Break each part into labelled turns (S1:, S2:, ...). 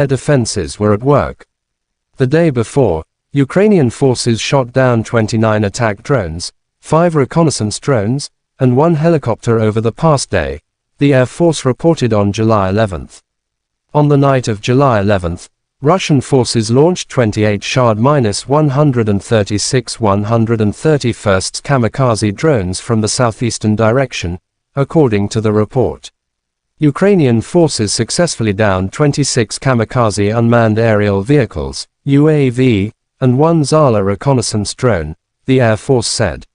S1: air defenses were at work. The day before, Ukrainian forces shot down 29 attack drones, 5 reconnaissance drones, and 1 helicopter over the past day, the Air Force reported on July 11th. On the night of July 11th, Russian forces launched 28 Shahd-136 131st kamikaze drones from the southeastern direction, according to the report. Ukrainian forces successfully downed 26 kamikaze unmanned aerial vehicles, UAV, and 1 Zala reconnaissance drone, the Air Force said.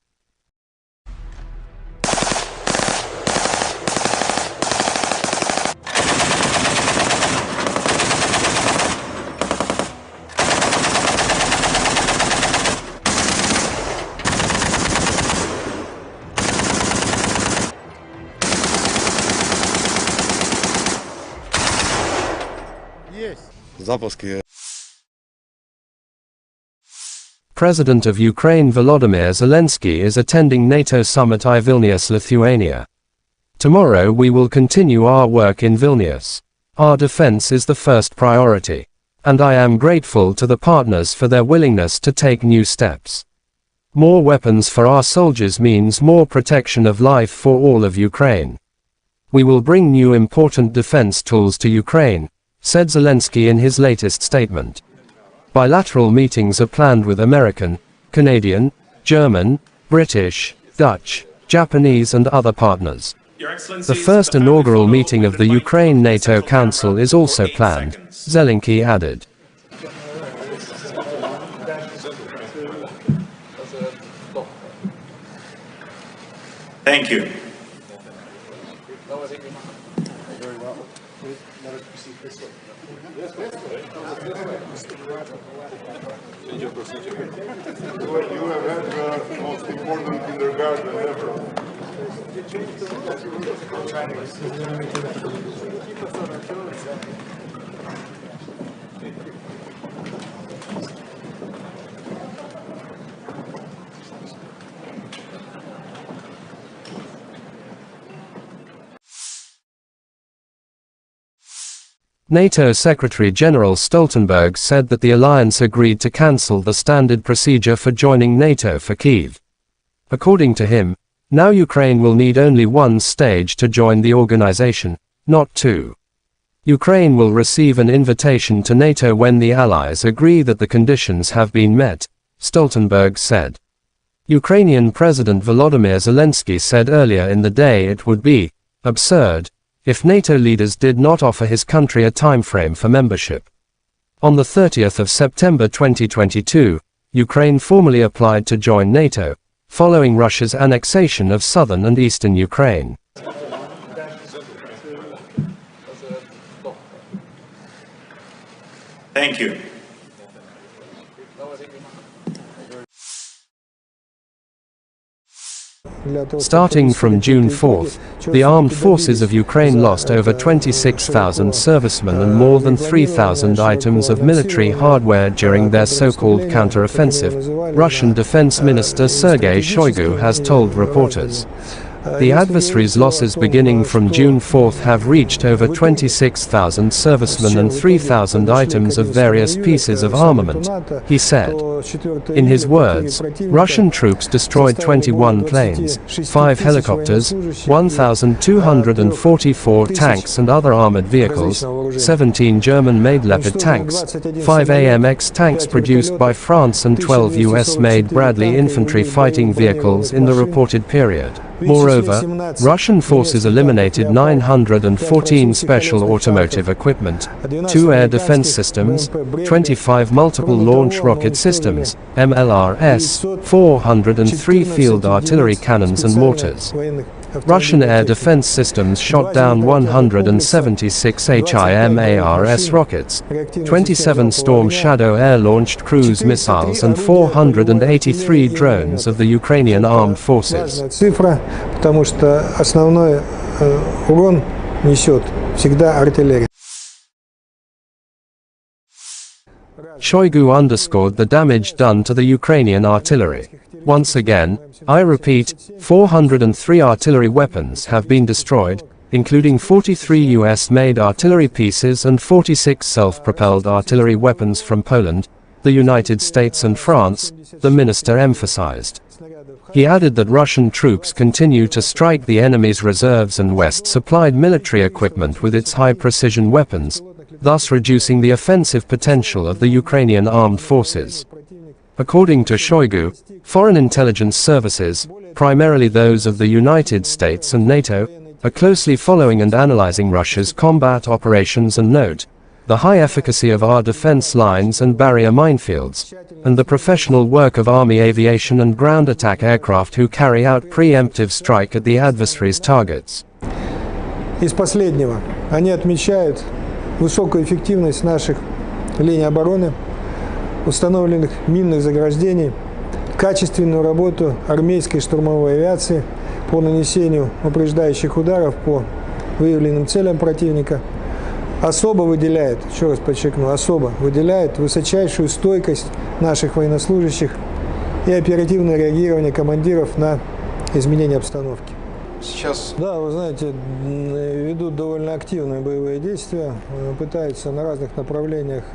S1: President of Ukraine Volodymyr Zelensky is attending NATO summit in Vilnius, Lithuania. Tomorrow we will continue our work in Vilnius. Our defense is the first priority. And I am grateful to the partners for their willingness to take new steps. More weapons for our soldiers means more protection of life for all of Ukraine. We will bring new important defense tools to Ukraine, said Zelensky in his latest statement. Bilateral meetings are planned with American, Canadian, German, British, Dutch, Japanese and other partners. The first inaugural meeting of the Ukraine-NATO Council is also planned, Zelensky added.
S2: Thank you.
S3: You have had the most important kindergarten ever.
S1: NATO Secretary-General Stoltenberg said that the alliance agreed to cancel the standard procedure for joining NATO for Kyiv. According to him, now Ukraine will need only one stage to join the organization, not two. Ukraine will receive an invitation to NATO when the allies agree that the conditions have been met, Stoltenberg said. Ukrainian President Volodymyr Zelensky said earlier in the day it would be absurd if NATO leaders did not offer his country a timeframe for membership. On the 30th of September 2022, Ukraine formally applied to join NATO, following Russia's annexation of southern and eastern Ukraine.
S2: Thank you.
S1: Starting from June 4th, the armed forces of Ukraine lost over 26,000 servicemen and more than 3,000 items of military hardware during their so-called counter-offensive, Russian Defense Minister Sergei Shoigu has told reporters. The adversary's losses beginning from June 4th have reached over 26,000 servicemen and 3,000 items of various pieces of armament, he said. In his words, Russian troops destroyed 21 planes, 5 helicopters, 1,244 tanks and other armored vehicles, 17 German-made Leopard tanks, 5 AMX tanks produced by France and 12 US-made Bradley infantry fighting vehicles in the reported period. Moreover, Russian forces eliminated 914 special automotive equipment, 2 air defense systems, 25 multiple launch rocket systems, MLRS, 403 field artillery cannons and mortars. Russian air defense systems shot down 176 HIMARS rockets, 27 Storm Shadow air-launched cruise missiles and 483 drones of the Ukrainian armed forces. Shoigu underscored the damage done to the Ukrainian artillery. Once again, I repeat, 403 artillery weapons have been destroyed, including 43 US-made artillery pieces and 46 self-propelled artillery weapons from Poland, the United States and France, the minister emphasized. He added that Russian troops continue to strike the enemy's reserves and West-supplied military equipment with its high-precision weapons, thus reducing the offensive potential of the Ukrainian armed forces. According to Shoigu, foreign intelligence services, primarily those of the United States and NATO, are closely following and analyzing Russia's combat operations and note the high efficacy of our defense lines and barrier minefields, and the professional work of Army aviation and ground attack aircraft who carry out preemptive strike at the adversary's targets.
S4: Из последнего, они отмечают высокую эффективность наших линий обороны, установленных минных заграждений, качественную работу армейской штурмовой авиации по нанесению упреждающих ударов по выявленным целям противника. Особо выделяет, еще раз подчеркну, особо выделяет высочайшую стойкость наших военнослужащих и оперативное реагирование командиров на изменения обстановки.
S5: Сейчас...
S4: Да, вы знаете, ведут довольно активные боевые действия, пытаются на разных направлениях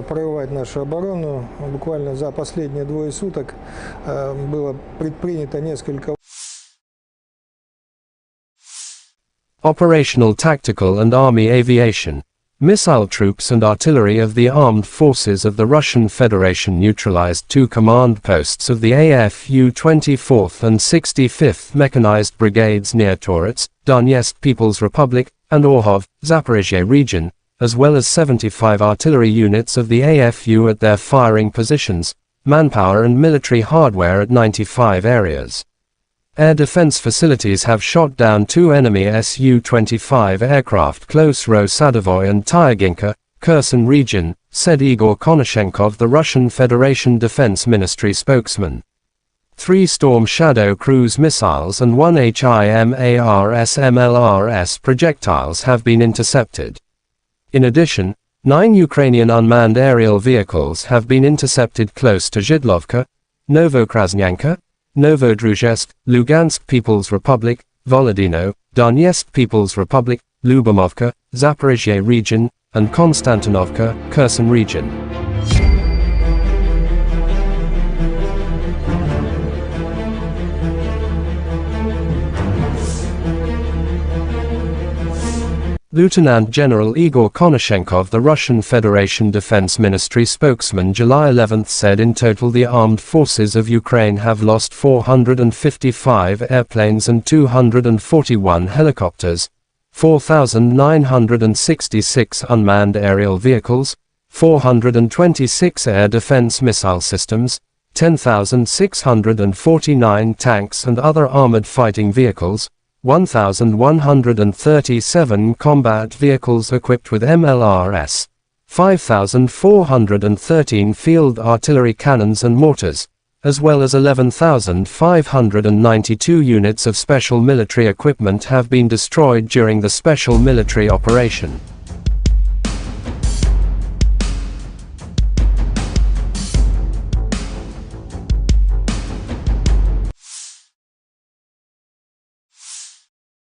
S4: прорывать нашу оборону. Буквально за последние двое суток было предпринято несколько...
S1: Operational tactical and army aviation. Missile troops and artillery of the armed forces of the Russian Federation neutralized two command posts of the AFU 24th and 65th Mechanized Brigades near Torets, Donetsk People's Republic, and Orhov, Zaporizhia region, as well as 75 artillery units of the AFU at their firing positions, manpower and military hardware at 95 areas. Air defense facilities have shot down two enemy Su-25 aircraft close Ro-Sadovoy and Tyaginka, Kherson region, said Igor Konashenkov, the Russian Federation Defense Ministry spokesman. 3 Storm Shadow cruise missiles and 1 HIMARS-MLRS projectiles have been intercepted. In addition, 9 Ukrainian unmanned aerial vehicles have been intercepted close to Zhidlovka, Novokrasnyanka, Novodruzhsk, Lugansk People's Republic, Volodino, Donetsk People's Republic, Lyubomovka, Zaporizhia region, and Konstantinovka, Kherson region. Lieutenant General Igor Konashenkov, the Russian Federation Defense Ministry spokesman, July 11 said in total the armed forces of Ukraine have lost 455 airplanes and 241 helicopters, 4,966 unmanned aerial vehicles, 426 air defense missile systems, 10,649 tanks and other armored fighting vehicles, 1,137 combat vehicles equipped with MLRS, 5,413 field artillery cannons and mortars, as well as 11,592 units of special military equipment have been destroyed during the special military operation.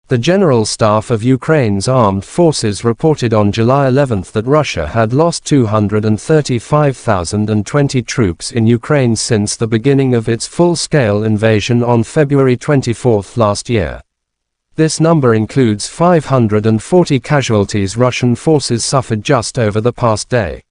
S1: The General Staff of Ukraine's armed forces reported on July 11 that Russia had lost 235,020 troops in Ukraine since the beginning of its full-scale invasion on February 24 last year. This number includes 540 casualties Russian forces suffered just over the past day.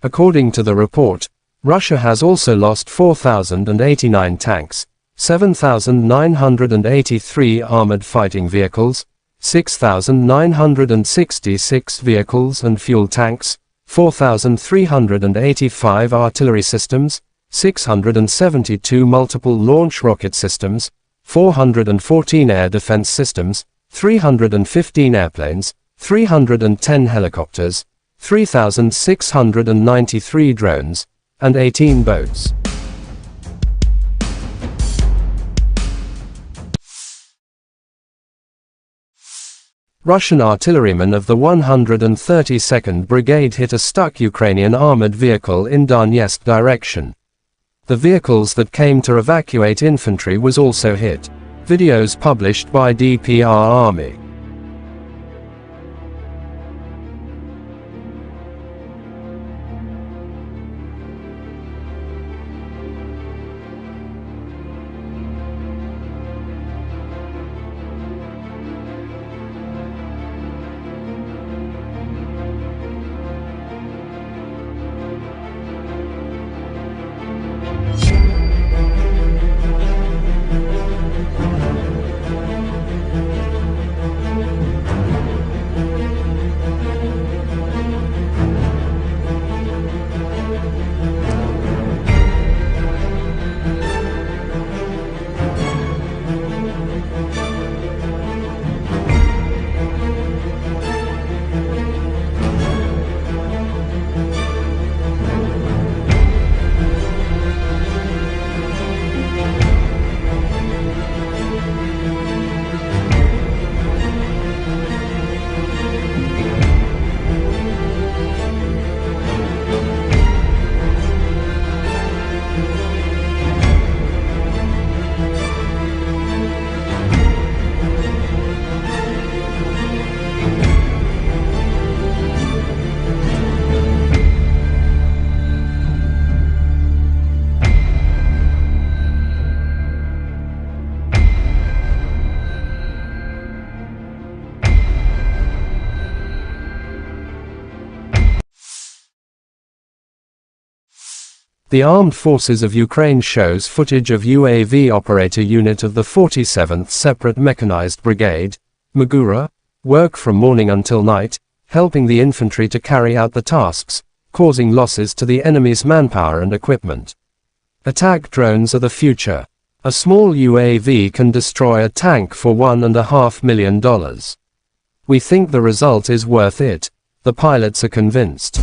S1: According to the report, Russia has also lost 4,089 tanks, 7,983 armored fighting vehicles, 6,966 vehicles and fuel tanks, 4,385 artillery systems, 672 multiple launch rocket systems, 414 air defense systems, 315 airplanes, 310 helicopters, 3,693 drones, and 18 boats. Russian artillerymen of the 132nd Brigade hit a stuck Ukrainian armored vehicle in Donetsk direction. The vehicles that came to evacuate infantry was also hit. Videos published by DPR Army. The Armed Forces of Ukraine shows footage of UAV operator unit of the 47th Separate Mechanized Brigade, Magura, work from morning until night, helping the infantry to carry out the tasks, causing losses to the enemy's manpower and equipment. Attack drones are the future. A small UAV can destroy a tank for $1.5 million. We think the result is worth it. The pilots are convinced.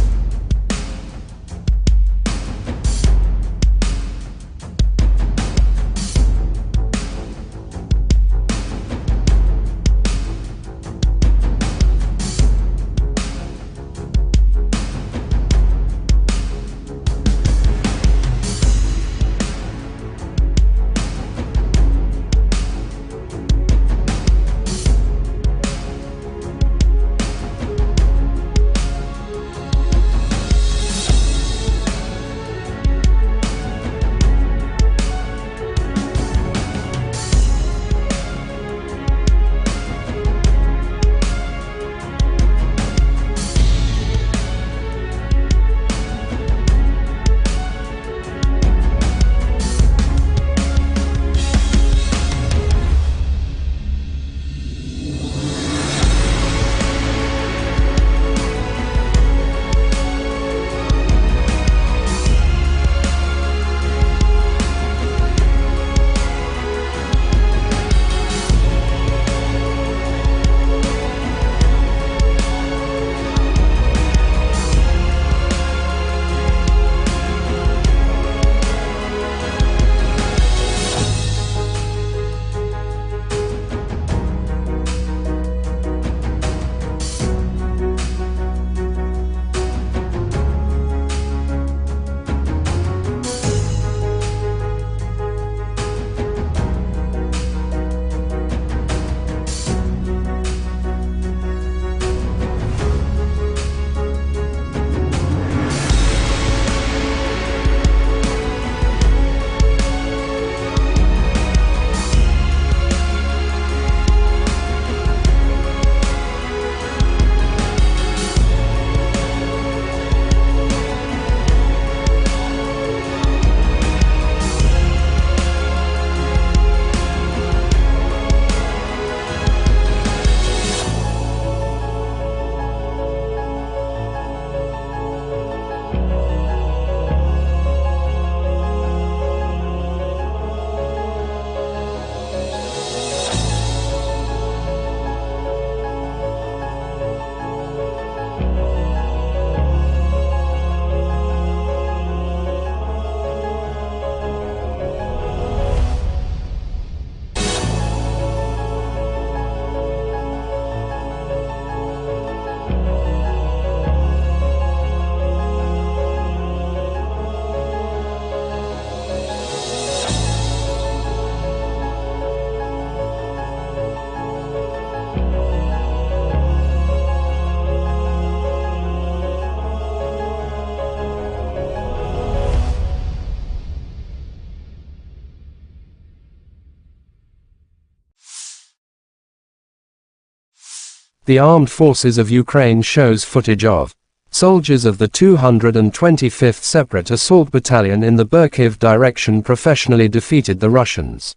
S1: the armed forces of Ukraine shows footage of soldiers of the 225th Separate Assault Battalion in the Kyiv direction professionally defeated the Russians.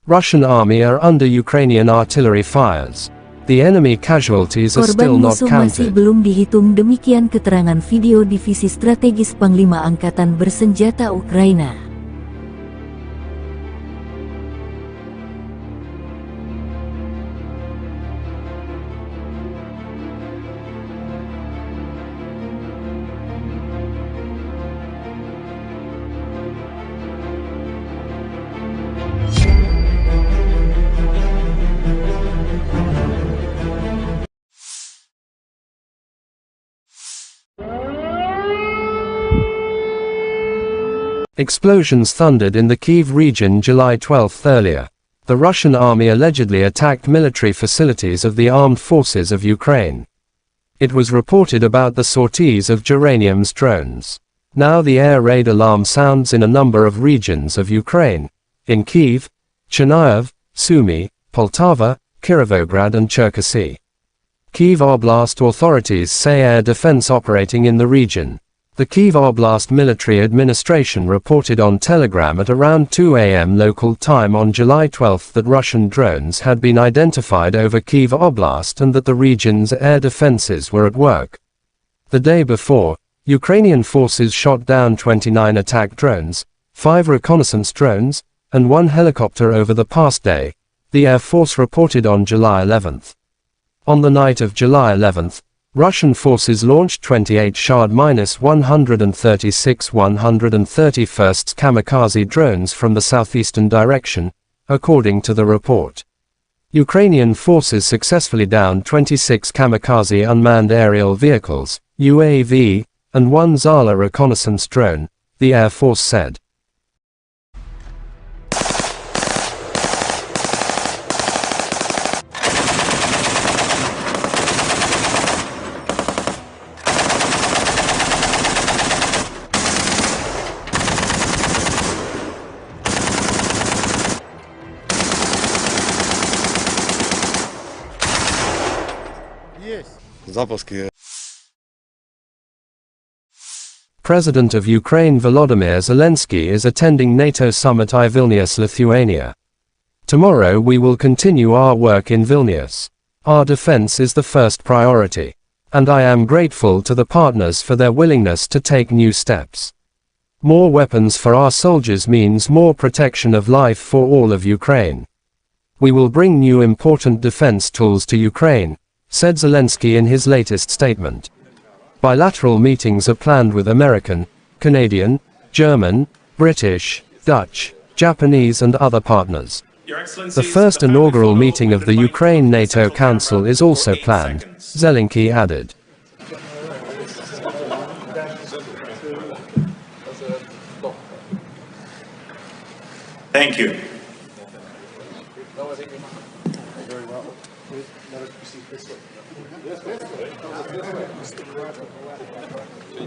S1: Russian army are under Ukrainian artillery fires. The enemy casualties are still
S5: Korban
S1: not
S5: musuh masih
S1: counted.
S5: belum dihitung, demikian keterangan video divisi strategis Panglima Angkatan Bersenjata Ukraina.
S1: Explosions thundered in the Kyiv region July 12 earlier. The Russian army allegedly attacked military facilities of the armed forces of Ukraine. It was reported about the sorties of Geranium's drones. Now the air raid alarm sounds in a number of regions of Ukraine. In Kyiv, Chernihiv, Sumy, Poltava, Kirovograd and Cherkasy. Kyiv Oblast authorities say air defense operating in the region. The Kyiv Oblast Military Administration reported on Telegram at around 2 a.m. local time on July 12 that Russian drones had been identified over Kyiv Oblast and that the region's air defenses were at work. The day before, Ukrainian forces shot down 29 attack drones, 5 reconnaissance drones, and 1 helicopter over the past day, the Air Force reported on July 11. On the night of July 11, Russian forces launched 28 Shahd-136 131st kamikaze drones from the southeastern direction, according to the report. Ukrainian forces successfully downed 26 kamikaze unmanned aerial vehicles, UAV, and 1 Zala reconnaissance drone, the Air Force said. President of Ukraine Volodymyr Zelensky is attending NATO summit in Vilnius, Lithuania. Tomorrow we will continue our work in Vilnius. Our defense is the first priority. And I am grateful to the partners for their willingness to take new steps. More weapons for our soldiers means more protection of life for all of Ukraine. We will bring new important defense tools to Ukraine, said Zelensky in his latest statement. Bilateral meetings are planned with American, Canadian, German, British, Dutch, Japanese and other partners. The first inaugural meeting of the Ukraine NATO Council is also planned, Zelensky added.
S2: Thank you.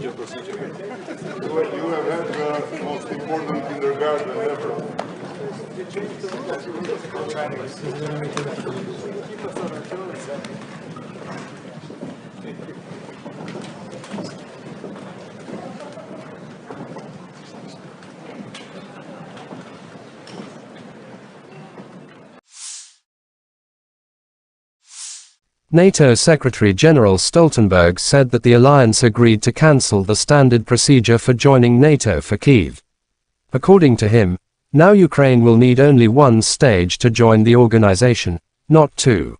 S3: You have had the most important kindergarten ever.
S1: NATO Secretary-General Stoltenberg said that the alliance agreed to cancel the standard procedure for joining NATO for Kyiv. According to him, now Ukraine will need only one stage to join the organization, not two.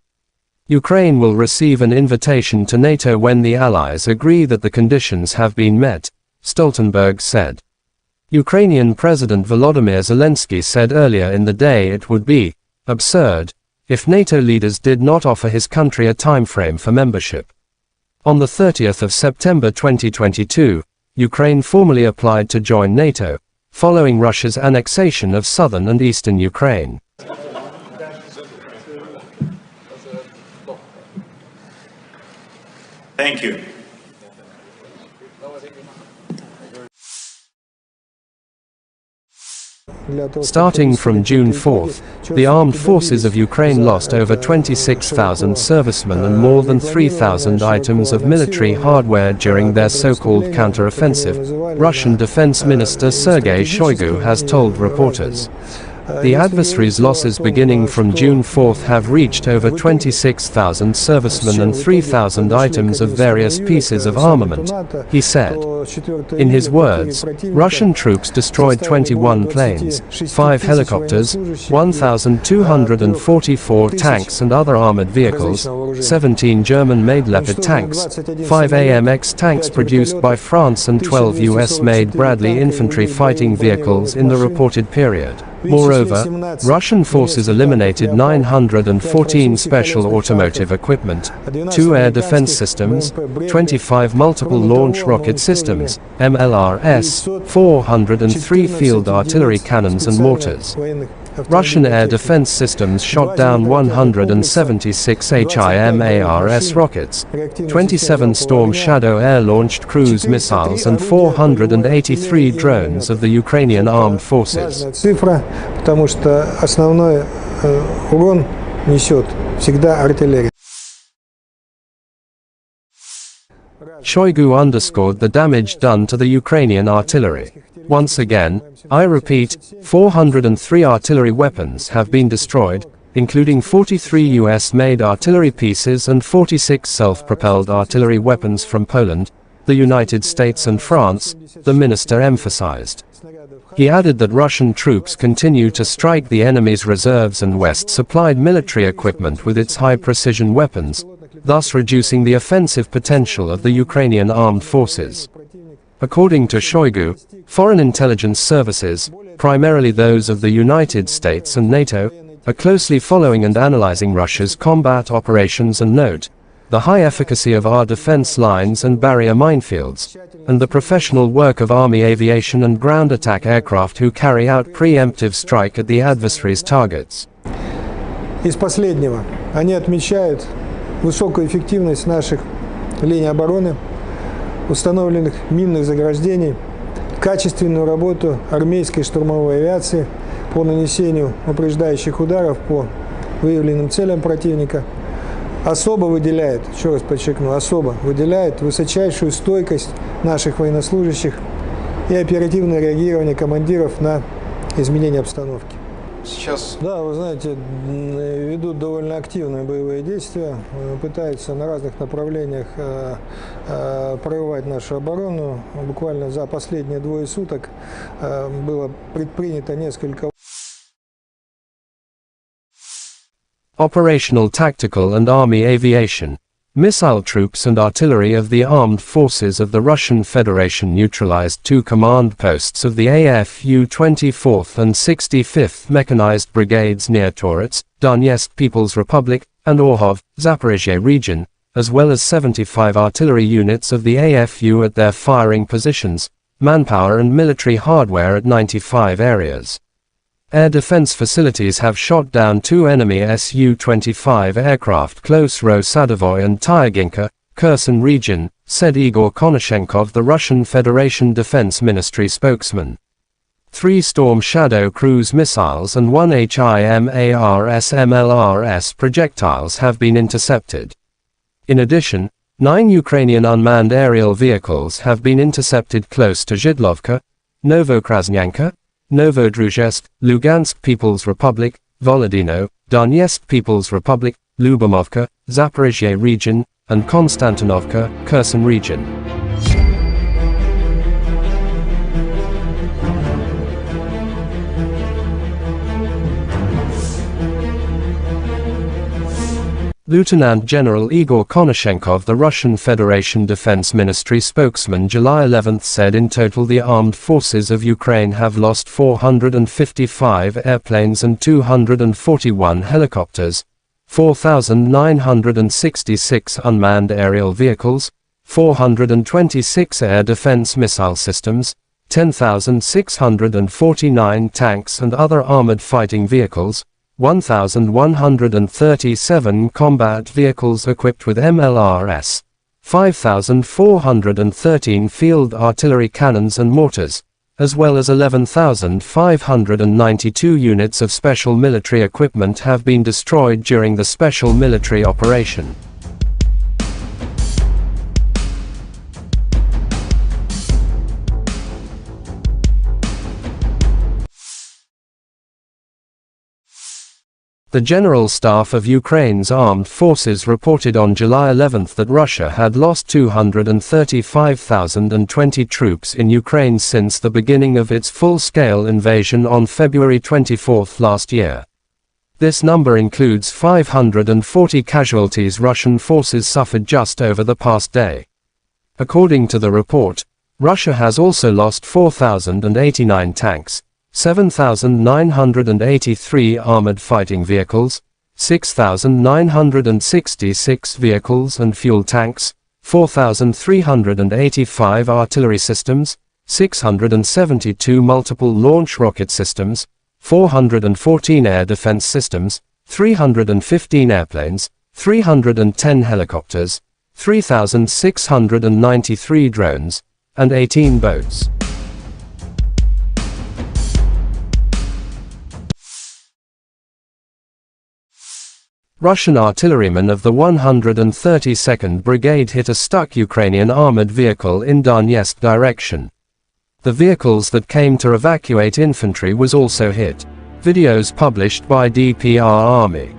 S1: Ukraine will receive an invitation to NATO when the allies agree that the conditions have been met, Stoltenberg said. Ukrainian President Volodymyr Zelensky said earlier in the day it would be absurd if NATO leaders did not offer his country a timeframe for membership. On the 30th of September 2022, Ukraine formally applied to join NATO, following Russia's annexation of southern and eastern Ukraine.
S2: Thank you.
S1: Starting from June 4th, the armed forces of Ukraine lost over 26,000 servicemen and more than 3,000 items of military hardware during their so-called counter-offensive, Russian Defense Minister Sergei Shoigu has told reporters. The adversary's losses beginning from June 4th have reached over 26,000 servicemen and 3,000 items of various pieces of armament, he said. In his words, Russian troops destroyed 21 planes, 5 helicopters, 1,244 tanks and other armored vehicles, 17 German-made Leopard tanks, 5 AMX tanks produced by France and 12 US-made Bradley infantry fighting vehicles in the reported period. Moreover, Russian forces eliminated 914 special automotive equipment, 2 air defense systems, 25 multiple launch rocket systems, MLRS, 403 field artillery cannons and mortars. Russian air defense systems shot down 176 HIMARS rockets, 27 Storm Shadow air-launched cruise missiles and 483 drones of the Ukrainian armed forces.
S4: Цифра, потому что основной урон несет всегда артиллерия.
S1: Shoigu underscored the damage done to the Ukrainian artillery. Once again, I repeat, 403 artillery weapons have been destroyed, including 43 US-made artillery pieces and 46 self-propelled artillery weapons from Poland, the United States and France, the minister emphasized. He added that Russian troops continue to strike the enemy's reserves and West-supplied military equipment with its high-precision weapons, thus reducing the offensive potential of the Ukrainian armed forces. According to Shoigu, foreign intelligence services, primarily those of the United States and NATO, are closely following and analyzing Russia's combat operations and note the high efficacy of our defense lines and barrier minefields, and the professional work of Army aviation and ground attack aircraft who carry out preemptive strike at the adversary's targets.
S4: Из последнего, они отмечают высокую эффективность наших линий обороны, установленных минных заграждений, качественную работу армейской штурмовой авиации по нанесению упреждающих ударов по выявленным целям противника. Особо выделяет, еще раз подчеркну, особо выделяет высочайшую стойкость наших военнослужащих и оперативное реагирование командиров на изменения обстановки.
S6: Сейчас...
S4: Да, вы знаете, ведут довольно активные боевые действия, пытаются на разных направлениях прорывать нашу оборону. Буквально за последние 2 суток было предпринято несколько...
S1: Operational, tactical and army aviation. Missile troops and artillery of the armed forces of the Russian Federation neutralized 2 command posts of the AFU 24th and 65th Mechanized Brigades near Torets, Donetsk People's Republic, and Orhov, Zaporizhzhia region, as well as 75 artillery units of the AFU at their firing positions, manpower and military hardware at 95 areas. Air defense facilities have shot down 2 enemy Su-25 aircraft close Ro-Sadovoy and Tyaginka, Kherson region, said Igor Konashenkov, the Russian Federation Defense Ministry spokesman. 3 Storm Shadow cruise missiles and 1 HIMARS MLRS projectiles have been intercepted. In addition, 9 Ukrainian unmanned aerial vehicles have been intercepted close to Zhidlovka, Novokrasnyanka, Novodruzhsk, Lugansk People's Republic, Volodino, Donetsk People's Republic, Lyubomovka, Zaporizhzhia region, and Konstantinovka, Kherson region. Lieutenant General Igor Konashenkov, the Russian Federation Defense Ministry spokesman, July 11 said in total the armed forces of Ukraine have lost 455 airplanes and 241 helicopters, 4,966 unmanned aerial vehicles, 426 air defense missile systems, 10,649 tanks and other armored fighting vehicles, 1,137 combat vehicles equipped with MLRS, 5,413 field artillery cannons and mortars, as well as 11,592 units of special military equipment have been destroyed during the special military operation. The General Staff of Ukraine's armed forces reported on July 11 that Russia had lost 235,020 troops in Ukraine since the beginning of its full-scale invasion on February 24 last year. This number includes 540 casualties Russian forces suffered just over the past day. According to the report, Russia has also lost 4,089 tanks, 7,983 armored fighting vehicles, 6,966 vehicles and fuel tanks, 4,385 artillery systems, 672 multiple launch rocket systems, 414 air defense systems, 315 airplanes, 310 helicopters, 3,693 drones, and 18 boats. Russian artillerymen of the 132nd Brigade hit a stuck Ukrainian armored vehicle in Donetsk direction. The vehicles that came to evacuate infantry was also hit. Videos published by DPR Army.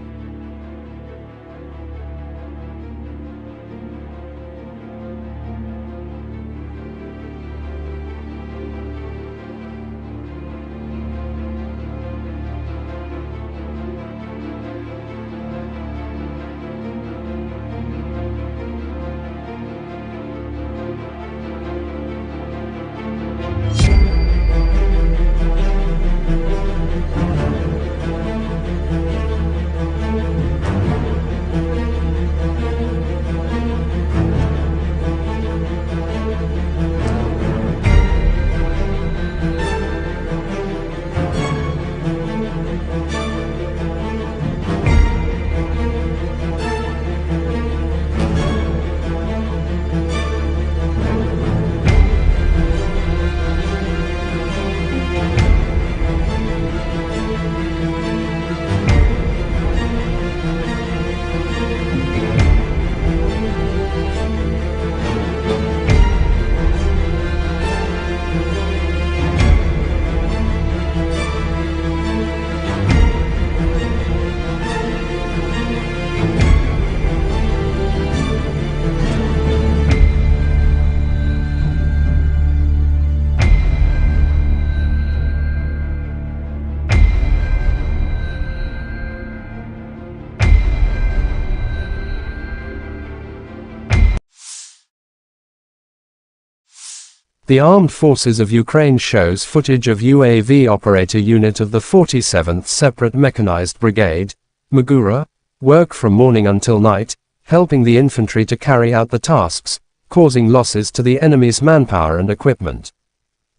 S1: The Armed Forces of Ukraine shows footage of UAV operator unit of the 47th Separate Mechanized Brigade, Magura, work from morning until night, helping the infantry to carry out the tasks, causing losses to the enemy's manpower and equipment.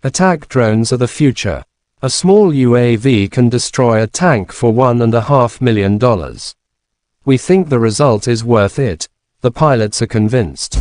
S1: Attack drones are the future. A small UAV can destroy a tank for $1.5 million. We think the result is worth it. The pilots are convinced.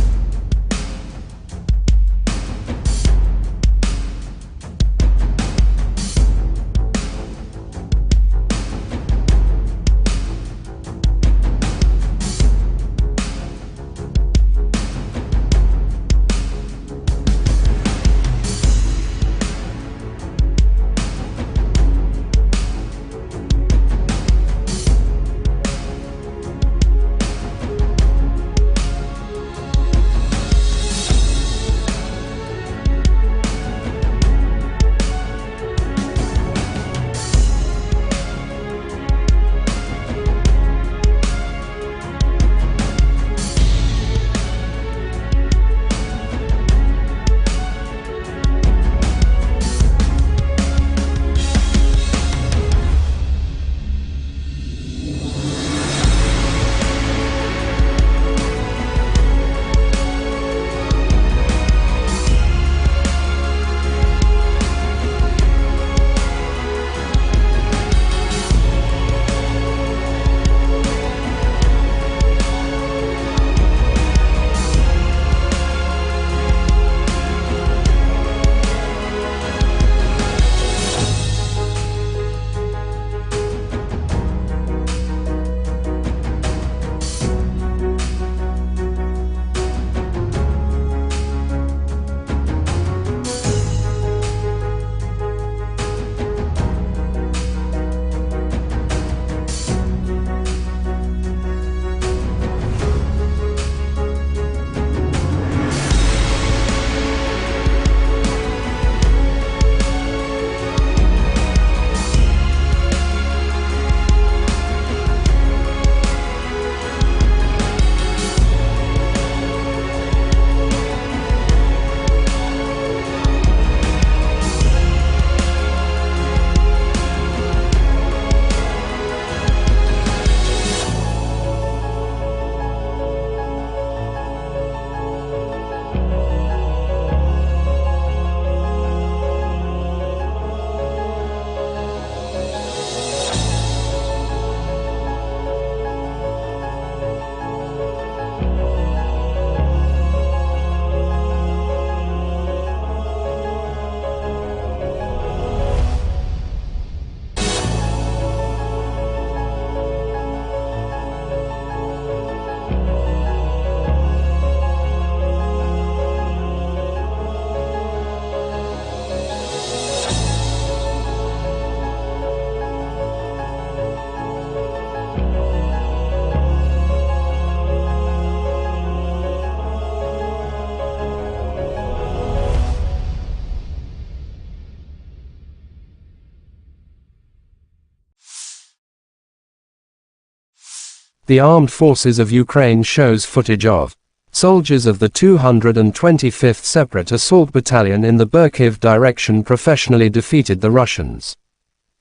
S1: The armed forces of Ukraine shows footage of soldiers of the 225th Separate Assault Battalion in the Kyiv direction professionally defeated the Russians.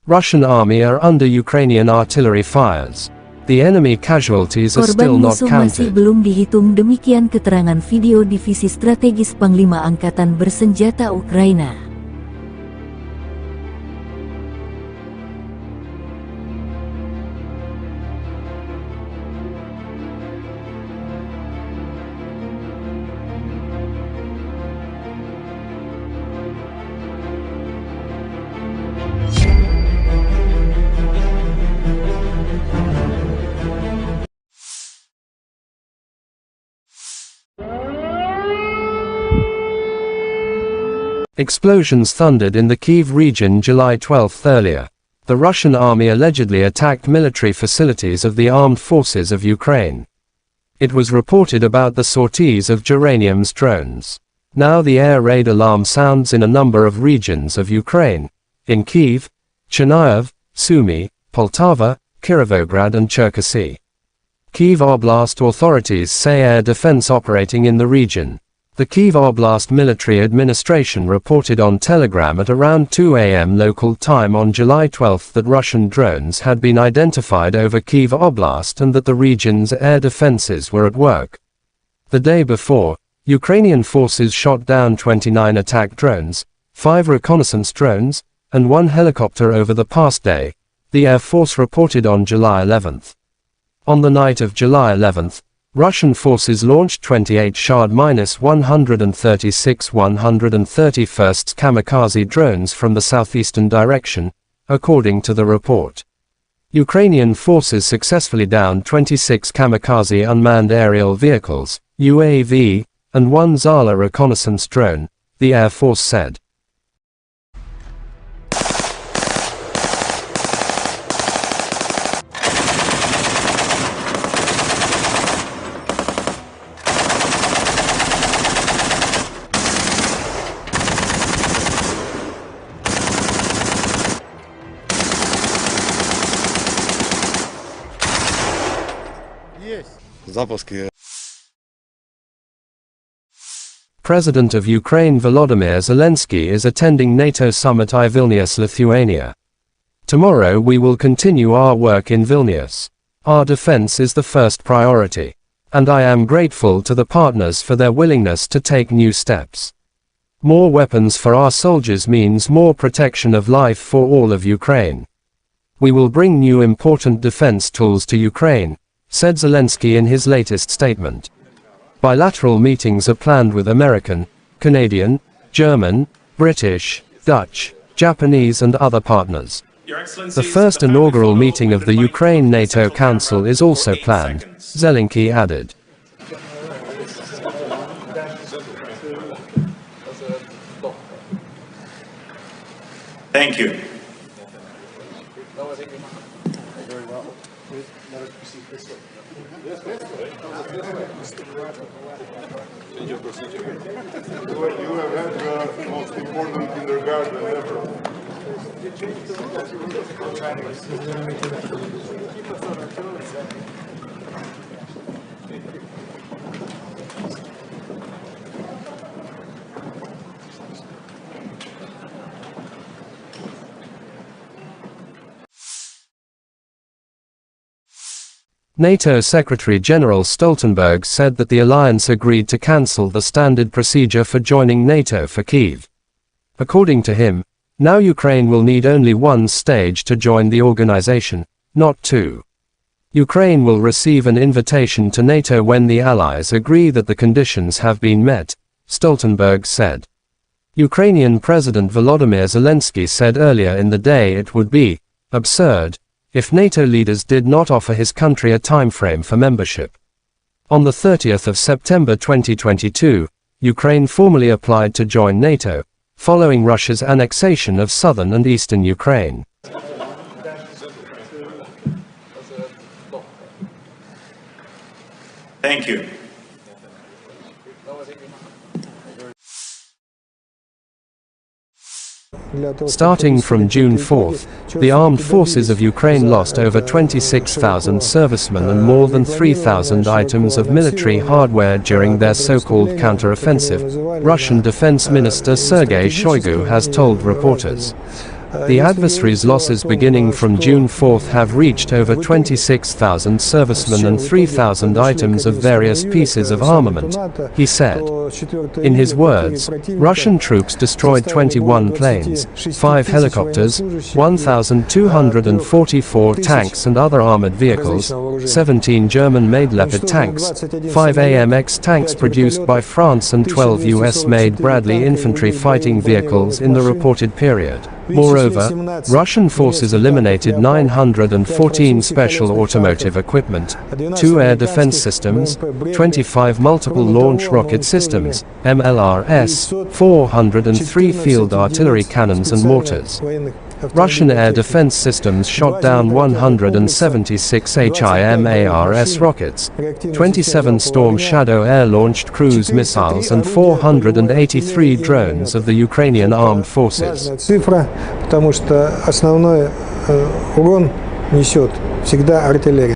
S1: Russian army are under Ukrainian artillery fires. The enemy casualties are still
S5: Korban
S1: not
S5: musuh masih
S1: counted.
S5: belum dihitung, demikian keterangan video Divisi Strategis Panglima Angkatan Bersenjata Ukraina.
S1: Explosions thundered in the Kyiv region July 12 earlier. The Russian army allegedly attacked military facilities of the armed forces of Ukraine. It was reported about the sorties of Geranium's drones. Now the air raid alarm sounds in a number of regions of Ukraine, in Kyiv, Chernihiv, Sumy, Poltava, Kirovograd and Cherkasy. Kyiv Oblast authorities say air defense operating in the region. The Kyiv Oblast Military Administration reported on Telegram at around 2 a.m. local time on July 12 that Russian drones had been identified over Kyiv Oblast and that the region's air defenses were at work. The day before, Ukrainian forces shot down 29 attack drones, 5 reconnaissance drones, and 1 helicopter over the past day, the Air Force reported on July 11. On the night of July 11, Russian forces launched 28 Shahd-136 131st kamikaze drones from the southeastern direction, according to the report. Ukrainian forces successfully downed 26 kamikaze unmanned aerial vehicles, UAV, and 1 Zala reconnaissance drone, the Air Force said. President of Ukraine Volodymyr Zelensky is attending NATO summit in Vilnius, Lithuania. Tomorrow we will continue our work in Vilnius. Our defense is the first priority. And I am grateful to the partners for their willingness to take new steps. More weapons for our soldiers means more protection of life for all of Ukraine. We will bring new important defense tools to Ukraine, said Zelensky in his latest statement. Bilateral meetings are planned with American, Canadian, German, British, Dutch, Japanese and other partners. The first inaugural meeting of the Ukraine NATO Council is also planned, Zelensky added.
S2: Thank you.
S3: You have had the most important kindergarten ever.
S1: NATO Secretary-General Stoltenberg said that the alliance agreed to cancel the standard procedure for joining NATO for Kyiv. According to him, now Ukraine will need only one stage to join the organization, not two. Ukraine will receive an invitation to NATO when the allies agree that the conditions have been met, Stoltenberg said. Ukrainian President Volodymyr Zelensky said earlier in the day it would be absurd if NATO leaders did not offer his country a timeframe for membership. On the 30th of September 2022, Ukraine formally applied to join NATO, following Russia's annexation of southern and eastern Ukraine.
S2: Thank you.
S1: Starting from June 4th, the armed forces of Ukraine lost over 26,000 servicemen and more than 3,000 items of military hardware during their so-called counter-offensive, Russian Defense Minister Sergei Shoigu has told reporters. The adversary's losses beginning from June 4th have reached over 26,000 servicemen and 3,000 items of various pieces of armament, he said. In his words, Russian troops destroyed 21 planes, 5 helicopters, 1,244 tanks and other armored vehicles, 17 German-made Leopard tanks, 5 AMX tanks produced by France and 12 US-made Bradley infantry fighting vehicles in the reported period. Moreover, Russian forces eliminated 914 special automotive equipment, 2 air defense systems, 25 multiple launch rocket systems, MLRS, 403 field artillery cannons and mortars. Russian air defense systems shot down 176 HIMARS rockets, 27 Storm Shadow air-launched cruise missiles and 483 drones of the Ukrainian armed forces.
S4: Цифра, потому что основной урон несет всегда артиллерия.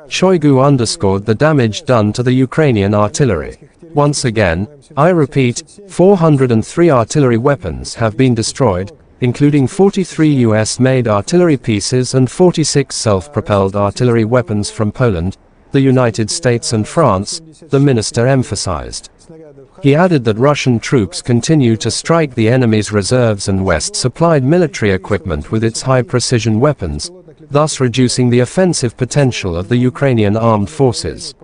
S1: Shoigu underscored the damage done to the Ukrainian artillery. Once again, I repeat, 403 artillery weapons have been destroyed, including 43 US-made artillery pieces and 46 self-propelled artillery weapons from Poland, the United States and France, the minister emphasized. He added that Russian troops continue to strike the enemy's reserves and West-supplied military equipment with its high-precision weapons, thus reducing the offensive potential of the Ukrainian armed forces.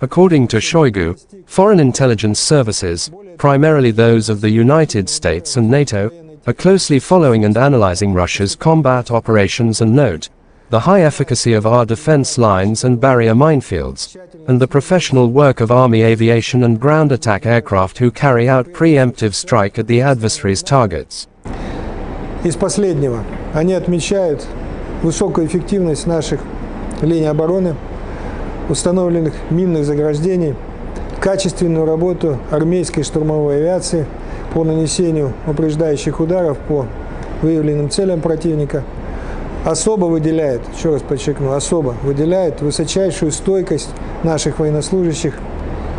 S1: According to Shoigu, foreign intelligence services, primarily those of the United States and NATO, are closely following and analyzing Russia's combat operations and note the high efficacy of our defense lines and barrier minefields, and the professional work of Army aviation and ground attack aircraft who carry out preemptive strike at the adversary's targets.
S4: Из последнего, они отмечают высокую эффективность наших линий обороны, установленных минных заграждений, качественную работу армейской штурмовой авиации по нанесению упреждающих ударов по выявленным целям противника. Особо выделяет, еще раз подчеркну, особо выделяет высочайшую стойкость наших военнослужащих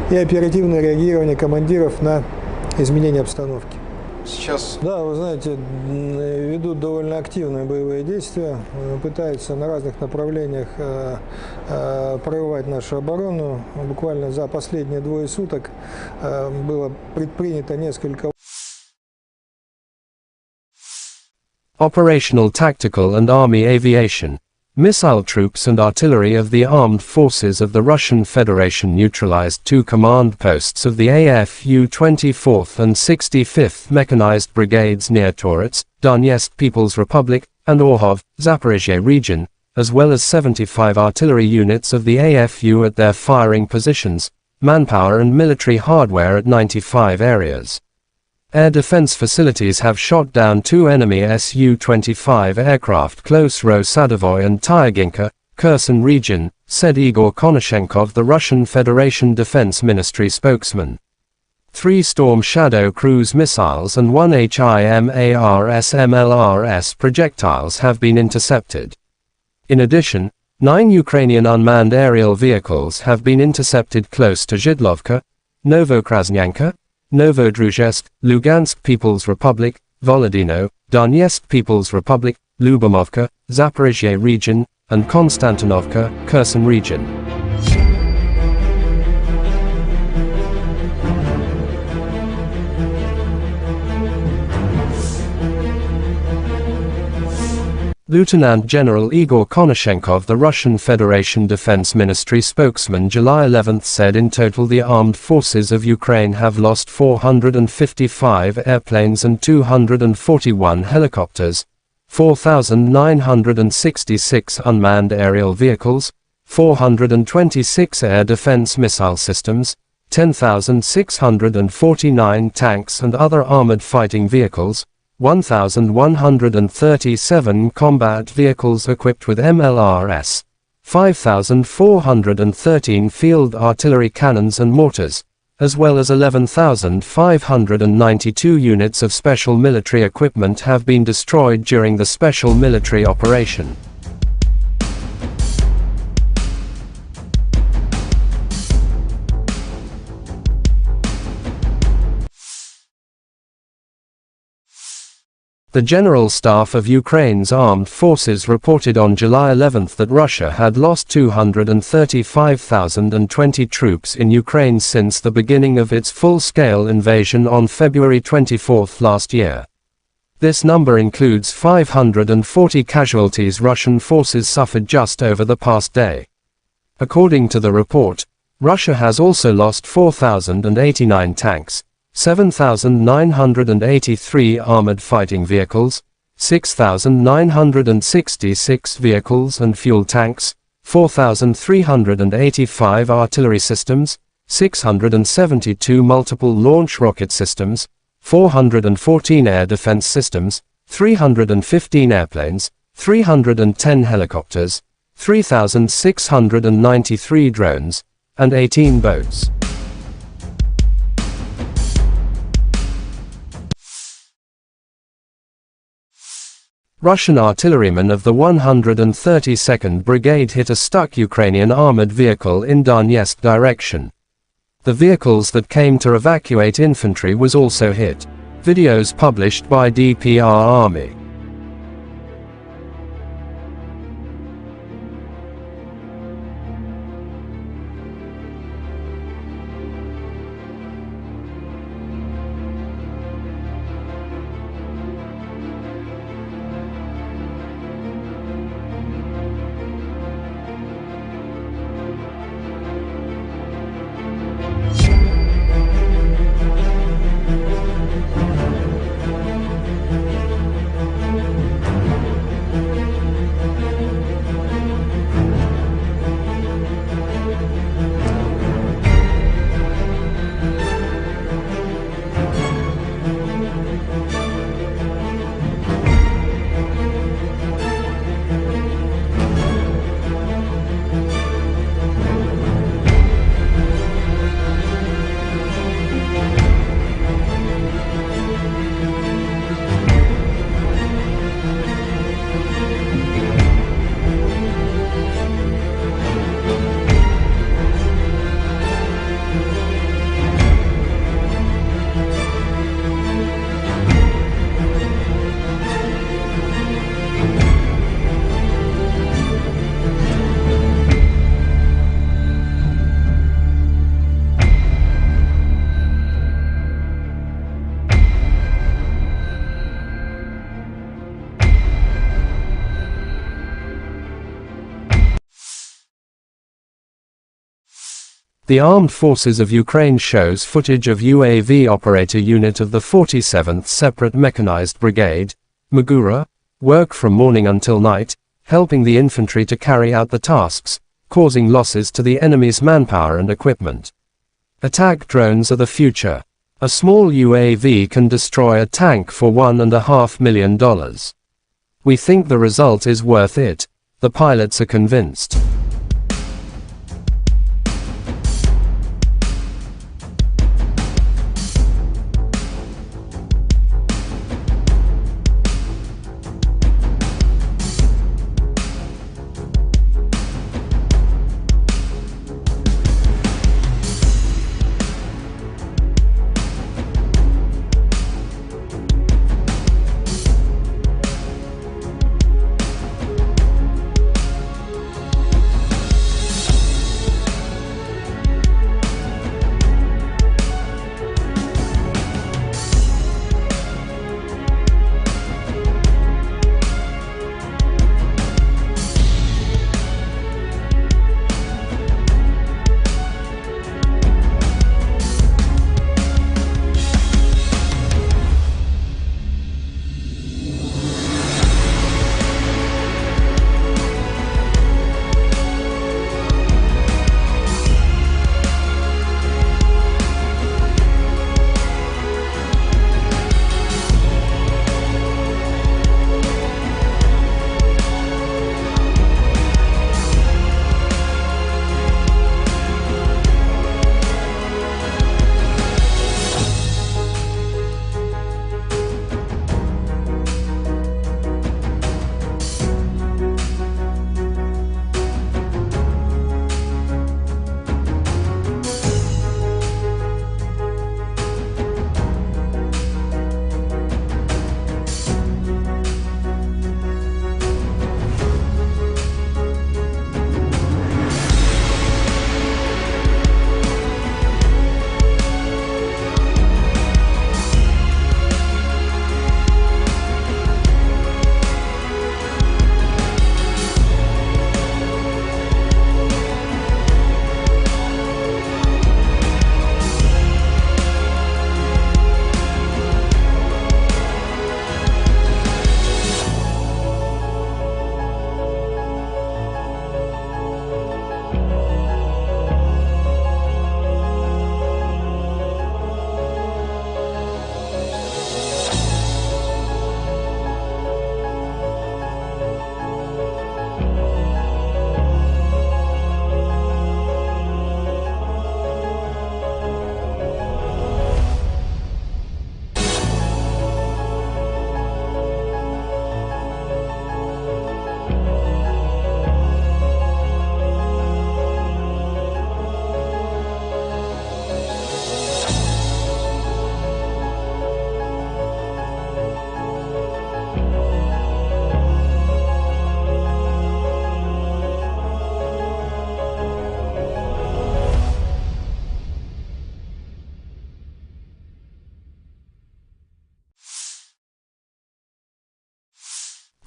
S4: и оперативное реагирование командиров на изменения обстановки.
S3: Сейчас...
S4: Да, вы знаете, ведут довольно активные боевые действия, пытаются на разных направлениях прорывать нашу оборону. Буквально за последние 2 суток было предпринято несколько...
S1: Operational, tactical and army aviation. Missile troops and artillery of the armed forces of the Russian Federation neutralized 2 command posts of the AFU 24th and 65th Mechanized Brigades near Torets, Donetsk People's Republic, and Orhov, Zaporizhia region, as well as 75 artillery units of the AFU at their firing positions, manpower and military hardware at 95 areas. Air defense facilities have shot down 2 enemy Su-25 aircraft close Ro-Sadovoy and Tyaginka, Kherson region, said Igor Konashenkov, the Russian Federation Defense Ministry spokesman. 3 Storm Shadow cruise missiles and 1 HIMARS/MLRS projectiles have been intercepted. In addition, 9 Ukrainian unmanned aerial vehicles have been intercepted close to Zhidlovka, Novokrasnyanka, Novodruzhsk, Lugansk People's Republic, Volodino, Donetsk People's Republic, Lyubomovka, Zaporizhia region, and Konstantinovka, Kherson region. Lieutenant General Igor Konashenkov, the Russian Federation Defense Ministry spokesman, July 11 said in total the armed forces of Ukraine have lost 455 airplanes and 241 helicopters, 4,966 unmanned aerial vehicles, 426 air defense missile systems, 10,649 tanks and other armored fighting vehicles, 1,137 combat vehicles equipped with MLRS, 5,413 field artillery cannons and mortars, as well as 11,592 units of special military equipment have been destroyed during the special military operation. The General Staff of Ukraine's armed forces reported on July 11 that Russia had lost 235,020 troops in Ukraine since the beginning of its full-scale invasion on February 24 last year. This number includes 540 casualties Russian forces suffered just over the past day. According to the report, Russia has also lost 4,089 tanks, 7,983 armored fighting vehicles, 6,966 vehicles and fuel tanks, 4,385 artillery systems, 672 multiple launch rocket systems, 414 air defense systems, 315 airplanes, 310 helicopters, 3,693 drones, and 18 boats. Russian artillerymen of the 132nd Brigade hit a stuck Ukrainian armored vehicle in Donetsk direction. The vehicles that came to evacuate infantry was also hit. Videos published by DPR Army. The Armed Forces of Ukraine shows footage of UAV operator unit of the 47th Separate Mechanized Brigade, Magura, work from morning until night, helping the infantry to carry out the tasks, causing losses to the enemy's manpower and equipment. Attack drones are the future. A small UAV can destroy a tank for $1.5 million. We think the result is worth it. The pilots are convinced.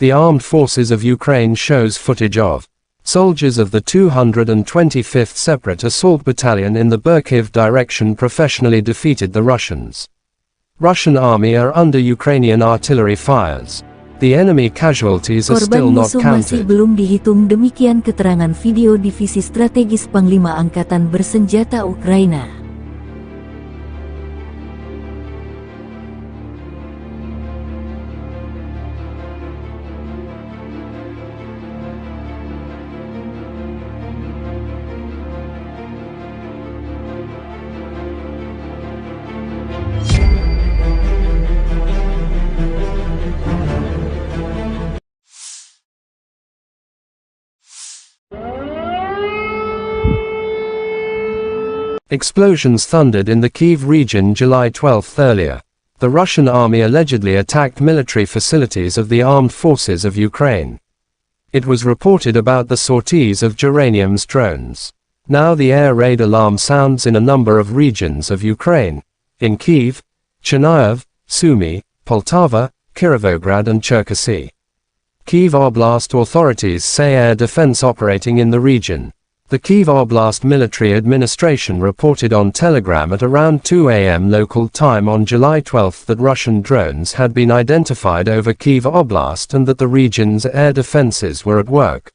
S1: the armed forces of Ukraine shows footage of soldiers of the 225th Separate Assault Battalion in the Kyiv direction professionally defeated the Russians. Russian army are under Ukrainian artillery fires. The enemy casualties are still
S5: Korban
S1: not
S5: musuh masih
S1: counted.
S5: belum dihitung, demikian keterangan video Divisi Strategis Panglima Angkatan Bersenjata Ukraina.
S1: Explosions thundered in the Kyiv region July 12 earlier. The Russian army allegedly attacked military facilities of the armed forces of Ukraine. It was reported about the sorties of Geranium's drones. Now the air raid alarm sounds in a number of regions of Ukraine. In Kyiv, Chernihiv, Sumy, Poltava, Kirovograd and Cherkasy. Kyiv Oblast authorities say air defense operating in the region. The Kyiv Oblast Military Administration reported on Telegram at around 2 a.m. local time on July 12 that Russian drones had been identified over Kyiv Oblast and that the region's air defenses were at work.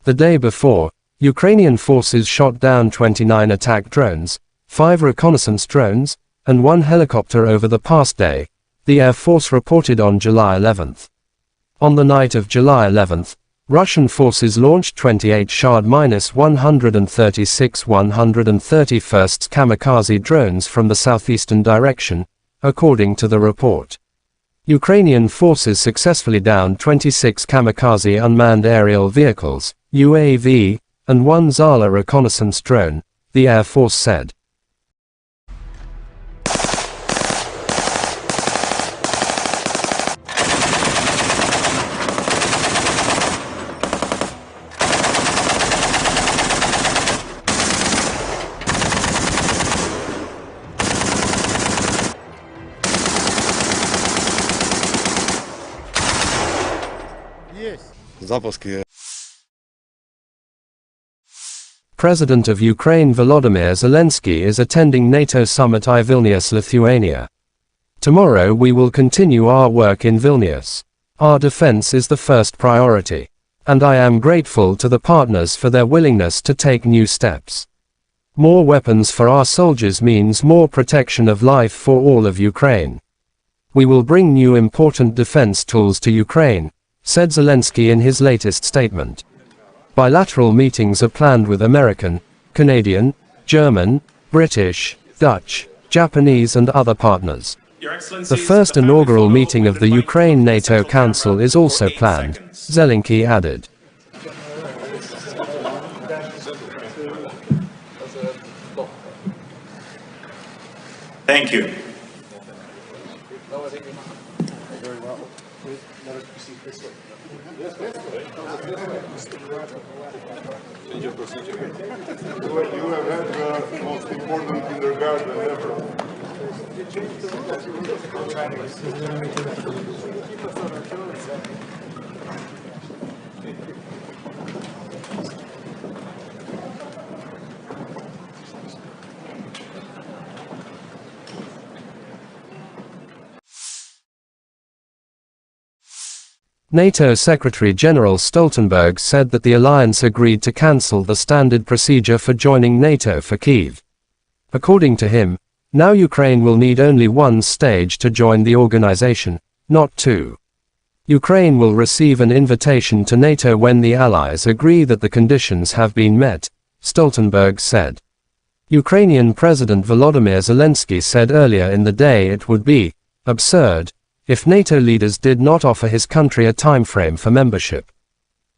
S1: The day before, Ukrainian forces shot down 29 attack drones, 5 reconnaissance drones, and 1 helicopter over the past day, the Air Force reported on July 11. On the night of July 11, Russian forces launched 28 Shahd-136 131st kamikaze drones from the southeastern direction, according to the report. Ukrainian forces successfully downed 26 kamikaze unmanned aerial vehicles, UAV, and 1 Zala reconnaissance drone, the Air Force said. President of Ukraine Volodymyr Zelensky is attending NATO summit in Vilnius, Lithuania. Tomorrow we will continue our work in Vilnius. Our defense is the first priority. And I am grateful to the partners for their willingness to take new steps. More weapons for our soldiers means more protection of life for all of Ukraine. We will bring new important defense tools to Ukraine, said Zelensky in his latest statement. Bilateral meetings are planned with American, Canadian, German, British, Dutch, Japanese and other partners. The first inaugural meeting of the Ukraine-NATO Council is also planned, Zelensky added.
S2: Thank you.
S3: You have had the most important kindergarten ever.
S1: NATO Secretary-General Stoltenberg said that the alliance agreed to cancel the standard procedure for joining NATO for Kyiv. According to him, now Ukraine will need only one stage to join the organization, not two. Ukraine will receive an invitation to NATO when the allies agree that the conditions have been met, Stoltenberg said. Ukrainian President Volodymyr Zelensky said earlier in the day it would be absurd if NATO leaders did not offer his country a timeframe for membership.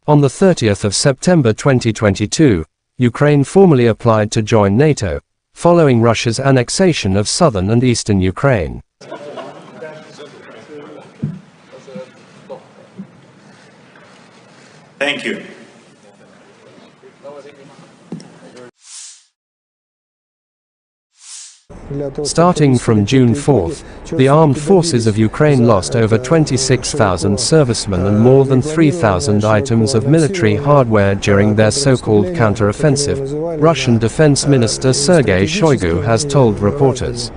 S1: On the 30th of September 2022, Ukraine formally applied to join NATO, following Russia's annexation of southern and eastern Ukraine.
S2: Thank you.
S1: Starting from June 4th, the armed forces of Ukraine lost over 26,000 servicemen and more than 3,000 items of military hardware during their so-called counteroffensive, Russian Defense Minister Sergei Shoigu has told reporters.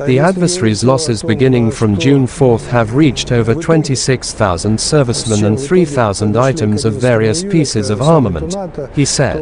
S1: The adversary's losses beginning from June 4th have reached over 26,000 servicemen and 3,000 items of various pieces of armament, he said.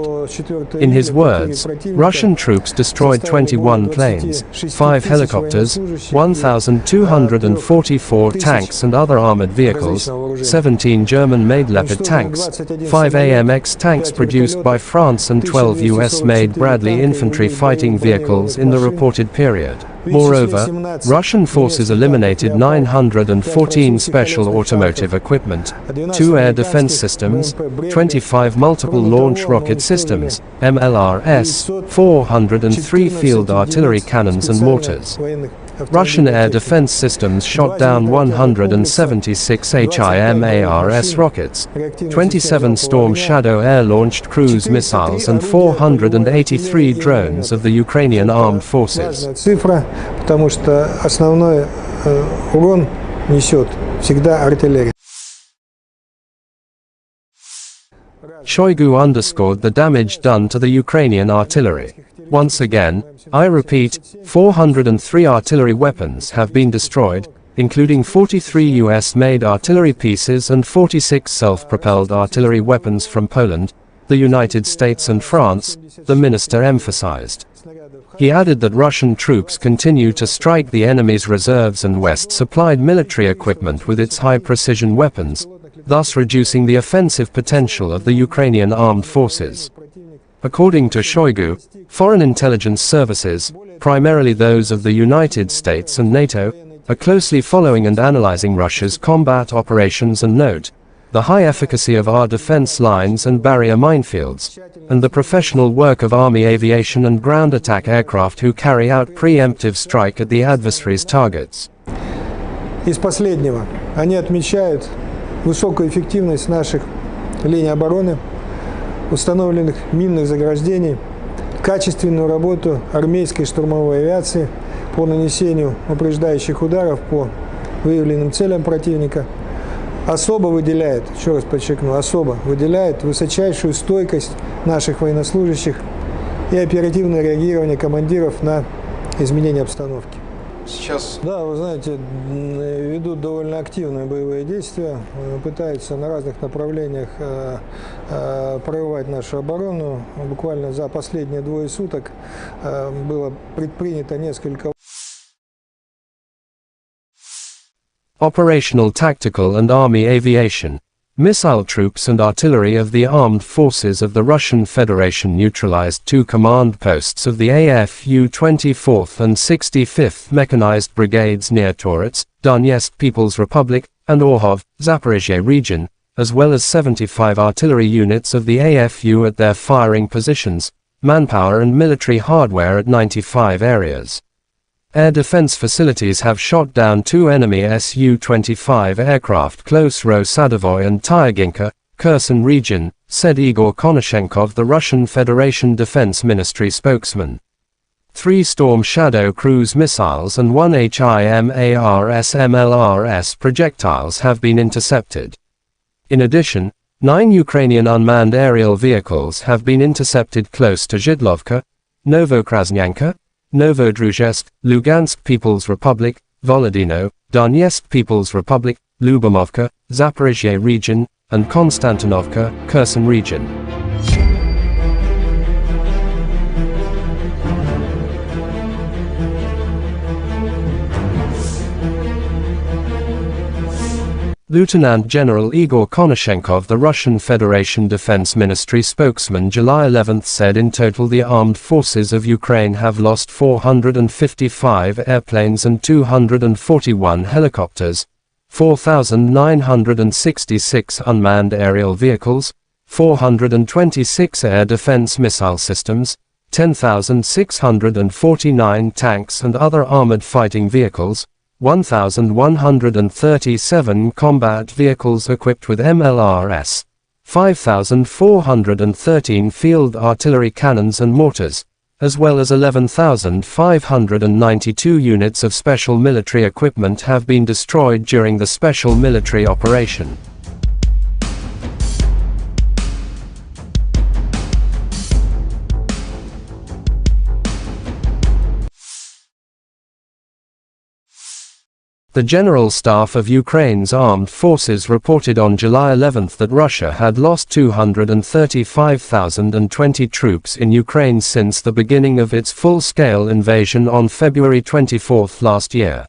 S1: In his words, Russian troops destroyed 21 planes, 5 helicopters, 1,244 tanks and other armored vehicles, 17 German-made Leopard tanks, 5 AMX tanks produced by France and 12 US-made Bradley infantry fighting vehicles in the reported period. Moreover, Russian forces eliminated 914 special automotive equipment, 2 air defense systems, 25 multiple launch rocket systems, MLRS, 403 field artillery cannons and mortars. Russian air defense systems shot down 176 HIMARS rockets, 27 Storm Shadow air-launched cruise missiles and 483 drones of the Ukrainian armed forces.
S4: Цифра, потому что основной урон несет всегда артиллерия.
S1: Shoigu underscored the damage done to the Ukrainian artillery. Once again, I repeat, 403 artillery weapons have been destroyed, including 43 US-made artillery pieces and 46 self-propelled artillery weapons from Poland, the United States and France, the minister emphasized. He added that Russian troops continue to strike the enemy's reserves and West-supplied military equipment with its high-precision weapons, thus reducing the offensive potential of the Ukrainian armed forces. According to Shoigu, foreign intelligence services, primarily those of the United States and NATO, are closely following and analyzing Russia's combat operations and note the high efficacy of our defense lines and barrier minefields, and the professional work of Army aviation and ground attack aircraft who carry out preemptive strike at the adversary's targets.
S4: Из последнего, они отмечают высокую эффективность наших линий обороны, установленных минных заграждений, качественную работу армейской штурмовой авиации по нанесению упреждающих ударов по выявленным целям противника, особо выделяет, еще раз подчеркну, особо выделяет высочайшую стойкость наших военнослужащих и оперативное реагирование командиров на изменения обстановки.
S6: Сейчас...
S4: Да, вы знаете, ведут довольно активные боевые действия, пытаются на разных направлениях прорывать нашу оборону. Буквально за последние 2 суток было предпринято несколько...
S1: Operational, tactical and army aviation. Missile troops and artillery of the armed forces of the Russian Federation neutralized 2 command posts of the AFU 24th and 65th Mechanized Brigades near Torets, Donetsk People's Republic, and Orhov, Zaporizhia region, as well as 75 artillery units of the AFU at their firing positions, manpower and military hardware at 95 areas. Air defense facilities have shot down 2 enemy Su-25 aircraft close Ro-Sadovoy and Tyaginka, Kherson region, said Igor Konashenkov, the Russian Federation Defense Ministry spokesman. 3 Storm Shadow cruise missiles and 1 HIMARS MLRS projectiles have been intercepted. In addition, 9 Ukrainian unmanned aerial vehicles have been intercepted close to Zhidlovka, Novokrasnyanka, Novodruzhsk, Lugansk People's Republic, Volodino, Donetsk People's Republic, Lyubomovka, Zaporizhia region, and Konstantinovka, Kherson region. Lieutenant General Igor Konashenkov, the Russian Federation Defense Ministry spokesman, July 11 said in total the armed forces of Ukraine have lost 455 airplanes and 241 helicopters, 4,966 unmanned aerial vehicles, 426 air defense missile systems, 10,649 tanks and other armored fighting vehicles, 1,137 combat vehicles equipped with MLRS, 5,413 field artillery cannons and mortars, as well as 11,592 units of special military equipment have been destroyed during the special military operation. The General Staff of Ukraine's Armed Forces reported on July 11 that Russia had lost 235,020 troops in Ukraine since the beginning of its full-scale invasion on February 24 last year.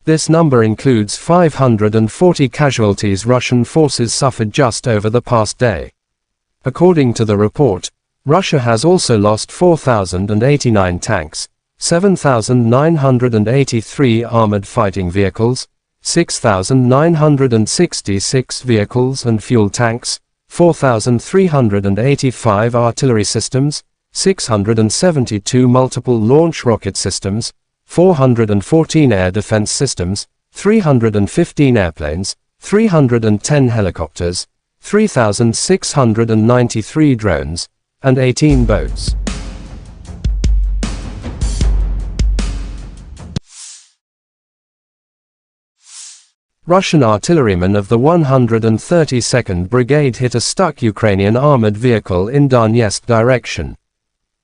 S1: This number includes 540 casualties Russian forces suffered just over the past day. According to the report, Russia has also lost 4,089 tanks, 7,983 armored fighting vehicles, 6,966 vehicles and fuel tanks, 4,385 artillery systems, 672 multiple launch rocket systems, 414 air defense systems, 315 airplanes, 310 helicopters, 3,693 drones, and 18 boats. Russian artillerymen of the 132nd Brigade hit a stuck Ukrainian armored vehicle in Donetsk direction.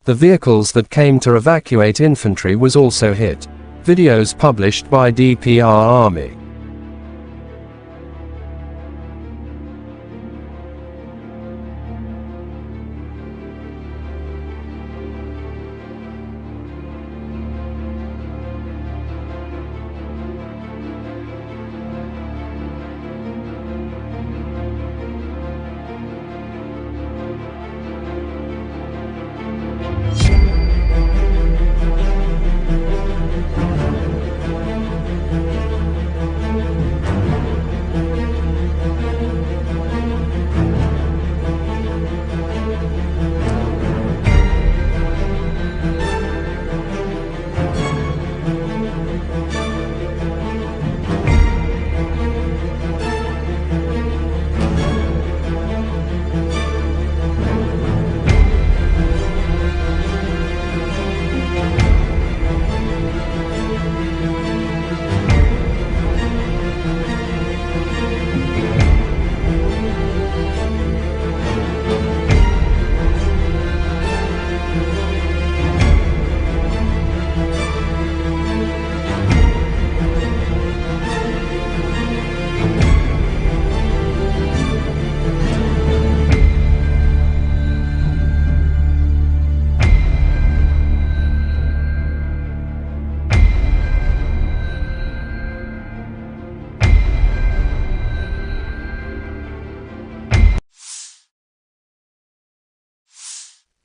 S1: The vehicles that came to evacuate infantry was also hit. Videos published by DPR Army.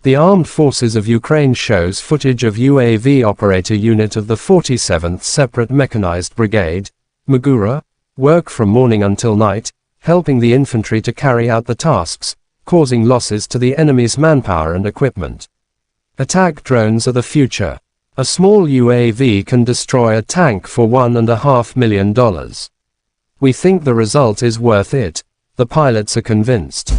S1: The Armed Forces of Ukraine shows footage of UAV operator unit of the 47th Separate Mechanized Brigade, Magura, work from morning until night, helping the infantry to carry out the tasks, causing losses to the enemy's manpower and equipment. Attack drones are the future. A small UAV can destroy a tank for $1.5 million. We think the result is worth it. The pilots are convinced.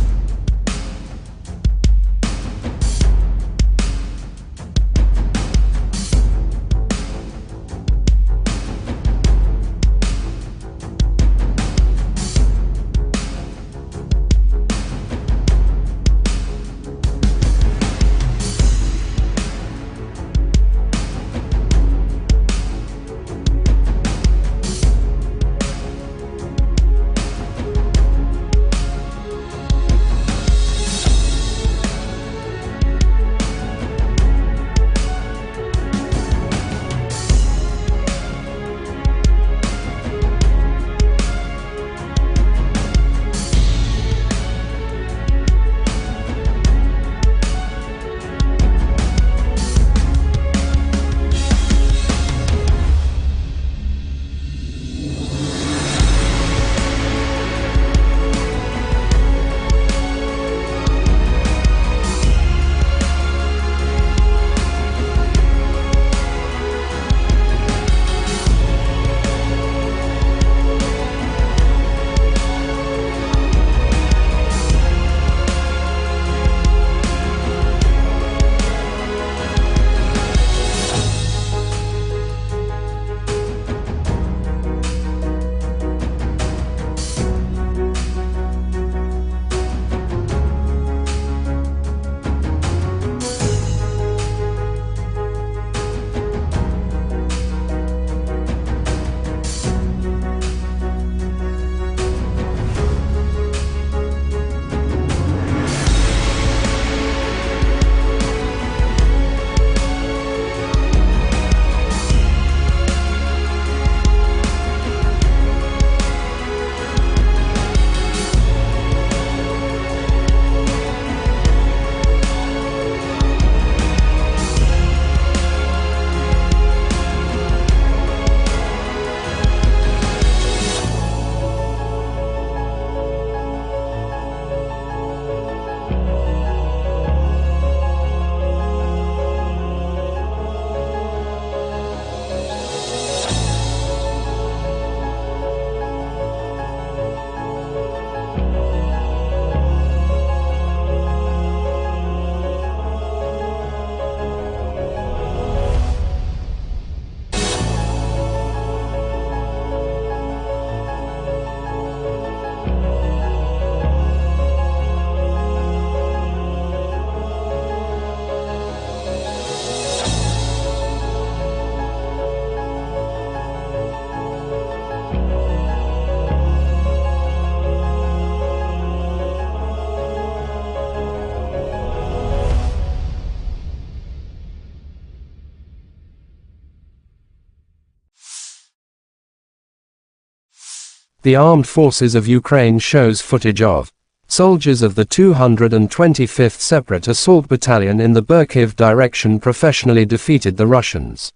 S1: The armed forces of Ukraine shows footage of soldiers of the 225th Separate Assault Battalion in the Kyiv direction professionally defeated the Russians.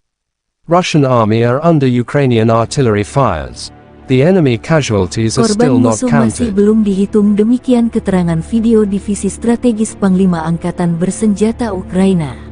S1: Russian army are under Ukrainian artillery fires. The enemy casualties are still
S5: Korban
S1: not
S5: musuh masih
S1: counted.
S5: belum dihitung, demikian keterangan video Divisi Strategis Panglima Angkatan Bersenjata Ukraina.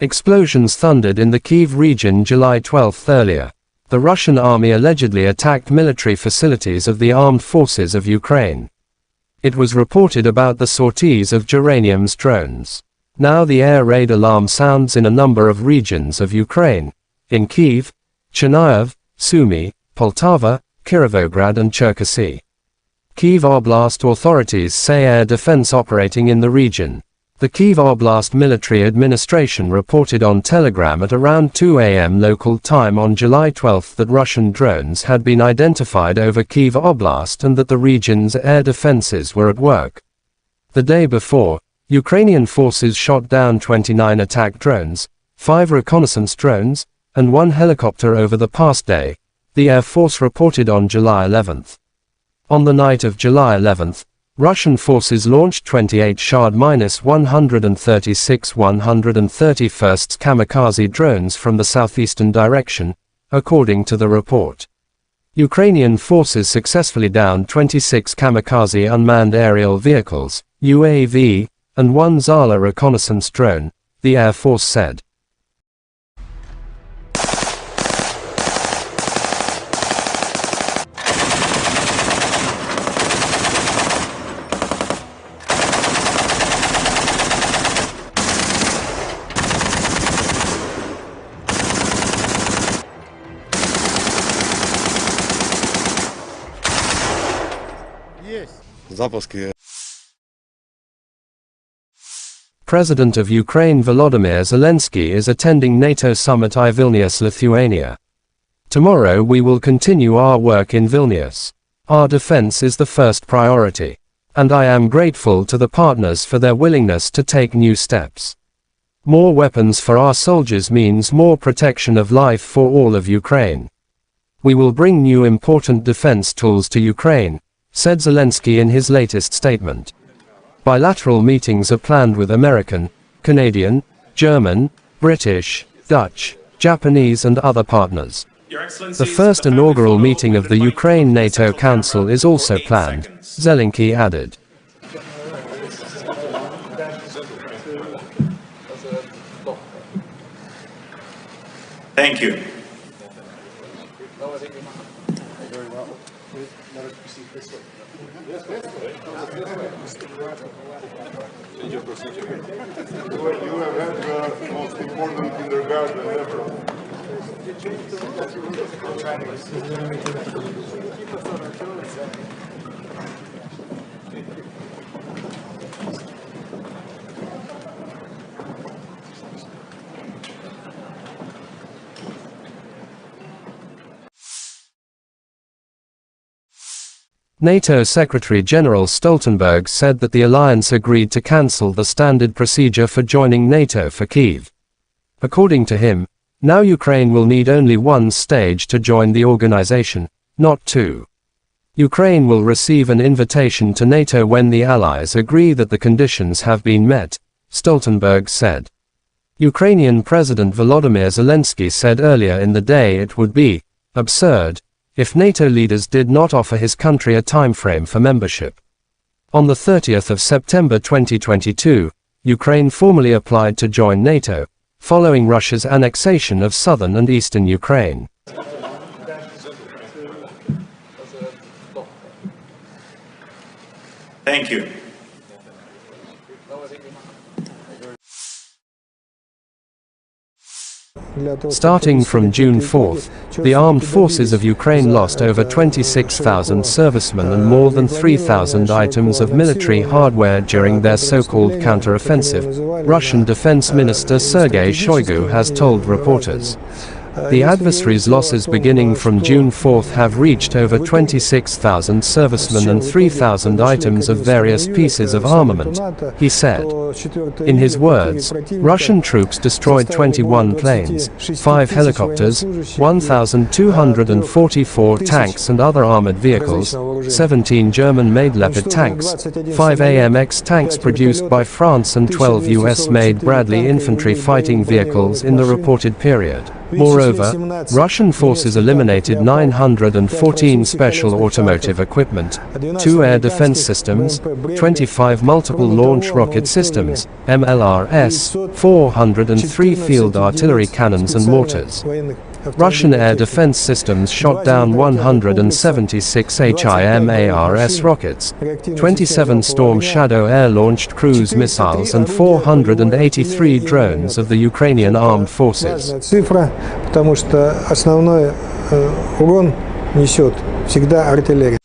S1: Explosions thundered in the Kyiv region July 12 earlier. The Russian army allegedly attacked military facilities of the armed forces of Ukraine. It was reported about the sorties of geranium's drones. Now the air raid alarm sounds in a number of regions of Ukraine, in Kyiv, Chernihiv, Sumy, Poltava, Kirovograd and Cherkasy. Kyiv Oblast authorities say air defense operating in the region. The Kyiv Oblast Military Administration reported on Telegram at around 2 a.m. local time on July 12 that Russian drones had been identified over Kyiv Oblast and that the region's air defenses were at work. The day before, Ukrainian forces shot down 29 attack drones, 5 reconnaissance drones, and 1 helicopter over the past day, the Air Force reported on July 11. On the night of July 11, Russian forces launched 28 Shahd-136 131st kamikaze drones from the southeastern direction, according to the report. Ukrainian forces successfully downed 26 kamikaze unmanned aerial vehicles, UAV, and 1 Zala reconnaissance drone, the Air Force said.
S6: Запуски.
S1: President of Ukraine Volodymyr Zelensky is attending NATO summit in Vilnius, Lithuania. Tomorrow we will continue our work in Vilnius. Our defense is the first priority. And I am grateful to the partners for their willingness to take new steps. More weapons for our soldiers means more protection of life for all of Ukraine. We will bring new important defense tools to Ukraine, said Zelensky in his latest statement. Bilateral meetings are planned with American, Canadian, German, British, Dutch, Japanese and other partners. The first inaugural meeting of the Ukraine NATO Council is also planned, Zelensky added.
S2: Thank you.
S3: You have had the most important kindergarten ever.
S1: NATO Secretary-General Stoltenberg said that the alliance agreed to cancel the standard procedure for joining NATO for Kyiv. According to him, now Ukraine will need only one stage to join the organization, not two. Ukraine will receive an invitation to NATO when the allies agree that the conditions have been met, Stoltenberg said. Ukrainian President Volodymyr Zelensky said earlier in the day it would be absurd if NATO leaders did not offer his country a timeframe for membership. On the 30th of September 2022, Ukraine formally applied to join NATO, following Russia's annexation of southern and eastern Ukraine.
S2: Thank you.
S1: Starting from June 4th, the armed forces of Ukraine lost over 26,000 servicemen and more than 3,000 items of military hardware during their so-called counter-offensive, Russian Defense Minister Sergei Shoigu has told reporters. The adversary's losses beginning from June 4th have reached over 26,000 servicemen and 3,000 items of various pieces of armament, he said. In his words, Russian troops destroyed 21 planes, 5 helicopters, 1,244 tanks and other armored vehicles, 17 German-made Leopard tanks, 5 AMX tanks produced by France and 12 US-made Bradley infantry fighting vehicles in the reported period. Moreover, Russian forces eliminated 914 special automotive equipment, 2 air defense systems, 25 multiple launch rocket systems, MLRS, 403 field artillery cannons and mortars. Russian air defense systems shot down 176 HIMARS rockets, 27 Storm Shadow air-launched cruise missiles and 483 drones of the Ukrainian armed forces.
S4: Цифра, потому что основной урон несет всегда артиллерия.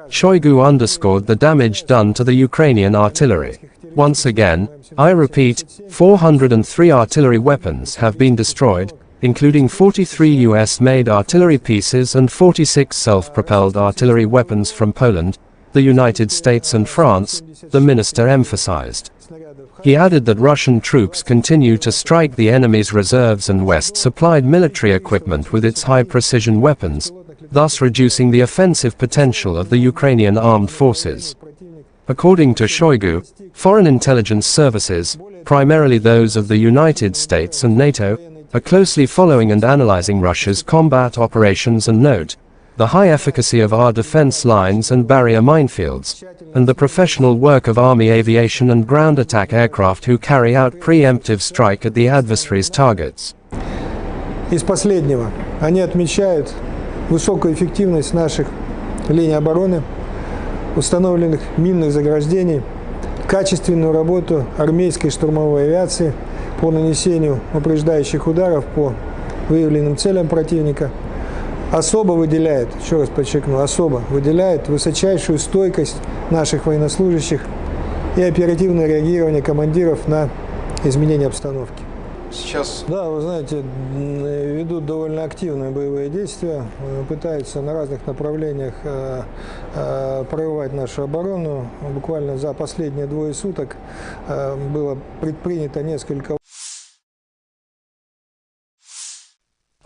S1: Shoigu underscored the damage done to the Ukrainian artillery. Once again, I repeat, 403 artillery weapons have been destroyed, including 43 US-made artillery pieces and 46 self-propelled artillery weapons from Poland, the United States and France, the minister emphasized. He added that Russian troops continue to strike the enemy's reserves and West-supplied military equipment with its high-precision weapons, thus reducing the offensive potential of the Ukrainian armed forces. According to Shoigu, foreign intelligence services, primarily those of the United States and NATO, are closely following and analyzing Russia's combat operations and note the high efficacy of our defense lines and barrier minefields, and the professional work of Army aviation and ground attack aircraft who carry out preemptive strike at the adversary's targets.
S4: Из последнего, они отмечают высокую эффективность наших линий обороны, установленных минных заграждений, качественную работу армейской штурмовой авиации по нанесению упреждающих ударов по выявленным целям противника. Особо выделяет, еще раз подчеркну, особо выделяет высочайшую стойкость наших военнослужащих и оперативное реагирование командиров на изменения обстановки.
S6: Сейчас...
S4: Да, вы знаете, ведут довольно активные боевые действия, пытаются на разных направлениях прорывать нашу оборону. Буквально за последние 2 суток было предпринято несколько...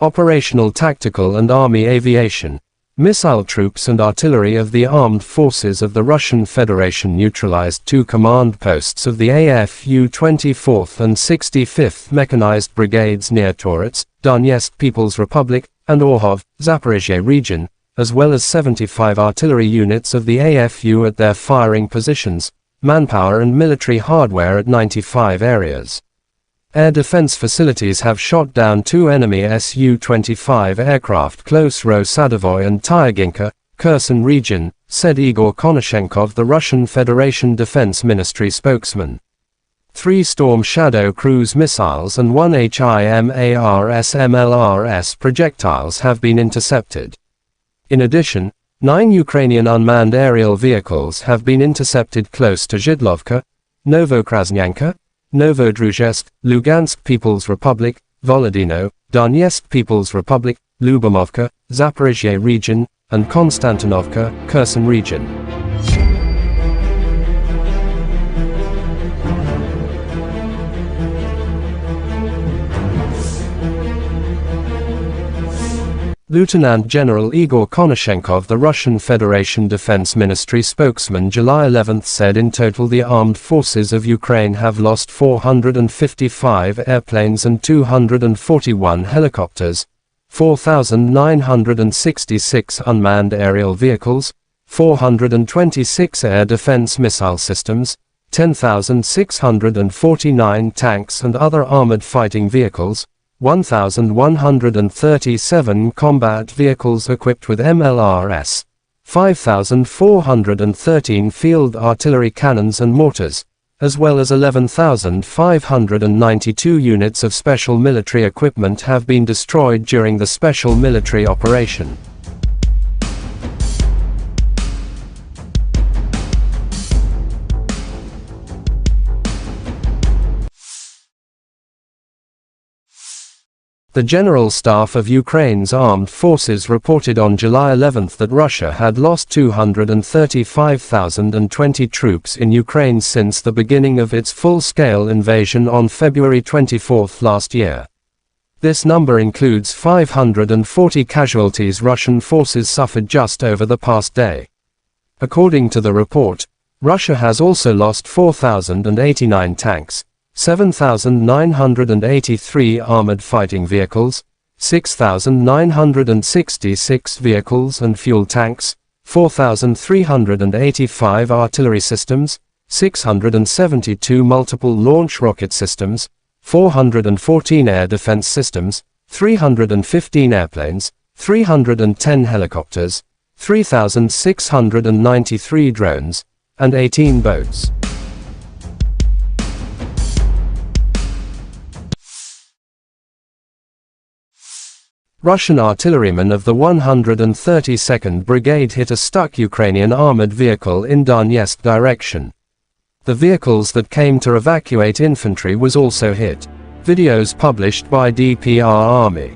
S1: Operational, tactical and army aviation. Missile troops and artillery of the armed forces of the Russian Federation neutralized 2 command posts of the AFU 24th and 65th Mechanized Brigades near Torets, Donetsk People's Republic, and Orhov, Zaporizhia region, as well as 75 artillery units of the AFU at their firing positions, manpower and military hardware at 95 areas. Air defense facilities have shot down 2 enemy Su-25 aircraft close Ro-Sadovoy and Tyaginka, Kherson region, said Igor Konashenkov, the Russian Federation Defense Ministry spokesman. 3 Storm Shadow cruise missiles and 1 HIMARS/MLRS projectiles have been intercepted. In addition, 9 Ukrainian unmanned aerial vehicles have been intercepted close to Zhidlovka, Novokrasnyanka, Novodruzhsk, Lugansk People's Republic, Volodino, Donetsk People's Republic, Lyubomovka, Zaporizhia region, and Konstantinovka, Kherson region. Lieutenant General Igor Konashenkov, the Russian Federation Defense Ministry spokesman, July 11 said in total the armed forces of Ukraine have lost 455 airplanes and 241 helicopters, 4,966 unmanned aerial vehicles, 426 air defense missile systems, 10,649 tanks and other armored fighting vehicles, 1,137 combat vehicles equipped with MLRS, 5,413 field artillery cannons and mortars, as well as 11,592 units of special military equipment have been destroyed during the special military operation. The General Staff of Ukraine's armed forces reported on July 11 that Russia had lost 235,020 troops in Ukraine since the beginning of its full-scale invasion on February 24 last year. This number includes 540 casualties Russian forces suffered just over the past day. According to the report, Russia has also lost 4,089 tanks, 7,983 armored fighting vehicles, 6,966 vehicles and fuel tanks, 4,385 artillery systems, 672 multiple launch rocket systems, 414 air defense systems, 315 airplanes, 310 helicopters, 3,693 drones, and 18 boats. Russian artillerymen of the 132nd Brigade hit a stuck Ukrainian armored vehicle in Donetsk direction. The vehicles that came to evacuate infantry was also hit. Videos published by DPR Army.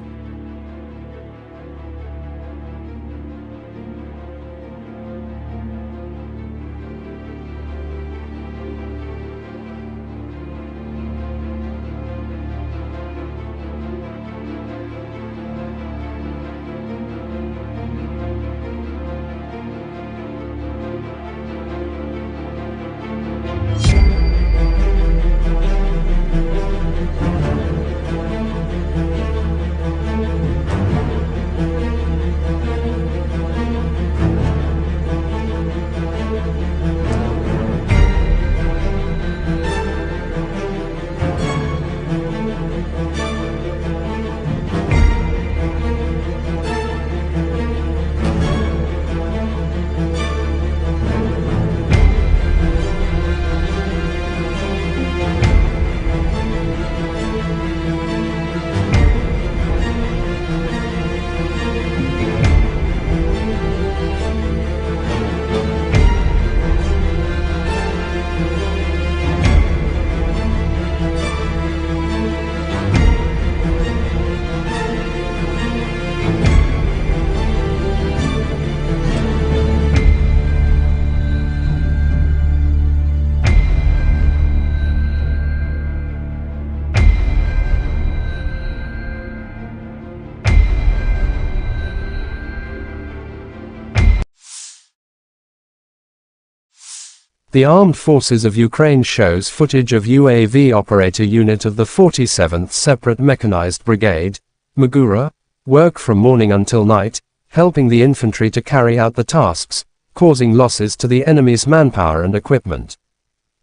S1: The Armed Forces of Ukraine shows footage of UAV operator unit of the 47th Separate Mechanized Brigade, Magura, work from morning until night, helping the infantry to carry out the tasks, causing losses to the enemy's manpower and equipment.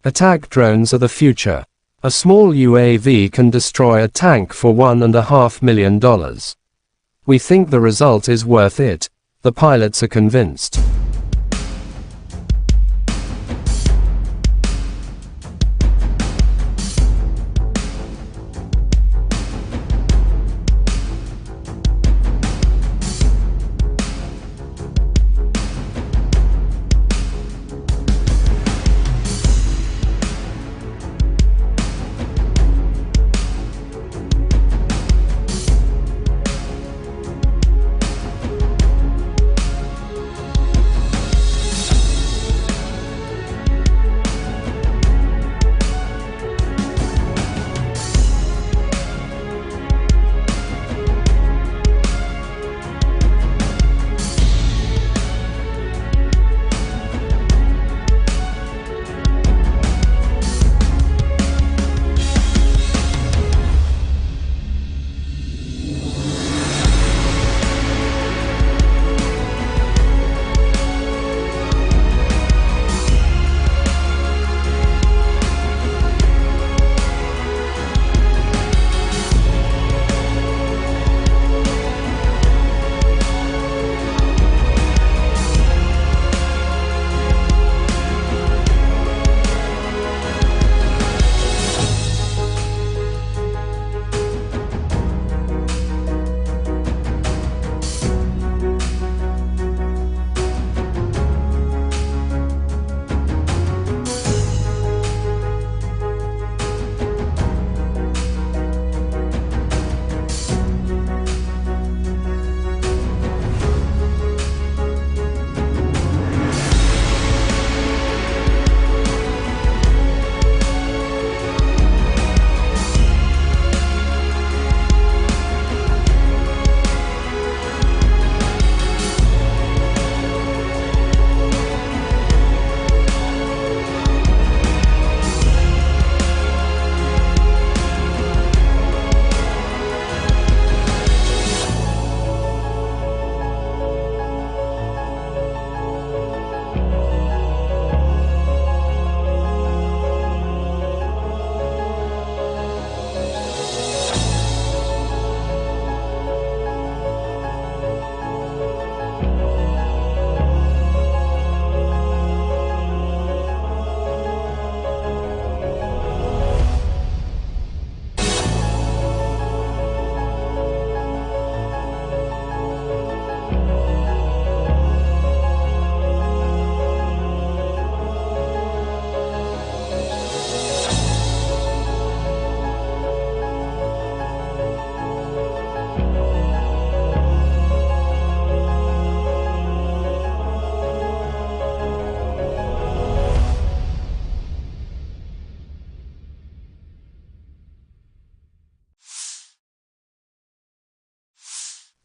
S1: Attack drones are the future. A small UAV can destroy a tank for $1.5 million. We think the result is worth it. The pilots are convinced.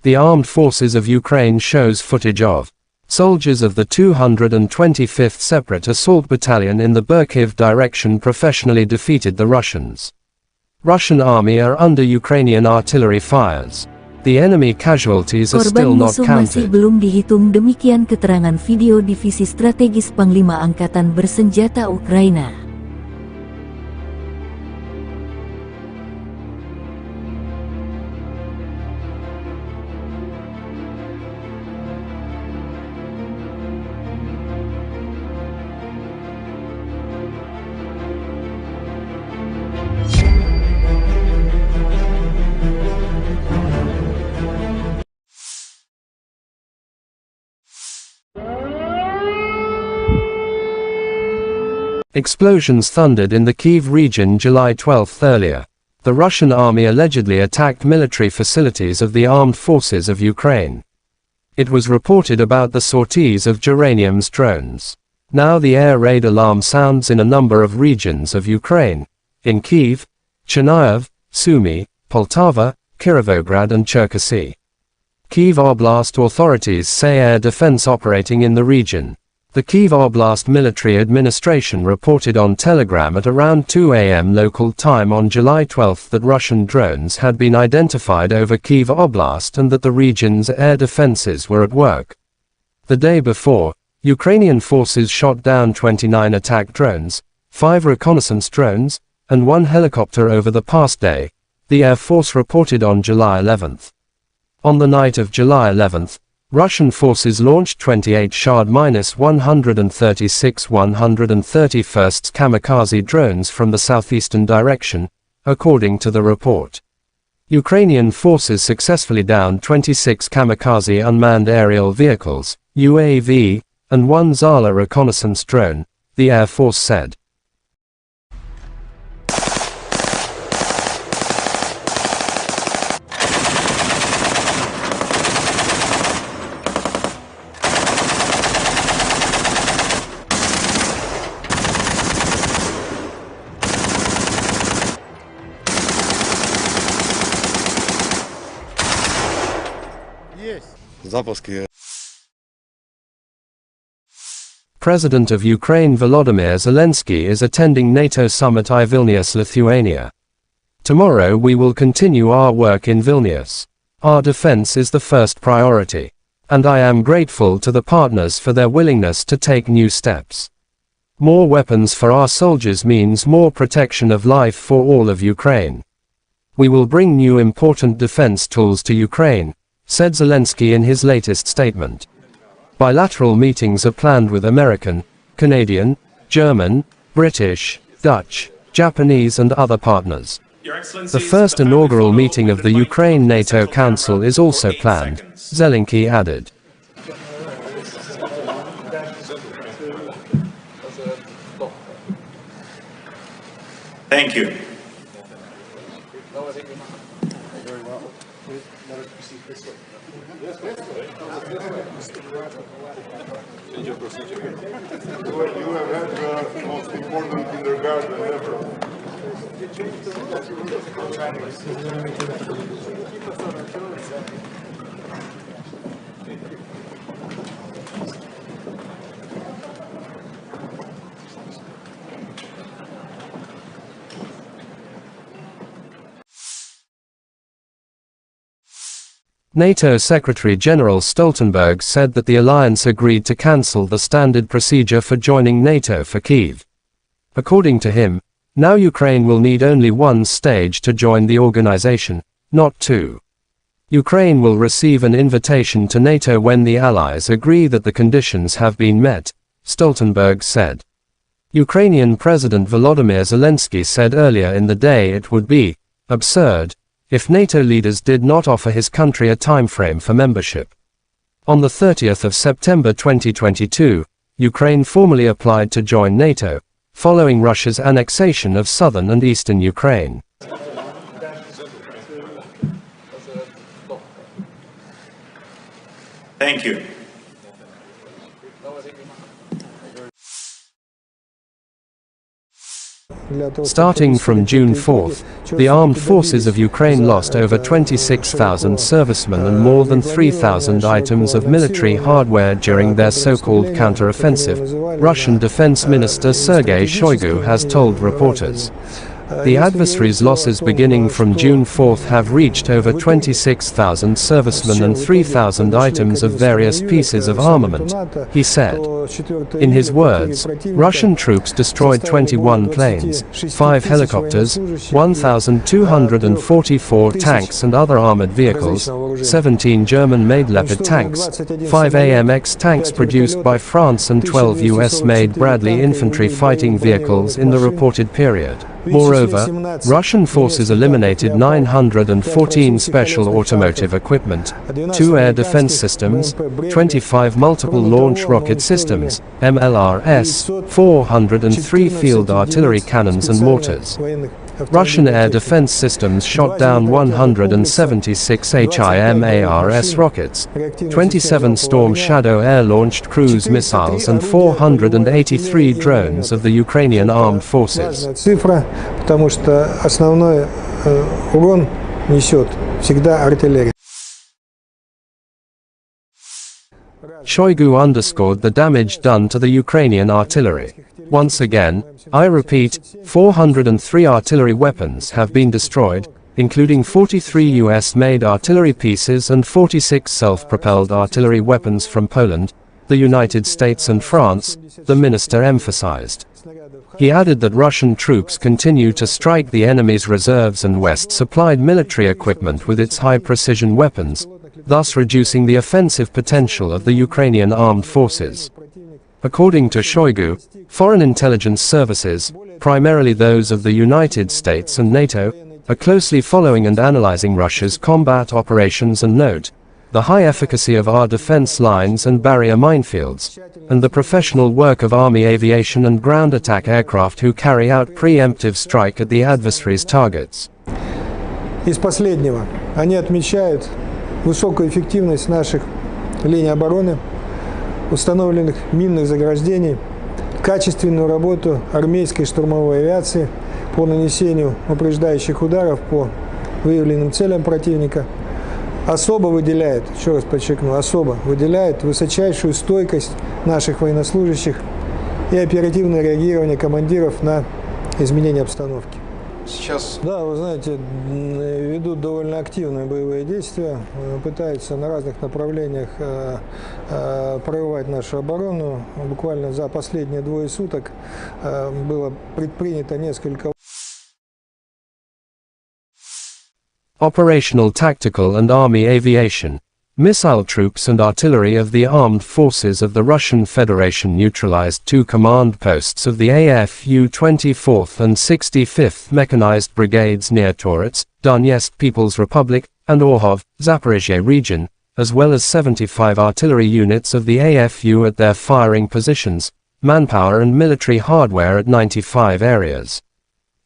S1: The armed forces of Ukraine shows footage of soldiers of the 225th Separate Assault Battalion in the Kyiv direction professionally defeated the Russians. Russian army are under Ukrainian artillery fires. The enemy casualties are still
S5: Korban
S1: not
S5: musuh masih
S1: counted.
S5: belum dihitung, demikian keterangan video Divisi Strategis Panglima Angkatan Bersenjata Ukraina.
S1: Explosions thundered in the Kyiv region July 12 earlier. The Russian army allegedly attacked military facilities of the armed forces of Ukraine. It was reported about the sorties of Geranium's drones. Now the air raid alarm sounds in a number of regions of Ukraine. In Kyiv, Chernihiv, Sumy, Poltava, Kirovograd and Cherkasy. Kyiv Oblast authorities say air defense operating in the region. The Kyiv Oblast Military Administration reported on Telegram at around 2 a.m. local time on July 12 that Russian drones had been identified over Kyiv Oblast and that the region's air defenses were at work. The day before, Ukrainian forces shot down 29 attack drones, 5 reconnaissance drones, and 1 helicopter over the past day, the Air Force reported on July 11. On the night of July 11, Russian forces launched 28 Shahd-136 131st kamikaze drones from the southeastern direction, according to the report. Ukrainian forces successfully downed 26 kamikaze unmanned aerial vehicles, UAV, and 1 Zala reconnaissance drone, the Air Force said. President of Ukraine Volodymyr Zelensky is attending NATO summit in Vilnius, Lithuania. Tomorrow we will continue our work in Vilnius. Our defense is the first priority. And I am grateful to the partners for their willingness to take new steps. More weapons for our soldiers means more protection of life for all of Ukraine. We will bring new important defense tools to Ukraine, said Zelensky in his latest statement. Bilateral meetings are planned with American, Canadian, German, British, Dutch, Japanese and other partners. The first inaugural meeting of the Ukraine-NATO Council is also planned, Zelensky added.
S2: Thank you.
S3: You have had the most important kindergarten ever.
S1: NATO Secretary-General Stoltenberg said that the alliance agreed to cancel the standard procedure for joining NATO for Kyiv. According to him, now Ukraine will need only one stage to join the organization, not two. Ukraine will receive an invitation to NATO when the allies agree that the conditions have been met, Stoltenberg said. Ukrainian President Volodymyr Zelensky said earlier in the day it would be absurd if NATO leaders did not offer his country a timeframe for membership. On the 30th of September 2022, Ukraine formally applied to join NATO, following Russia's annexation of southern and eastern Ukraine.
S2: Thank you.
S1: Starting from June 4th, the armed forces of Ukraine lost over 26,000 servicemen and more than 3,000 items of military hardware during their so-called counter-offensive, Russian Defense Minister Sergei Shoigu has told reporters. The adversary's losses beginning from June 4th have reached over 26,000 servicemen and 3,000 items of various pieces of armament, he said. In his words, Russian troops destroyed 21 planes, 5 helicopters, 1,244 tanks and other armored vehicles, 17 German-made Leopard tanks, 5 AMX tanks produced by France and 12 US-made Bradley infantry fighting vehicles in the reported period. Moreover, Russian forces eliminated 914 special automotive equipment, 2 air defense systems, 25 multiple launch rocket systems, MLRS, 403 field artillery cannons and mortars. Russian air defense systems shot down 176 HIMARS rockets, 27 Storm Shadow air-launched cruise missiles and 483 drones of the Ukrainian armed forces.
S4: Цифра, потому что основной урон несет всегда артиллерия.
S1: Shoigu underscored the damage done to the Ukrainian artillery. Once again, I repeat, 403 artillery weapons have been destroyed, including 43 US-made artillery pieces and 46 self-propelled artillery weapons from Poland, the United States and France, the minister emphasized. He added that Russian troops continue to strike the enemy's reserves and West-supplied military equipment with its high-precision weapons, thus reducing the offensive potential of the Ukrainian armed forces. According to Shoigu, foreign intelligence services, primarily those of the United States and NATO, are closely following and analyzing Russia's combat operations and note the high efficacy of our defense lines and barrier minefields, and the professional work of Army aviation and ground attack aircraft who carry out preemptive strike at the adversary's targets.
S4: Из последнего, они отмечают высокую эффективность наших линий обороны, установленных минных заграждений, качественную работу армейской штурмовой авиации по нанесению упреждающих ударов по выявленным целям противника, особо выделяет, еще раз подчеркну, особо выделяет высочайшую стойкость наших военнослужащих и оперативное реагирование командиров на изменения обстановки.
S3: Сейчас...
S4: Да, вы знаете, ведут довольно активные боевые действия, пытаются на разных направлениях прорывать нашу оборону. Буквально за последние 2 суток было предпринято несколько...
S1: Operational, tactical and army aviation. Missile troops and artillery of the armed forces of the Russian Federation neutralized 2 command posts of the AFU 24th and 65th Mechanized Brigades near Torets, Donetsk People's Republic, and Orhov, Zaporizhia region, as well as 75 artillery units of the AFU at their firing positions, manpower and military hardware at 95 areas.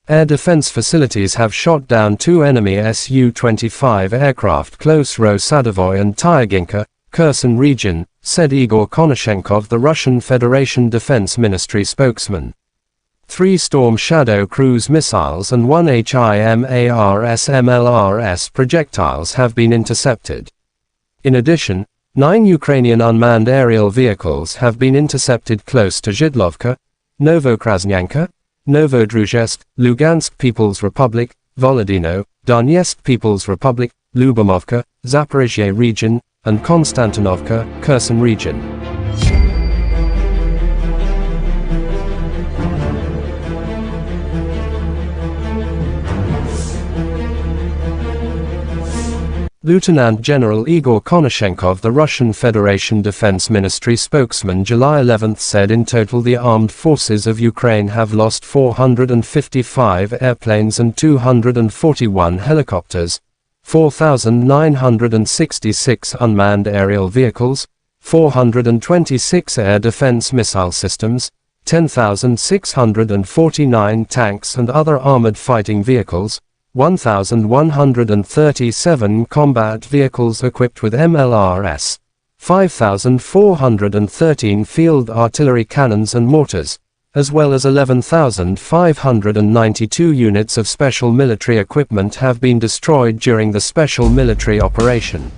S1: Air defense facilities have shot down 2 enemy Su-25 aircraft close Ro-Sadovoy and Tyaginka, Kherson region, said Igor Konashenkov, the Russian Federation Defense Ministry spokesman. 3 Storm Shadow cruise missiles and 1 HIMARS MLRS projectiles have been intercepted. In addition, 9 Ukrainian unmanned aerial vehicles have been intercepted close to Zhidlovka, Novokrasnyanka, Novodruzhsk, Lugansk People's Republic, Volodino, Donetsk People's Republic, Lyubomovka, Zaporizhia region, and Konstantinovka, Kherson region. Lieutenant General Igor Konashenkov, the Russian Federation Defense Ministry spokesman, July 11 said in total the armed forces of Ukraine have lost 455 airplanes and 241 helicopters, 4,966 unmanned aerial vehicles, 426 air defense missile systems, 10,649 tanks and other armored fighting vehicles, 1,137 combat vehicles equipped with MLRS, 5,413 field artillery cannons and mortars, as well as 11,592 units of special military equipment have been destroyed during the special military operation.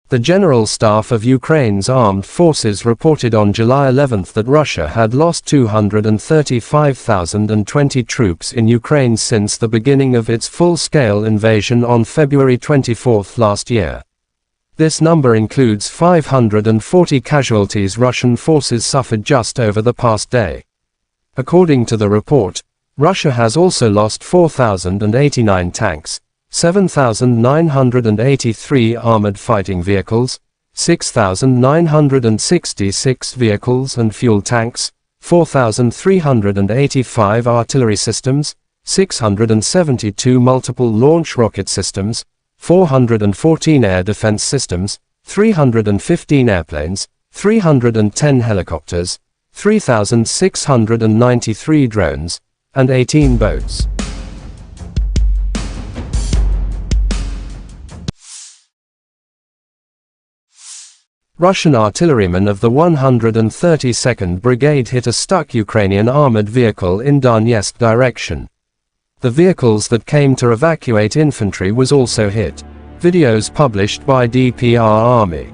S1: The General Staff of Ukraine's armed forces reported on July 11 that Russia had lost 235,020 troops in Ukraine since the beginning of its full-scale invasion on February 24 last year. This number includes 540 casualties Russian forces suffered just over the past day. According to the report, Russia has also lost 4,089 tanks, 7,983 armored fighting vehicles, 6,966 vehicles and fuel tanks, 4,385 artillery systems, 672 multiple launch rocket systems, 414 air defense systems, 315 airplanes, 310 helicopters, 3,693 drones, and 18 boats. Russian artillerymen of the 132nd Brigade hit a stuck Ukrainian armored vehicle in Donetsk direction. The vehicles that came to evacuate infantry was also hit. Videos published by DPR Army.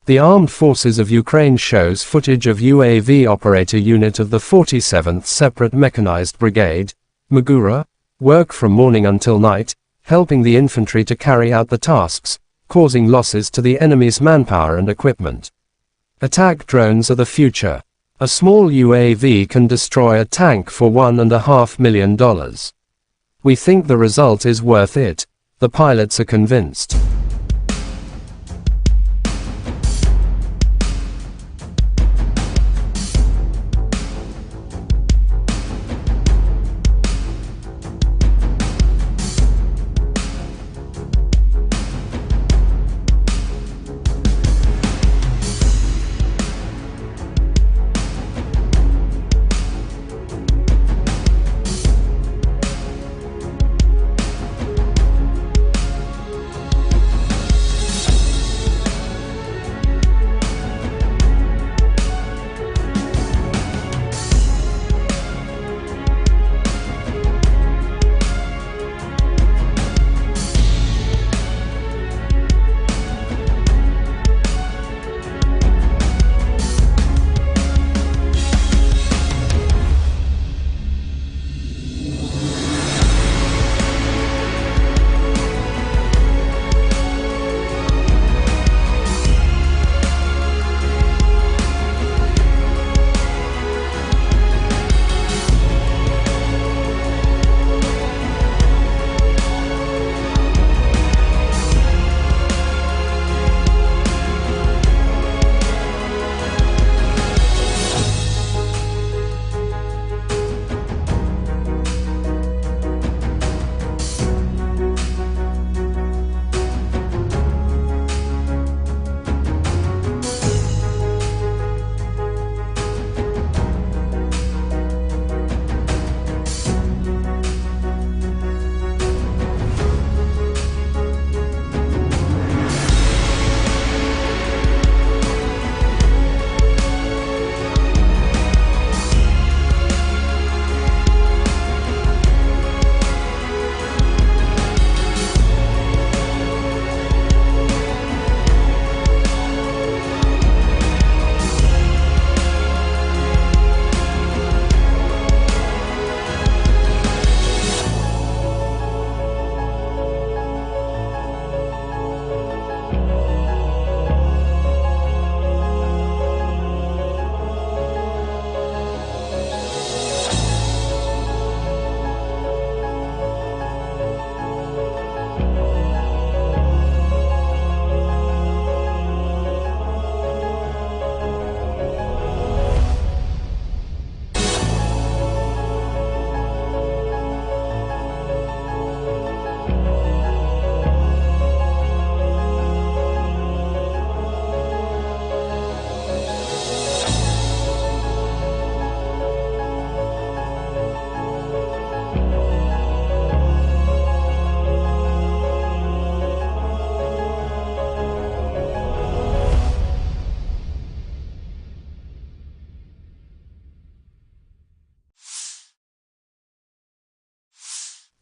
S1: The Armed Forces of Ukraine shows footage of UAV operator unit of the 47th Separate Mechanized Brigade, Magura, work from morning until night, helping the infantry to carry out the tasks, causing losses to the enemy's manpower and equipment. Attack drones are the future. A small UAV can destroy a tank for $1.5 million. We think the result is worth it. The pilots are convinced.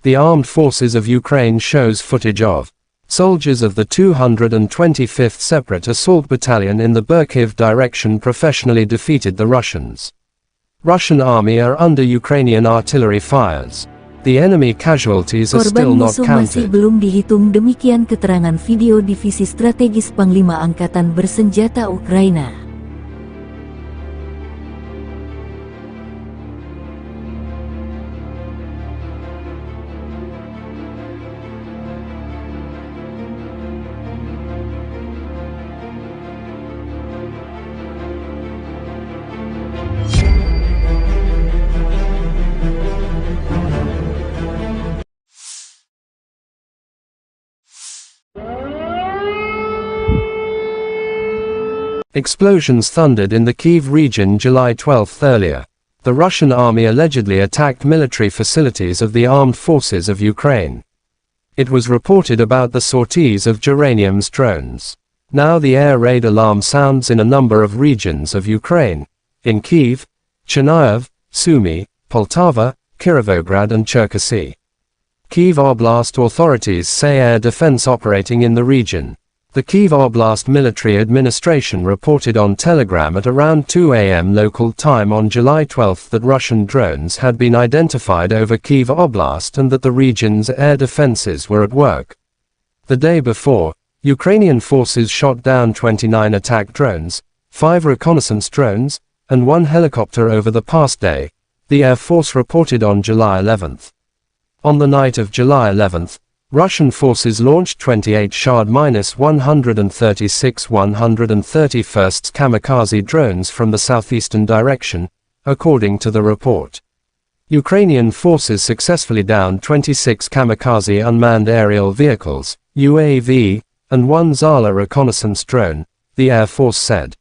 S1: the armed forces of Ukraine shows footage of soldiers of the 225th Separate Assault Battalion in the Kyiv direction professionally defeated the Russians. Russian army are under Ukrainian artillery fires. The enemy casualties are still
S5: Korban
S1: not
S5: musuh masih
S1: counted.
S5: belum dihitung, demikian keterangan video Divisi Strategis Panglima Angkatan Bersenjata Ukraina.
S1: Explosions thundered in the Kyiv region July 12 earlier. The Russian army allegedly attacked military facilities of the armed forces of Ukraine. It was reported about the sorties of Geranium's drones. Now the air raid alarm sounds in a number of regions of Ukraine. In Kyiv, Chernihiv, Sumy, Poltava, Kirovograd and Cherkasy. Kyiv Oblast authorities say air defense operating in the region. The Kyiv Oblast Military Administration reported on Telegram at around 2 a.m. local time on July 12 that Russian drones had been identified over Kyiv Oblast and that the region's air defenses were at work. The day before, Ukrainian forces shot down 29 attack drones, 5 reconnaissance drones, and 1 helicopter over the past day, the Air Force reported on July 11. On the night of July 11, Russian forces launched 28 Shahd-136 131st kamikaze drones from the southeastern direction, according to the report. Ukrainian forces successfully downed 26 kamikaze unmanned aerial vehicles, UAV, and 1 Zala reconnaissance drone, the Air Force said.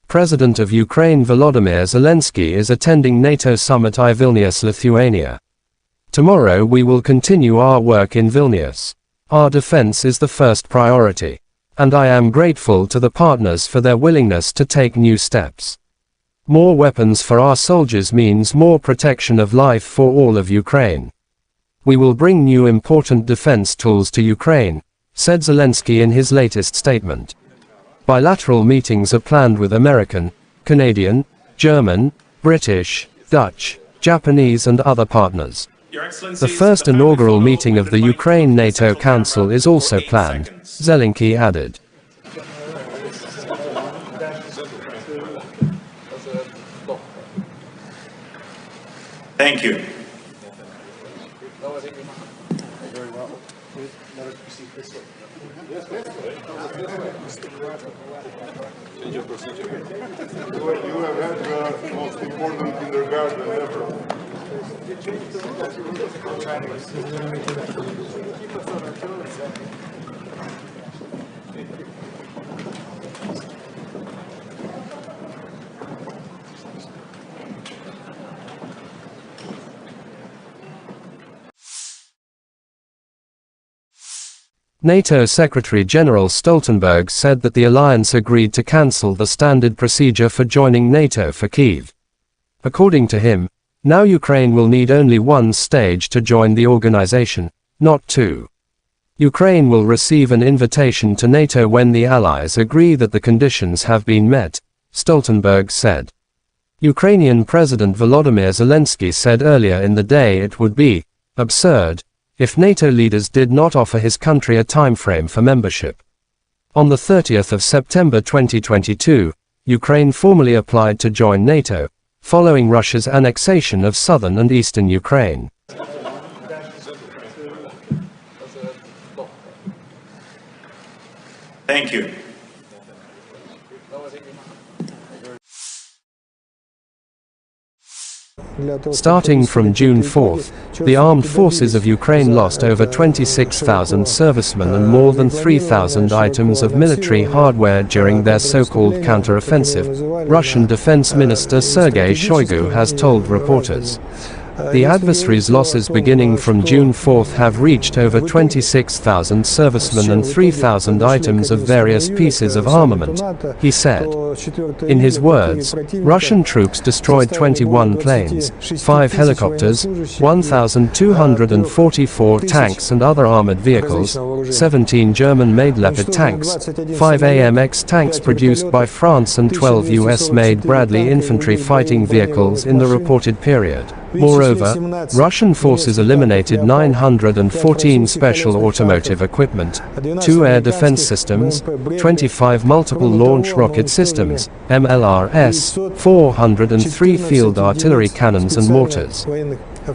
S1: President of Ukraine Volodymyr Zelensky is attending NATO summit in Vilnius, Lithuania. Tomorrow we will continue our work in Vilnius. Our defense is the first priority. And I am grateful to the partners for their willingness to take new steps. More weapons for our soldiers means more protection of life for all of Ukraine. We will bring new important defense tools to Ukraine, said Zelensky in his latest statement. Bilateral meetings are planned with American, Canadian, German, British, Dutch, Japanese and other partners. The first inaugural meeting of the Ukraine NATO Council is also planned, Zelensky added.
S2: Thank you.
S3: You have had the most important kindergarten ever.
S1: NATO Secretary-General Stoltenberg said that the alliance agreed to cancel the standard procedure for joining NATO for Kyiv. According to him, now Ukraine will need only one stage to join the organization, not two. Ukraine will receive an invitation to NATO when the allies agree that the conditions have been met, Stoltenberg said. Ukrainian President Volodymyr Zelensky said earlier in the day it would be absurd if NATO leaders did not offer his country a timeframe for membership. On the 30th of September 2022, Ukraine formally applied to join NATO, following Russia's annexation of southern and eastern Ukraine.
S2: Thank you.
S1: Starting from June 4th, the armed forces of Ukraine lost over 26,000 servicemen and more than 3,000 items of military hardware during their so-called counter-offensive, Russian Defense Minister Sergei Shoigu has told reporters. The adversary's losses beginning from June 4th have reached over 26,000 servicemen and 3,000 items of various pieces of armament, he said. In his words, Russian troops destroyed 21 planes, 5 helicopters, 1,244 tanks and other armored vehicles, 17 German-made Leopard tanks, 5 AMX tanks produced by France and 12 US-made Bradley infantry fighting vehicles in the reported period. Moreover, Russian forces eliminated 914 special automotive equipment, 2 air defense systems, 25 multiple launch rocket systems, MLRS, 403 field artillery cannons and mortars.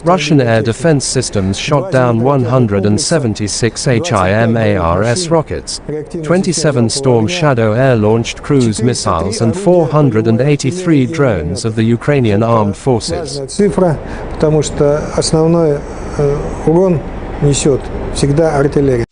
S1: Russian air defense systems shot down 176 HIMARS rockets, 27 Storm Shadow air-launched cruise missiles and 483 drones of the Ukrainian armed forces.
S4: Цифра, потому что основной урон несет всегда артиллерия.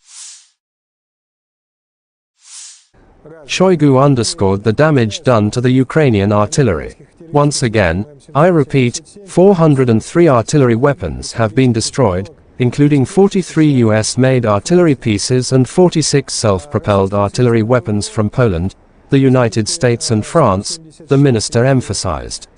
S1: Shoigu underscored the damage done to the Ukrainian artillery. Once again, I repeat, 403 artillery weapons have been destroyed, including 43 US-made artillery pieces and 46 self-propelled artillery weapons from Poland, the United States and France, the minister emphasized.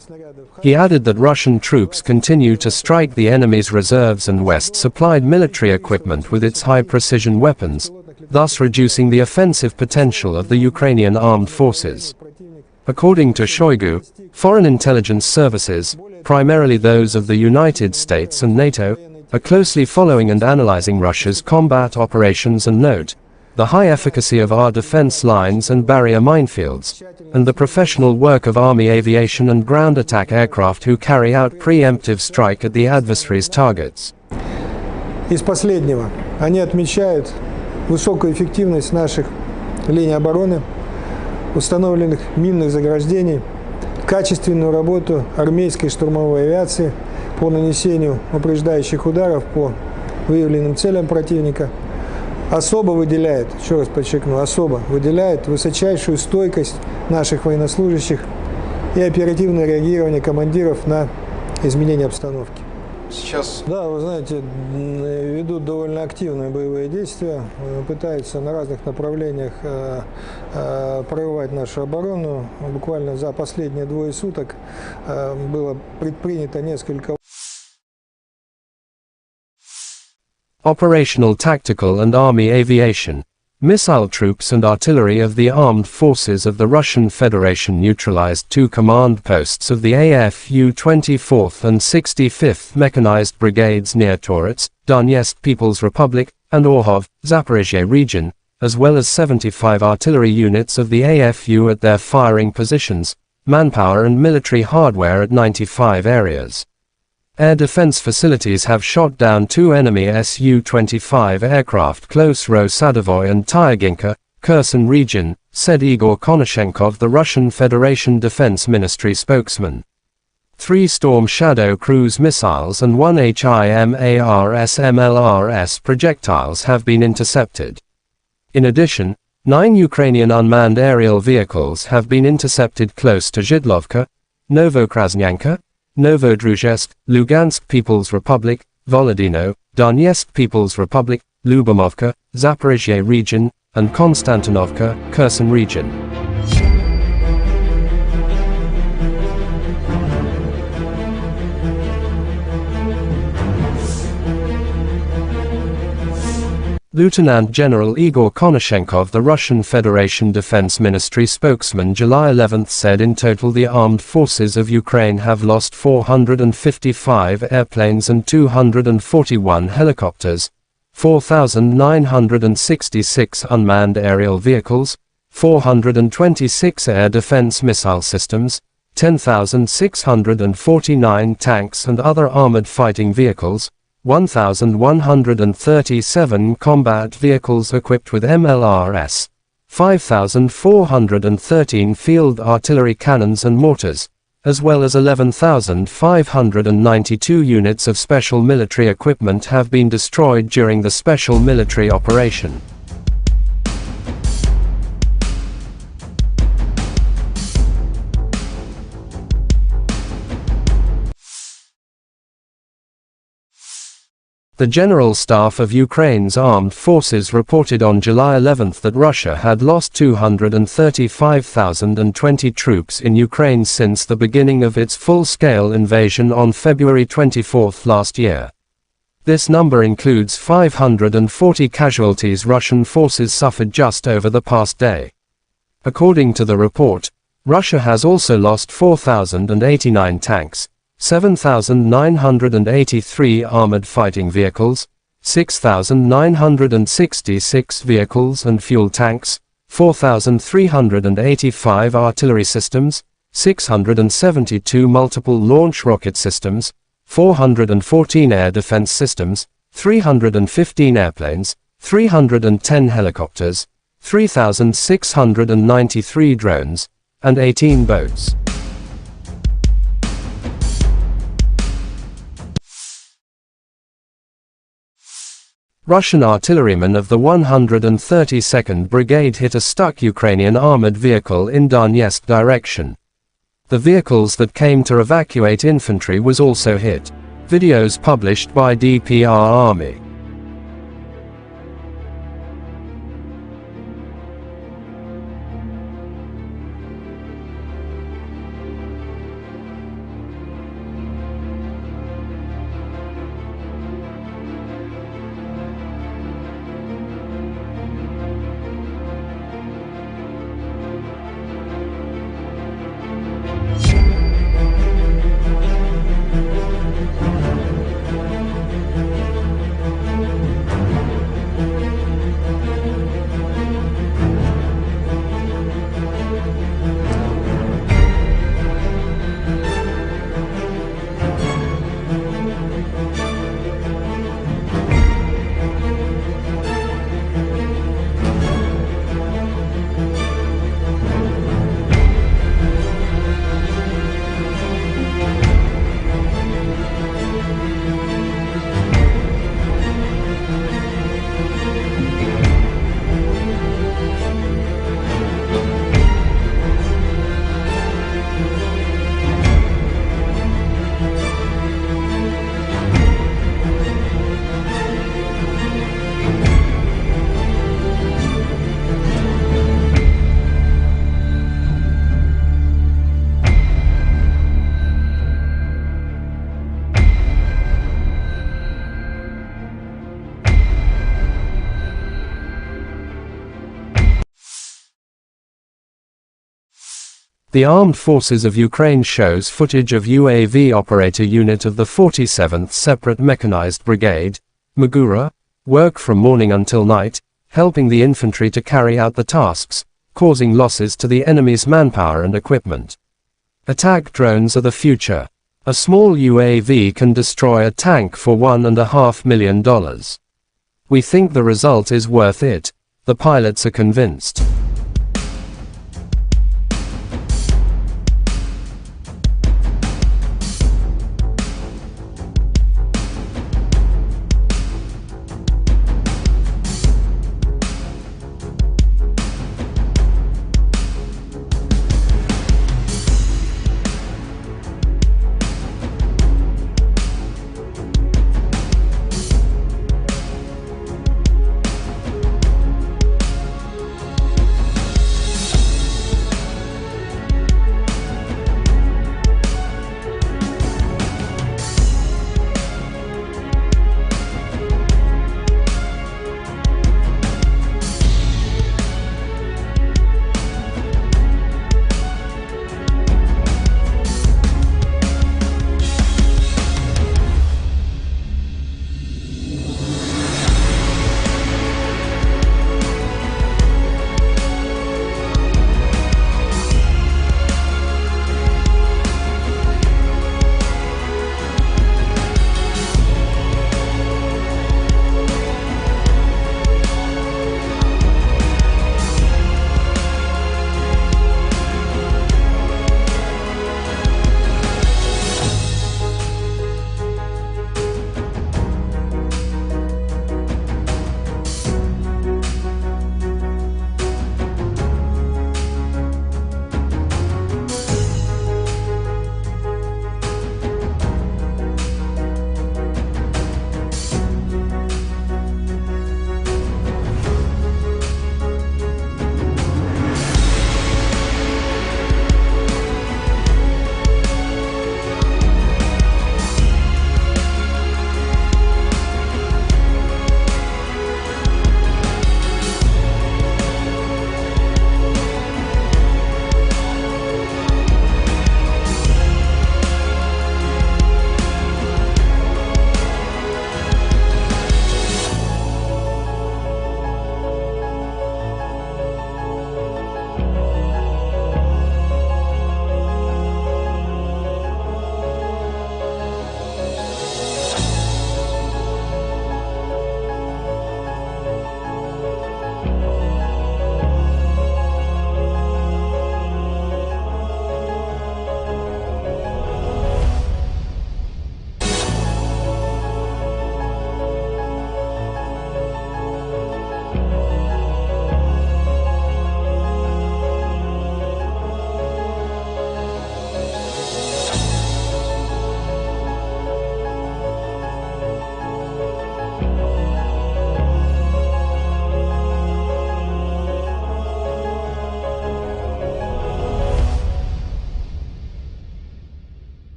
S1: He added that Russian troops continue to strike the enemy's reserves and West-supplied military equipment with its high-precision weapons, thus reducing the offensive potential of the Ukrainian armed forces. According to Shoigu, foreign intelligence services, primarily those of the United States and NATO, are closely following and analyzing Russia's combat operations and note the high efficacy of our defense lines and barrier minefields, and the professional work of Army aviation and ground attack aircraft who carry out preemptive strike at the adversary's targets.
S4: Из последнего, они отмечают высокую эффективность наших линий обороны, установленных минных заграждений, качественную работу армейской штурмовой авиации по нанесению упреждающих ударов по выявленным целям противника. Особо выделяет, еще раз подчеркну, особо выделяет высочайшую стойкость наших военнослужащих и оперативное реагирование командиров на изменения обстановки.
S6: Сейчас...
S4: Да, вы знаете, ведут довольно активные боевые действия, пытаются на разных направлениях прорывать нашу оборону. Буквально за последние 2 суток было предпринято несколько...
S1: Operational, tactical and army aviation. Missile troops and artillery of the armed forces of the Russian Federation neutralized 2 command posts of the AFU 24th and 65th Mechanized Brigades near Torets, Donetsk People's Republic, and Orhov, Zaporizhzhia region, as well as 75 artillery units of the AFU at their firing positions, manpower and military hardware at 95 areas. Air defense facilities have shot down 2 enemy Su-25 aircraft close Ro-Sadovoy and Tyaginka, Kherson region, said Igor Konashenkov, the Russian Federation Defense Ministry spokesman. 3 Storm Shadow cruise missiles and 1 HIMARS-MLRS projectiles have been intercepted. In addition, 9 Ukrainian unmanned aerial vehicles have been intercepted close to Zhidlovka, Novokrasnyanka, Novodruzhsk, Lugansk People's Republic, Volodino, Donetsk People's Republic, Lyubomovka, Zaporizhzhia region, and Konstantinovka, Kherson region. Lieutenant General Igor Konashenkov, the Russian Federation Defense Ministry spokesman, July 11 said in total the armed forces of Ukraine have lost 455 airplanes and 241 helicopters, 4,966 unmanned aerial vehicles, 426 air defense missile systems, 10,649 tanks and other armored fighting vehicles, 1,137 combat vehicles equipped with MLRS, 5,413 field artillery cannons and mortars, as well as 11,592 units of special military equipment have been destroyed during the special military operation. The General Staff of Ukraine's armed forces reported on July 11 that Russia had lost 235,020 troops in Ukraine since the beginning of its full-scale invasion on February 24 last year. This number includes 540 casualties Russian forces suffered just over the past day. According to the report, Russia has also lost 4,089 tanks, 7,983 armored fighting vehicles, 6,966 vehicles and fuel tanks, 4,385 artillery systems, 672 multiple launch rocket systems, 414 air defense systems, 315 airplanes, 310 helicopters, 3,693 drones, and 18 boats. Russian artillerymen of the 132nd Brigade hit a stuck Ukrainian armored vehicle in Donetsk direction. The vehicles that came to evacuate infantry was also hit. Videos published by DPR Army. The Armed Forces of Ukraine shows footage of UAV operator unit of the 47th Separate Mechanized Brigade, Magura, work from morning until night, helping the infantry to carry out the tasks, causing losses to the enemy's manpower and equipment. Attack drones are the future. A small UAV can destroy a tank for $1.5 million. We think the result is worth it. The pilots are convinced.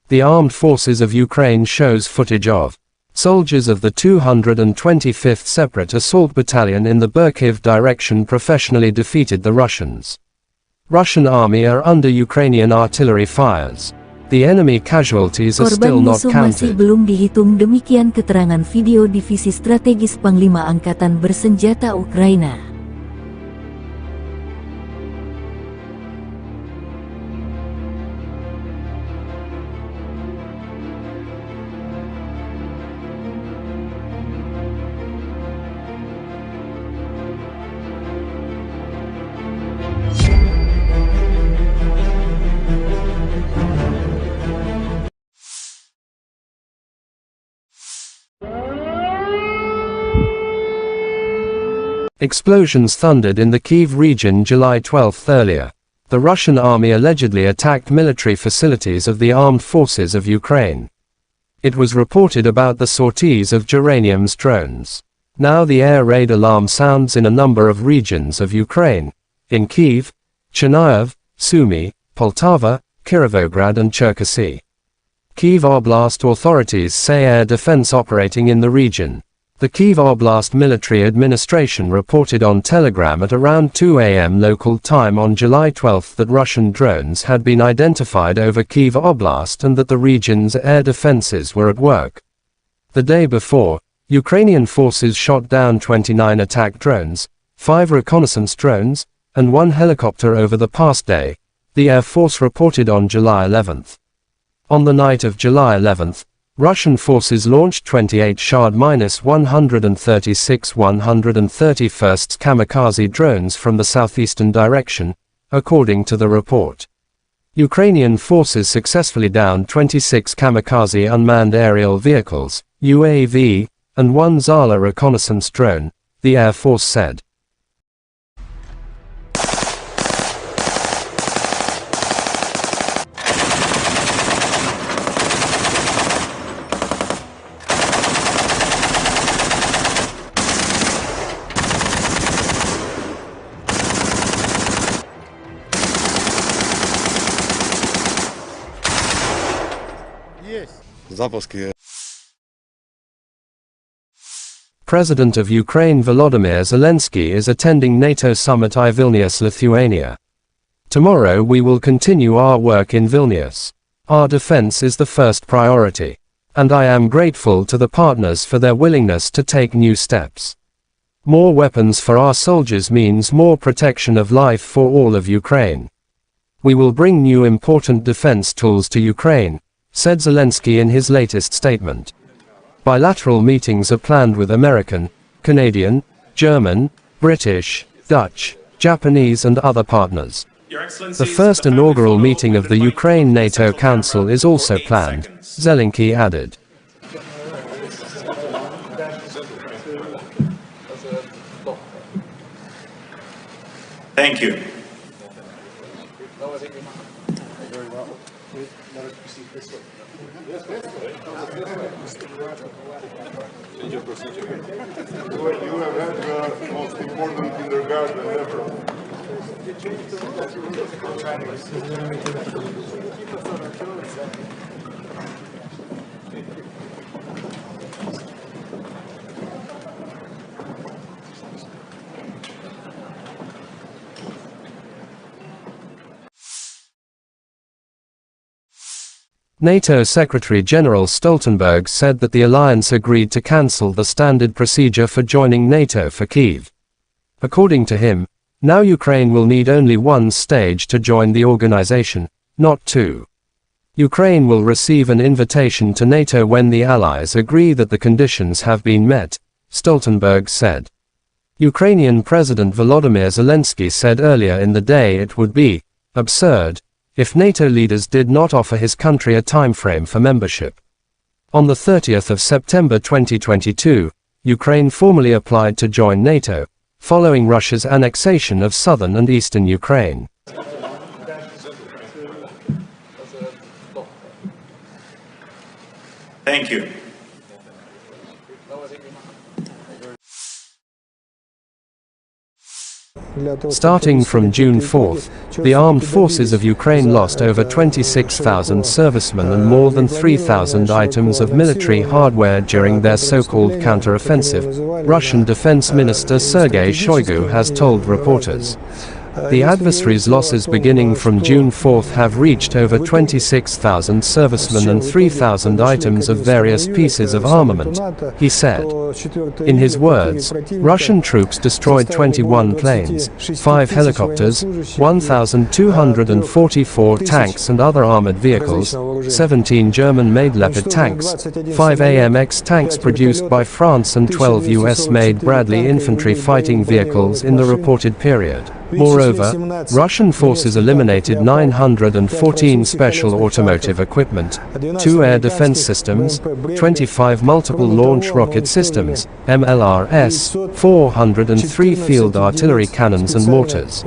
S1: the armed forces of Ukraine shows footage of soldiers of the 225th Separate Assault Battalion in the Kyiv direction professionally defeated the Russians. Russian army are under Ukrainian artillery fires. The enemy casualties are still
S5: Korban
S1: not
S5: musuh masih
S1: counted.
S5: belum dihitung, demikian keterangan video Divisi Strategis Panglima Angkatan Bersenjata Ukraina.
S1: Explosions thundered in the Kyiv region July 12 earlier. The Russian army allegedly attacked military facilities of the armed forces of Ukraine. It was reported about the sorties of Geranium's drones. Now the air raid alarm sounds in a number of regions of Ukraine, in Kyiv, Chernihiv, Sumy, Poltava, Kirovograd and Cherkasy. Kyiv Oblast authorities say air defense operating in the region. The Kyiv Oblast Military Administration reported on Telegram at around 2 a.m. local time on July 12 that Russian drones had been identified over Kyiv Oblast and that the region's air defenses were at work. The day before, Ukrainian forces shot down 29 attack drones, 5 reconnaissance drones, and 1 helicopter over the past day, the Air Force reported on July 11. On the night of July 11, Russian forces launched 28 Shahd-136 131st kamikaze drones from the southeastern direction, according to the report. Ukrainian forces successfully downed 26 kamikaze unmanned aerial vehicles, UAV, and 1 Zala reconnaissance drone, the Air Force said. President of Ukraine Volodymyr Zelensky is attending NATO summit in Vilnius, Lithuania. Tomorrow we will continue our work in Vilnius. Our defense is the first priority. And I am grateful to the partners for their willingness to take new steps. More weapons for our soldiers means more protection of life for all of Ukraine. We will bring new important defense tools to Ukraine, said Zelensky in his latest statement. Bilateral meetings are planned with American, Canadian, German, British, Dutch, Japanese and other partners. The first inaugural meeting of the Ukraine NATO Council is also planned, Zelensky added.
S2: Thank you.
S3: You have had the most important kindergarten ever.
S1: NATO Secretary-General Stoltenberg said that the alliance agreed to cancel the standard procedure for joining NATO for Kyiv. According to him, now Ukraine will need only one stage to join the organization, not two. Ukraine will receive an invitation to NATO when the allies agree that the conditions have been met, Stoltenberg said. Ukrainian President Volodymyr Zelensky said earlier in the day it would be absurd if NATO leaders did not offer his country a timeframe for membership. On the 30th of September 2022, Ukraine formally applied to join NATO, following Russia's annexation of southern and eastern Ukraine.
S2: Thank you.
S1: Starting from June 4th, the armed forces of Ukraine lost over 26,000 servicemen and more than 3,000 items of military hardware during their so-called counter-offensive, Russian Defense Minister Sergei Shoigu has told reporters. The adversary's losses beginning from June 4th have reached over 26,000 servicemen and 3,000 items of various pieces of armament, he said. In his words, Russian troops destroyed 21 planes, 5 helicopters, 1,244 tanks and other armored vehicles, 17 German-made Leopard tanks, 5 AMX tanks produced by France and 12 US-made Bradley infantry fighting vehicles in the reported period. Moreover, Russian forces eliminated 914 special automotive equipment, 2 air defense systems, 25 multiple launch rocket systems, MLRS, 403 field artillery cannons and mortars.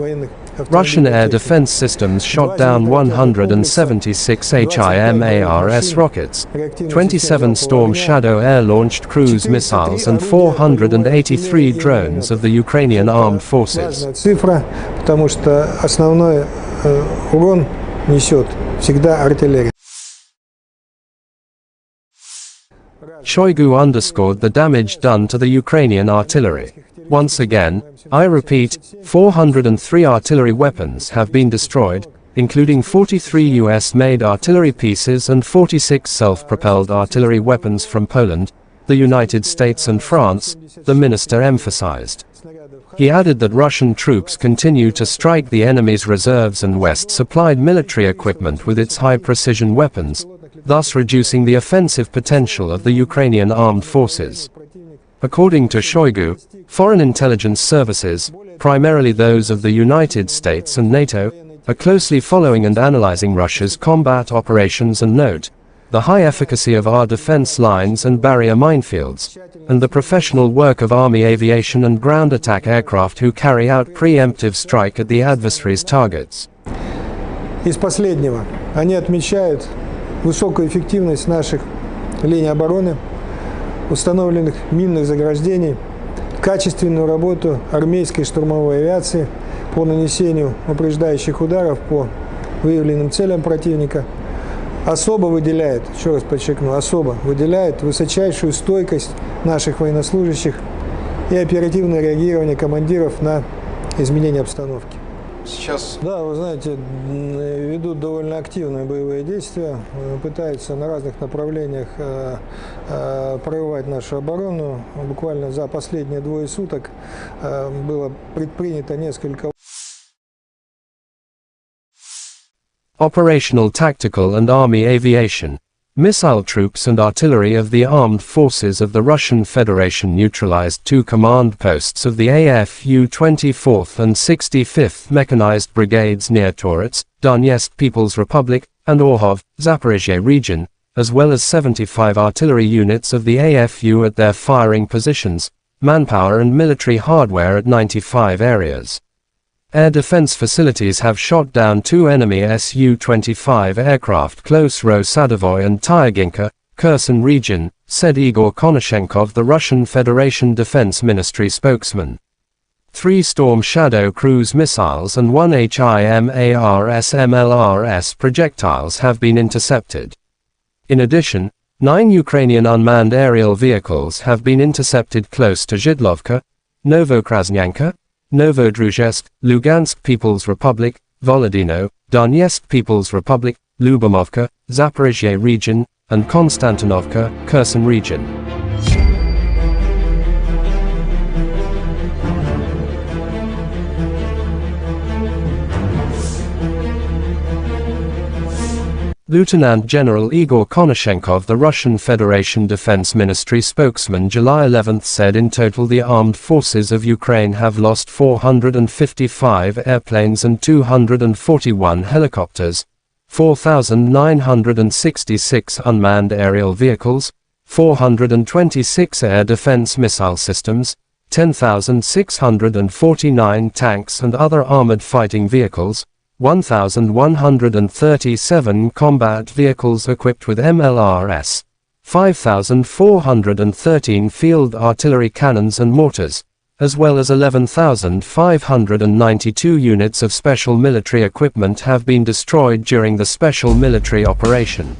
S1: Russian air defense systems shot down 176 HIMARS rockets, 27 Storm Shadow air-launched cruise missiles and 483 drones of the Ukrainian armed forces.
S4: Цифра, потому что основной урон несет всегда артиллерия.
S1: Shoigu underscored the damage done to the Ukrainian artillery. Once again, I repeat, 403 artillery weapons have been destroyed, including 43 US-made artillery pieces and 46 self-propelled artillery weapons from Poland, the United States and France, the minister emphasized. He added that Russian troops continue to strike the enemy's reserves and West-supplied military equipment with its high-precision weapons, thus reducing the offensive potential of the Ukrainian armed forces. According to Shoigu, foreign intelligence services, primarily those of the United States and NATO, are closely following and analyzing Russia's combat operations and note the high efficacy of our defense lines and barrier minefields, and the professional work of Army aviation and ground attack aircraft who carry out preemptive strike at the adversary's targets.
S4: Из последнего они отмечают высокую эффективность наших линий обороны, установленных минных заграждений, качественную работу армейской штурмовой авиации по нанесению упреждающих ударов по выявленным целям противника. Особо выделяет, еще раз подчеркну, особо выделяет высочайшую стойкость наших военнослужащих и оперативное реагирование командиров на изменения обстановки.
S3: Сейчас...
S4: Да, вы знаете, ведут довольно активные боевые действия, пытаются на разных направлениях прорывать нашу оборону. Буквально за последние 2 суток было предпринято несколько...
S1: Operational tactical and army aviation, missile troops and artillery of the armed forces of the Russian Federation neutralized 2 command posts of the AFU 24th and 65th Mechanized Brigades near Torets, Donetsk People's Republic, and Orhov, Zaporizhia region, as well as 75 artillery units of the AFU at their firing positions, manpower and military hardware at 95 areas. Air defense facilities have shot down 2 enemy Su-25 aircraft close Ro-Sadovoy and Tyaginka, Kherson region, said Igor Konashenkov, the Russian Federation Defense Ministry spokesman. 3 Storm Shadow cruise missiles and 1 HIMARS/MLRS projectiles have been intercepted. In addition, 9 Ukrainian unmanned aerial vehicles have been intercepted close to Zhidlovka, Novokrasnyanka, Novodruzhsk, Lugansk People's Republic, Volodino, Donetsk People's Republic, Lyubomovka, Zaporizhia region, and Konstantinovka, Kherson region. Lieutenant General Igor Konashenkov, the Russian Federation Defense Ministry spokesman, July 11 said in total the armed forces of Ukraine have lost 455 airplanes and 241 helicopters, 4,966 unmanned aerial vehicles, 426 air defense missile systems, 10,649 tanks and other armored fighting vehicles, 1,137 combat vehicles equipped with MLRS, 5,413 field artillery cannons and mortars, as well as 11,592 units of special military equipment have been destroyed during the special military operation.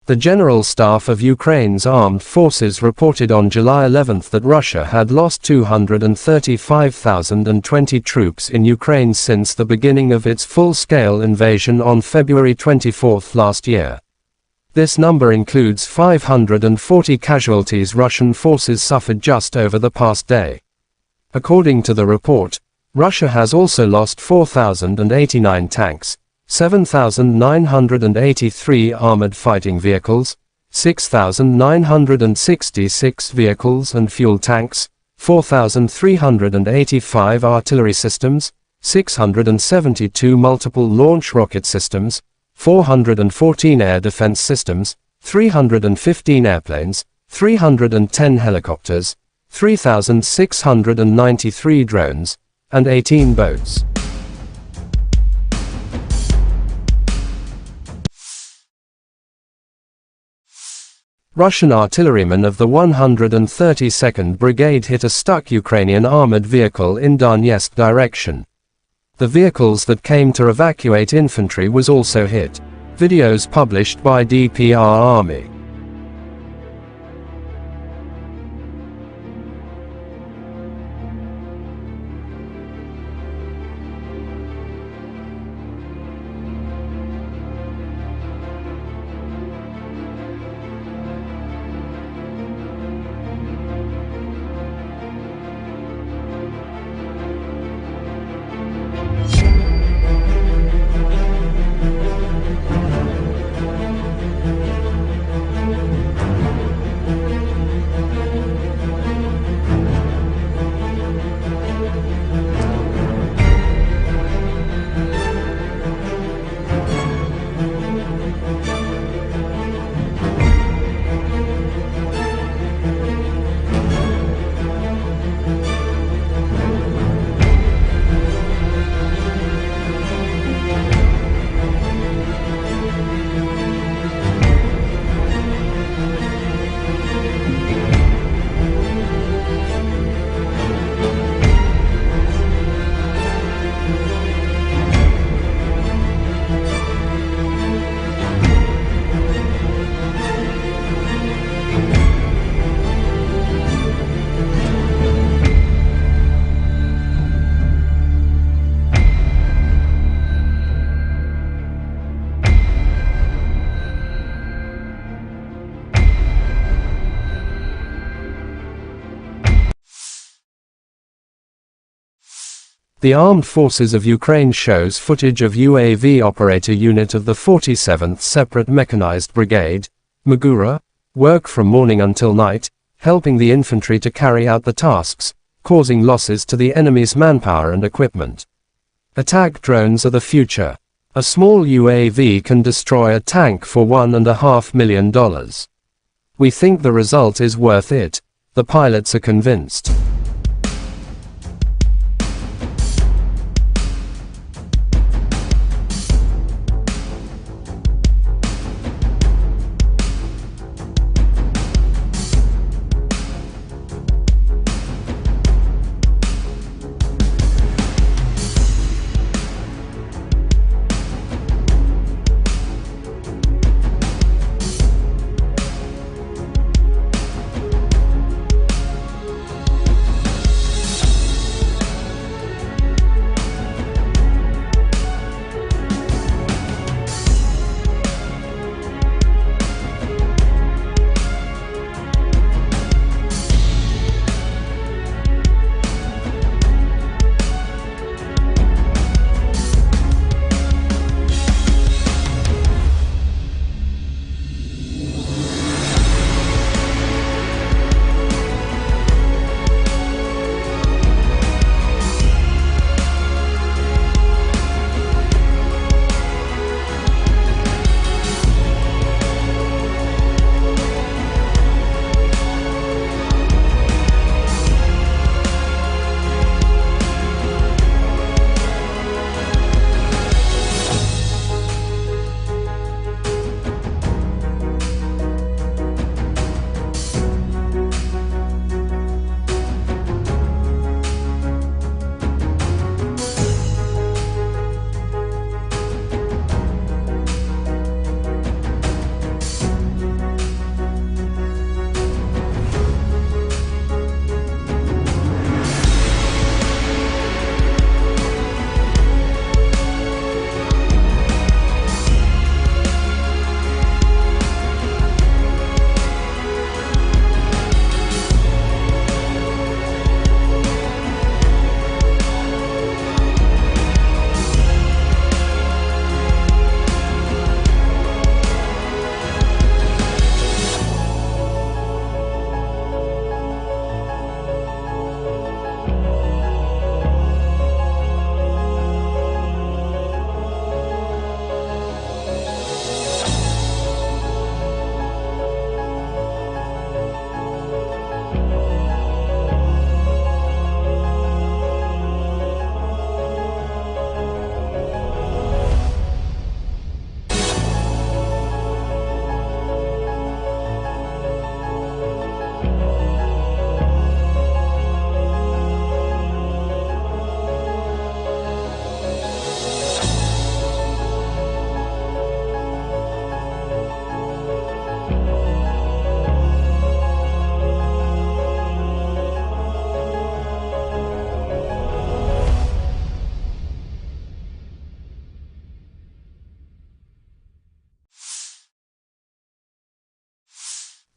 S1: The General Staff of Ukraine's armed forces reported on July 11 that Russia had lost 235,020 troops in Ukraine since the beginning of its full-scale invasion on February 24 last year. This number includes 540 casualties Russian forces suffered just over the past day. According to the report, Russia has also lost 4,089 tanks, 7,983 armored fighting vehicles, 6,966 vehicles and fuel tanks, 4,385 artillery systems, 672 multiple launch rocket systems, 414 air defense systems, 315 airplanes, 310 helicopters, 3,693 drones, and 18 boats. Russian artillerymen of the 132nd Brigade hit a stuck Ukrainian armored vehicle in Donetsk direction. The vehicles that came to evacuate infantry was also hit. Videos published by DPR Army. The Armed Forces of Ukraine shows footage of UAV operator unit of the 47th Separate Mechanized Brigade, Magura, work from morning until night, helping the infantry to carry out the tasks, causing losses to the enemy's manpower and equipment. Attack drones are the future. A small UAV can destroy a tank for $1.5 million. We think the result is worth it. The pilots are convinced.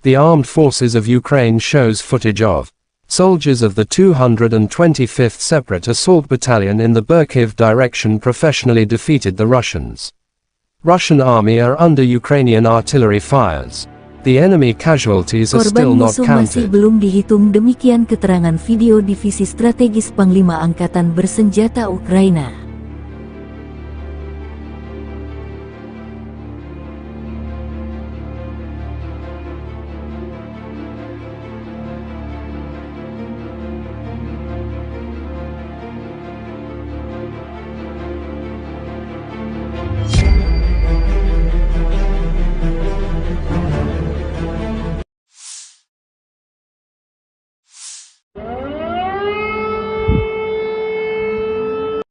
S1: The armed forces of Ukraine shows footage of soldiers of the 225th Separate Assault Battalion in the Kyiv direction professionally defeated the Russians. Russian army are under Ukrainian artillery fires. The enemy casualties are still
S5: Korban
S1: not
S5: musuh masih
S1: counted.
S5: belum dihitung, demikian keterangan video Divisi Strategis Panglima Angkatan Bersenjata Ukraina.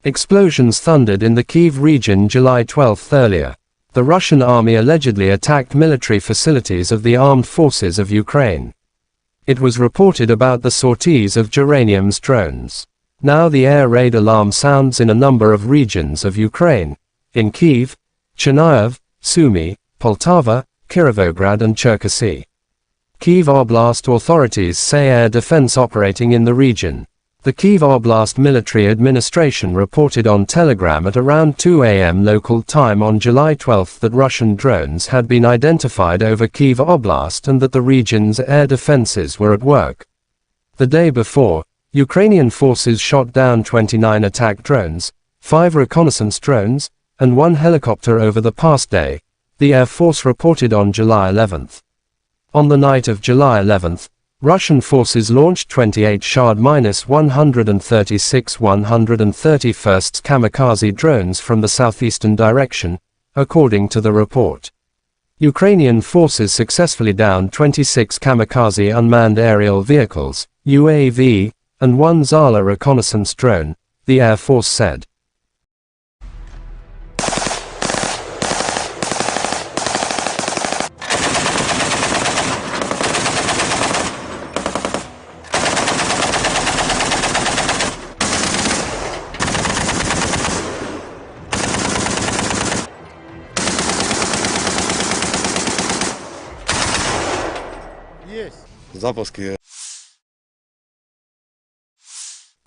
S1: Explosions thundered in the Kyiv region July 12 earlier. The Russian army allegedly attacked military facilities of the armed forces of Ukraine. It was reported about the sorties of Geranium's drones. Now the air raid alarm sounds in a number of regions of Ukraine. In Kyiv, Chernihiv, Sumy, Poltava, Kirovograd and Cherkasy. Kyiv Oblast authorities say air defense operating in the region. The Kyiv Oblast Military Administration reported on Telegram at around 2 a.m. local time on July 12 that Russian drones had been identified over Kyiv Oblast and that the region's air defenses were at work. The day before, Ukrainian forces shot down 29 attack drones, 5 reconnaissance drones, and 1 helicopter over the past day, the Air Force reported on July 11. On the night of July 11, Russian forces launched 28 Shahd-136 131st kamikaze drones from the southeastern direction, according to the report. Ukrainian forces successfully downed 26 kamikaze unmanned aerial vehicles, UAV, and 1 Zala reconnaissance drone, the Air Force said.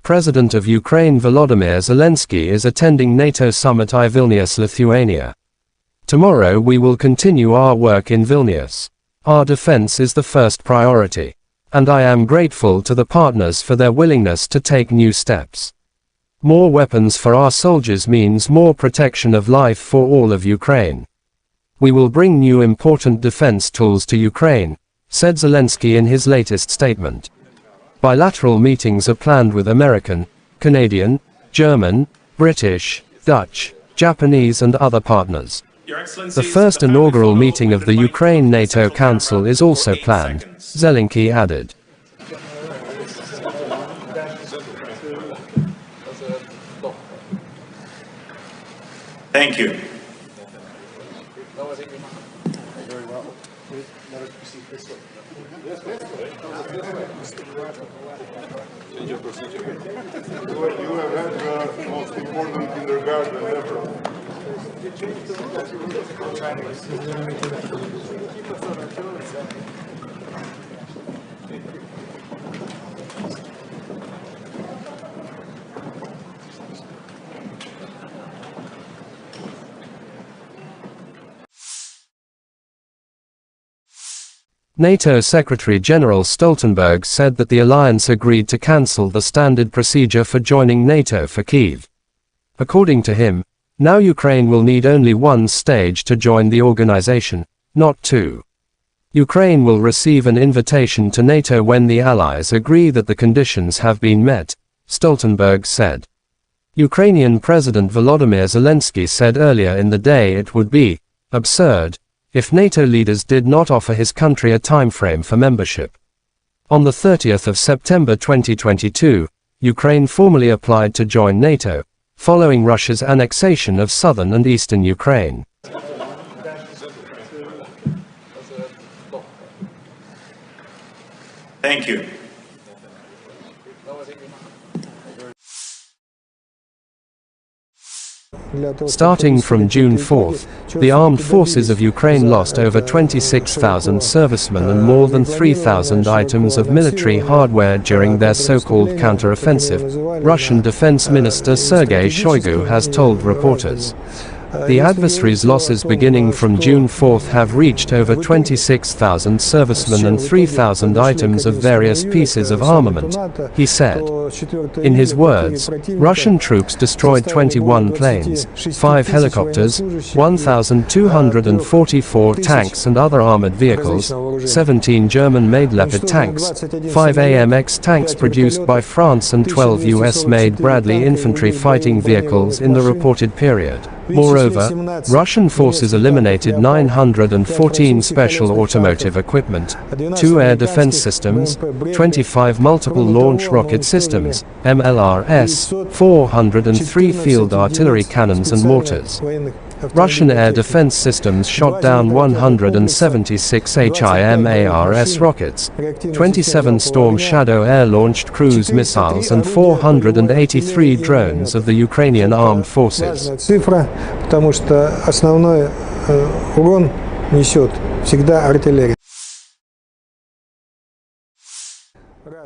S1: President of Ukraine Volodymyr Zelensky is attending NATO summit in Vilnius, Lithuania. Tomorrow we will continue our work in Vilnius. Our defense is the first priority. And I am grateful to the partners for their willingness to take new steps. More weapons for our soldiers means more protection of life for all of Ukraine. We will bring new important defense tools to Ukraine, said Zelensky in his latest statement. Bilateral meetings are planned with American, Canadian, German, British, Dutch, Japanese and other partners. The first inaugural meeting of the Ukraine-NATO Council is also planned, Zelensky added.
S2: Thank you.
S3: You have had the most important kindergarten ever.
S1: NATO Secretary-General Stoltenberg said that the alliance agreed to cancel the standard procedure for joining NATO for Kyiv. According to him, now Ukraine will need only one stage to join the organization, not two. Ukraine will receive an invitation to NATO when the allies agree that the conditions have been met, Stoltenberg said. Ukrainian President Volodymyr Zelensky said earlier in the day it would be absurd if NATO leaders did not offer his country a timeframe for membership. On the 30th of September 2022, Ukraine formally applied to join NATO, following Russia's annexation of southern and eastern Ukraine.
S2: Thank you.
S1: Starting from June 4th, the armed forces of Ukraine lost over 26,000 servicemen and more than 3,000 items of military hardware during their so-called counteroffensive, Russian Defense Minister Sergei Shoigu has told reporters. The adversary's losses beginning from June 4th have reached over 26,000 servicemen and 3,000 items of various pieces of armament, he said. In his words, Russian troops destroyed 21 planes, 5 helicopters, 1,244 tanks and other armored vehicles, 17 German-made Leopard tanks, 5 AMX tanks produced by France and 12 US-made Bradley infantry fighting vehicles in the reported period. Moreover, Russian forces eliminated 914 special automotive equipment, 2 air defense systems, 25 multiple launch rocket systems, MLRS, 403 field artillery cannons and mortars. Russian air defense systems shot down 176 HIMARS rockets, 27 Storm Shadow air-launched cruise missiles and 483 drones of the Ukrainian armed forces.
S4: Цифра, потому что основной урон несет всегда артиллерия.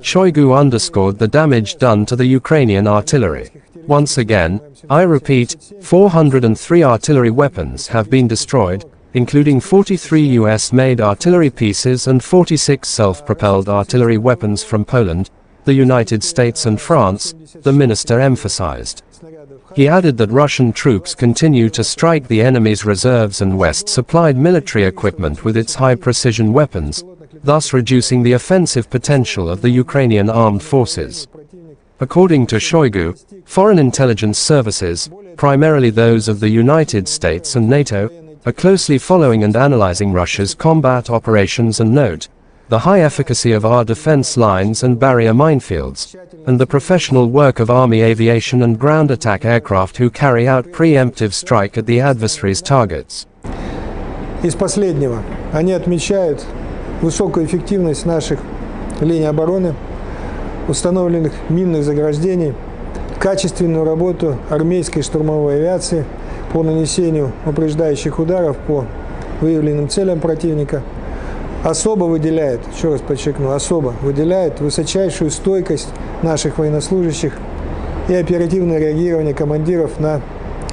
S1: Shoigu underscored the damage done to the Ukrainian artillery. Once again, I repeat, 403 artillery weapons have been destroyed, including 43 US-made artillery pieces and 46 self-propelled artillery weapons from Poland, the United States and France, the minister emphasized. He added that Russian troops continue to strike the enemy's reserves and West-supplied military equipment with its high-precision weapons, thus reducing the offensive potential of the Ukrainian armed forces. According to Shoigu, foreign intelligence services, primarily those of the United States and NATO, are closely following and analyzing Russia's combat operations and note the high efficacy of our defense lines and barrier minefields, and the professional work of Army aviation and ground attack aircraft who carry out preemptive strike at the adversary's targets.
S4: Из последнего, они отмечают высокую эффективность наших линий обороны, установленных минных заграждений, качественную работу армейской штурмовой авиации по нанесению упреждающих ударов по выявленным целям противника. Особо выделяет, еще раз подчеркну, особо выделяет высочайшую стойкость наших военнослужащих и оперативное реагирование командиров на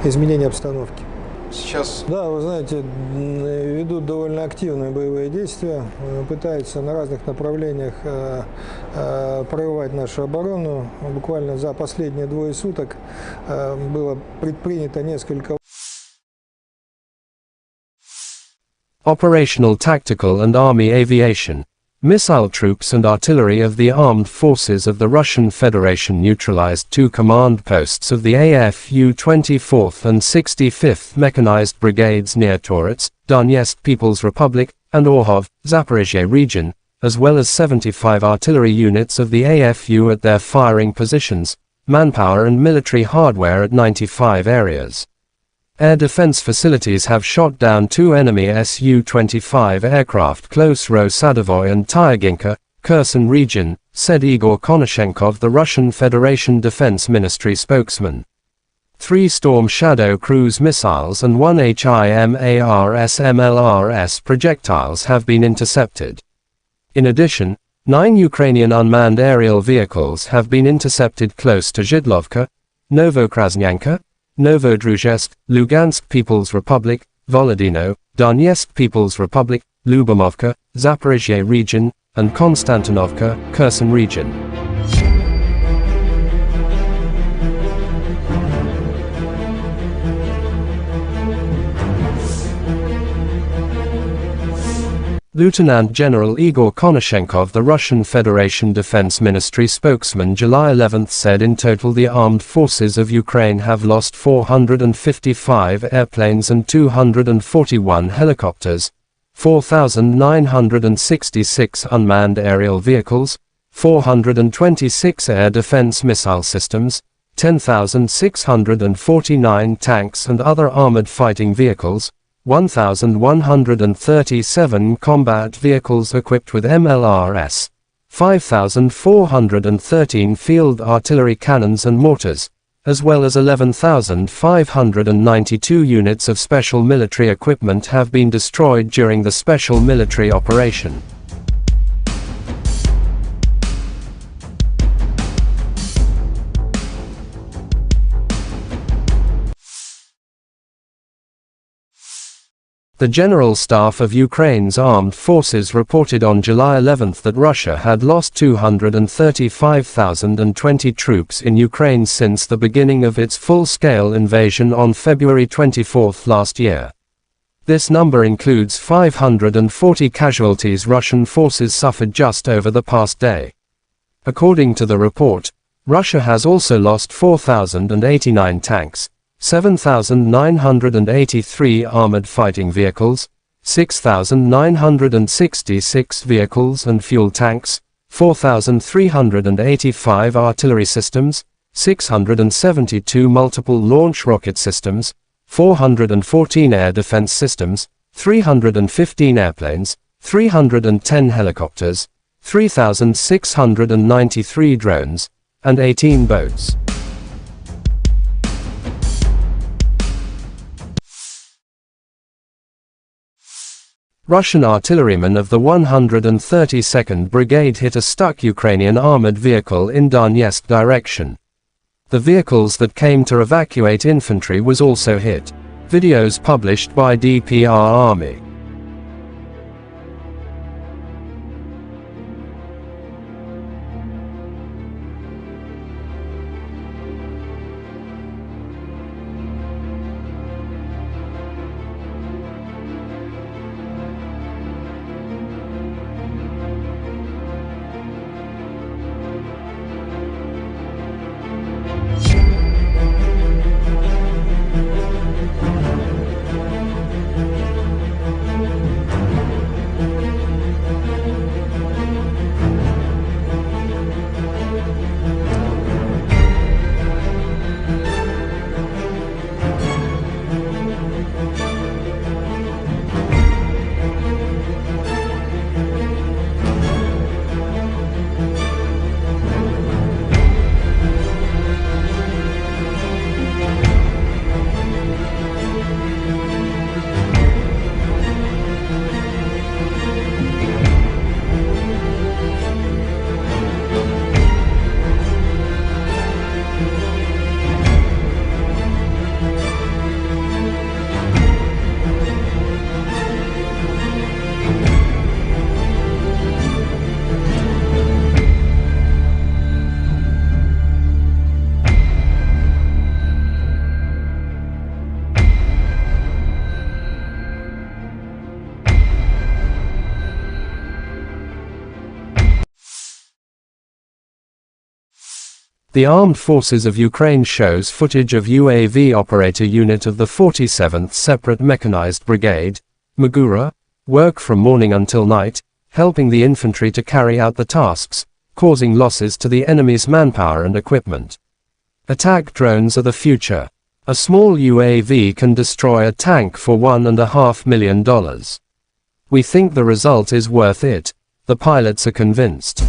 S4: изменение обстановки.
S6: Сейчас...
S4: Да, вы знаете, ведут довольно активные боевые действия, пытаются на разных направлениях прорывать нашу оборону. Буквально за последние 2 суток было предпринято несколько...
S1: Operational, tactical and army aviation, missile troops and artillery of the armed forces of the Russian Federation neutralized 2 command posts of the AFU 24th and 65th Mechanized Brigades near Torets, Donetsk People's Republic, and Orhov, Zaporizhia region, as well as 75 artillery units of the AFU at their firing positions, manpower and military hardware at 95 areas. Air defense facilities have shot down 2 enemy Su-25 aircraft close Ro-Sadovoy and Tyaginka, Kherson region, said Igor Konashenkov, the Russian Federation Defense Ministry spokesman. 3 Storm Shadow cruise missiles and 1 HIMARS MLRS projectiles have been intercepted. In addition, 9 Ukrainian unmanned aerial vehicles have been intercepted close to Zhidlovka, Novokrasnyanka, Novodruzhsk, Lugansk People's Republic, Volodino, Donetsk People's Republic, Lyubomovka, Zaporizhia region, and Konstantinovka, Kherson region. Lieutenant General Igor Konashenkov, the Russian Federation Defense Ministry spokesman, July 11 said in total the armed forces of Ukraine have lost 455 airplanes and 241 helicopters, 4,966 unmanned aerial vehicles, 426 air defense missile systems, 10,649 tanks and other armored fighting vehicles, 1,137 combat vehicles equipped with MLRS, 5,413 field artillery cannons and mortars, as well as 11,592 units of special military equipment have been destroyed during the special military operation. The General Staff of Ukraine's armed forces reported on July 11 that Russia had lost 235,020 troops in Ukraine since the beginning of its full-scale invasion on February 24 last year. This number includes 540 casualties Russian forces suffered just over the past day. According to the report, Russia has also lost 4,089 tanks, 7,983 armored fighting vehicles, 6,966 vehicles and fuel tanks, 4,385 artillery systems, 672 multiple launch rocket systems, 414 air defense systems, 315 airplanes, 310 helicopters, 3,693 drones, and 18 boats. Russian artillerymen of the 132nd Brigade hit a stuck Ukrainian armored vehicle in Donetsk direction. The vehicles that came to evacuate infantry was also hit. Videos published by DPR Army. The Armed Forces of Ukraine shows footage of UAV operator unit of the 47th Separate Mechanized Brigade, Magura, work from morning until night, helping the infantry to carry out the tasks, causing losses to the enemy's manpower and equipment. Attack drones are the future. A small UAV can destroy a tank for $1.5 million. We think the result is worth it. The pilots are convinced.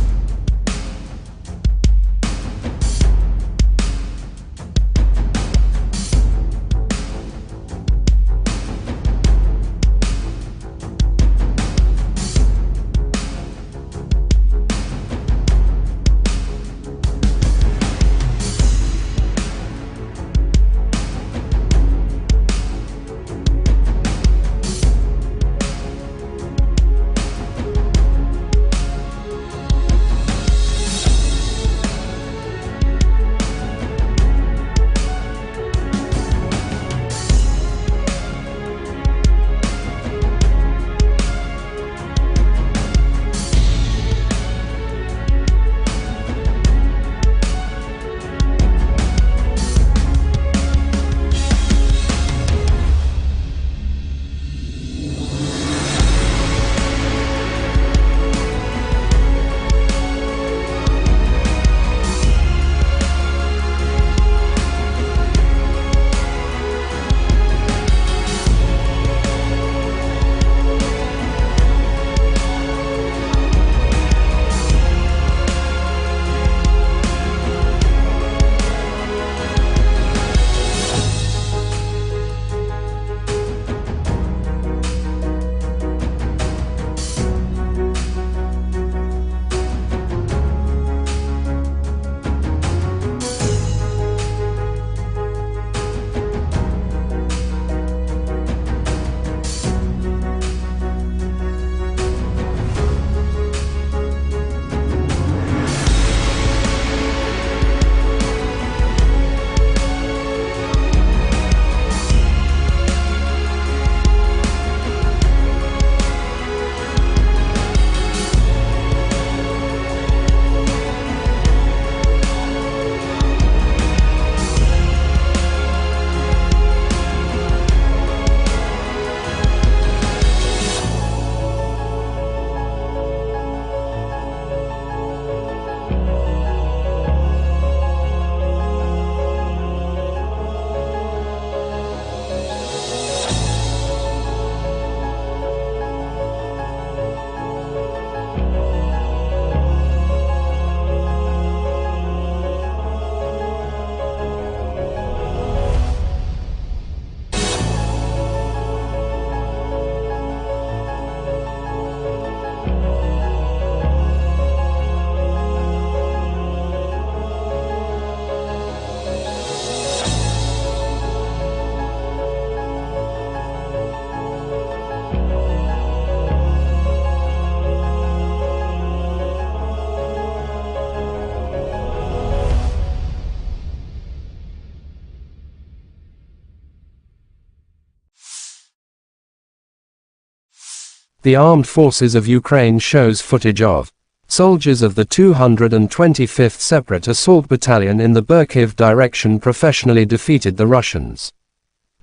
S1: The armed forces of Ukraine shows footage of soldiers of the 225th Separate Assault Battalion in the Kyiv direction professionally defeated the Russians.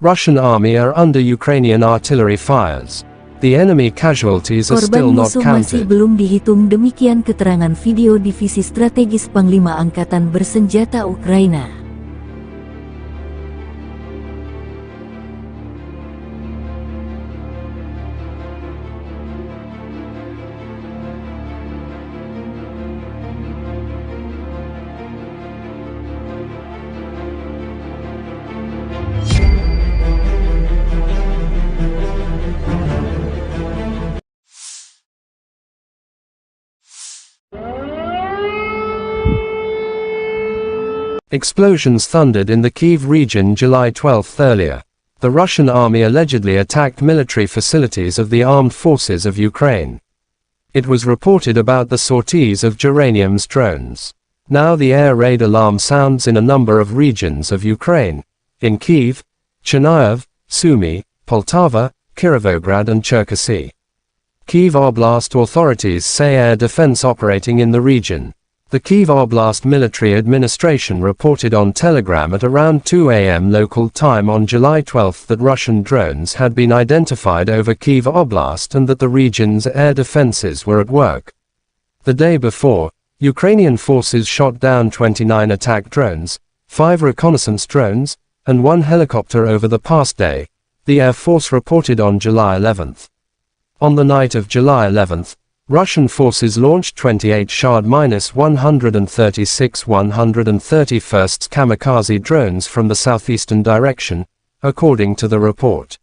S1: Russian army are under Ukrainian artillery fires. The enemy casualties are still
S5: Korban
S1: not
S5: musuh masih
S1: counted.
S5: belum dihitung, demikian keterangan video Divisi Strategis Panglima Angkatan Bersenjata Ukraina.
S1: Explosions thundered in the Kyiv region July 12 earlier. The Russian army allegedly attacked military facilities of the armed forces of Ukraine. It was reported about the sorties of geranium's drones. Now the air raid alarm sounds in a number of regions of Ukraine, in Kyiv, Chernihiv, Sumy, Poltava, Kirovograd and Cherkasy. Kyiv Oblast authorities say air defense operating in the region. The Kyiv Oblast Military Administration reported on Telegram at around 2 a.m. local time on July 12 that Russian drones had been identified over Kyiv Oblast and that the region's air defenses were at work. The day before, Ukrainian forces shot down 29 attack drones, 5 reconnaissance drones, and 1 helicopter over the past day, the Air Force reported on July 11. On the night of July 11, Russian forces launched 28 Shahd-136 131st kamikaze drones from the southeastern direction, according to the report.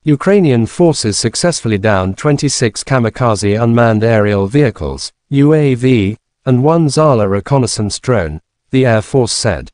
S1: Ukrainian forces successfully downed 26 kamikaze unmanned aerial vehicles, UAV, and 1 Zala reconnaissance drone, the Air Force said.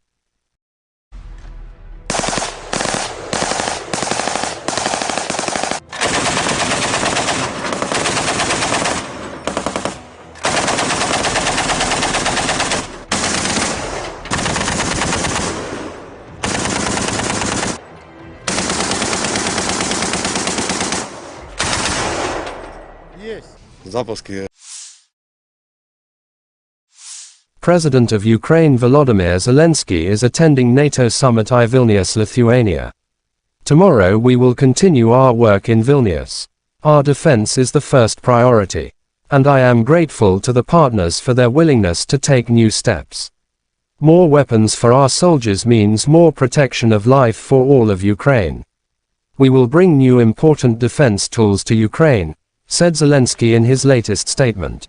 S1: President of Ukraine Volodymyr Zelensky is attending NATO summit in Vilnius, Lithuania. Tomorrow we will continue our work in Vilnius. Our defense is the first priority. And I am grateful to the partners for their willingness to take new steps. More weapons for our soldiers means more protection of life for all of Ukraine. We will bring new important defense tools to Ukraine, said Zelensky in his latest statement.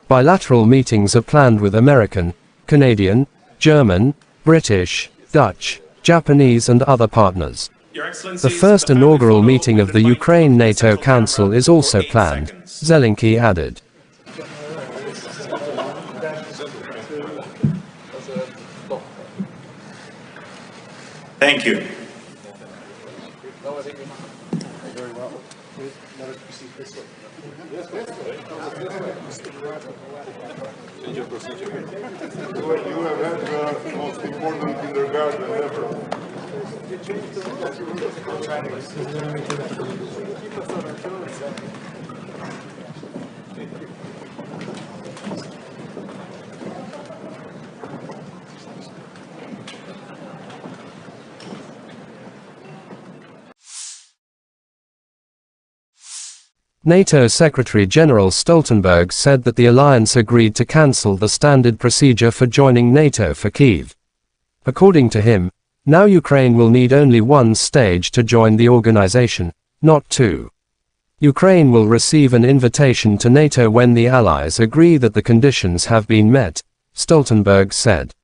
S1: Bilateral meetings are planned with American, Canadian, German, British, Dutch, Japanese and other partners. The first inaugural meeting of the Ukraine NATO Council is also planned, Zelensky added.
S2: Thank you.
S3: You have had the most important kindergarten ever.
S1: NATO Secretary-General Stoltenberg said that the alliance agreed to cancel the standard procedure for joining NATO for Kyiv. According to him, now Ukraine will need only one stage to join the organization, not two. Ukraine will receive an invitation to NATO when the allies agree that the conditions have been met, Stoltenberg said.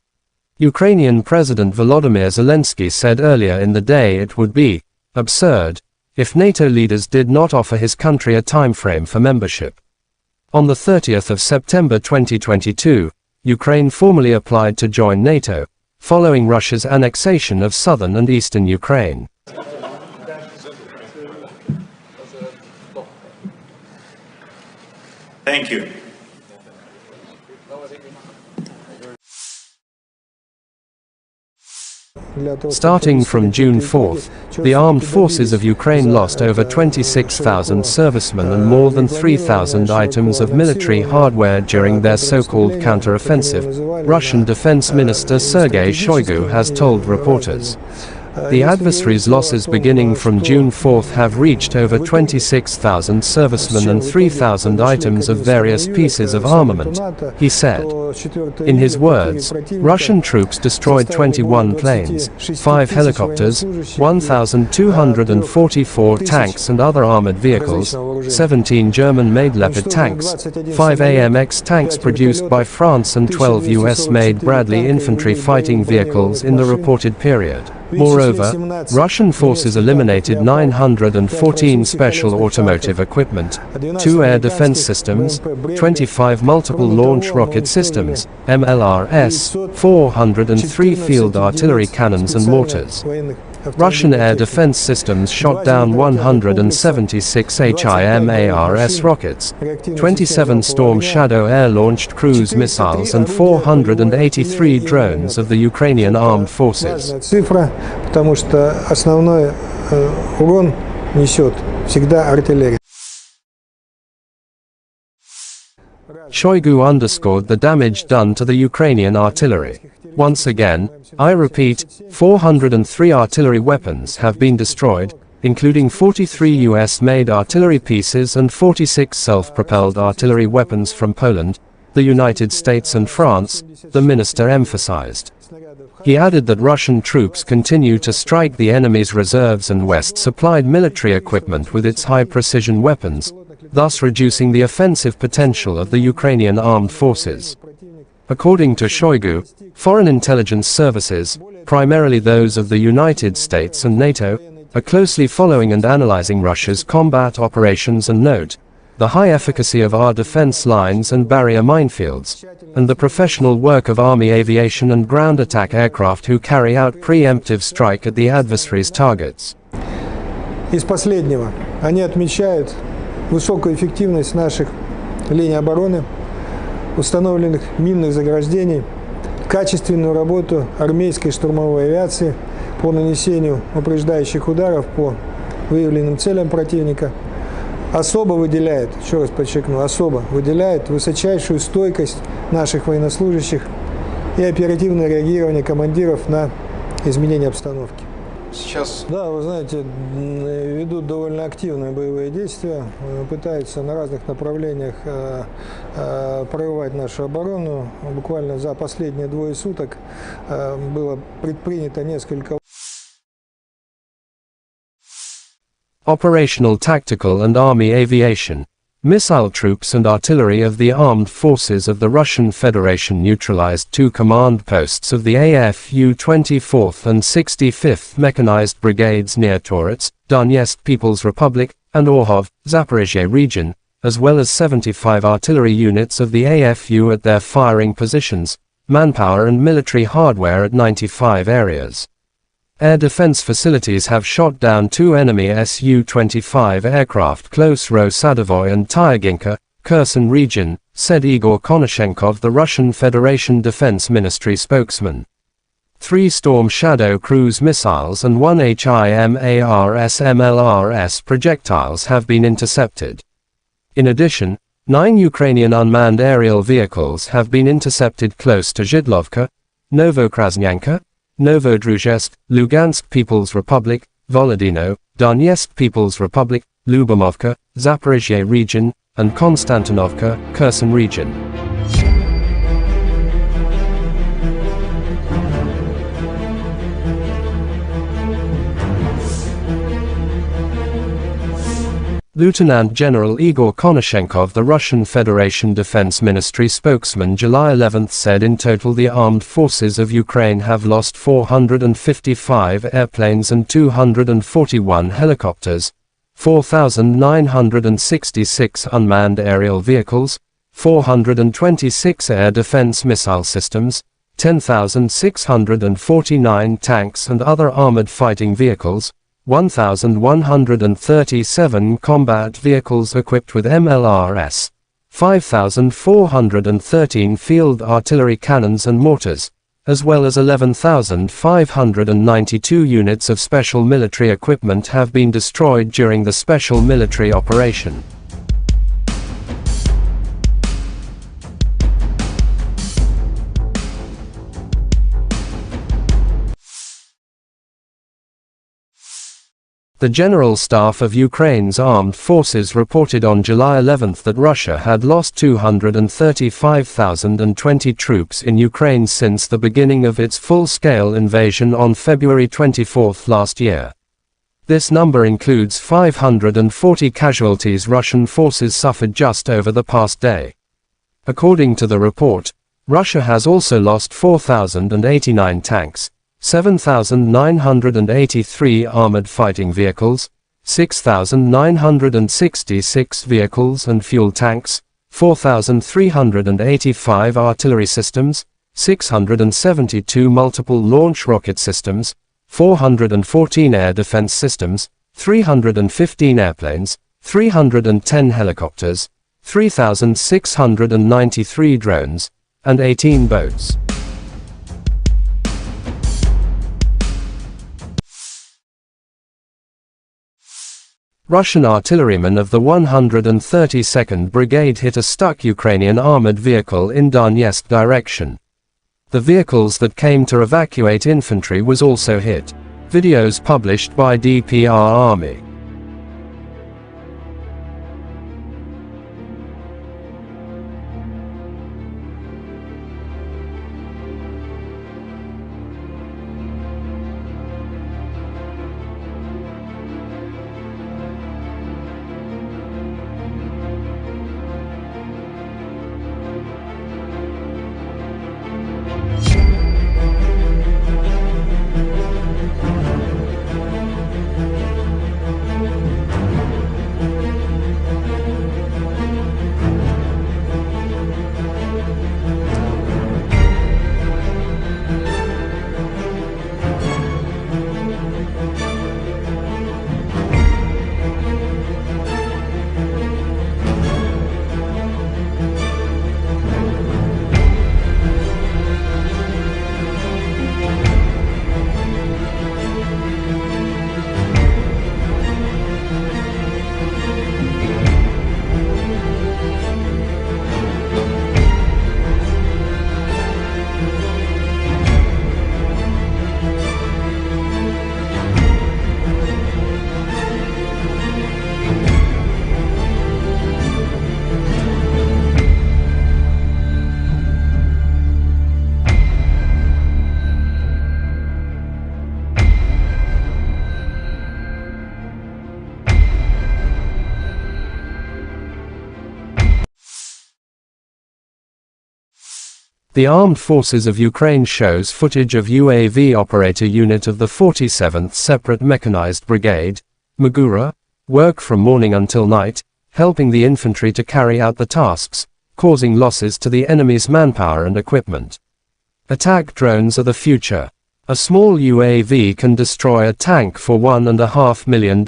S1: Ukrainian President Volodymyr Zelensky said earlier in the day it would be absurd if NATO leaders did not offer his country a timeframe for membership. On the 30th of September 2022, Ukraine formally applied to join NATO, following Russia's annexation of southern and eastern Ukraine.
S2: Thank you.
S1: Starting from June 4th, the armed forces of Ukraine lost over 26,000 servicemen and more than 3,000 items of military hardware during their so-called counter-offensive, Russian Defense Minister Sergei Shoigu has told reporters. The adversary's losses beginning from June 4th have reached over 26,000 servicemen and 3,000 items of various pieces of armament, he said. In his words, Russian troops destroyed 21 planes, 5 helicopters, 1,244 tanks and other armored vehicles, 17 German-made Leopard tanks, 5 AMX tanks produced by France and 12 US-made Bradley infantry fighting vehicles in the reported period. Moreover, Russian forces eliminated 914 special automotive equipment, 2 air defense systems, 25 multiple launch rocket systems, MLRS, 403 field artillery cannons and mortars. Russian air defense systems shot down 176 HIMARS rockets, 27 Storm Shadow air-launched cruise missiles and 483 drones of the Ukrainian armed forces.
S4: Цифра, потому что основной урон несет всегда артиллерия.
S1: Shoigu underscored the damage done to the Ukrainian artillery. Once again, I repeat, 403 artillery weapons have been destroyed, including 43 US-made artillery pieces and 46 self-propelled artillery weapons from Poland, the United States and France, the minister emphasized. He added that Russian troops continue to strike the enemy's reserves and West-supplied military equipment with its high-precision weapons, thus reducing the offensive potential of the Ukrainian armed forces. According to Shoigu, foreign intelligence services, primarily those of the United States and NATO, are closely following and analyzing Russia's combat operations and note the high efficacy of our defense lines and barrier minefields, and the professional work of Army aviation and ground attack aircraft who carry out preemptive strike at the adversary's targets.
S4: Из последнего, они отмечают высокую эффективность наших линий обороны, установленных минных заграждений, качественную работу армейской штурмовой авиации по нанесению упреждающих ударов по выявленным целям противника. Особо выделяет, еще раз подчеркну, особо выделяет высочайшую стойкость наших военнослужащих и оперативное реагирование командиров на изменение обстановки.
S6: Сейчас...
S4: Да, вы знаете, ведут довольно активные боевые действия, пытаются на разных направлениях прорывать нашу оборону. Буквально за последние 2 суток было предпринято несколько...
S1: Operational, tactical and army aviation, missile troops and artillery of the armed forces of the Russian Federation neutralized 2 command posts of the AFU 24th and 65th Mechanized Brigades near Torets, Donetsk People's Republic, and Orhov, Zaporizhia region, as well as 75 artillery units of the AFU at their firing positions, manpower and military hardware at 95 areas. Air defense facilities have shot down 2 enemy Su-25 aircraft close Ro-Sadovoy and Tyaginka, Kherson region, said Igor Konashenkov, the Russian Federation Defense Ministry spokesman. 3 Storm Shadow cruise missiles and 1 HIMARS/MLRS projectiles have been intercepted. In addition, 9 Ukrainian unmanned aerial vehicles have been intercepted close to Zhidlovka, Novokrasnyanka, Novodruzhsk, Lugansk People's Republic, Volodino, Donetsk People's Republic, Lyubomovka, Zaporizhia region, and Konstantinovka, Kherson region. Lieutenant General Igor Konashenkov, the Russian Federation Defense Ministry spokesman, July 11 said in total the armed forces of Ukraine have lost 455 airplanes and 241 helicopters, 4,966 unmanned aerial vehicles, 426 air defense missile systems, 10,649 tanks and other armored fighting vehicles, 1,137 combat vehicles equipped with MLRS, 5,413 field artillery cannons and mortars, as well as 11,592 units of special military equipment have been destroyed during the special military operation. The General Staff of Ukraine's armed forces reported on July 11 that Russia had lost 235,020 troops in Ukraine since the beginning of its full-scale invasion on February 24 last year. This number includes 540 casualties Russian forces suffered just over the past day. According to the report, Russia has also lost 4,089 tanks, 7,983 armored fighting vehicles, 6,966 vehicles and fuel tanks, 4,385 artillery systems, 672 multiple launch rocket systems, 414 air defense systems, 315 airplanes, 310 helicopters, 3,693 drones, and 18 boats. Russian artillerymen of the 132nd Brigade hit a stuck Ukrainian armored vehicle in Donetsk direction. The vehicles that came to evacuate infantry was also hit. Videos published by DPR Army. The Armed Forces of Ukraine shows footage of UAV operator unit of the 47th Separate Mechanized Brigade, Magura, work from morning until night, helping the infantry to carry out the tasks, causing losses to the enemy's manpower and equipment. Attack drones are the future. A small UAV can destroy a tank for $1.5 million.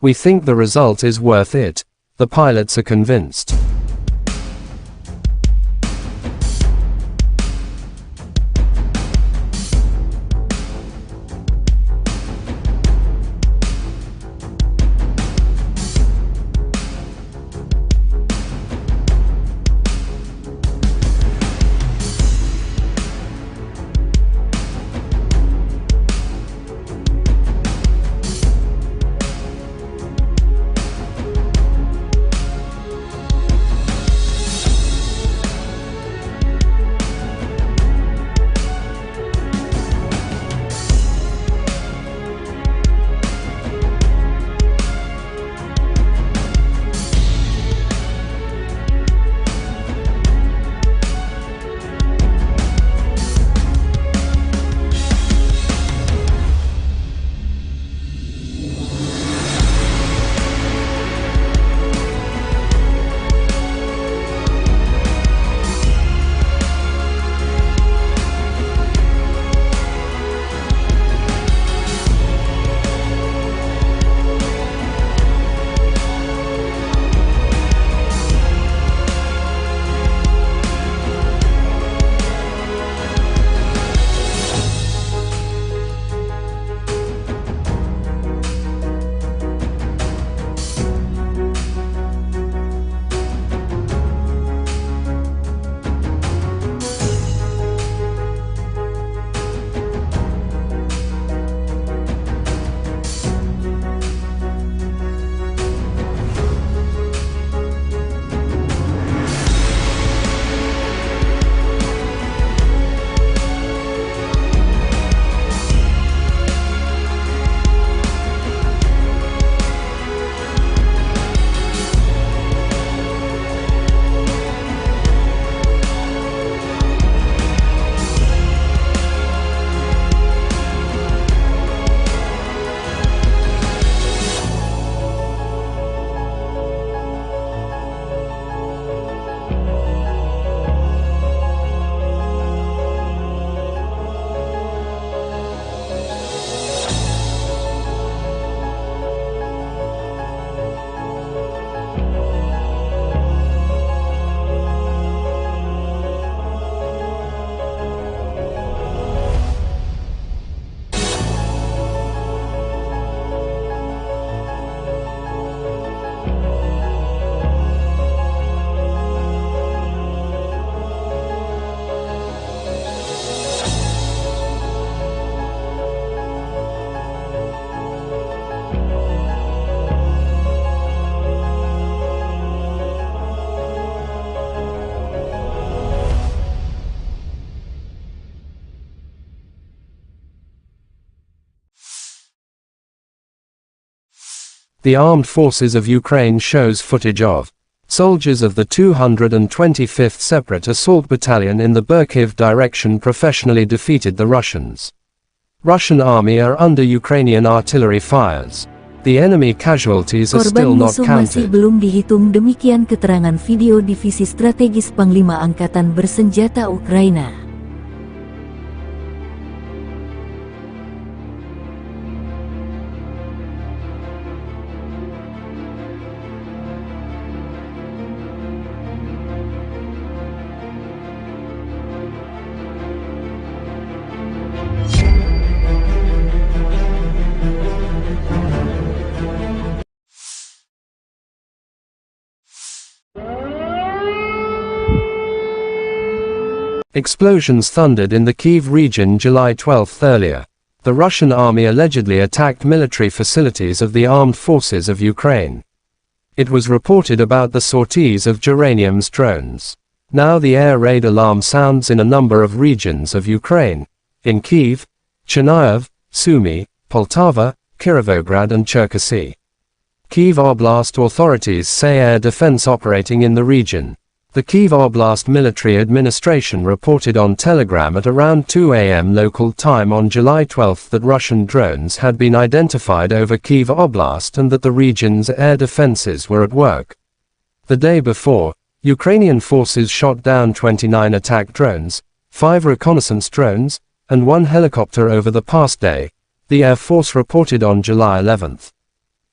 S1: We think the result is worth it. The pilots are convinced. The armed forces of Ukraine shows footage of soldiers of the 225th Separate Assault Battalion in the Kyiv direction professionally defeated the Russians. Russian army are under Ukrainian artillery fires. The enemy casualties are still
S5: Korban
S1: not
S5: musuh masih
S1: counted.
S5: belum dihitung, demikian keterangan video Divisi Strategis Panglima Angkatan Bersenjata Ukraina.
S1: Explosions thundered in the Kyiv region July 12 earlier. The Russian army allegedly attacked military facilities of the armed forces of Ukraine. It was reported about the sorties of Geranium's drones. Now the air raid alarm sounds in a number of regions of Ukraine. In Kyiv, Chernihiv, Sumy, Poltava, Kirovograd and Cherkasy. Kyiv Oblast authorities say air defense operating in the region. The Kyiv Oblast Military Administration reported on Telegram at around 2 a.m. local time on July 12 that Russian drones had been identified over Kyiv Oblast and that the region's air defenses were at work. The day before, Ukrainian forces shot down 29 attack drones, 5 reconnaissance drones, and 1 helicopter over the past day, the Air Force reported on July 11.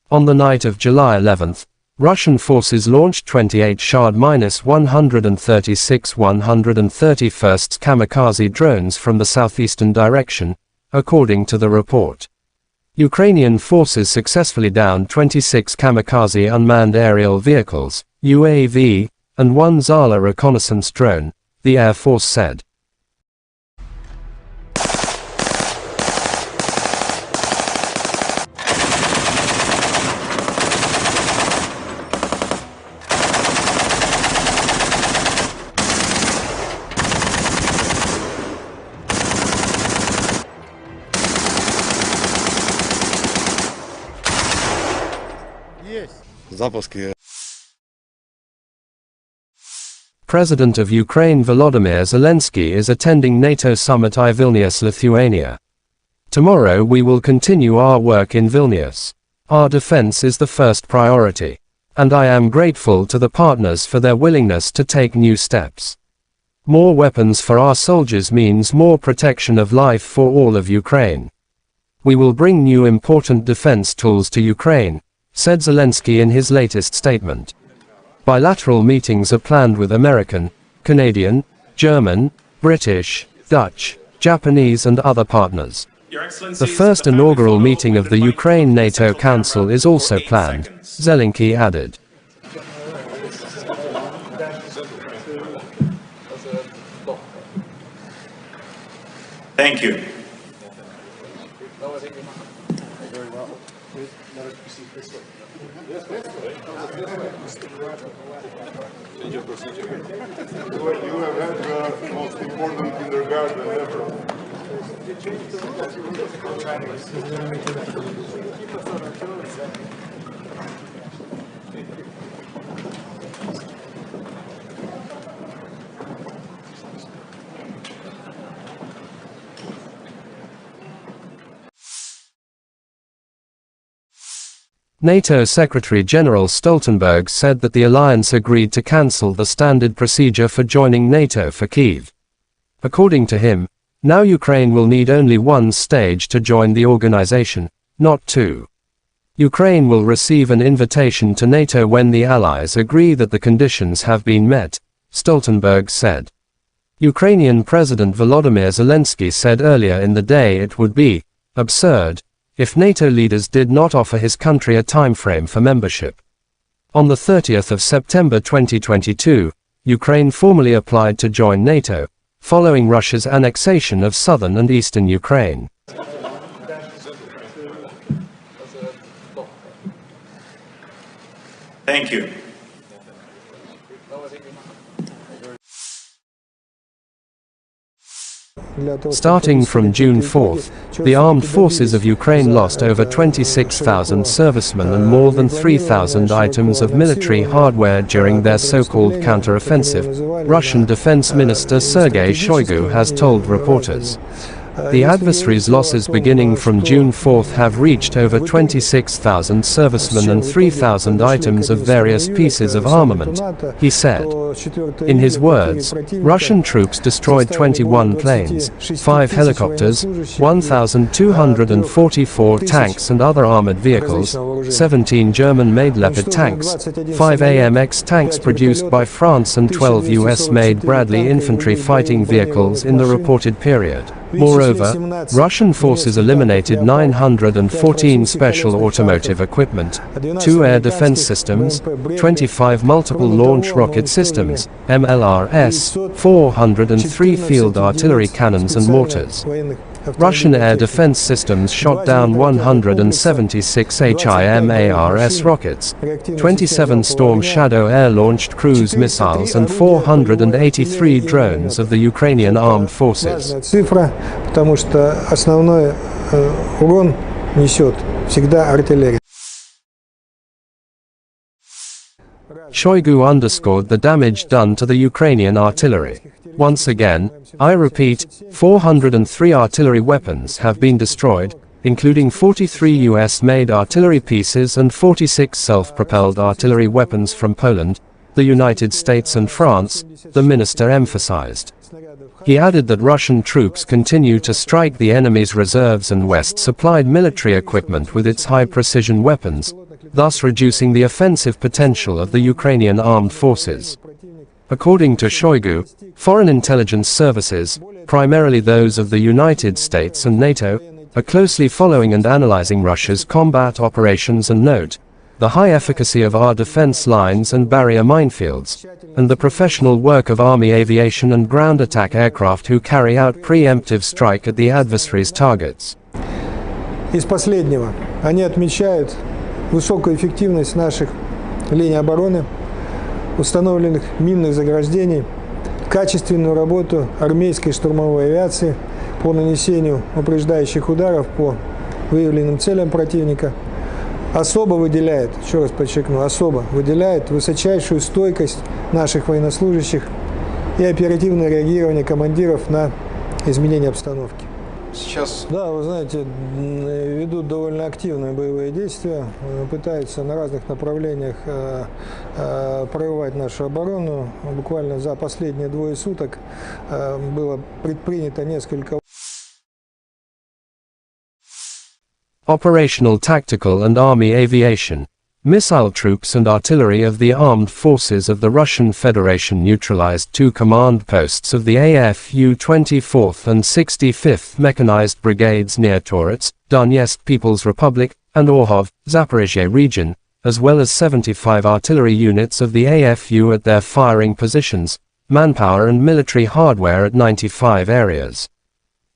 S1: On the night of July 11, Russian forces launched 28 Shahd-136 131st kamikaze drones from the southeastern direction, according to the report. Ukrainian forces successfully downed 26 kamikaze unmanned aerial vehicles, UAV, and 1 Zala reconnaissance drone, the Air Force said. President of Ukraine Volodymyr Zelensky is attending NATO summit in Vilnius, Lithuania. Tomorrow we will continue our work in Vilnius. Our defense is the first priority. And I am grateful to the partners for their willingness to take new steps. More weapons for our soldiers means more protection of life for all of Ukraine. We will bring new important defense tools to Ukraine, said Zelensky in his latest statement. Bilateral meetings are planned with American, Canadian, German, British, Dutch, Japanese and other partners. The first inaugural meeting of the Ukraine-NATO Council is also planned, Zelensky added.
S2: Thank you.
S3: You have had the most important kindergarten ever.
S1: NATO Secretary-General Stoltenberg said that the alliance agreed to cancel the standard procedure for joining NATO for Kyiv. According to him, now Ukraine will need only one stage to join the organization, not two. Ukraine will receive an invitation to NATO when the allies agree that the conditions have been met, Stoltenberg said. Ukrainian President Volodymyr Zelensky said earlier in the day it would be absurd if NATO leaders did not offer his country a timeframe for membership. On the 30th of September 2022, Ukraine formally applied to join NATO, following Russia's annexation of southern and eastern Ukraine.
S2: Thank you.
S1: Starting from June 4th, the armed forces of Ukraine lost over 26,000 servicemen and more than 3,000 items of military hardware during their so-called counter-offensive, Russian Defense Minister Sergei Shoigu has told reporters. The adversary's losses beginning from June 4th have reached over 26,000 servicemen and 3,000 items of various pieces of armament, he said. In his words, Russian troops destroyed 21 planes, 5 helicopters, 1,244 tanks and other armored vehicles, 17 German-made Leopard tanks, 5 AMX tanks produced by France and 12 US-made Bradley infantry fighting vehicles in the reported period. Moreover, Russian forces eliminated 914 special automotive equipment, 2 air defense systems, 25 multiple launch rocket systems, MLRS, 403 field artillery cannons and mortars. Russian air defense systems shot down 176 HIMARS rockets, 27 Storm Shadow air-launched cruise missiles and 483 drones of the Ukrainian armed forces.
S4: Цифра, потому что основной урон несет всегда артиллерия.
S1: Shoigu underscored the damage done to the Ukrainian artillery. Once again, I repeat, 403 artillery weapons have been destroyed, including 43 US-made artillery pieces and 46 self-propelled artillery weapons from Poland, the United States and France, the minister emphasized. He added that Russian troops continue to strike the enemy's reserves and West-supplied military equipment with its high-precision weapons, thus reducing the offensive potential of the Ukrainian armed forces. According to Shoigu, foreign intelligence services, primarily those of the United States and NATO, are closely following and analyzing Russia's combat operations and note the high efficacy of our defense lines and barrier minefields, and the professional work of Army aviation and ground attack aircraft who carry out preemptive strike at the adversary's targets.
S4: Из последнего они отмечают высокую эффективность наших линий обороны, установленных минных заграждений, качественную работу армейской штурмовой авиации по нанесению упреждающих ударов по выявленным целям противника, особо выделяет, еще раз подчеркну, особо выделяет высочайшую стойкость наших военнослужащих и оперативное реагирование командиров на изменения обстановки.
S3: Сейчас
S4: Да, вы знаете, ведут довольно активные боевые действия, пытаются на разных направлениях прорывать нашу оборону. Буквально за последние 2 суток было предпринято несколько.
S1: Operational tactical and army aviation. Missile troops and artillery of the armed forces of the Russian Federation neutralized 2 command posts of the AFU 24th and 65th Mechanized Brigades near Torets, Donetsk People's Republic, and Orhov, Zaporizhia region, as well as 75 artillery units of the AFU at their firing positions, manpower and military hardware at 95 areas.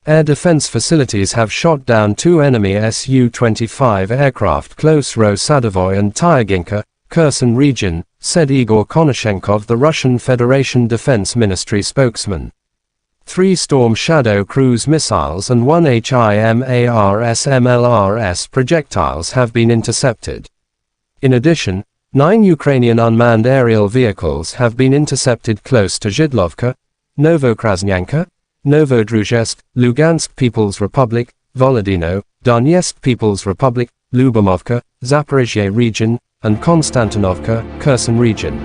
S1: Air defense facilities have shot down 2 enemy Su-25 aircraft close Ro-Sadovoy and Tyaginka, Kherson region, said Igor Konashenkov, the Russian Federation Defense Ministry spokesman. 3 Storm Shadow cruise missiles and 1 HIMARS MLRS projectiles have been intercepted. In addition, 9 Ukrainian unmanned aerial vehicles have been intercepted close to Zhidlovka, Novokrasnyanka, Novodruzhsk, Lugansk People's Republic, Volodino, Donetsk People's Republic, Lyubomovka, Zaporizhia region, and Konstantinovka, Kherson region.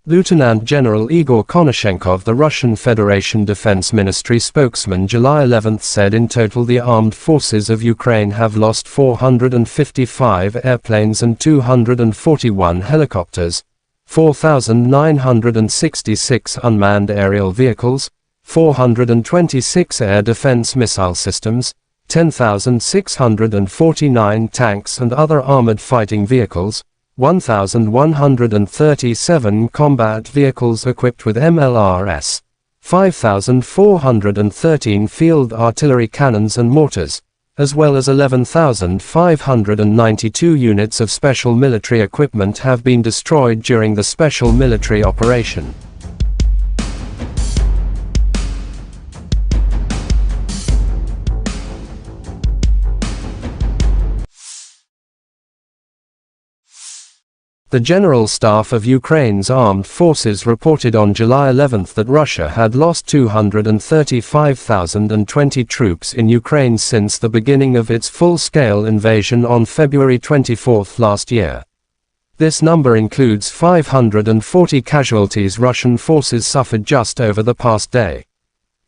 S1: Lieutenant General Igor Konashenkov, the Russian Federation Defense Ministry spokesman, July 11 said in total the armed forces of Ukraine have lost 455 airplanes and 241 helicopters, 4,966 unmanned aerial vehicles, 426 air defense missile systems, 10,649 tanks and other armored fighting vehicles, 1,137 combat vehicles equipped with MLRS, 5,413 field artillery cannons and mortars, as well as 11,592 units of special military equipment have been destroyed during the special military operation. The General Staff of Ukraine's armed forces reported on July 11 that Russia had lost 235,020 troops in Ukraine since the beginning of its full-scale invasion on February 24 last year. This number includes 540 casualties Russian forces suffered just over the past day.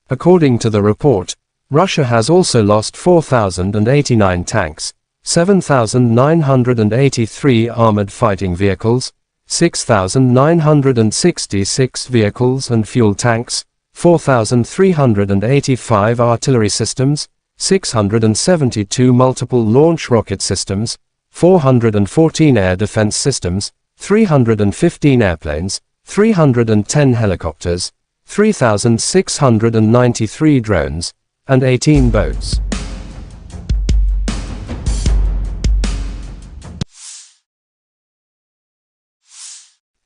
S1: According to the report, Russia has also lost 4,089 tanks, 7,983 armored fighting vehicles, 6,966 vehicles and fuel tanks, 4,385 artillery systems, 672 multiple launch rocket systems, 414 air defense systems, 315 airplanes, 310 helicopters, 3,693 drones, and 18 boats.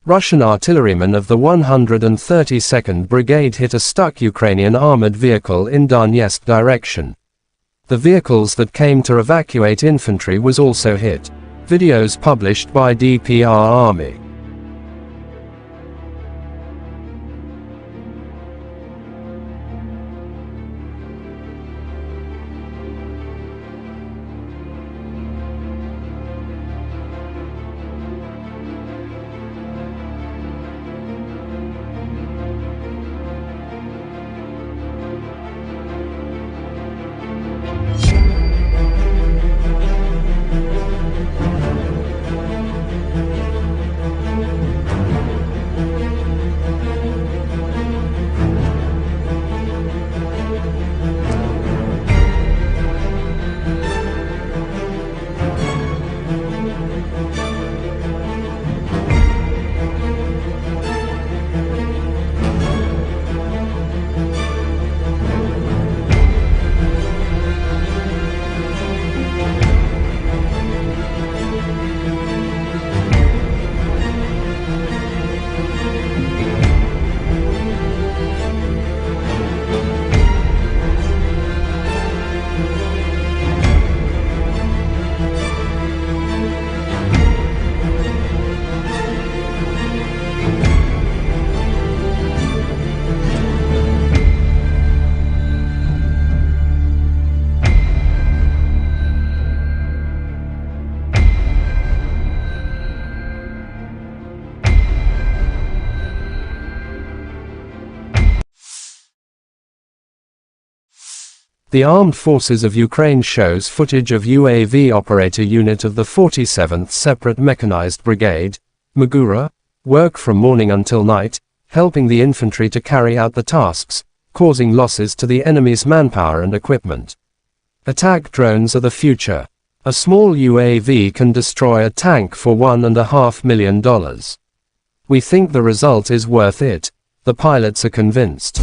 S1: Russian artillerymen of the 132nd Brigade hit a stuck Ukrainian armored vehicle in Donetsk direction. The vehicles that came to evacuate infantry was also hit. Videos published by DPR Army. The Armed Forces of Ukraine shows footage of UAV operator unit of the 47th Separate Mechanized Brigade, Magura, work from morning until night, helping the infantry to carry out the tasks, causing losses to the enemy's manpower and equipment. Attack drones are the future. A small UAV can destroy a tank for $1.5 million. We think the result is worth it. The pilots are convinced.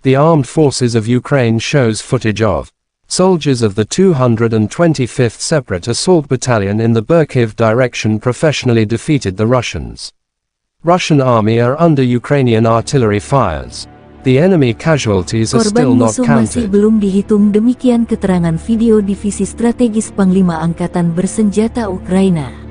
S1: the armed forces of Ukraine shows footage of soldiers of the 225th Separate Assault Battalion in the Kyiv direction professionally defeated the Russians. Russian army are under Ukrainian artillery fires. The enemy casualties are still
S5: Korban
S1: not
S5: musuh masih
S1: counted.
S5: belum dihitung, demikian keterangan video Divisi Strategis Panglima Angkatan Bersenjata Ukraina.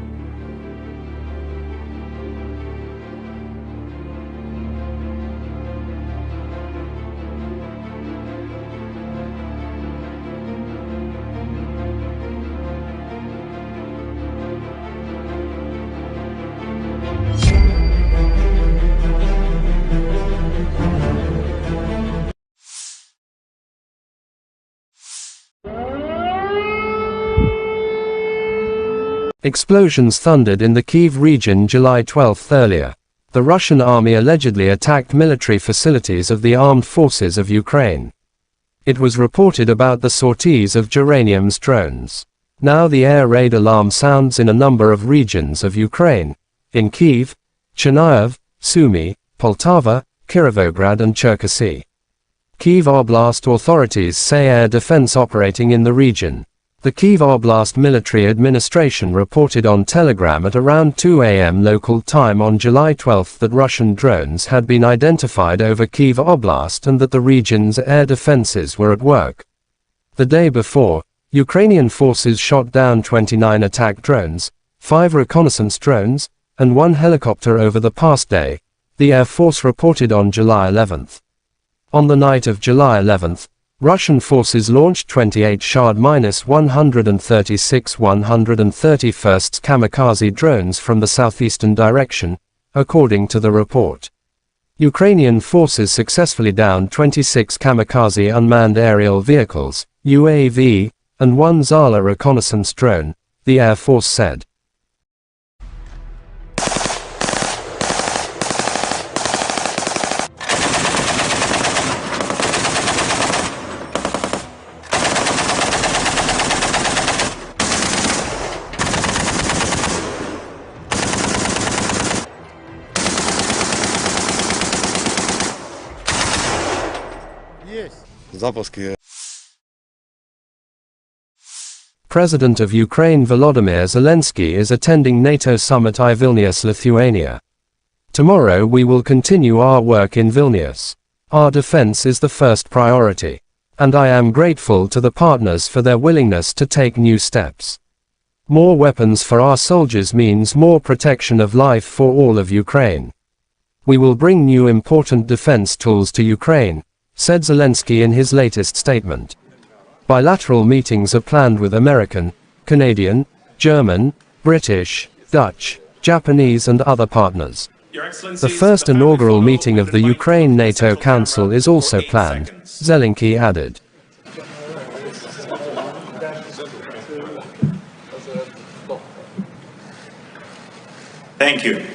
S1: Explosions thundered in the Kyiv region July 12 earlier. The Russian army allegedly attacked military facilities of the armed forces of Ukraine. It was reported about the sorties of geranium's drones. Now the air raid alarm sounds in a number of regions of Ukraine, in Kyiv, Chernihiv, Sumy, Poltava, Kirovograd and Cherkasy. Kyiv Oblast authorities say air defense operating in the region. The Kyiv Oblast Military Administration reported on Telegram at around 2 a.m. local time on July 12 that Russian drones had been identified over Kyiv Oblast and that the region's air defenses were at work. The day before, Ukrainian forces shot down 29 attack drones, 5 reconnaissance drones, and 1 helicopter over the past day, the Air Force reported on July 11. On the night of July 11, Russian forces launched 28 Shahd-136 131st kamikaze drones from the southeastern direction, according to the report. Ukrainian forces successfully downed 26 kamikaze unmanned aerial vehicles, UAV, and 1 Zala reconnaissance drone, the Air Force said. President of Ukraine Volodymyr Zelensky is attending NATO summit in Vilnius, Lithuania. Tomorrow we will continue our work in Vilnius. Our defense is the first priority. And I am grateful to the partners for their willingness to take new steps. More weapons for our soldiers means more protection of life for all of Ukraine. We will bring new important defense tools to Ukraine, said Zelensky in his latest statement. Bilateral meetings are planned with American, Canadian, German, British, Dutch, Japanese and other partners. The first inaugural meeting of the Ukraine NATO Council is also planned, Zelensky added.
S2: Thank you.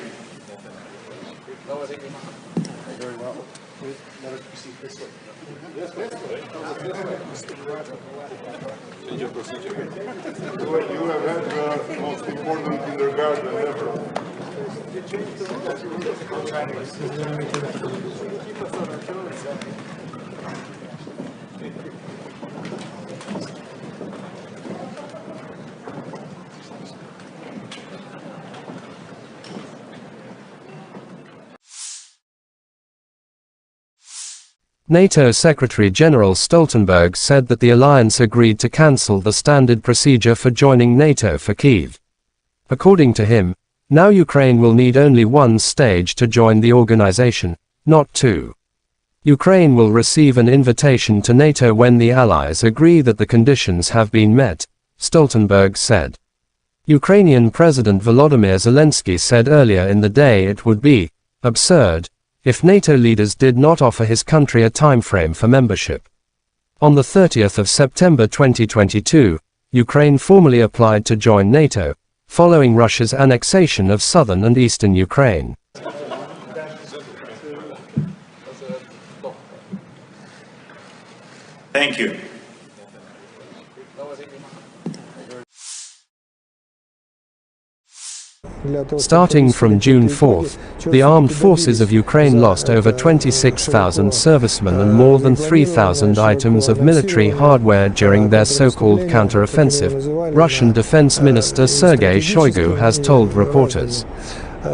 S3: You have had the most important kindergarten ever.
S1: NATO Secretary-General Stoltenberg said that the alliance agreed to cancel the standard procedure for joining NATO for Kyiv. According to him, now Ukraine will need only one stage to join the organization, not two. Ukraine will receive an invitation to NATO when the allies agree that the conditions have been met, Stoltenberg said. Ukrainian President Volodymyr Zelensky said earlier in the day it would be absurd if NATO leaders did not offer his country a timeframe for membership. On the 30th of September 2022, Ukraine formally applied to join NATO, following Russia's annexation of southern and eastern Ukraine.
S2: Thank you.
S1: Starting from June 4th, the armed forces of Ukraine lost over 26,000 servicemen and more than 3,000 items of military hardware during their so-called counter-offensive, Russian Defense Minister Sergei Shoigu has told reporters.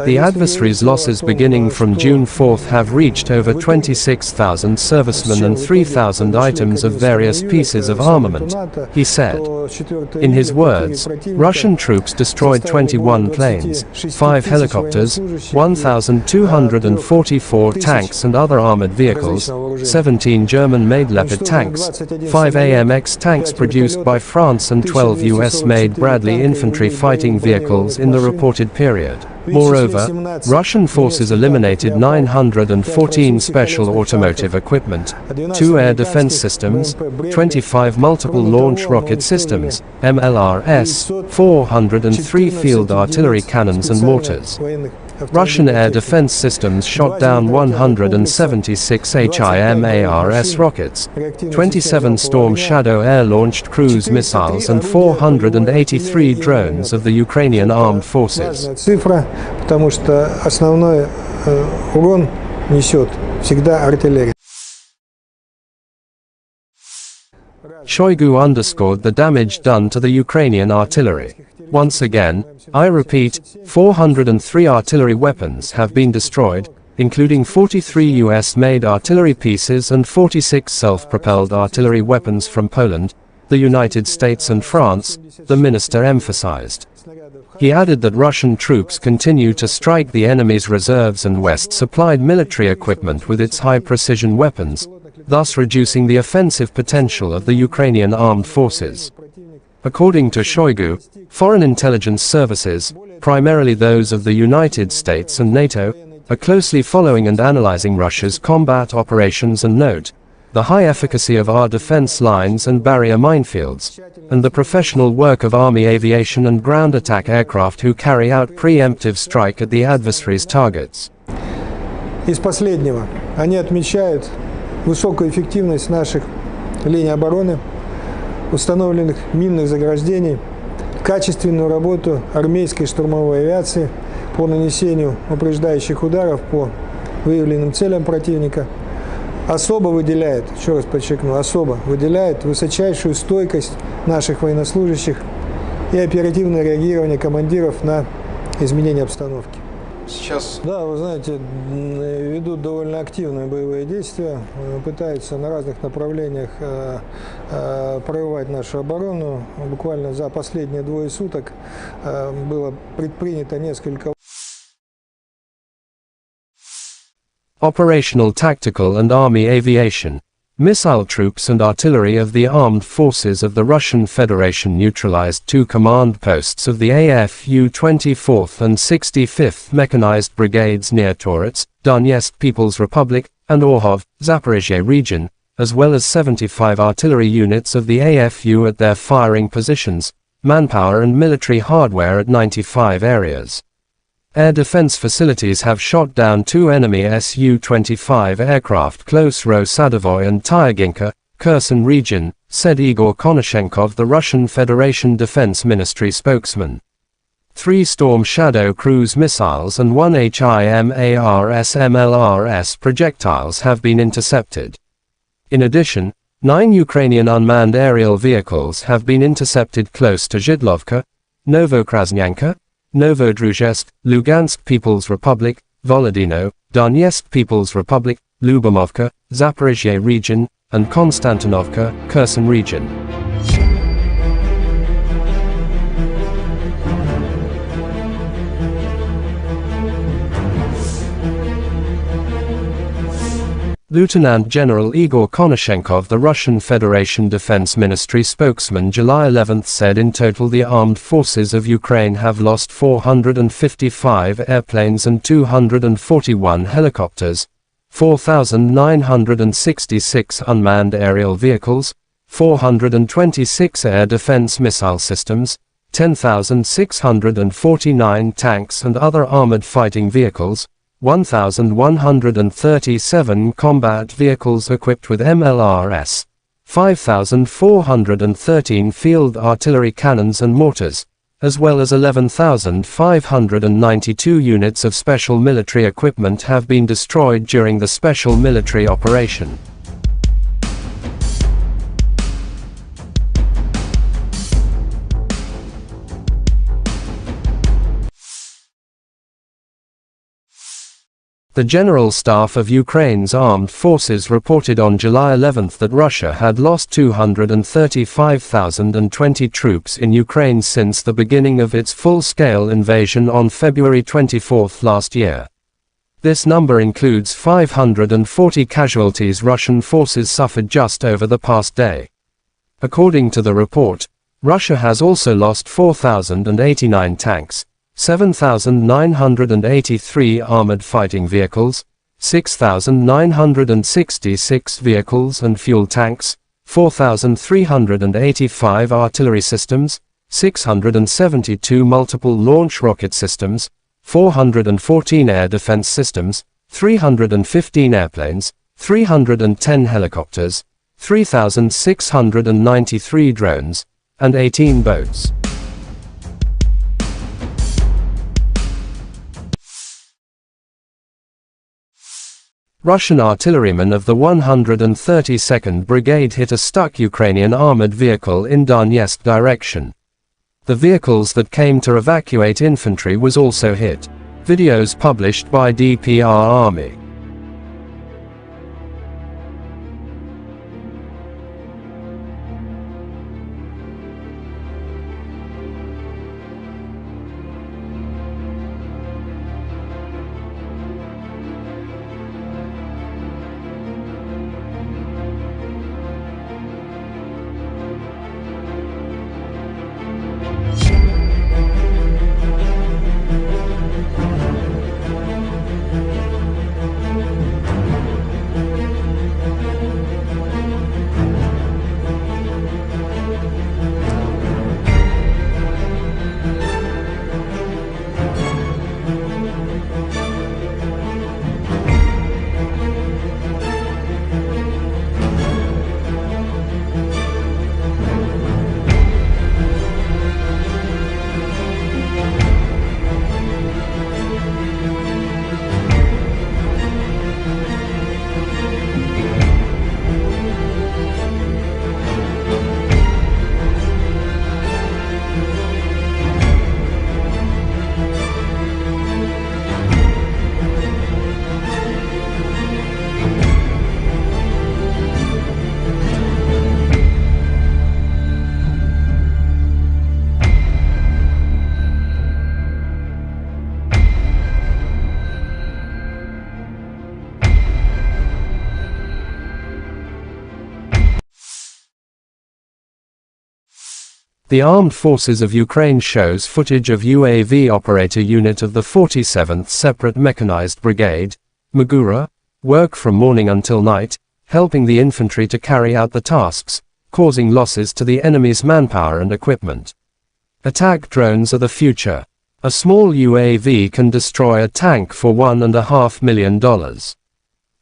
S1: The adversary's losses beginning from June 4th have reached over 26,000 servicemen and 3,000 items of various pieces of armament, he said. In his words, Russian troops destroyed 21 planes, 5 helicopters, 1,244 tanks and other armored vehicles, 17 German-made Leopard tanks, 5 AMX tanks produced by France and 12 US-made Bradley infantry fighting vehicles in the reported period. Moreover, Russian forces eliminated 914 special automotive equipment, 2 air defense systems, 25 multiple launch rocket systems, MLRS, 403 field artillery cannons and mortars. Russian air defense systems shot down 176 HIMARS rockets, 27 Storm Shadow air-launched cruise missiles and 483 drones of the Ukrainian armed forces.
S4: Цифра, потому что основной урон несет всегда артиллерия.
S1: Shoigu underscored the damage done to the Ukrainian artillery. Once again, I repeat, 403 artillery weapons have been destroyed, including 43 US-made artillery pieces and 46 self-propelled artillery weapons from Poland, the United States and France, the minister emphasized. He added that Russian troops continue to strike the enemy's reserves and West-supplied military equipment with its high-precision weapons, thus reducing the offensive potential of the Ukrainian armed forces. According to Shoigu, foreign intelligence services, primarily those of the United States and NATO, are closely following and analyzing Russia's combat operations and note the high efficacy of our defense lines and barrier minefields, and the professional work of Army aviation and ground attack aircraft who carry out preemptive strike at the adversary's targets.
S4: Из последнего, они отмечают высокую эффективность наших линий обороны, установленных минных заграждений, качественную работу армейской штурмовой авиации по нанесению упреждающих ударов по выявленным целям противника. Особо выделяет, еще раз подчеркну, особо выделяет высочайшую стойкость наших военнослужащих и оперативное реагирование командиров на изменения обстановки.
S6: Сейчас...
S4: Да, вы знаете, ведут довольно активные боевые действия, пытаются на разных направлениях прорывать нашу оборону. Буквально за последние 2 суток было предпринято несколько...
S1: Operational, tactical and army aviation. Missile troops and artillery of the armed forces of the Russian Federation neutralized 2 command posts of the AFU 24th and 65th Mechanized Brigades near Torets, Donetsk People's Republic, and Orhov, Zaporizhia region, as well as 75 artillery units of the AFU at their firing positions, manpower and military hardware at 95 areas. Air defense facilities have shot down 2 enemy Su-25 aircraft close Ro-Sadovoy and Tyaginka, Kherson region, said Igor Konashenkov, the Russian Federation Defense Ministry spokesman. 3 Storm Shadow cruise missiles and 1 HIMARS MLRS projectiles have been intercepted. In addition, 9 Ukrainian unmanned aerial vehicles have been intercepted close to Zhidlovka, Novokrasnyanka, Novodruzhsk, Lugansk People's Republic, Volodino, Donetsk People's Republic, Lyubomovka, Zaporizhia region, and Konstantinovka, Kherson region. Lieutenant General Igor Konashenkov, the Russian Federation Defense Ministry spokesman, July 11 said in total the armed forces of Ukraine have lost 455 airplanes and 241 helicopters, 4,966 unmanned aerial vehicles, 426 air defense missile systems, 10,649 tanks and other armored fighting vehicles, 1,137 combat vehicles equipped with MLRS, 5,413 field artillery cannons and mortars, as well as 11,592 units of special military equipment have been destroyed during the special military operation. The General Staff of Ukraine's armed forces reported on July 11 that Russia had lost 235,020 troops in Ukraine since the beginning of its full-scale invasion on February 24 last year. This number includes 540 casualties Russian forces suffered just over the past day. According to the report, Russia has also lost 4,089 tanks, 7,983 armored fighting vehicles, 6,966 vehicles and fuel tanks, 4,385 artillery systems, 672 multiple launch rocket systems, 414 air defense systems, 315 airplanes, 310 helicopters, 3,693 drones, and 18 boats. Russian artillerymen of the 132nd Brigade hit a stuck Ukrainian armored vehicle in Donetsk direction. The vehicles that came to evacuate infantry was also hit. Videos published by DPR Army. The Armed Forces of Ukraine shows footage of UAV operator unit of the 47th Separate Mechanized Brigade, Magura, work from morning until night, helping the infantry to carry out the tasks, causing losses to the enemy's manpower and equipment. Attack drones are the future. A small UAV can destroy a tank for $1.5 million.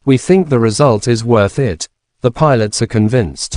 S1: We think the result is worth it. The pilots are convinced.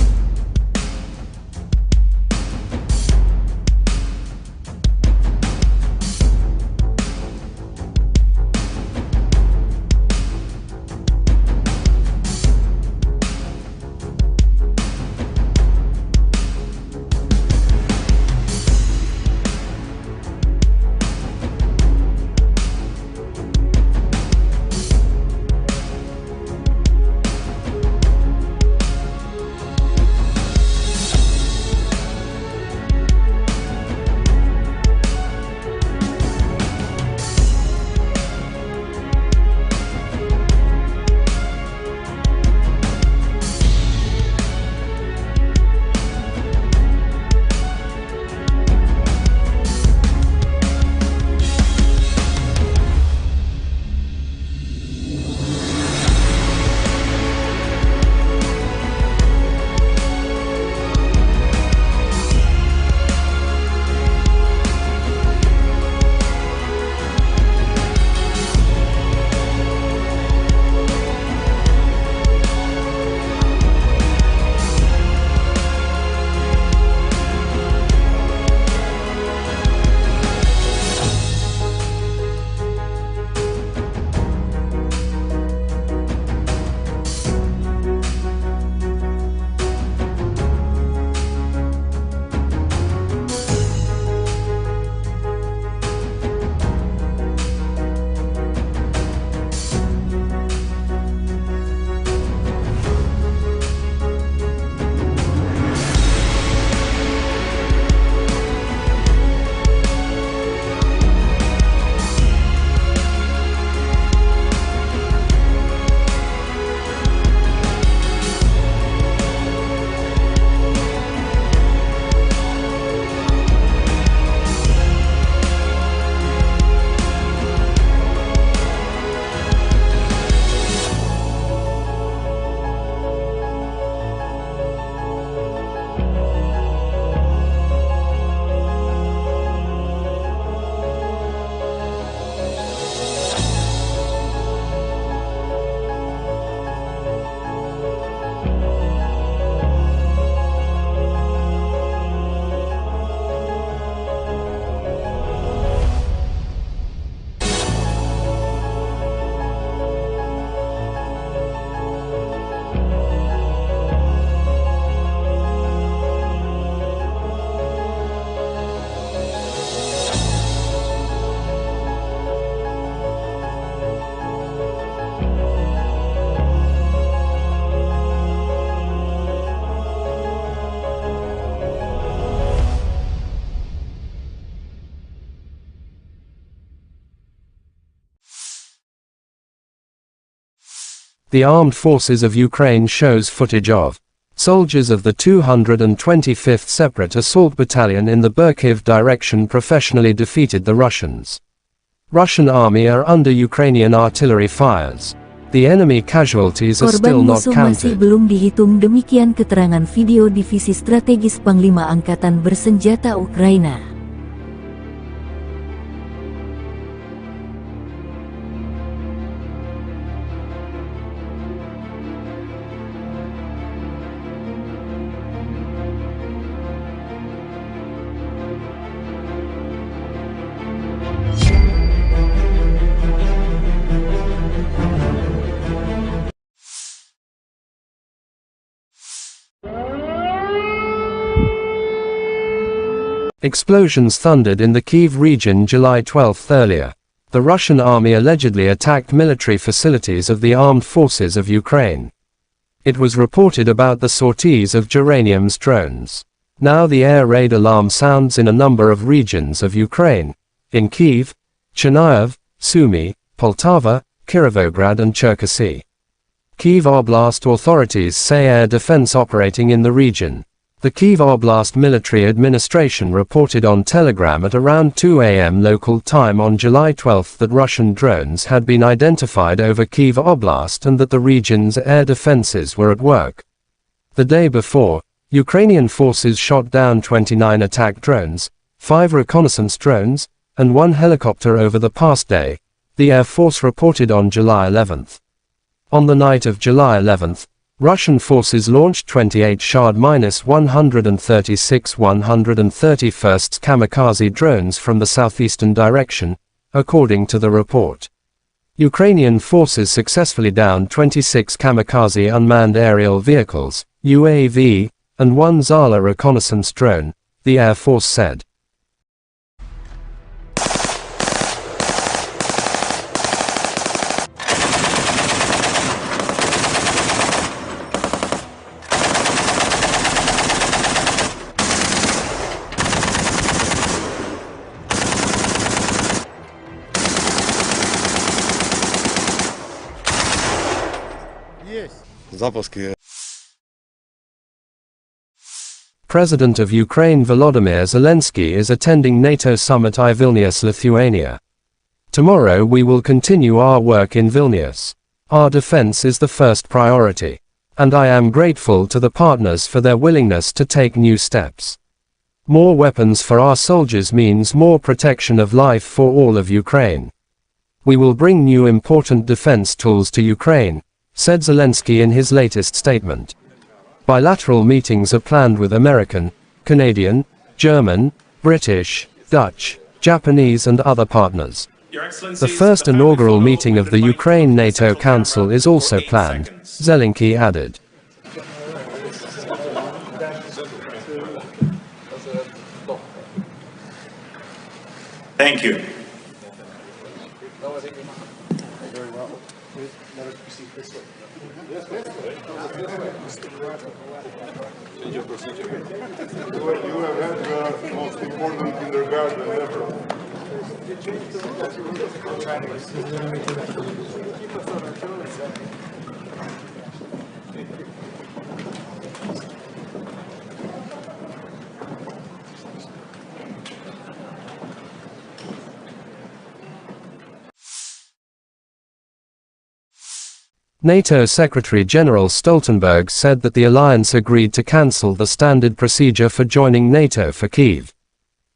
S1: the armed forces of Ukraine shows footage of soldiers of the 225th Separate Assault Battalion in the Kyiv direction professionally defeated the Russians. Russian army are under Ukrainian artillery fires. The enemy casualties are still
S5: Korban
S1: not
S5: musuh masih
S1: counted.
S5: belum dihitung, demikian keterangan video Divisi Strategis Panglima Angkatan Bersenjata Ukraina.
S1: Explosions thundered in the Kyiv region July 12 earlier. The Russian army allegedly attacked military facilities of the armed forces of Ukraine. It was reported about the sorties of Geranium's drones. Now the air raid alarm sounds in a number of regions of Ukraine, in Kyiv, Chernihiv, Sumy, Poltava, Kirovograd and Cherkasy. Kyiv Oblast authorities say air defense operating in the region. The Kyiv Oblast Military Administration reported on Telegram at around 2 a.m. local time on July 12 that Russian drones had been identified over Kyiv Oblast and that the region's air defenses were at work. The day before, Ukrainian forces shot down 29 attack drones, 5 reconnaissance drones, and 1 helicopter over the past day, the Air Force reported on July 11. On the night of July 11, Russian forces launched 28 Shahd-136 131st kamikaze drones from the southeastern direction, according to the report. Ukrainian forces successfully downed 26 kamikaze unmanned aerial vehicles, UAV, and 1 Zala reconnaissance drone, the Air Force said. President of Ukraine Volodymyr Zelensky is attending NATO summit in Vilnius, Lithuania. Tomorrow we will continue our work in Vilnius. Our defense is the first priority. And I am grateful to the partners for their willingness to take new steps. More weapons for our soldiers means more protection of life for all of Ukraine. We will bring new important defense tools to Ukraine, said Zelensky in his latest statement. Bilateral meetings are planned with American, Canadian, German, British, Dutch, Japanese and other partners. The first inaugural meeting of the Ukraine NATO Council is also planned, Zelensky added.
S2: Thank you.
S3: You have had the most important kindergarten ever.
S1: NATO Secretary-General Stoltenberg said that the alliance agreed to cancel the standard procedure for joining NATO for Kyiv.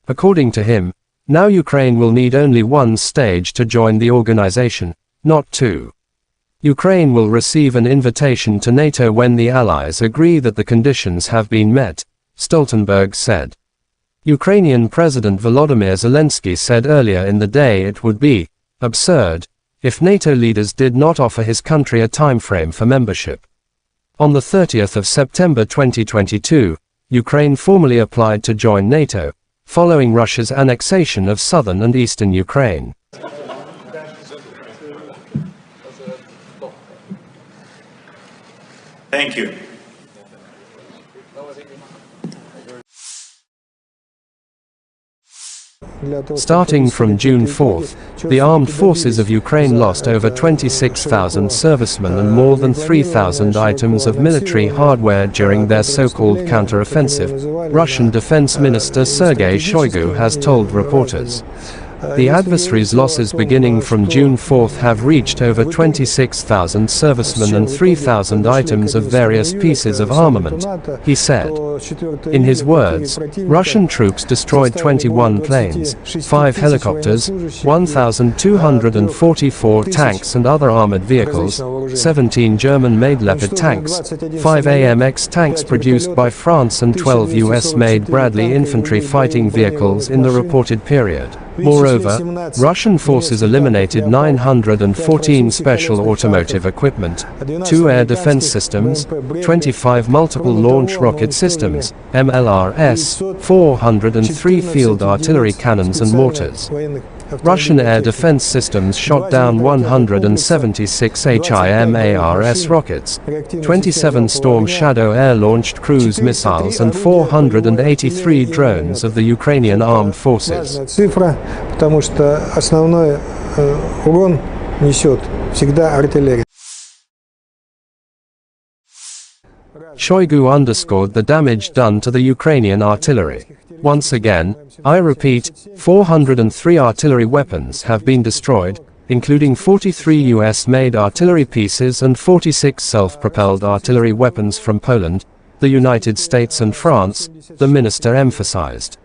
S1: According to him, now Ukraine will need only one stage to join the organization, not two. Ukraine will receive an invitation to NATO when the allies agree that the conditions have been met, Stoltenberg said. Ukrainian President Volodymyr Zelensky said earlier in the day it would be absurd if NATO leaders did not offer his country a timeframe for membership. On the 30th of September 2022, Ukraine formally applied to join NATO, following Russia's annexation of southern and eastern Ukraine.
S2: Thank you.
S1: Starting from June 4th, the armed forces of Ukraine lost over 26,000 servicemen and more than 3,000 items of military hardware during their so-called counter-offensive, Russian Defense Minister Sergei Shoigu has told reporters. The adversary's losses beginning from June 4th have reached over 26,000 servicemen and 3,000 items of various pieces of armament, he said. In his words, Russian troops destroyed 21 planes, 5 helicopters, 1,244 tanks and other armored vehicles, 17 German-made Leopard tanks, 5 AMX tanks produced by France and 12 US-made Bradley infantry fighting vehicles in the reported period. Moreover, Russian forces eliminated 914 special automotive equipment, 2 air defense systems, 25 multiple launch rocket systems, MLRS, 403 field artillery cannons and mortars. Russian air defense systems shot down 176 HIMARS rockets, 27 Storm Shadow air-launched cruise missiles and 483 drones of the Ukrainian armed forces.
S4: Цифра, потому что основной урон несет всегда артиллерия.
S1: Shoigu underscored the damage done to the Ukrainian artillery. Once again, I repeat, 403 artillery weapons have been destroyed, including 43 US-made artillery pieces and 46 self-propelled artillery weapons from Poland, the United States and France, the minister emphasized.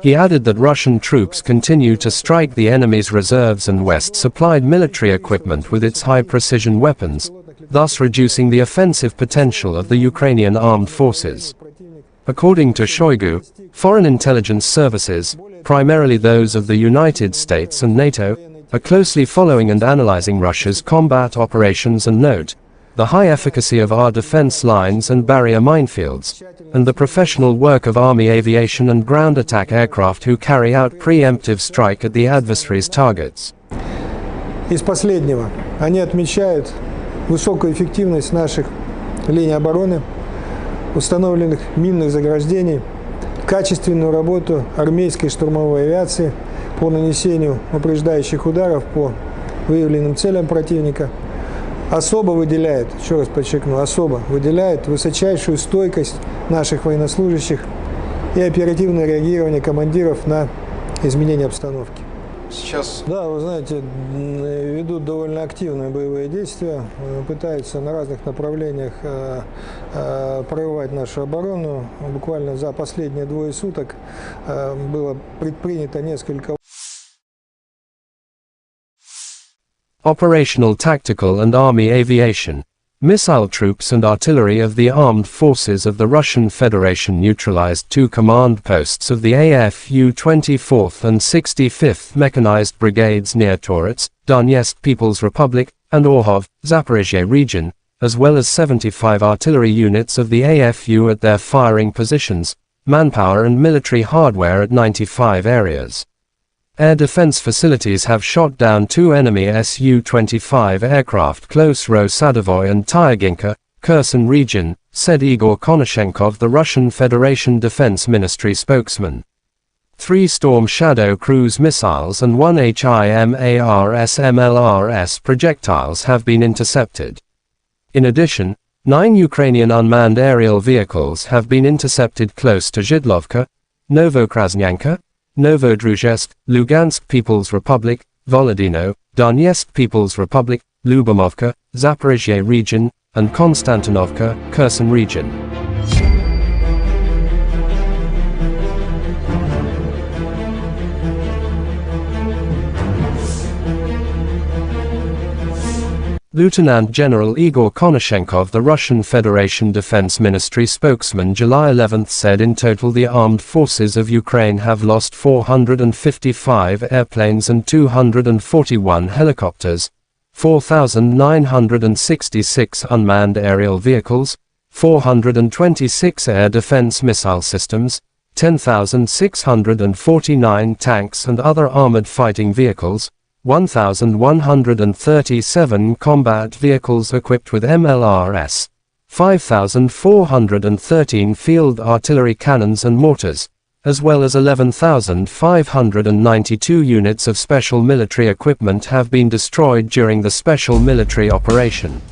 S1: He added that Russian troops continue to strike the enemy's reserves and West-supplied military equipment with its high-precision weapons, thus reducing the offensive potential of the Ukrainian armed forces. According to Shoigu, foreign intelligence services, primarily those of the United States and NATO, are closely following and analyzing Russia's combat operations and note the high efficacy of our defense lines and barrier minefields, and the professional work of Army aviation and ground attack aircraft who carry out preemptive strike at the adversary's targets.
S4: Из последнего они отмечают высокую эффективность наших линий обороны, установленных минных заграждений, качественную работу армейской штурмовой авиации по нанесению упреждающих ударов по выявленным целям противника. Особо выделяет, еще раз подчеркну, особо выделяет высочайшую стойкость наших военнослужащих и оперативное реагирование командиров на изменения обстановки.
S3: Сейчас...
S4: Да, вы знаете, ведут довольно активные боевые действия, пытаются на разных направлениях прорывать нашу оборону. Буквально за последние 2 суток было предпринято несколько...
S1: Operational tactical and army aviation. Missile troops and artillery of the armed forces of the Russian Federation neutralized 2 command posts of the AFU 24th and 65th Mechanized Brigades near Torets, Donetsk People's Republic, and Orhov, Zaporizhia region, as well as 75 artillery units of the AFU at their firing positions, manpower and military hardware at 95 areas. Air defense facilities have shot down 2 enemy Su-25 aircraft close Ro-Sadovoy and Tyaginka, Kherson region, said Igor Konashenkov, the Russian Federation Defense Ministry spokesman. 3 Storm Shadow cruise missiles and 1 HIMARS MLRS projectiles have been intercepted. In addition, 9 Ukrainian unmanned aerial vehicles have been intercepted close to Zhidlovka, Novokrasnyanka, Novodruzhsk, Lugansk People's Republic, Volodino, Donetsk People's Republic, Lyubomovka, Zaporizhia region, and Konstantinovka, Kherson region. Lieutenant General Igor Konashenkov, the Russian Federation Defense Ministry spokesman, July 11 said in total the armed forces of Ukraine have lost 455 airplanes and 241 helicopters, 4,966 unmanned aerial vehicles, 426 air defense missile systems, 10,649 tanks and other armored fighting vehicles, 1,137 combat vehicles equipped with MLRS, 5,413 field artillery cannons and mortars, as well as 11,592 units of special military equipment have been destroyed during the special military operation.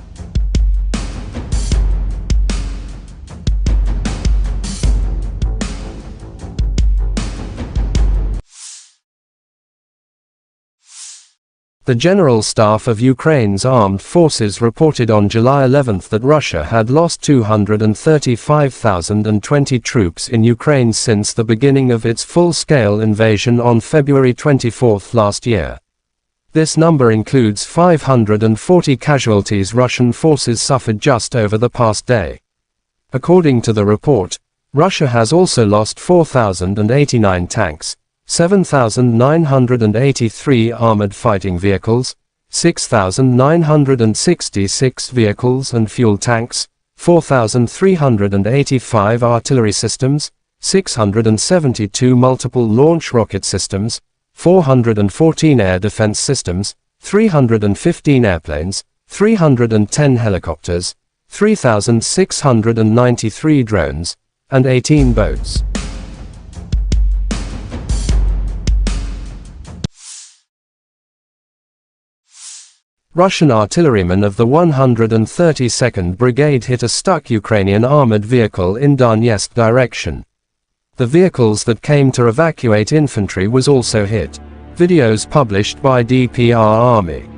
S1: The General Staff of Ukraine's armed forces reported on July 11 that Russia had lost 235,020 troops in Ukraine since the beginning of its full-scale invasion on February 24 last year. This number includes 540 casualties Russian forces suffered just over the past day. According to the report, Russia has also lost 4,089 tanks, 7,983 armored fighting vehicles, 6,966 vehicles and fuel tanks, 4,385 artillery systems, 672 multiple launch rocket systems, 414 air defense systems, 315 airplanes, 310 helicopters, 3,693 drones, and 18 boats. Russian artillerymen of the 132nd Brigade hit a stuck Ukrainian armored vehicle in Donetsk direction. The vehicles that came to evacuate infantry was also hit. Videos published by DPR Army.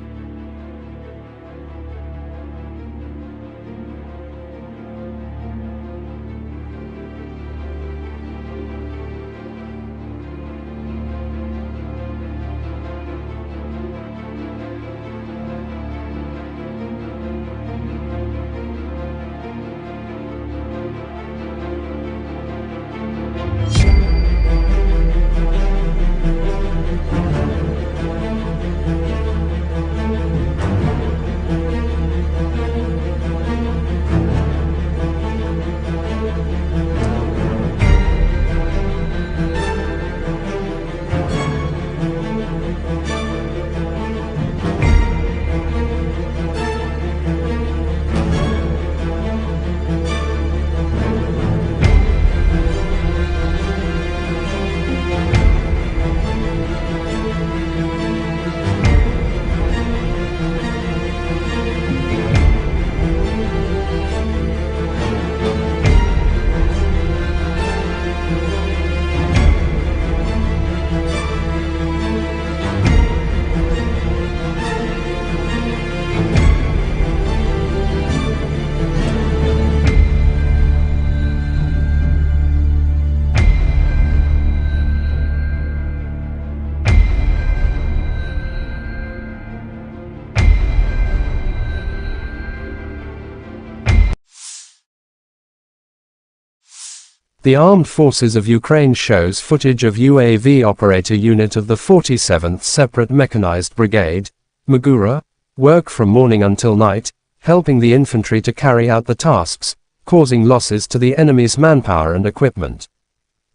S1: The Armed Forces of Ukraine shows footage of UAV operator unit of the 47th Separate Mechanized Brigade, Magura, work from morning until night, helping the infantry to carry out the tasks, causing losses to the enemy's manpower and equipment.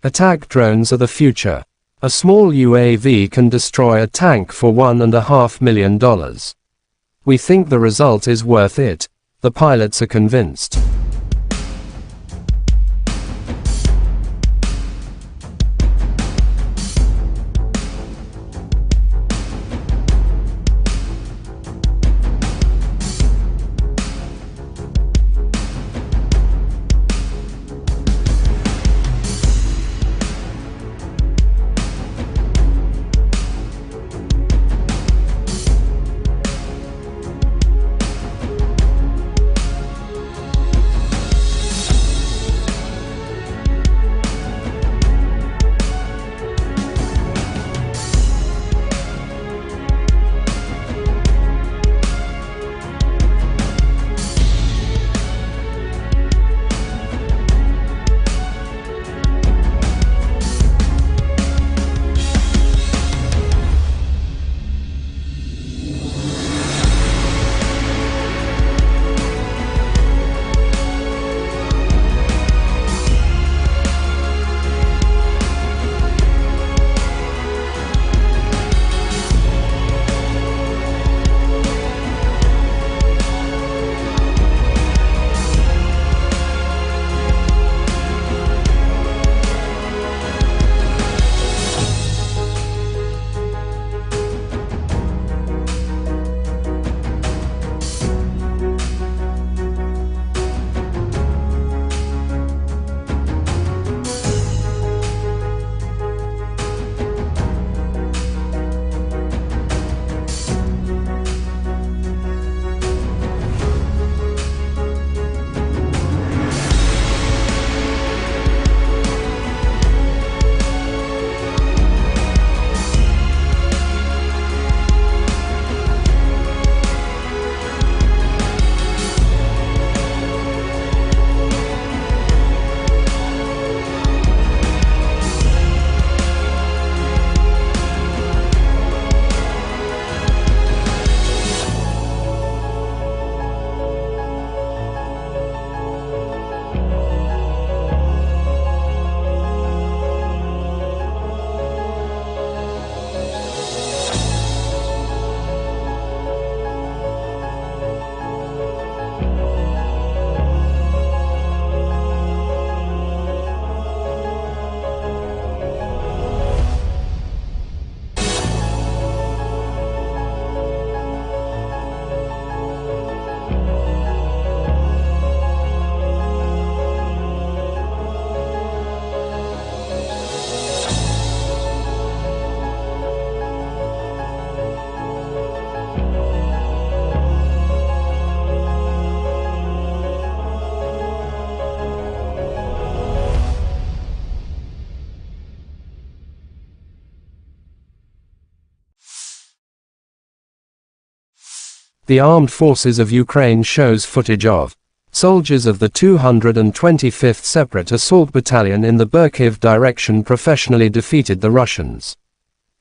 S1: Attack drones are the future. A small UAV can destroy a tank for $1.5 million. We think the result is worth it. The pilots are convinced. The armed forces of Ukraine shows footage of soldiers of the 225th Separate Assault Battalion in the Kyiv direction professionally defeated the Russians.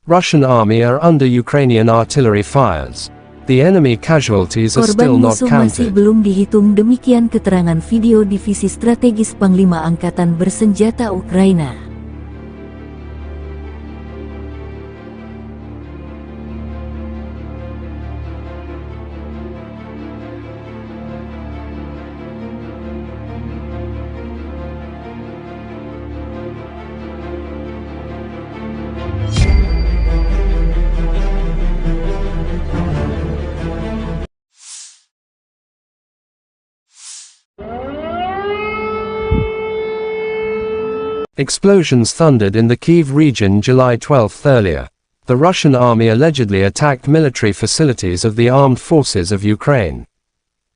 S1: Russian army are under Ukrainian artillery fires. The enemy casualties are still
S5: Korban
S1: not
S5: musuh masih
S1: counted.
S5: belum dihitung, demikian keterangan video Divisi Strategis Panglima Angkatan Bersenjata Ukraina.
S1: Explosions thundered in the Kyiv region July 12 earlier. The Russian army allegedly attacked military facilities of the armed forces of Ukraine.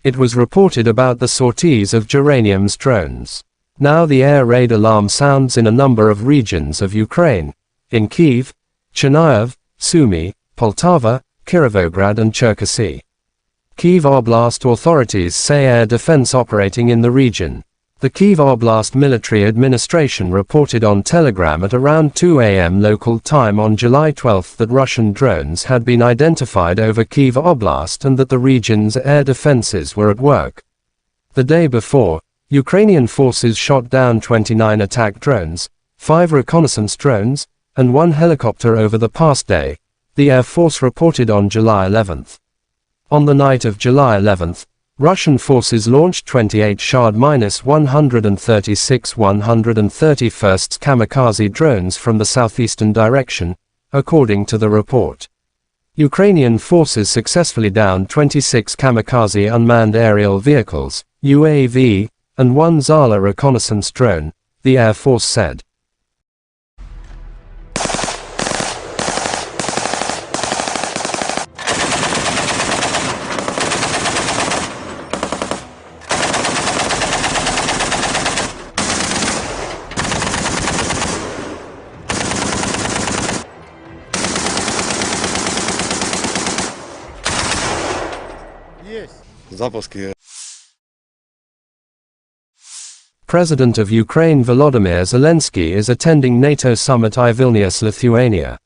S1: It was reported about the sorties of Geranium's drones. Now the air raid alarm sounds in a number of regions of Ukraine. In Kyiv, Chernihiv, Sumy, Poltava, Kirovograd and Cherkasy. Kyiv Oblast authorities say air defense operating in the region. The Kyiv Oblast Military Administration reported on Telegram at around 2 a.m. local time on July 12 that Russian drones had been identified over Kyiv Oblast and that the region's air defenses were at work. The day before, Ukrainian forces shot down 29 attack drones, 5 reconnaissance drones, and 1 helicopter over the past day, the Air Force reported on July 11. On the night of July 11, Russian forces launched 28 Shahd-136 131st kamikaze drones from the southeastern direction, according to the report. Ukrainian forces successfully downed 26 kamikaze unmanned aerial vehicles, UAV, and 1 Zala reconnaissance drone, the Air Force said.
S6: Запуски.
S1: President of Ukraine Volodymyr Zelensky is attending NATO summit in Vilnius, Lithuania.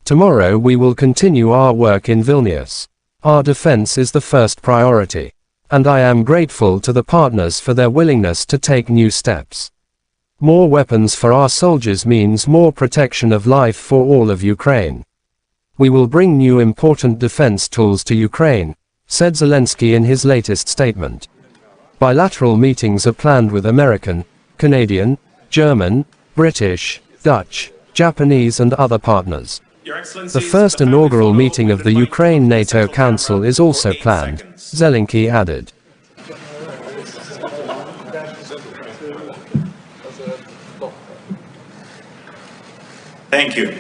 S1: Tomorrow we will continue our work in Vilnius. Our defense is the first priority. And I am grateful to the partners for their willingness to take new steps. More weapons for our soldiers means more protection of life for all of Ukraine. We will bring new important defense tools to Ukraine, said Zelensky in his latest statement. Bilateral meetings are planned with American, Canadian, German, British, Dutch, Japanese and other partners. The first inaugural meeting of the Ukraine-NATO Council is also planned, Zelensky added.
S2: Thank you.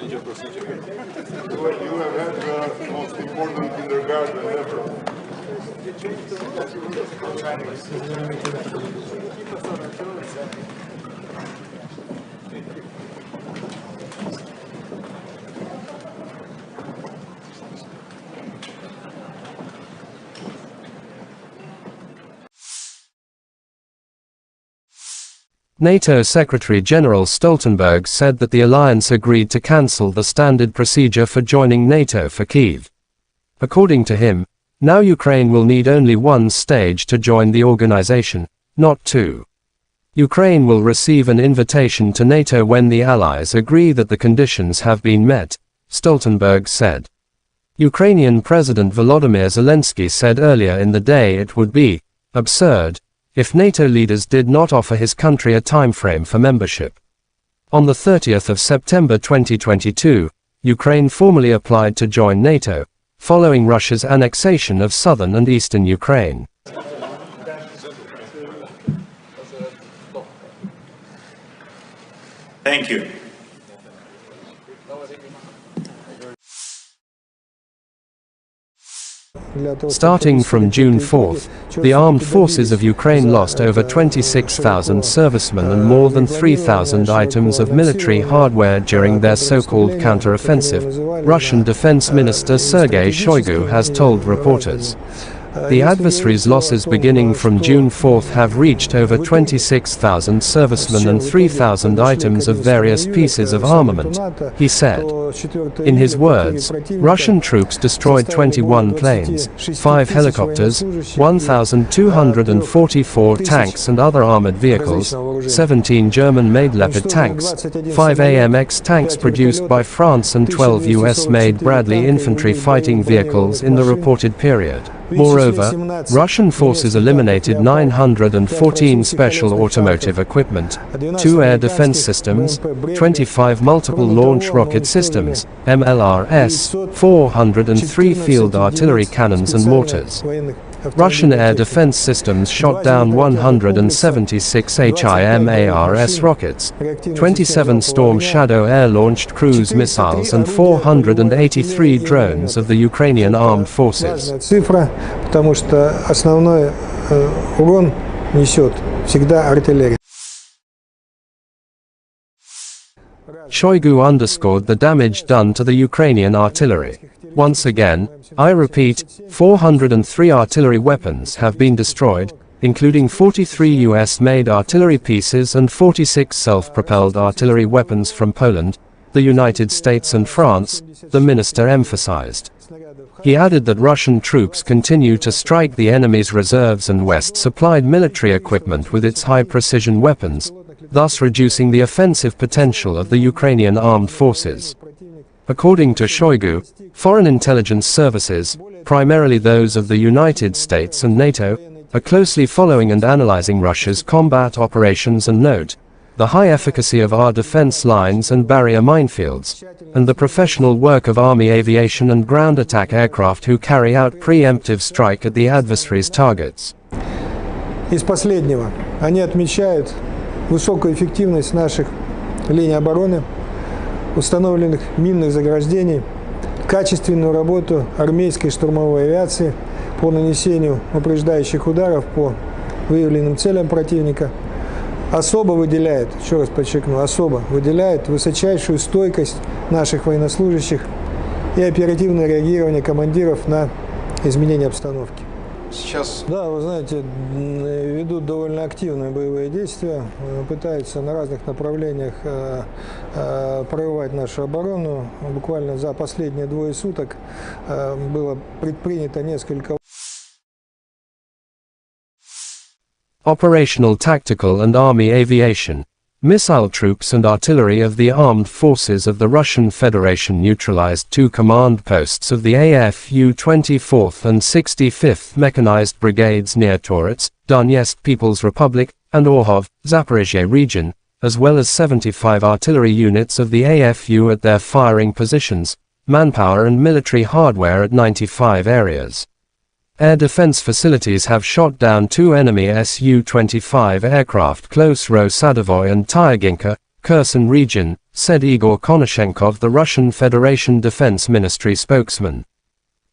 S3: You have had the most important kindergarten ever.
S1: NATO Secretary-General Stoltenberg said that the alliance agreed to cancel the standard procedure for joining NATO for Kyiv. According to him, now Ukraine will need only one stage to join the organization, not two. Ukraine will receive an invitation to NATO when the allies agree that the conditions have been met, Stoltenberg said. Ukrainian President Volodymyr Zelensky said earlier in the day it would be absurd if NATO leaders did not offer his country a timeframe for membership. On the 30th of September 2022, Ukraine formally applied to join NATO, following Russia's annexation of southern and eastern Ukraine.
S2: Thank you.
S1: Starting from June 4th, the armed forces of Ukraine lost over 26,000 servicemen and more than 3,000 items of military hardware during their so-called counter-offensive, Russian Defense Minister Sergei Shoigu has told reporters. The adversary's losses beginning from June 4th have reached over 26,000 servicemen and 3,000 items of various pieces of armament, he said. In his words, Russian troops destroyed 21 planes, 5 helicopters, 1,244 tanks and other armored vehicles, 17 German-made Leopard tanks, 5 AMX tanks produced by France and 12 US-made Bradley infantry fighting vehicles in the reported period. Moreover, Russian forces eliminated 914 special automotive equipment, 2 air defense systems, 25 multiple launch rocket systems, MLRS, 403 field artillery cannons and mortars. Russian air defense systems shot down 176 HIMARS rockets, 27 Storm Shadow air-launched cruise missiles and 483 drones of the Ukrainian armed forces.
S4: Цифра, потому что основной урон несет всегда артиллерия.
S1: Shoigu underscored the damage done to the Ukrainian artillery. Once again, I repeat, 403 artillery weapons have been destroyed, including 43 US-made artillery pieces and 46 self-propelled artillery weapons from Poland, the United States and France, the minister emphasized. He added that Russian troops continue to strike the enemy's reserves and West-supplied military equipment with its high-precision weapons, thus reducing the offensive potential of the Ukrainian armed forces. According to Shoigu, foreign intelligence services, primarily those of the United States and NATO, are closely following and analyzing Russia's combat operations and note the high efficacy of our defense lines and barrier minefields, and the professional work of Army aviation and ground attack aircraft who carry out preemptive strike at the adversary's targets.
S4: Из последнего, они отмечают высокую эффективность наших линий обороны, установленных минных заграждений, качественную работу армейской штурмовой авиации по нанесению упреждающих ударов по выявленным целям противника, особо выделяет, еще раз подчеркну, особо выделяет высочайшую стойкость наших военнослужащих и оперативное реагирование командиров на изменения обстановки.
S6: Сейчас...
S4: Да, вы знаете, ведут довольно активные боевые действия, пытаются на разных направлениях прорывать нашу оборону. Буквально за последние 2 суток было предпринято несколько...
S1: Operational, tactical and army aviation. Missile troops and artillery of the armed forces of the Russian Federation neutralized 2 command posts of the AFU 24th and 65th Mechanized Brigades near Torets, Donetsk People's Republic, and Orhov, Zaporizhia region, as well as 75 artillery units of the AFU at their firing positions, manpower and military hardware at 95 areas. Air defense facilities have shot down 2 enemy Su-25 aircraft close Ro-Sadovoy and Tyaginka, Kherson region, said Igor Konashenkov, the Russian Federation Defense Ministry spokesman.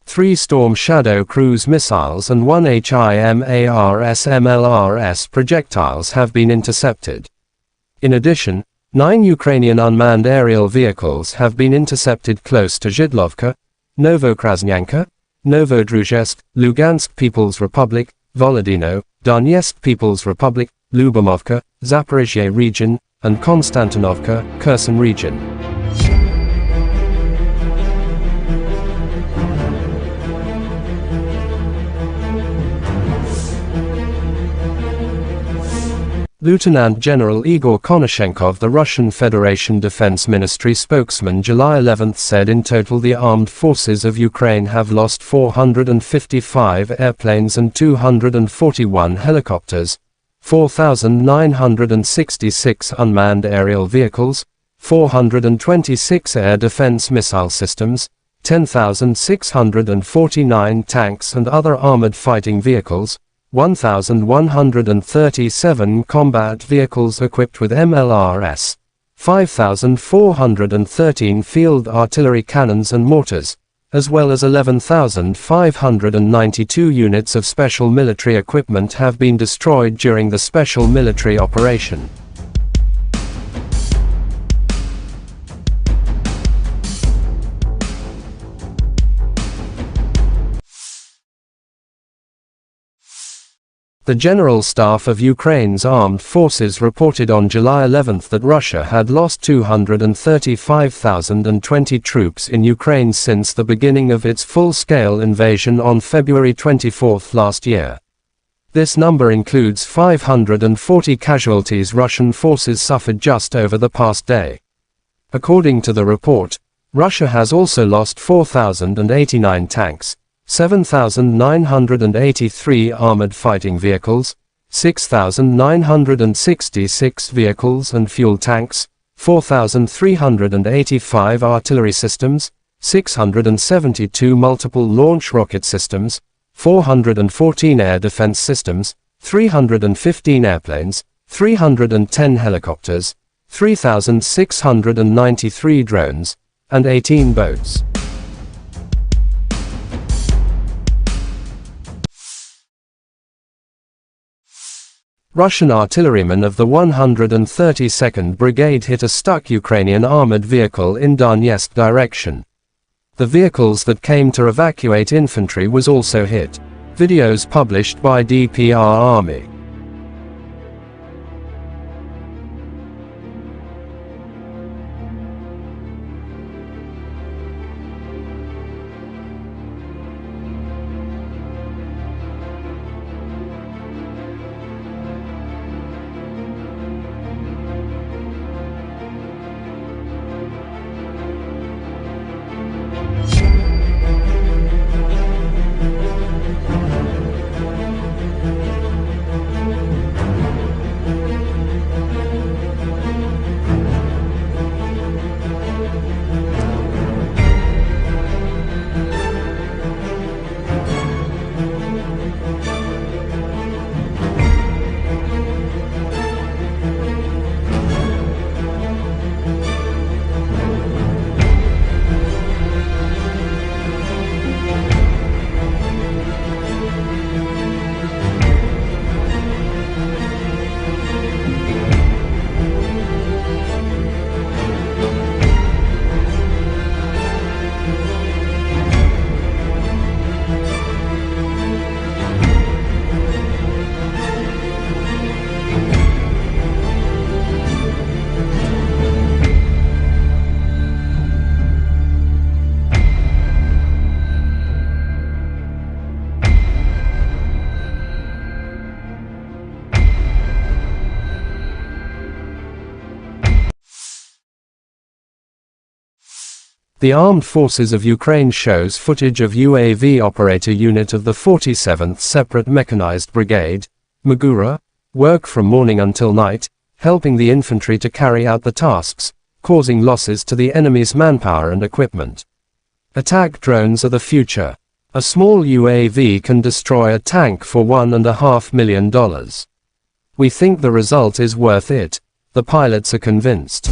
S1: 3 Storm Shadow cruise missiles and 1 HIMARS MLRS projectiles have been intercepted. In addition, 9 Ukrainian unmanned aerial vehicles have been intercepted close to Zhidlovka, Novokrasnyanka, Novodruzhsk, Lugansk People's Republic, Volodino, Donetsk People's Republic, Lyubomovka, Zaporizhia region, and Konstantinovka, Kherson region. Lieutenant General Igor Konashenkov, the Russian Federation Defense Ministry spokesman, July 11 said in total the armed forces of Ukraine have lost 455 airplanes and 241 helicopters, 4,966 unmanned aerial vehicles, 426 air defense missile systems, 10,649 tanks and other armored fighting vehicles, 1,137 combat vehicles equipped with MLRS, 5,413 field artillery cannons and mortars, as well as 11,592 units of special military equipment have been destroyed during the special military operation. The General Staff of Ukraine's armed forces reported on July 11 that Russia had lost 235,020 troops in Ukraine since the beginning of its full-scale invasion on February 24 last year. This number includes 540 casualties Russian forces suffered just over the past day. According to the report, Russia has also lost 4,089 tanks, 7,983 armored fighting vehicles, 6,966 vehicles and fuel tanks, 4,385 artillery systems, 672 multiple launch rocket systems, 414 air defense systems, 315 airplanes, 310 helicopters, 3,693 drones, and 18 boats. Russian artillerymen of the 132nd Brigade hit a stuck Ukrainian armored vehicle in Donetsk direction. The vehicles that came to evacuate infantry was also hit. Videos published by DPR Army. The Armed Forces of Ukraine shows footage of UAV operator unit of the 47th Separate Mechanized Brigade, Magura, work from morning until night, helping the infantry to carry out the tasks, causing losses to the enemy's manpower and equipment. Attack drones are the future. A small UAV can destroy a tank for $1.5 million. We think the result is worth it. The pilots are convinced.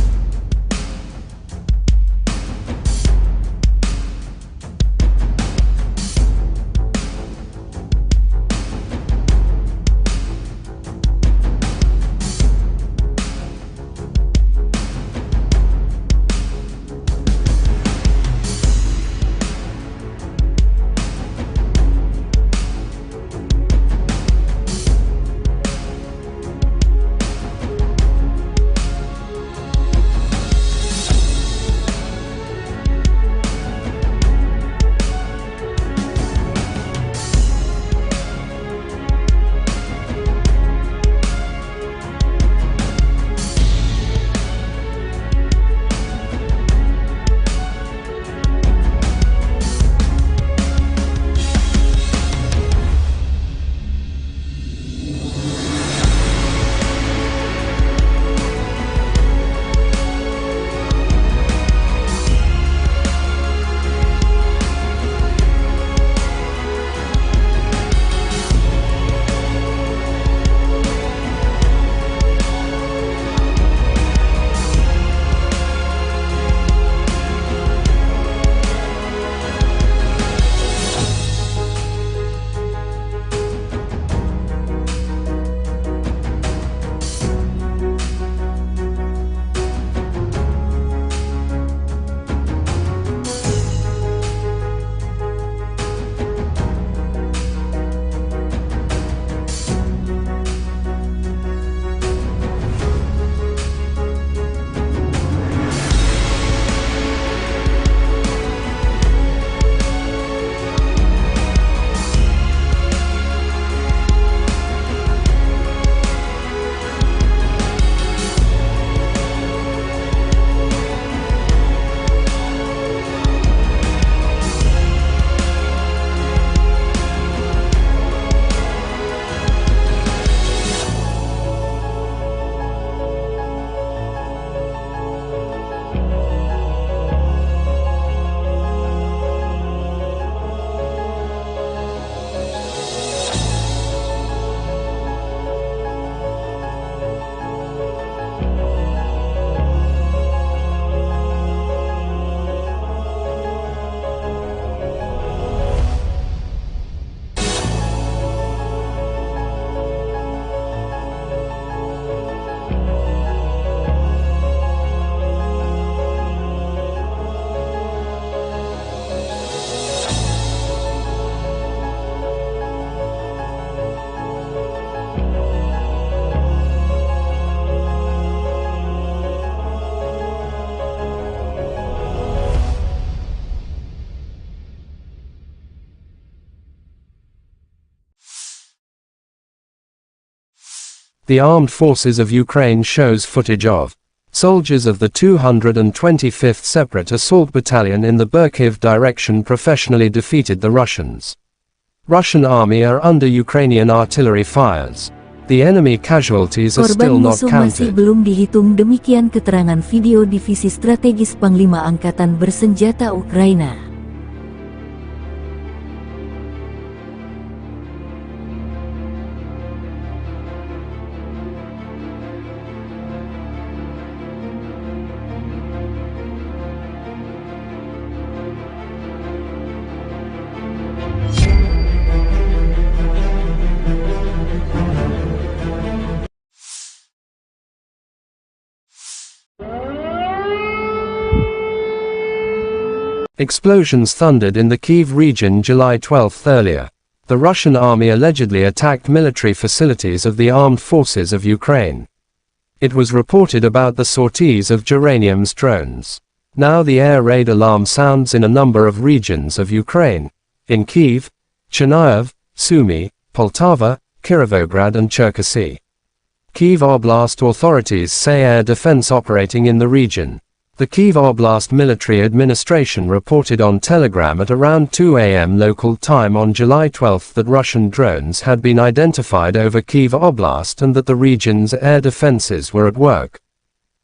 S1: the armed forces of Ukraine shows footage of soldiers of the 225th Separate Assault Battalion in the Kyiv direction professionally defeated the Russians. Russian army are under Ukrainian artillery fires. The enemy casualties are still
S5: Korban
S1: not
S5: musuh masih
S1: counted.
S5: belum dihitung, demikian keterangan video Divisi Strategis Panglima Angkatan Bersenjata Ukraina.
S1: Explosions thundered in the Kyiv region July 12 earlier. The Russian army allegedly attacked military facilities of the armed forces of Ukraine. It was reported about the sorties of geranium's drones. Now the air raid alarm sounds in a number of regions of Ukraine, in Kyiv, Chernihiv, Sumy, Poltava, Kirovograd and Cherkasy. Kyiv Oblast authorities say air defense operating in the region. The Kyiv Oblast Military Administration reported on Telegram at around 2 a.m. local time on July 12 that Russian drones had been identified over Kyiv Oblast and that the region's air defenses were at work.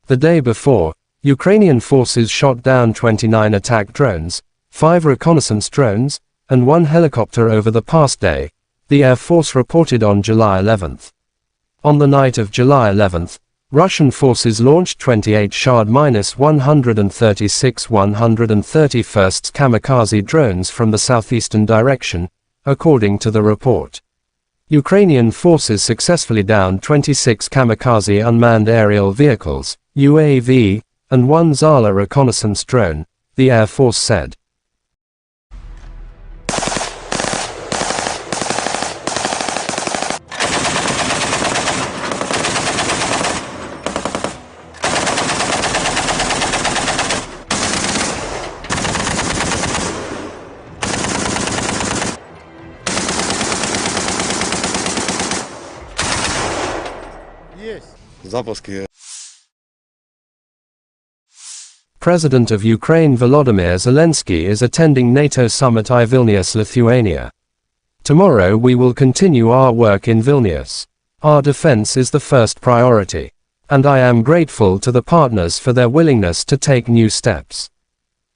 S1: The day before, Ukrainian forces shot down 29 attack drones, 5 reconnaissance drones, and 1 helicopter over the past day, the Air Force reported on July 11. On the night of July 11, Russian forces launched 28 Shahd-136 131st kamikaze drones from the southeastern direction, according to the report. Ukrainian forces successfully downed 26 kamikaze unmanned aerial vehicles, UAV, and 1 Zala reconnaissance drone, the Air Force said.
S6: Запуски.
S1: President of Ukraine Volodymyr Zelensky is attending NATO summit in Vilnius, Lithuania. Tomorrow we will continue our work in Vilnius. Our defense is the first priority. And I am grateful to the partners for their willingness to take new steps.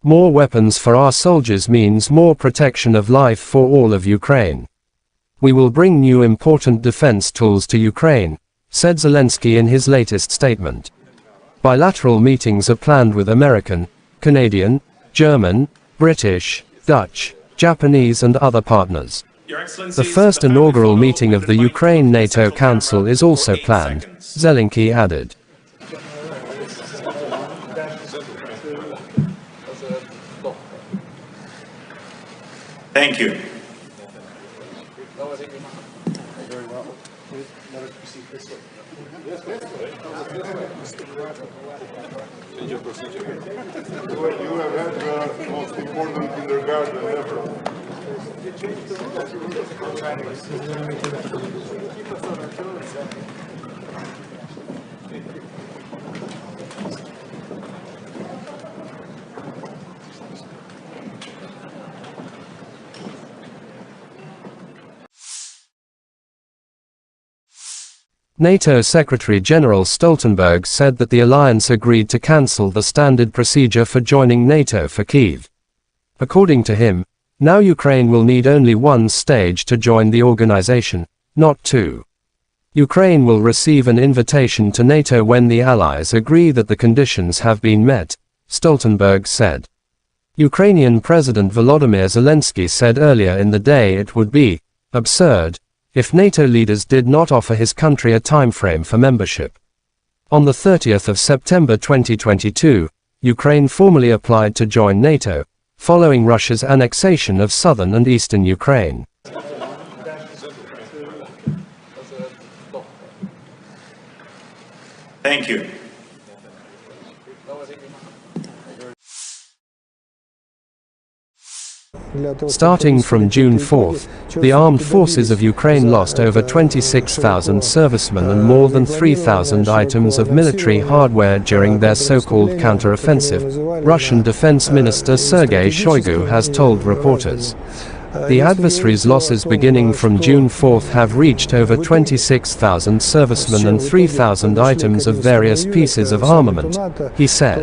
S1: More weapons for our soldiers means more protection of life for all of Ukraine. We will bring new important defense tools to Ukraine, said Zelensky in his latest statement. Bilateral meetings are planned with American, Canadian, German, British, Dutch, Japanese and other partners. The first inaugural meeting of the Ukraine NATO Council is also planned, Zelensky added.
S2: Thank you.
S3: You have had the most important kindergarten ever.
S1: NATO Secretary-General Stoltenberg said that the alliance agreed to cancel the standard procedure for joining NATO for Kyiv. According to him, now Ukraine will need only one stage to join the organization, not two. Ukraine will receive an invitation to NATO when the allies agree that the conditions have been met, Stoltenberg said. Ukrainian President Volodymyr Zelensky said earlier in the day it would be absurd if NATO leaders did not offer his country a timeframe for membership. On the 30th of September 2022, Ukraine formally applied to join NATO, following Russia's annexation of southern and eastern Ukraine.
S2: Thank you.
S1: Starting from June 4th, the armed forces of Ukraine lost over 26,000 servicemen and more than 3,000 items of military hardware during their so-called counter-offensive, Russian Defense Minister Sergei Shoigu has told reporters. The adversary's losses beginning from June 4th have reached over 26,000 servicemen and 3,000 items of various pieces of armament, he said.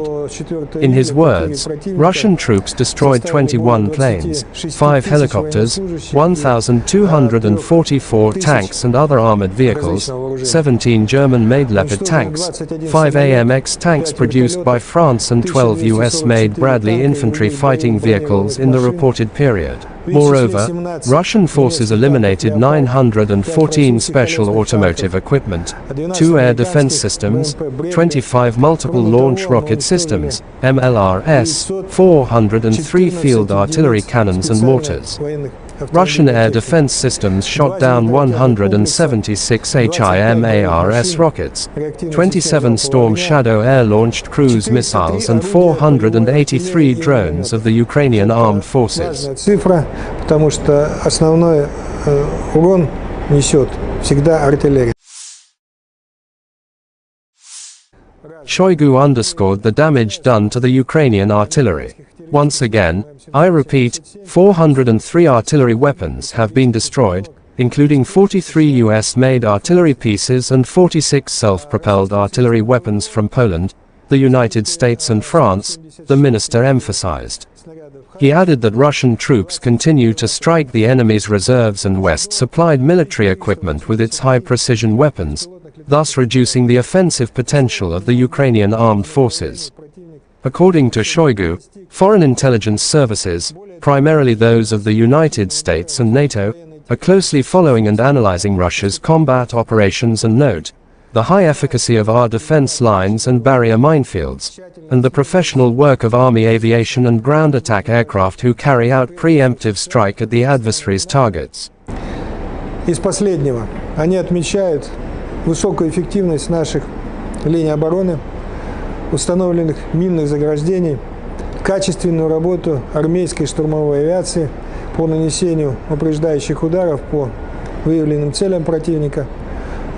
S1: In his words, Russian troops destroyed 21 planes, 5 helicopters, 1,244 tanks and other armored vehicles, 17 German-made Leopard tanks, 5 AMX tanks produced by France and 12 US-made Bradley infantry fighting vehicles in the reported period. Moreover, Russian forces eliminated 914 special automotive equipment, 2 air defense systems, 25 multiple launch rocket systems, MLRS, 403 field artillery cannons and mortars. Russian air defense systems shot down 176 HIMARS rockets, 27 Storm Shadow air-launched cruise missiles and 483 drones of the Ukrainian armed forces.
S4: Цифра, потому что основной урон несет всегда артиллерия.
S1: Shoigu underscored the damage done to the Ukrainian artillery. Once again, I repeat, 403 artillery weapons have been destroyed, including 43 US-made artillery pieces and 46 self-propelled artillery weapons from Poland, the United States and France, the minister emphasized. He added that Russian troops continue to strike the enemy's reserves and West-supplied military equipment with its high-precision weapons, thus reducing the offensive potential of the Ukrainian armed forces. According to Shoigu, foreign intelligence services, primarily those of the United States and NATO, are closely following and analyzing Russia's combat operations and note the high efficacy of our defense lines and barrier minefields, and the professional work of Army aviation and ground attack aircraft who carry out preemptive strike at the adversary's targets.
S4: Из последнего, они отмечают высокую эффективность наших линий обороны, установленных минных заграждений, качественную работу армейской штурмовой авиации по нанесению упреждающих ударов по выявленным целям противника.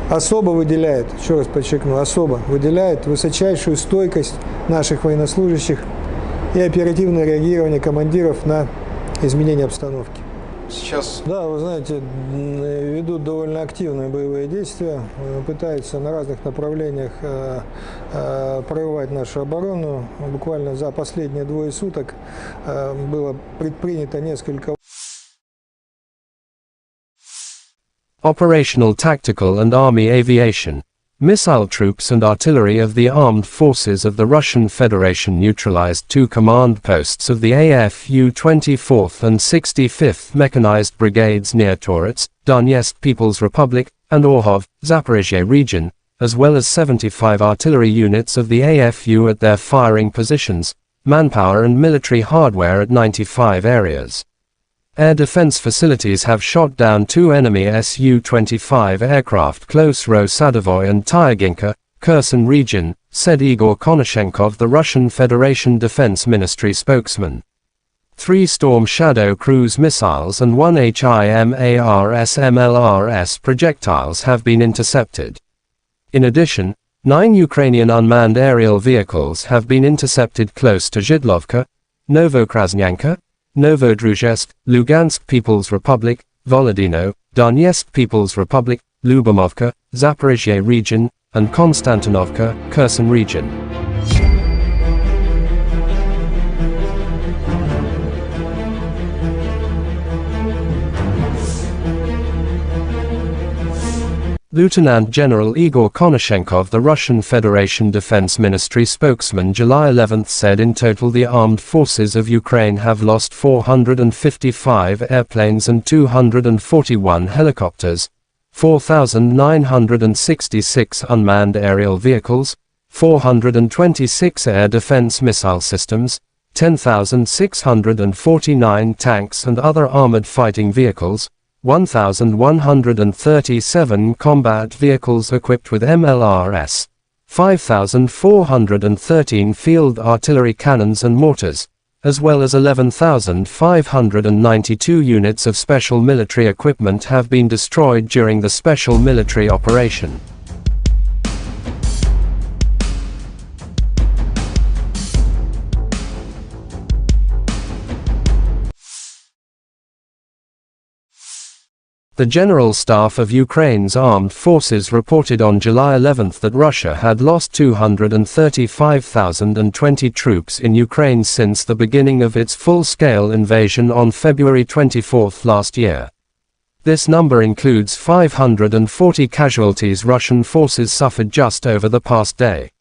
S4: Особо выделяет, еще раз подчеркну, особо выделяет высочайшую стойкость наших военнослужащих и оперативное реагирование командиров на изменение обстановки.
S6: Сейчас...
S4: Да, вы знаете, ведут довольно активные боевые действия, пытаются на разных направлениях прорывать нашу оборону. Буквально за последние 2 суток было предпринято несколько...
S1: Operational, tactical and army aviation, missile troops and artillery of the armed forces of the Russian Federation neutralized 2 command posts of the AFU 24th and 65th Mechanized Brigades near Torets, Donetsk People's Republic, and Orhov, Zaporizhia region, as well as 75 artillery units of the AFU at their firing positions, manpower and military hardware at 95 areas. Air defense facilities have shot down 2 enemy Su-25 aircraft close Ro-Sadovoy and Tyaginka, Kherson region, said Igor Konashenkov, the Russian Federation Defense Ministry spokesman. 3 Storm Shadow cruise missiles and 1 HIMARS/MLRS projectiles have been intercepted. In addition, 9 Ukrainian unmanned aerial vehicles have been intercepted close to Zhidlovka, Novokrasnyanka, Novodruzhsk, Lugansk People's Republic, Volodino, Donetsk People's Republic, Lyubomovka, Zaporizhia region, and Konstantinovka, Kherson region. Lieutenant General Igor Konashenkov, the Russian Federation Defense Ministry spokesman, July 11 said in total the armed forces of Ukraine have lost 455 airplanes and 241 helicopters, 4,966 unmanned aerial vehicles, 426 air defense missile systems, 10,649 tanks and other armored fighting vehicles, 1,137 combat vehicles equipped with MLRS, 5,413 field artillery cannons and mortars, as well as 11,592 units of special military equipment have been destroyed during the special military operation. The General Staff of Ukraine's armed forces reported on July 11 that Russia had lost 235,020 troops in Ukraine since the beginning of its full-scale invasion on February 24 last year. This number includes 540 casualties Russian forces suffered just over the past day.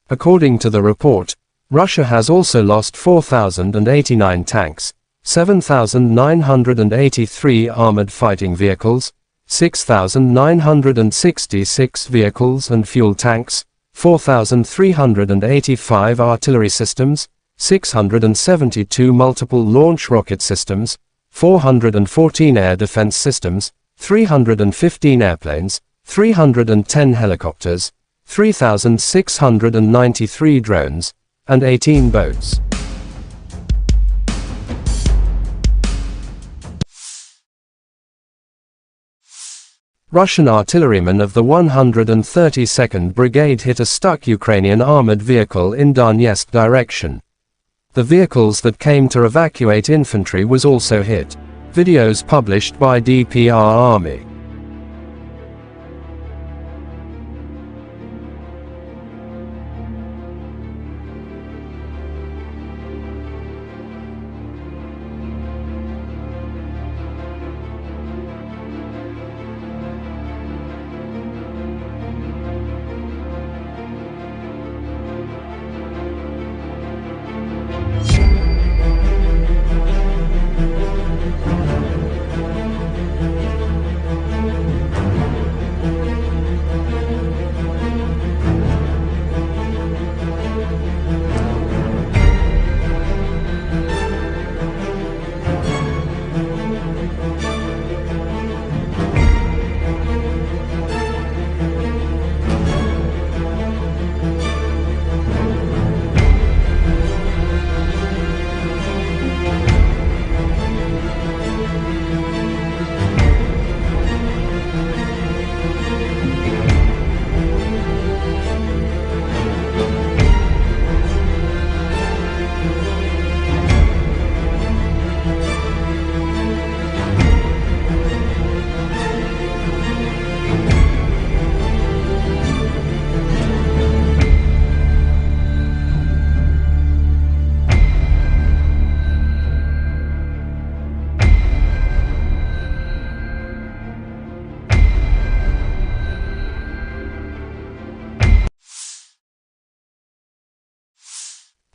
S1: According to the report, Russia has also lost 4,089 tanks, 7,983 armored fighting vehicles, 6,966 vehicles and fuel tanks, 4,385 artillery systems, 672 multiple launch rocket systems, 414 air defense systems, 315 airplanes, 310 helicopters, 3,693 drones, and 18 boats. Russian artillerymen of the 132nd Brigade hit a stuck Ukrainian armored vehicle in Donetsk direction. The vehicles that came to evacuate infantry was also hit. Videos published by DPR Army.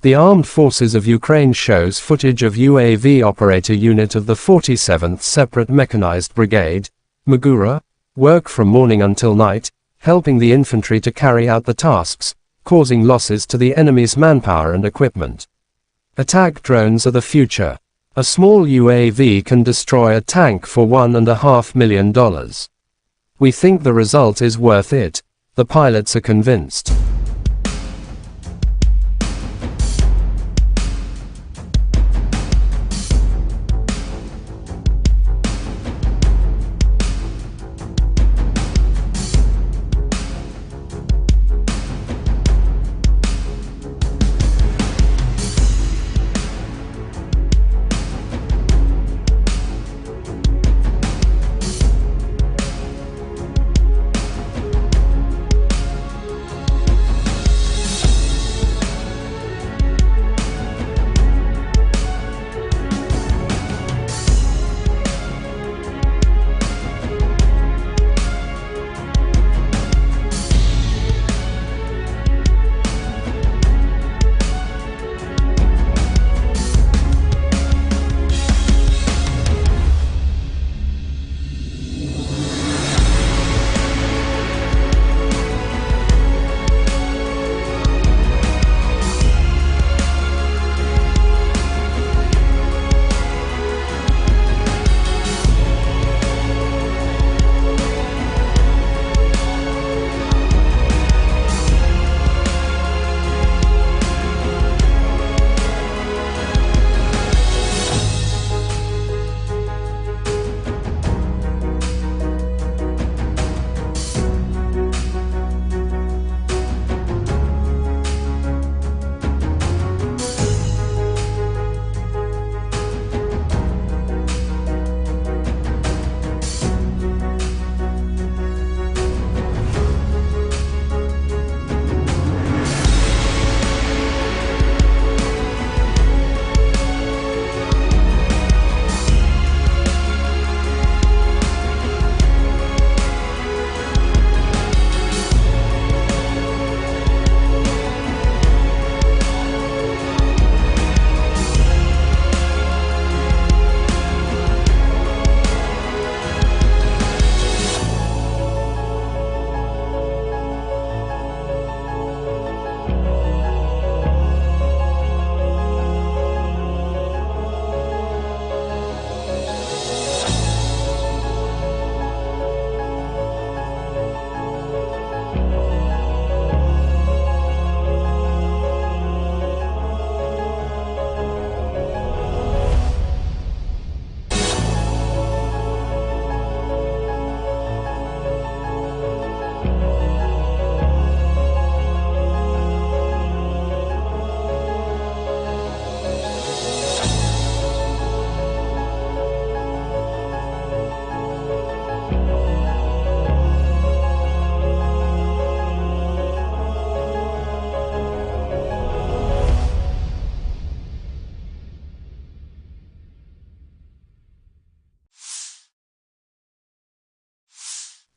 S1: The Armed Forces of Ukraine shows footage of UAV operator unit of the 47th Separate Mechanized Brigade, Magura, work from morning until night, helping the infantry to carry out the tasks, causing losses to the enemy's manpower and equipment. Attack drones are the future. A small UAV can destroy a tank for $1.5 million. We think the result is worth it. The pilots are convinced.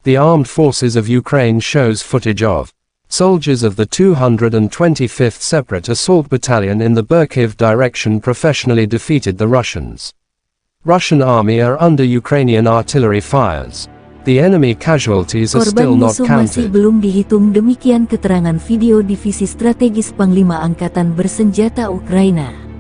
S1: The armed forces of Ukraine shows footage of soldiers of the 225th Separate Assault Battalion in the Kyiv direction professionally defeated the Russians. Russian army are under Ukrainian artillery fires. The enemy casualties are still
S5: Korban
S1: not
S5: musuh masih
S1: counted.
S5: belum dihitung, demikian keterangan video Divisi Strategis Panglima Angkatan Bersenjata Ukraina.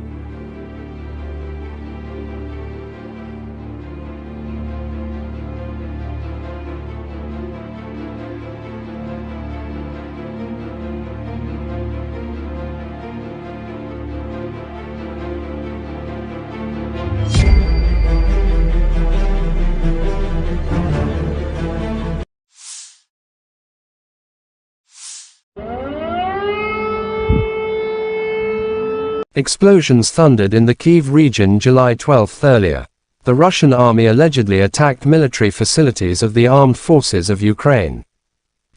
S1: Explosions thundered in the Kyiv region July 12 earlier. The Russian army allegedly attacked military facilities of the armed forces of Ukraine.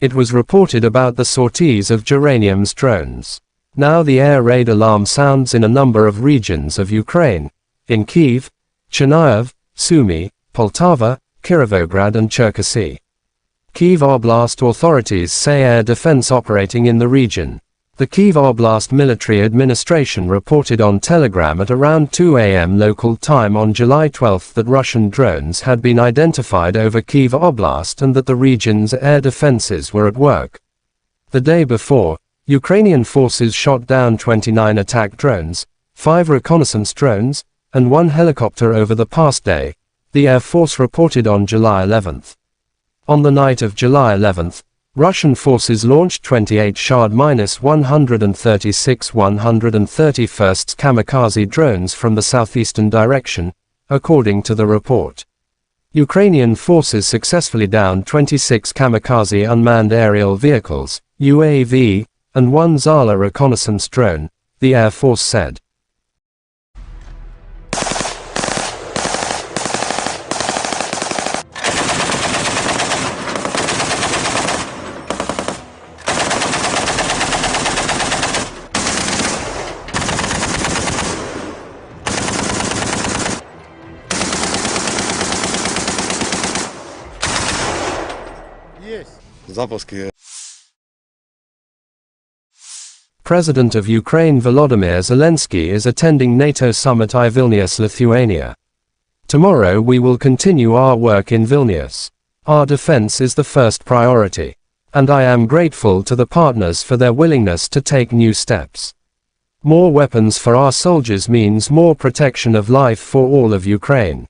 S1: It was reported about the sorties of Geranium's drones. Now the air raid alarm sounds in a number of regions of Ukraine. In Kyiv, Chernihiv, Sumy, Poltava, Kirovograd and Cherkasy. Kyiv Oblast authorities say air defense operating in the region. The Kyiv Oblast Military Administration reported on Telegram at around 2 a.m. local time on July 12 that Russian drones had been identified over Kyiv Oblast and that the region's air defenses were at work. The day before, Ukrainian forces shot down 29 attack drones, 5 reconnaissance drones, and 1 helicopter over the past day, the Air Force reported on July 11. On the night of July 11, Russian forces launched 28 Shahd-136 131st kamikaze drones from the southeastern direction, according to the report. Ukrainian forces successfully downed 26 kamikaze unmanned aerial vehicles, UAV, and 1 Zala reconnaissance drone, the Air Force said. President of Ukraine Volodymyr Zelensky is attending NATO summit in Vilnius, Lithuania. Tomorrow we will continue our work in Vilnius. Our defense is the first priority. And I am grateful to the partners for their willingness to take new steps. More weapons for our soldiers means more protection of life for all of Ukraine.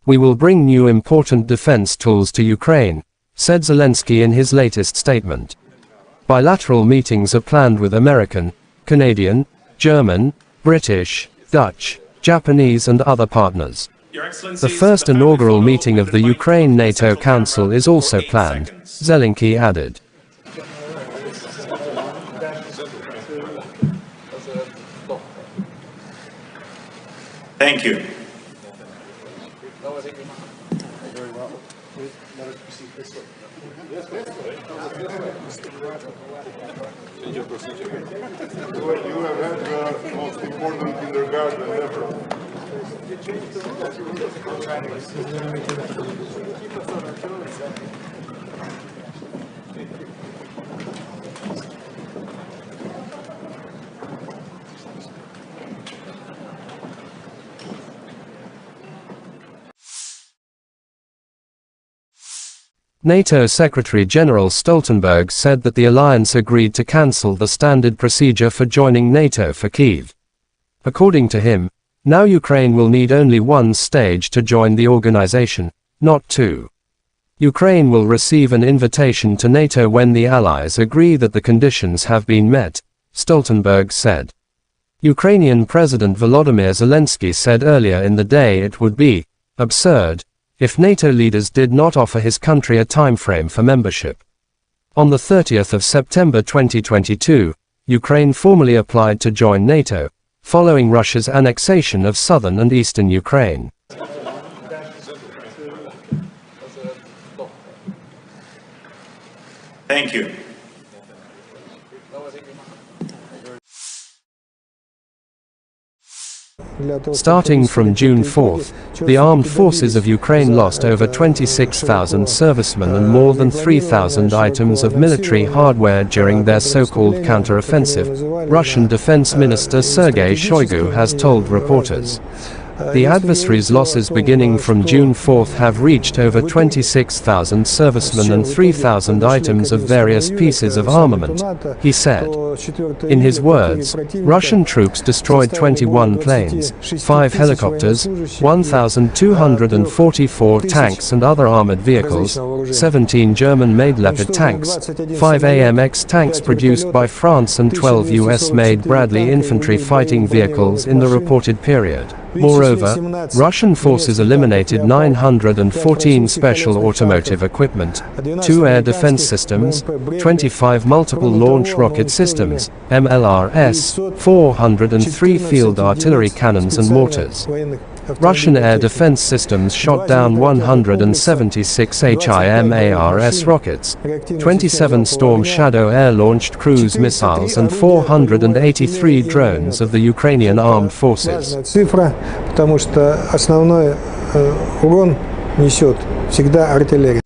S1: We will bring new important defense tools to Ukraine, said Zelensky in his latest statement. Bilateral meetings are planned with American, Canadian, German, British, Dutch, Japanese and other partners. The first inaugural meeting of the Ukraine-NATO Council is also planned, Zelensky added.
S2: Thank you.
S3: You have had the most important kindergarten ever.
S1: NATO Secretary-General Stoltenberg said that the alliance agreed to cancel the standard procedure for joining NATO for Kyiv. According to him, now Ukraine will need only one stage to join the organization, not two. Ukraine will receive an invitation to NATO when the allies agree that the conditions have been met, Stoltenberg said. Ukrainian President Volodymyr Zelensky said earlier in the day it would be absurd if NATO leaders did not offer his country a timeframe for membership. On the 30th of September 2022, Ukraine formally applied to join NATO, following Russia's annexation of southern and eastern Ukraine.
S2: Thank you.
S1: Starting from June 4th, the armed forces of Ukraine lost over 26,000 servicemen and more than 3,000 items of military hardware during their so-called counter-offensive, Russian Defense Minister Sergei Shoigu has told reporters. The adversary's losses beginning from June 4th have reached over 26,000 servicemen and 3,000 items of various pieces of armament, he said. In his words, Russian troops destroyed 21 planes, 5 helicopters, 1,244 tanks and other armored vehicles, 17 German-made Leopard tanks, 5 AMX tanks produced by France and 12 US-made Bradley infantry fighting vehicles in the reported period. Moreover, Russian forces eliminated 914 special automotive equipment, 2 air defense systems, 25 multiple launch rocket systems, MLRS, 403 field artillery cannons and mortars. Russian air defense systems shot down 176 HIMARS rockets, 27 Storm Shadow air-launched cruise missiles and 483 drones of the Ukrainian armed forces.
S4: Цифра, потому что основной урон несет всегда артиллерия.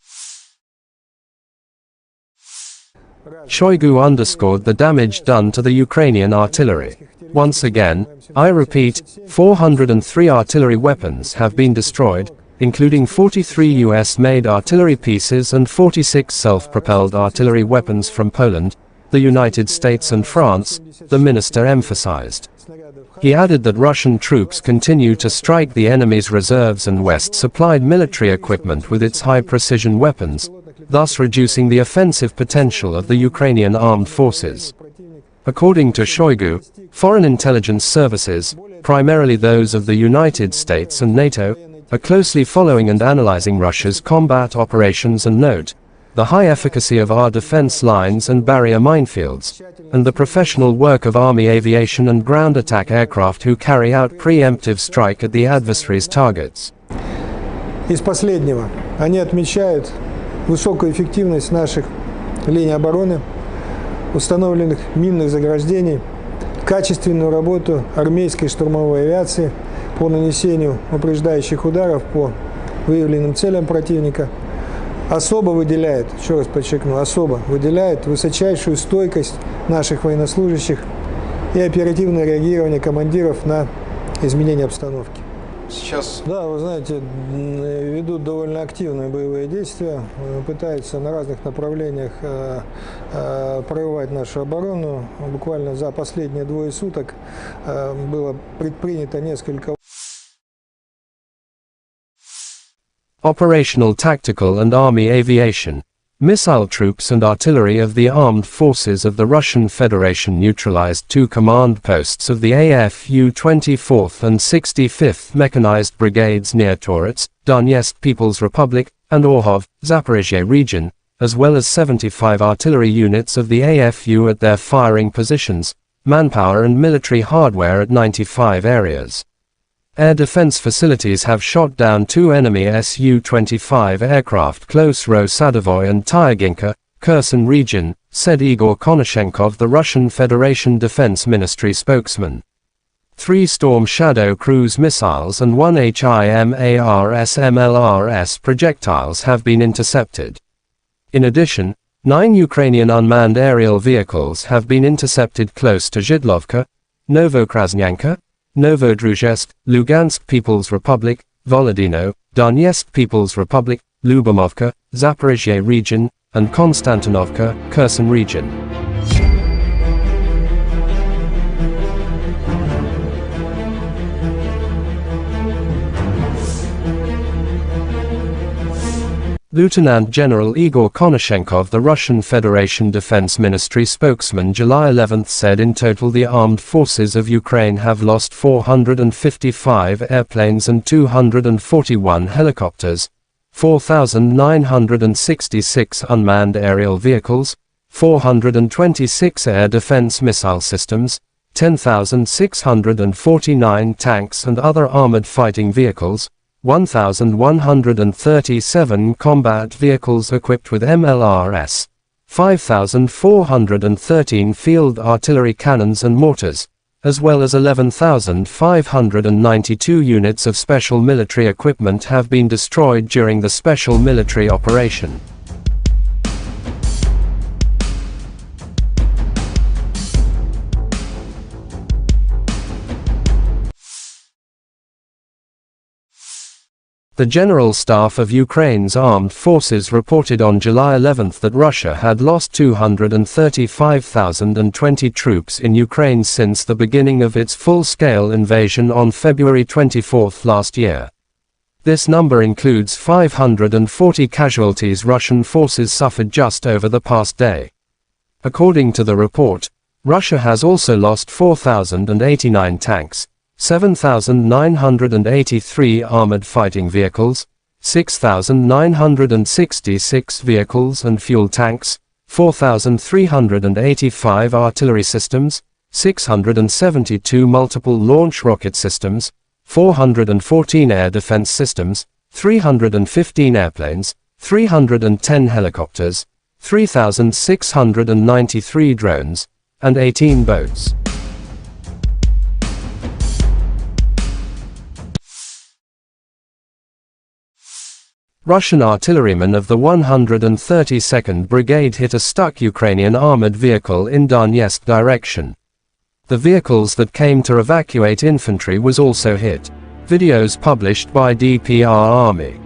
S1: Shoigu underscored the damage done to the Ukrainian artillery. Once again, I repeat, 403 artillery weapons have been destroyed, including 43 US-made artillery pieces and 46 self-propelled artillery weapons from Poland, the United States and France, the minister emphasized. He added that Russian troops continue to strike the enemy's reserves and West-supplied military equipment with its high-precision weapons, thus reducing the offensive potential of the Ukrainian armed forces. According to Shoigu, foreign intelligence services, primarily those of the United States and NATO, are closely following and analyzing Russia's combat operations and note the high efficacy of our defense lines and barrier minefields, and the professional work of Army aviation and ground attack aircraft who carry out preemptive strike at the adversary's targets.
S4: Из последнего, они отмечают высокую эффективность наших линий обороны, установленных минных заграждений, качественную работу армейской штурмовой авиации по нанесению упреждающих ударов по выявленным целям противника, особо выделяет, еще раз подчеркну, особо выделяет высочайшую стойкость наших военнослужащих и оперативное реагирование командиров на изменения обстановки.
S3: Сейчас...
S4: Да, вы знаете, ведут довольно активные боевые действия, пытаются на разных направлениях прорывать нашу оборону. Буквально за последние 2 суток было предпринято несколько...
S1: Operational, tactical and army aviation. Missile troops and artillery of the armed forces of the Russian Federation neutralized 2 command posts of the AFU 24th and 65th Mechanized Brigades near Torets, Donetsk People's Republic, and Orhov, Zaporizhia region, as well as 75 artillery units of the AFU at their firing positions, manpower and military hardware at 95 areas. Air defense facilities have shot down 2 enemy Su-25 aircraft close Ro-Sadovoy and Tyaginka, Kherson region, said Igor Konashenkov, the Russian Federation Defense Ministry spokesman. 3 Storm Shadow cruise missiles and 1 HIMARS MLRS projectiles have been intercepted. In addition, 9 Ukrainian unmanned aerial vehicles have been intercepted close to Zhidlovka, Novokrasnyanka, Novodruzhsk, Lugansk People's Republic, Volodino, Donetsk People's Republic, Lyubomovka, Zaporizhia region, and Konstantinovka, Kherson region. Lieutenant General Igor Konashenkov, the Russian Federation Defense Ministry spokesman, July 11 said in total the armed forces of Ukraine have lost 455 airplanes and 241 helicopters, 4,966 unmanned aerial vehicles, 426 air defense missile systems, 10,649 tanks and other armored fighting vehicles, 1,137 combat vehicles equipped with MLRS, 5,413 field artillery cannons and mortars, as well as 11,592 units of special military equipment have been destroyed during the special military operation. The General Staff of Ukraine's armed forces reported on July 11 that Russia had lost 235,020 troops in Ukraine since the beginning of its full-scale invasion on February 24 last year. This number includes 540 casualties Russian forces suffered just over the past day. According to the report, Russia has also lost 4,089 tanks, 7,983 armored fighting vehicles, 6,966 vehicles and fuel tanks, 4,385 artillery systems, 672 multiple launch rocket systems, 414 air defense systems, 315 airplanes, 310 helicopters, 3,693 drones, and 18 boats. Russian artillerymen of the 132nd Brigade hit a stuck Ukrainian armored vehicle in Donetsk direction. The vehicles that came to evacuate infantry was also hit. Videos published by DPR Army.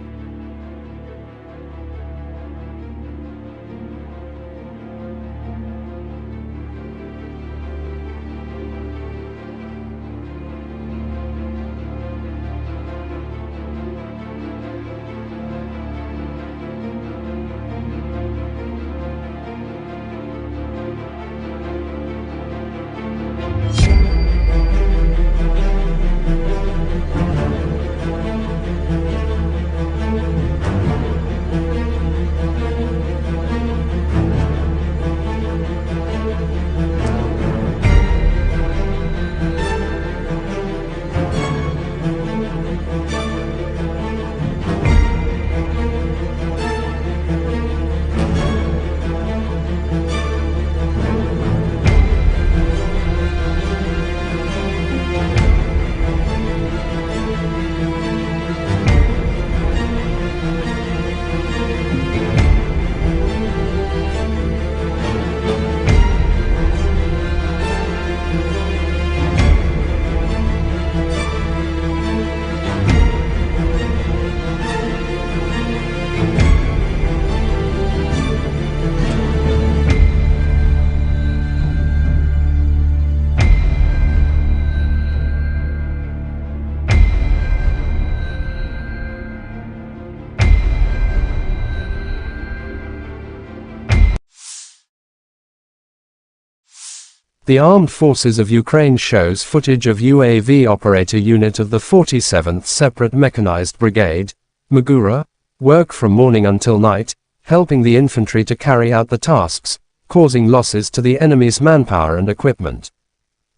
S1: The Armed Forces of Ukraine shows footage of UAV operator unit of the 47th Separate Mechanized Brigade, Magura, work from morning until night, helping the infantry to carry out the tasks, causing losses to the enemy's manpower and equipment.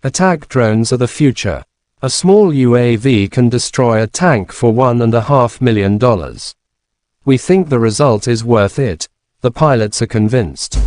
S1: Attack drones are the future. A small UAV can destroy a tank for $1.5 million. We think the result is worth it. The pilots are convinced.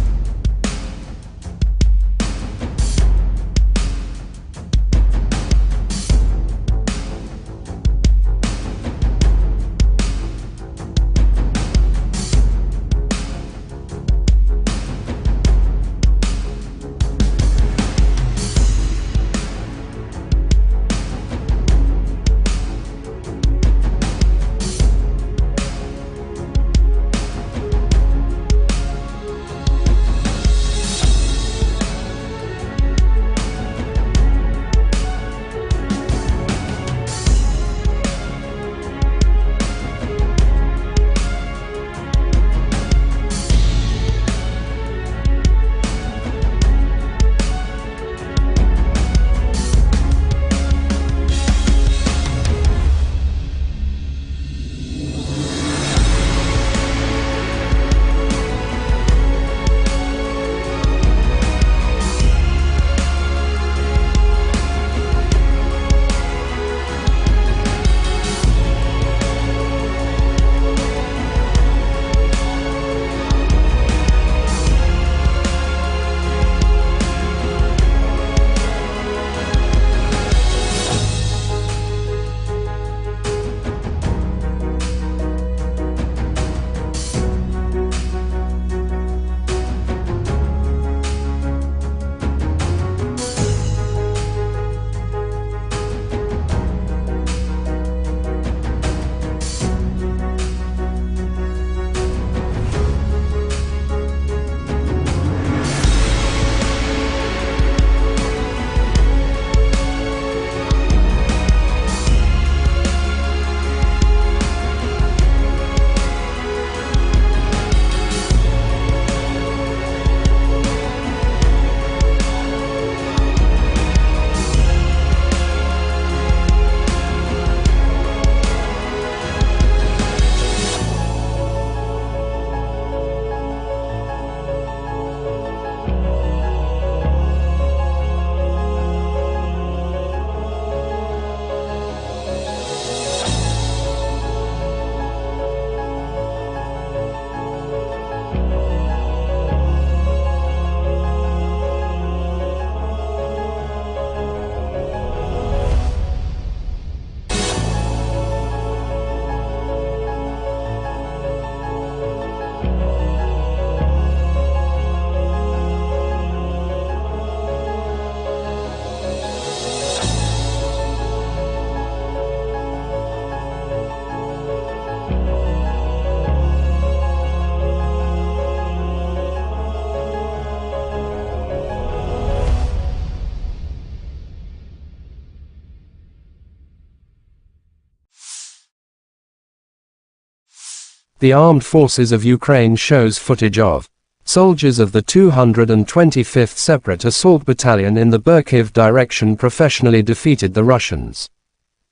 S1: the armed forces of Ukraine shows footage of soldiers of the 225th Separate Assault Battalion in the Kyiv direction professionally defeated the Russians.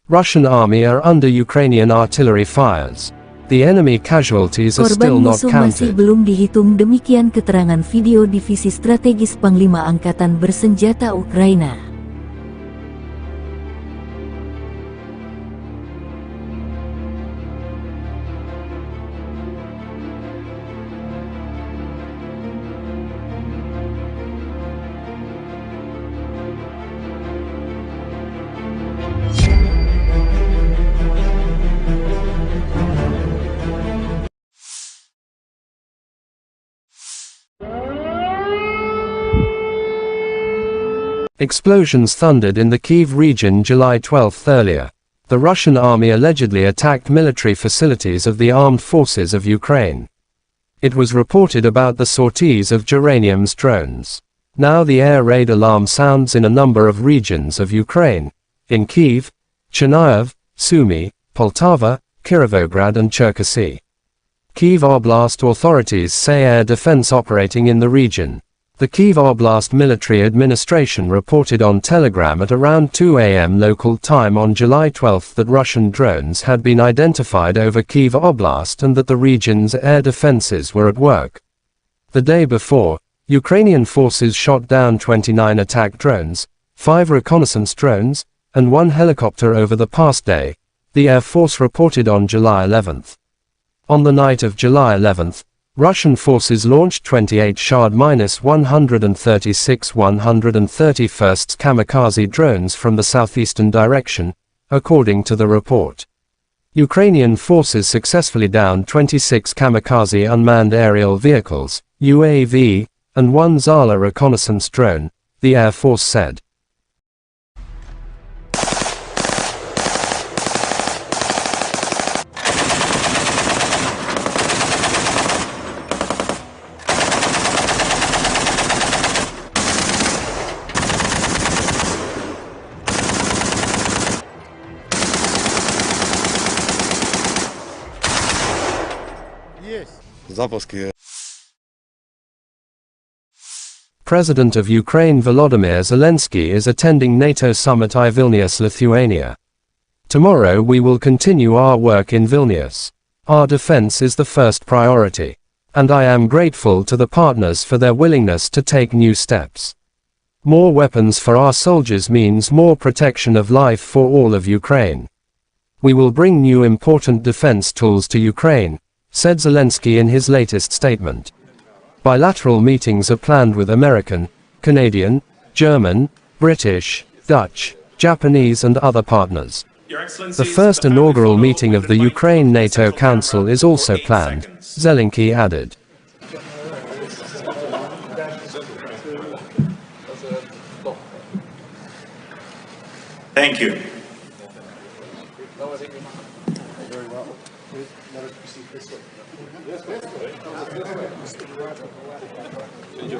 S1: Russian army are under Ukrainian artillery fires. The enemy casualties are still
S5: Korban
S1: not
S5: musuh masih
S1: counted.
S5: belum dihitung, demikian keterangan video Divisi Strategis Panglima Angkatan Bersenjata Ukraina.
S1: Explosions thundered in the Kyiv region July 12 earlier. The Russian army allegedly attacked military facilities of the armed forces of Ukraine. It was reported about the sorties of Geranium's drones. Now the air raid alarm sounds in a number of regions of Ukraine, in Kyiv, Chernihiv, Sumy, Poltava, Kirovograd and Cherkasy. Kyiv Oblast authorities say air defense operating in the region. The Kyiv Oblast Military Administration reported on Telegram at around 2 a.m. local time on July 12 that Russian drones had been identified over Kyiv Oblast and that the region's air defenses were at work. The day before, Ukrainian forces shot down 29 attack drones, 5 reconnaissance drones, and 1 helicopter over the past day, the Air Force reported on July 11. On the night of July 11, Russian forces launched 28 Shahd-136 131st kamikaze drones from the southeastern direction, according to the report. Ukrainian forces successfully downed 26 kamikaze unmanned aerial vehicles, UAV, and 1 Zala reconnaissance drone, the Air Force said. President of Ukraine Volodymyr Zelensky is attending NATO summit in Vilnius, Lithuania. Tomorrow we will continue our work in Vilnius. Our defense is the first priority. And I am grateful to the partners for their willingness to take new steps. More weapons for our soldiers means more protection of life for all of Ukraine. We will bring new important defense tools to Ukraine, said Zelensky in his latest statement. Bilateral meetings are planned with American, Canadian, German, British, Dutch, Japanese and other partners. The first inaugural meeting of the Ukraine NATO Council is also planned, Zelensky added.
S2: Thank you.
S3: You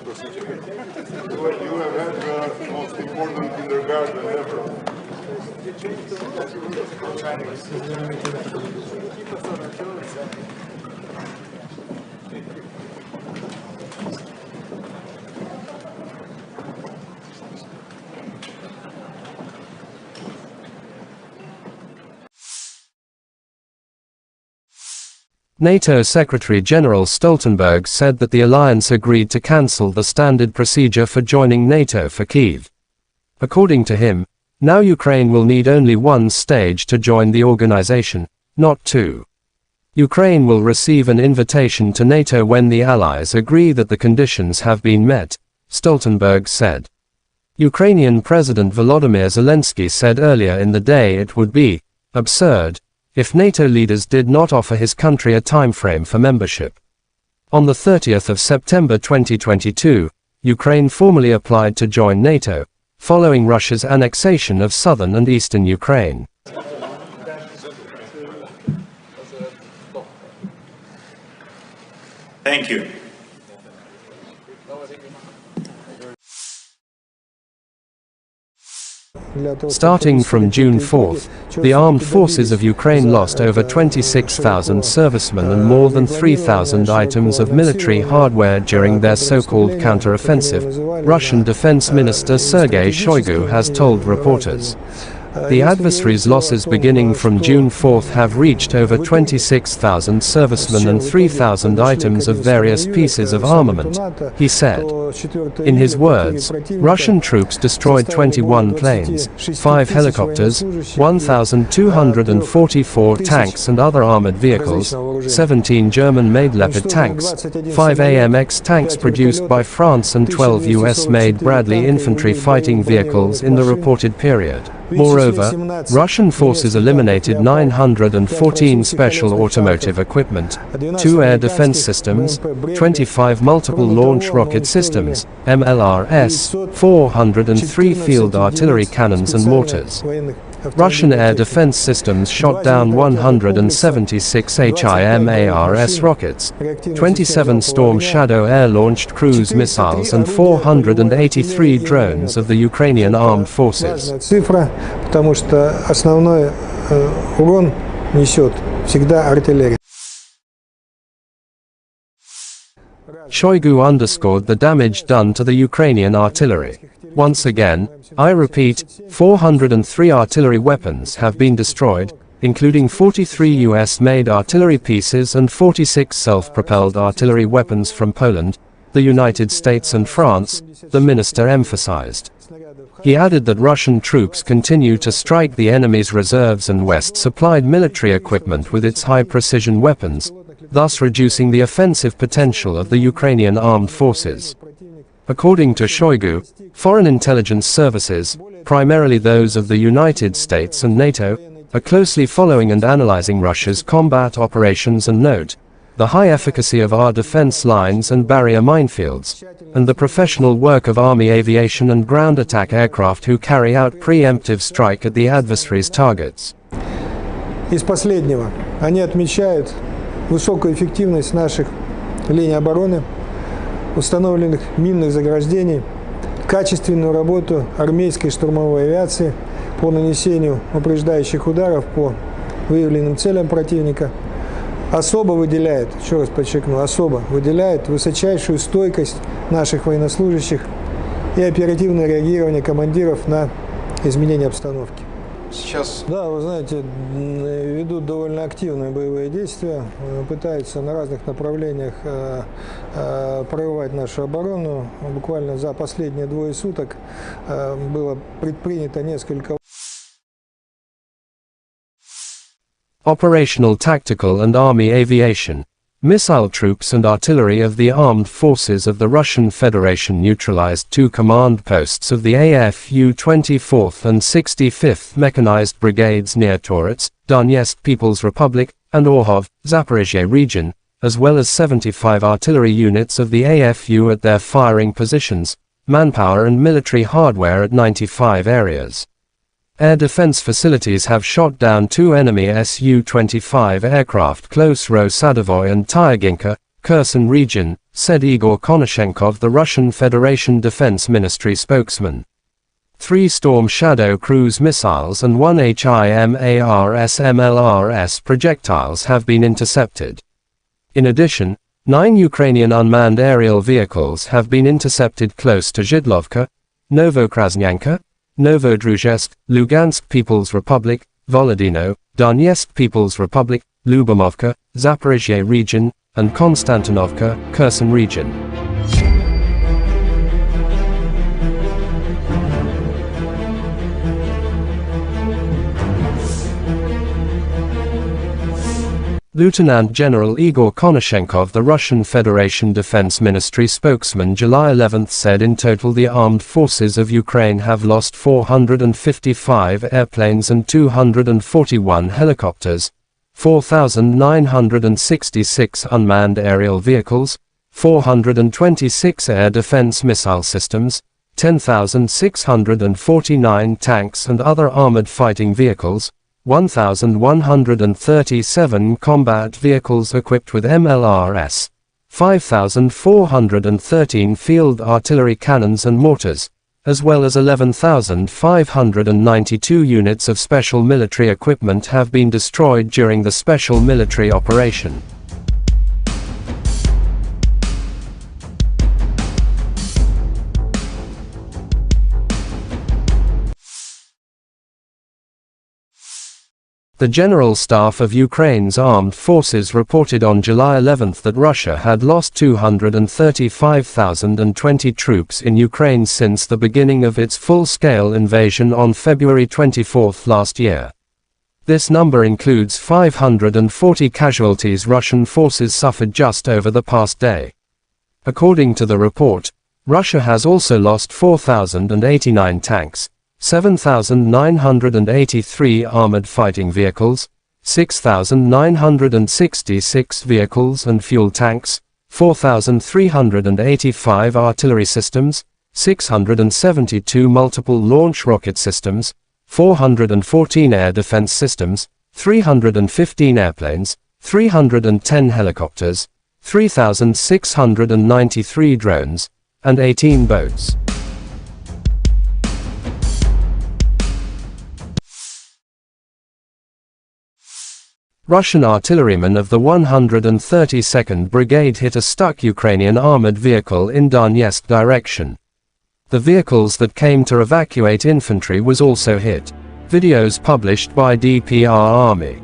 S3: have had the most important kindergarten ever.
S1: NATO Secretary-General Stoltenberg said that the alliance agreed to cancel the standard procedure for joining NATO for Kyiv. According to him, now Ukraine will need only one stage to join the organization, not two. Ukraine will receive an invitation to NATO when the allies agree that the conditions have been met, Stoltenberg said. Ukrainian President Volodymyr Zelensky said earlier in the day it would be absurd if NATO leaders did not offer his country a timeframe for membership. On the 30th of September 2022, Ukraine formally applied to join NATO, following Russia's annexation of southern and eastern Ukraine.
S2: Thank you.
S1: Starting from June 4th, the armed forces of Ukraine lost over 26,000 servicemen and more than 3,000 items of military hardware during their so-called counter-offensive, Russian Defense Minister Sergei Shoigu has told reporters. The adversary's losses beginning from June 4th have reached over 26,000 servicemen and 3,000 items of various pieces of armament, he said. In his words, Russian troops destroyed 21 planes, 5 helicopters, 1,244 tanks and other armored vehicles, 17 German-made Leopard tanks, 5 AMX tanks produced by France and 12 US-made Bradley infantry fighting vehicles in the reported period. Moreover, Russian forces eliminated 914 special automotive equipment, 2 air defense systems, 25 multiple launch rocket systems, MLRS, 403 field artillery cannons and mortars. Russian air defense systems shot down 176 HIMARS rockets, 27 Storm Shadow air-launched cruise missiles and 483 drones of the Ukrainian armed forces.
S4: Цифра, потому что основной урон несет всегда артиллерия.
S1: Shoigu underscored the damage done to the Ukrainian artillery. Once again, I repeat, 403 artillery weapons have been destroyed, including 43 US-made artillery pieces and 46 self-propelled artillery weapons from Poland, the United States and France, the minister emphasized. He added that Russian troops continue to strike the enemy's reserves and West-supplied military equipment with its high-precision weapons, thus reducing the offensive potential of the Ukrainian armed forces. According to Shoigu, foreign intelligence services, primarily those of the United States and NATO, are closely following and analyzing Russia's combat operations and note the high efficacy of our defense lines and barrier minefields, and the professional work of Army aviation and ground attack aircraft who carry out preemptive strike at the adversary's targets.
S4: Из последнего, они отмечают высокую эффективность наших линий обороны, установленных минных заграждений, качественную работу армейской штурмовой авиации по нанесению упреждающих ударов по выявленным целям противника. Особо выделяет, еще раз подчеркну, особо выделяет высочайшую стойкость наших военнослужащих и оперативное реагирование командиров на изменения обстановки.
S6: Сейчас...
S4: Да, вы знаете, ведут довольно активные боевые действия, пытаются на разных направлениях прорывать нашу оборону. Буквально за последние 2 суток было предпринято несколько...
S1: Operational, tactical and army aviation. Missile troops and artillery of the armed forces of the Russian Federation neutralized 2 command posts of the AFU 24th and 65th Mechanized Brigades near Torets, Donetsk People's Republic, and Orhov, Zaporizhzhia region, as well as 75 artillery units of the AFU at their firing positions, manpower and military hardware at 95 areas. Air defense facilities have shot down 2 enemy Su-25 aircraft close Ro-Sadovoy and Tyaginka, Kherson region, said Igor Konashenkov, the Russian Federation Defense Ministry spokesman. 3 Storm Shadow cruise missiles and 1 HIMARS-MLRS projectiles have been intercepted. In addition, 9 Ukrainian unmanned aerial vehicles have been intercepted close to Zhidlovka, Novokrasnyanka, Novodruzhsk, Lugansk People's Republic, Volodino, Donetsk People's Republic, Lyubomovka, Zaporizhzhia region, and Konstantinovka, Kherson region. Lieutenant General Igor Konashenkov, the Russian Federation Defense Ministry spokesman, July 11 said in total the armed forces of Ukraine have lost 455 airplanes and 241 helicopters, 4,966 unmanned aerial vehicles, 426 air defense missile systems, 10,649 tanks and other armored fighting vehicles, 1,137 combat vehicles equipped with MLRS, 5,413 field artillery cannons and mortars, as well as 11,592 units of special military equipment have been destroyed during the special military operation. The General Staff of Ukraine's armed forces reported on July 11 that Russia had lost 235,020 troops in Ukraine since the beginning of its full-scale invasion on February 24 last year. This number includes 540 casualties Russian forces suffered just over the past day. According to the report, Russia has also lost 4,089 tanks, 7,983 armored fighting vehicles, 6,966 vehicles and fuel tanks, 4,385 artillery systems, 672 multiple launch rocket systems, 414 air defense systems, 315 airplanes, 310 helicopters, 3,693 drones, and 18 boats. Russian artillerymen of the 132nd Brigade hit a stuck Ukrainian armored vehicle in Donetsk direction. The vehicles that came to evacuate infantry was also hit. Videos published by DPR Army.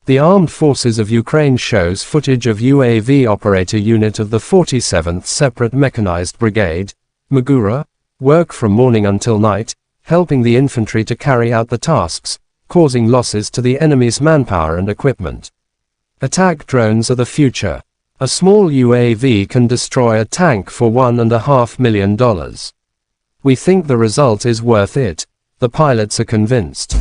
S1: The Armed Forces of Ukraine shows footage of UAV operator unit of the 47th Separate Mechanized Brigade, Magura, work from morning until night, helping the infantry to carry out the tasks, causing losses to the enemy's manpower and equipment. Attack drones are the future. A small UAV can destroy a tank for $1.5 million. We think the result is worth it. The pilots are convinced.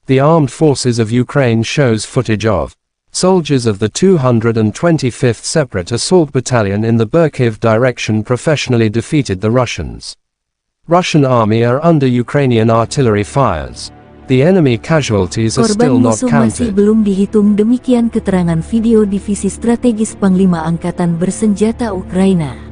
S1: the armed forces of Ukraine shows footage of soldiers of the 225th Separate Assault Battalion in the Kyiv direction professionally defeated the Russians. Russian army are under Ukrainian artillery fires. The enemy casualties are still
S5: Korban
S1: not
S5: musuh masih
S1: counted.
S5: belum dihitung, demikian keterangan video Divisi Strategis Panglima Angkatan Bersenjata Ukraina.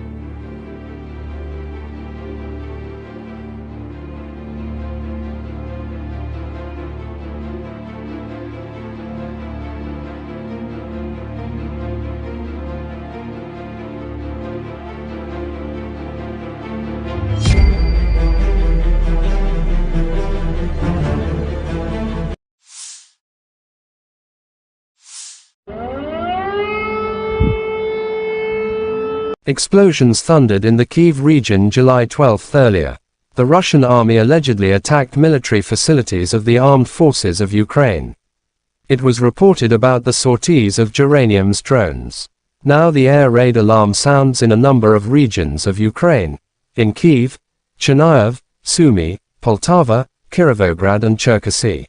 S1: Explosions thundered in the Kyiv region July 12 earlier. The Russian army allegedly attacked military facilities of the armed forces of Ukraine. It was reported about the sorties of Geranium's drones. Now the air raid alarm sounds in a number of regions of Ukraine. In Kyiv, Chernihiv, Sumy, Poltava, Kirovograd and Cherkasy.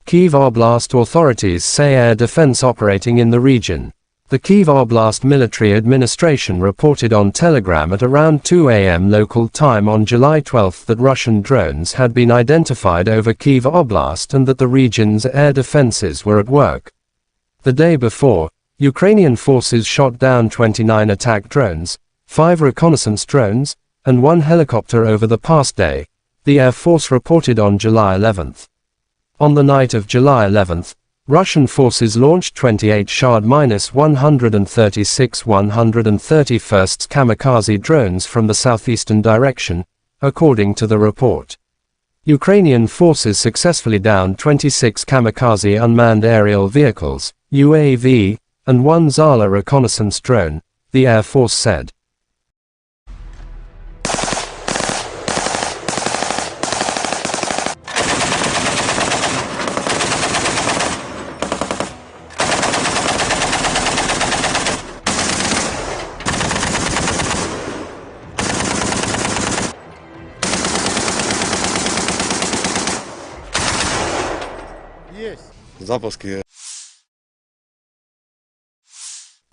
S1: Kyiv Oblast authorities say air defense operating in the region. The Kyiv Oblast Military Administration reported on Telegram at around 2 a.m. local time on July 12 that Russian drones had been identified over Kyiv Oblast and that the region's air defenses were at work. The day before, Ukrainian forces shot down 29 attack drones, 5 reconnaissance drones, and 1 helicopter over the past day, the Air Force reported on July 11. On the night of July 11, Russian forces launched 28 Shahd-136 131st kamikaze drones from the southeastern direction, according to the report. Ukrainian forces successfully downed 26 kamikaze unmanned aerial vehicles, UAV, and 1 Zala reconnaissance drone, the Air Force said.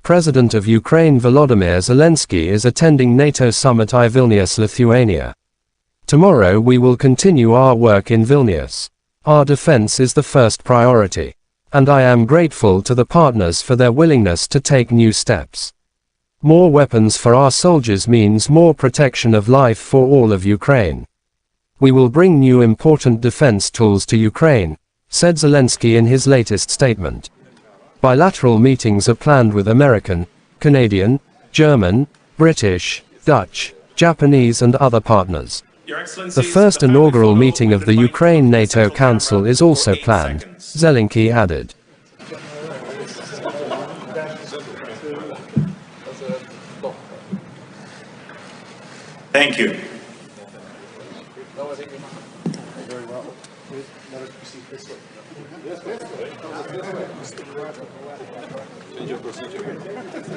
S1: President of Ukraine Volodymyr Zelensky is attending NATO summit in Vilnius, Lithuania. Tomorrow we will continue our work in Vilnius. Our defense is the first priority. And I am grateful to the partners for their willingness to take new steps. More weapons for our soldiers means more protection of life for all of Ukraine. We will bring new important defense tools to Ukraine, said Zelensky in his latest statement. Bilateral meetings are planned with American, Canadian, German, British, Dutch, Japanese and other partners. The first inaugural meeting of the Ukraine NATO Council is also planned, Zelensky added.
S2: Thank you.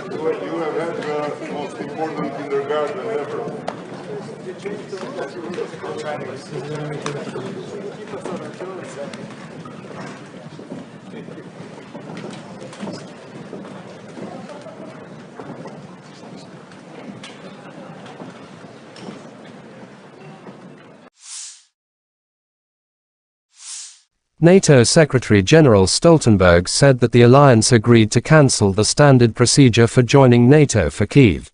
S3: You have had the most important kindergarten ever.
S1: NATO Secretary-General Stoltenberg said that the alliance agreed to cancel the standard procedure for joining NATO for Kyiv.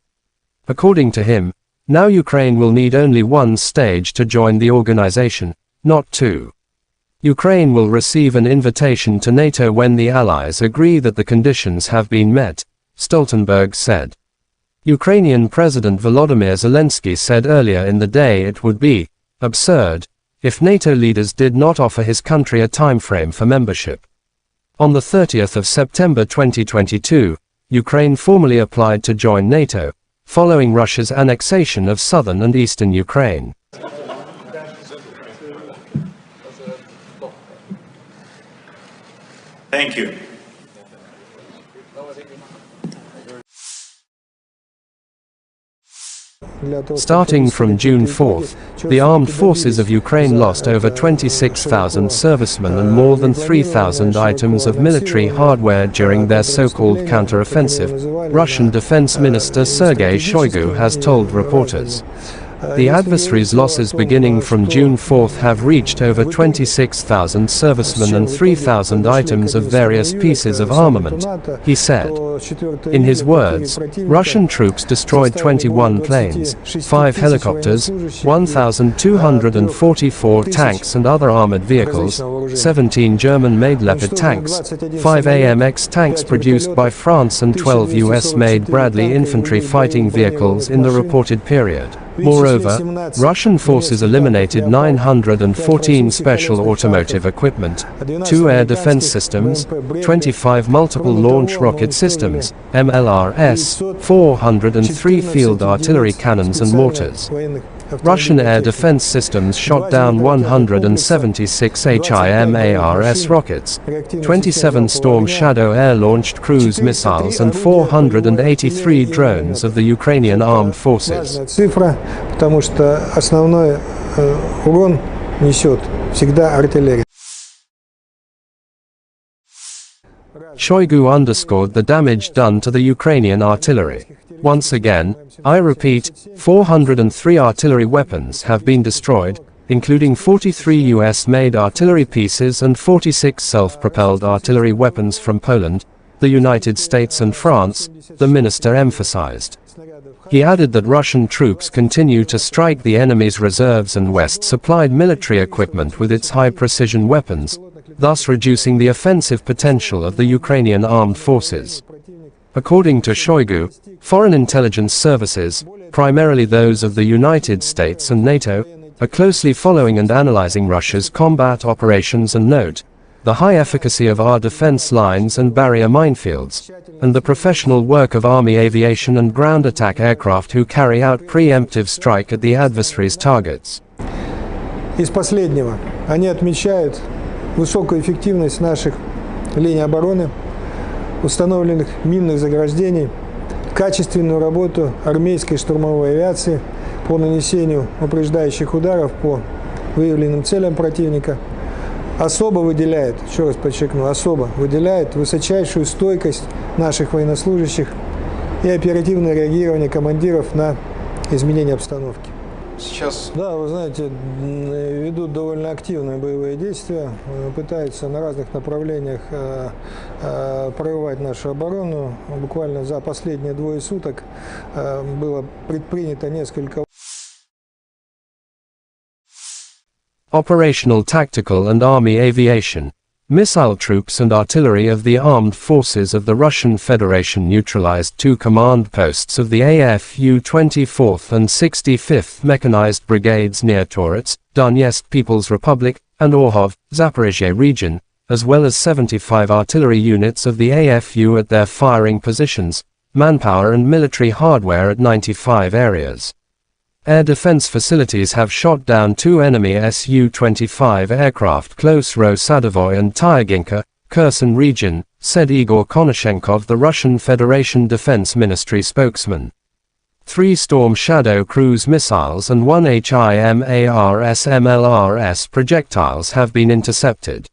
S1: According to him, now Ukraine will need only one stage to join the organization, not two. Ukraine will receive an invitation to NATO when the allies agree that the conditions have been met, Stoltenberg said. Ukrainian President Volodymyr Zelensky said earlier in the day it would be absurd if NATO leaders did not offer his country a timeframe for membership. On the 30th of September 2022, Ukraine formally applied to join NATO, following Russia's annexation of southern and eastern Ukraine.
S2: Thank you.
S1: Starting from June 4th, the armed forces of Ukraine lost over 26,000 servicemen and more than 3,000 items of military hardware during their so-called counter-offensive, Russian Defense Minister Sergei Shoigu has told reporters. The adversary's losses beginning from June 4th have reached over 26,000 servicemen and 3,000 items of various pieces of armament, he said. In his words, Russian troops destroyed 21 planes, 5 helicopters, 1,244 tanks and other armored vehicles, 17 German-made Leopard tanks, 5 AMX tanks produced by France and 12 US-made Bradley infantry fighting vehicles in the reported period. Moreover, Russian forces eliminated 914 special automotive equipment, 2 air defense systems, 25 multiple launch rocket systems, MLRS, 403 field artillery cannons and mortars. Russian air defense systems shot down 176 HIMARS rockets, 27 Storm Shadow air-launched cruise missiles and 483 drones of the Ukrainian armed forces.
S4: Цифра, потому что основной урон несет всегда артиллерия.
S1: Shoigu underscored the damage done to the Ukrainian artillery. Once again, I repeat, 403 artillery weapons have been destroyed, including 43 US-made artillery pieces and 46 self-propelled artillery weapons from Poland, the United States and France, the minister emphasized. He added that Russian troops continue to strike the enemy's reserves and West-supplied military equipment with its high-precision weapons, thus reducing the offensive potential of the Ukrainian armed forces. According to Shoigu, foreign intelligence services, primarily those of the United States and NATO, are closely following and analyzing Russia's combat operations and note the high efficacy of our defense lines and barrier minefields, and the professional work of Army aviation and ground attack aircraft who carry out preemptive strike at the adversary's targets.
S4: Из последнего, они отмечают высокую эффективность наших линий обороны, установленных минных заграждений, качественную работу армейской штурмовой авиации по нанесению упреждающих ударов по выявленным целям противника. Особо выделяет, еще раз подчеркну, особо выделяет высочайшую стойкость наших военнослужащих и оперативное реагирование командиров на изменение обстановки.
S6: Сейчас...
S4: Да, вы знаете, ведут довольно активные боевые действия, пытаются на разных направлениях прорывать нашу оборону. Буквально за последние 2 суток было предпринято несколько...
S1: Operational tactical and army aviation, missile troops and artillery of the armed forces of the Russian Federation neutralized 2 command posts of the AFU 24th and 65th Mechanized Brigades near Torets, Donetsk People's Republic, and Orhov, Zaporizhia region, as well as 75 artillery units of the AFU at their firing positions, manpower and military hardware at 95 areas. Air defense facilities have shot down 2 enemy Su-25 aircraft close Ro-Sadovoy and Tyaginka, Kherson region, said Igor Konashenkov, the Russian Federation Defense Ministry spokesman. 3 Storm Shadow cruise missiles and 1 HIMARS MLRS projectiles have been intercepted.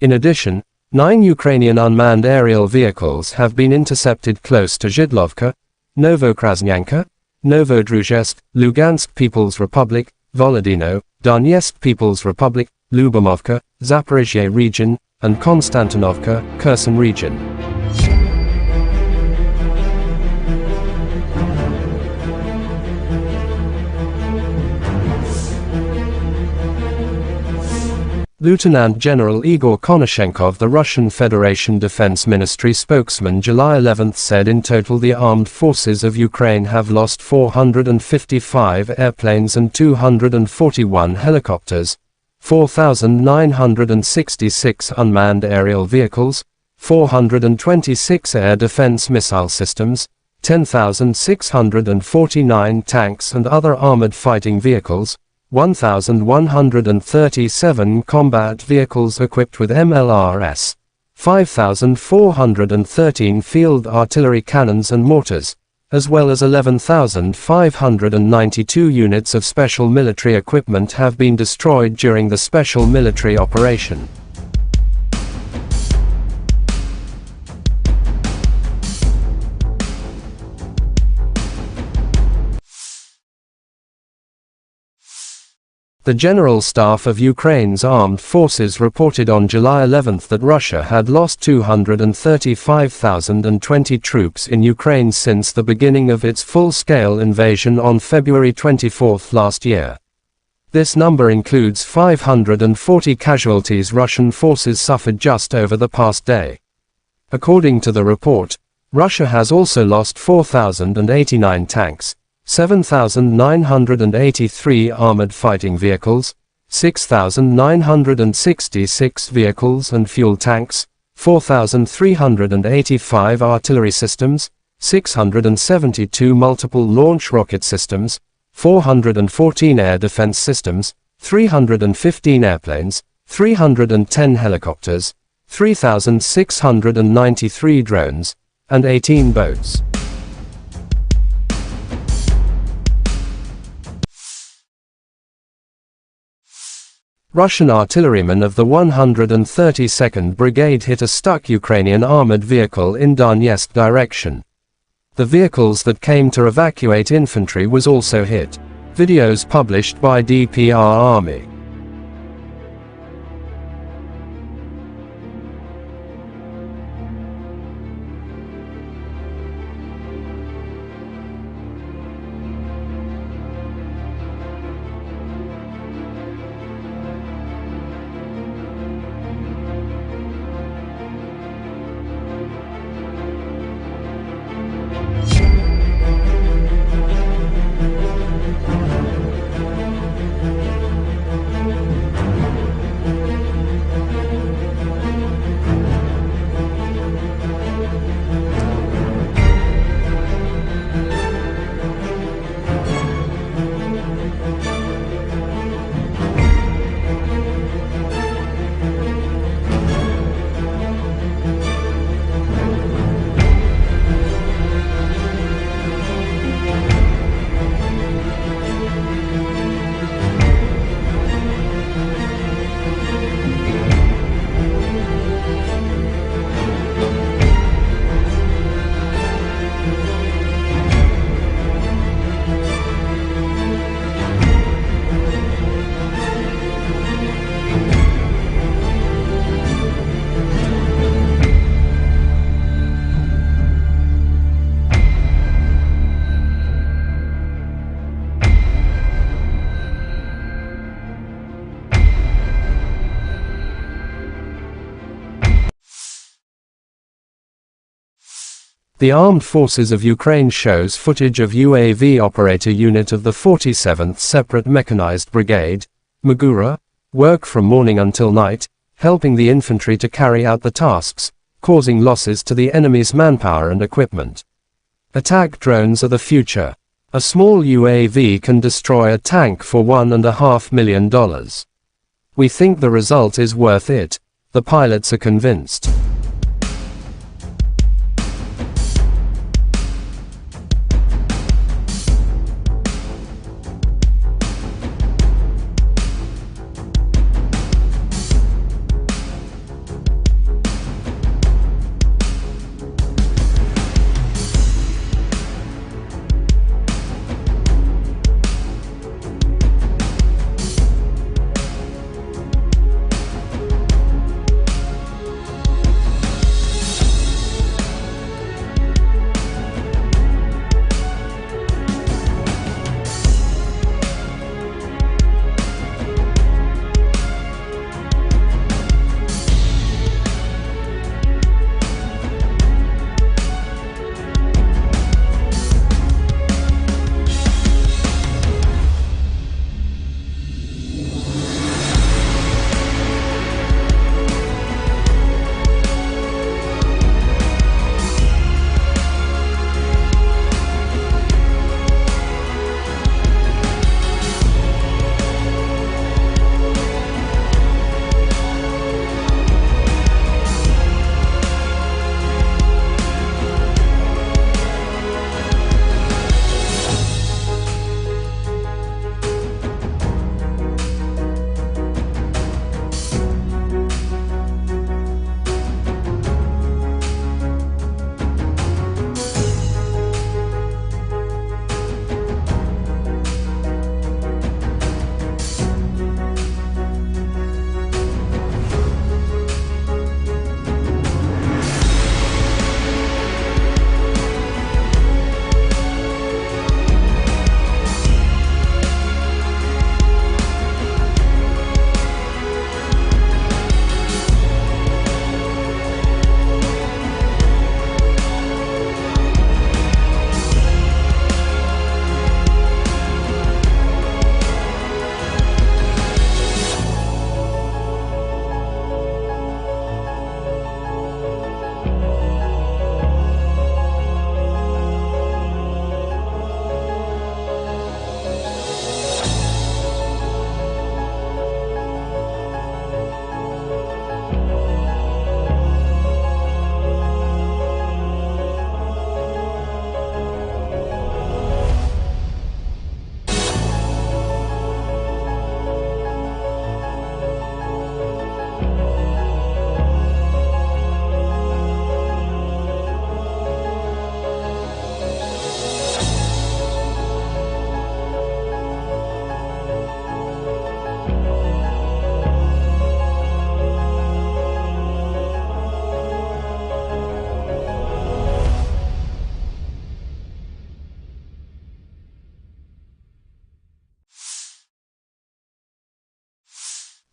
S1: In addition, 9 Ukrainian unmanned aerial vehicles have been intercepted close to Zhidlovka, Novokrasnyanka, Novodruzhsk, Lugansk People's Republic, Volodino, Donetsk People's Republic, Lyubomovka, Zaporizhia region, and Konstantinovka, Kherson region. Lieutenant General Igor Konashenkov, the Russian Federation Defense Ministry spokesman, July 11 said in total the armed forces of Ukraine have lost 455 airplanes and 241 helicopters, 4,966 unmanned aerial vehicles, 426 air defense missile systems, 10,649 tanks and other armored fighting vehicles, 1,137 combat vehicles equipped with MLRS, 5,413 field artillery cannons and mortars, as well as 11,592 units of special military equipment have been destroyed during the special military operation. The General Staff of Ukraine's armed forces reported on July 11 that Russia had lost 235,020 troops in Ukraine since the beginning of its full-scale invasion on February 24 last year. This number includes 540 casualties Russian forces suffered just over the past day. According to the report, Russia has also lost 4,089 tanks, 7,983 armored fighting vehicles, 6,966 vehicles and fuel tanks, 4,385 artillery systems, 672 multiple launch rocket systems, 414 air defense systems, 315 airplanes, 310 helicopters, 3,693 drones, and 18 boats. Russian artillerymen of the 132nd Brigade hit a stuck Ukrainian armored vehicle in Donetsk direction. The vehicles that came to evacuate infantry was also hit. Videos published by DPR Army. The Armed Forces of Ukraine shows footage of UAV operator unit of the 47th Separate Mechanized Brigade, Magura, work from morning until night, helping the infantry to carry out the tasks, causing losses to the enemy's manpower and equipment. Attack drones are the future. A small UAV can destroy a tank for $1.5 million. We think the result is worth it. The pilots are convinced.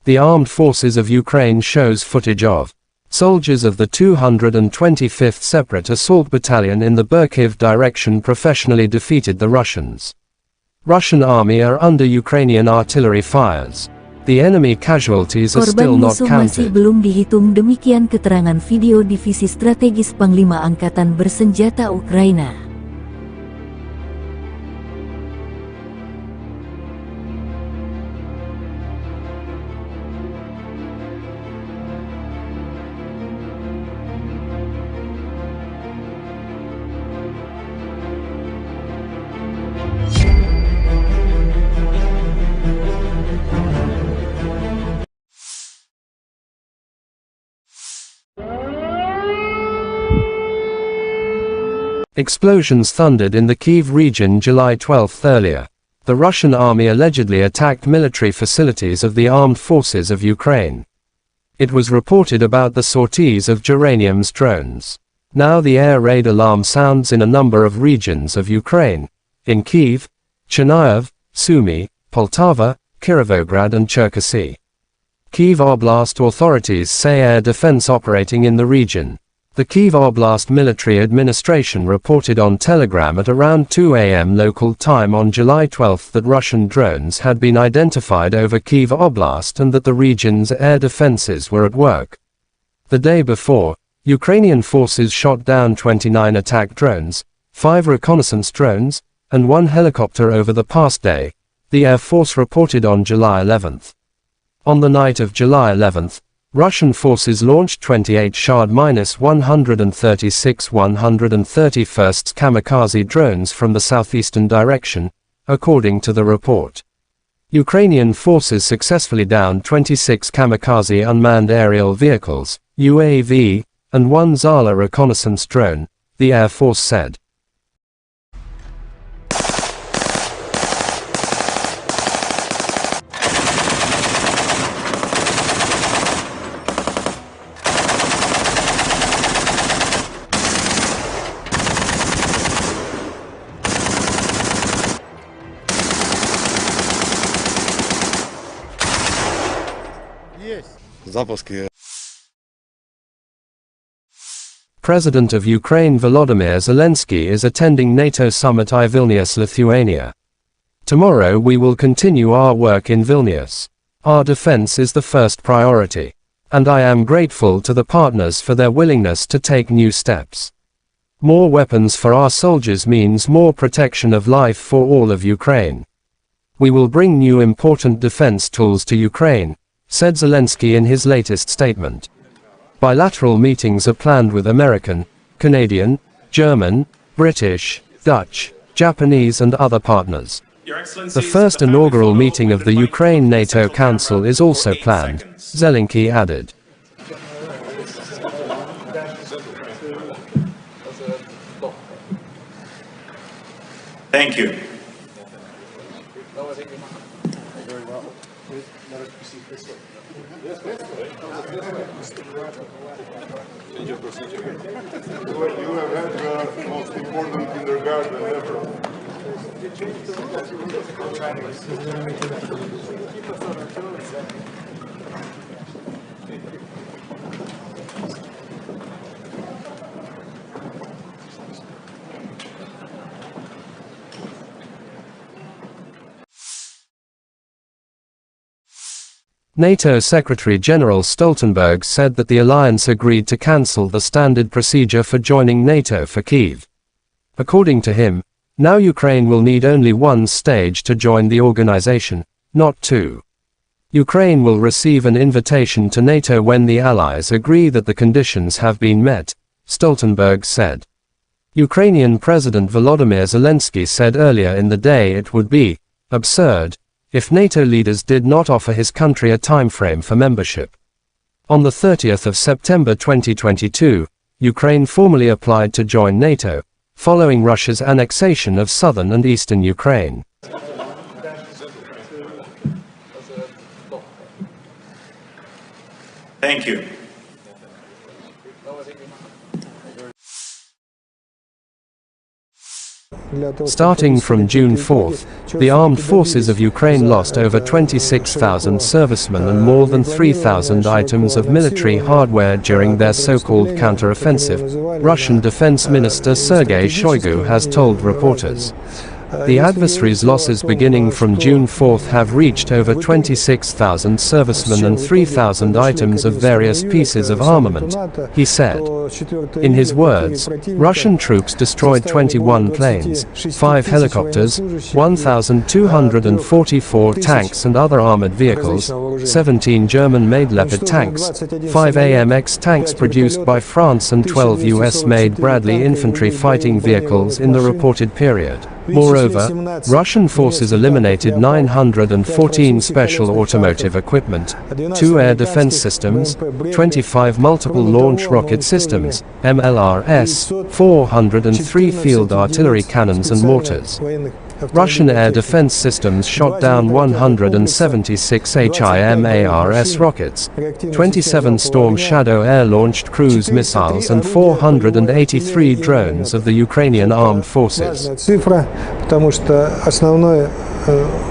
S1: The armed forces of Ukraine shows footage of soldiers of the 225th Separate Assault Battalion in the Kyiv direction professionally defeated the Russians. Russian army are under Ukrainian artillery fires. The enemy casualties are still
S5: Korban
S1: not
S5: musuh masih
S1: counted.
S5: belum dihitung, demikian keterangan video Divisi Strategis Panglima Angkatan Bersenjata Ukraina.
S1: Explosions thundered in the Kyiv region July 12 earlier. The Russian army allegedly attacked military facilities of the armed forces of Ukraine. It was reported about the sorties of Geranium's drones. Now the air raid alarm sounds in a number of regions of Ukraine. In Kyiv, Chernihiv, Sumy, Poltava, Kirovograd and Cherkasy. Kyiv Oblast authorities say air defense operating in the region. The Kyiv Oblast Military Administration reported on Telegram at around 2 a.m. local time on July 12 that Russian drones had been identified over Kyiv Oblast and that the region's air defenses were at work. The day before, Ukrainian forces shot down 29 attack drones, 5 reconnaissance drones, and 1 helicopter over the past day, the Air Force reported on July 11. On the night of July 11, Russian forces launched 28 Shahd-136 131st kamikaze drones from the southeastern direction, according to the report. Ukrainian forces successfully downed 26 kamikaze unmanned aerial vehicles, UAV, and 1 Zala reconnaissance drone, the Air Force said. President of Ukraine Volodymyr Zelensky is attending NATO summit in Vilnius, Lithuania. Tomorrow we will continue our work in Vilnius. Our defense is the first priority. And I am grateful to the partners for their willingness to take new steps. More weapons for our soldiers means more protection of life for all of Ukraine. We will bring new important defense tools to Ukraine, said Zelensky in his latest statement. Bilateral meetings are planned with American, Canadian, German, British, Dutch, Japanese and other partners. The first inaugural meeting of the Ukraine-NATO Council is also planned, Zelensky added.
S2: Thank you.
S3: You have had the most important kindergarten ever.
S1: NATO Secretary-General Stoltenberg said that the alliance agreed to cancel the standard procedure for joining NATO for Kyiv. According to him, now Ukraine will need only one stage to join the organization, not two. Ukraine will receive an invitation to NATO when the allies agree that the conditions have been met, Stoltenberg said. Ukrainian President Volodymyr Zelensky said earlier in the day it would be absurd if NATO leaders did not offer his country a timeframe for membership. On the 30th of September 2022, Ukraine formally applied to join NATO, following Russia's annexation of southern and eastern Ukraine.
S2: Thank you.
S1: Starting from June 4th, the armed forces of Ukraine lost over 26,000 servicemen and more than 3,000 items of military hardware during their so-called counteroffensive, Russian Defense Minister Sergei Shoigu has told reporters. The adversary's losses beginning from June 4th have reached over 26,000 servicemen and 3,000 items of various pieces of armament, he said. In his words, Russian troops destroyed 21 planes, 5 helicopters, 1,244 tanks and other armored vehicles, 17 German-made Leopard tanks, 5 AMX tanks produced by France and 12 US-made Bradley infantry fighting vehicles in the reported period. Moreover, Russian forces eliminated 914 special automotive equipment, 2 air defense systems, 25 multiple launch rocket systems, MLRS, 403 field artillery cannons and mortars. Russian air defense systems shot down 176 HIMARS rockets, 27 Storm Shadow air-launched cruise missiles and 483 drones of the Ukrainian armed forces.
S4: Цифра, потому что основной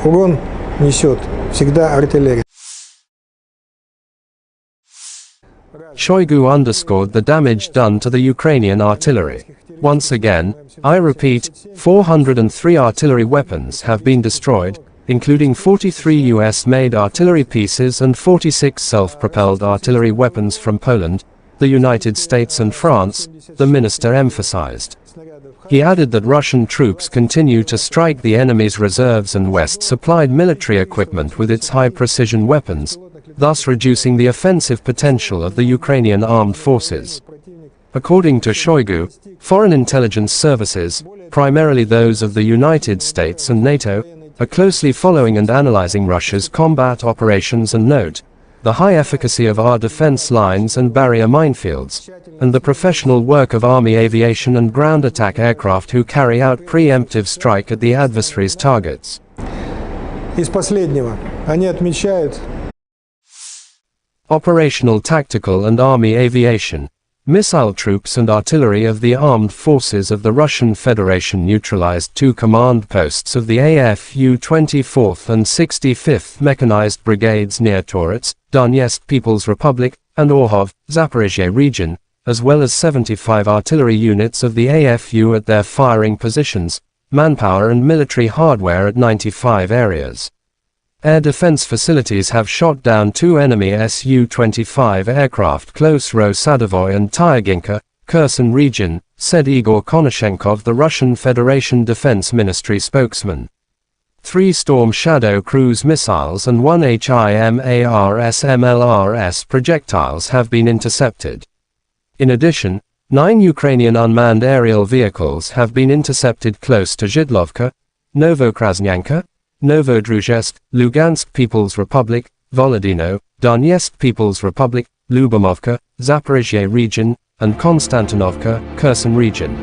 S4: урон несет всегда артиллерия.
S1: Shoigu underscored the damage done to the Ukrainian artillery. Once again, I repeat, 403 artillery weapons have been destroyed, including 43 US-made artillery pieces and 46 self-propelled artillery weapons from Poland, the United States and France, the minister emphasized. He added that Russian troops continue to strike the enemy's reserves and West-supplied military equipment with its high-precision weapons, thus reducing the offensive potential of the Ukrainian armed forces. According to Shoigu, foreign intelligence services, primarily those of the United States and NATO, are closely following and analyzing Russia's combat operations and note the high efficacy of our defense lines and barrier minefields, and the professional work of Army aviation and ground attack aircraft who carry out preemptive strike at the adversary's targets.
S4: Из последнего они отмечают
S1: Operational tactical and Army aviation. Missile troops and artillery of the armed forces of the Russian Federation neutralized 2 command posts of the AFU 24th and 65th Mechanized Brigades near Torets, Donetsk People's Republic, and Orhov, Zaporizhia region, as well as 75 artillery units of the AFU at their firing positions, manpower and military hardware at 95 areas. Air defense facilities have shot down 2 enemy Su-25 aircraft close Ro-Sadovoy and Tyaginka, Kherson region, said Igor Konashenkov, the Russian Federation Defense Ministry spokesman. 3 Storm Shadow cruise missiles and 1 HIMARS MLRS projectiles have been intercepted. In addition, 9 Ukrainian unmanned aerial vehicles have been intercepted close to Zhidlovka, Novokrasnyanka, Novodruzhsk, Lugansk People's Republic, Volodino, Donetsk People's Republic, Lyubomovka, Zaporizhia region, and Konstantinovka, Kherson region.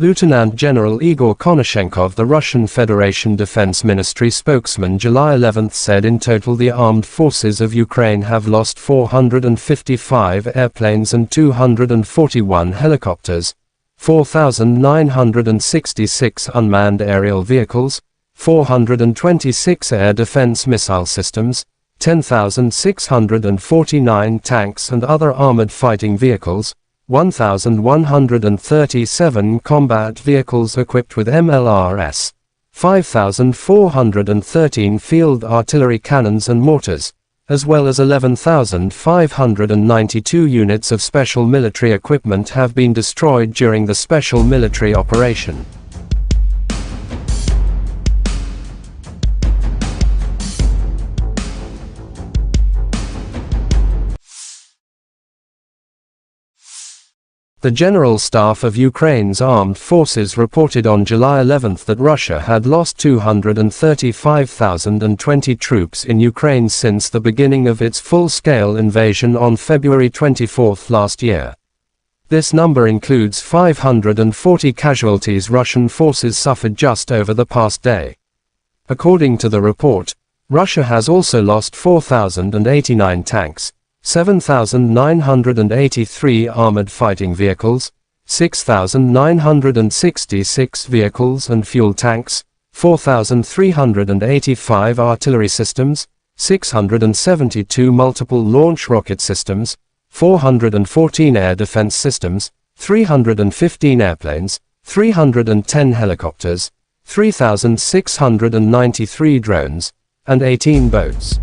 S1: Lieutenant General Igor Konashenkov, the Russian Federation Defense Ministry spokesman, July 11 said in total the armed forces of Ukraine have lost 455 airplanes and 241 helicopters, 4,966 unmanned aerial vehicles, 426 air defense missile systems, 10,649 tanks and other armored fighting vehicles, 1,137 combat vehicles equipped with MLRS, 5,413 field artillery cannons and mortars, as well as 11,592 units of special military equipment have been destroyed during the special military operation. The General Staff of Ukraine's armed forces reported on July 11 that Russia had lost 235,020 troops in Ukraine since the beginning of its full-scale invasion on February 24 last year. This number includes 540 casualties Russian forces suffered just over the past day. According to the report, Russia has also lost 4,089 tanks, 7,983 armored fighting vehicles, 6,966 vehicles and fuel tanks, 4,385 artillery systems, 672 multiple launch rocket systems, 414 air defense systems, 315 airplanes, 310 helicopters, 3,693 drones, and 18 boats.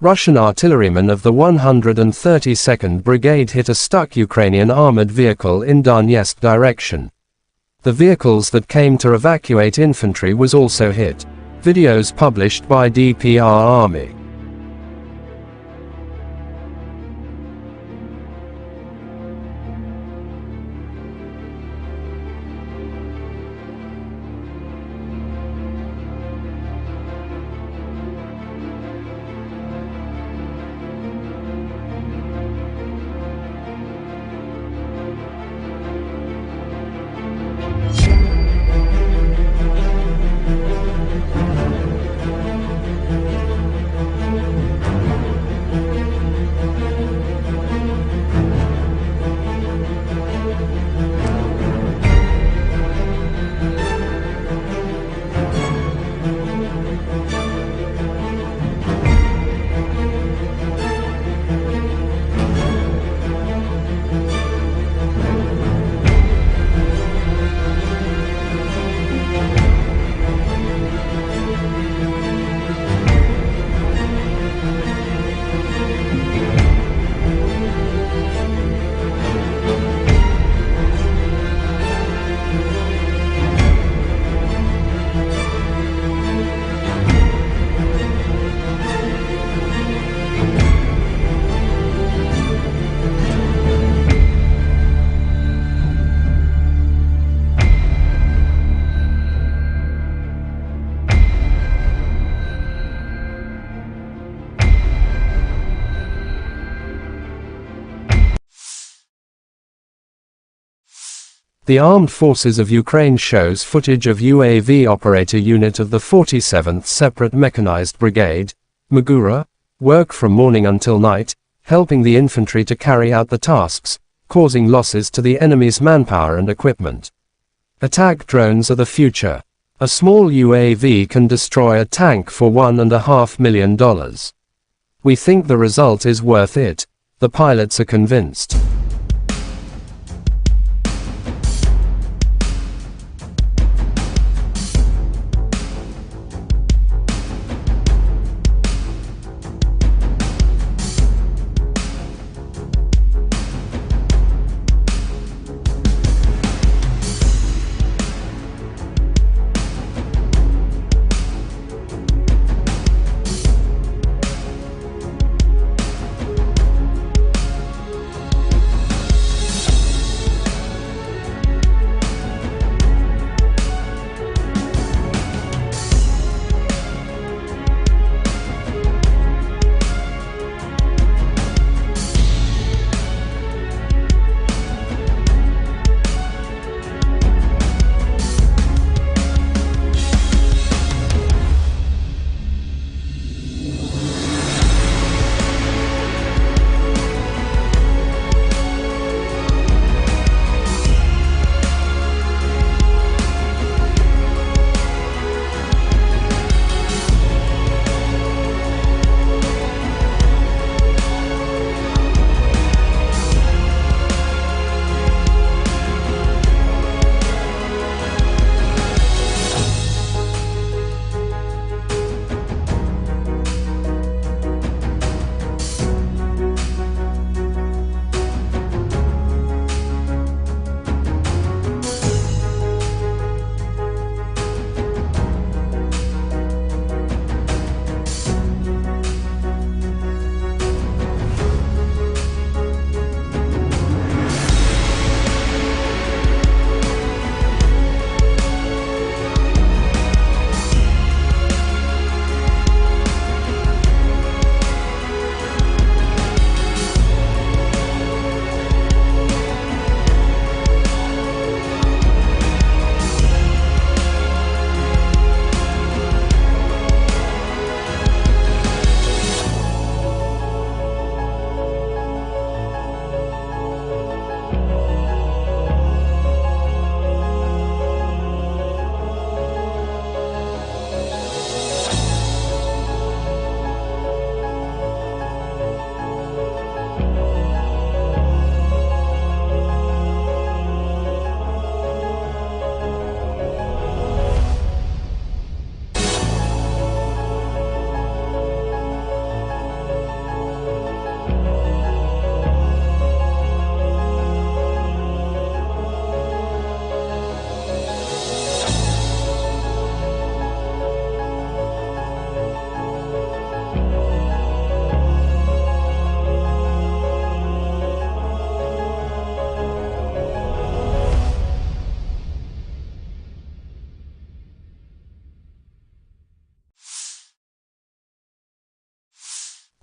S1: Russian artillerymen of the 132nd Brigade hit a stuck Ukrainian armored vehicle in Donetsk direction. The vehicles that came to evacuate infantry was also hit. Videos published by DPR Army. The Armed Forces of Ukraine shows footage of UAV operator unit of the 47th Separate Mechanized Brigade, Magura, work from morning until night, helping the infantry to carry out the tasks, causing losses to the enemy's manpower and equipment. Attack drones are the future. A small UAV can destroy a tank for $1.5 million. We think the result is worth it. The pilots are convinced.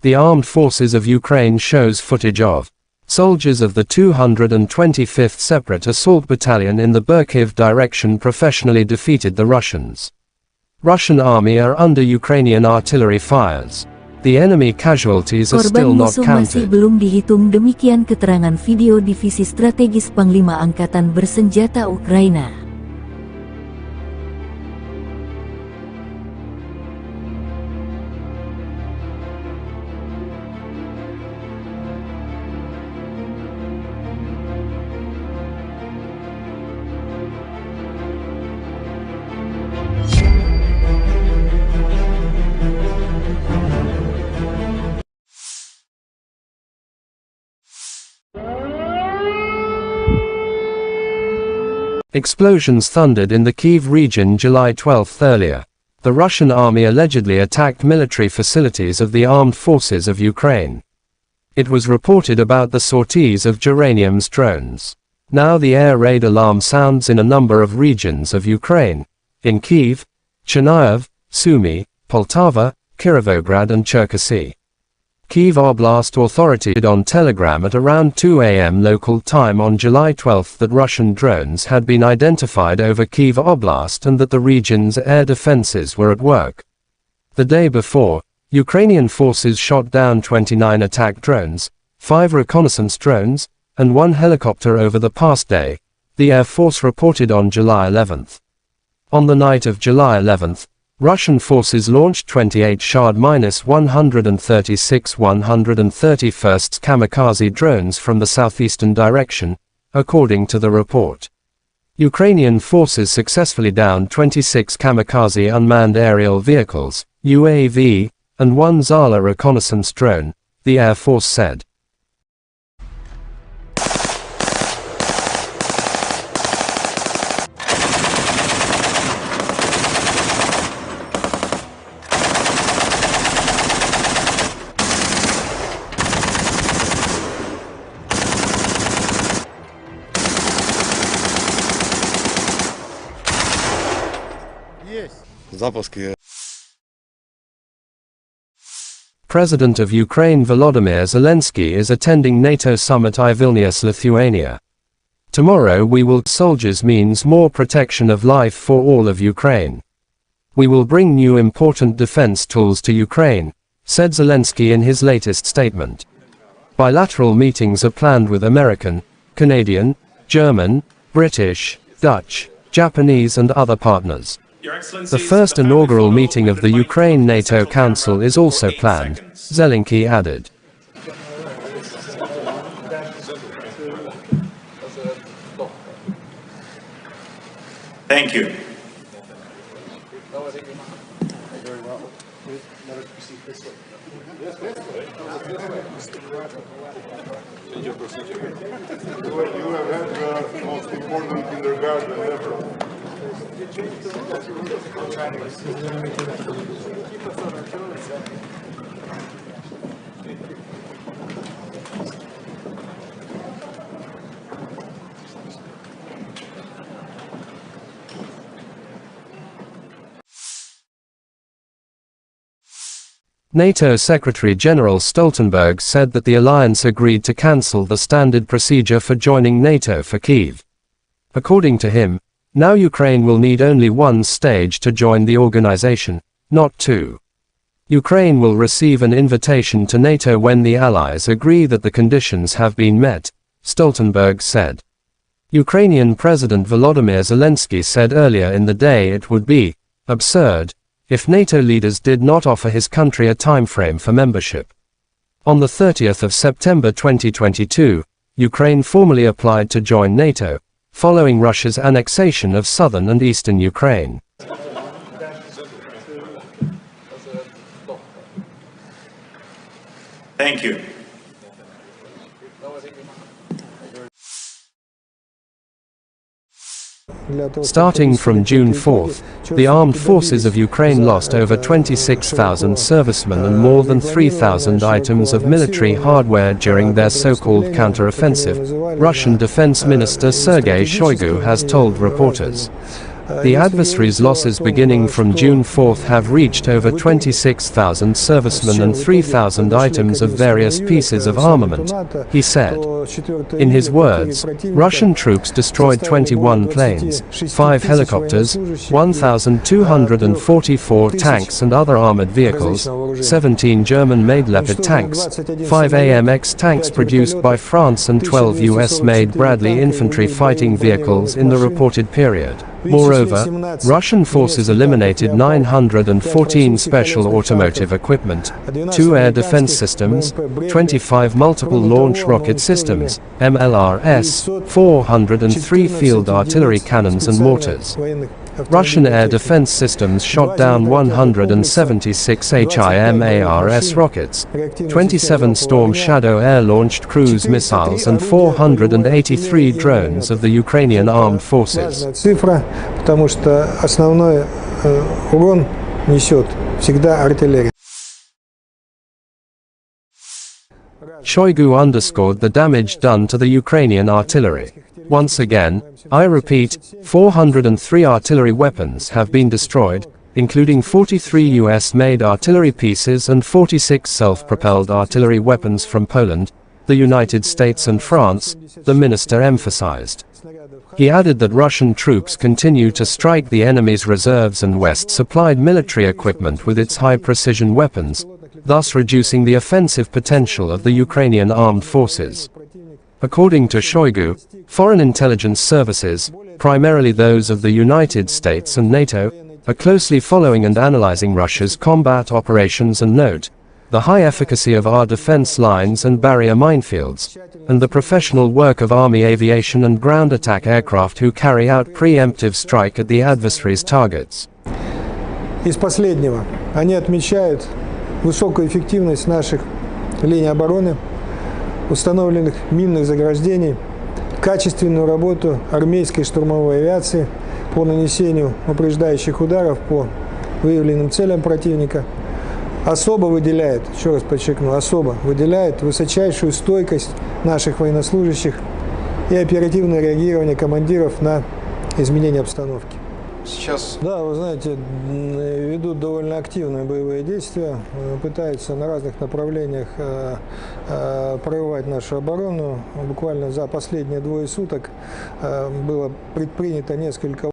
S1: the armed forces of Ukraine shows footage of soldiers of the 225th Separate Assault Battalion in the Kyiv direction professionally defeated the Russians. Russian army are under Ukrainian artillery fires. The enemy casualties are still
S5: Korban
S1: not
S5: musuh masih
S1: counted.
S5: belum dihitung, demikian keterangan video Divisi Strategis Panglima Angkatan Bersenjata Ukraina.
S1: Explosions thundered in the Kyiv region July 12 earlier. The Russian army allegedly attacked military facilities of the armed forces of Ukraine. It was reported about the sorties of Geranium's drones. Now the air raid alarm sounds in a number of regions of Ukraine, in Kyiv, Chernihiv, Sumy, Poltava, Kirovograd and Cherkasy. Kyiv Oblast authority on Telegram at around 2 a.m. local time on July 12 that Russian drones had been identified over Kyiv Oblast and that the region's air defenses were at work. The day before, Ukrainian forces shot down 29 attack drones, 5 reconnaissance drones, and 1 helicopter over the past day, the Air Force reported on July 11. On the night of July 11, Russian forces launched 28 Shahd-136 131st kamikaze drones from the southeastern direction, according to the report. Ukrainian forces successfully downed 26 kamikaze unmanned aerial vehicles, UAV, and 1 Zala reconnaissance drone, the Air Force said. President of Ukraine Volodymyr Zelensky is attending NATO summit in Vilnius, Lithuania. Tomorrow we will soldiers means more protection of life for all of Ukraine. We will bring new important defense tools to Ukraine, said Zelensky in his latest statement. Bilateral meetings are planned with American, Canadian, German, British, Dutch, Japanese and other partners. The first inaugural meeting of the Ukraine NATO Council is also planned, Zelensky added.
S2: Thank you.
S3: You have had the most important kindergarten ever.
S1: NATO Secretary-General Stoltenberg said that the alliance agreed to cancel the standard procedure for joining NATO for Kyiv. According to him, now Ukraine will need only one stage to join the organization, not two. Ukraine will receive an invitation to NATO when the allies agree that the conditions have been met, Stoltenberg said. Ukrainian President Volodymyr Zelensky said earlier in the day it would be absurd if NATO leaders did not offer his country a timeframe for membership. On the 30th of September 2022, Ukraine formally applied to join NATO, following Russia's annexation of southern and eastern Ukraine.
S2: Thank you.
S1: Starting from June 4, the armed forces of Ukraine lost over 26,000 servicemen and more than 3,000 items of military hardware during their so-called counter-offensive, Russian Defense Minister Sergei Shoigu has told reporters. The adversary's losses beginning from June 4 have reached over 26,000 servicemen and 3,000 items of various pieces of armament, he said. In his words, Russian troops destroyed 21 planes, 5 helicopters, 1,244 tanks and other armored vehicles, 17 German-made Leopard tanks, 5 AMX tanks produced by France and 12 US-made Bradley infantry fighting vehicles in the reported period. Moreover, Russian forces eliminated 914 special automotive equipment, 2 air defense systems, 25 multiple launch rocket systems, MLRS, 403 field artillery cannons and mortars. Russian air defense systems shot down 176 HIMARS rockets, 27 Storm Shadow air-launched cruise missiles and 483 drones of the Ukrainian armed forces.
S4: Цифра, потому что основной урон несет всегда артиллерия.
S1: Shoigu underscored the damage done to the Ukrainian artillery. Once again, I repeat, 403 artillery weapons have been destroyed, including 43 US-made artillery pieces and 46 self-propelled artillery weapons from Poland, the United States and France, the minister emphasized. He added that Russian troops continue to strike the enemy's reserves and West-supplied military equipment with its high-precision weapons, thus reducing the offensive potential of the Ukrainian armed forces. According to Shoigu, foreign intelligence services, primarily those of the United States and NATO, are closely following and analyzing Russia's combat operations and note the high efficacy of our defense lines and barrier minefields, and the professional work of Army aviation and ground attack aircraft who carry out preemptive strike at the adversary's targets.
S4: Из последнего, они отмечают высокую эффективность наших линий обороны, установленных минных заграждений, качественную работу армейской штурмовой авиации по нанесению упреждающих ударов по выявленным целям противника. Особо выделяет, еще раз подчеркну, особо выделяет высочайшую стойкость наших военнослужащих и оперативное реагирование командиров на изменения обстановки.
S6: Сейчас...
S4: Да, вы знаете, ведут довольно активные боевые действия, пытаются на разных направлениях прорывать нашу оборону. Буквально за последние 2 суток было предпринято несколько...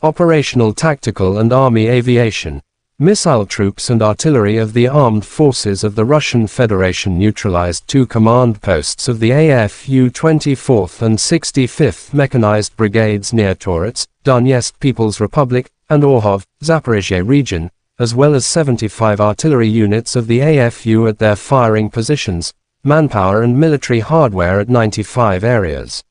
S1: Operational, tactical and army aviation. Missile troops and artillery of the armed forces of the Russian Federation neutralized 2 command posts of the AFU 24th and 65th Mechanized Brigades near Torets, Donetsk People's Republic, and Orhov, Zaporizhia region, as well as 75 artillery units of the AFU at their firing positions, manpower and military hardware at 95 areas.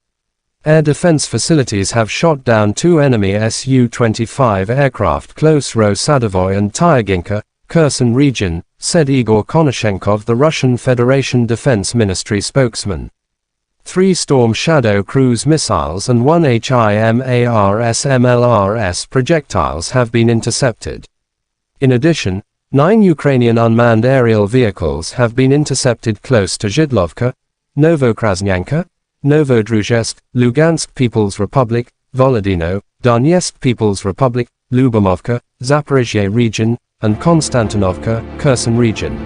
S1: Air defense facilities have shot down 2 enemy Su-25 aircraft close Ro-Sadovoy and Tyaginka, Kherson region, said Igor Konashenkov, the Russian Federation Defense Ministry spokesman. 3 Storm Shadow cruise missiles and 1 HIMARS-MLRS projectiles have been intercepted. In addition, 9 Ukrainian unmanned aerial vehicles have been intercepted close to Zhidlovka, Novokrasnyanka, Novodruzhsk, Lugansk People's Republic, Volodino, Donetsk People's Republic, Lyubomovka, Zaporizhia region, and Konstantinovka, Kherson region.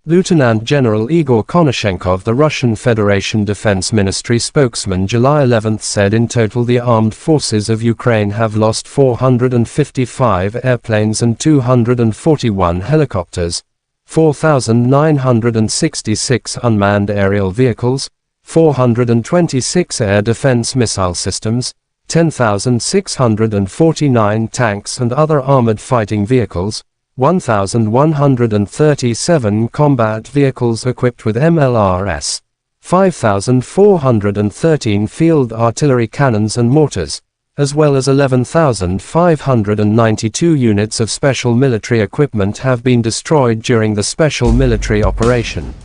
S1: Lieutenant General Igor Konashenkov, the Russian Federation Defense Ministry spokesman, July 11 said in total the armed forces of Ukraine have lost 455 airplanes and 241 helicopters, 4,966 unmanned aerial vehicles, 426 air defense missile systems, 10,649 tanks and other armored fighting vehicles, 1,137 combat vehicles equipped with MLRS, 5,413 field artillery cannons and mortars, as well as 11,592 units of special military equipment have been destroyed during the special military operation.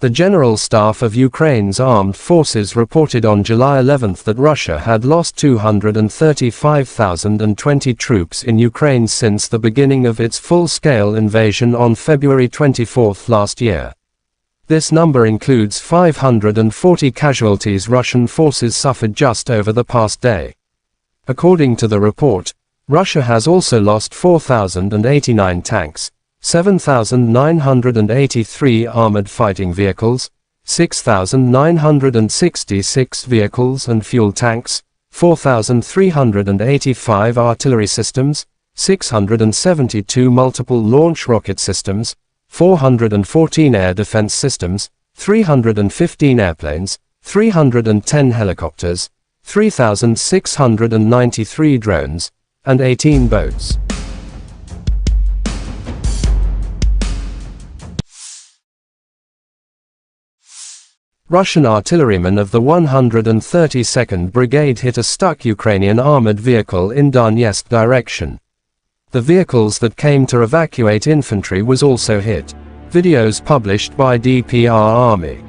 S1: The General Staff of Ukraine's armed forces reported on July 11 that Russia had lost 235,020 troops in Ukraine since the beginning of its full-scale invasion on February 24 last year. This number includes 540 casualties Russian forces suffered just over the past day. According to the report, Russia has also lost 4,089 tanks, 7,983 armored fighting vehicles, 6,966 vehicles and fuel tanks, 4,385 artillery systems, 672 multiple launch rocket systems, 414 air defense systems, 315 airplanes, 310 helicopters, 3,693 drones, and 18 boats. Russian artillerymen of the 132nd Brigade hit a stuck Ukrainian armored vehicle in Donetsk direction. The vehicles that came to evacuate infantry was also hit. Videos published by DPR Army.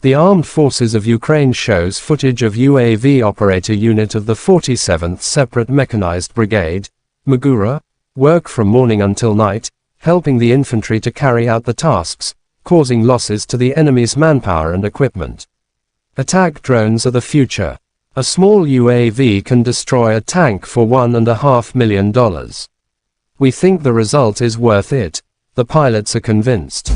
S1: The Armed Forces of Ukraine shows footage of UAV operator unit of the 47th Separate Mechanized Brigade, Magura, work from morning until night, helping the infantry to carry out the tasks, causing losses to the enemy's manpower and equipment. Attack drones are the future. A small UAV can destroy a tank for $1.5 million. We think the result is worth it. The pilots are convinced.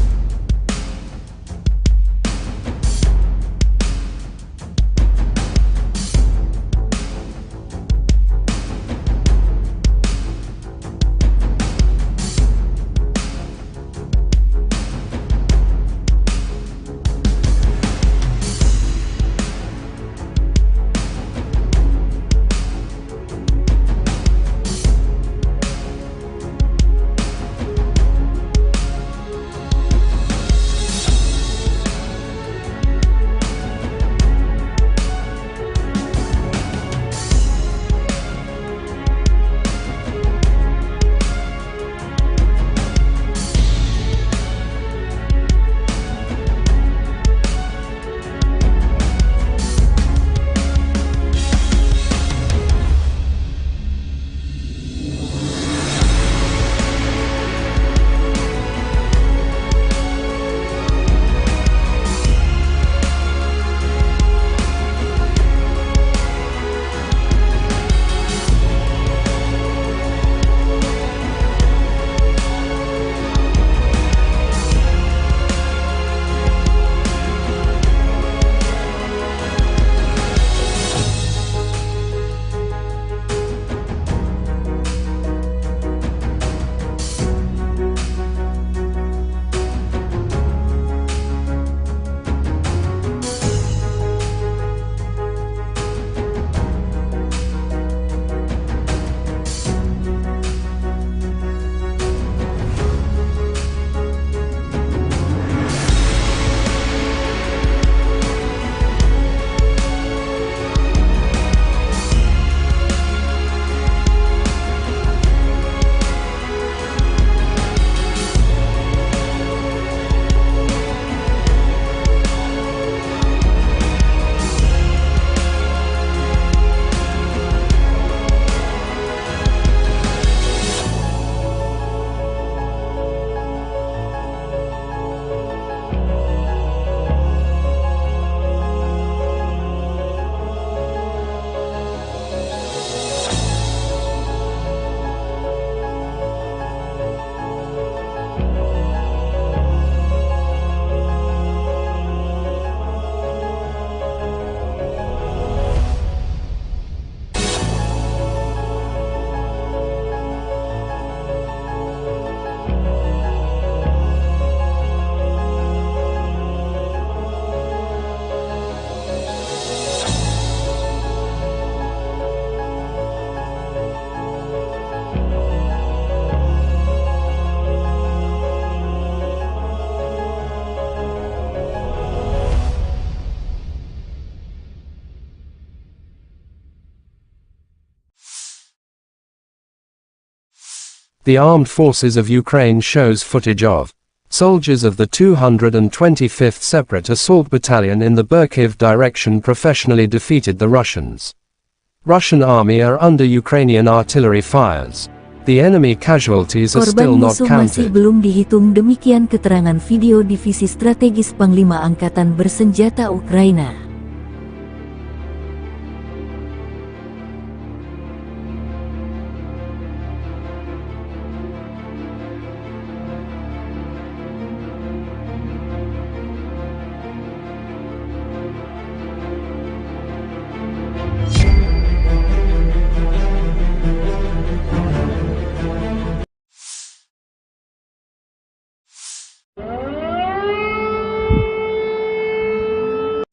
S1: the armed forces of Ukraine shows footage of soldiers of the 225th Separate Assault Battalion in the Kyiv direction professionally defeated the Russians. Russian army are under Ukrainian artillery fires. The enemy casualties are still
S5: Korban
S1: not
S5: musuh masih
S1: counted.
S5: belum dihitung, demikian keterangan video Divisi Strategis Panglima Angkatan Bersenjata Ukraina.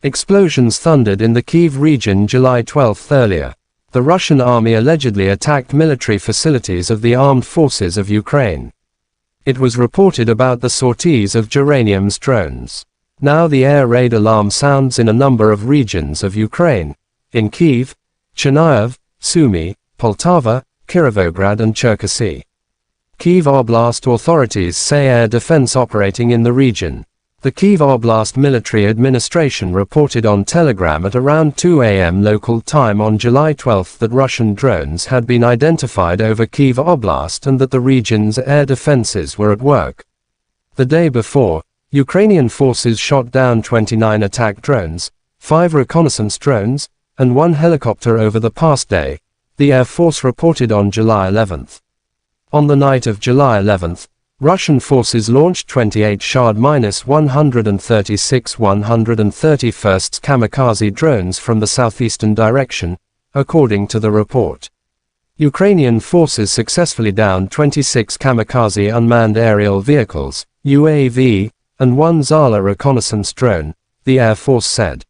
S1: Explosions thundered in the Kyiv region July 12 earlier. The Russian army allegedly attacked military facilities of the armed forces of Ukraine. It was reported about the sorties of Geranium's drones. Now the air raid alarm sounds in a number of regions of Ukraine, in Kyiv, Chernihiv, Sumy, Poltava, Kirovograd and Cherkasy. Kyiv Oblast authorities say air defense operating in the region. The Kyiv Oblast Military Administration reported on Telegram at around 2 a.m. local time on July 12 that Russian drones had been identified over Kyiv Oblast and that the region's air defenses were at work. The day before, Ukrainian forces shot down 29 attack drones, 5 reconnaissance drones, and 1 helicopter over the past day, the Air Force reported on July 11. On the night of July 11, Russian forces launched 28 Shahd-136 131st kamikaze drones from the southeastern direction, according to the report. Ukrainian forces successfully downed 26 kamikaze unmanned aerial vehicles, UAV, and 1 Zala reconnaissance drone, the Air Force said.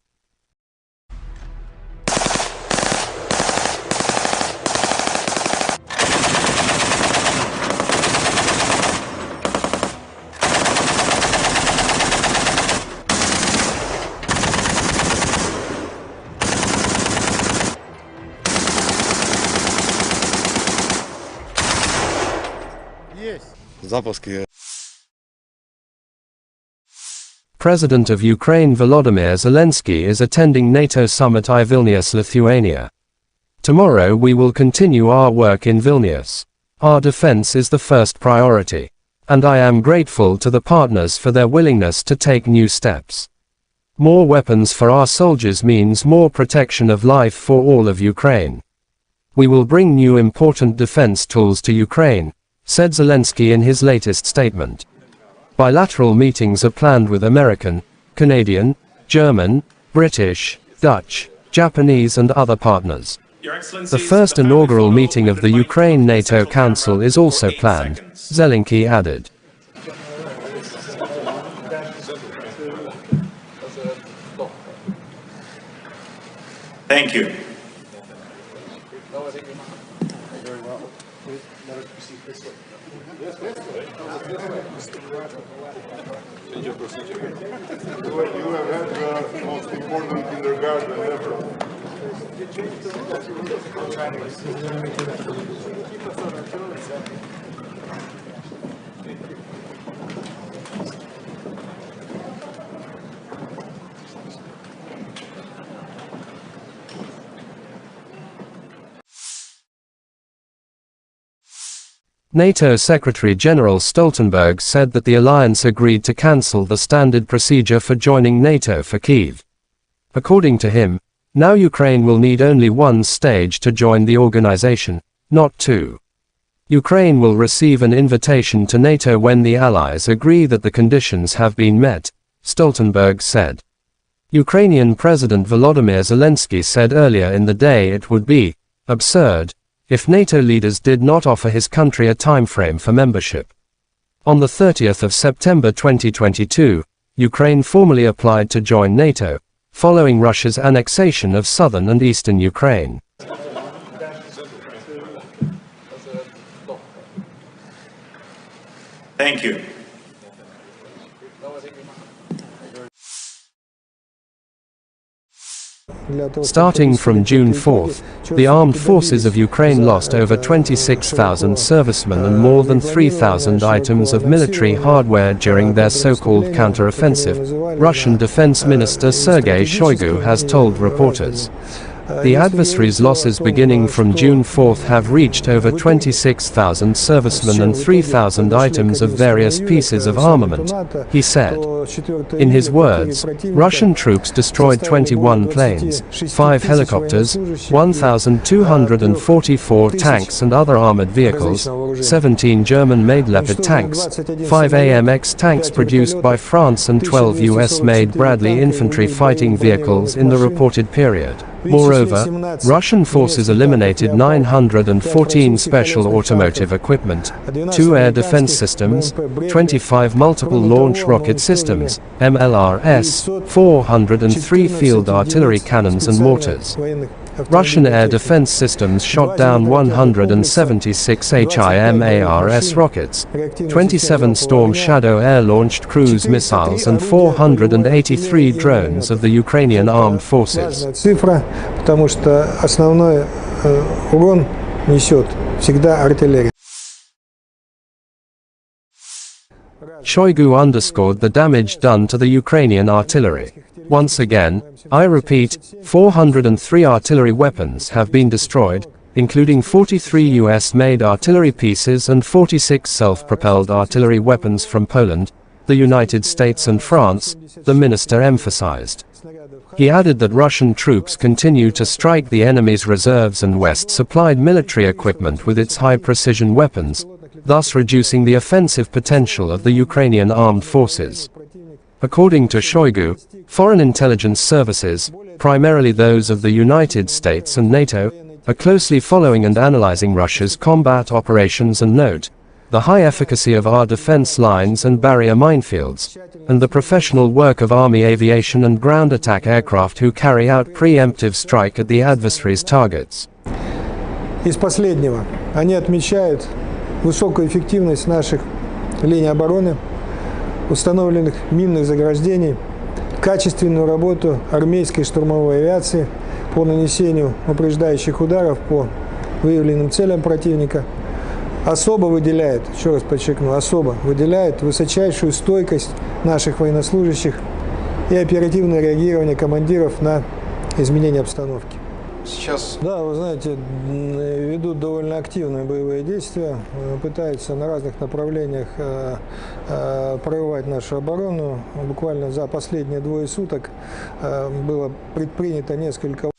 S1: President of Ukraine Volodymyr Zelensky is attending NATO summit in Vilnius, Lithuania. Tomorrow we will continue our work in Vilnius. Our defense is the first priority. And I am grateful to the partners for their willingness to take new steps. More weapons for our soldiers means more protection of life for all of Ukraine. We will bring new important defense tools to Ukraine, said Zelensky in his latest statement. Bilateral meetings are planned with American, Canadian, German, British, Dutch, Japanese and other partners. The first inaugural meeting of the Ukraine NATO Council is also planned, Zelensky added.
S2: Thank you.
S3: You have had the most important kindergarten ever.
S1: NATO Secretary-General Stoltenberg said that the alliance agreed to cancel the standard procedure for joining NATO for Kyiv. According to him, now Ukraine will need only one stage to join the organization, not two. Ukraine will receive an invitation to NATO when the allies agree that the conditions have been met, Stoltenberg said. Ukrainian President Volodymyr Zelensky said earlier in the day it would be absurd if NATO leaders did not offer his country a timeframe for membership. On the 30th of September 2022, Ukraine formally applied to join NATO, following Russia's annexation of southern and eastern Ukraine.
S2: Thank you.
S1: Starting from June 4th, the armed forces of Ukraine lost over 26,000 servicemen and more than 3,000 items of military hardware during their so-called counter-offensive, Russian Defense Minister Sergei Shoigu has told reporters. The adversary's losses beginning from June 4th have reached over 26,000 servicemen and 3,000 items of various pieces of armament, he said. In his words, Russian troops destroyed 21 planes, 5 helicopters, 1,244 tanks and other armored vehicles, 17 German-made Leopard tanks, 5 AMX tanks produced by France and 12 US-made Bradley infantry fighting vehicles in the reported period. Moreover, Russian forces eliminated 914 special automotive equipment, 2 air defense systems, 25 multiple launch rocket systems, MLRS, 403 field artillery cannons and mortars. Russian air defense systems shot down 176 HIMARS rockets, 27 Storm Shadow air-launched cruise missiles and 483 drones of the Ukrainian armed forces.
S4: Цифра, потому что основной урон несет всегда артиллерия.
S1: Shoigu underscored the damage done to the Ukrainian artillery. Once again, I repeat, 403 artillery weapons have been destroyed, including 43 US-made artillery pieces and 46 self-propelled artillery weapons from Poland, the United States and France, the minister emphasized. He added that Russian troops continue to strike the enemy's reserves and West-supplied military equipment with its high-precision weapons, thus reducing the offensive potential of the Ukrainian armed forces. According to Shoigu, foreign intelligence services, primarily those of the United States and NATO, are closely following and analyzing Russia's combat operations and note the high efficacy of our defense lines and barrier minefields, and the professional work of Army aviation and ground attack aircraft who carry out preemptive strike at the adversary's targets.
S4: Из последнего, они отмечают высокую эффективность наших линий обороны, установленных минных заграждений, качественную работу армейской штурмовой авиации по нанесению упреждающих ударов по выявленным целям противника. Особо выделяет, еще раз подчеркну, особо выделяет высочайшую стойкость наших военнослужащих и оперативное реагирование командиров на изменения обстановки.
S3: Сейчас...
S4: Да, вы знаете, ведут довольно активные боевые действия, пытаются на разных направлениях прорывать нашу оборону. Буквально за последние 2 суток было предпринято несколько...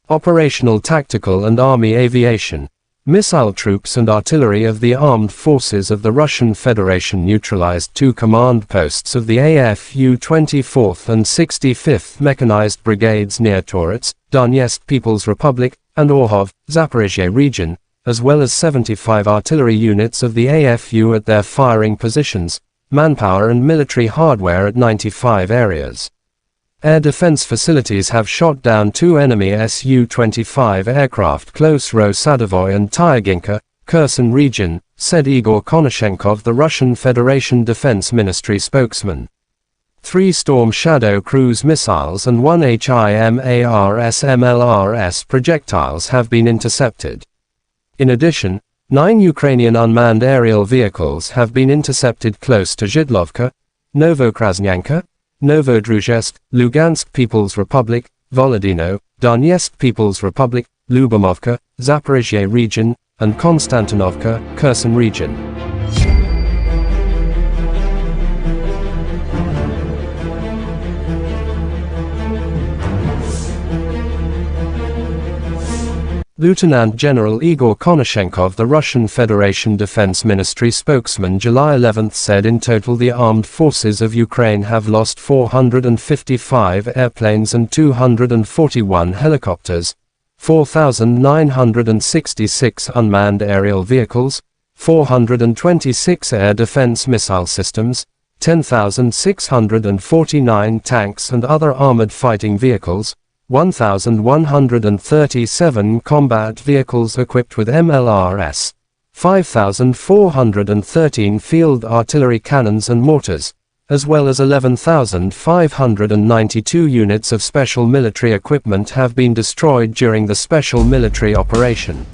S1: Operational, tactical and army aviation. Missile troops and artillery of the armed forces of the Russian Federation neutralized 2 command posts of the AFU 24th and 65th Mechanized Brigades near Torets, Donetsk People's Republic, and Orhov, Zaporizhia region, as well as 75 artillery units of the AFU at their firing positions, manpower and military hardware at 95 areas. Air defense facilities have shot down 2 enemy Su-25 aircraft close Ro-Sadovoy and Tyaginka, Kherson region, said Igor Konashenkov, the Russian Federation Defense Ministry spokesman. 3 Storm Shadow cruise missiles and 1 HIMARS MLRS projectiles have been intercepted. In addition, 9 Ukrainian unmanned aerial vehicles have been intercepted close to Zhidlovka, Novokrasnyanka, Novodruzhsk, Lugansk People's Republic, Volodino, Donetsk People's Republic, Lyubomovka, Zaporizhia region, and Konstantinovka, Kherson region. Lieutenant General Igor Konashenkov, the Russian Federation Defense Ministry spokesman, July 11 said in total the armed forces of Ukraine have lost 455 airplanes and 241 helicopters, 4,966 unmanned aerial vehicles, 426 air defense missile systems, 10,649 tanks and other armored fighting vehicles, 1,137 combat vehicles equipped with MLRS, 5,413 field artillery cannons and mortars, as well as 11,592 units of special military equipment have been destroyed during the special military operation.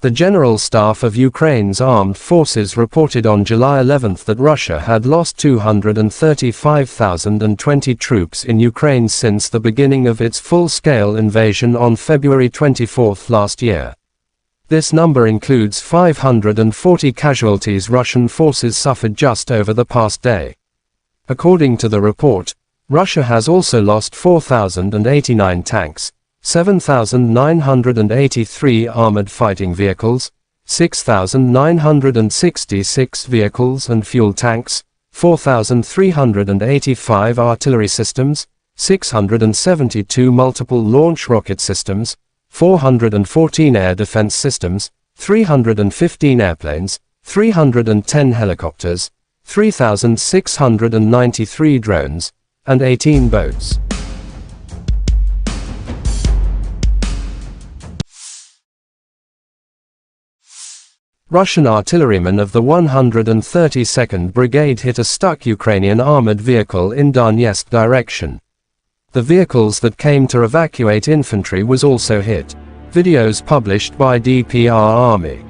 S1: The General Staff of Ukraine's armed forces reported on July 11 that Russia had lost 235,020 troops in Ukraine since the beginning of its full-scale invasion on February 24 last year. This number includes 540 casualties Russian forces suffered just over the past day. According to the report, Russia has also lost 4,089 tanks, 7,983 armored fighting vehicles, 6,966 vehicles and fuel tanks, 4,385 artillery systems, 672 multiple launch rocket systems, 414 air defense systems, 315 airplanes, 310 helicopters, 3,693 drones, and 18 boats. Russian artillerymen of the 132nd Brigade hit a stuck Ukrainian armored vehicle in Donetsk direction. The vehicles that came to evacuate infantry was also hit. Videos published by DPR Army.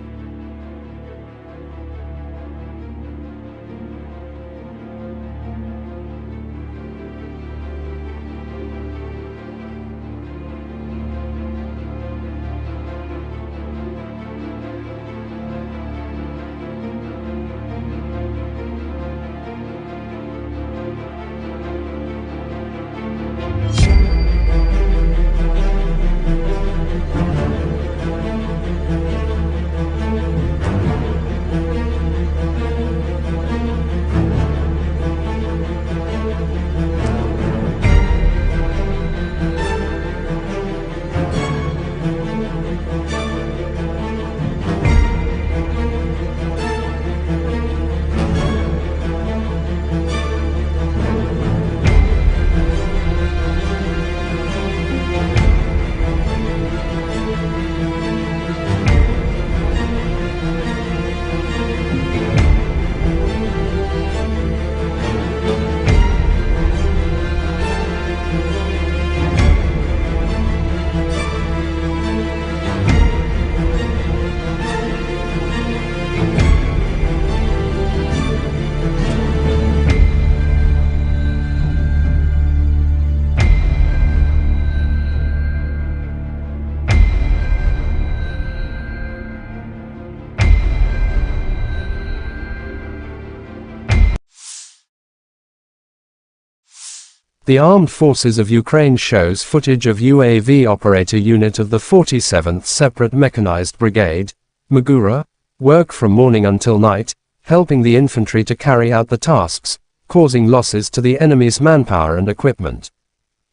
S1: The Armed Forces of Ukraine shows footage of UAV operator unit of the 47th Separate Mechanized Brigade, Magura, work from morning until night, helping the infantry to carry out the tasks, causing losses to the enemy's manpower and equipment.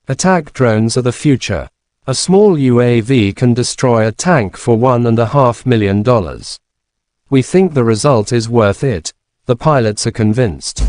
S1: Attack drones are the future. A small UAV can destroy a tank for $1.5 million. We think the result is worth it. The pilots are convinced.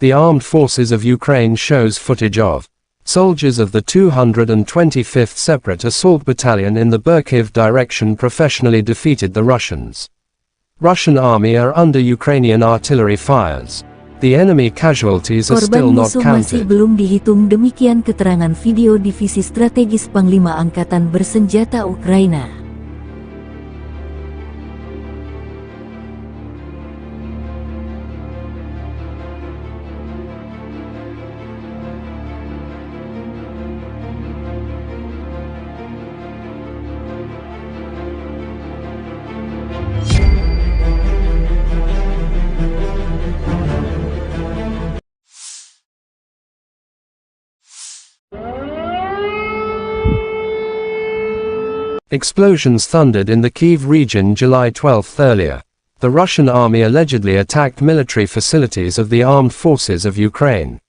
S1: the armed forces of Ukraine shows footage of soldiers of the 225th Separate Assault Battalion in the Kyiv direction professionally defeated the Russians. Russian army are under Ukrainian artillery fires. The enemy casualties are still
S5: Korban
S1: not
S5: musuh masih
S1: counted.
S5: belum dihitung, demikian keterangan video Divisi Strategis Panglima Angkatan Bersenjata Ukraina.
S1: Explosions thundered in the Kyiv region July 12 earlier. The Russian army allegedly attacked military facilities of the armed forces of Ukraine.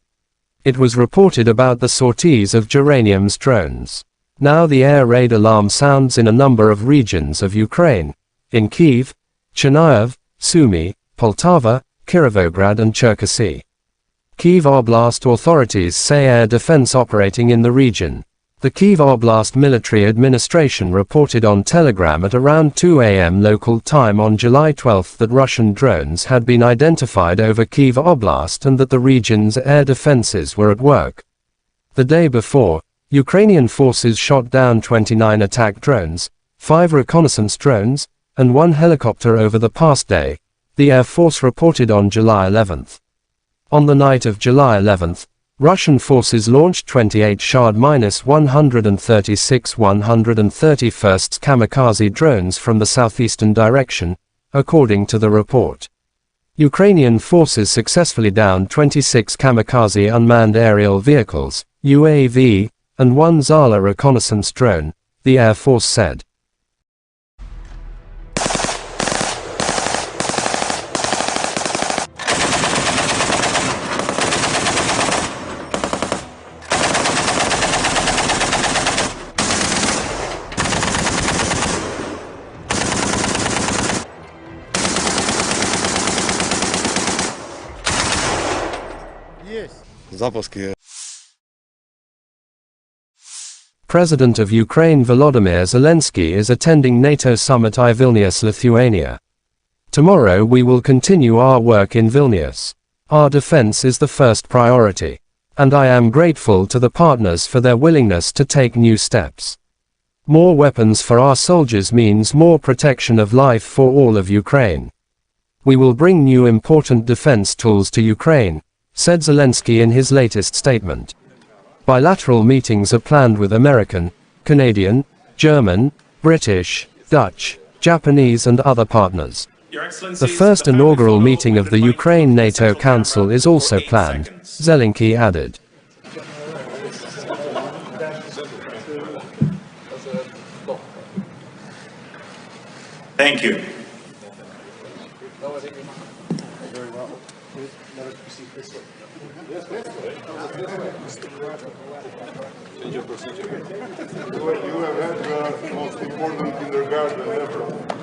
S1: It was reported about the sorties of Geranium's drones. Now the air raid alarm sounds in a number of regions of Ukraine. In Kyiv, Chernihiv, Sumy, Poltava, Kirovograd and Cherkasy. Kyiv Oblast authorities say air defense operating in the region. The Kyiv Oblast Military Administration reported on Telegram at around 2 a.m. local time on July 12 that Russian drones had been identified over Kyiv Oblast and that the region's air defenses were at work. The day before, Ukrainian forces shot down 29 attack drones, 5 reconnaissance drones, and 1 helicopter over the past day, the Air Force reported on July 11. On the night of July 11, Russian forces launched 28 Shahd-136 131st kamikaze drones from the southeastern direction, according to the report. Ukrainian forces successfully downed 26 kamikaze unmanned aerial vehicles, UAV, and 1 Zala reconnaissance drone, the Air Force said.
S6: Запуски.
S1: President of Ukraine Volodymyr Zelensky is attending NATO summit in Vilnius, Lithuania. Tomorrow we will continue our work in Vilnius. Our defense is the first priority. And I am grateful to the partners for their willingness to take new steps. More weapons for our soldiers means more protection of life for all of Ukraine. We will bring new important defense tools to Ukraine, said Zelensky in his latest statement. Bilateral meetings are planned with American, Canadian, German, British, Dutch, Japanese and other partners. The first inaugural meeting of the Ukraine-NATO Council is also planned, Zelensky added.
S2: Thank you.
S3: You have had the most important kindergarten ever.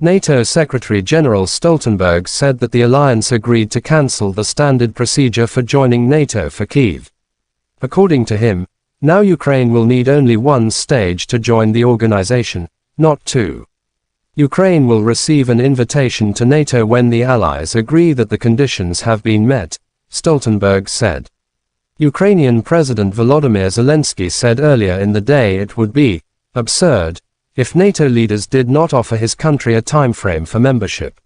S1: NATO Secretary-General Stoltenberg said that the alliance agreed to cancel the standard procedure for joining NATO for Kyiv. According to him, now Ukraine will need only one stage to join the organization, not two. Ukraine will receive an invitation to NATO when the allies agree that the conditions have been met, Stoltenberg said. Ukrainian President Volodymyr Zelensky said earlier in the day it would be absurd if NATO leaders did not offer his country a timeframe for membership.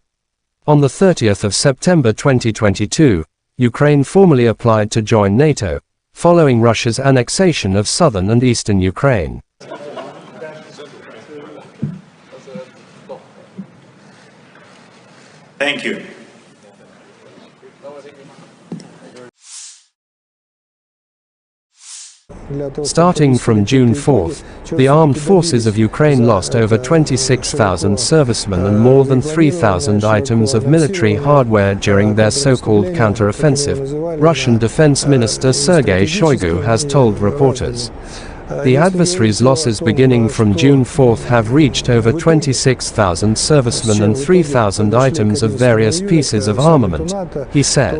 S1: On the 30th of September 2022, Ukraine formally applied to join NATO, following Russia's annexation of southern and eastern Ukraine.
S2: Thank you.
S1: Starting from June 4th, the armed forces of Ukraine lost over 26,000 servicemen and more than 3,000 items of military hardware during their so-called counteroffensive, Russian Defense Minister Sergei Shoigu has told reporters. The adversaries' losses beginning from June 4th have reached over 26,000 servicemen and 3,000 items of various pieces of armament, he said.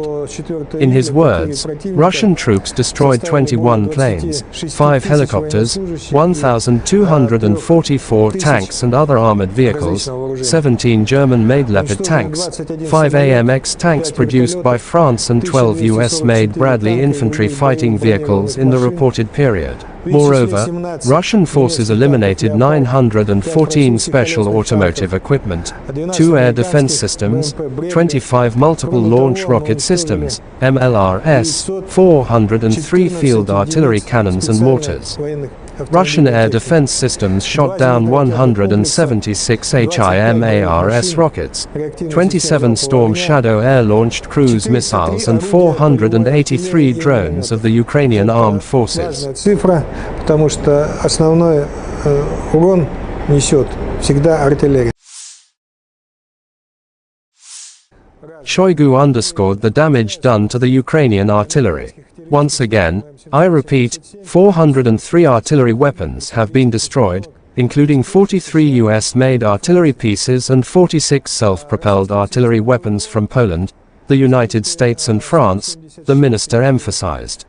S1: In his words, Russian troops destroyed 21 planes, 5 helicopters, 1,244 tanks and other armored vehicles, 17 German-made Leopard tanks, 5 AMX tanks produced by France and 12 US-made Bradley infantry fighting vehicles in the reported period. Moreover, Russian forces eliminated 914 special automotive equipment, 2 air defense systems, 25 multiple launch rocket systems, MLRS, 403 field artillery cannons and mortars. Russian air defense systems shot down 176 HIMARS rockets, 27 Storm Shadow air-launched cruise missiles and 483 drones of the Ukrainian armed forces.
S4: Цифра, потому что основной урон несет всегда артиллерия.
S1: Shoigu underscored the damage done to the Ukrainian artillery. Once again, I repeat, 403 artillery weapons have been destroyed, including 43 US-made artillery pieces and 46 self-propelled artillery weapons from Poland, the United States and France, the minister emphasized.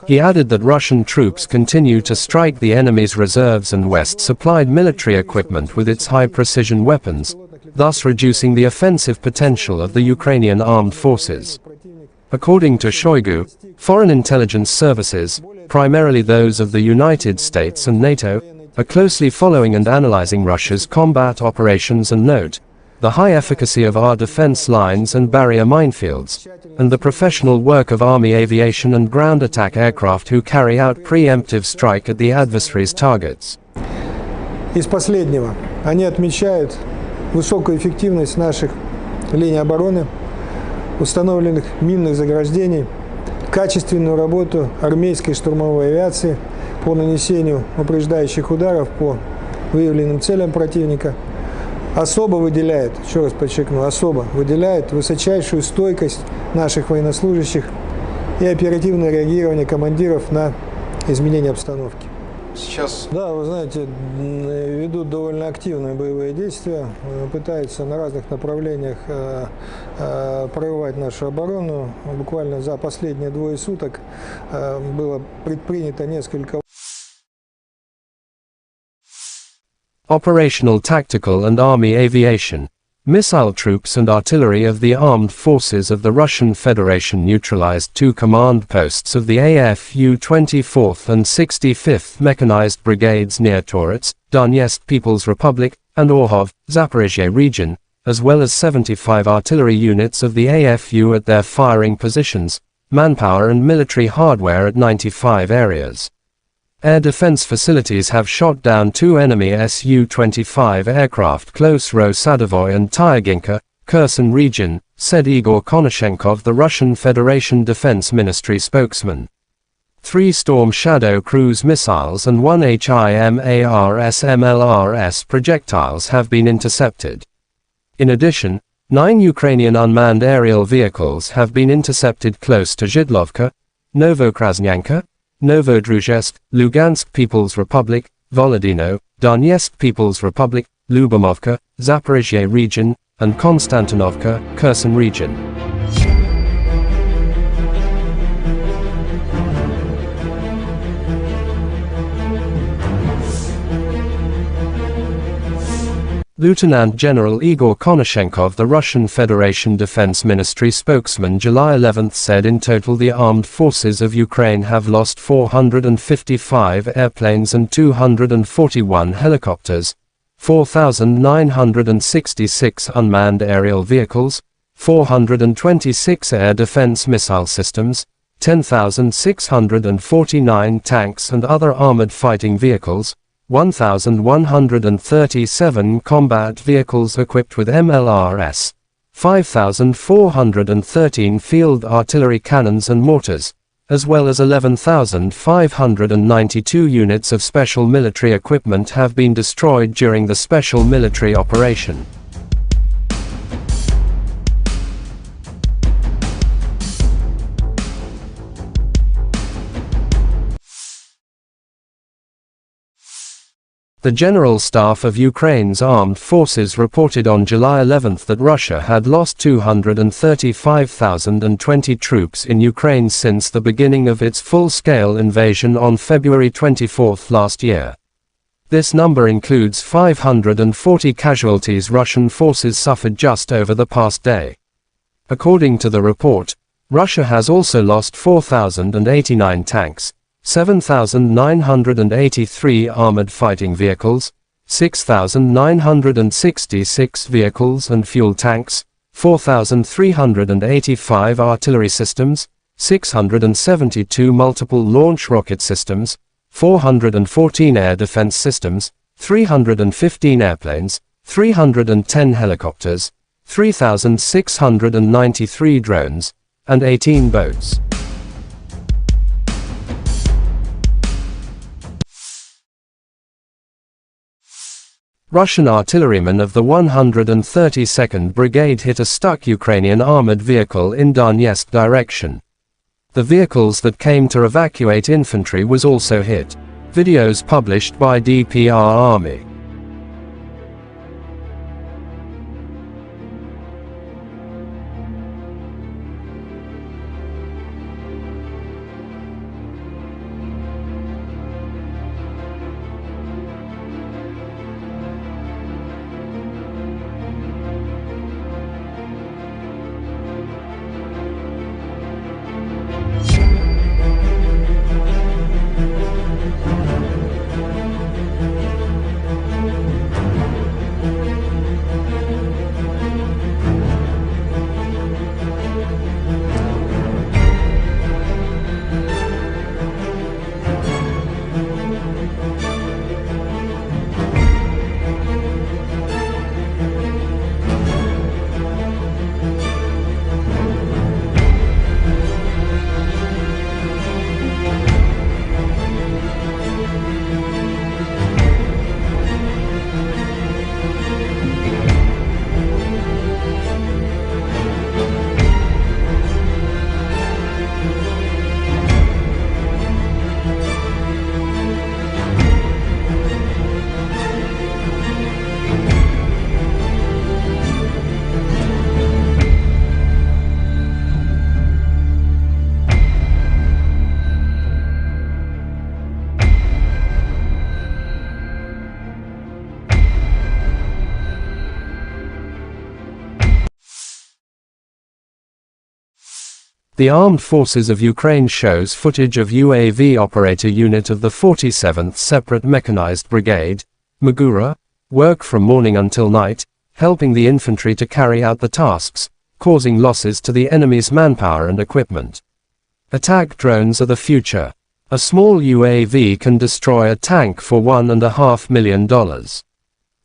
S1: He added that Russian troops continue to strike the enemy's reserves and West-supplied military equipment with its high-precision weapons, thus reducing the offensive potential of the Ukrainian armed forces. According to Shoigu, foreign intelligence services, primarily those of the United States and NATO, are closely following and analyzing Russia's combat operations and note the high efficacy of our defense lines and barrier minefields, and the professional work of Army aviation and ground attack aircraft who carry out preemptive strike at the adversary's targets.
S4: Из последнего, они отмечают высокую эффективность наших линий обороны, установленных минных заграждений, качественную работу армейской штурмовой авиации по нанесению упреждающих ударов по выявленным целям противника, особо выделяет, еще раз подчеркну, особо выделяет высочайшую стойкость наших военнослужащих и оперативное реагирование командиров на изменение обстановки.
S3: Сейчас...
S4: Да, вы знаете, ведут довольно активные боевые действия, пытаются на разных направлениях прорывать нашу оборону. Буквально за последние 2 суток было предпринято несколько...
S1: Operational tactical and army aviation. Missile troops and artillery of the armed forces of the Russian Federation neutralized 2 command posts of the AFU 24th and 65th Mechanized Brigades near Torets, Donetsk People's Republic, and Orhov, Zaporizhia region, as well as 75 artillery units of the AFU at their firing positions, manpower and military hardware at 95 areas. Air defense facilities have shot down 2 enemy Su-25 aircraft close Ro-Sadovoy and Tyaginka, Kherson region, said Igor Konashenkov, the Russian Federation Defense Ministry spokesman. 3 Storm Shadow cruise missiles and 1 HIMARS MLRS projectiles have been intercepted. In addition, 9 Ukrainian unmanned aerial vehicles have been intercepted close to Zhidlovka, Novokrasnyanka, Novodruzhsk, Lugansk People's Republic, Volodino, Donetsk People's Republic, Lyubomovka, Zaporizhia region, and Konstantinovka, Kherson region. Lieutenant General Igor Konashenkov, the Russian Federation Defense Ministry spokesman, July 11 said in total the armed forces of Ukraine have lost 455 airplanes and 241 helicopters, 4,966 unmanned aerial vehicles, 426 air defense missile systems, 10,649 tanks and other armored fighting vehicles, 1,137 combat vehicles equipped with MLRS, 5,413 field artillery cannons and mortars, as well as 11,592 units of special military equipment have been destroyed during the special military operation. The General Staff of Ukraine's armed forces reported on July 11 that Russia had lost 235,020 troops in Ukraine since the beginning of its full-scale invasion on February 24 last year. This number includes 540 casualties Russian forces suffered just over the past day. According to the report, Russia has also lost 4,089 tanks, 7,983 armored fighting vehicles, 6,966 vehicles and fuel tanks, 4,385 artillery systems, 672 multiple launch rocket systems, 414 air defense systems, 315 airplanes, 310 helicopters, 3,693 drones, and 18 boats. Russian artillerymen of the 132nd Brigade hit a stuck Ukrainian armored vehicle in Donetsk direction. The vehicles that came to evacuate infantry was also hit. Videos published by DPR Army. The Armed Forces of Ukraine shows footage of UAV operator unit of the 47th Separate Mechanized Brigade, Magura, work from morning until night, helping the infantry to carry out the tasks, causing losses to the enemy's manpower and equipment. Attack drones are the future. A small UAV can destroy a tank for $1.5 million.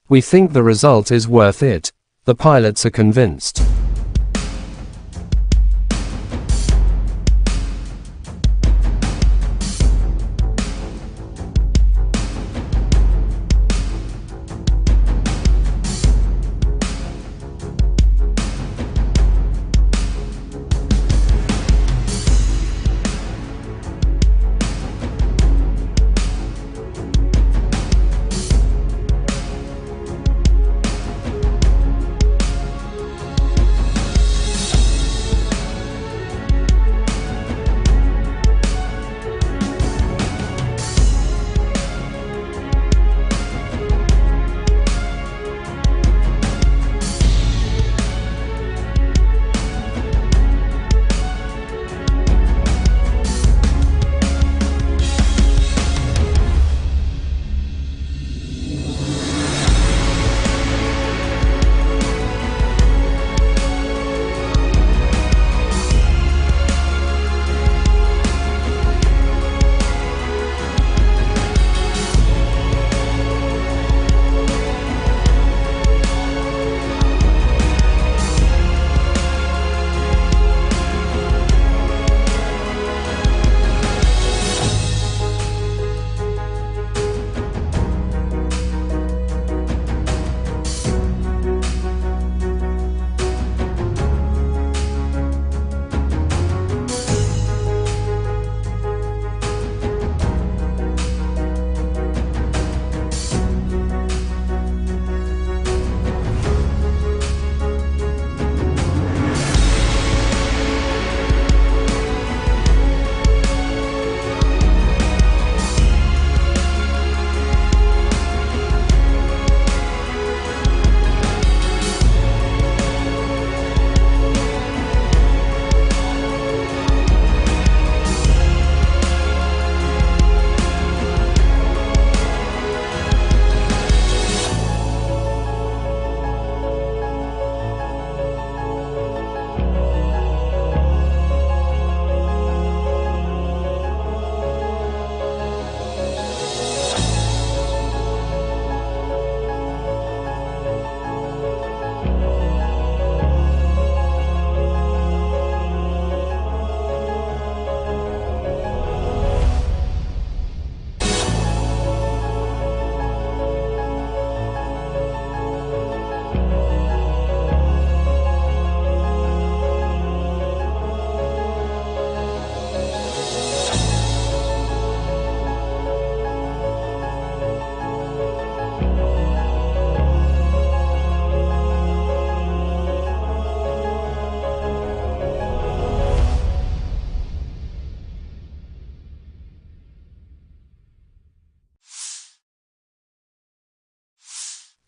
S1: We think the result is worth it. The pilots are convinced.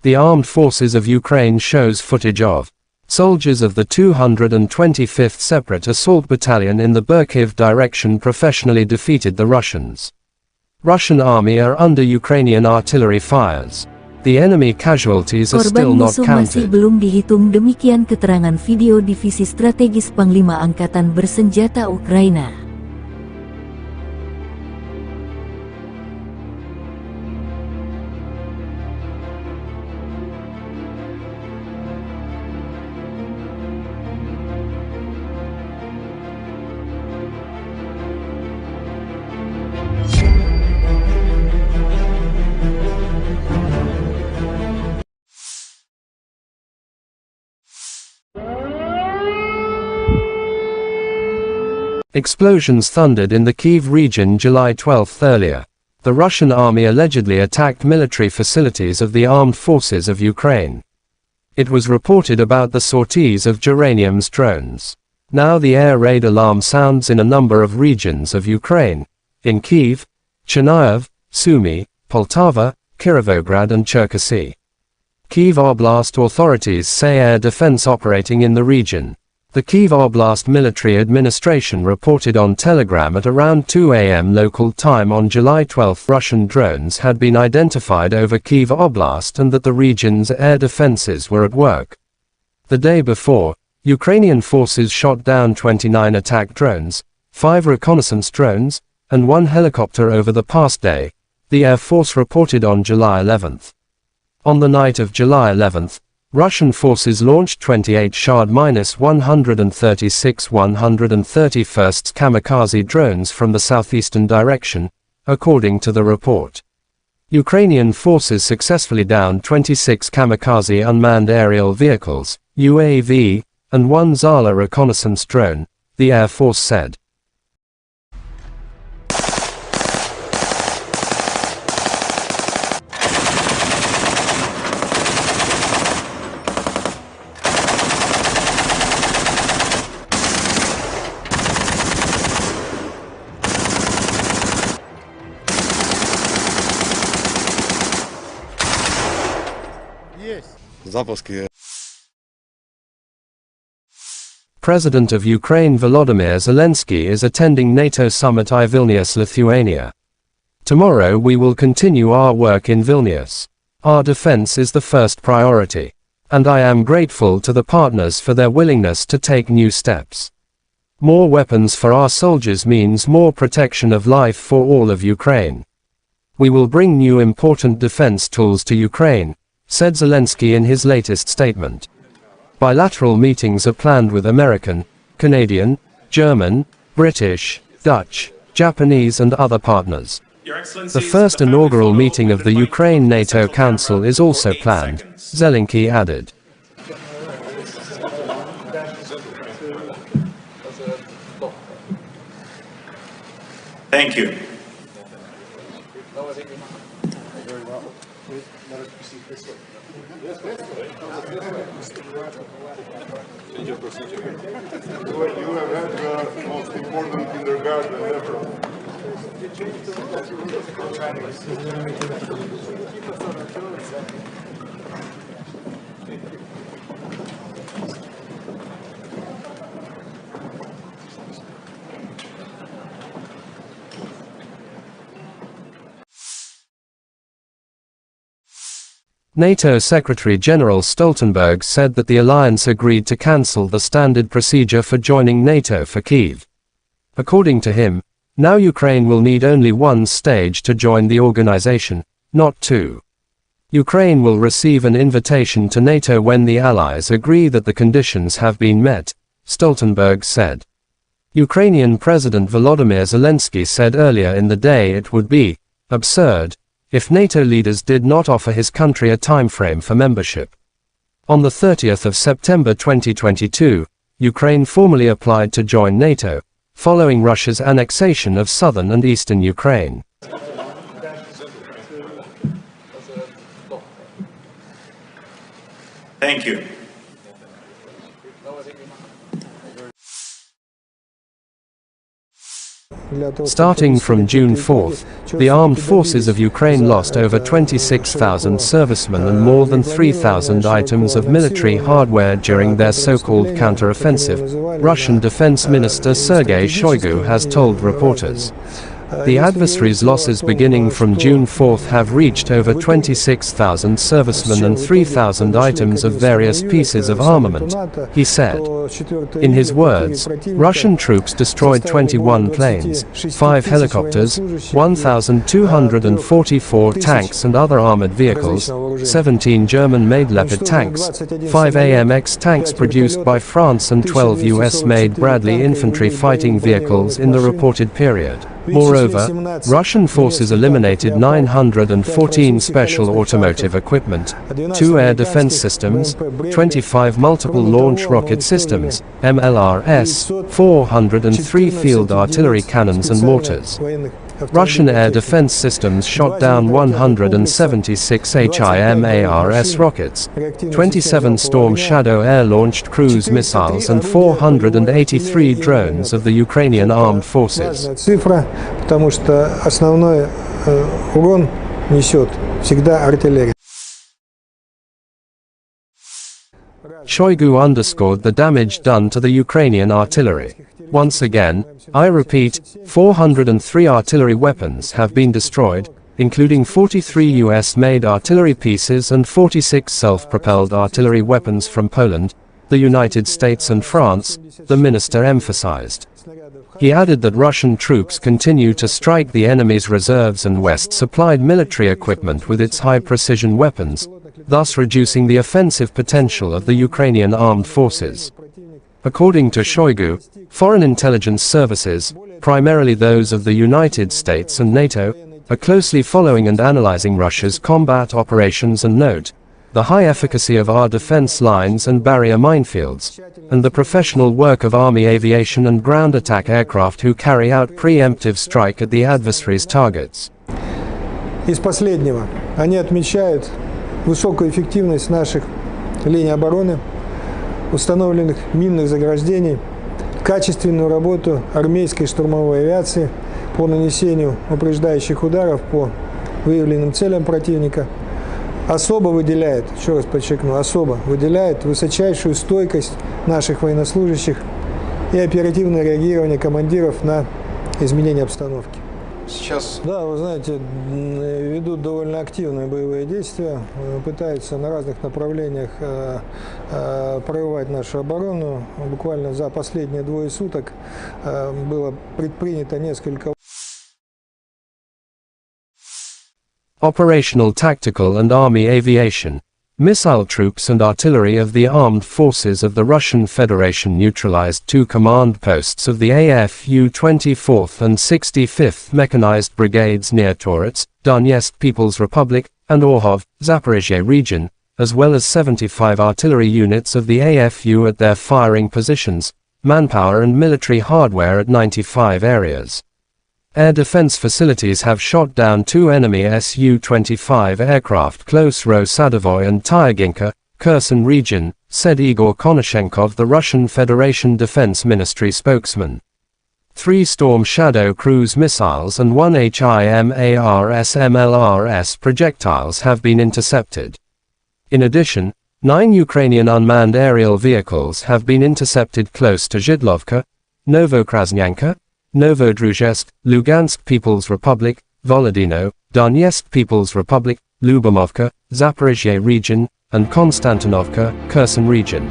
S1: The armed forces of Ukraine shows footage of soldiers of the 225th Separate Assault Battalion in the Kyiv direction professionally defeated the Russians. Russian army are under Ukrainian artillery fires. The enemy casualties are still
S5: Korban
S1: not
S5: musuh masih
S1: counted.
S5: belum dihitung, demikian keterangan video Divisi Strategis Panglima Angkatan Bersenjata Ukraina.
S1: Explosions thundered in the Kyiv region July 12 earlier. The Russian army allegedly attacked military facilities of the armed forces of Ukraine. It was reported about the sorties of geranium's drones. Now the air raid alarm sounds in a number of regions of Ukraine, in Kyiv, Chernihiv, Sumy, Poltava, Kirovograd and Cherkasy. Kyiv Oblast authorities say air defense operating in the region. The Kyiv Oblast Military Administration reported on Telegram at around 2 a.m. local time on July 12 Russian drones had been identified over Kyiv Oblast and that the region's air defenses were at work. The day before, Ukrainian forces shot down 29 attack drones, 5 reconnaissance drones, and 1 helicopter over the past day, the Air Force reported on July 11. On the night of July 11, Russian forces launched 28 Shahd-136 131st kamikaze drones from the southeastern direction, according to the report. Ukrainian forces successfully downed 26 kamikaze unmanned aerial vehicles, UAV, and 1 Zala reconnaissance drone, the Air Force said. President of Ukraine Volodymyr Zelensky is attending NATO summit in Vilnius, Lithuania. Tomorrow we will continue our work in Vilnius. Our defense is the first priority. And I am grateful to the partners for their willingness to take new steps. More weapons for our soldiers means more protection of life for all of Ukraine. We will bring new important defense tools to Ukraine, said Zelensky in his latest statement. Bilateral meetings are planned with American, Canadian, German, British, Dutch, Japanese and other partners. The first inaugural meeting of the Ukraine NATO Council is also planned, Zelensky added.
S2: Thank you.
S3: You have had the most important kindergarten ever.
S1: NATO Secretary-General Stoltenberg said that the alliance agreed to cancel the standard procedure for joining NATO for Kyiv. According to him, now Ukraine will need only one stage to join the organization, not two. Ukraine will receive an invitation to NATO when the allies agree that the conditions have been met, Stoltenberg said. Ukrainian President Volodymyr Zelensky said earlier in the day it would be absurd if NATO leaders did not offer his country a timeframe for membership. On the 30th of September 2022, Ukraine formally applied to join NATO, following Russia's annexation of southern and eastern Ukraine.
S2: Thank you.
S1: Starting from June 4th, the armed forces of Ukraine lost over 26,000 servicemen and more than 3,000 items of military hardware during their so-called counter-offensive, Russian Defense Minister Sergei Shoigu has told reporters. The adversary's losses beginning from June 4th have reached over 26,000 servicemen and 3,000 items of various pieces of armament, he said. In his words, Russian troops destroyed 21 planes, 5 helicopters, 1,244 tanks and other armored vehicles, 17 German-made Leopard tanks, 5 AMX tanks produced by France and 12 US-made Bradley infantry fighting vehicles in the reported period. Moreover, Russian forces eliminated 914 special automotive equipment, 2 air defense systems, 25 multiple launch rocket systems, MLRS, 403 field artillery cannons and mortars. Russian air defense systems shot down 176 HIMARS rockets, 27 Storm Shadow air-launched cruise missiles and 483 drones of the Ukrainian armed forces.
S4: Цифра, потому что основной урон несет всегда артиллерия.
S1: Shoigu underscored the damage done to the Ukrainian artillery. Once again, I repeat, 403 artillery weapons have been destroyed, including 43 US-made artillery pieces and 46 self-propelled artillery weapons from Poland, the United States and France, the minister emphasized. He added that Russian troops continue to strike the enemy's reserves and West-supplied military equipment with its high-precision weapons, thus reducing the offensive potential of the Ukrainian armed forces. According to Shoigu, foreign intelligence services, primarily those of the United States and NATO, are closely following and analyzing Russia's combat operations and note the high efficacy of our defense lines and barrier minefields, and the professional work of Army aviation and ground attack aircraft who carry out preemptive strike at the adversary's targets.
S4: Из последнего, они отмечают высокую эффективность наших линий обороны, установленных минных заграждений, качественную работу армейской штурмовой авиации по нанесению упреждающих ударов по выявленным целям противника. Особо выделяет, еще раз подчеркну, особо выделяет высочайшую стойкость наших военнослужащих и оперативное реагирование командиров на изменения обстановки.
S3: Сейчас...
S4: Да, вы знаете, ведут довольно активные боевые действия, пытаются на разных направлениях прорывать нашу оборону. Буквально за последние 2 суток было предпринято несколько...
S1: Operational, tactical and army aviation, missile troops and artillery of the armed forces of the Russian Federation neutralized 2 command posts of the AFU 24th and 65th Mechanized Brigades near Torets, Donetsk People's Republic, and Orhov, Zaporizhia region, as well as 75 artillery units of the AFU at their firing positions, manpower and military hardware at 95 areas. Air defense facilities have shot down 2 enemy Su-25 aircraft close Ro-Sadovoy and Tyaginka, Kherson region, said Igor Konashenkov, the Russian Federation Defense Ministry spokesman. 3 Storm Shadow cruise missiles and 1 HIMARS/MLRS projectiles have been intercepted. In addition, 9 Ukrainian unmanned aerial vehicles have been intercepted close to Zhidlovka, Novokrasnyanka, Novodruzhsk, Lugansk People's Republic, Volodino, Donetsk People's Republic, Lyubomovka, Zaporizhia region, and Konstantinovka, Kherson region.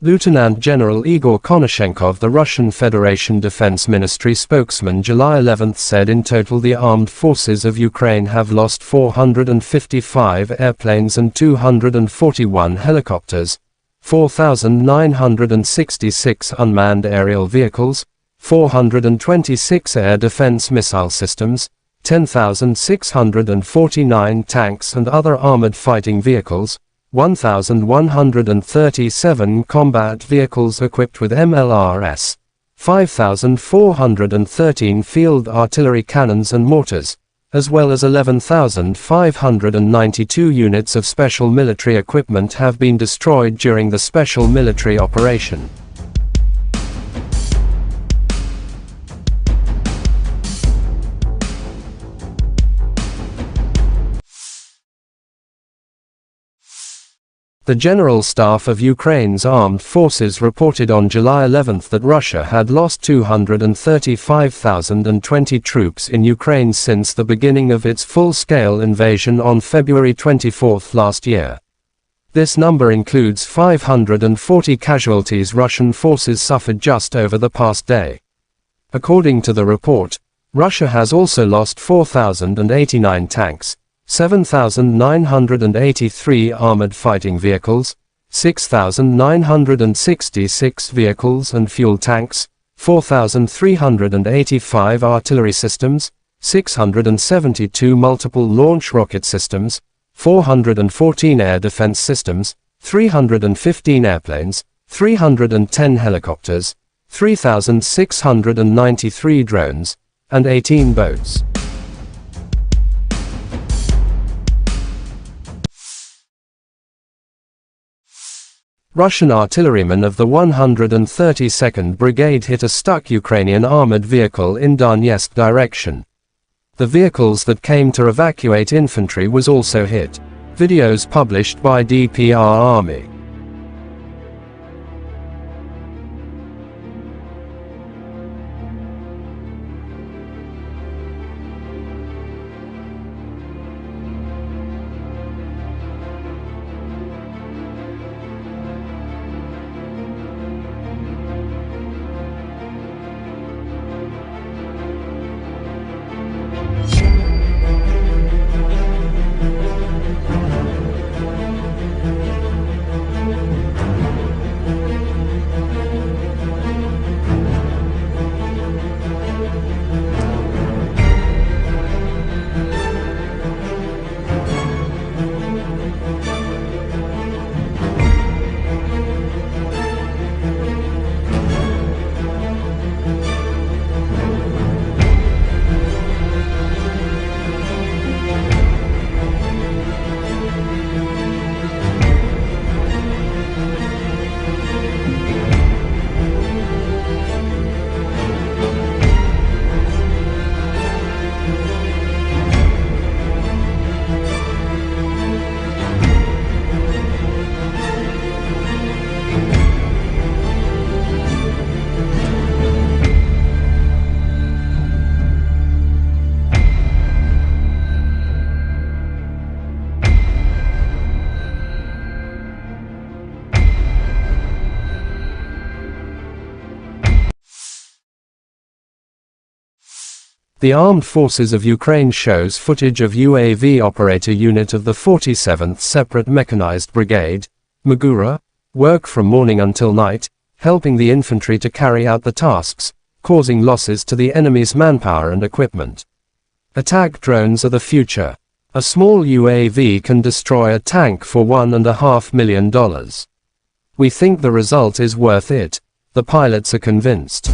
S1: Lieutenant General Igor Konashenkov, the Russian Federation Defense Ministry spokesman, July 11 said in total the armed forces of Ukraine have lost 455 airplanes and 241 helicopters, 4,966 unmanned aerial vehicles, 426 air defense missile systems, 10,649 tanks and other armored fighting vehicles, 1,137 combat vehicles equipped with MLRS, 5,413 field artillery cannons and mortars, as well as 11,592 units of special military equipment have been destroyed during the special military operation. The General Staff of Ukraine's armed forces reported on July 11 that Russia had lost 235,020 troops in Ukraine since the beginning of its full-scale invasion on February 24 last year. This number includes 540 casualties Russian forces suffered just over the past day. According to the report, Russia has also lost 4,089 tanks, 7,983 armored fighting vehicles, 6,966 vehicles and fuel tanks, 4,385 artillery systems, 672 multiple launch rocket systems, 414 air defense systems, 315 airplanes, 310 helicopters, 3,693 drones, and 18 boats. Russian artillerymen of the 132nd Brigade hit a stuck Ukrainian armored vehicle in Donetsk direction. The vehicles that came to evacuate infantry was also hit. Videos published by DPR Army. The Armed Forces of Ukraine shows footage of UAV operator unit of the 47th Separate Mechanized Brigade, Magura, work from morning until night, helping the infantry to carry out the tasks, causing losses to the enemy's manpower and equipment. Attack drones are the future. A small UAV can destroy a tank for $1.5 million. We think the result is worth it. The pilots are convinced.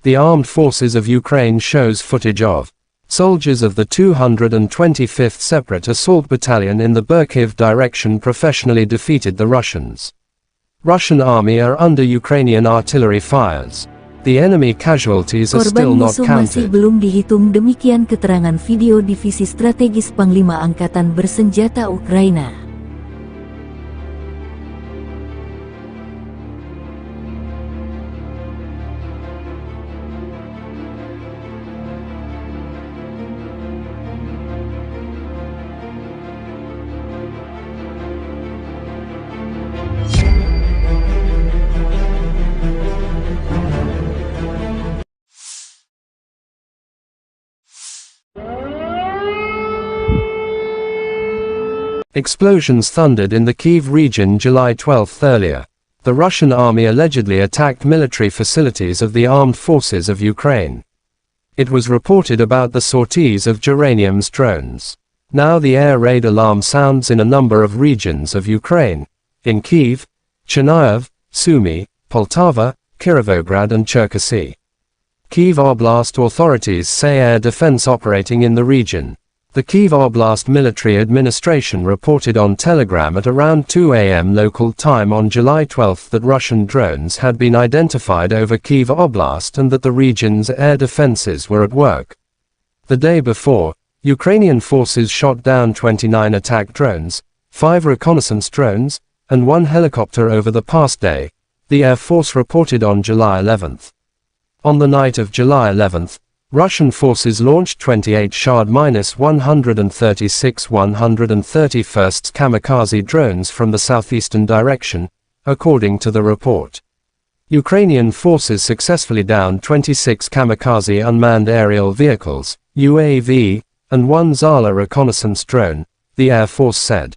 S1: The armed forces of Ukraine shows footage of soldiers of the 225th Separate Assault Battalion in the Kyiv direction professionally defeated the Russians. Russian army are under Ukrainian artillery fires. The enemy casualties are still
S5: Korban
S1: not
S5: musuh masih
S1: counted.
S5: belum dihitung, demikian keterangan video Divisi Strategis Panglima Angkatan Bersenjata Ukraina.
S1: Explosions thundered in the Kyiv region July 12 earlier. The Russian army allegedly attacked military facilities of the armed forces of Ukraine. It was reported about the sorties of Geranium's drones. Now the air raid alarm sounds in a number of regions of Ukraine. In Kyiv, Chernihiv, Sumy, Poltava, Kirovograd and Cherkasy. Kyiv Oblast authorities say air defense operating in the region. The Kyiv Oblast Military Administration reported on Telegram at around 2 a.m. local time on July 12 that Russian drones had been identified over Kyiv Oblast and that the region's air defenses were at work. The day before, Ukrainian forces shot down 29 attack drones, 5 reconnaissance drones, and 1 helicopter over the past day, the Air Force reported on July 11. On the night of July 11, Russian forces launched 28 Shahd-136 131st kamikaze drones from the southeastern direction, according to the report. Ukrainian forces successfully downed 26 kamikaze unmanned aerial vehicles, UAV, and 1 Zala reconnaissance drone, the Air Force said.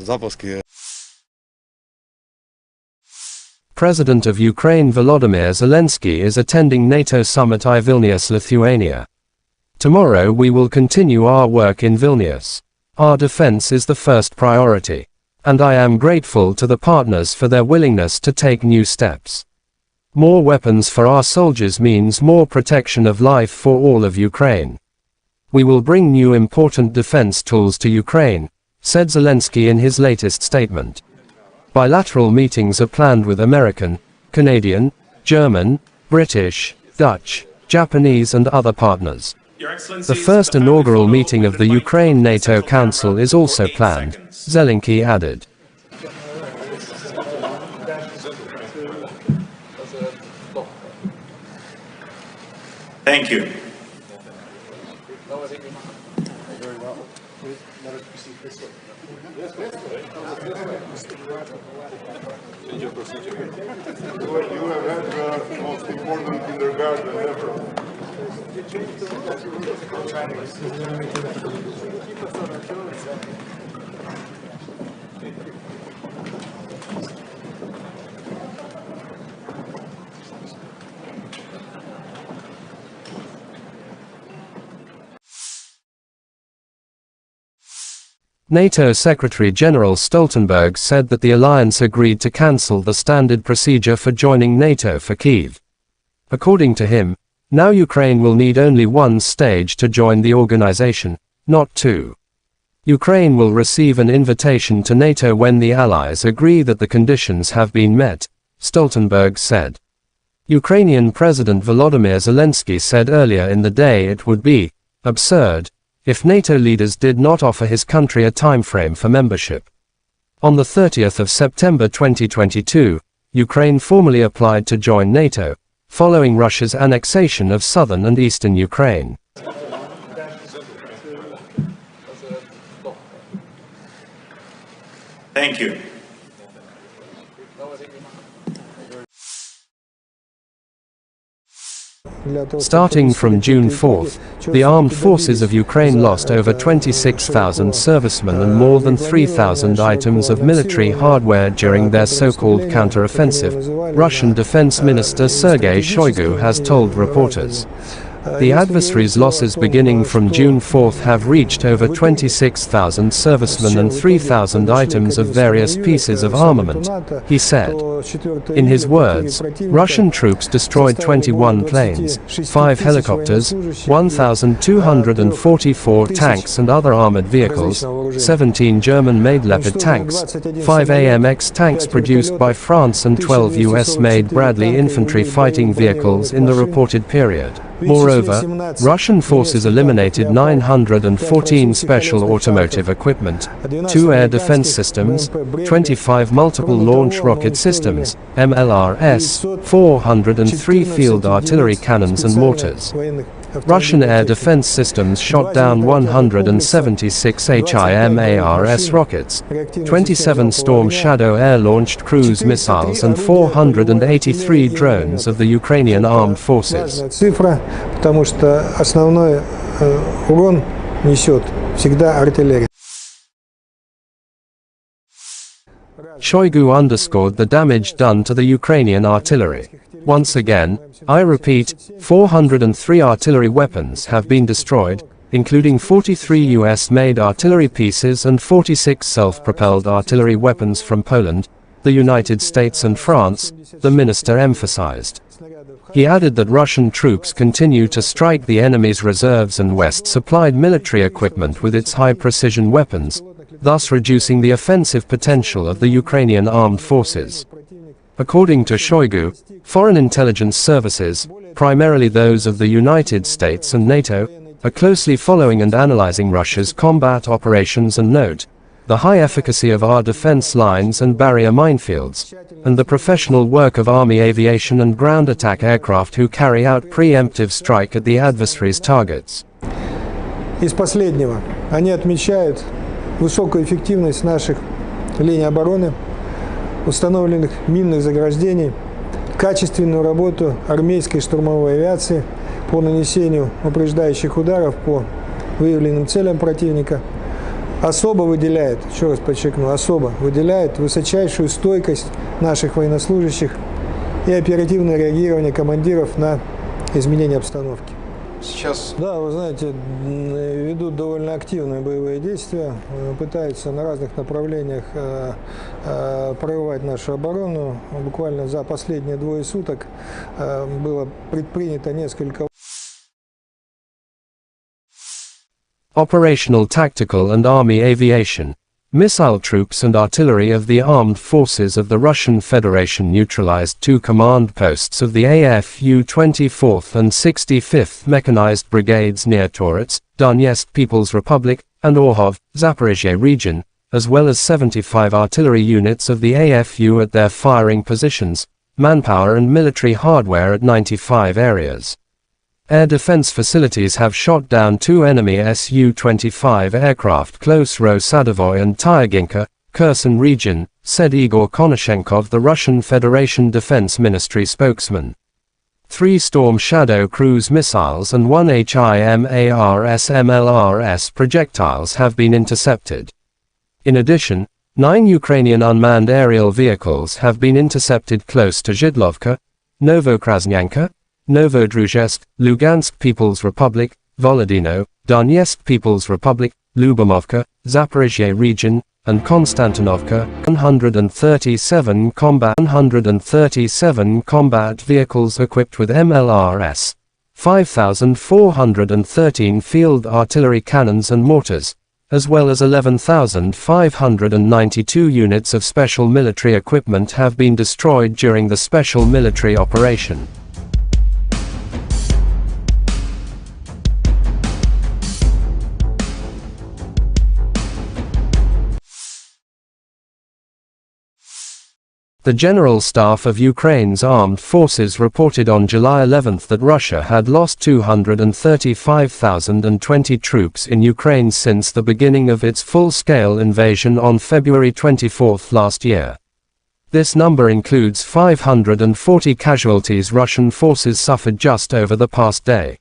S6: Запуски.
S1: President of Ukraine Volodymyr Zelensky is attending NATO summit in Vilnius, Lithuania. Tomorrow we will continue our work in Vilnius. Our defense is the first priority. And I am grateful to the partners for their willingness to take new steps. More weapons for our soldiers means more protection of life for all of Ukraine. We will bring new important defense tools to Ukraine, said Zelensky in his latest statement. Bilateral meetings are planned with American, Canadian, German, British, Dutch, Japanese and other partners. The first inaugural meeting of the Ukraine-NATO Council is also planned, Zelensky added.
S2: Thank you.
S3: You have had the most important kindergarten ever.
S1: NATO Secretary-General Stoltenberg said that the alliance agreed to cancel the standard procedure for joining NATO for Kyiv. According to him, now Ukraine will need only one stage to join the organization, not two. Ukraine will receive an invitation to NATO when the allies agree that the conditions have been met, Stoltenberg said. Ukrainian President Volodymyr Zelensky said earlier in the day it would be absurd if NATO leaders did not offer his country a timeframe for membership. On the 30th of September 2022, Ukraine formally applied to join NATO, following Russia's annexation of southern and eastern Ukraine.
S2: Thank you.
S1: Starting from June 4th, the armed forces of Ukraine lost over 26,000 servicemen and more than 3,000 items of military hardware during their so-called counter-offensive, Russian Defense Minister Sergei Shoigu has told reporters. The adversary's losses beginning from June 4th have reached over 26,000 servicemen and 3,000 items of various pieces of armament, he said. In his words, Russian troops destroyed 21 planes, 5 helicopters, 1,244 tanks and other armored vehicles, 17 German-made Leopard tanks, 5 AMX tanks produced by France and 12 US-made Bradley infantry fighting vehicles in the reported period. Moreover, Russian forces eliminated 914 special automotive equipment, 2 air defense systems, 25 multiple launch rocket systems, MLRS, 403 field artillery cannons and mortars. Russian air defense systems shot down 176 HIMARS rockets, 27 Storm Shadow air-launched cruise missiles and 483 drones of the Ukrainian armed forces.
S4: Цифра, потому что основной урон несет всегда артиллерия.
S1: Shoigu underscored the damage done to the Ukrainian artillery. Once again, I repeat, 403 artillery weapons have been destroyed, including 43 US-made artillery pieces and 46 self-propelled artillery weapons from Poland, the United States and France, the minister emphasized. He added that Russian troops continue to strike the enemy's reserves and West-supplied military equipment with its high-precision weapons, thus reducing the offensive potential of the Ukrainian armed forces. According to Shoigu, foreign intelligence services, primarily those of the United States and NATO, are closely following and analyzing Russia's combat operations and note the high efficacy of our defense lines and barrier minefields, and the professional work of Army aviation and ground attack aircraft who carry out preemptive strike at the adversary's targets.
S4: Из последнего они отмечают высокую эффективность наших линий обороны, установленных минных заграждений, качественную работу армейской штурмовой авиации по нанесению упреждающих ударов по выявленным целям противника, особо выделяет, еще раз подчеркну, особо выделяет высочайшую стойкость наших военнослужащих и оперативное реагирование командиров на изменения обстановки.
S3: Сейчас...
S4: Да, вы знаете, ведут довольно активные боевые действия, пытаются на разных направлениях прорывать нашу оборону. Буквально за последние 2 суток было предпринято несколько...
S1: Operational tactical and army aviation, missile troops and artillery of the armed forces of the Russian Federation neutralized 2 command posts of the AFU 24th and 65th Mechanized Brigades near Torets, Donetsk People's Republic, and Orhov, Zaporizhia region, as well as 75 artillery units of the AFU at their firing positions, manpower and military hardware at 95 areas. Air defense facilities have shot down 2 enemy Su-25 aircraft close Ro-Sadovoy and Tyaginka, Kherson region, said Igor Konashenkov, the Russian Federation Defense Ministry spokesman. 3 Storm Shadow cruise missiles and 1 HIMARS MLRS projectiles have been intercepted. In addition, 9 Ukrainian unmanned aerial vehicles have been intercepted close to Zhidlovka, Novokrasnyanka, Novodruzhsk, Lugansk People's Republic, Volodino, Donetsk People's Republic, Lyubomovka, Zaporizhia region, and Konstantinovka. 137 combat vehicles equipped with MLRS, 5,413 field artillery cannons and mortars, as well as 11,592 units of special military equipment have been destroyed during the special military operation. The General Staff of Ukraine's armed forces reported on July 11 that Russia had lost 235,020 troops in Ukraine since the beginning of its full-scale invasion on February 24 last year. This number includes 540 casualties Russian forces suffered just over the past day.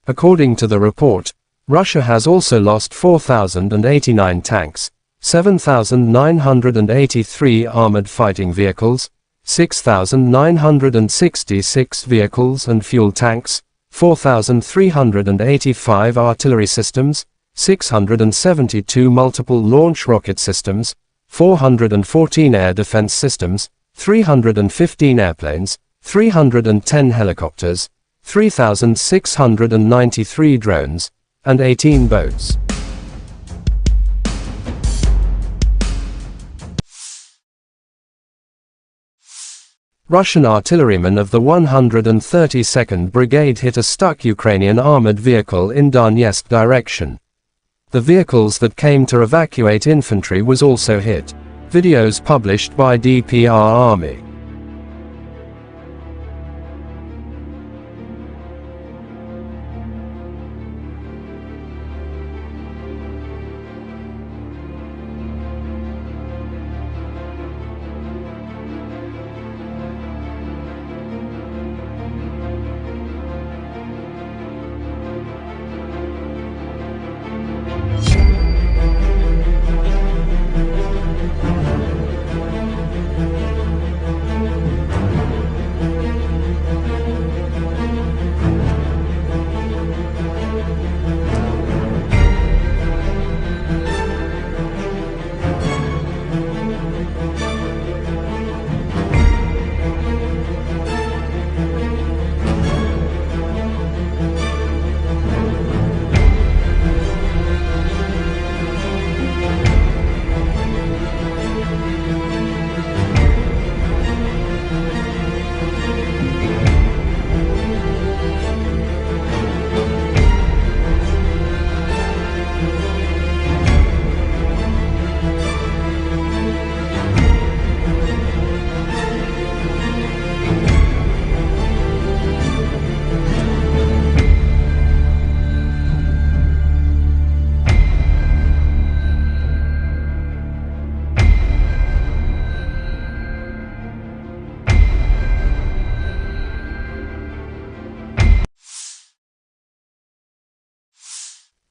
S1: According to the report, Russia has also lost 4,089 tanks, 7,983 armored fighting vehicles, 6,966 vehicles and fuel tanks, 4,385 artillery systems, 672 multiple launch rocket systems, 414 air defense systems, 315 airplanes, 310 helicopters, 3,693 drones, and 18 boats. Russian artillerymen of the 132nd Brigade hit a stuck Ukrainian armored vehicle in Donetsk direction. The vehicles that came to evacuate infantry was also hit. Videos published by DPR Army.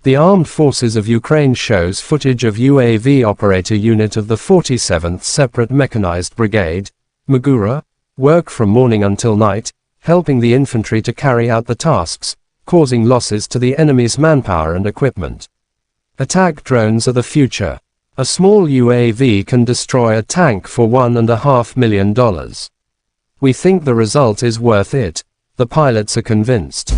S1: The Armed Forces of Ukraine shows footage of UAV operator unit of the 47th Separate Mechanized Brigade, Magura, work from morning until night, helping the infantry to carry out the tasks, causing losses to the enemy's manpower and equipment. Attack drones are the future. A small UAV can destroy a tank for $1.5 million. We think the result is worth it. The pilots are convinced.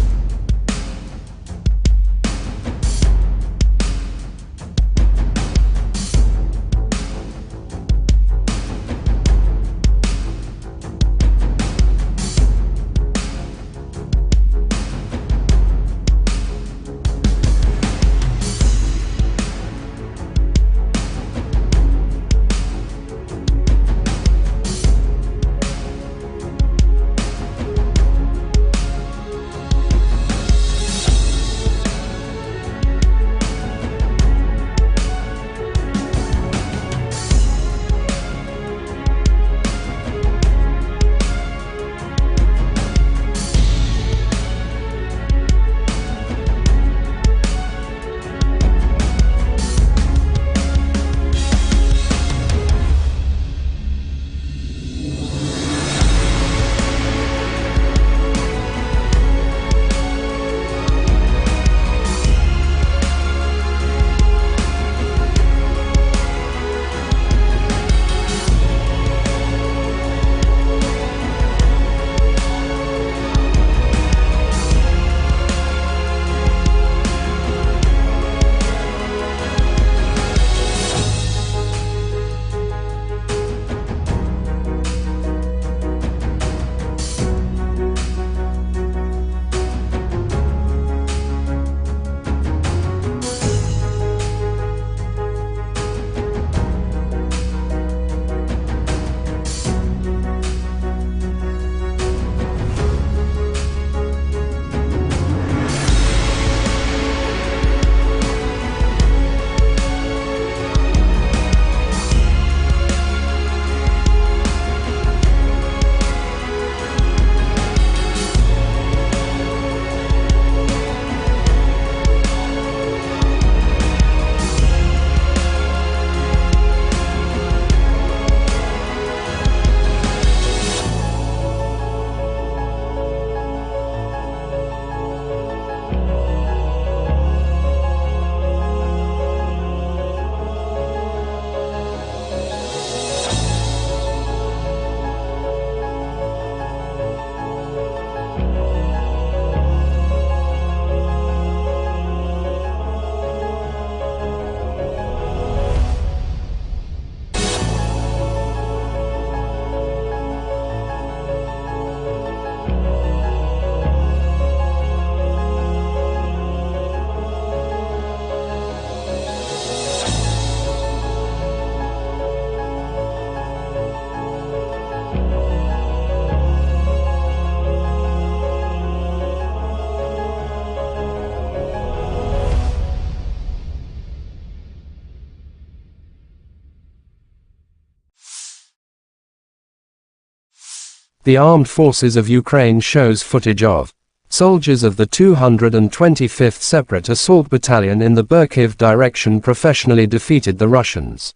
S1: The armed forces of Ukraine shows footage of soldiers of the 225th Separate Assault Battalion in the Kyiv direction professionally defeated the Russians.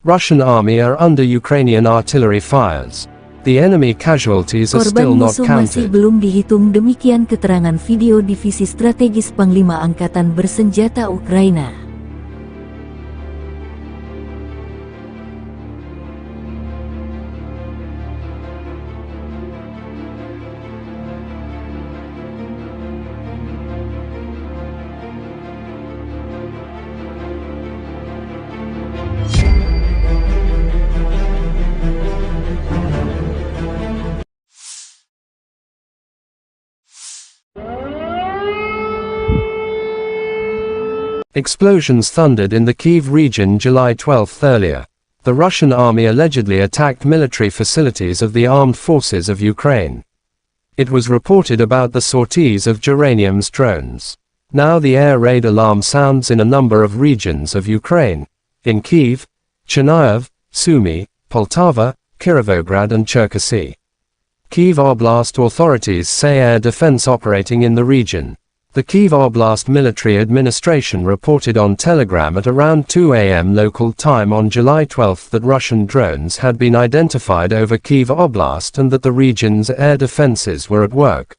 S1: Russian army are under Ukrainian artillery fires. The enemy casualties are still not
S5: Korban musuh masih
S1: counted.
S5: belum dihitung, demikian keterangan video Divisi Strategis Panglima Angkatan Bersenjata Ukraina.
S1: Explosions thundered in the Kyiv region July 12 earlier. The Russian army allegedly attacked military facilities of the armed forces of Ukraine. It was reported about the sorties of Geranium's drones. Now the air raid alarm sounds in a number of regions of Ukraine. In Kyiv, Chernihiv, Sumy, Poltava, Kirovograd and Cherkasy. Kyiv Oblast authorities say air defense operating in the region. The Kyiv Oblast Military Administration reported on Telegram at around 2 a.m. local time on July 12 that Russian drones had been identified over Kyiv Oblast and that the region's air defenses were at work.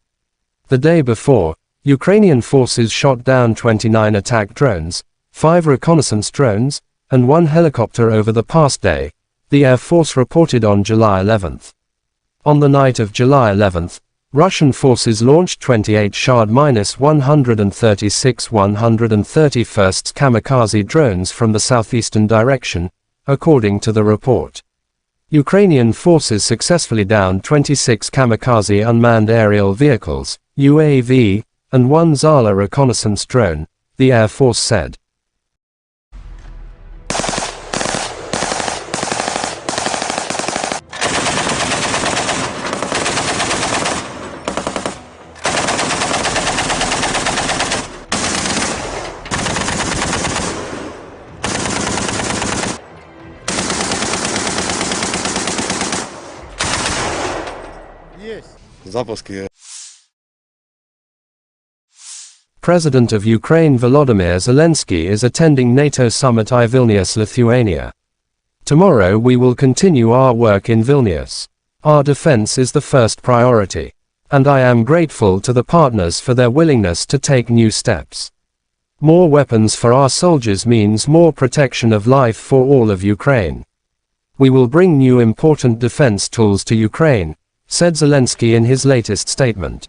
S1: The day before, Ukrainian forces shot down 29 attack drones, 5 reconnaissance drones, and 1 helicopter over the past day, the Air Force reported on July 11. On the night of July 11, Russian forces launched 28 Shahd-136 131st kamikaze drones from the southeastern direction, according to the report. Ukrainian forces successfully downed 26 kamikaze unmanned aerial vehicles, UAV, and 1 Zala reconnaissance drone, the Air Force said. President of Ukraine Volodymyr Zelensky is attending NATO summit in Vilnius, Lithuania. Tomorrow we will continue our work in Vilnius. Our defense is the first priority. And I am grateful to the partners for their willingness to take new steps. More weapons for our soldiers means more protection of life for all of Ukraine. We will bring new important defense tools to Ukraine, said Zelensky in his latest statement.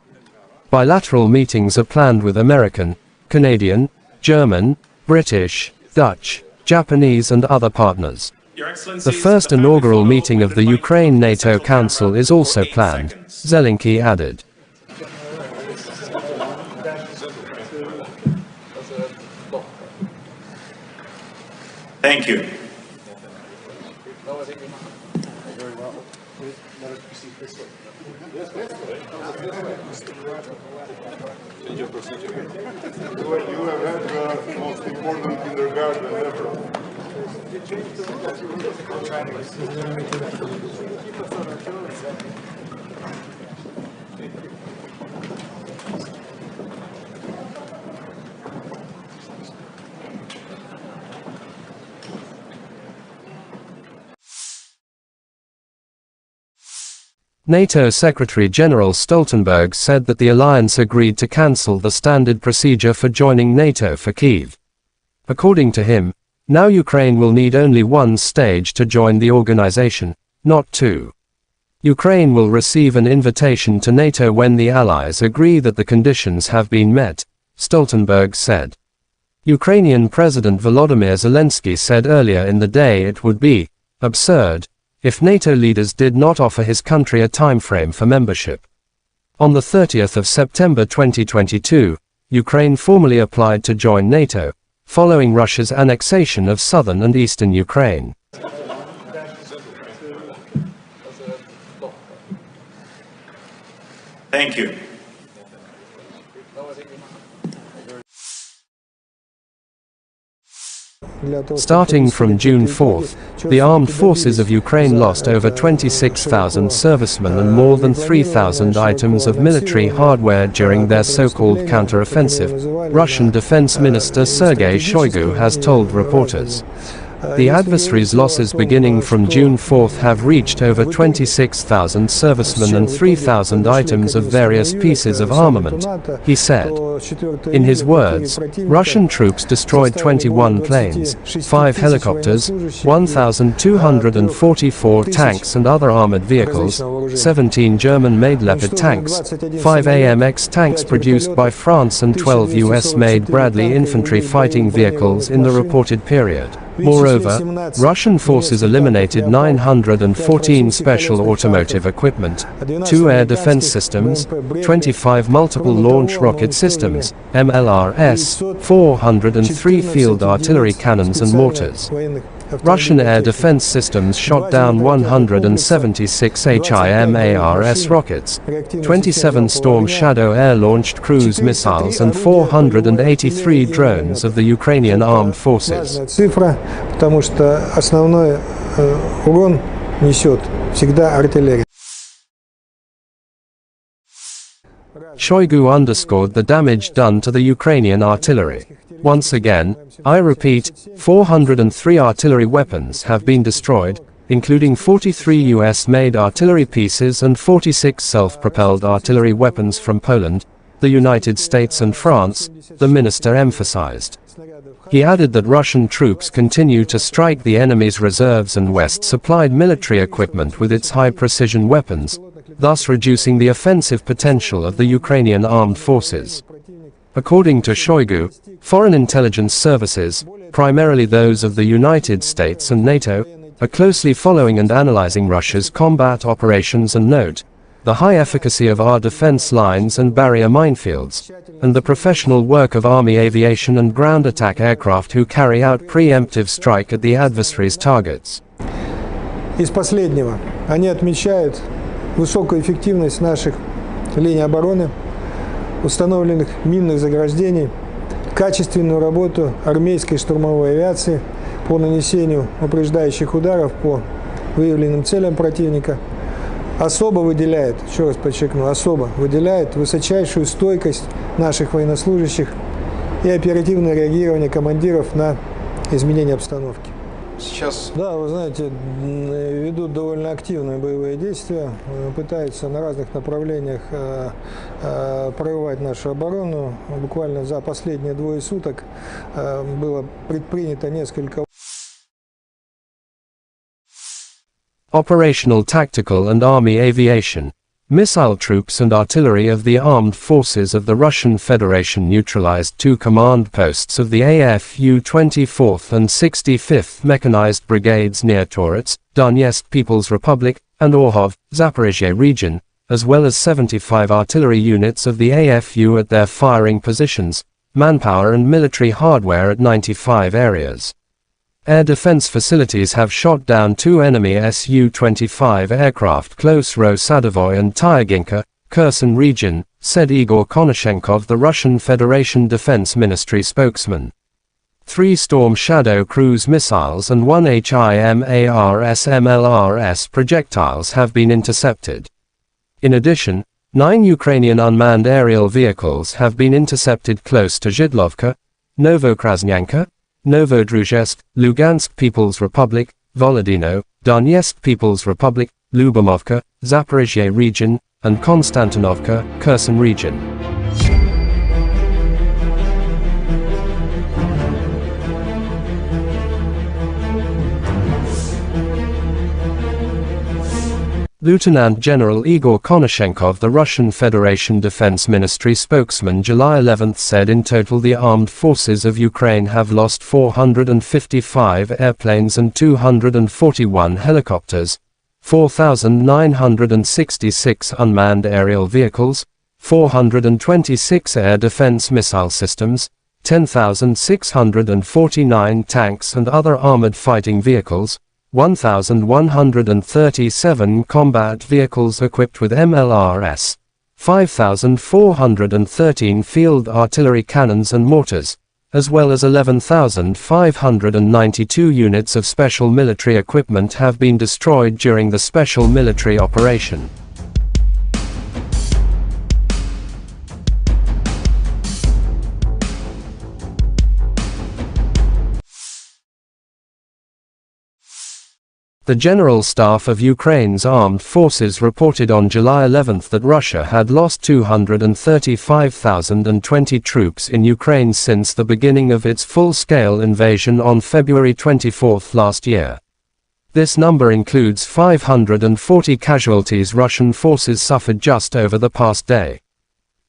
S1: Bilateral meetings are planned with American, Canadian, German, British, Dutch, Japanese and other partners. The first inaugural meeting of the Ukraine-NATO Council is also planned, Zelensky added.
S2: Thank you.
S3: You have had the most important kindergarten ever.
S1: NATO Secretary-General Stoltenberg said that the alliance agreed to cancel the standard procedure for joining NATO for Kyiv. According to him, now Ukraine will need only one stage to join the organization, not two. Ukraine will receive an invitation to NATO when the allies agree that the conditions have been met, Stoltenberg said. Ukrainian President Volodymyr Zelensky said earlier in the day it would be absurd if NATO leaders did not offer his country a timeframe for membership. On the 30th of September 2022, Ukraine formally applied to join NATO, following Russia's annexation of southern and eastern Ukraine.
S2: Thank you.
S1: Starting from June 4th, the armed forces of Ukraine lost over 26,000 servicemen and more than 3,000 items of military hardware during their so-called counter-offensive, Russian Defense Minister Sergei Shoigu has told reporters. The adversary's losses beginning from June 4th have reached over 26,000 servicemen and 3,000 items of various pieces of armament, he said. In his words, Russian troops destroyed 21 planes, 5 helicopters, 1,244 tanks and other armored vehicles, 17 German-made Leopard tanks, 5 AMX tanks produced by France and 12 US-made Bradley infantry fighting vehicles in the reported period. Moreover, Russian forces eliminated 914 special automotive equipment, 2 air defense systems, 25 multiple launch rocket systems, MLRS, 403 field artillery cannons and mortars. Russian air defense systems shot down 176 HIMARS rockets, 27 Storm Shadow air-launched cruise missiles and 483 drones of the Ukrainian armed forces.
S4: Цифра, потому что основной урон несет всегда артиллерия.
S1: Shoigu underscored the damage done to the Ukrainian artillery. Once again, I repeat, 403 artillery weapons have been destroyed, including 43 US-made artillery pieces and 46 self-propelled artillery weapons from Poland, the United States and France, the minister emphasized. He added that Russian troops continue to strike the enemy's reserves and West-supplied military equipment with its high-precision weapons, thus reducing the offensive potential of the Ukrainian armed forces. According to Shoigu, foreign intelligence services, primarily those of the United States and NATO, are closely following and analyzing Russia's combat operations and note the high efficacy of our defense lines and barrier minefields, and the professional work of Army aviation and ground attack aircraft who carry out preemptive strike at the adversary's targets.
S4: Из последнего они отмечают высокую эффективность наших линий обороны, установленных минных заграждений, качественную работу армейской штурмовой авиации по нанесению упреждающих ударов по выявленным целям противника. Особо выделяет, еще раз подчеркну, особо выделяет высочайшую стойкость наших военнослужащих и оперативное реагирование командиров на изменение обстановки.
S3: Сейчас...
S4: Да, вы знаете, ведут довольно активные боевые действия, пытаются на разных направлениях прорывать нашу оборону. Буквально за последние 2 суток было предпринято несколько...
S1: Operational tactical and army aviation, missile troops and artillery of the armed forces of the Russian Federation neutralized 2 command posts of the AFU 24th and 65th Mechanized Brigades near Torets, Donetsk People's Republic, and Orhov, Zaporizhia region, as well as 75 artillery units of the AFU at their firing positions, manpower and military hardware at 95 areas. Air defense facilities have shot down 2 enemy Su-25 aircraft close Ro-Sadovoy and Tyaginka, Kherson region, said Igor Konashenkov, the Russian Federation Defense Ministry spokesman. 3 Storm Shadow cruise missiles and 1 HIMARS MLRS projectiles have been intercepted. In addition, 9 Ukrainian unmanned aerial vehicles have been intercepted close to Zhidlovka, Novokrasnyanka, Novodruzhsk, Lugansk People's Republic, Volodino, Donetsk People's Republic, Lyubomovka, Zaporizhia region, and Konstantinovka, Kherson region. Lieutenant General Igor Konashenkov, the Russian Federation Defense Ministry spokesman, July 11 said in total the armed forces of Ukraine have lost 455 airplanes and 241 helicopters, 4,966 unmanned aerial vehicles, 426 air defense missile systems, 10,649 tanks and other armored fighting vehicles, 1,137 combat vehicles equipped with MLRS, 5,413 field artillery cannons and mortars, as well as 11,592 units of special military equipment have been destroyed during the special military operation. The General Staff of Ukraine's armed forces reported on July 11 that Russia had lost 235,020 troops in Ukraine since the beginning of its full-scale invasion on February 24 last year. This number includes 540 casualties Russian forces suffered just over the past day.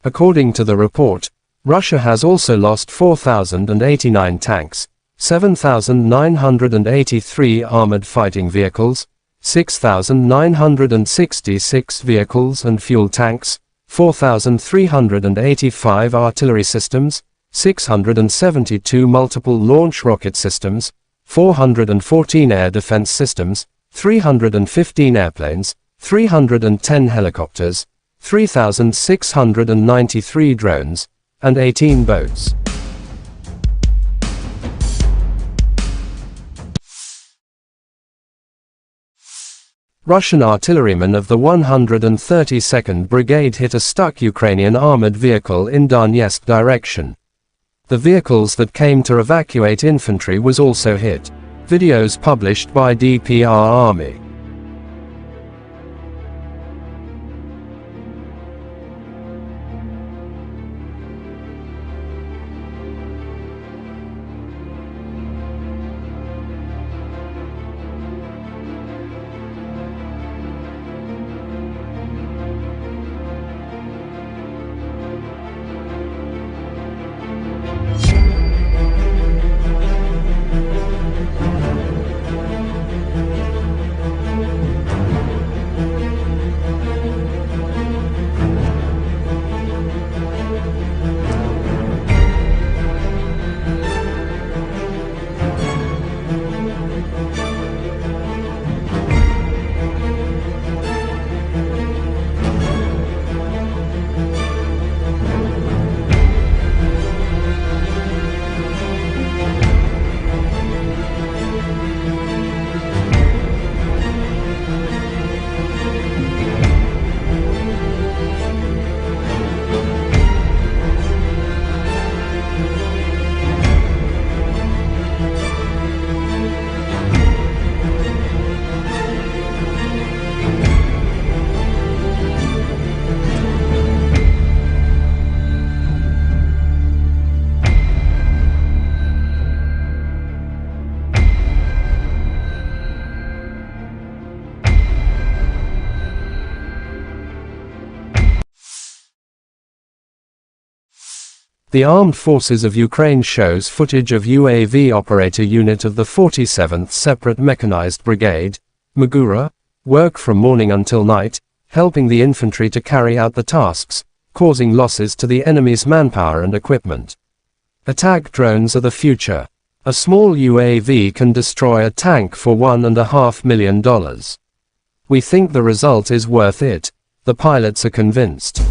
S1: According to the report, Russia has also lost 4,089 tanks, 7,983 armored fighting vehicles, 6,966 vehicles and fuel tanks, 4,385 artillery systems, 672 multiple launch rocket systems, 414 air defense systems, 315 airplanes, 310 helicopters, 3,693 drones, and 18 boats. Russian artillerymen of the 132nd Brigade hit a stuck Ukrainian armored vehicle in Donetsk direction. The vehicles that came to evacuate infantry was also hit. Videos published by DPR Army. The Armed Forces of Ukraine shows footage of UAV operator unit of the 47th Separate Mechanized Brigade, Magura, work from morning until night, helping the infantry to carry out the tasks, causing losses to the enemy's manpower and equipment. Attack drones are the future. A small UAV can destroy a tank for $1.5 million. We think the result is worth it. The pilots are convinced.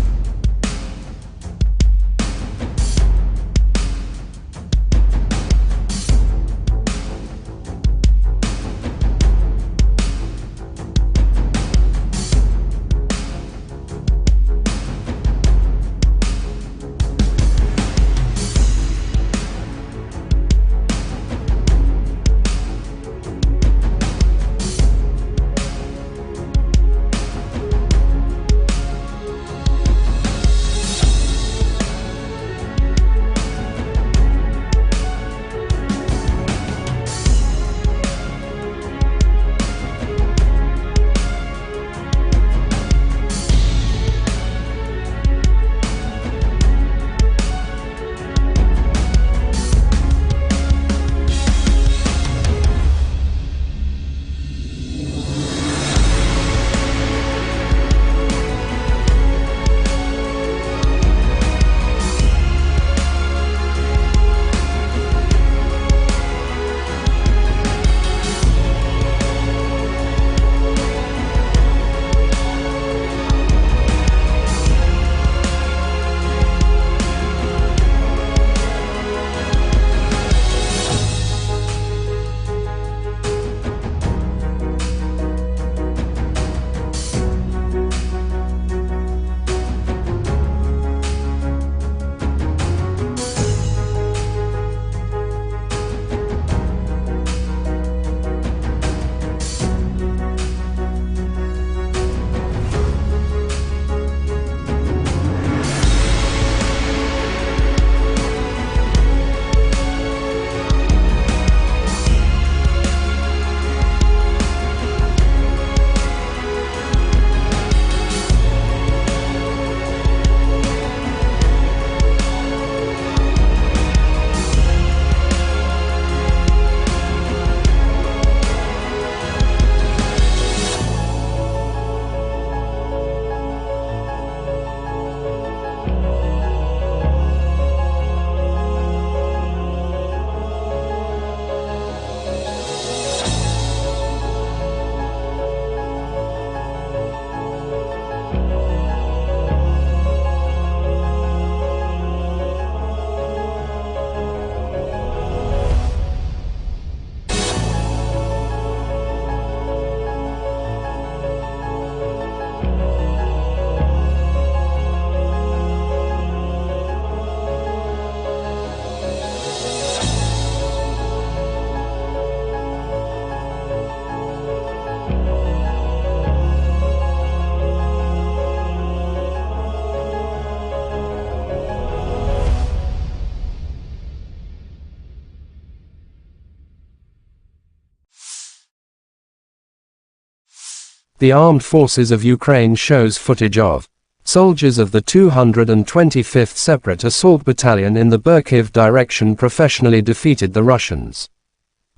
S1: the armed forces of Ukraine shows footage of soldiers of the 225th Separate Assault Battalion in the Kyiv direction professionally defeated the Russians.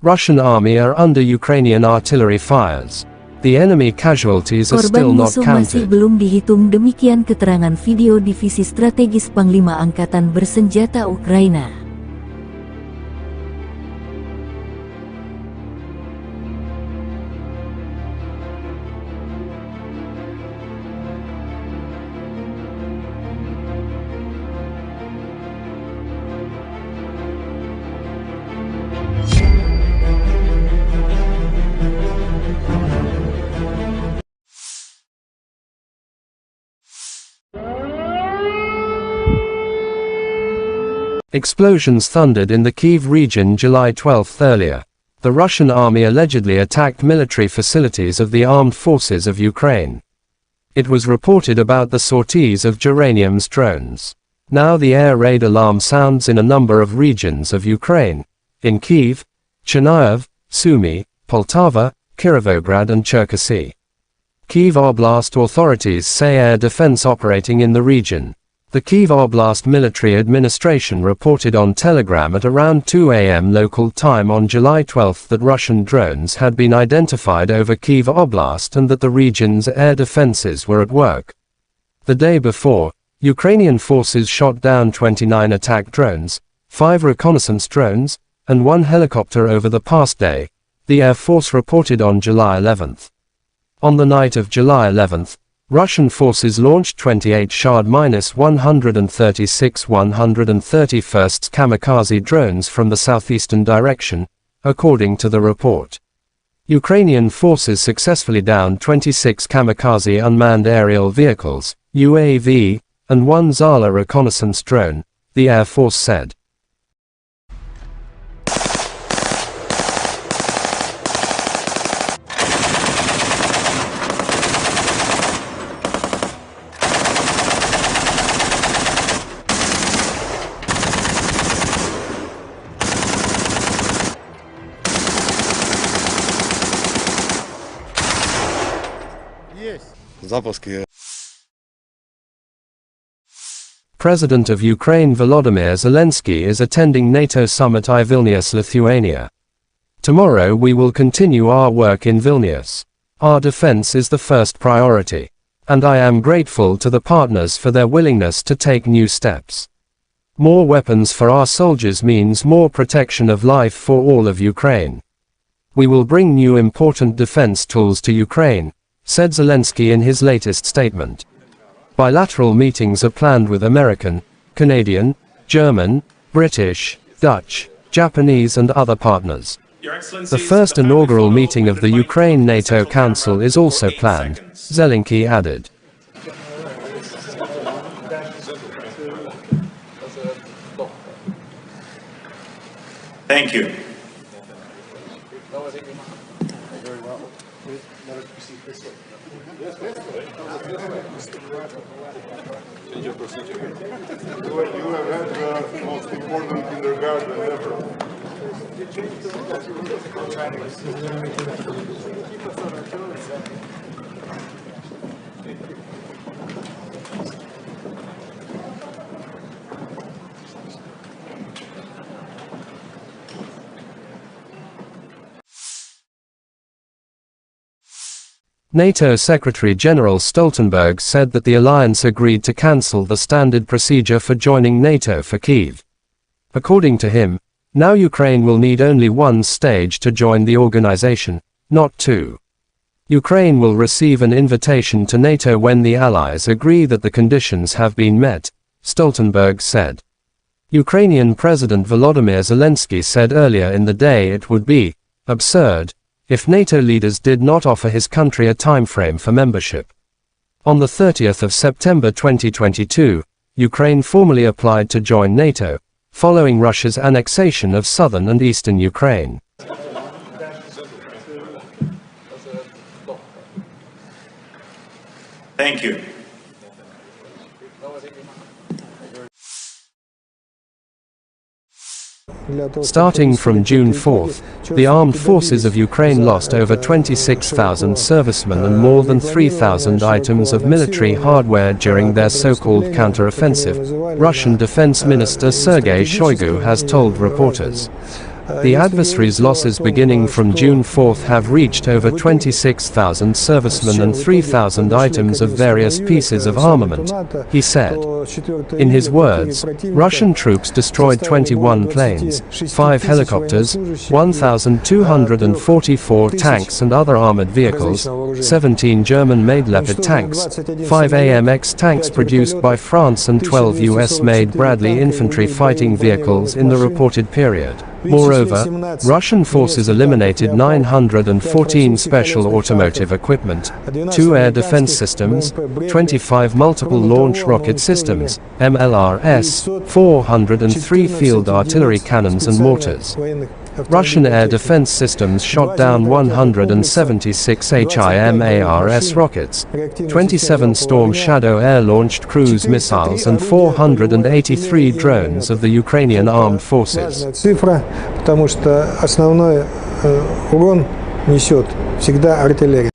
S1: Russian army are under Ukrainian artillery fires. The enemy casualties are still
S5: Korban
S1: not
S5: musuh masih
S1: counted.
S5: belum dihitung, demikian keterangan video Divisi Strategis Panglima Angkatan Bersenjata Ukraina.
S1: Explosions thundered in the Kyiv region July 12 earlier. The Russian army allegedly attacked military facilities of the armed forces of Ukraine. It was reported about the sorties of geranium's drones. Now the air raid alarm sounds in a number of regions of Ukraine. In Kyiv, Chernihiv, Sumy, Poltava, Kirovograd and Cherkasy. Kyiv Oblast authorities say air defense operating in the region. The Kyiv Oblast Military Administration reported on Telegram at around 2 a.m. local time on July 12 that Russian drones had been identified over Kyiv Oblast and that the region's air defenses were at work. The day before, Ukrainian forces shot down 29 attack drones, 5 reconnaissance drones, and 1 helicopter over the past day, the Air Force reported on July 11. On the night of July 11, Russian forces launched 28 Shahd-136 131st kamikaze drones from the southeastern direction, according to the report. Ukrainian forces successfully downed 26 kamikaze unmanned aerial vehicles, UAV, and 1 Zala reconnaissance drone, the Air Force said. President of Ukraine Volodymyr Zelensky is attending NATO summit in Vilnius, Lithuania. Tomorrow we will continue our work in Vilnius. Our defense is the first priority. And I am grateful to the partners for their willingness to take new steps. More weapons for our soldiers means more protection of life for all of Ukraine. We will bring new important defense tools to Ukraine, said Zelensky in his latest statement. Bilateral meetings are planned with American, Canadian, German, British, Dutch, Japanese and other partners. The first inaugural meeting of the Ukraine NATO Council is also planned, Zelensky added.
S2: Thank you.
S3: You have had the most important kindergarten ever.
S1: NATO Secretary-General Stoltenberg said that the alliance agreed to cancel the standard procedure for joining NATO for Kyiv. According to him, now Ukraine will need only one stage to join the organization, not two. Ukraine will receive an invitation to NATO when the allies agree that the conditions have been met, Stoltenberg said. Ukrainian President Volodymyr Zelensky said earlier in the day it would be absurd if NATO leaders did not offer his country a timeframe for membership. On the 30th of September 2022, Ukraine formally applied to join NATO, following Russia's annexation of southern and eastern Ukraine.
S2: Thank you.
S1: Starting from June 4th, the armed forces of Ukraine lost over 26,000 servicemen and more than 3,000 items of military hardware during their so-called counter-offensive, Russian Defense Minister Sergei Shoigu has told reporters. The adversary's losses beginning from June 4th have reached over 26,000 servicemen and 3,000 items of various pieces of armament, he said. In his words, Russian troops destroyed 21 planes, 5 helicopters, 1,244 tanks and other armored vehicles, 17 German-made Leopard tanks, 5 AMX tanks produced by France and 12 US-made Bradley infantry fighting vehicles in the reported period. Moreover, Russian forces eliminated 914 special automotive equipment, 2 air defense systems, 25 multiple launch rocket systems, MLRS, 403 field artillery cannons and mortars. Russian air defense systems shot down 176 HIMARS rockets, 27 Storm Shadow air-launched cruise missiles and 483 drones of the Ukrainian armed forces.
S4: Цифра, потому что основной урон несет всегда артиллерия.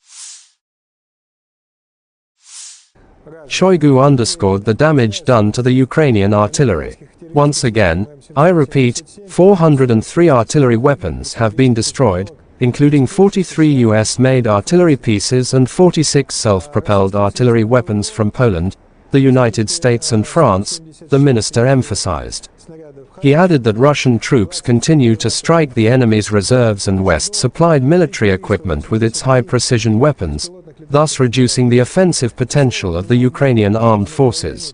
S1: Shoigu underscored the damage done to the Ukrainian artillery. Once again, I repeat, 403 artillery weapons have been destroyed, including 43 US-made artillery pieces and 46 self-propelled artillery weapons from Poland, the United States and France, the minister emphasized. He added that Russian troops continue to strike the enemy's reserves and West-supplied military equipment with its high-precision weapons, thus reducing the offensive potential of the Ukrainian armed forces.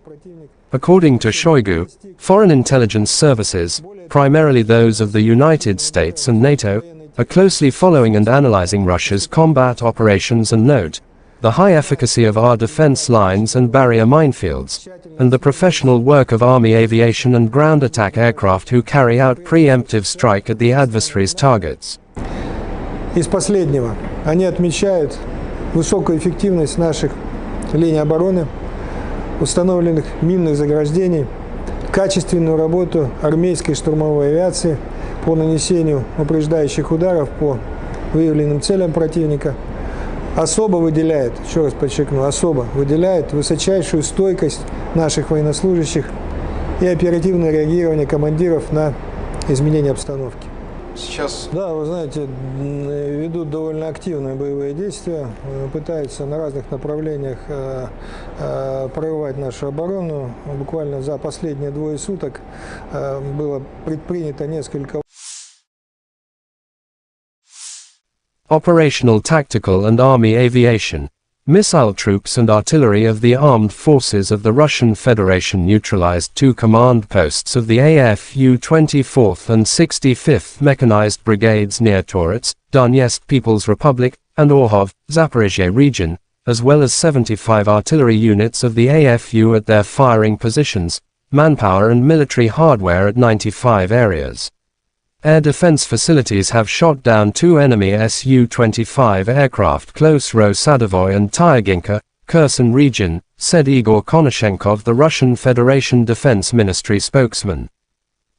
S1: According to Shoigu, foreign intelligence services, primarily those of the United States and NATO, are closely following and analyzing Russia's combat operations and note the high efficacy of our defense lines and barrier minefields, and the professional work of Army aviation and ground attack aircraft who carry out preemptive strike at the adversary's targets.
S4: Из последнего, они отмечают высокую эффективность наших линий обороны, установленных минных заграждений, качественную работу армейской штурмовой авиации по нанесению упреждающих ударов по выявленным целям противника. Особо выделяет, еще раз подчеркну, особо выделяет высочайшую стойкость наших военнослужащих и оперативное реагирование командиров на изменения обстановки.
S6: Сейчас...
S4: Да, вы знаете, ведут довольно активные боевые действия, пытаются на разных направлениях прорывать нашу оборону. Буквально за последние 2 суток было предпринято несколько...
S1: Operational, tactical and army aviation. Missile troops and artillery of the armed forces of the Russian Federation neutralized 2 command posts of the AFU 24th and 65th Mechanized Brigades near Torets, Donetsk People's Republic, and Orhov, Zaporizhia region, as well as 75 artillery units of the AFU at their firing positions, manpower and military hardware at 95 areas. Air defense facilities have shot down 2 enemy Su-25 aircraft close Ro-Sadovoy and Tyaginka, Kherson region, said Igor Konashenkov, the Russian Federation Defense Ministry spokesman.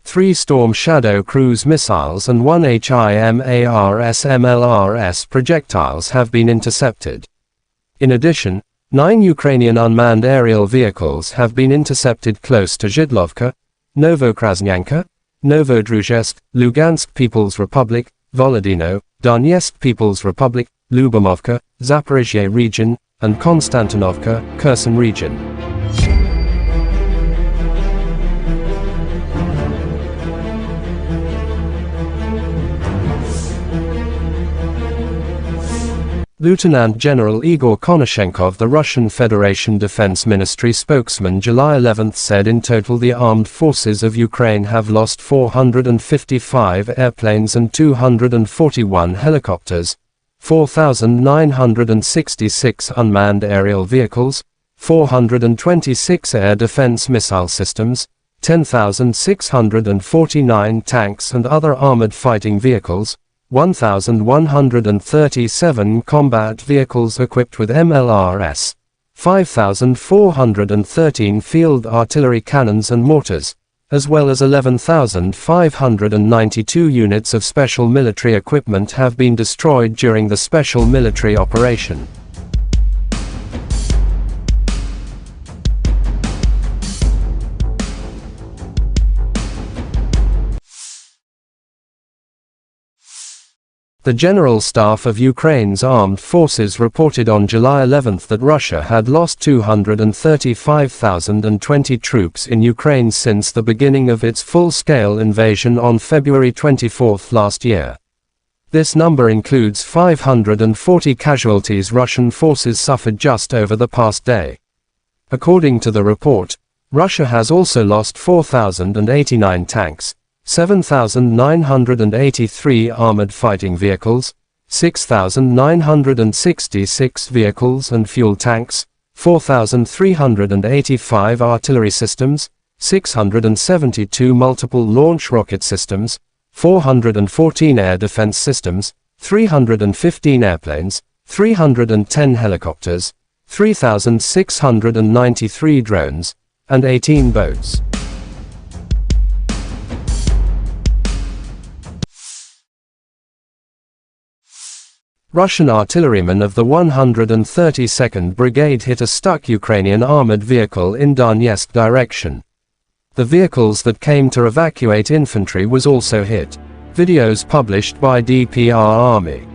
S1: 3 Storm Shadow cruise missiles and 1 HIMARS MLRS projectiles have been intercepted. In addition, 9 Ukrainian unmanned aerial vehicles have been intercepted close to Zhidlovka, Novokrasnyanka, Novodruzhsk, Lugansk People's Republic, Volodino, Donetsk People's Republic, Lyubomovka, Zaporizhia region, and Konstantinovka, Kherson region. Lieutenant General Igor Konashenkov, the Russian Federation Defense Ministry spokesman, July 11 said in total the armed forces of Ukraine have lost 455 airplanes and 241 helicopters, 4,966 unmanned aerial vehicles, 426 air defense missile systems, 10,649 tanks and other armored fighting vehicles, 1,137 combat vehicles equipped with MLRS, 5,413 field artillery cannons and mortars, as well as 11,592 units of special military equipment have been destroyed during the special military operation. The General Staff of Ukraine's armed forces reported on July 11 that Russia had lost 235,020 troops in Ukraine since the beginning of its full-scale invasion on February 24 last year. This number includes 540 casualties Russian forces suffered just over the past day. According to the report, Russia has also lost 4,089 tanks, 7,983 armored fighting vehicles, 6,966 vehicles and fuel tanks, 4,385 artillery systems, 672 multiple launch rocket systems, 414 air defense systems, 315 airplanes, 310 helicopters, 3,693 drones, and 18 boats. Russian artillerymen of the 132nd Brigade hit a stuck Ukrainian armored vehicle in Donetsk direction. The vehicles that came to evacuate infantry was also hit. Videos published by DPR Army.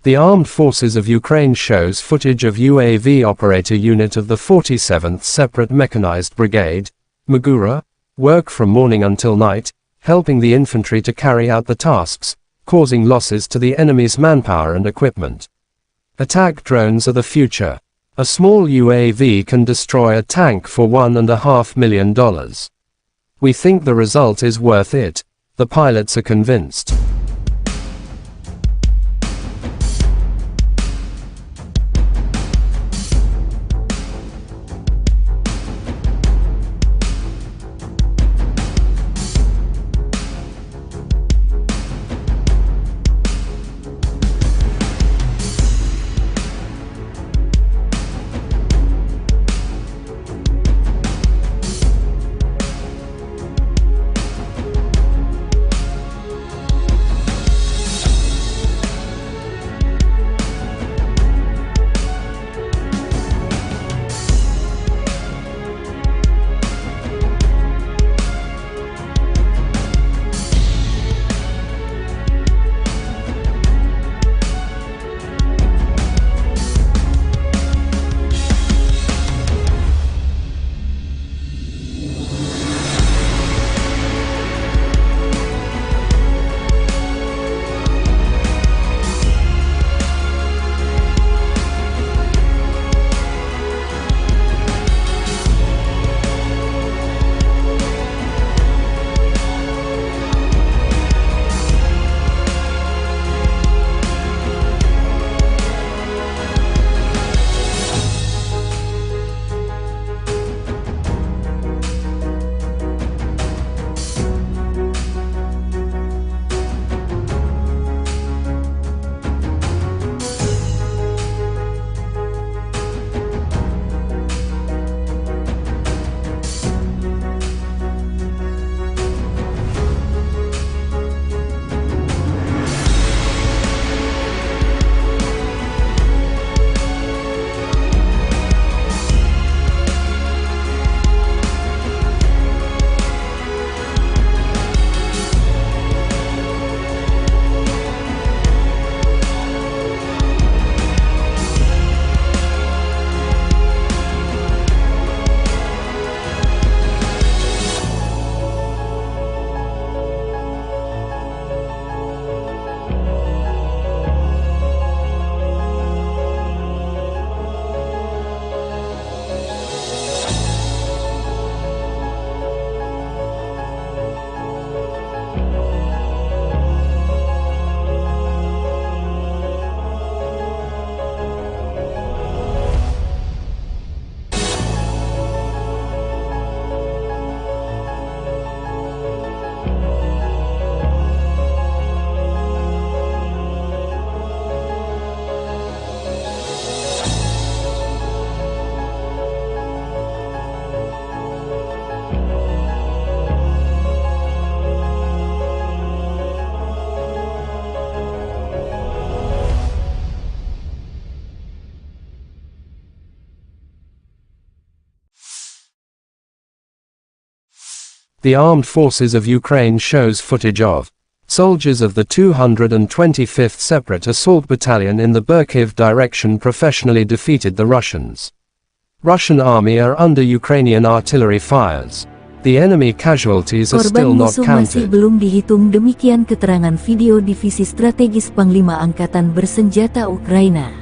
S1: The Armed Forces of Ukraine shows footage of UAV operator unit of the 47th Separate Mechanized Brigade, Magura, work from morning until night, helping the infantry to carry out the tasks, causing losses to the enemy's manpower and equipment. Attack drones are the future. A small UAV can destroy a tank for $1.5 million. We think the result is worth it. The pilots are convinced. The armed forces of Ukraine shows footage of soldiers of the 225th Separate Assault Battalion in the Kyiv direction professionally defeated the Russians. Russian army are under Ukrainian artillery fires. The enemy casualties are still
S5: Korban
S1: not
S5: musuh masih
S1: counted.
S5: belum dihitung, demikian keterangan video Divisi Strategis Panglima Angkatan Bersenjata Ukraina.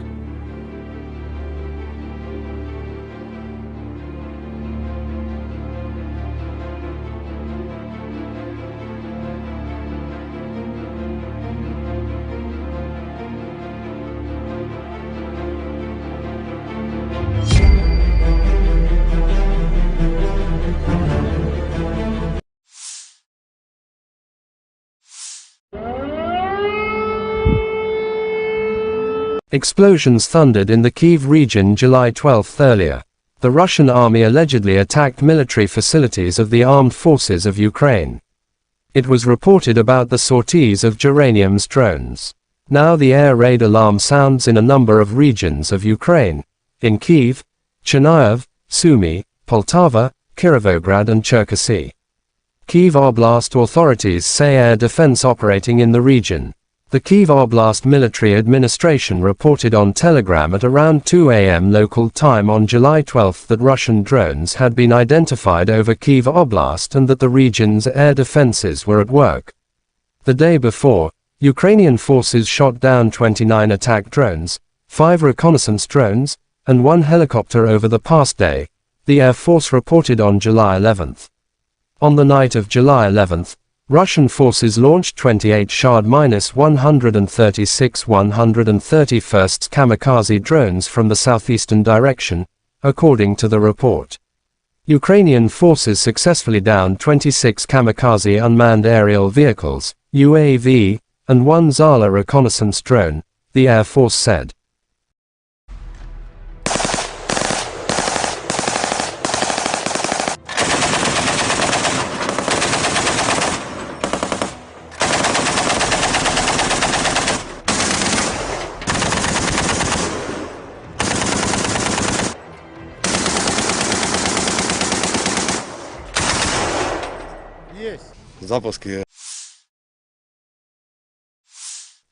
S1: Explosions thundered in the Kyiv region July 12 earlier. The Russian army allegedly attacked military facilities of the armed forces of Ukraine. It was reported about the sorties of Geranium's drones. Now the air raid alarm sounds in a number of regions of Ukraine. In Kyiv, Chernihiv, Sumy, Poltava, Kirovograd and Cherkasy. Kyiv Oblast authorities say air defense operating in the region. The Kyiv Oblast Military Administration reported on Telegram at around 2 a.m. local time on July 12 that Russian drones had been identified over Kyiv Oblast and that the region's air defenses were at work. The day before, Ukrainian forces shot down 29 attack drones, 5 reconnaissance drones, and 1 helicopter over the past day, the Air Force reported on July 11. On the night of July 11, Russian forces launched 28 Shahd-136 131st kamikaze drones from the southeastern direction, according to the report. Ukrainian forces successfully downed 26 kamikaze unmanned aerial vehicles, UAV, and 1 Zala reconnaissance drone, the Air Force said.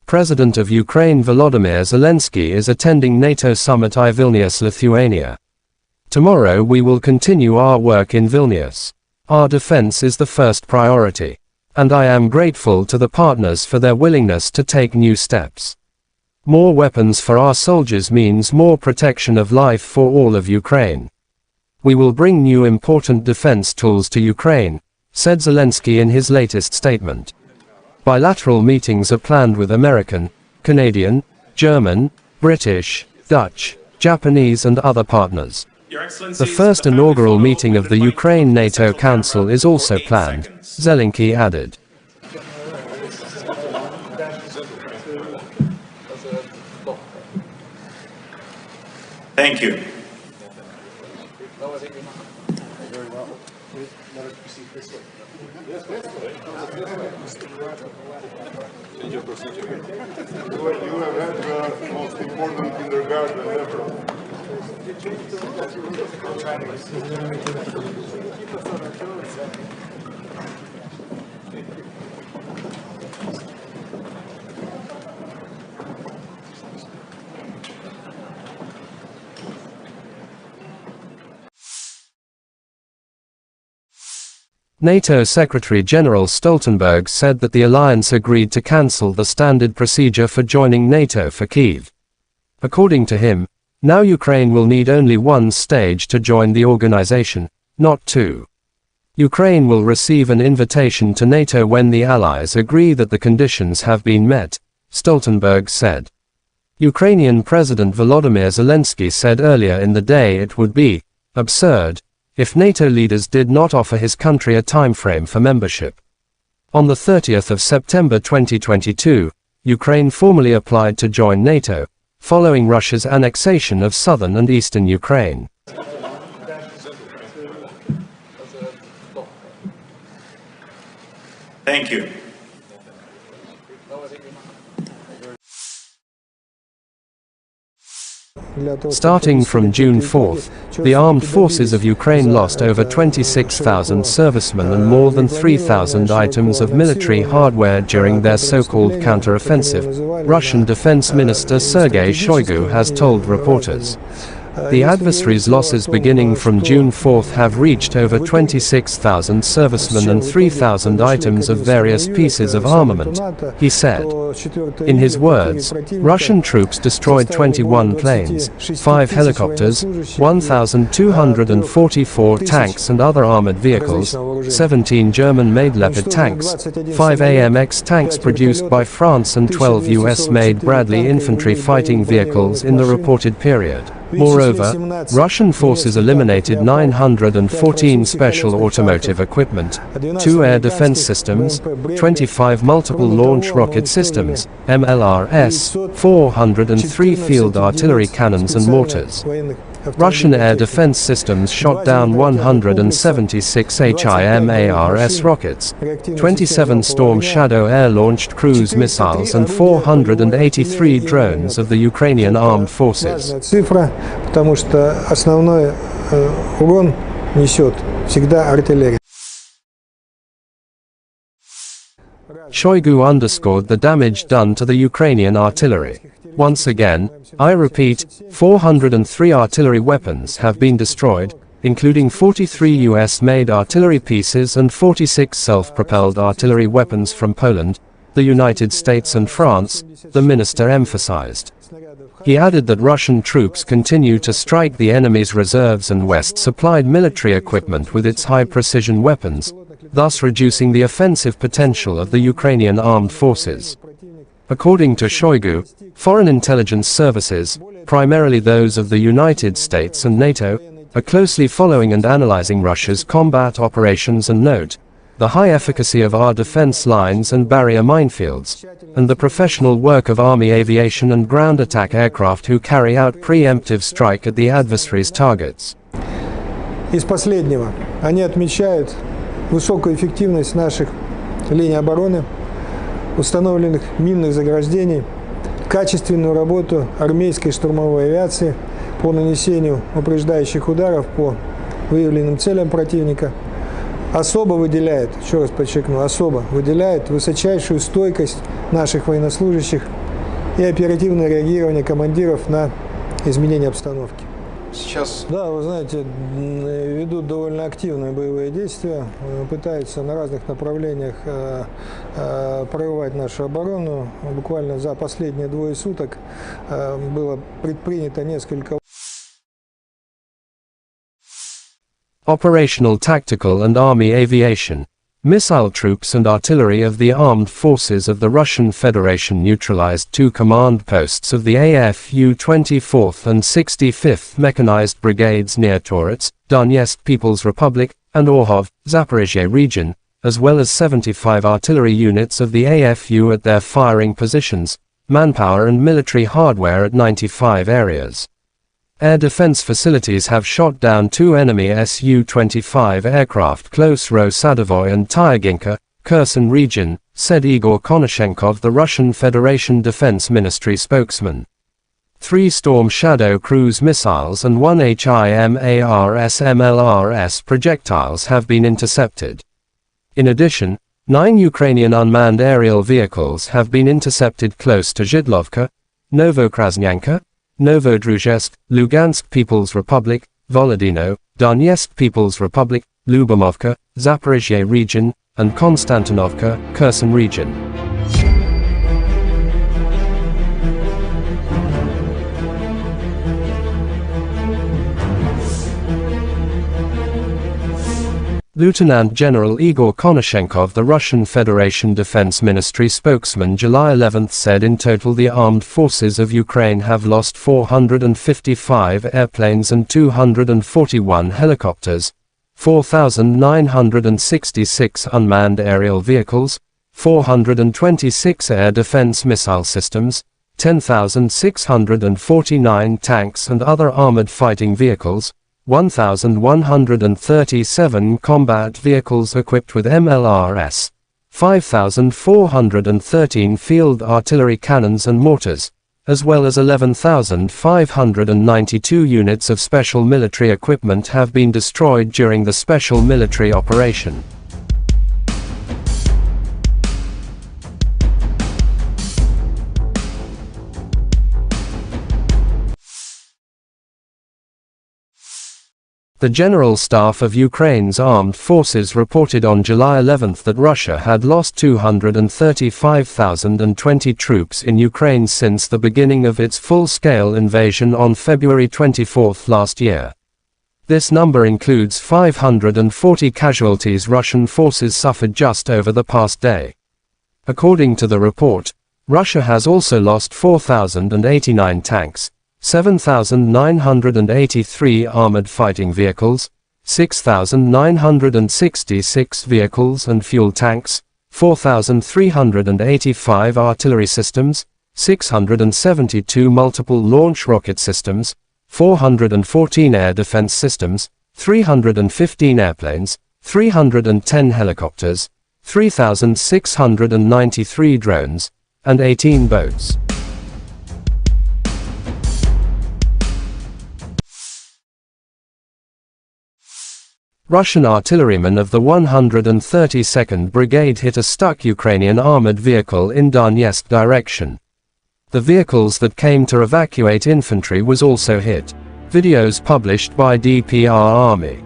S1: President of Ukraine Volodymyr Zelensky is attending NATO summit in Vilnius, Lithuania. Tomorrow we will continue our work in Vilnius. Our defense is the first priority. And I am grateful to the partners for their willingness to take new steps. More weapons for our soldiers means more protection of life for all of Ukraine. We will bring new important defense tools to Ukraine, said Zelensky in his latest statement. Bilateral meetings are planned with American, Canadian, German, British, Dutch, Japanese and other partners. The first inaugural meeting of the Ukraine NATO Council is also planned, Zelensky added.
S2: Thank you.
S3: You have had the most important kindergarten ever.
S1: NATO Secretary-General Stoltenberg said that the alliance agreed to cancel the standard procedure for joining NATO for Kyiv. According to him, now Ukraine will need only one stage to join the organization, not two. Ukraine will receive an invitation to NATO when the allies agree that the conditions have been met, Stoltenberg said. Ukrainian President Volodymyr Zelensky said earlier in the day it would be absurd if NATO leaders did not offer his country a timeframe for membership. On the 30th of September 2022, Ukraine formally applied to join NATO, following Russia's annexation of southern and eastern Ukraine.
S2: Thank you.
S1: Starting from June 4th, the armed forces of Ukraine lost over 26,000 servicemen and more than 3,000 items of military hardware during their so-called counter-offensive, Russian Defense Minister Sergei Shoigu has told reporters. The adversary's losses beginning from June 4th have reached over 26,000 servicemen and 3,000 items of various pieces of armament, he said. In his words, Russian troops destroyed 21 planes, 5 helicopters, 1,244 tanks and other armored vehicles, 17 German-made Leopard tanks, 5 AMX tanks produced by France and 12 US-made Bradley infantry fighting vehicles in the reported period. Moreover, Russian forces eliminated 914 special automotive equipment, 2 air defense systems, 25 multiple launch rocket systems, MLRS, 403 field artillery cannons and mortars. Russian air defense systems shot down 176 HIMARS rockets, 27 Storm Shadow air-launched cruise missiles and 483 drones of the Ukrainian armed forces.
S4: Цифра, потому что основной урон несет всегда артиллерия.
S1: Shoigu underscored the damage done to the Ukrainian artillery. Once again, I repeat, 403 artillery weapons have been destroyed, including 43 US-made artillery pieces and 46 self-propelled artillery weapons from Poland, the United States and France, the minister emphasized. He added that Russian troops continue to strike the enemy's reserves and West-supplied military equipment with its high-precision weapons, thus reducing the offensive potential of the Ukrainian armed forces. According to Shoigu, foreign intelligence services, primarily those of the United States and NATO, are closely following and analyzing Russia's combat operations and note the high efficacy of our defense lines and barrier minefields, and the professional work of Army aviation and ground attack aircraft who carry out preemptive strike at the adversary's targets.
S4: Из последнего, они отмечают высокую эффективность наших линий обороны, установленных минных заграждений, качественную работу армейской штурмовой авиации по нанесению упреждающих ударов по выявленным целям противника. Особо выделяет, еще раз подчеркну, особо выделяет высочайшую стойкость наших военнослужащих и оперативное реагирование командиров на изменения обстановки.
S3: Сейчас...
S4: Да, вы знаете, ведут довольно активные боевые действия, пытаются на разных направлениях прорывать нашу оборону. Буквально за последние 2 суток было предпринято несколько...
S1: Operational, tactical and army aviation. Missile troops and artillery of the armed forces of the Russian Federation neutralized 2 command posts of the AFU 24th and 65th Mechanized Brigades near Torets, Donetsk People's Republic, and Orhov, Zaporizhia region, as well as 75 artillery units of the AFU at their firing positions, manpower and military hardware at 95 areas. Air defense facilities have shot down 2 enemy Su-25 aircraft close Ro-Sadovoy and Tyaginka, Kherson region, said Igor Konashenkov, the Russian Federation Defense Ministry spokesman. 3 Storm Shadow cruise missiles and 1 HIMARS MLRS projectiles have been intercepted. In addition, 9 Ukrainian unmanned aerial vehicles have been intercepted close to Zhidlovka, Novokrasnyanka, Novodruzhsk, Lugansk People's Republic, Volodino, Donetsk People's Republic, Lyubomovka, Zaporizhia region, and Konstantinovka, Kherson region. Lieutenant General Igor Konashenkov, the Russian Federation Defense Ministry spokesman, July 11 said in total the armed forces of Ukraine have lost 455 airplanes and 241 helicopters, 4,966 unmanned aerial vehicles, 426 air defense missile systems, 10,649 tanks and other armored fighting vehicles, 1,137 combat vehicles equipped with MLRS, 5,413 field artillery cannons and mortars, as well as 11,592 units of special military equipment have been destroyed during the special military operation. The General Staff of Ukraine's armed forces reported on July 11 that Russia had lost 235,020 troops in Ukraine since the beginning of its full-scale invasion on February 24 last year. This number includes 540 casualties Russian forces suffered just over the past day. According to the report, Russia has also lost 4,089 tanks, 7,983 armored fighting vehicles, 6,966 vehicles and fuel tanks, 4,385 artillery systems, 672 multiple launch rocket systems, 414 air defense systems, 315 airplanes, 310 helicopters, 3,693 drones, and 18 boats. Russian artillerymen of the 132nd Brigade hit a stuck Ukrainian armored vehicle in Donetsk direction. The vehicles that came to evacuate infantry was also hit. Videos published by DPR Army.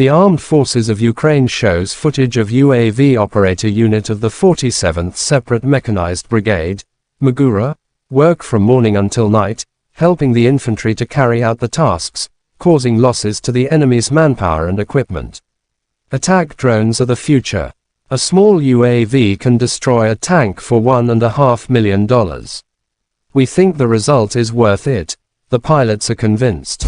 S1: The Armed Forces of Ukraine shows footage of UAV operator unit of the 47th Separate Mechanized Brigade, Magura, work from morning until night, helping the infantry to carry out the tasks, causing losses to the enemy's manpower and equipment. Attack drones are the future. A small UAV can destroy a tank for $1.5 million. We think the result is worth it. The pilots are convinced.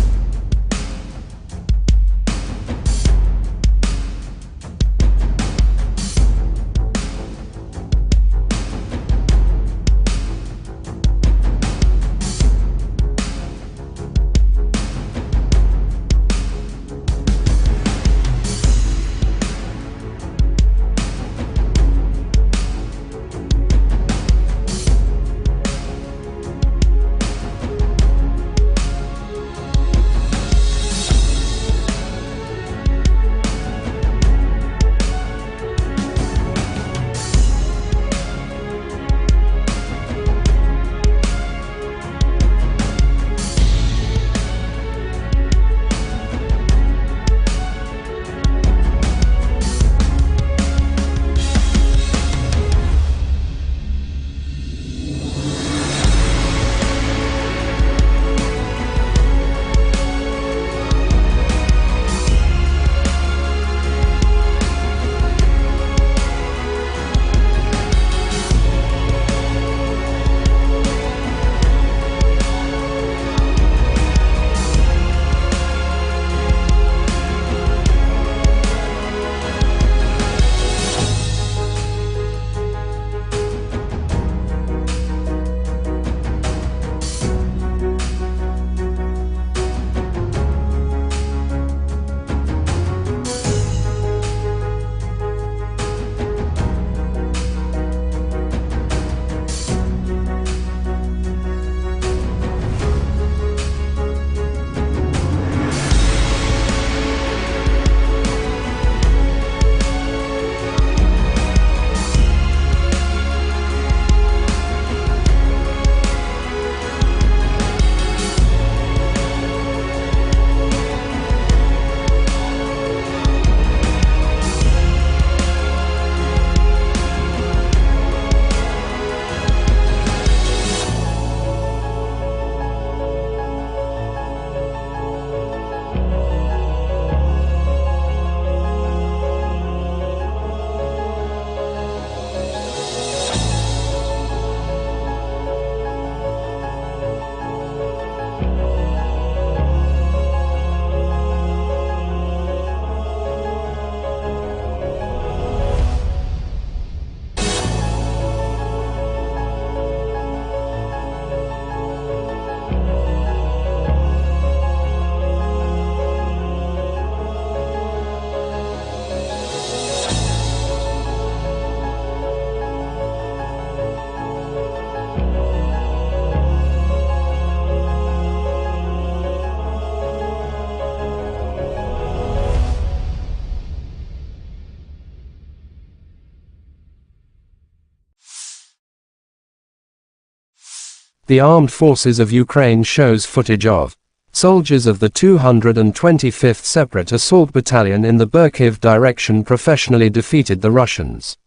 S1: the armed forces of Ukraine shows footage of soldiers of the 225th Separate Assault Battalion in the Kyiv direction professionally defeated the Russians.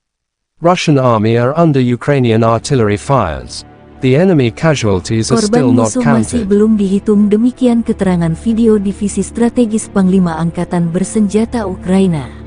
S1: Russian army are under Ukrainian artillery fires. The enemy casualties are still
S5: Korban
S1: not
S5: musuh masih
S1: counted.
S5: belum dihitung, demikian keterangan video Divisi Strategis Panglima Angkatan Bersenjata Ukraina.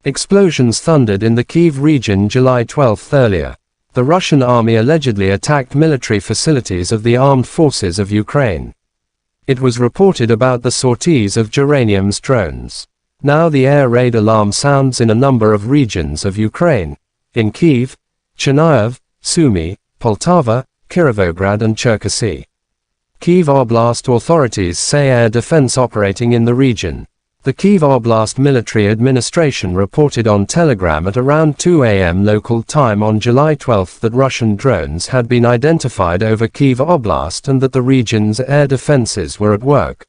S1: Explosions thundered in the Kyiv region July 12 earlier. The Russian army allegedly attacked military facilities of the armed forces of Ukraine. It was reported about the sorties of Geranium's drones. Now the air raid alarm sounds in a number of regions of Ukraine. In Kyiv, Chernihiv, Sumy, Poltava, Kirovograd and Cherkasy. Kyiv Oblast authorities say air defense operating in the region. The Kyiv Oblast Military Administration reported on Telegram at around 2 a.m. local time on July 12 that Russian drones had been identified over Kyiv Oblast and that the region's air defenses were at work.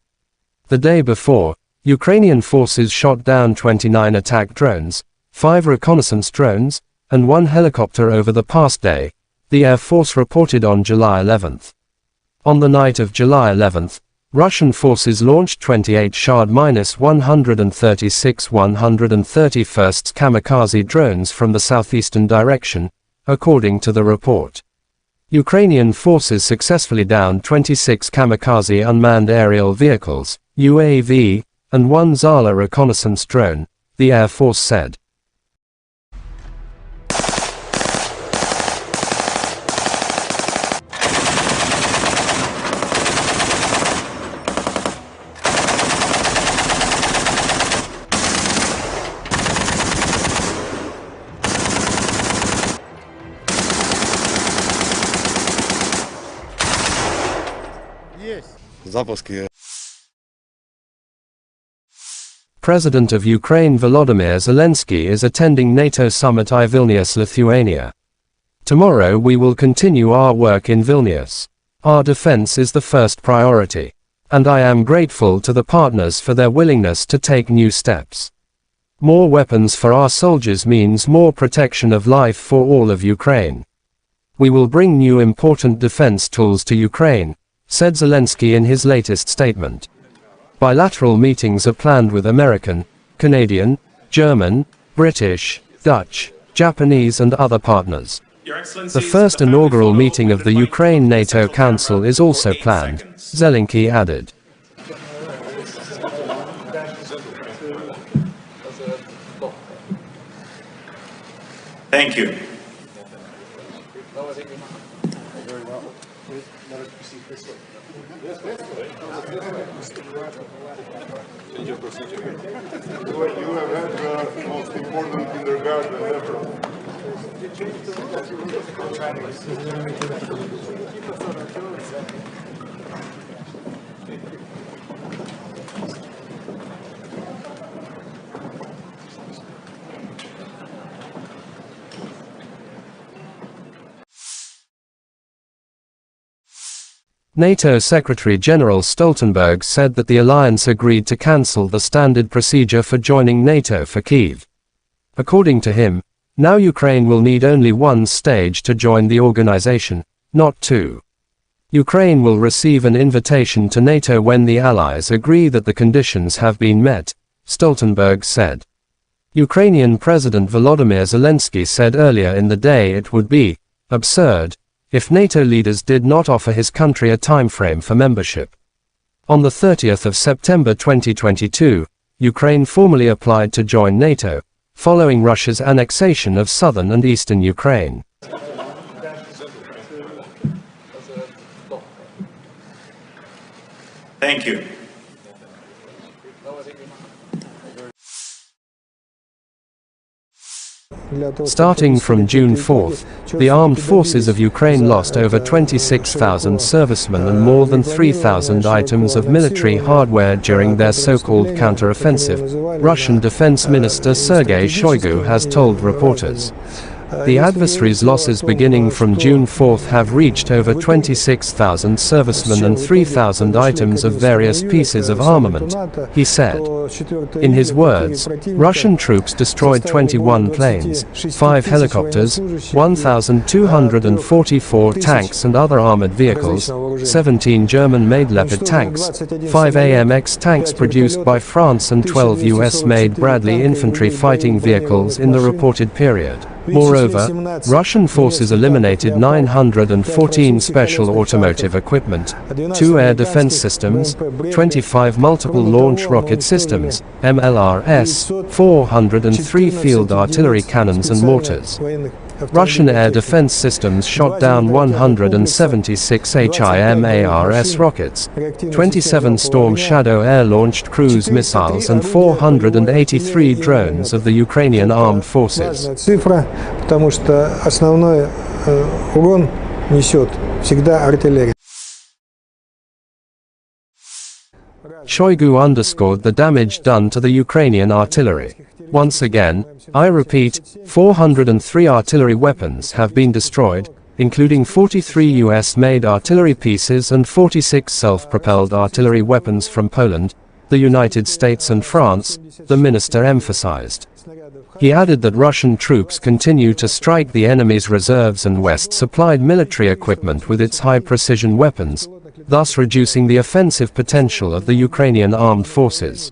S1: The day before, Ukrainian forces shot down 29 attack drones, 5 reconnaissance drones, and 1 helicopter over the past day, the Air Force reported on July 11. On the night of July 11, Russian forces launched 28 Shahd-136 131st kamikaze drones from the southeastern direction, according to the report. Ukrainian forces successfully downed 26 kamikaze unmanned aerial vehicles, UAV, and 1 Zala reconnaissance drone, the Air Force said.
S6: Запуски.
S1: President of Ukraine Volodymyr Zelensky is attending NATO summit in Vilnius, Lithuania. Tomorrow we will continue our work in Vilnius. Our defense is the first priority. And I am grateful to the partners for their willingness to take new steps. More weapons for our soldiers means more protection of life for all of Ukraine. We will bring new important defense tools to Ukraine, said Zelensky in his latest statement. Bilateral meetings are planned with American, Canadian, German, British, Dutch, Japanese and other partners. The first inaugural meeting of the Ukraine NATO Council is also planned, Zelensky added.
S2: Thank you.
S3: You have had the most important kindergarten ever.
S1: NATO Secretary-General Stoltenberg said that the alliance agreed to cancel the standard procedure for joining NATO for Kyiv. According to him, now Ukraine will need only one stage to join the organization, not two. Ukraine will receive an invitation to NATO when the allies agree that the conditions have been met, Stoltenberg said. Ukrainian President Volodymyr Zelensky said earlier in the day it would be absurd if NATO leaders did not offer his country a timeframe for membership. On the 30th of September 2022, Ukraine formally applied to join NATO, following Russia's annexation of southern and eastern Ukraine.
S2: Thank you.
S1: Starting from June 4th, the armed forces of Ukraine lost over 26,000 servicemen and more than 3,000 items of military hardware during their so-called counter-offensive, Russian Defense Minister Sergei Shoigu has told reporters. The adversary's losses beginning from June 4th have reached over 26,000 servicemen and 3,000 items of various pieces of armament, he said. In his words, Russian troops destroyed 21 planes, 5 helicopters, 1,244 tanks and other armored vehicles, 17 German-made Leopard tanks, 5 AMX tanks produced by France and 12 US-made Bradley infantry fighting vehicles in the reported period. Moreover, Russian forces eliminated 914 special automotive equipment, 2 air defense systems, 25 multiple launch rocket systems, MLRS, 403 field artillery cannons and mortars. Russian air defense systems shot down 176 HIMARS rockets, 27 Storm Shadow air-launched cruise missiles and 483 drones of the Ukrainian armed forces.
S4: Цифра, потому что основной урон несет всегда артиллерия.
S1: Shoigu underscored the damage done to the Ukrainian artillery. Once again, I repeat, 403 artillery weapons have been destroyed, including 43 US-made artillery pieces and 46 self-propelled artillery weapons from Poland, the United States and France, the minister emphasized. He added that Russian troops continue to strike the enemy's reserves and West-supplied military equipment with its high-precision weapons, thus reducing the offensive potential of the Ukrainian armed forces.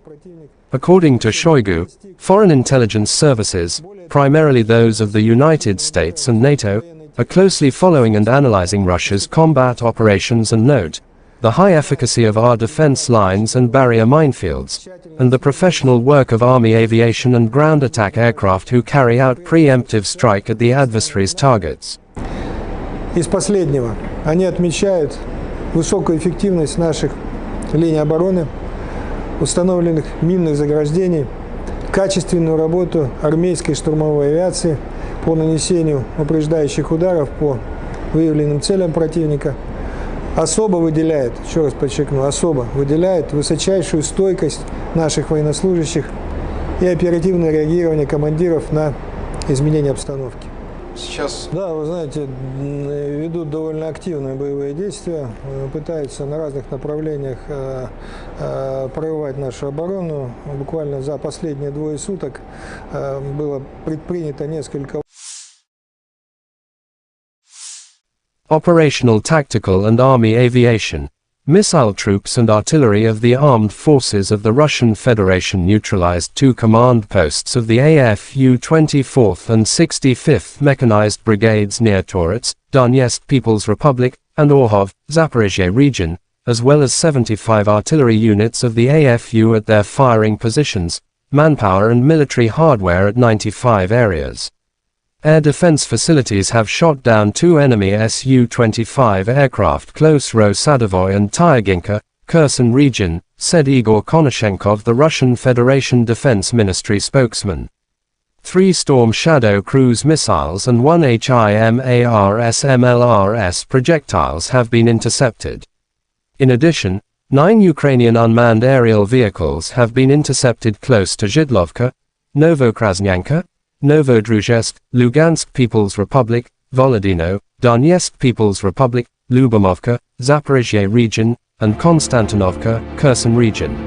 S1: According to Shoigu, foreign intelligence services, primarily those of the United States and NATO, are closely following and analyzing Russia's combat operations and note the high efficacy of our defense lines and barrier minefields, and the professional work of Army aviation and ground attack aircraft who carry out preemptive strike at the adversary's targets.
S4: Из последнего, они отмечают высокую эффективность наших линий обороны, установленных минных заграждений, качественную работу армейской штурмовой авиации по нанесению упреждающих ударов по выявленным целям противника, особо выделяет, еще раз подчеркну, особо выделяет высочайшую стойкость наших военнослужащих и оперативное реагирование командиров на изменения обстановки.
S6: Сейчас...
S4: Да, вы знаете, ведут довольно активные боевые действия, пытаются на разных направлениях прорывать нашу оборону. Буквально за последние 2 суток было предпринято несколько...
S1: Operational, tactical and army aviation. Missile troops and artillery of the armed forces of the Russian Federation neutralized 2 command posts of the AFU 24th and 65th Mechanized Brigades near Torets, Donetsk People's Republic, and Orhov, Zaporizhia region, as well as 75 artillery units of the AFU at their firing positions, manpower and military hardware at 95 areas. Air defense facilities have shot down 2 enemy Su-25 aircraft close Ro-Sadovoy and Tyaginka, Kherson region, said Igor Konashenkov, the Russian Federation Defense Ministry spokesman. 3 Storm Shadow cruise missiles and 1 HIMARS MLRS projectiles have been intercepted. In addition, 9 Ukrainian unmanned aerial vehicles have been intercepted close to Zhidlovka, Novokrasnyanka, Novodruzhsk, Lugansk People's Republic, Volodino, Donetsk People's Republic, Lyubomovka, Zaporizhia region, and Konstantinovka, Kherson region.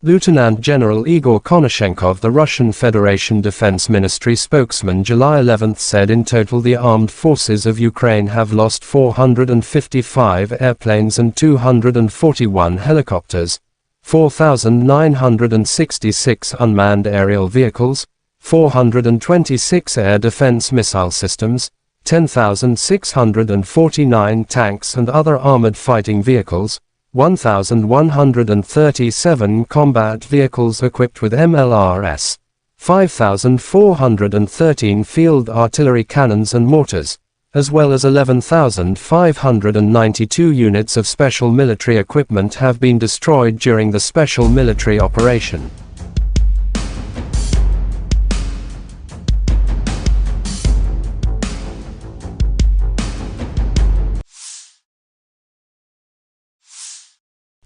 S1: Lieutenant General Igor Konashenkov, the Russian Federation Defense Ministry spokesman, July 11 said in total the armed forces of Ukraine have lost 455 airplanes and 241 helicopters, 4,966 unmanned aerial vehicles, 426 air defense missile systems, 10,649 tanks and other armored fighting vehicles, 1,137 combat vehicles equipped with MLRS, 5,413 field artillery cannons and mortars, as well as 11,592 units of special military equipment have been destroyed during the special military operation.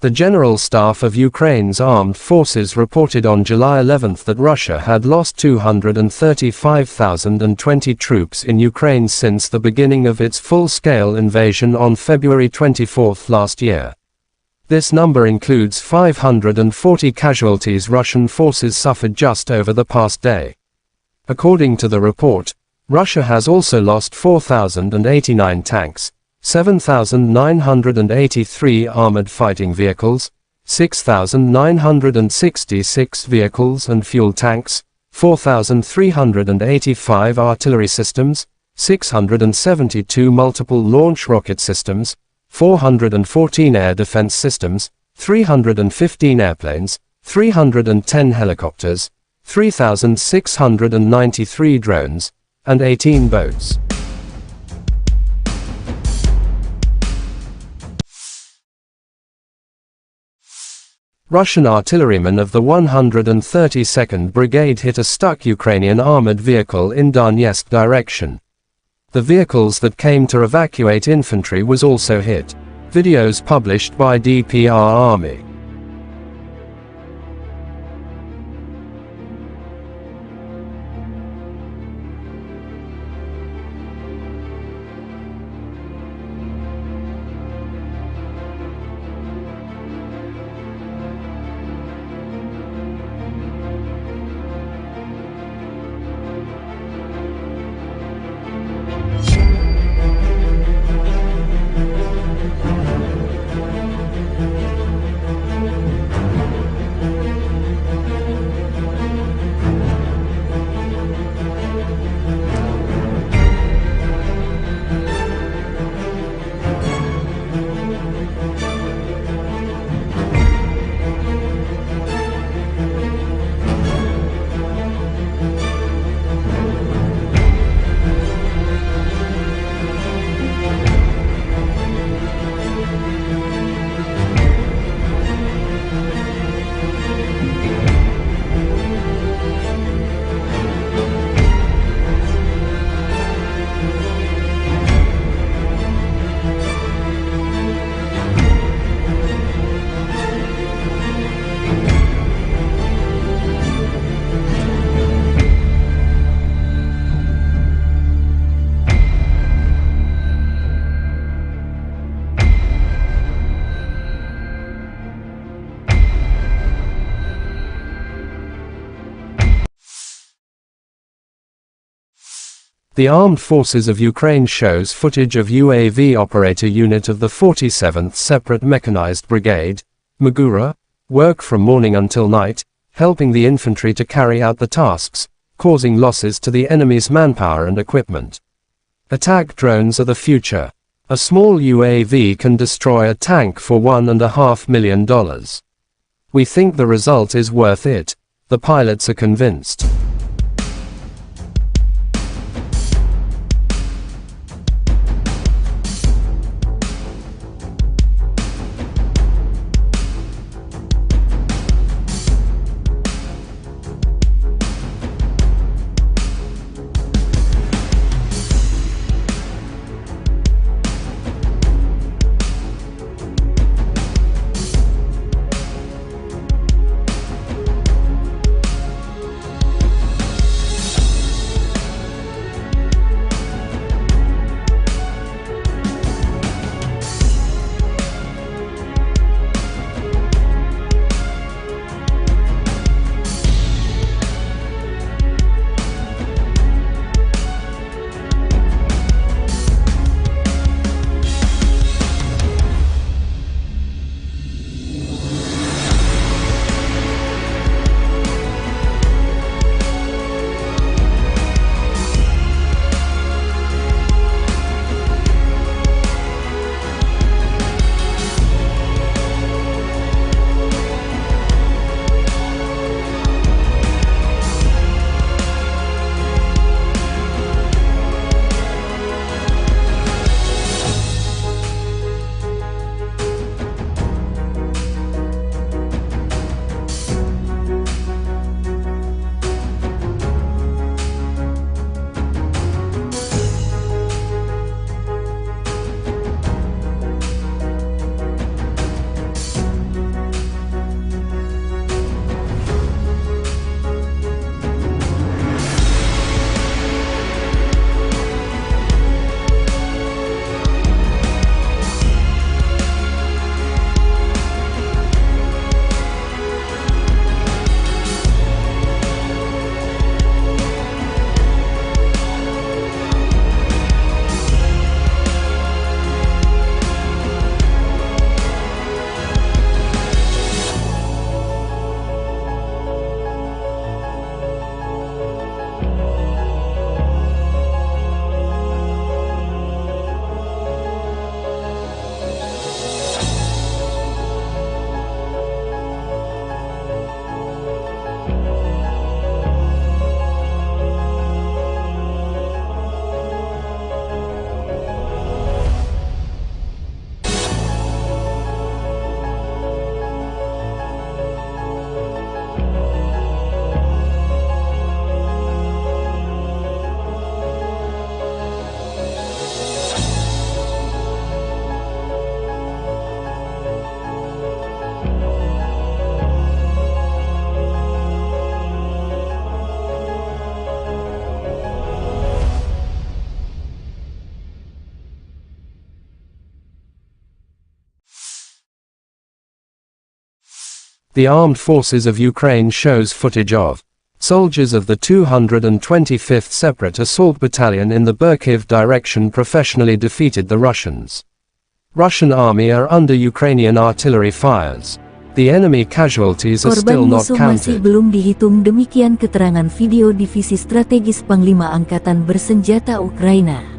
S1: The General Staff of Ukraine's armed forces reported on July 11 that Russia had lost 235,020 troops in Ukraine since the beginning of its full-scale invasion on February 24 last year. This number includes 540 casualties Russian forces suffered just over the past day. According to the report, Russia has also lost 4,089 tanks, 7,983 armored fighting vehicles, 6,966 vehicles and fuel tanks, 4,385 artillery systems, 672 multiple launch rocket systems, 414 air defense systems, 315 airplanes, 310 helicopters, 3,693 drones, and 18 boats. Russian artillerymen of the 132nd Brigade hit a stuck Ukrainian armored vehicle in Donetsk direction. The vehicles that came to evacuate infantry was also hit. Videos published by DPR Army. The Armed Forces of Ukraine shows footage of UAV operator unit of the 47th Separate Mechanized Brigade, Magura, work from morning until night, helping the infantry to carry out the tasks, causing losses to the enemy's manpower and equipment. Attack drones are the future. A small UAV can destroy a tank for $1.5 million. We think the result is worth it. The pilots are convinced. The armed forces of Ukraine shows footage of soldiers of the 225th Separate Assault Battalion in the Kyiv direction professionally defeated the Russians. Russian army are under Ukrainian artillery fires. The enemy casualties are still
S5: Korban
S1: not
S5: musuh masih
S1: counted.
S5: belum dihitung, demikian keterangan video Divisi Strategis Panglima Angkatan Bersenjata Ukraina.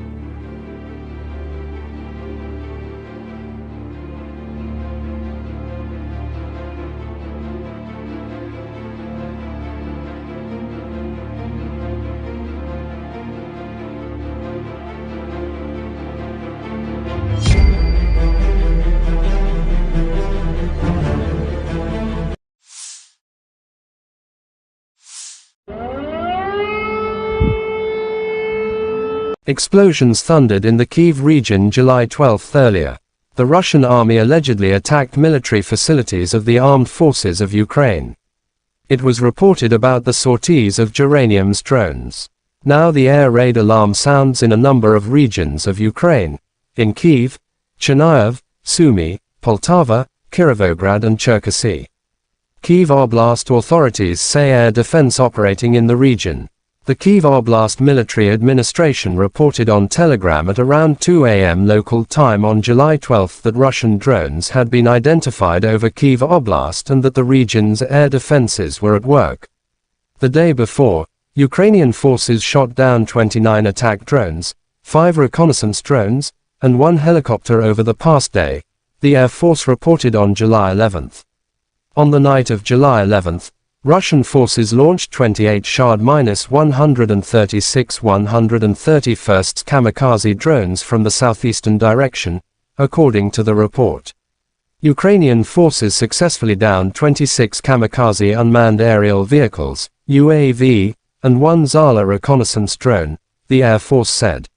S1: Explosions thundered in the Kyiv region July 12 earlier. The Russian army allegedly attacked military facilities of the armed forces of Ukraine. It was reported about the sorties of geranium's drones. Now the air raid alarm sounds in a number of regions of Ukraine, in Kyiv, Chernihiv, Sumy, Poltava, Kirovograd and Cherkasy. Kyiv Oblast authorities say air defense operating in the region. The Kyiv Oblast Military Administration reported on Telegram at around 2 a.m. local time on July 12 that Russian drones had been identified over Kyiv Oblast and that the region's air defenses were at work. The day before, Ukrainian forces shot down 29 attack drones, 5 reconnaissance drones, and 1 helicopter over the past day, the Air Force reported on July 11. On the night of July 11, Russian forces launched 28 Shahd-136 131st kamikaze drones from the southeastern direction, according to the report. Ukrainian forces successfully downed 26 kamikaze unmanned aerial vehicles, UAV, and 1 Zala reconnaissance drone, the Air Force said.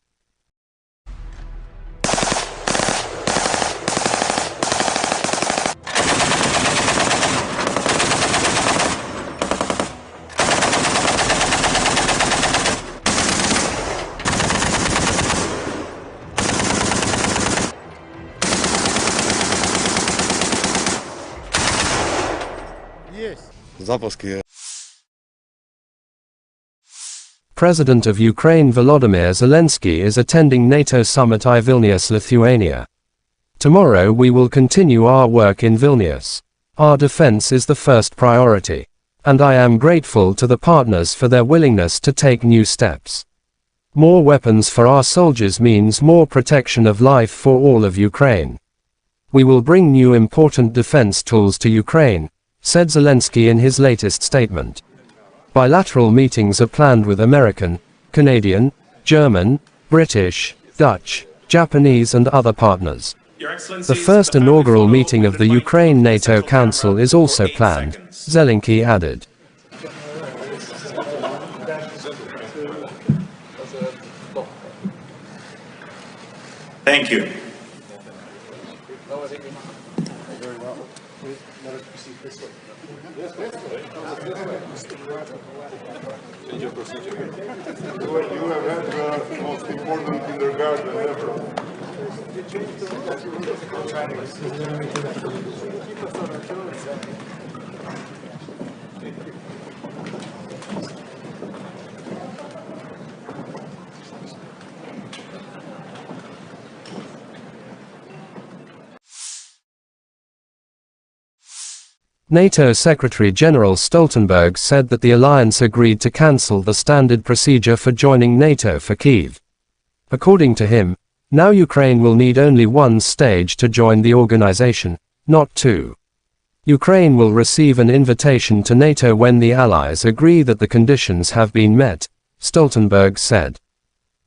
S1: President of Ukraine Volodymyr Zelensky is attending NATO summit in Vilnius, Lithuania. Tomorrow we will continue our work in Vilnius. Our defense is the first priority. And I am grateful to the partners for their willingness to take new steps. More weapons for our soldiers means more protection of life for all of Ukraine. We will bring new important defense tools to Ukraine, said Zelensky in his latest statement. Bilateral meetings are planned with American, Canadian, German, British, Dutch, Japanese and other partners. The first inaugural meeting of the Ukraine NATO Council is also planned, Zelensky added.
S2: Thank you.
S3: You have had the most important kindergarten ever.
S1: NATO Secretary-General Stoltenberg said that the alliance agreed to cancel the standard procedure for joining NATO for Kyiv. According to him, now Ukraine will need only one stage to join the organization, not two. Ukraine will receive an invitation to NATO when the allies agree that the conditions have been met, Stoltenberg said.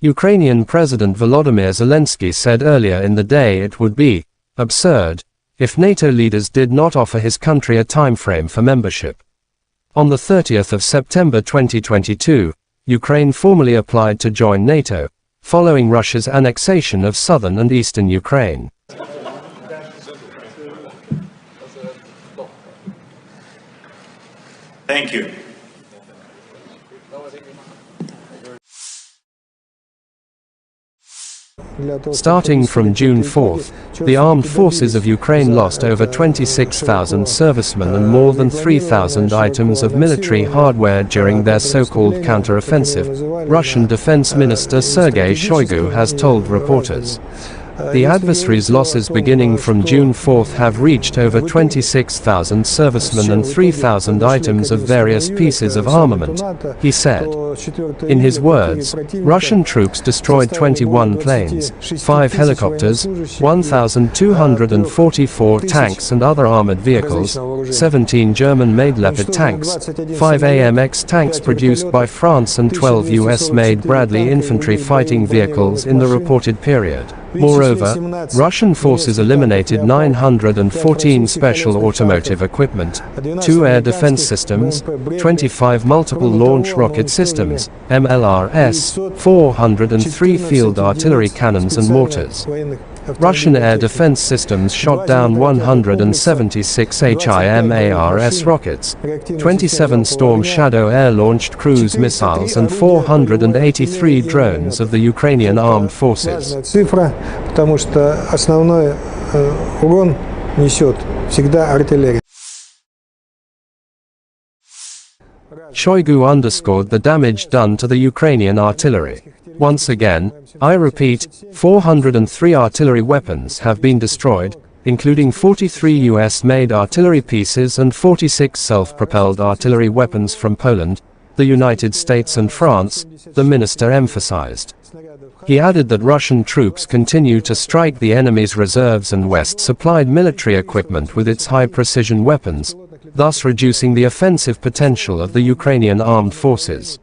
S1: Ukrainian President Volodymyr Zelensky said earlier in the day it would be absurd if NATO leaders did not offer his country a timeframe for membership. On the 30th of September 2022, Ukraine formally applied to join NATO, following Russia's annexation of southern and eastern Ukraine.
S2: Thank you.
S1: Starting from June 4th, the armed forces of Ukraine lost over 26,000 servicemen and more than 3,000 items of military hardware during their so-called counter-offensive, Russian Defense Minister Sergei Shoigu has told reporters. The adversary's losses beginning from June 4th have reached over 26,000 servicemen and 3,000 items of various pieces of armament, he said. In his words, Russian troops destroyed 21 planes, 5 helicopters, 1,244 tanks and other armored vehicles, 17 German-made Leopard tanks, 5 AMX tanks produced by France and 12 US-made Bradley infantry fighting vehicles in the reported period. Moreover, Russian forces eliminated 914 special automotive equipment, 2 air defense systems, 25 multiple launch rocket systems, MLRS, 403 field artillery cannons and mortars. Russian air defense systems shot down 176 HIMARS rockets, 27 Storm Shadow air-launched cruise missiles and 483 drones of the Ukrainian armed forces.
S4: Цифра, потому что основной урон несет всегда артиллерия.
S1: Shoigu underscored the damage done to the Ukrainian artillery. Once again, I repeat, 403 artillery weapons have been destroyed, including 43 US-made artillery pieces and 46 self-propelled artillery weapons from Poland, the United States and France, the minister emphasized. He added that Russian troops continue to strike the enemy's reserves and West-supplied military equipment with its high-precision weapons, thus reducing the offensive potential of the Ukrainian armed forces.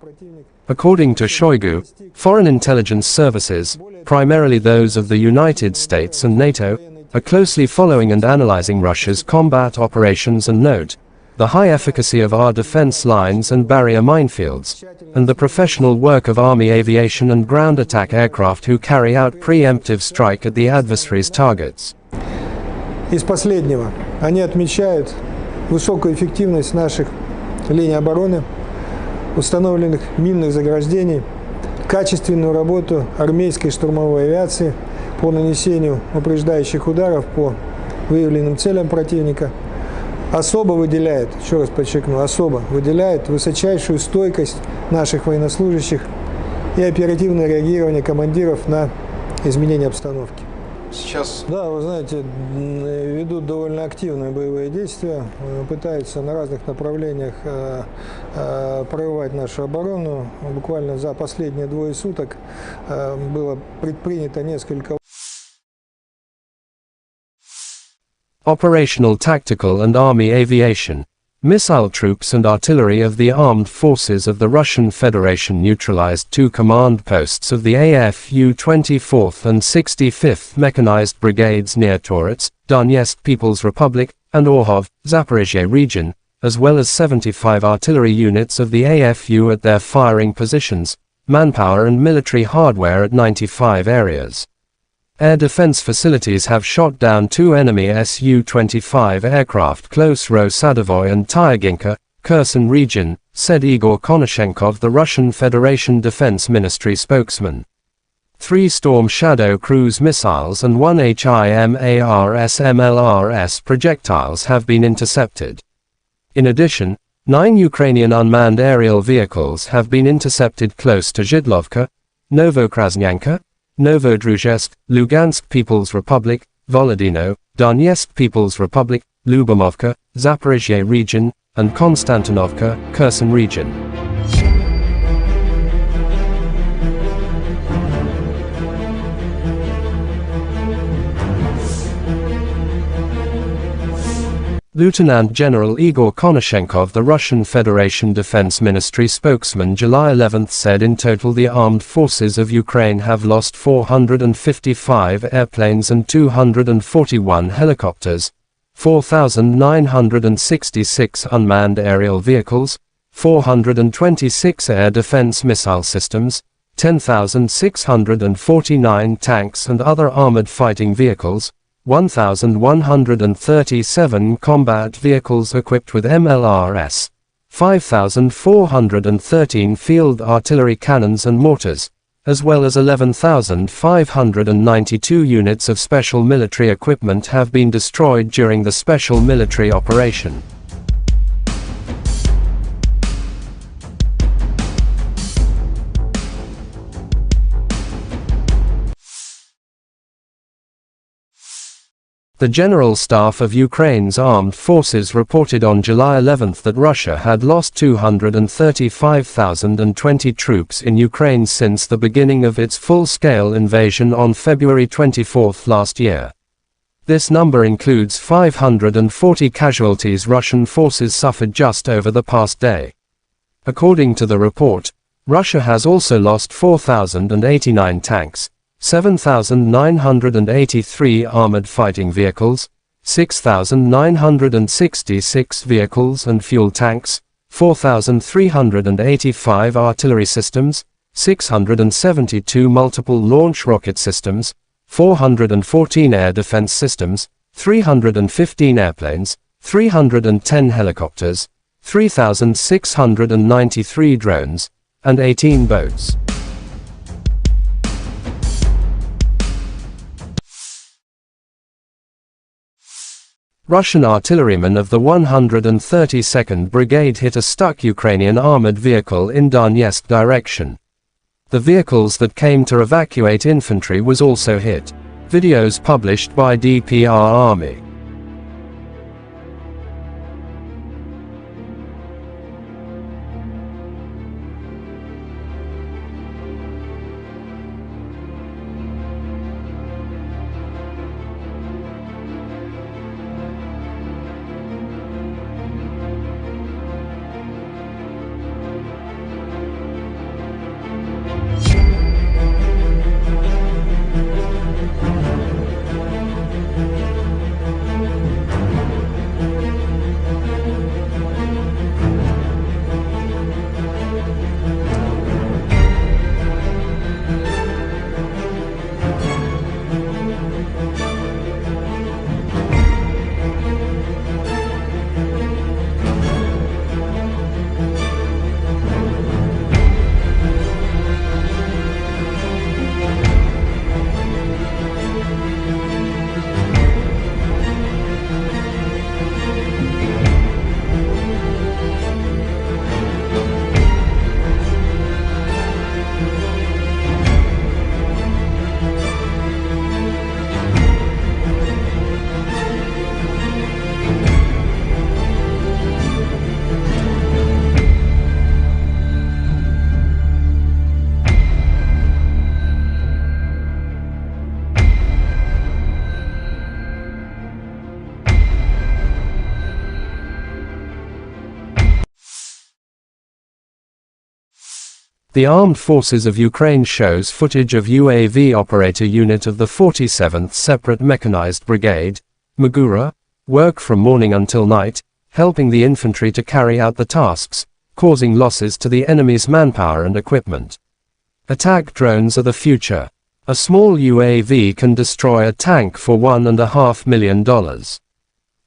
S1: According to Shoigu, foreign intelligence services, primarily those of the United States and NATO, are closely following and analyzing Russia's combat operations and note the high efficacy of our defense lines and barrier minefields, and the professional work of Army aviation and ground attack aircraft who carry out preemptive strike at the adversary's targets.
S4: Из последнего, они отмечают высокую эффективность наших линий обороны, установленных минных заграждений, качественную работу армейской штурмовой авиации по нанесению упреждающих ударов по выявленным целям противника. Особо выделяет, еще раз подчеркну, особо выделяет высочайшую стойкость наших военнослужащих и оперативное реагирование командиров на изменение обстановки.
S3: Сейчас...
S4: Да, вы знаете, ведут довольно активные боевые действия, пытаются на разных направлениях прорывать нашу оборону. Буквально за последние 2 суток было предпринято несколько...
S1: Operational, tactical and army aviation. Missile troops and artillery of the armed forces of the Russian Federation neutralized 2 command posts of the AFU 24th and 65th Mechanized Brigades near Torets, Donetsk People's Republic, and Orhov, Zaporizhia region, as well as 75 artillery units of the AFU at their firing positions, manpower and military hardware at 95 areas. Air defense facilities have shot down 2 enemy Su-25 aircraft close Ro-Sadovoy and Tyaginka, Kherson region, said Igor Konashenkov, the Russian Federation Defense Ministry spokesman. 3 Storm Shadow cruise missiles and 1 HIMARS/MLRS projectiles have been intercepted. In addition, 9 Ukrainian unmanned aerial vehicles have been intercepted close to Zhidlovka, Novokrasnyanka, Novodruzhsk, Lugansk People's Republic, Volodino, Donetsk People's Republic, Lyubomovka, Zaporizhia region, and Konstantinovka, Kherson region. Lieutenant General Igor Konashenkov, the Russian Federation Defense Ministry spokesman, July 11 said in total the armed forces of Ukraine have lost 455 airplanes and 241 helicopters, 4,966 unmanned aerial vehicles, 426 air defense missile systems, 10,649 tanks and other armored fighting vehicles, 1,137 combat vehicles equipped with MLRS, 5,413 field artillery cannons and mortars, as well as 11,592 units of special military equipment have been destroyed during the special military operation. The General Staff of Ukraine's armed forces reported on July 11 that Russia had lost 235,020 troops in Ukraine since the beginning of its full-scale invasion on February 24 last year. This number includes 540 casualties Russian forces suffered just over the past day. According to the report, Russia has also lost 4,089 tanks, 7,983 armored fighting vehicles, 6,966 vehicles and fuel tanks, 4,385 artillery systems, 672 multiple launch rocket systems, 414 air defense systems, 315 airplanes, 310 helicopters, 3,693 drones, and 18 boats. Russian artillerymen of the 132nd Brigade hit a stuck Ukrainian armored vehicle in Donetsk direction. The vehicles that came to evacuate infantry was also hit. Videos published by DPR Army. The Armed Forces of Ukraine shows footage of UAV operator unit of the 47th Separate Mechanized Brigade, Magura, work from morning until night, helping the infantry to carry out the tasks, causing losses to the enemy's manpower and equipment. Attack drones are the future. A small UAV can destroy a tank for $1.5 million.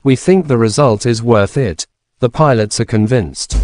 S1: We think the result is worth it. The pilots are convinced.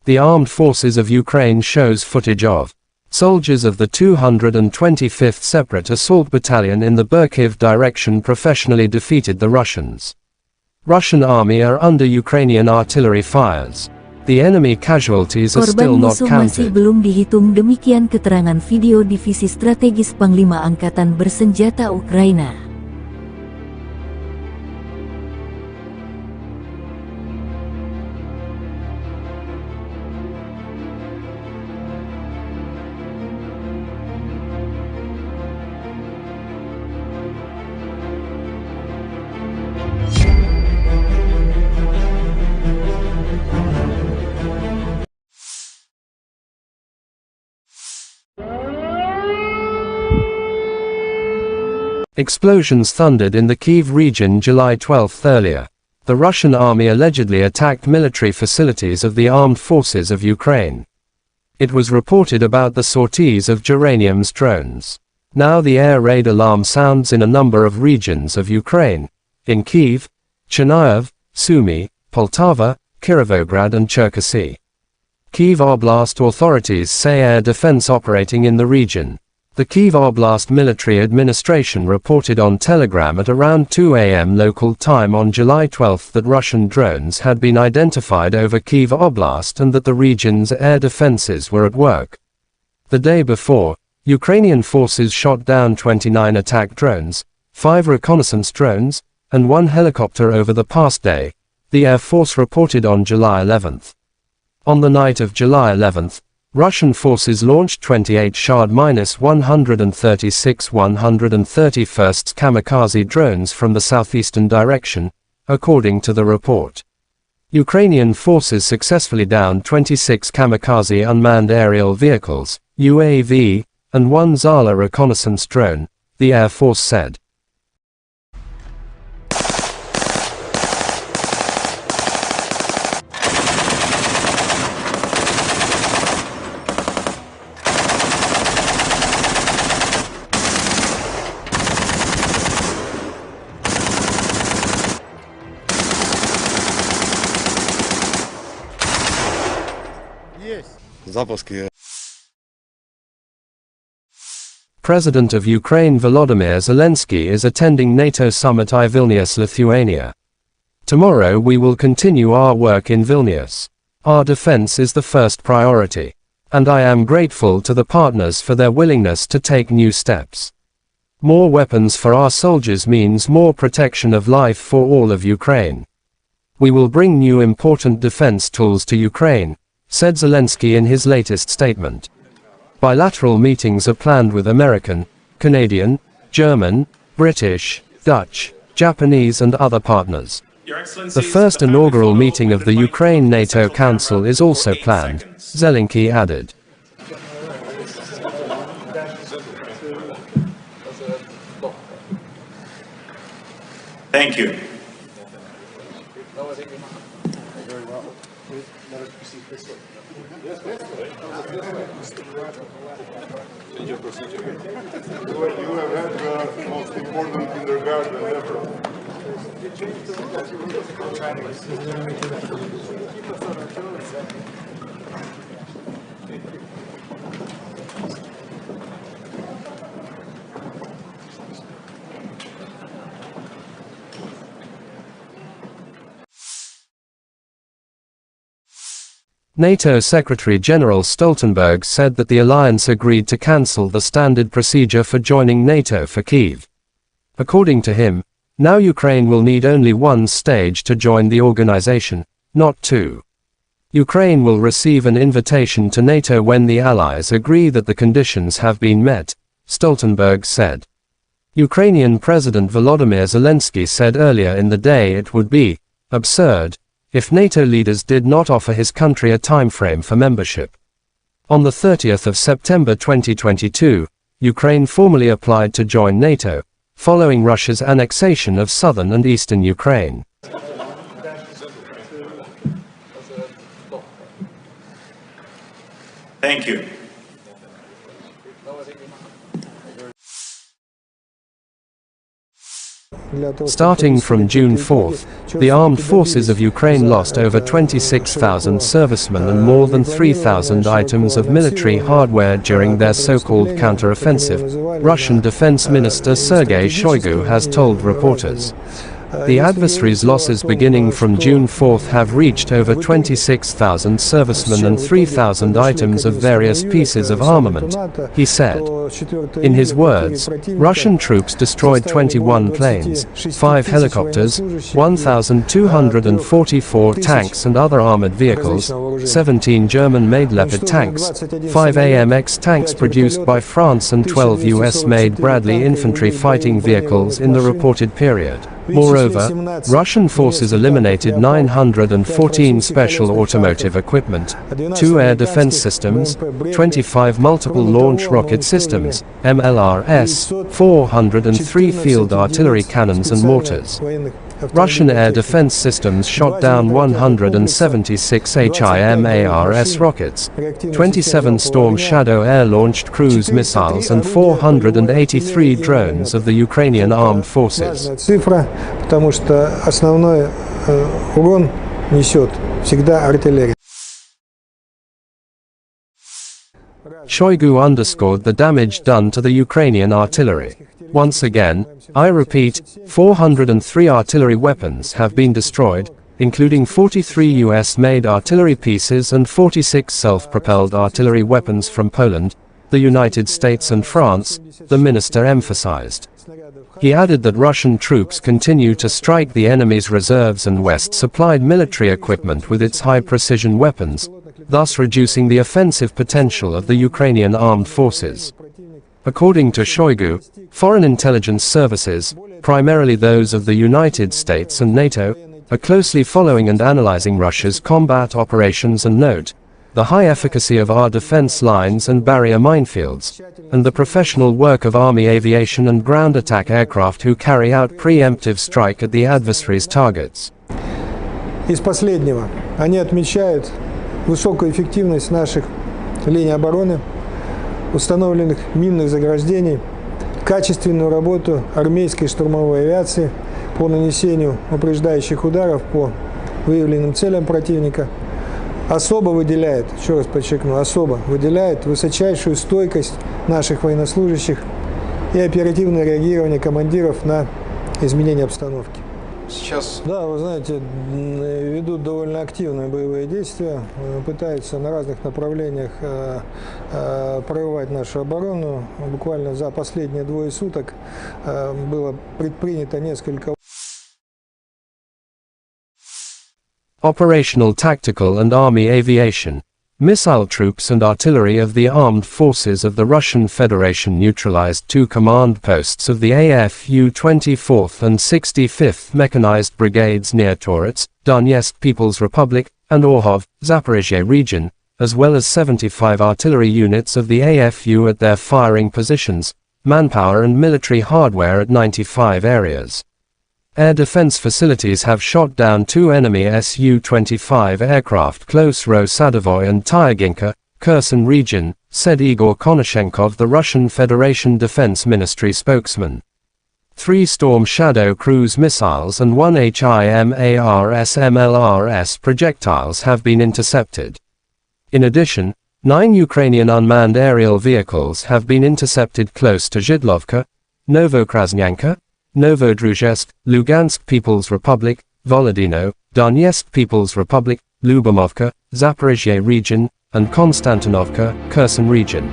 S1: The armed forces of Ukraine shows footage of soldiers of the 225th Separate Assault Battalion in the Kyiv direction professionally defeated the Russians. Russian army are under Ukrainian artillery fires. The enemy casualties are still not
S5: Korban musuh masih
S1: counted.
S5: belum dihitung, demikian keterangan video Divisi Strategis Panglima Angkatan Bersenjata Ukraina.
S1: Explosions thundered in the Kyiv region July 12 earlier. The Russian army allegedly attacked military facilities of the armed forces of Ukraine. It was reported about the sorties of Geranium's drones. Now the air raid alarm sounds in a number of regions of Ukraine. In Kyiv, Chernihiv, Sumy, Poltava, Kirovograd and Cherkasy. Kyiv Oblast authorities say air defense operating in the region. The Kyiv Oblast Military Administration reported on Telegram at around 2 a.m. local time on July 12 that Russian drones had been identified over Kyiv Oblast and that the region's air defenses were at work. The day before, Ukrainian forces shot down 29 attack drones, 5 reconnaissance drones, and 1 helicopter over the past day, the Air Force reported on July 11. On the night of July 11, Russian forces launched 28 Shahd-136 131st kamikaze drones from the southeastern direction, according to the report. Ukrainian forces successfully downed 26 kamikaze unmanned aerial vehicles, UAV, and 1 Zala reconnaissance drone, the Air Force said. President of Ukraine Volodymyr Zelensky is attending NATO summit in Vilnius, Lithuania. Tomorrow we will continue our work in Vilnius. Our defense is the first priority. And I am grateful to the partners for their willingness to take new steps. More weapons for our soldiers means more protection of life for all of Ukraine. We will bring new important defense tools to Ukraine, said Zelensky in his latest statement. Bilateral meetings are planned with American, Canadian, German, British, Dutch, Japanese and other partners. The first inaugural meeting of the Ukraine-NATO Council is also planned, Zelensky added.
S2: Thank you.
S3: You have had the most important kindergarten ever.
S1: NATO Secretary-General Stoltenberg said that the alliance agreed to cancel the standard procedure for joining NATO for Kyiv. According to him, now Ukraine will need only one stage to join the organization, not two. Ukraine will receive an invitation to NATO when the allies agree that the conditions have been met, Stoltenberg said. Ukrainian President Volodymyr Zelensky said earlier in the day it would be absurd if NATO leaders did not offer his country a timeframe for membership. On the 30th of September 2022, Ukraine formally applied to join NATO, following Russia's annexation of southern and eastern Ukraine.
S2: Thank you.
S1: Starting from June 4th, the armed forces of Ukraine lost over 26,000 servicemen and more than 3,000 items of military hardware during their so-called counter-offensive, Russian Defense Minister Sergei Shoigu has told reporters. The adversary's losses beginning from June 4th have reached over 26,000 servicemen and 3,000 items of various pieces of armament, he said. In his words, Russian troops destroyed 21 planes, 5 helicopters, 1,244 tanks and other armored vehicles, 17 German-made Leopard tanks, 5 AMX tanks produced by France and 12 US-made Bradley infantry fighting vehicles in the reported period. Moreover, Russian forces eliminated 914 special automotive equipment, 2 air defense systems, 25 multiple launch rocket systems, MLRS, 403 field artillery cannons and mortars. Russian air defense systems shot down 176 HIMARS rockets, 27 Storm Shadow air-launched cruise missiles and 483 drones of the Ukrainian armed forces.
S4: Цифра, потому что основной урон несет всегда артиллерия.
S1: Shoigu underscored the damage done to the Ukrainian artillery. Once again, I repeat, 403 artillery weapons have been destroyed, including 43 US-made artillery pieces and 46 self-propelled artillery weapons from Poland, the United States and France, the minister emphasized. He added that Russian troops continue to strike the enemy's reserves and West-supplied military equipment with its high-precision weapons, thus reducing the offensive potential of the Ukrainian armed forces. According to Shoigu, foreign intelligence services, primarily those of the United States and NATO, are closely following and analyzing Russia's combat operations and note the high efficacy of our defense lines and barrier minefields, and the professional work of Army aviation and ground attack aircraft who carry out preemptive strike at the adversary's targets.
S4: Из последнего они отмечают высокую эффективность наших линий обороны, установленных минных заграждений, качественную работу армейской штурмовой авиации по нанесению упреждающих ударов по выявленным целям противника, особо выделяет, еще раз подчеркну, особо выделяет высочайшую стойкость наших военнослужащих и оперативное реагирование командиров на изменения обстановки.
S6: Сейчас...
S4: Да, вы знаете, ведут довольно активные боевые действия, пытаются на разных направлениях прорывать нашу оборону. Буквально за последние 2 суток было предпринято несколько...
S1: Operational, tactical and army aviation. Missile troops and artillery of the armed forces of the Russian Federation neutralized 2 command posts of the AFU 24th and 65th Mechanized Brigades near Torets, Donetsk People's Republic, and Orhov, Zaporizhia region, as well as 75 artillery units of the AFU at their firing positions, manpower and military hardware at 95 areas. Air defense facilities have shot down 2 enemy Su-25 aircraft close Ro-Sadovoy and Tyaginka, Kherson region, said Igor Konashenkov, the Russian Federation Defense Ministry spokesman. 3 Storm Shadow cruise missiles and 1 HIMARS MLRS projectiles have been intercepted. In addition, 9 Ukrainian unmanned aerial vehicles have been intercepted close to Zhidlovka, Novokrasnyanka, Novodruzhsk, Lugansk People's Republic, Volodino, Donetsk People's Republic, Lyubomovka, Zaporizhia region, and Konstantinovka, Kherson region.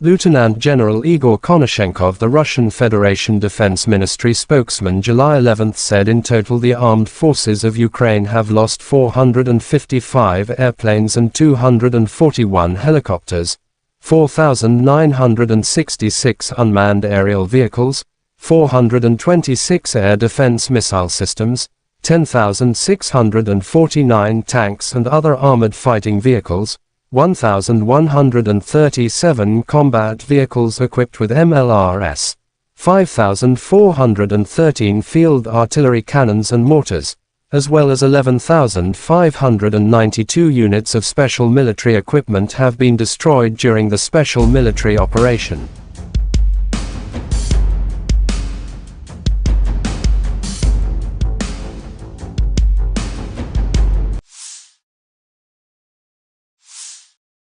S1: Lieutenant General Igor Konashenkov, the Russian Federation Defense Ministry spokesman, July 11 said in total the armed forces of Ukraine have lost 455 airplanes and 241 helicopters, 4,966 unmanned aerial vehicles, 426 air defense missile systems, 10,649 tanks and other armored fighting vehicles, 1,137 combat vehicles equipped with MLRS, 5,413 field artillery cannons and mortars, as well as 11,592 units of special military equipment have been destroyed during the special military operation.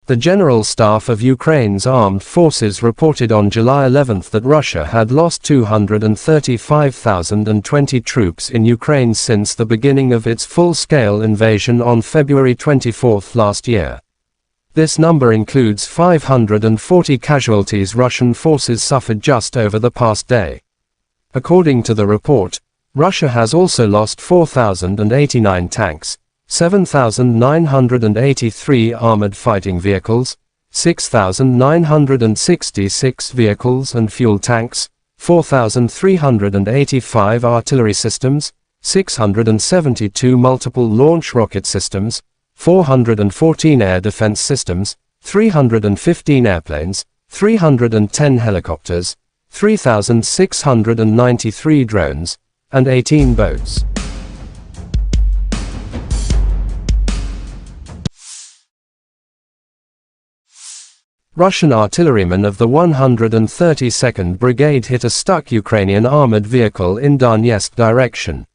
S1: The General Staff of Ukraine's armed forces reported on July 11 that Russia had lost 235,020 troops in Ukraine since the beginning of its full-scale invasion on February 24 last year. This number includes 540 casualties Russian forces suffered just over the past day. According to the report, Russia has also lost 4,089 tanks, 7,983 armored fighting vehicles, 6,966 vehicles and fuel tanks, 4,385 artillery systems, 672 multiple launch rocket systems, 414 air defense systems, 315 airplanes, 310 helicopters, 3,693 drones, and 18 boats. Russian artillerymen of the 132nd Brigade hit a stuck Ukrainian armored vehicle in Donetsk direction.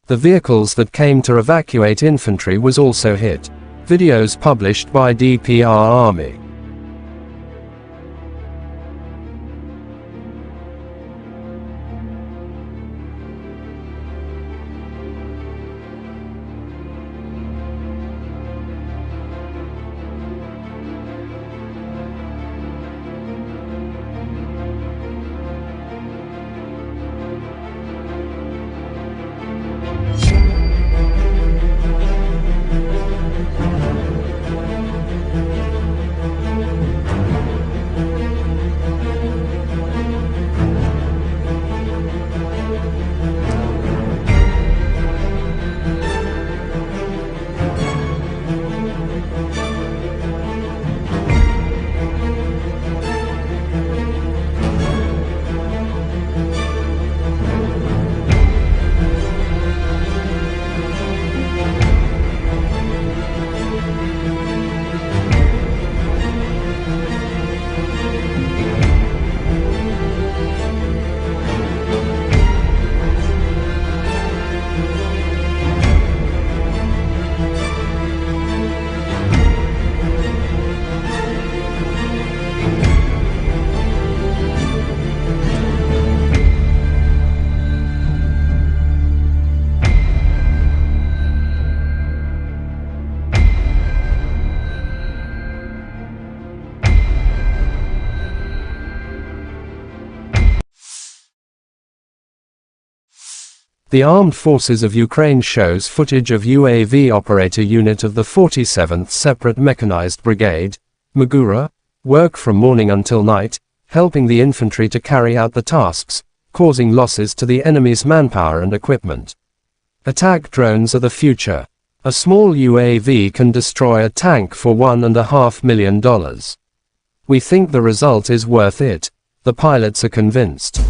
S1: The vehicles that came to evacuate infantry was also hit. Videos published by DPR Army. The Armed Forces of Ukraine shows footage of UAV operator unit of the 47th Separate Mechanized Brigade, Magura, work from morning until night, helping the infantry to carry out the tasks, causing losses to the enemy's manpower and equipment. Attack drones are the future. A small UAV can destroy a tank for $1.5 million. We think the result is worth it. The pilots are convinced.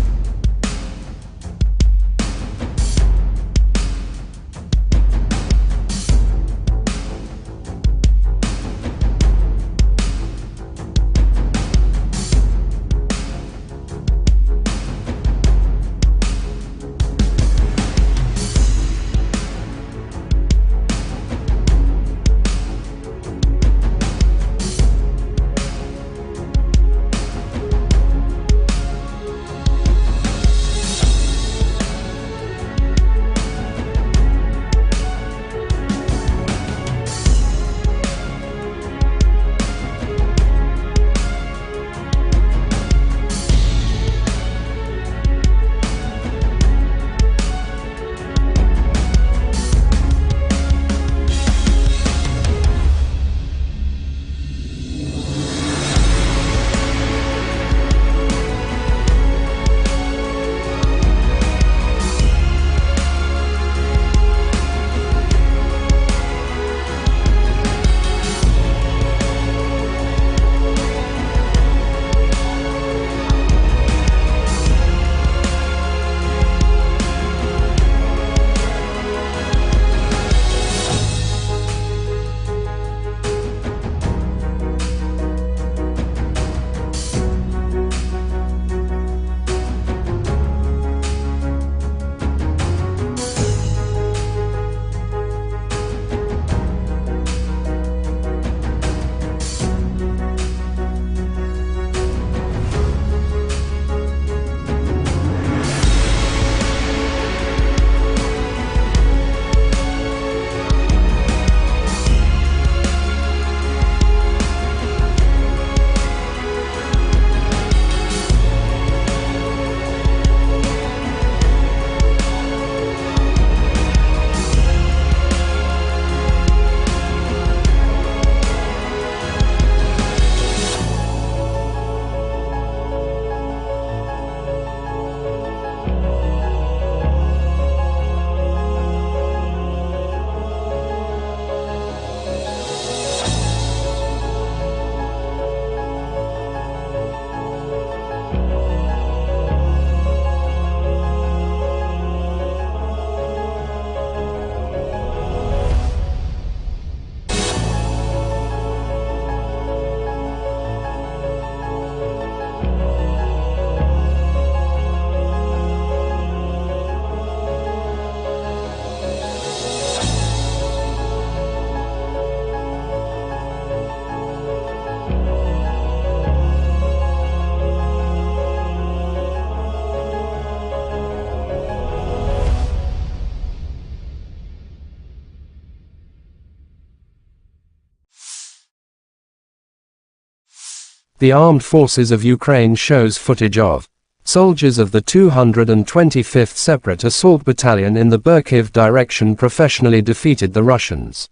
S1: The armed forces of Ukraine shows footage of soldiers of the 225th Separate Assault Battalion in the Kyiv direction professionally defeated the Russians.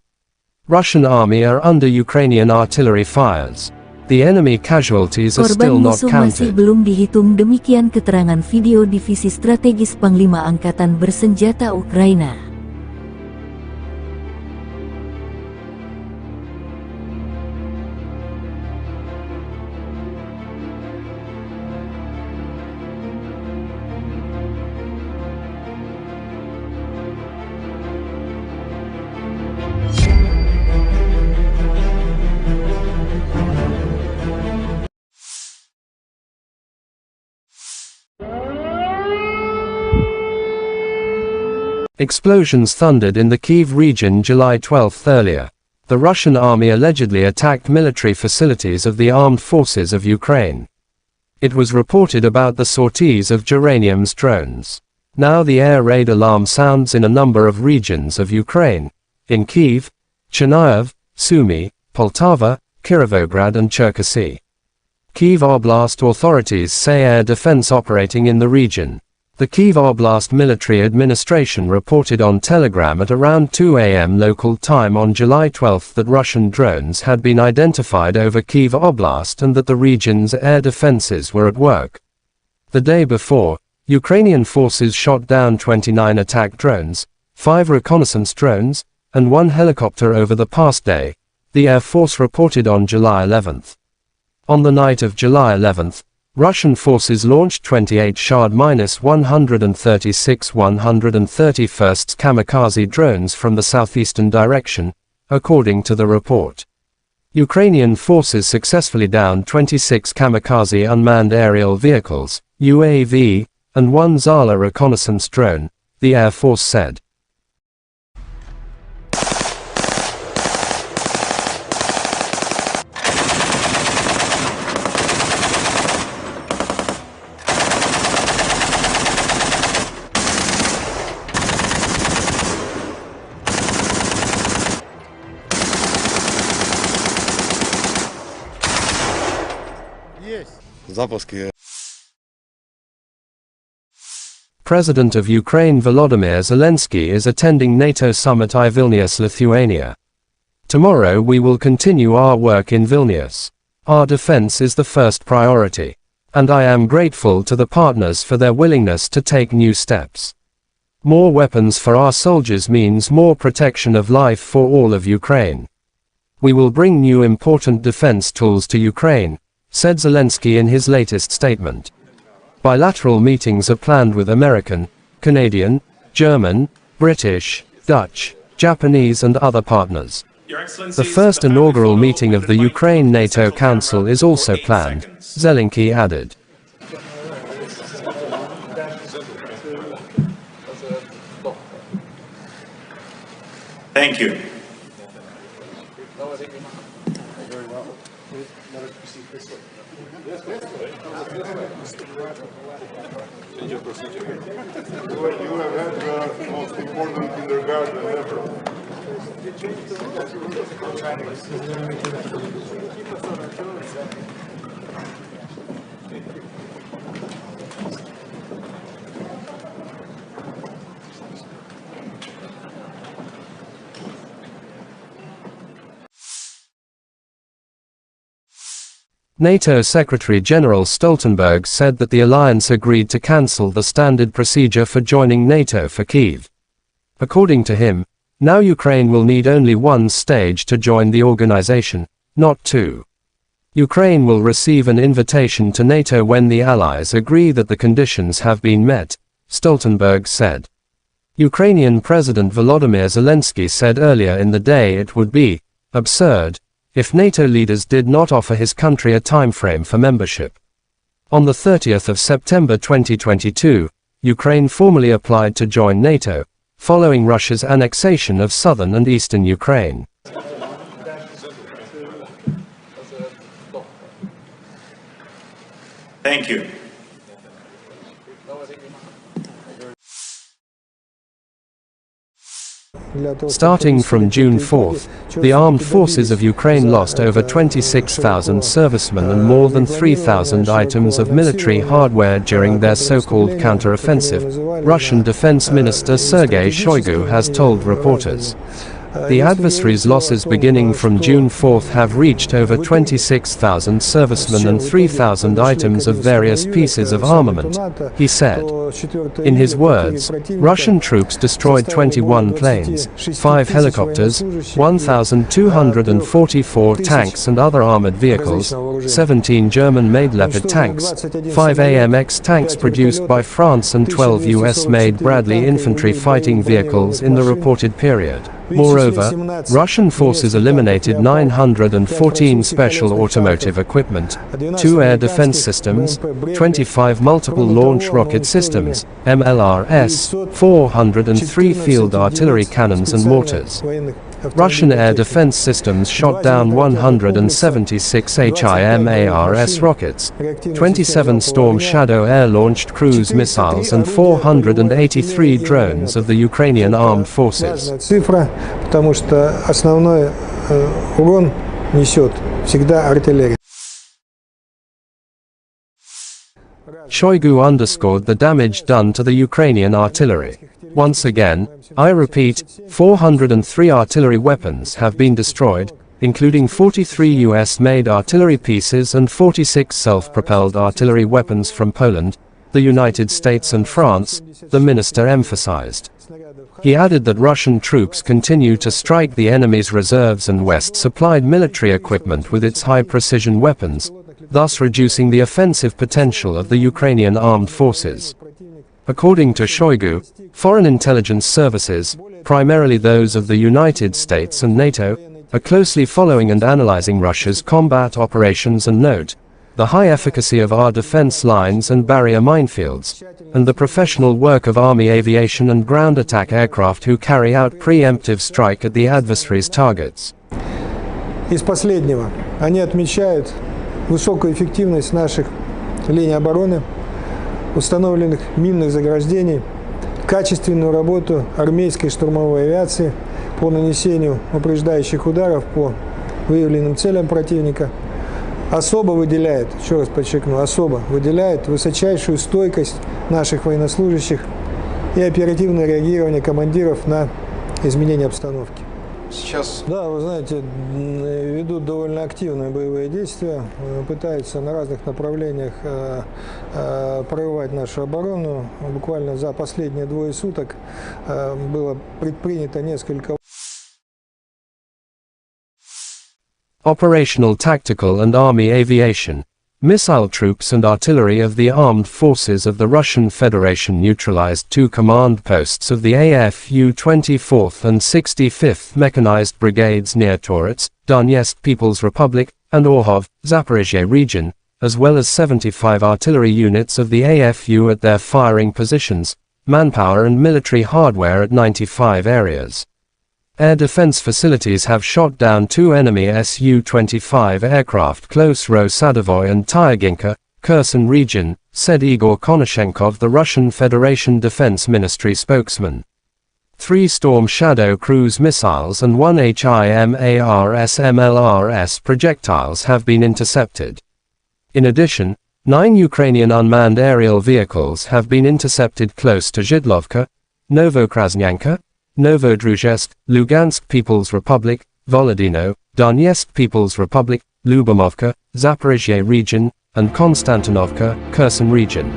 S1: Russian army are under Ukrainian artillery fires. The enemy casualties are still
S5: Korban
S1: not
S5: musuh masih
S1: counted.
S5: belum dihitung, demikian keterangan video Divisi Strategis Panglima Angkatan Bersenjata Ukraina.
S1: Explosions thundered in the Kyiv region July 12 earlier. The Russian army allegedly attacked military facilities of the armed forces of Ukraine. It was reported about the sorties of geranium's drones. Now the air raid alarm sounds in a number of regions of Ukraine, in Kyiv, Chernihiv, Sumy, Poltava, Kirovograd and Cherkasy. Kyiv Oblast authorities say air defense operating in the region. The Kyiv Oblast Military Administration reported on Telegram at around 2 a.m. local time on July 12 that Russian drones had been identified over Kyiv Oblast and that the region's air defenses were at work. The day before, Ukrainian forces shot down 29 attack drones, 5 reconnaissance drones, and 1 helicopter over the past day, the Air Force reported on July 11. On the night of July 11, Russian forces launched 28 Shahd-136 131st kamikaze drones from the southeastern direction, according to the report. Ukrainian forces successfully downed 26 kamikaze unmanned aerial vehicles, UAV, and 1 Zala reconnaissance drone, the Air Force said. President of Ukraine Volodymyr Zelensky is attending NATO summit in Vilnius, Lithuania. Tomorrow we will continue our work in Vilnius. Our defense is the first priority. And I am grateful to the partners for their willingness to take new steps. More weapons for our soldiers means more protection of life for all of Ukraine. We will bring new important defense tools to Ukraine, said Zelensky in his latest statement. Bilateral meetings are planned with American, Canadian, German, British, Dutch, Japanese and other partners. The first inaugural meeting of the Ukraine NATO Council is also planned, Zelensky added.
S2: Thank you.
S3: You have had the most important kindergarten ever.
S1: NATO Secretary-General Stoltenberg said that the alliance agreed to cancel the standard procedure for joining NATO for Kyiv. According to him, now Ukraine will need only one stage to join the organization, not two. Ukraine will receive an invitation to NATO when the allies agree that the conditions have been met, Stoltenberg said. Ukrainian President Volodymyr Zelensky said earlier in the day it would be absurd if NATO leaders did not offer his country a timeframe for membership. On the 30th of September 2022, Ukraine formally applied to join NATO, following Russia's annexation of southern and eastern Ukraine.
S2: Thank you.
S1: Starting from June 4th, the armed forces of Ukraine lost over 26,000 servicemen and more than 3,000 items of military hardware during their so-called counter-offensive, Russian Defense Minister Sergei Shoigu has told reporters. The adversary's losses beginning from June 4th have reached over 26,000 servicemen and 3,000 items of various pieces of armament, he said. In his words, Russian troops destroyed 21 planes, 5 helicopters, 1,244 tanks and other armored vehicles, 17 German-made Leopard tanks, 5 AMX tanks produced by France and 12 US-made Bradley infantry fighting vehicles in the reported period. Moreover, Russian forces eliminated 914 special automotive equipment, 2 air defense systems, 25 multiple launch rocket systems, MLRS, 403 field artillery cannons and mortars. Russian air defense systems shot down 176 HIMARS rockets, 27 Storm Shadow air-launched cruise missiles and 483 drones of the Ukrainian armed forces.
S4: Цифра, потому что основной урон несет всегда артиллерия.
S1: Shoigu underscored the damage done to the Ukrainian artillery. Once again, I repeat, 403 artillery weapons have been destroyed, including 43 US-made artillery pieces and 46 self-propelled artillery weapons from Poland, the United States and France, the minister emphasized. He added that Russian troops continue to strike the enemy's reserves and West-supplied military equipment with its high-precision weapons, thus reducing the offensive potential of the Ukrainian armed forces. According to Shoigu, foreign intelligence services, primarily those of the United States and NATO, are closely following and analyzing Russia's combat operations and note the high efficacy of our defense lines and barrier minefields, and the professional work of Army aviation and ground attack aircraft who carry out preemptive strike at the adversary's targets.
S4: Из последнего, они отмечают высокую эффективность наших линий обороны, установленных минных заграждений, качественную работу армейской штурмовой авиации по нанесению упреждающих ударов по выявленным целям противника. Особо выделяет, еще раз подчеркну, особо выделяет высочайшую стойкость наших военнослужащих и оперативное реагирование командиров на изменения обстановки.
S6: Сейчас...
S4: Да, вы знаете, ведут довольно активные боевые действия, пытаются на разных направлениях прорывать нашу оборону. Буквально за последние 2 суток было предпринято несколько...
S1: Operational, tactical and army aviation. Missile troops and artillery of the armed forces of the Russian Federation neutralized 2 command posts of the AFU 24th and 65th Mechanized Brigades near Torets, Donetsk People's Republic, and Orhov, Zaporizhia region, as well as 75 artillery units of the AFU at their firing positions, manpower and military hardware at 95 areas. Air defense facilities have shot down 2 enemy Su-25 aircraft close Ro-Sadovoy and Tyaginka, Kherson region, said Igor Konashenkov, the Russian Federation Defense Ministry spokesman. 3 Storm Shadow cruise missiles and 1 HIMARS MLRS projectiles have been intercepted. In addition, 9 Ukrainian unmanned aerial vehicles have been intercepted close to Zhidlovka, Novokrasnyanka, Novodruzhsk, Lugansk People's Republic, Volodino, Donetsk People's Republic, Lubamovka, Zaporizhia region, and Konstantinovka, Kherson region.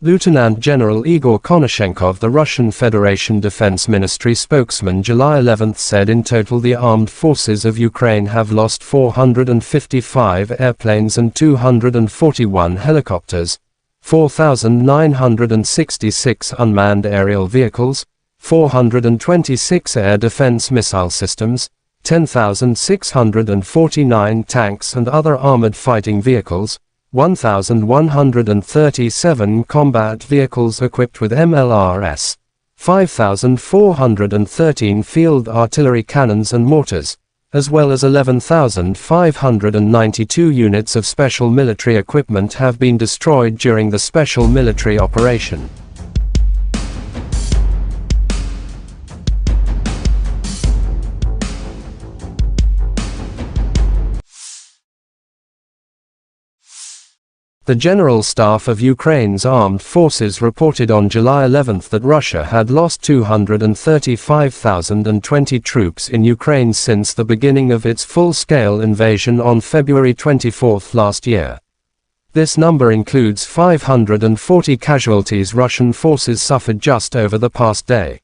S1: Lieutenant General Igor Konashenkov, the Russian Federation Defense Ministry spokesman, July 11 said in total the armed forces of Ukraine have lost 455 airplanes and 241 helicopters, 4,966 unmanned aerial vehicles, 426 air defense missile systems, 10,649 tanks and other armored fighting vehicles, 1,137 combat vehicles equipped with MLRS, 5,413 field artillery cannons and mortars, as well as 11,592 units of special military equipment have been destroyed during the special military operation. The General Staff of Ukraine's armed forces reported on July 11 that Russia had lost 235,020 troops in Ukraine since the beginning of its full-scale invasion on February 24 last year. This number includes 540 casualties Russian forces suffered just over the past day.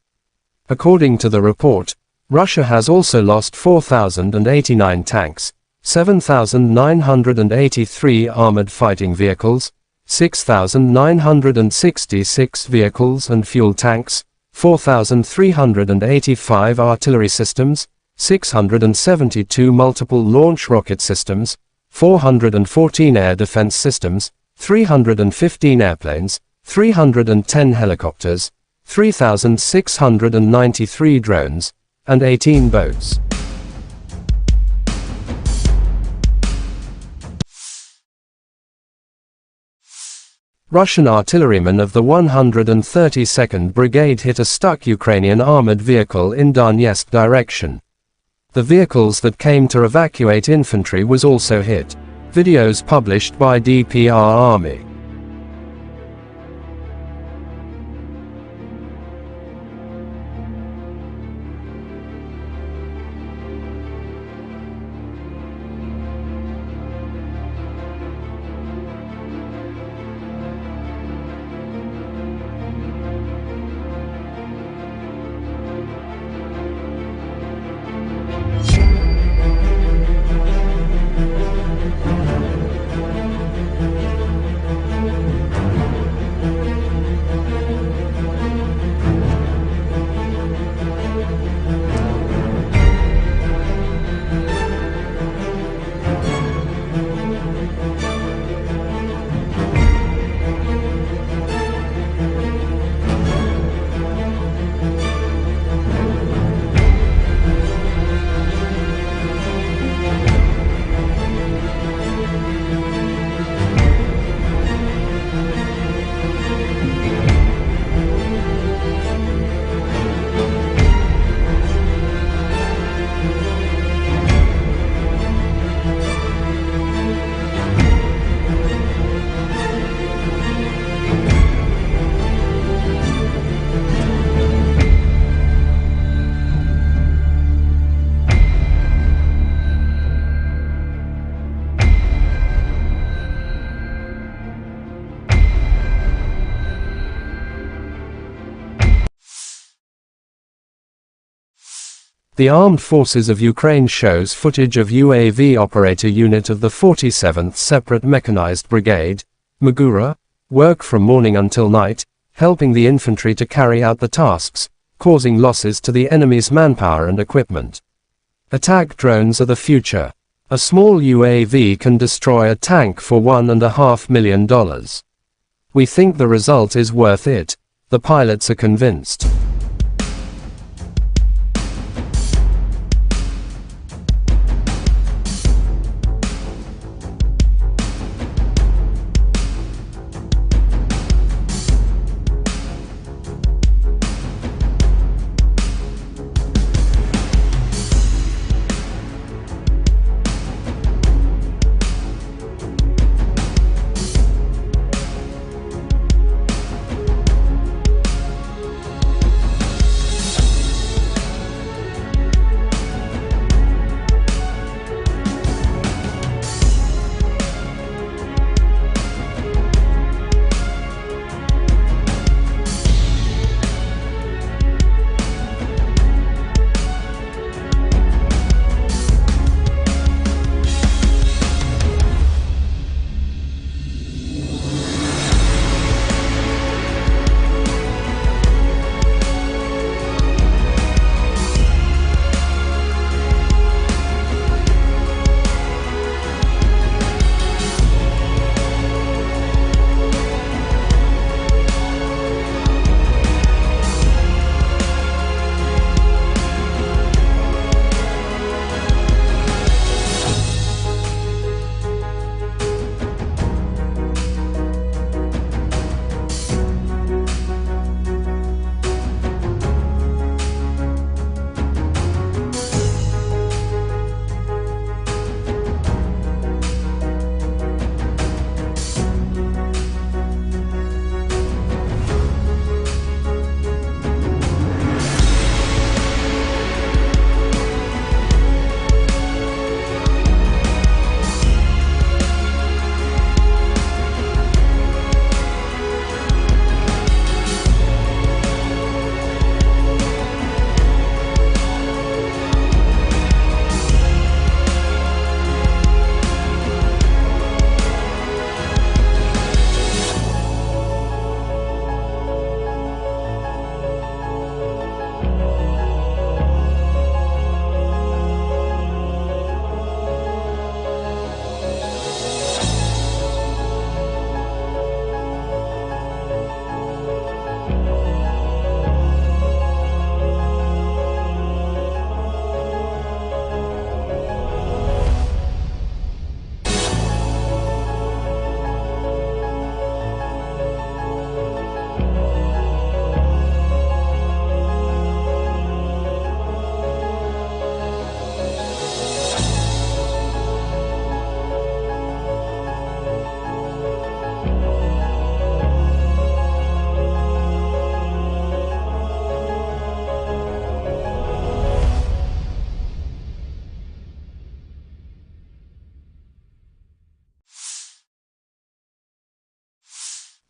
S1: According to the report, Russia has also lost 4,089 tanks, 7,983 armored fighting vehicles, 6,966 vehicles and fuel tanks, 4,385 artillery systems, 672 multiple launch rocket systems, 414 air defense systems, 315 airplanes, 310 helicopters, 3,693 drones, and 18 boats. Russian artillerymen of the 132nd Brigade hit a stuck Ukrainian armored vehicle in Donetsk direction. The vehicles that came to evacuate infantry was also hit. Videos published by DPR Army. The Armed Forces of Ukraine shows footage of UAV operator unit of the 47th Separate Mechanized Brigade, Magura, work from morning until night, helping the infantry to carry out the tasks, causing losses to the enemy's manpower and equipment. Attack drones are the future. A small UAV can destroy a tank for $1.5 million. We think the result is worth it. The pilots are convinced.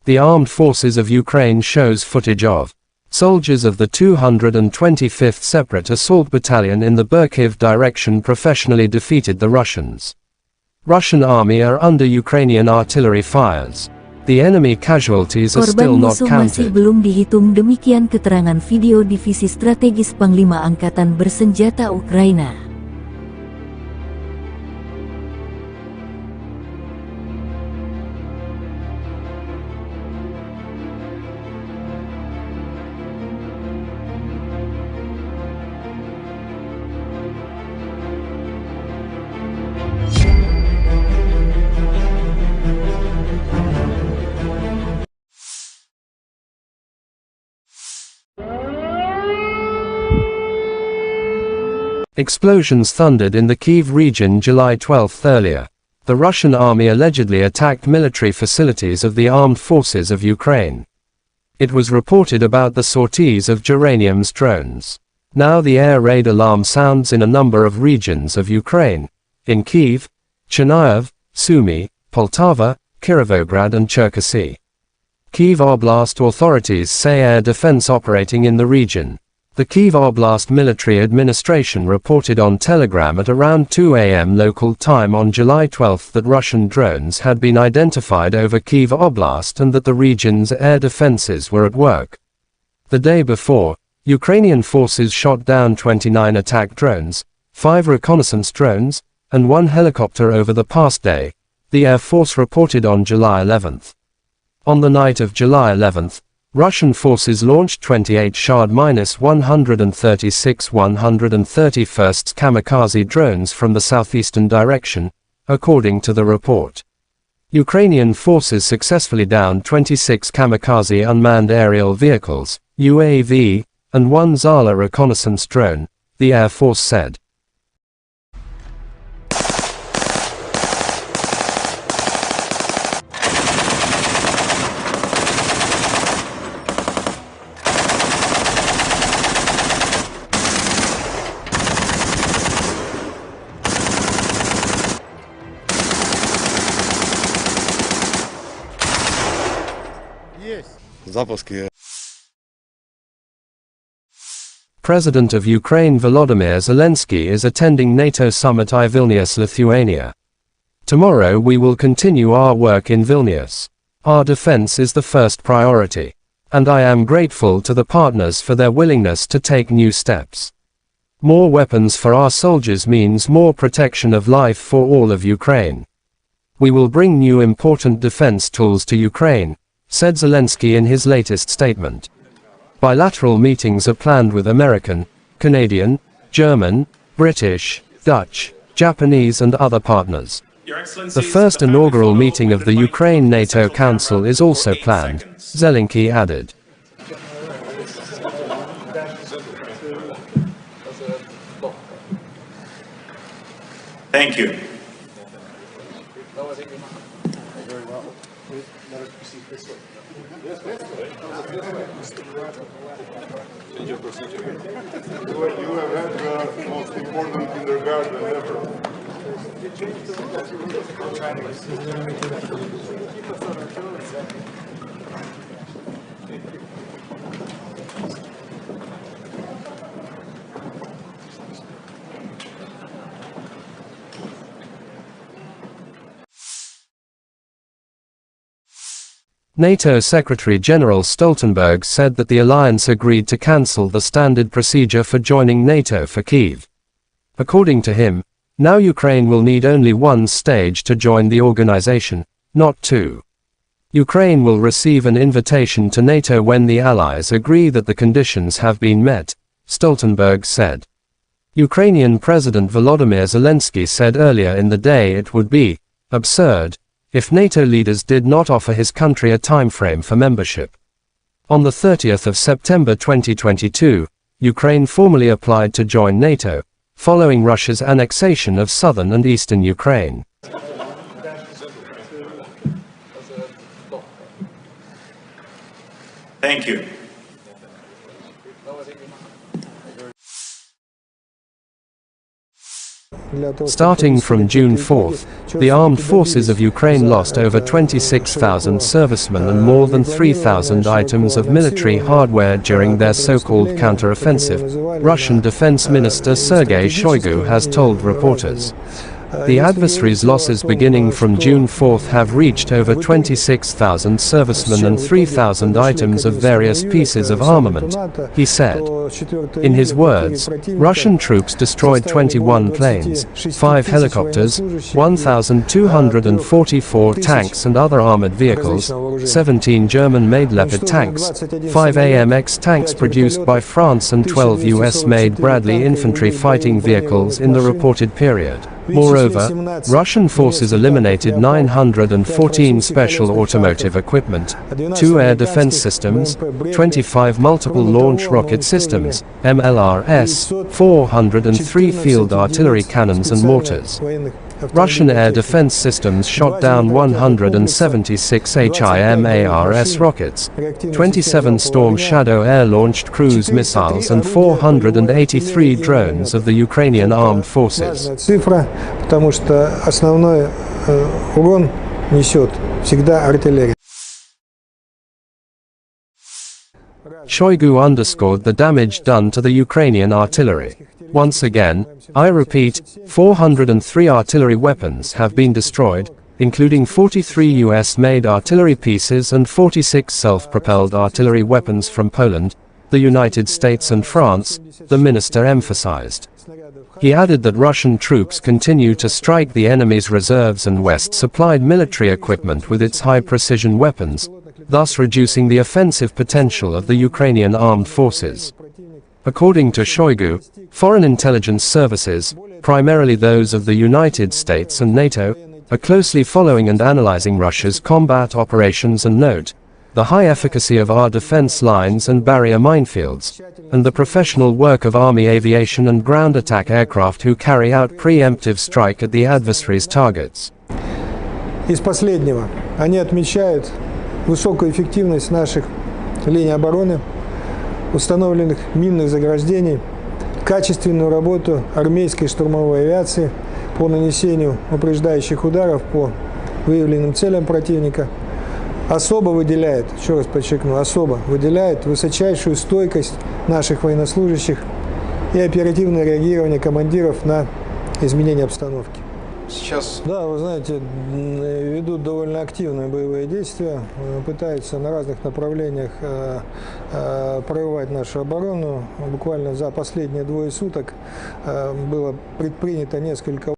S1: The armed forces of Ukraine shows footage of soldiers of the 225th Separate Assault Battalion in the Kyiv direction professionally defeated the Russians. Russian army are under Ukrainian artillery fires. The enemy casualties are still
S5: Korban
S1: not
S5: musuh masih
S1: counted.
S5: belum dihitung, demikian keterangan video Divisi Strategis Panglima Angkatan Bersenjata Ukraina.
S1: Explosions thundered in the Kyiv region July 12 earlier. The Russian army allegedly attacked military facilities of the armed forces of Ukraine. It was reported about the sorties of Geranium's drones. Now the air raid alarm sounds in a number of regions of Ukraine. In Kyiv, Chernihiv, Sumy, Poltava, Kirovograd and Cherkasy. Kyiv Oblast authorities say air defense operating in the region. The Kyiv Oblast Military Administration reported on Telegram at around 2 a.m. local time on July 12 that Russian drones had been identified over Kyiv Oblast and that the region's air defenses were at work. The day before, Ukrainian forces shot down 29 attack drones, 5 reconnaissance drones, and 1 helicopter over the past day, the Air Force reported on July 11. On the night of July 11, Russian forces launched 28 Shahd-136 131st kamikaze drones from the southeastern direction, according to the report. Ukrainian forces successfully downed 26 kamikaze unmanned aerial vehicles, UAV, and 1 Zala reconnaissance drone, the Air Force said. President of Ukraine Volodymyr Zelensky is attending NATO summit in Vilnius, Lithuania. Tomorrow we will continue our work in Vilnius. Our defense is the first priority. And I am grateful to the partners for their willingness to take new steps. More weapons for our soldiers means more protection of life for all of Ukraine. We will bring new important defense tools to Ukraine, said Zelensky in his latest statement. Bilateral meetings are planned with American, Canadian, German, British, Dutch, Japanese and other partners. The first inaugural meeting of the Ukraine NATO Council is also planned, Zelensky added.
S2: Thank you.
S3: You have had the most important kindergarten ever.
S1: NATO Secretary-General Stoltenberg said that the alliance agreed to cancel the standard procedure for joining NATO for Kyiv. According to him, now Ukraine will need only one stage to join the organization, not two. Ukraine will receive an invitation to NATO when the allies agree that the conditions have been met, Stoltenberg said. Ukrainian President Volodymyr Zelensky said earlier in the day it would be absurd if NATO leaders did not offer his country a timeframe for membership. On the 30th of September 2022, Ukraine formally applied to join NATO, following Russia's annexation of southern and eastern Ukraine.
S2: Thank you.
S1: Starting from June 4th, the armed forces of Ukraine lost over 26,000 servicemen and more than 3,000 items of military hardware during their so-called counter-offensive, Russian Defense Minister Sergei Shoigu has told reporters. The adversary's losses beginning from June 4th have reached over 26,000 servicemen and 3,000 items of various pieces of armament, he said. In his words, Russian troops destroyed 21 planes, 5 helicopters, 1,244 tanks and other armored vehicles, 17 German-made Leopard tanks, 5 AMX tanks produced by France and 12 US-made Bradley infantry fighting vehicles in the reported period. Moreover, Russian forces eliminated 914 special automotive equipment, 2 air defense systems, 25 multiple launch rocket systems, MLRS, 403 field artillery cannons and mortars. Russian air defense systems shot down 176 HIMARS rockets, 27 Storm Shadow air-launched cruise missiles and 483 drones of the Ukrainian armed forces.
S4: Цифра, потому что основной урон несет всегда артиллерия.
S1: Shoigu underscored the damage done to the Ukrainian artillery. Once again, I repeat, 403 artillery weapons have been destroyed, including 43 US-made artillery pieces and 46 self-propelled artillery weapons from Poland, the United States and France, the minister emphasized. He added that Russian troops continue to strike the enemy's reserves and West-supplied military equipment with its high-precision weapons, thus reducing the offensive potential of the Ukrainian armed forces. According to Shoigu, foreign intelligence services, primarily those of the United States and NATO, are closely following and analyzing Russia's combat operations and note the high efficacy of our defense lines and barrier minefields, and the professional work of Army aviation and ground attack aircraft who carry out preemptive strike at the adversary's targets.
S4: Из последнего, они отмечают высокую эффективность наших линий обороны, установленных минных заграждений, качественную работу армейской штурмовой авиации по нанесению упреждающих ударов по выявленным целям противника. Особо выделяет, еще раз подчеркну, особо выделяет высочайшую стойкость наших военнослужащих и оперативное реагирование командиров на изменения обстановки.
S3: Сейчас...
S4: Да, вы знаете, ведут довольно активные боевые действия, пытаются на разных направлениях прорывать нашу оборону. Буквально за последние 2 суток было предпринято несколько...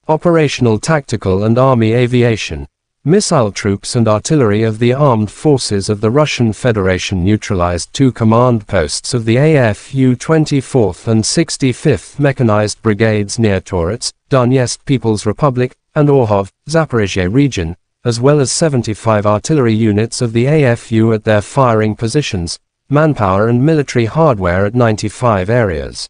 S1: Operational, tactical and army aviation. Missile troops and artillery of the armed forces of the Russian Federation neutralized 2 command posts of the AFU 24th and 65th Mechanized Brigades near Torets, Donetsk People's Republic, and Orhov, Zaporizhia region, as well as 75 artillery units of the AFU at their firing positions, manpower and military hardware at 95 areas.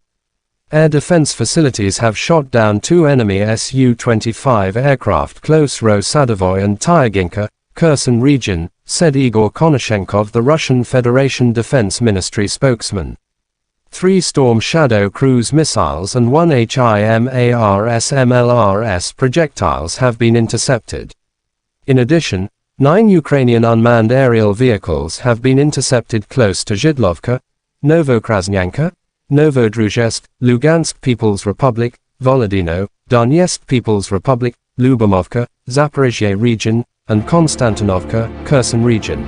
S1: Air defense facilities have shot down 2 enemy Su-25 aircraft close Ro-Sadovoy and Tyaginka, Kherson region, said Igor Konashenkov, the Russian Federation Defense Ministry spokesman. 3 Storm Shadow cruise missiles and 1 HIMARS MLRS projectiles have been intercepted. In addition, 9 Ukrainian unmanned aerial vehicles have been intercepted close to Zhidlovka, Novokrasnyanka, Novodruzhsk, Lugansk People's Republic, Volodino, Donetsk People's Republic, Lyubomovka, Zaporizhia region, and Konstantinovka, Kherson region.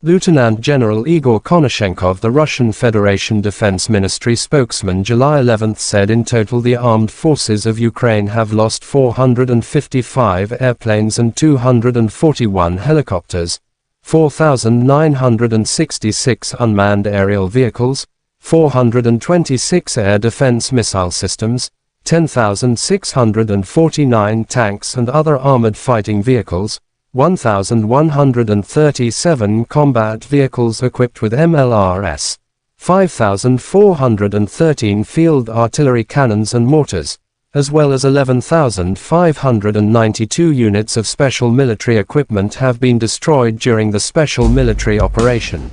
S1: Lieutenant General Igor Konashenkov, the Russian Federation Defense Ministry spokesman, July 11 said in total the armed forces of Ukraine have lost 455 airplanes and 241 helicopters, 4,966 unmanned aerial vehicles, 426 air defense missile systems, 10,649 tanks and other armored fighting vehicles, 1,137 combat vehicles equipped with MLRS, 5,413 field artillery cannons and mortars, as well as 11,592 units of special military equipment have been destroyed during the special military operation.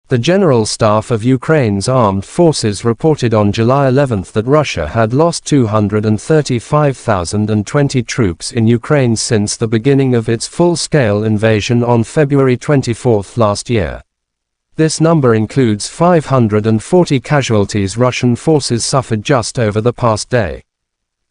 S1: The General Staff of Ukraine's armed forces reported on July 11 that Russia had lost 235,020 troops in Ukraine since the beginning of its full-scale invasion on February 24 last year. This number includes 540 casualties Russian forces suffered just over the past day.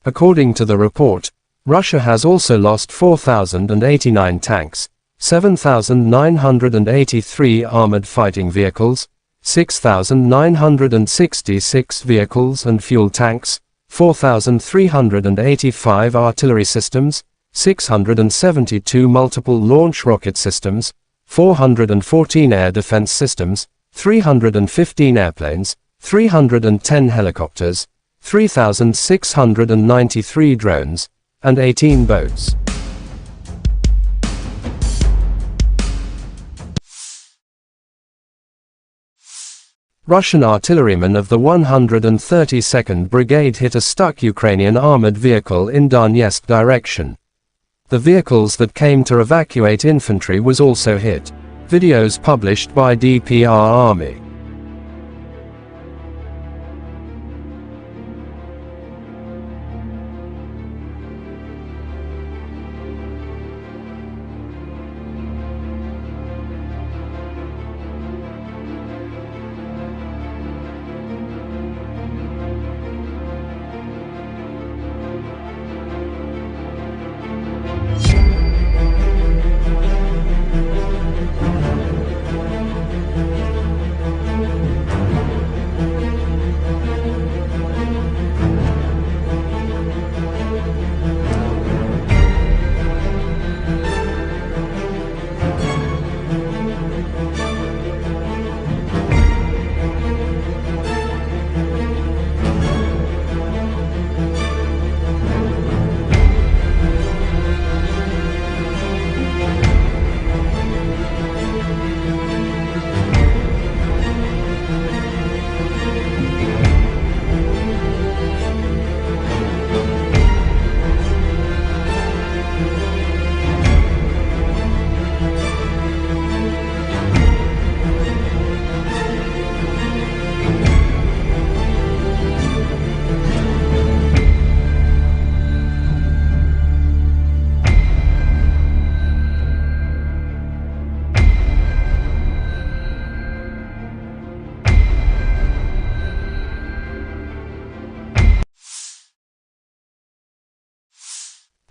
S1: According to the report, Russia has also lost 4,089 tanks, 7,983 armored fighting vehicles, 6,966 vehicles and fuel tanks, 4,385 artillery systems, 672 multiple launch rocket systems, 414 air defense systems, 315 airplanes, 310 helicopters, 3,693 drones, and 18 boats. Russian artillerymen of the 132nd Brigade hit a stuck Ukrainian armored vehicle in Donetsk direction. The vehicles that came to evacuate infantry was also hit. Videos published by DPR Army.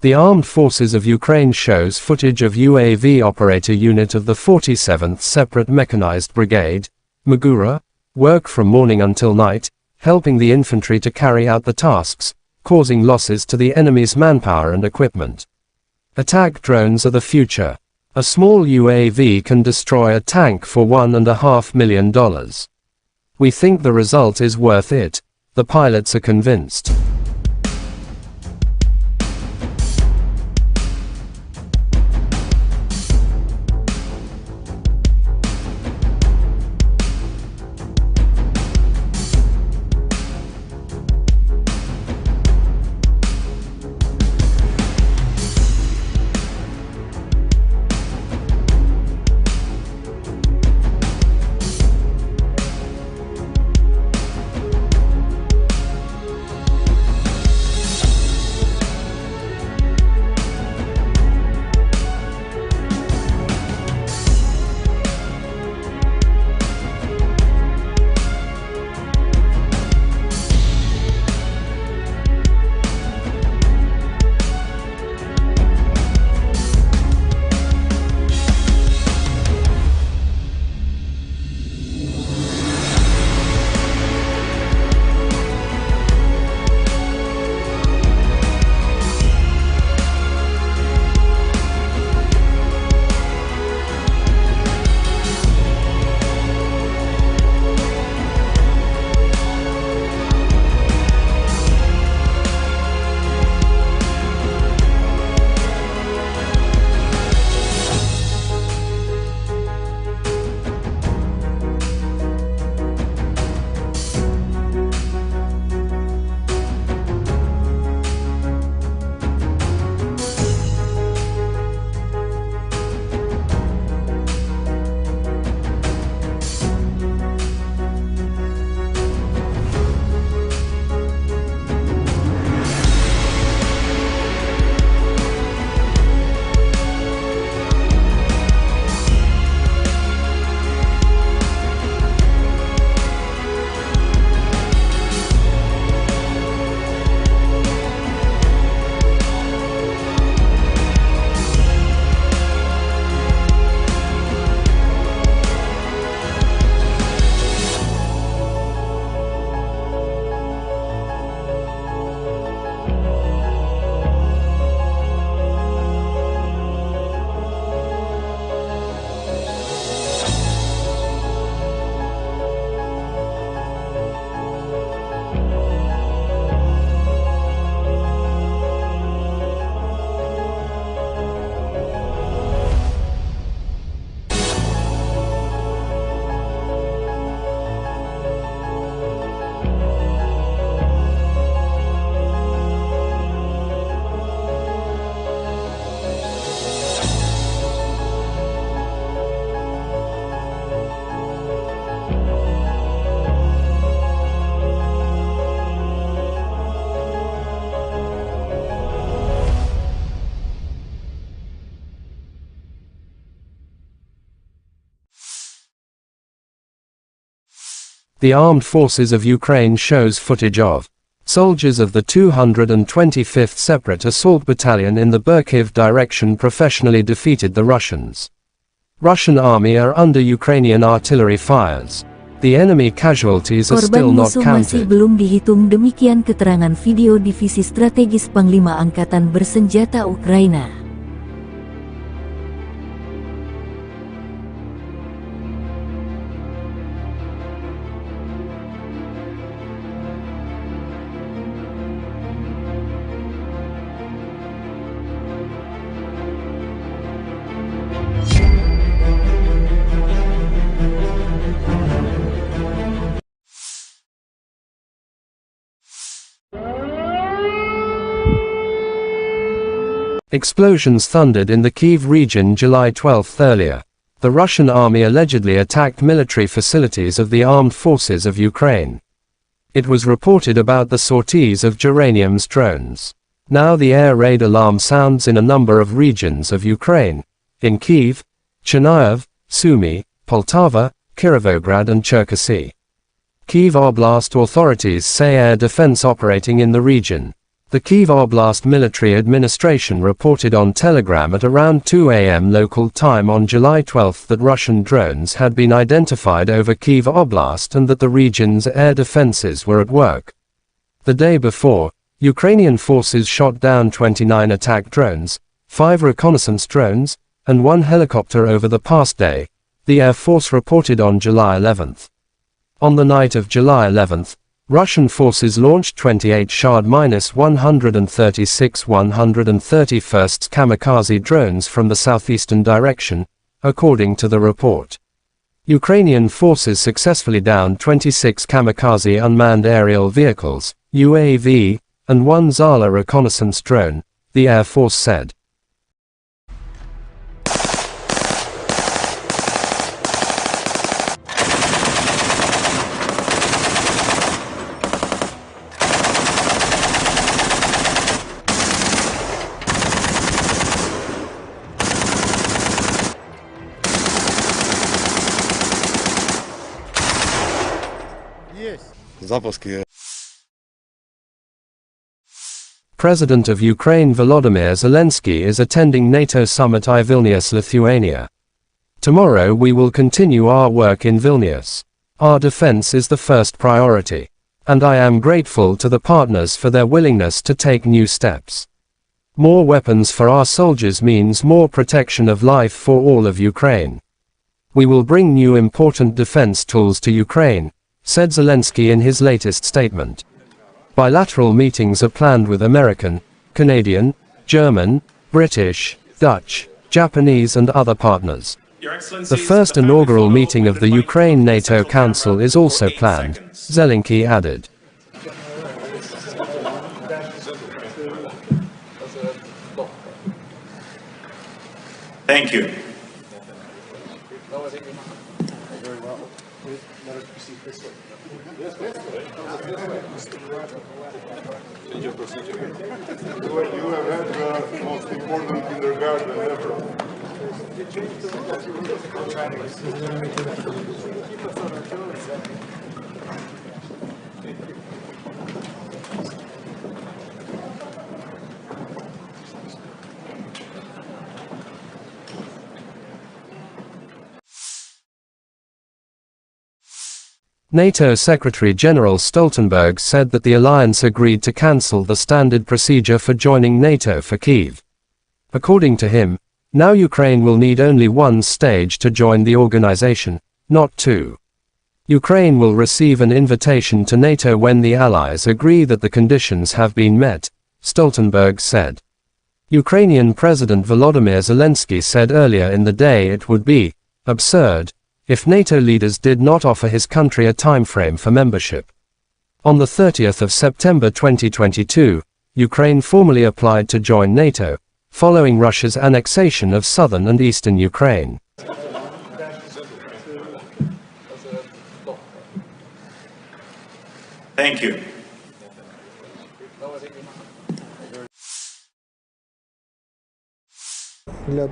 S1: The Armed Forces of Ukraine shows footage of UAV operator unit of the 47th Separate Mechanized Brigade, Magura, work from morning until night, helping the infantry to carry out the tasks, causing losses to the enemy's manpower and equipment. Attack drones are the future. A small UAV can destroy a tank for $1.5 million. We think the result is worth it. The pilots are convinced. the armed forces of Ukraine shows footage of soldiers of the 225th Separate Assault Battalion in the Kyiv direction professionally defeated the Russians. Russian army are under Ukrainian artillery fires. The enemy casualties are still
S5: Korban
S1: not
S5: musuh masih
S1: counted.
S5: belum dihitung, demikian keterangan video Divisi Strategis Panglima Angkatan Bersenjata Ukraina.
S1: Explosions thundered in the Kyiv region July 12 earlier. The Russian army allegedly attacked military facilities of the armed forces of Ukraine. It was reported about the sorties of Geranium's drones. Now the air raid alarm sounds in a number of regions of Ukraine. In Kyiv, Chernihiv, Sumy, Poltava, Kirovograd and Cherkasy. Kyiv Oblast authorities say air defense operating in the region. The Kyiv Oblast Military Administration reported on Telegram at around 2 a.m. local time on July 12 that Russian drones had been identified over Kyiv Oblast and that the region's air defenses were at work. The day before, Ukrainian forces shot down 29 attack drones, 5 reconnaissance drones, and 1 helicopter over the past day, the Air Force reported on July 11. On the night of July 11, Russian forces launched 28 Shahd-136 131st kamikaze drones from the southeastern direction, according to the report. Ukrainian forces successfully downed 26 kamikaze unmanned aerial vehicles, UAV, and 1 Zala reconnaissance drone, the Air Force said. President of Ukraine Volodymyr Zelensky is attending NATO summit in Vilnius, Lithuania. Tomorrow we will continue our work in Vilnius. Our defense is the first priority. And I am grateful to the partners for their willingness to take new steps. More weapons for our soldiers means more protection of life for all of Ukraine. We will bring new important defense tools to Ukraine, said Zelensky in his latest statement. Bilateral meetings are planned with American, Canadian, German, British, Dutch, Japanese and other partners. The first inaugural meeting of the Ukraine-NATO Council is also planned, Zelensky added.
S2: Thank you.
S3: You have had the most important kindergarten ever.
S1: NATO Secretary-General Stoltenberg said that the alliance agreed to cancel the standard procedure for joining NATO for Kyiv. According to him, now Ukraine will need only one stage to join the organization, not two. Ukraine will receive an invitation to NATO when the allies agree that the conditions have been met, Stoltenberg said. Ukrainian President Volodymyr Zelensky said earlier in the day it would be absurd if NATO leaders did not offer his country a timeframe for membership. On the 30th of September 2022, Ukraine formally applied to join NATO, following Russia's annexation of southern and eastern Ukraine.
S2: Thank you.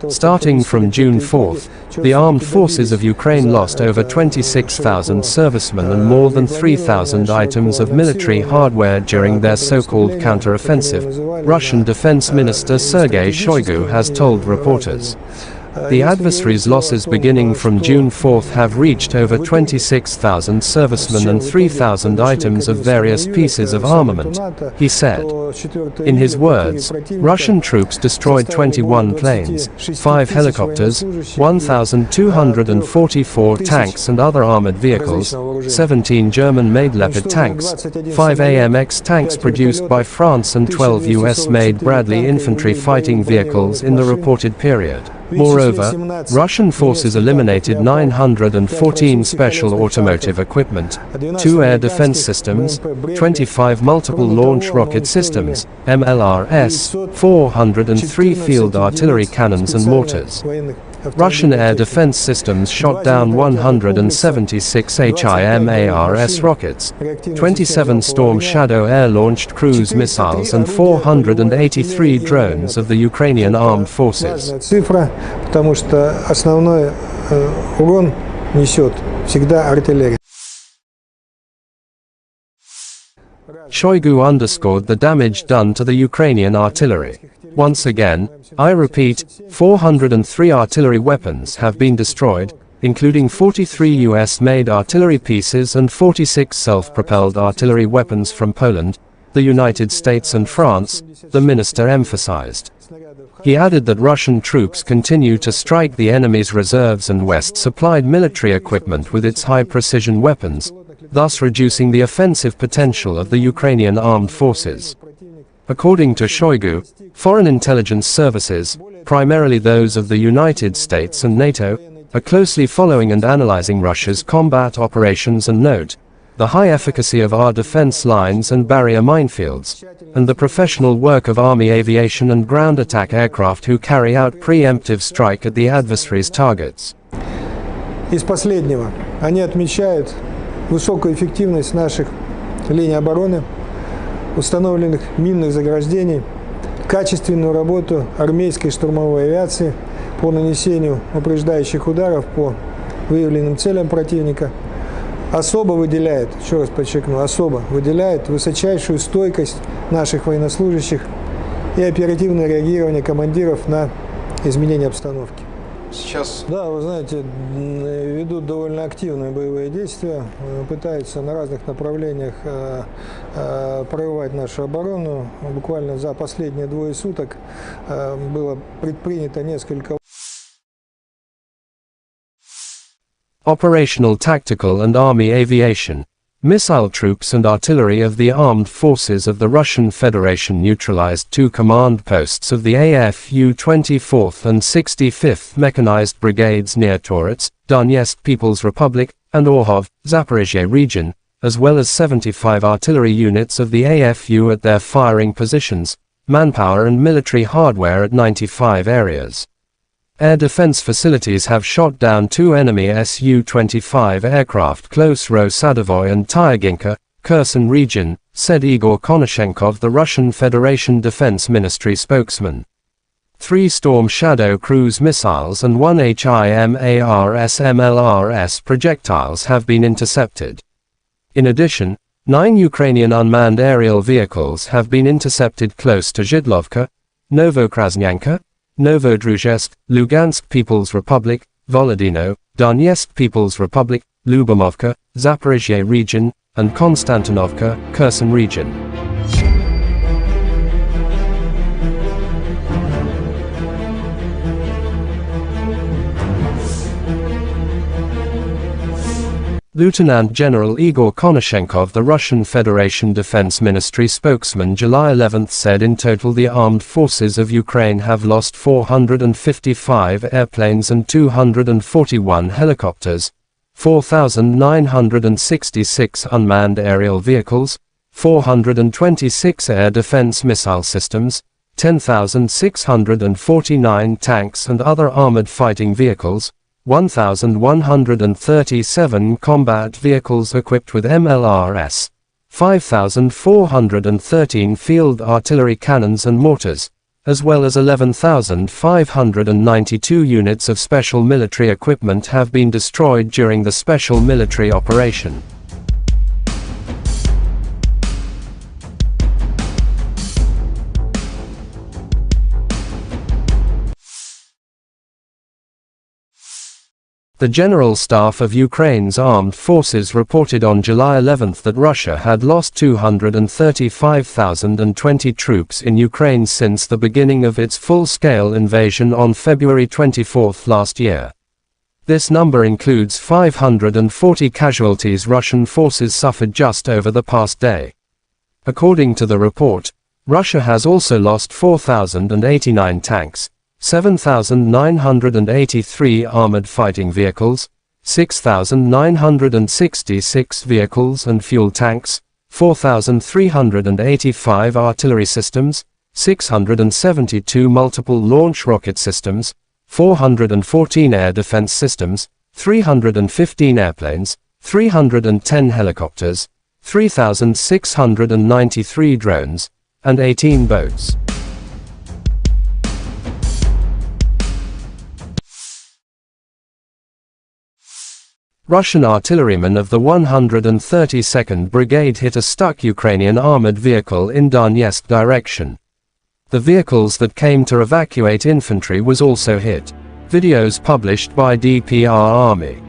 S1: Starting from June 4, the armed forces of Ukraine lost over 26,000 servicemen and more than 3,000 items of military hardware during their so-called counter-offensive, Russian Defense Minister Sergei Shoigu has told reporters. The adversary's losses beginning from June 4 have reached over 26,000 servicemen and 3,000 items of various pieces of armament, he said. In his words, Russian troops destroyed 21 planes, 5 helicopters, 1,244 tanks and other armored vehicles, 17 German-made Leopard tanks, 5 AMX tanks produced by France and 12 US-made Bradley infantry fighting vehicles in the reported period. Moreover, Russian forces eliminated 914 special automotive equipment, 2 air defense systems, 25 multiple launch rocket systems, MLRS, 403 field artillery cannons and mortars. Russian air defense systems shot down 176 HIMARS rockets, 27 Storm Shadow air-launched cruise missiles and 483 drones of the Ukrainian armed forces.
S4: Цифра, потому что основной урон несет всегда артиллерия.
S1: Shoigu underscored the damage done to the Ukrainian artillery. Once again, I repeat, 403 artillery weapons have been destroyed, including 43 US-made artillery pieces and 46 self-propelled artillery weapons from Poland, the United States and France, the minister emphasized. He added that Russian troops continue to strike the enemy's reserves and West-supplied military equipment with its high-precision weapons, thus reducing the offensive potential of the Ukrainian armed forces. According to Shoigu, foreign intelligence services, primarily those of the United States and NATO, are closely following and analyzing Russia's combat operations and note the high efficacy of our defense lines and barrier minefields, and the professional work of Army aviation and ground attack aircraft who carry out preemptive strike at the adversary's targets.
S4: Из последнего, они отмечают высокую эффективность наших линий обороны, установленных минных заграждений, качественную работу армейской штурмовой авиации по нанесению упреждающих ударов по выявленным целям противника, особо выделяет, еще раз подчеркну, особо выделяет высочайшую стойкость наших военнослужащих и оперативное реагирование командиров на изменения обстановки.
S6: Сейчас...
S4: Да, вы знаете, ведут довольно активные боевые действия, пытаются на разных направлениях прорывать нашу оборону. Буквально за последние 2 суток было предпринято несколько...
S1: Operational, tactical and army aviation. Missile troops and artillery of the armed forces of the Russian Federation neutralized 2 command posts of the AFU 24th and 65th Mechanized Brigades near Torets, Donetsk People's Republic, and Orhov, Zaporizhia region, as well as 75 artillery units of the AFU at their firing positions, manpower and military hardware at 95 areas. Air defense facilities have shot down 2 enemy Su-25 aircraft close Ro-Sadovoy and Tyaginka, Kherson region, said Igor Konashenkov, the Russian Federation Defense Ministry spokesman. 3 Storm Shadow cruise missiles and 1 HIMARS MLRS projectiles have been intercepted. In addition, 9 Ukrainian unmanned aerial vehicles have been intercepted close to Zhidlovka, Novokrasnyanka, Novodruzhsk, Lugansk People's Republic, Volodino, Donetsk People's Republic, Lyubomovka, Zaporizhia region, and Konstantinovka, Kherson region. Lieutenant General Igor Konashenkov, the Russian Federation Defense Ministry spokesman, July 11 said in total the armed forces of Ukraine have lost 455 airplanes and 241 helicopters, 4,966 unmanned aerial vehicles, 426 air defense missile systems, 10,649 tanks and other armored fighting vehicles, 1,137 combat vehicles equipped with MLRS, 5,413 field artillery cannons and mortars, as well as 11,592 units of special military equipment have been destroyed during the special military operation. The General Staff of Ukraine's armed forces reported on July 11 that Russia had lost 235,020 troops in Ukraine since the beginning of its full-scale invasion on February 24 last year. This number includes 540 casualties Russian forces suffered just over the past day. According to the report, Russia has also lost 4,089 tanks, 7,983 armored fighting vehicles, 6,966 vehicles and fuel tanks, 4,385 artillery systems, 672 multiple launch rocket systems, 414 air defense systems, 315 airplanes, 310 helicopters, 3,693 drones, and 18 boats. Russian artillerymen of the 132nd Brigade hit a stuck Ukrainian armored vehicle in Donetsk direction. The vehicles that came to evacuate infantry was also hit. Videos published by DPR Army.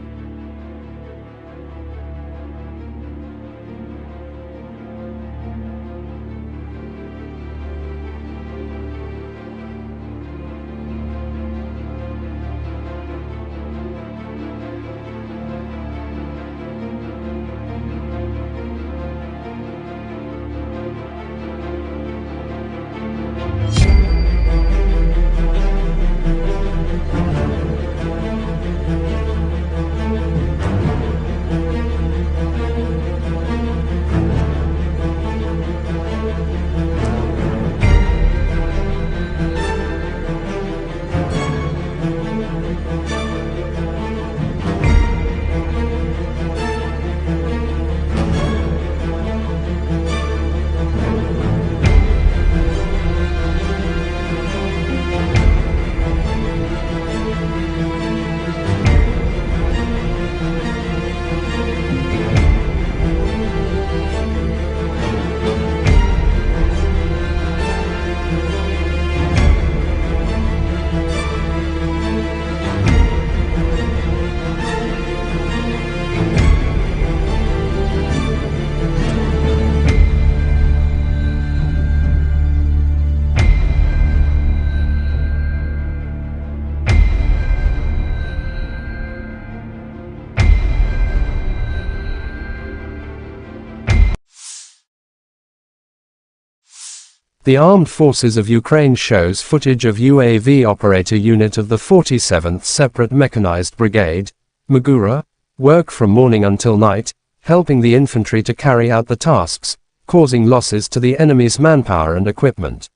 S1: The Armed Forces of Ukraine shows footage of UAV operator unit of the 47th Separate Mechanized Brigade, Magura, work from morning until night, helping the infantry to carry out the tasks, causing losses to the enemy's manpower and equipment.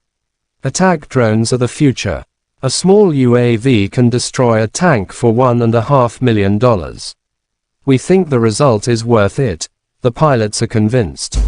S1: Attack drones are the future. A small UAV can destroy a tank for $1.5 million. We think the result is worth it. The pilots are convinced.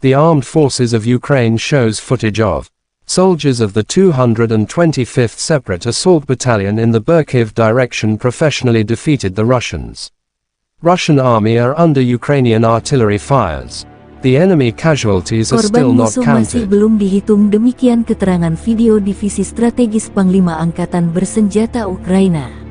S1: the armed forces of Ukraine shows footage of soldiers of the 225th Separate Assault Battalion in the Kyiv direction professionally defeated the Russians. Russian army are under Ukrainian artillery fires. The enemy casualties are still
S5: Korban
S1: not
S5: musuh masih
S1: counted.
S5: belum dihitung, demikian keterangan video Divisi Strategis Panglima Angkatan Bersenjata Ukraina.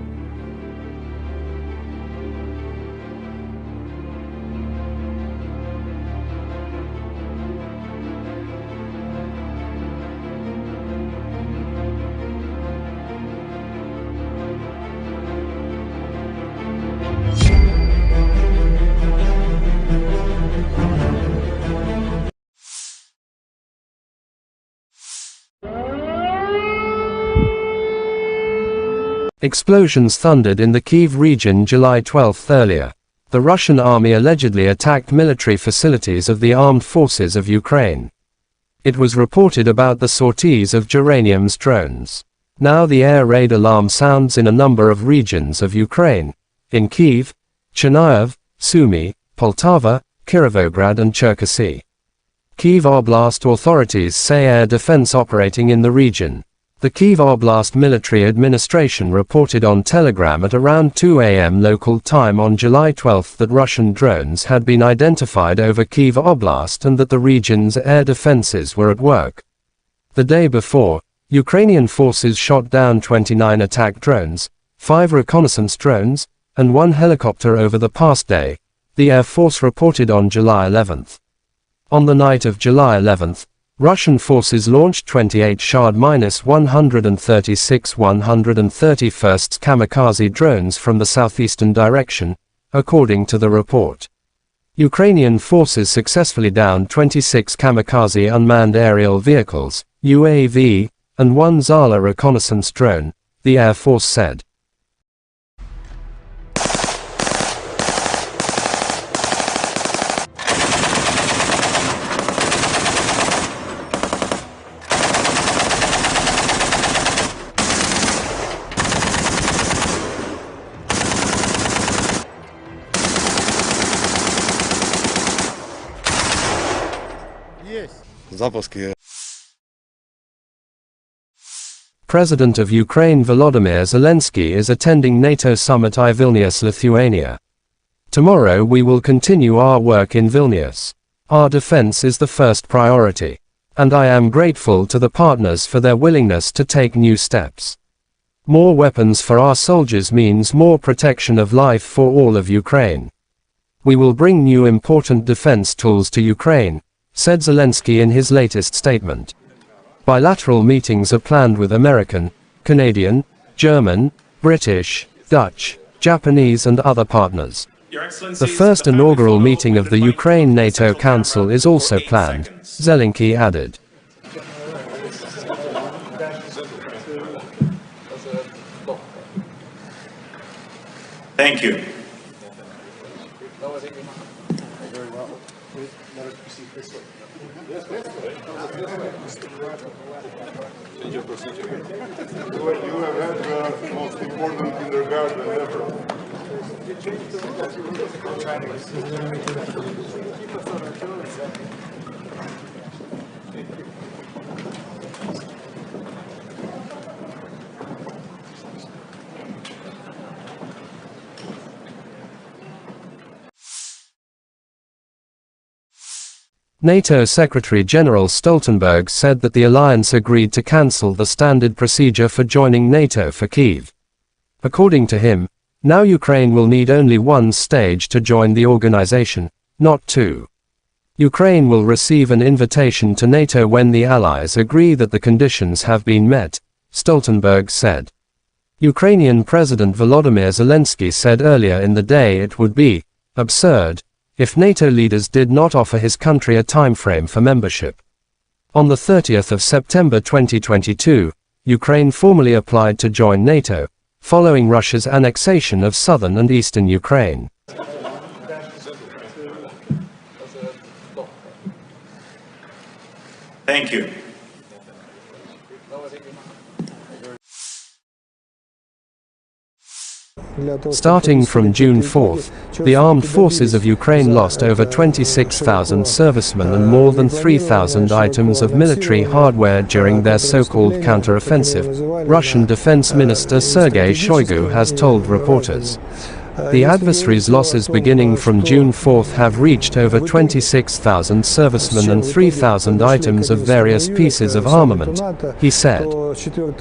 S1: Explosions thundered in the Kyiv region July 12 earlier. The Russian army allegedly attacked military facilities of the armed forces of Ukraine. It was reported about the sorties of Geranium's drones. Now the air raid alarm sounds in a number of regions of Ukraine, in Kyiv, Chernihiv, Sumy, Poltava, Kirovograd and Cherkasy. Kyiv Oblast authorities say air defense operating in the region. The Kyiv Oblast Military Administration reported on Telegram at around 2 a.m. local time on July 12 that Russian drones had been identified over Kyiv Oblast and that the region's air defenses were at work. The day before, Ukrainian forces shot down 29 attack drones, 5 reconnaissance drones, and 1 helicopter over the past day, the Air Force reported on July 11. On the night of July 11, Russian forces launched 28 Shahd-136 131st kamikaze drones from the southeastern direction, according to the report. Ukrainian forces successfully downed 26 kamikaze unmanned aerial vehicles, UAV, and 1 Zala reconnaissance drone, the Air Force said. President of Ukraine Volodymyr Zelensky is attending NATO summit in Vilnius, Lithuania. Tomorrow we will continue our work in Vilnius. Our defense is the first priority. And I am grateful to the partners for their willingness to take new steps. More weapons for our soldiers means more protection of life for all of Ukraine. We will bring new important defense tools to Ukraine, said Zelensky in his latest statement. Bilateral meetings are planned with American, Canadian, German, British, Dutch, Japanese and other partners. The first inaugural meeting of the Ukraine NATO Council is also planned, Zelensky added.
S2: Thank you.
S3: You have had the most important kindergarten ever.
S1: NATO Secretary-General Stoltenberg said that the alliance agreed to cancel the standard procedure for joining NATO for Kyiv. According to him, now Ukraine will need only one stage to join the organization, not two. Ukraine will receive an invitation to NATO when the allies agree that the conditions have been met, Stoltenberg said. Ukrainian President Volodymyr Zelensky said earlier in the day it would be absurd if NATO leaders did not offer his country a timeframe for membership. On the 30th of September 2022, Ukraine formally applied to join NATO, following Russia's annexation of southern and eastern Ukraine.
S2: Thank you.
S1: Starting from June 4th, the armed forces of Ukraine lost over 26,000 servicemen and more than 3,000 items of military hardware during their so-called counter-offensive, Russian Defense Minister Sergei Shoigu has told reporters. The adversaries' losses beginning from June 4th have reached over 26,000 servicemen and 3,000 items of various pieces of armament, he said.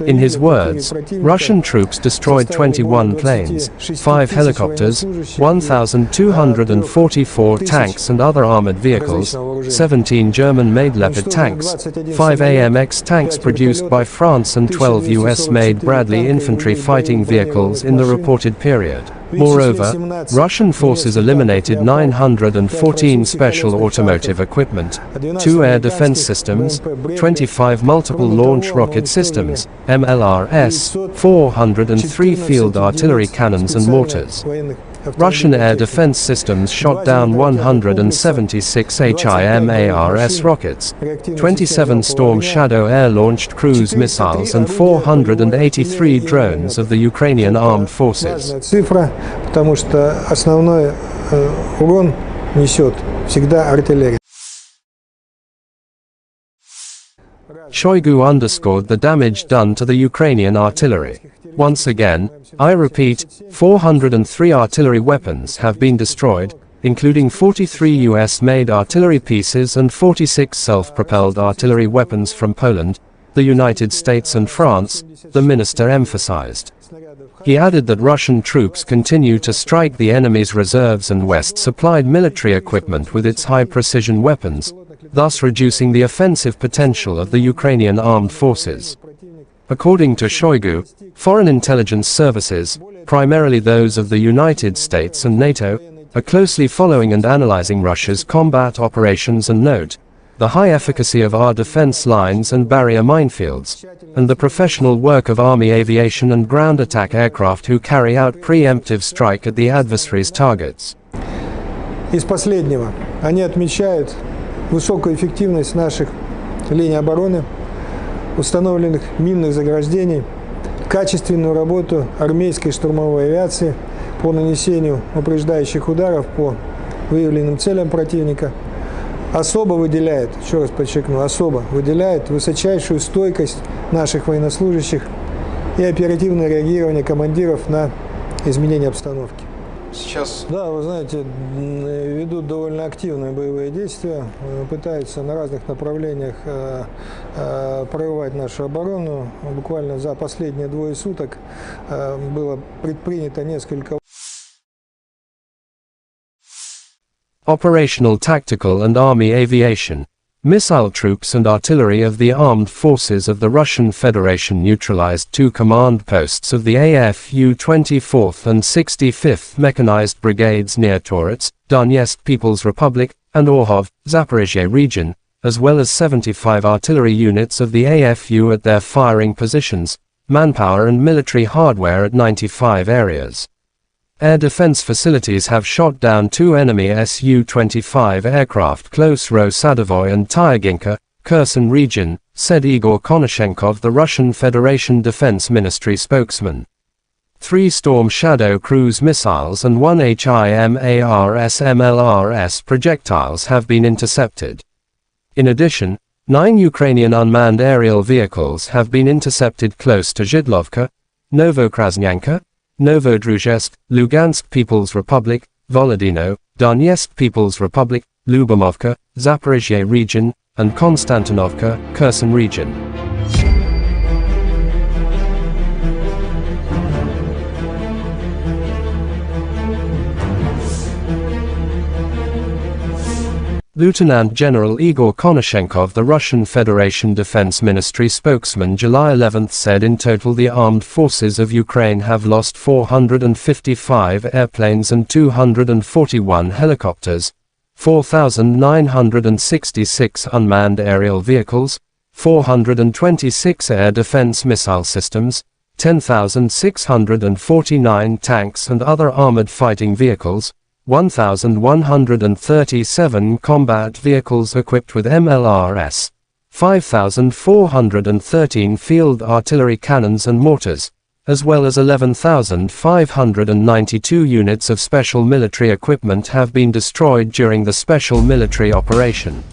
S1: In his words, Russian troops destroyed 21 planes, 5 helicopters, 1,244 tanks and other armored vehicles, 17 German-made Leopard tanks, 5 AMX tanks produced by France and 12 US-made Bradley infantry fighting vehicles in the reported period. Moreover, Russian forces eliminated 914 special automotive equipment, 2 air defense systems, 25 multiple launch rocket systems, MLRS, 403 field artillery cannons and mortars. Russian air defense systems shot down 176 HIMARS rockets, 27 Storm Shadow air-launched cruise missiles and 483 drones of the Ukrainian armed forces.
S4: Цифра, потому что основной урон несет всегда артиллерия.
S1: Shoigu underscored the damage done to the Ukrainian artillery. Once again, I repeat, 403 artillery weapons have been destroyed, including 43 US-made artillery pieces and 46 self-propelled artillery weapons from Poland, the United States and France, the minister emphasized. He added that Russian troops continue to strike the enemy's reserves and West-supplied military equipment with its high-precision weapons, thus reducing the offensive potential of the Ukrainian armed forces. According to Shoigu, foreign intelligence services, primarily those of the United States and NATO, are closely following and analyzing Russia's combat operations and note the high efficacy of our defense lines and barrier minefields, and the professional work of Army aviation and ground attack aircraft who carry out preemptive strike at the adversary's targets.
S4: Из последнего, они отмечают высокую эффективность наших линий обороны, установленных минных заграждений, качественную работу армейской штурмовой авиации по нанесению упреждающих ударов по выявленным целям противника. Особо выделяет, еще раз подчеркну, особо выделяет высочайшую стойкость наших военнослужащих и оперативное реагирование командиров на изменение обстановки.
S6: Сейчас...
S4: Да, вы знаете, ведут довольно активные боевые действия, пытаются на разных направлениях прорывать нашу оборону. Буквально за последние 2 суток было предпринято несколько...
S1: Operational, tactical and army aviation, missile troops and artillery of the armed forces of the Russian Federation neutralized 2 command posts of the AFU 24th and 65th Mechanized Brigades near Torets, Donetsk People's Republic, and Orhov, Zaporizhia region, as well as 75 artillery units of the AFU at their firing positions, manpower and military hardware at 95 areas. Air defense facilities have shot down 2 enemy Su-25 aircraft close Ro-Sadovoy and Tyaginka, Kherson region, said Igor Konashenkov, the Russian Federation Defense Ministry spokesman. 3 Storm Shadow cruise missiles and 1 HIMARS/MLRS projectiles have been intercepted. In addition, 9 Ukrainian unmanned aerial vehicles have been intercepted close to Zhidlovka, Novokrasnyanka, Novodruzhsk, Lugansk People's Republic, Volodino, Donetsk People's Republic, Lyubomovka, Zaporizhia region, and Konstantinovka, Kherson region. Lieutenant General Igor Konashenkov, the Russian Federation Defense Ministry spokesman, July 11 said in total the armed forces of Ukraine have lost 455 airplanes and 241 helicopters, 4,966 unmanned aerial vehicles, 426 air defense missile systems, 10,649 tanks and other armored fighting vehicles, 1,137 combat vehicles equipped with MLRS, 5,413 field artillery cannons and mortars, as well as 11,592 units of special military equipment have been destroyed during the special military operation.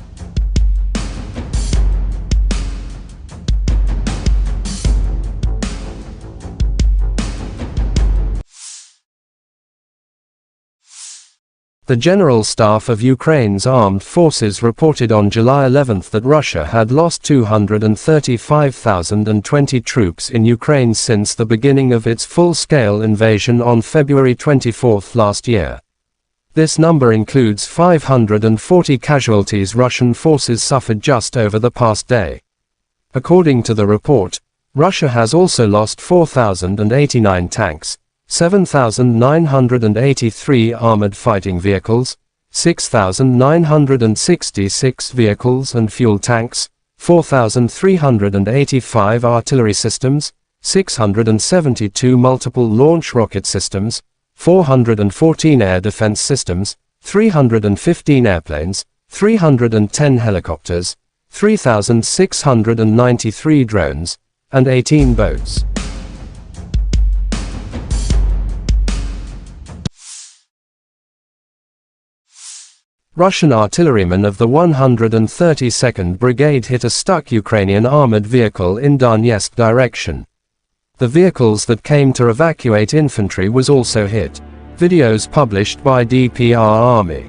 S1: The General Staff of Ukraine's armed forces reported on July 11 that Russia had lost 235,020 troops in Ukraine since the beginning of its full-scale invasion on February 24 last year. This number includes 540 casualties Russian forces suffered just over the past day. According to the report, Russia has also lost 4,089 tanks, 7,983 armored fighting vehicles, 6,966 vehicles and fuel tanks, 4,385 artillery systems, 672 multiple launch rocket systems, 414 air defense systems, 315 airplanes, 310 helicopters, 3,693 drones, and 18 boats. Russian artillerymen of the 132nd Brigade hit a stuck Ukrainian armored vehicle in Donetsk direction. The vehicles that came to evacuate infantry was also hit. Videos published by DPR Army.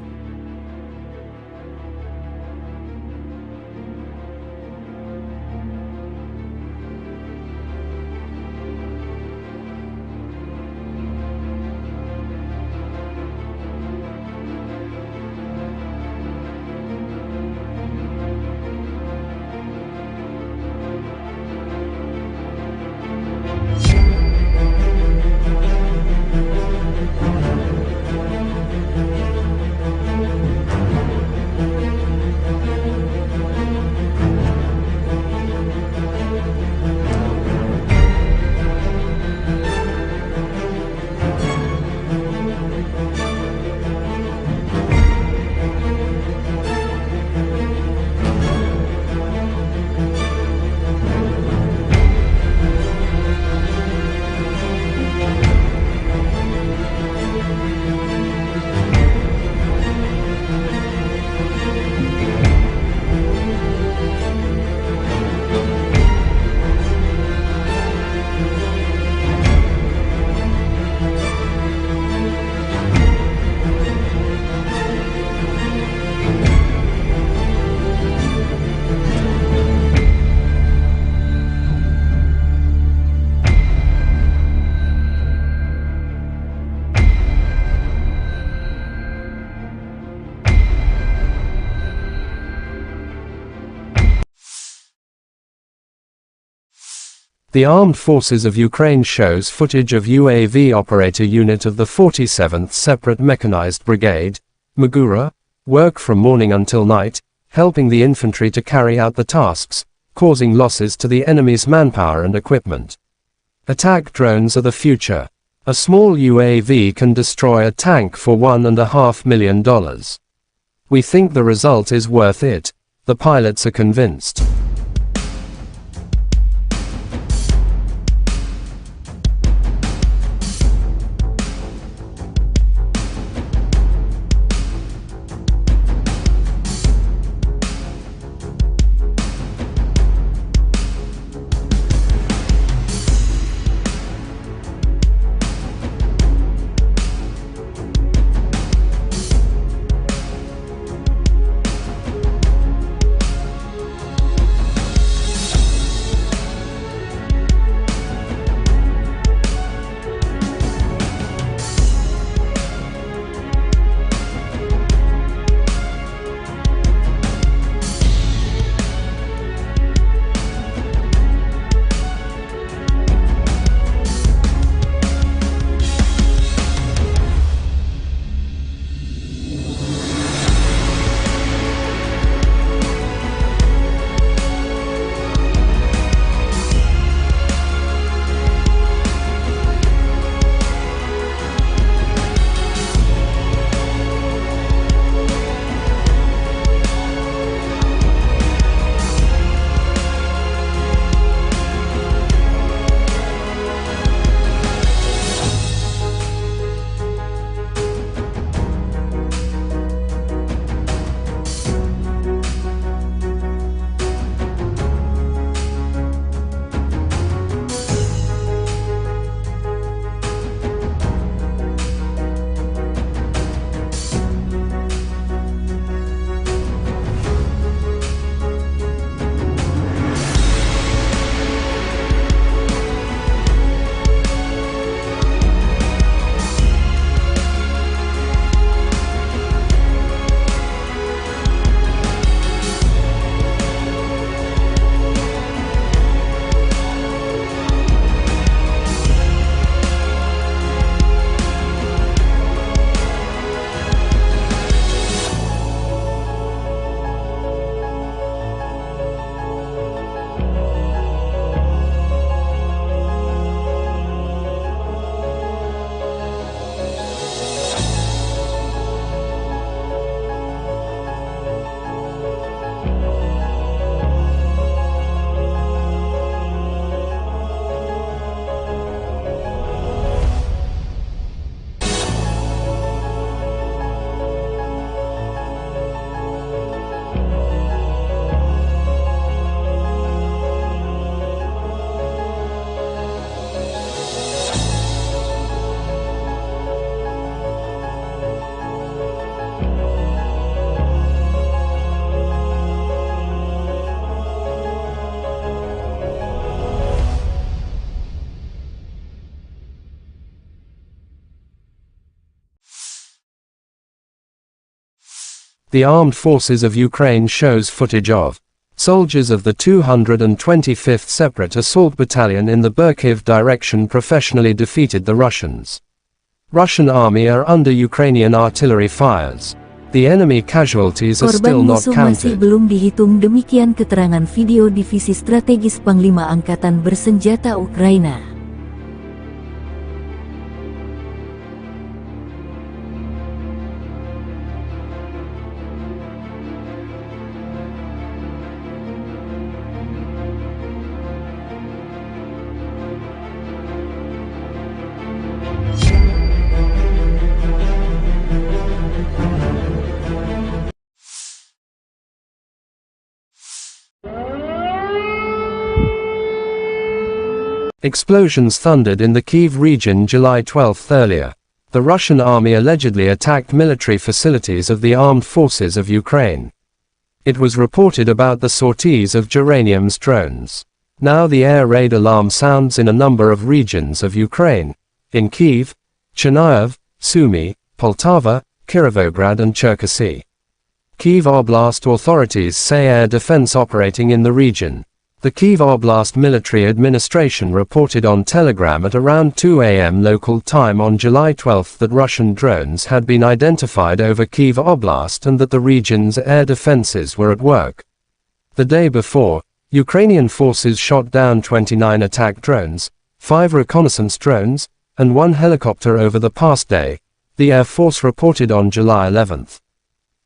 S1: The Armed Forces of Ukraine shows footage of UAV operator unit of the 47th Separate Mechanized Brigade, Magura, work from morning until night, helping the infantry to carry out the tasks, causing losses to the enemy's manpower and equipment. Attack drones are the future. A small UAV can destroy a tank for $1.5 million. We think the result is worth it. The pilots are convinced. The armed forces of Ukraine shows footage of soldiers of the 225th Separate Assault Battalion in the Kyiv direction professionally defeated the Russians. Russian army are under Ukrainian artillery fires. The enemy casualties are still
S5: Korban
S1: not
S5: musuh masih
S1: counted.
S5: belum dihitung, demikian keterangan video Divisi Strategis Panglima Angkatan Bersenjata Ukraina.
S1: Explosions thundered in the Kyiv region July 12 earlier. The Russian army allegedly attacked military facilities of the armed forces of Ukraine. It was reported about the sorties of Geranium's drones. Now the air raid alarm sounds in a number of regions of Ukraine. In Kyiv, Chernihiv, Sumy, Poltava, Kirovograd and Cherkasy. Kyiv Oblast authorities say air defense operating in the region. The Kyiv Oblast Military Administration reported on Telegram at around 2 a.m. local time on July 12 that Russian drones had been identified over Kyiv Oblast and that the region's air defenses were at work. The day before, Ukrainian forces shot down 29 attack drones, 5 reconnaissance drones, and 1 helicopter over the past day, the Air Force reported on July 11.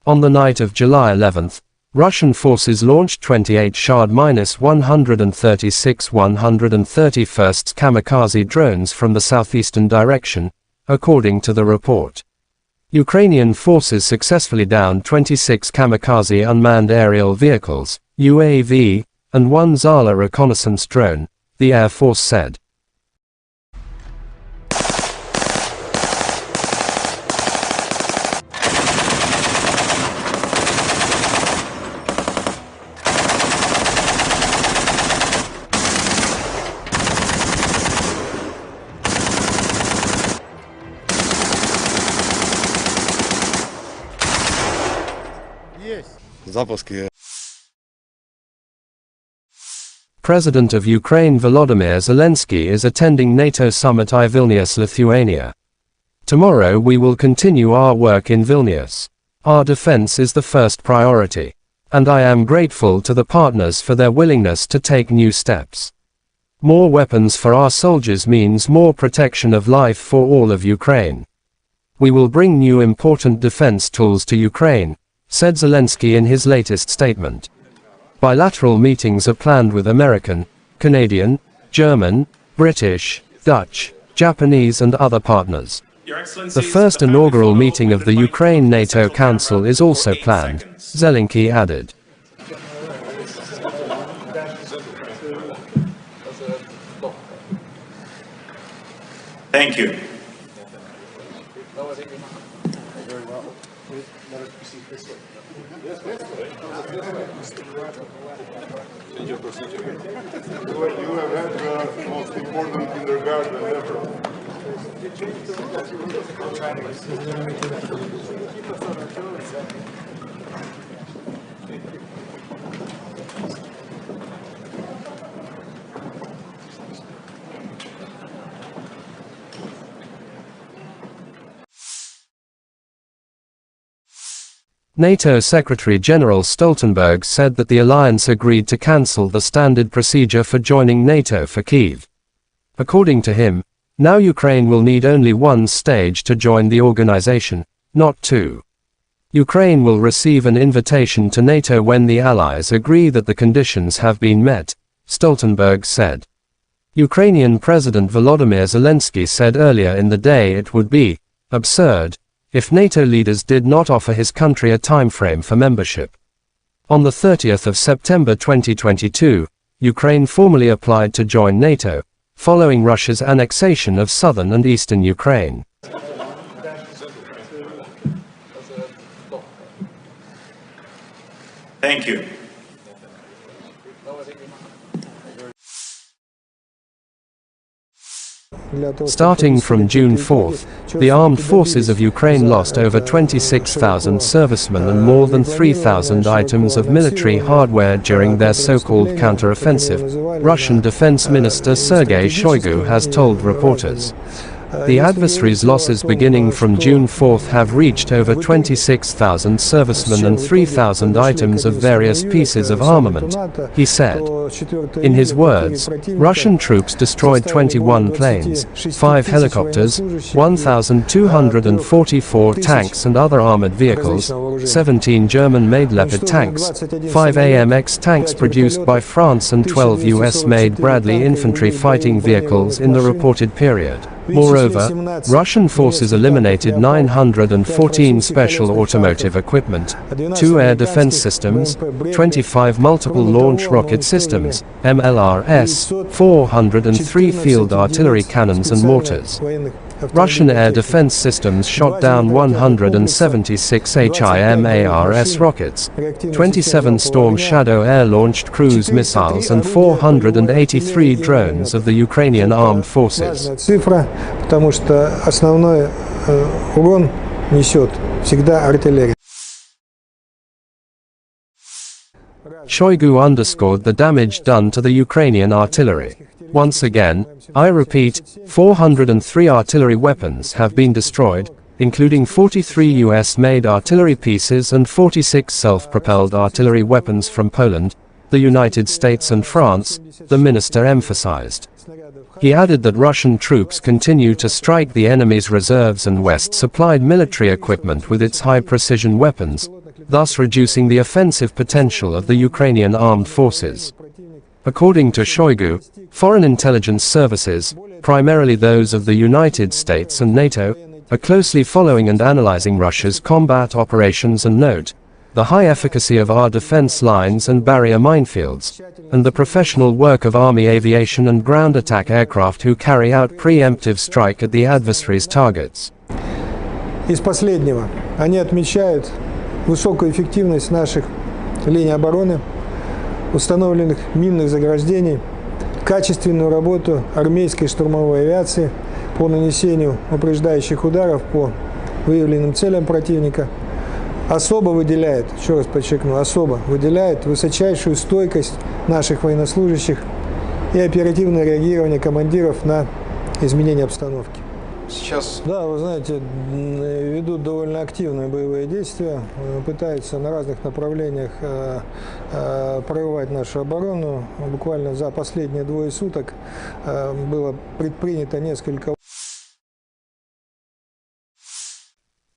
S1: On the night of July 11, Russian forces launched 28 Shahd-136 131st kamikaze drones from the southeastern direction, according to the report. Ukrainian forces successfully downed 26 kamikaze unmanned aerial vehicles, UAV, and 1 Zala reconnaissance drone, the Air Force said. President of Ukraine Volodymyr Zelensky is attending NATO summit in Vilnius, Lithuania. Tomorrow we will continue our work in Vilnius. Our defense is the first priority. And I am grateful to the partners for their willingness to take new steps. More weapons for our soldiers means more protection of life for all of Ukraine. We will bring new important defense tools to Ukraine, said Zelensky in his latest statement. Bilateral meetings are planned with American, Canadian, German, British, Dutch, Japanese and other partners. The first inaugural meeting of the Ukraine-NATO Council is also planned, Zelensky added.
S2: Thank you.
S3: You have had the most important kindergarten ever.
S1: NATO Secretary-General Stoltenberg said that the alliance agreed to cancel the standard procedure for joining NATO for Kyiv. According to him, now Ukraine will need only one stage to join the organization, not two. Ukraine will receive an invitation to NATO when the allies agree that the conditions have been met, Stoltenberg said. Ukrainian President Volodymyr Zelensky said earlier in the day it would be absurd if NATO leaders did not offer his country a timeframe for membership. On the 30th of September 2022, Ukraine formally applied to join NATO, following Russia's annexation of southern and eastern Ukraine.
S2: Thank you.
S1: Starting from June 4th, the armed forces of Ukraine lost over 26,000 servicemen and more than 3,000 items of military hardware during their so-called counter-offensive, Russian Defense Minister Sergei Shoigu has told reporters. The adversary's losses beginning from June 4th have reached over 26,000 servicemen and 3,000 items of various pieces of armament, he said. In his words, Russian troops destroyed 21 planes, 5 helicopters, 1,244 tanks and other armored vehicles, 17 German-made Leopard tanks, 5 AMX tanks produced by France and 12 US-made Bradley infantry fighting vehicles in the reported period. Moreover, Russian forces eliminated 914 special automotive equipment, 2 air defense systems, 25 multiple launch rocket systems, MLRS, 403 field artillery cannons and mortars. Russian air defense systems shot down 176 HIMARS rockets, 27 Storm Shadow air-launched cruise missiles and 483 drones of the Ukrainian armed forces.
S4: Цифра, потому что основной урон несет всегда артиллерия.
S1: Shoigu underscored the damage done to the Ukrainian artillery. Once again, I repeat, 403 artillery weapons have been destroyed, including 43 US-made artillery pieces and 46 self-propelled artillery weapons from Poland, the United States and France, the minister emphasized. He added that Russian troops continue to strike the enemy's reserves and West-supplied military equipment with its high-precision weapons, thus reducing the offensive potential of the Ukrainian armed forces. According to Shoigu, foreign intelligence services, primarily those of the United States and NATO, are closely following and analyzing Russia's combat operations and note the high efficacy of our defense lines and barrier minefields, and the professional work of Army aviation and ground attack aircraft who carry out preemptive strike at the adversary's targets.
S4: Из последнего, они отмечают высокую эффективность наших линий обороны, установленных минных заграждений, качественную работу армейской штурмовой авиации по нанесению упреждающих ударов по выявленным целям противника, особо выделяет, еще раз подчеркну, особо выделяет высочайшую стойкость наших военнослужащих и оперативное реагирование командиров на изменение обстановки.
S3: Сейчас...
S4: Да, вы знаете, ведут довольно активные боевые действия, пытаются на разных направлениях прорывать нашу оборону. Буквально за последние 2 суток было предпринято несколько...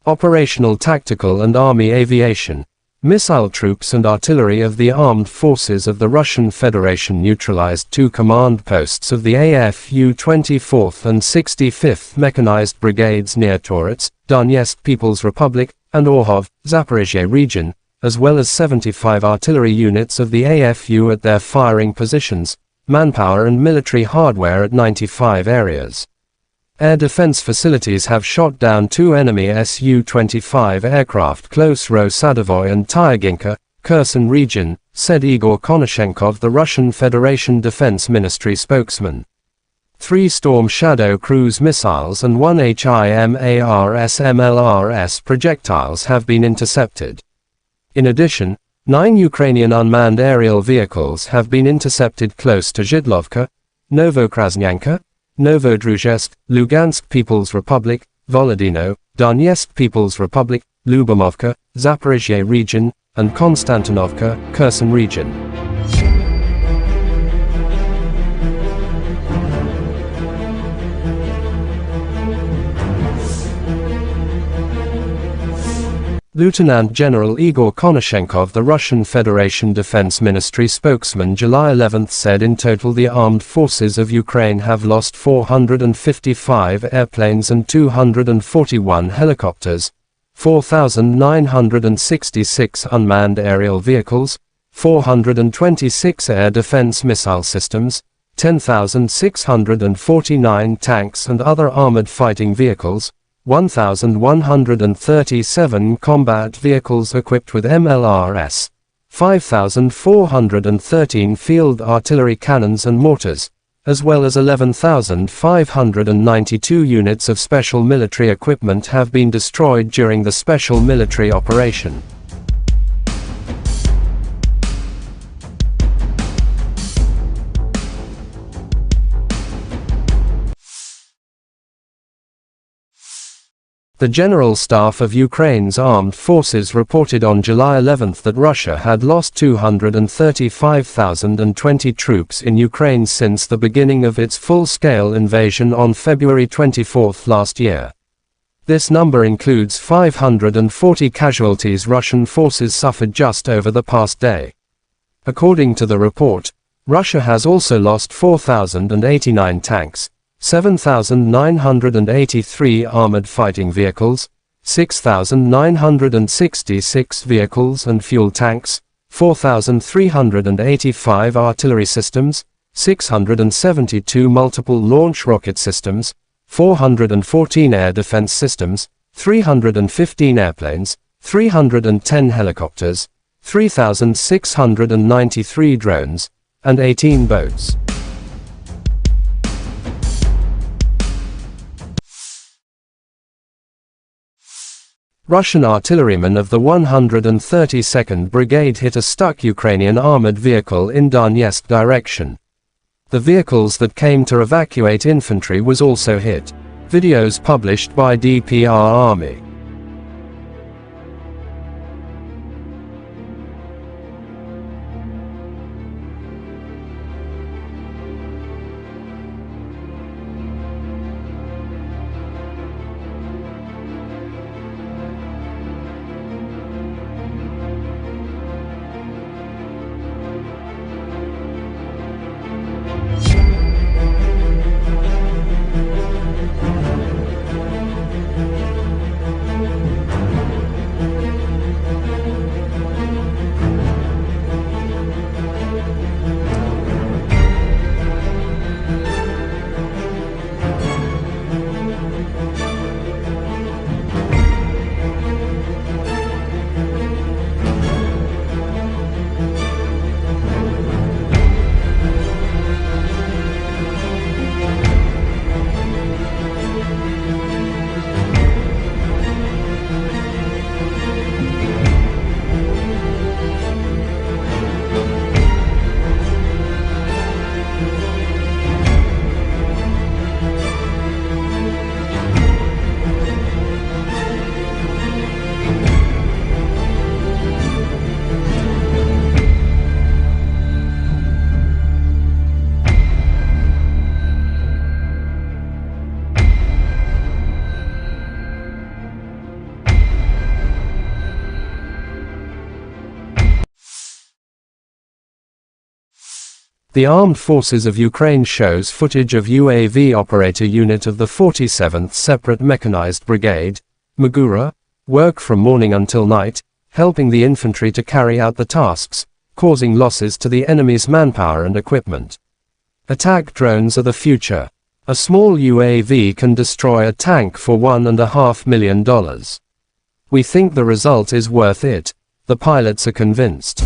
S1: Operational, tactical and army aviation. Missile troops and artillery of the armed forces of the Russian Federation neutralized 2 command posts of the AFU 24th and 65th Mechanized Brigades near Torets, Donetsk People's Republic, and Orhov, Zaporizhia region, as well as 75 artillery units of the AFU at their firing positions, manpower and military hardware at 95 areas. Air defense facilities have shot down 2 enemy Su-25 aircraft close Ro-Sadovoy and Tyaginka, Kherson region, said Igor Konashenkov, the Russian Federation Defense Ministry spokesman. 3 Storm Shadow cruise missiles and 1 HIMARS MLRS projectiles have been intercepted. In addition, 9 Ukrainian unmanned aerial vehicles have been intercepted close to Zhidlovka, Novokrasnyanka, Novodruzhsk, Lugansk People's Republic, Volodino, Donetsk People's Republic, Lyubomovka, Zaporizhia region, and Konstantinovka, Kherson region. Lieutenant General Igor Konashenkov, the Russian Federation Defense Ministry spokesman, July 11 said in total the armed forces of Ukraine have lost 455 airplanes and 241 helicopters, 4,966 unmanned aerial vehicles, 426 air defense missile systems, 10,649 tanks and other armored fighting vehicles, 1,137 combat vehicles equipped with MLRS, 5,413 field artillery cannons and mortars, as well as 11,592 units of special military equipment have been destroyed during the special military operation. The General Staff of Ukraine's armed forces reported on July 11 that Russia had lost 235,020 troops in Ukraine since the beginning of its full-scale invasion on February 24 last year. This number includes 540 casualties Russian forces suffered just over the past day. According to the report, Russia has also lost 4,089 tanks, 7,983 armored fighting vehicles, 6,966 vehicles and fuel tanks, 4,385 artillery systems, 672 multiple launch rocket systems, 414 air defense systems, 315 airplanes, 310 helicopters, 3,693 drones, and 18 boats. Russian artillerymen of the 132nd Brigade hit a stuck Ukrainian armored vehicle in Donetsk direction. The vehicles that came to evacuate infantry was also hit. Videos published by DPR Army. The Armed Forces of Ukraine shows footage of UAV operator unit of the 47th Separate Mechanized Brigade, Magura, work from morning until night, helping the infantry to carry out the tasks, causing losses to the enemy's manpower and equipment. Attack drones are the future. A small UAV can destroy a tank for $1.5 million. We think the result is worth it. The pilots are convinced.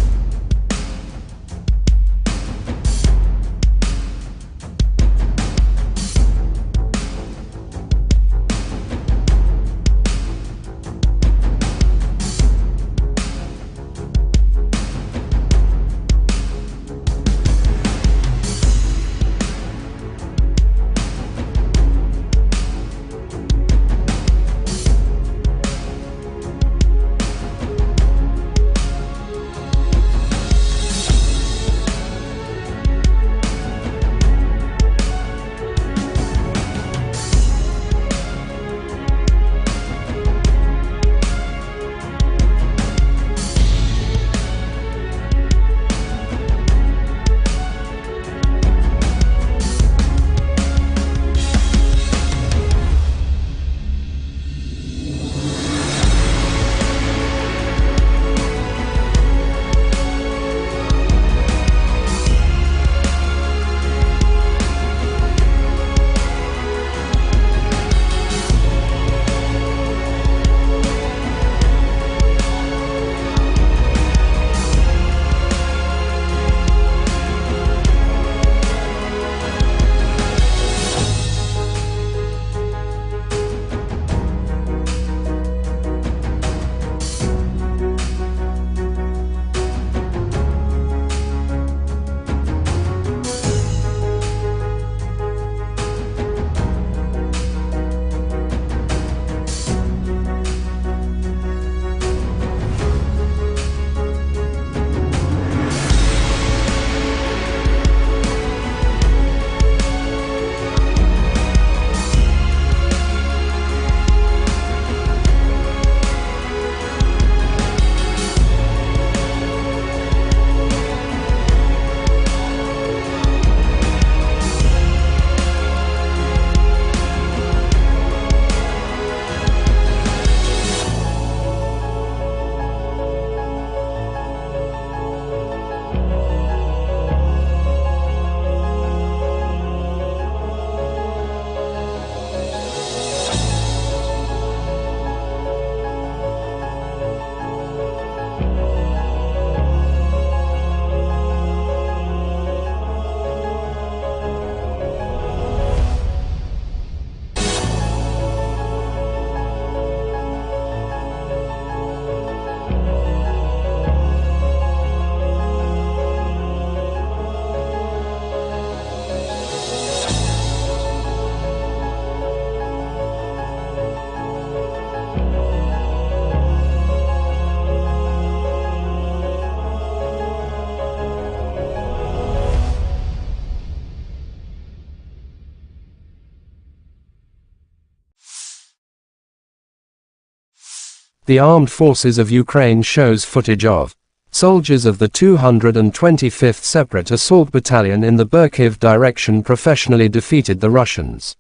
S1: the armed forces of Ukraine shows footage of soldiers of the 225th Separate Assault Battalion in the Kyiv direction professionally defeated the Russians.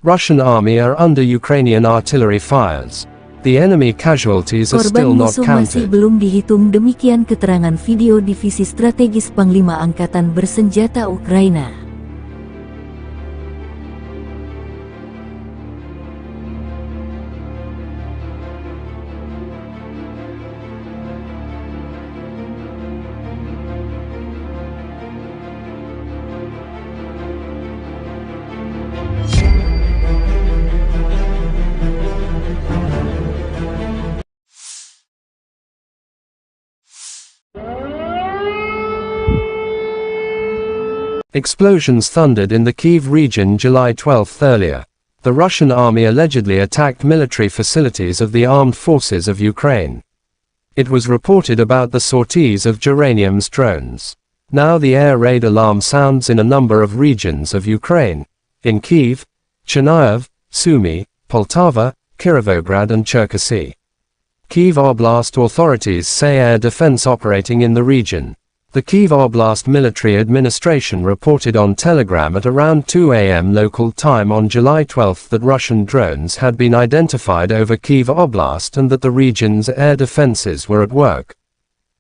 S1: Russian army are under Ukrainian artillery fires. The enemy casualties are still
S5: Korban
S1: not
S5: musuh masih
S1: counted.
S5: belum dihitung, demikian keterangan video Divisi Strategis Panglima Angkatan Bersenjata Ukraina.
S1: Explosions thundered in the Kyiv region July 12 earlier. The Russian army allegedly attacked military facilities of the armed forces of Ukraine. It was reported about the sorties of geranium's drones. Now the air raid alarm sounds in a number of regions of Ukraine, in Kyiv, Chernihiv, Sumy, Poltava, Kirovograd and Cherkasy. Kyiv Oblast authorities say air defense operating in the region. The Kyiv Oblast Military Administration reported on Telegram at around 2 a.m. local time on July 12 that Russian drones had been identified over Kyiv Oblast and that the region's air defenses were at work.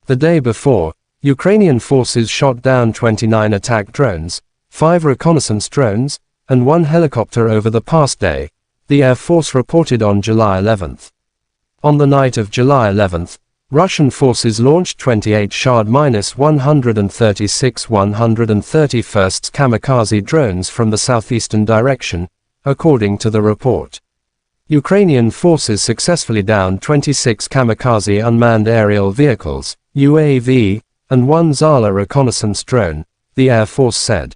S1: The day before, Ukrainian forces shot down 29 attack drones, 5 reconnaissance drones, and 1 helicopter over the past day, the Air Force reported on July 11. On the night of July 11, Russian forces launched 28 Shahd-136 131st kamikaze drones from the southeastern direction, according to the report. Ukrainian forces successfully downed 26 kamikaze unmanned aerial vehicles, UAV, and 1 Zala reconnaissance drone, the Air Force said.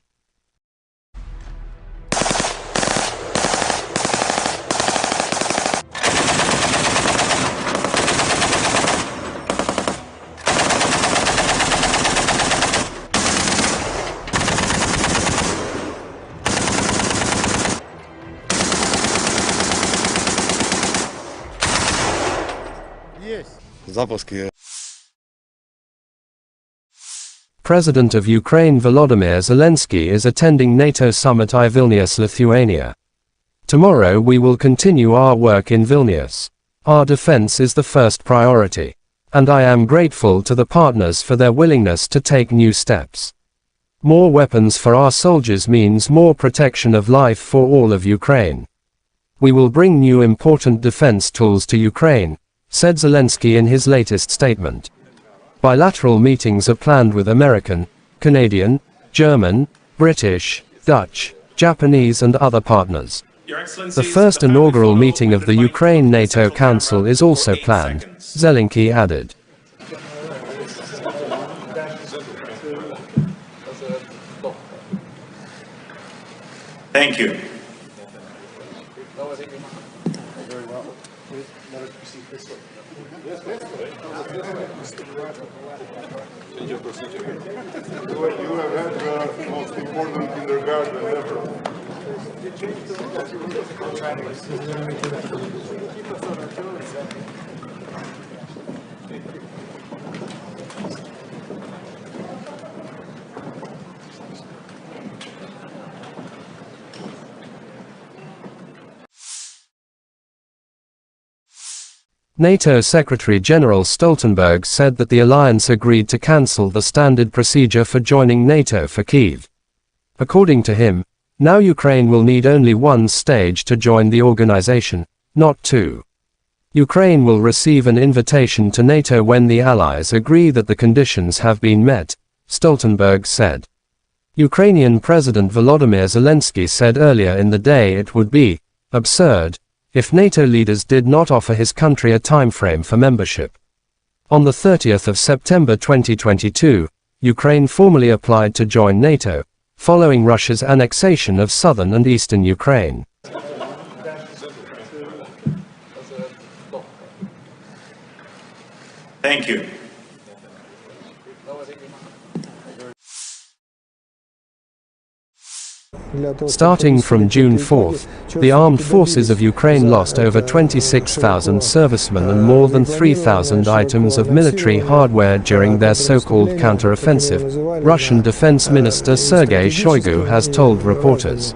S1: President of Ukraine Volodymyr Zelensky is attending NATO summit in Vilnius, Lithuania. Tomorrow we will continue our work in Vilnius. Our defense is the first priority. And I am grateful to the partners for their willingness to take new steps. More weapons for our soldiers means more protection of life for all of Ukraine. We will bring new important defense tools to Ukraine, said Zelensky in his latest statement. Bilateral meetings are planned with American, Canadian, German, British, Dutch, Japanese and other partners. The first inaugural meeting of the Ukraine NATO Council is also planned, Zelensky added.
S2: Thank you.
S3: You have had the most important kindergarten ever.
S1: NATO Secretary-General Stoltenberg said that the alliance agreed to cancel the standard procedure for joining NATO for Kyiv. According to him, now Ukraine will need only one stage to join the organization, not two. Ukraine will receive an invitation to NATO when the allies agree that the conditions have been met, Stoltenberg said. Ukrainian President Volodymyr Zelensky said earlier in the day it would be absurd if NATO leaders did not offer his country a timeframe for membership. On the 30th of September 2022, Ukraine formally applied to join NATO, following Russia's annexation of southern and eastern Ukraine.
S2: Thank you.
S1: Starting from June 4th, the armed forces of Ukraine lost over 26,000 servicemen and more than 3,000 items of military hardware during their so-called counter-offensive, Russian Defense Minister Sergei Shoigu has told reporters.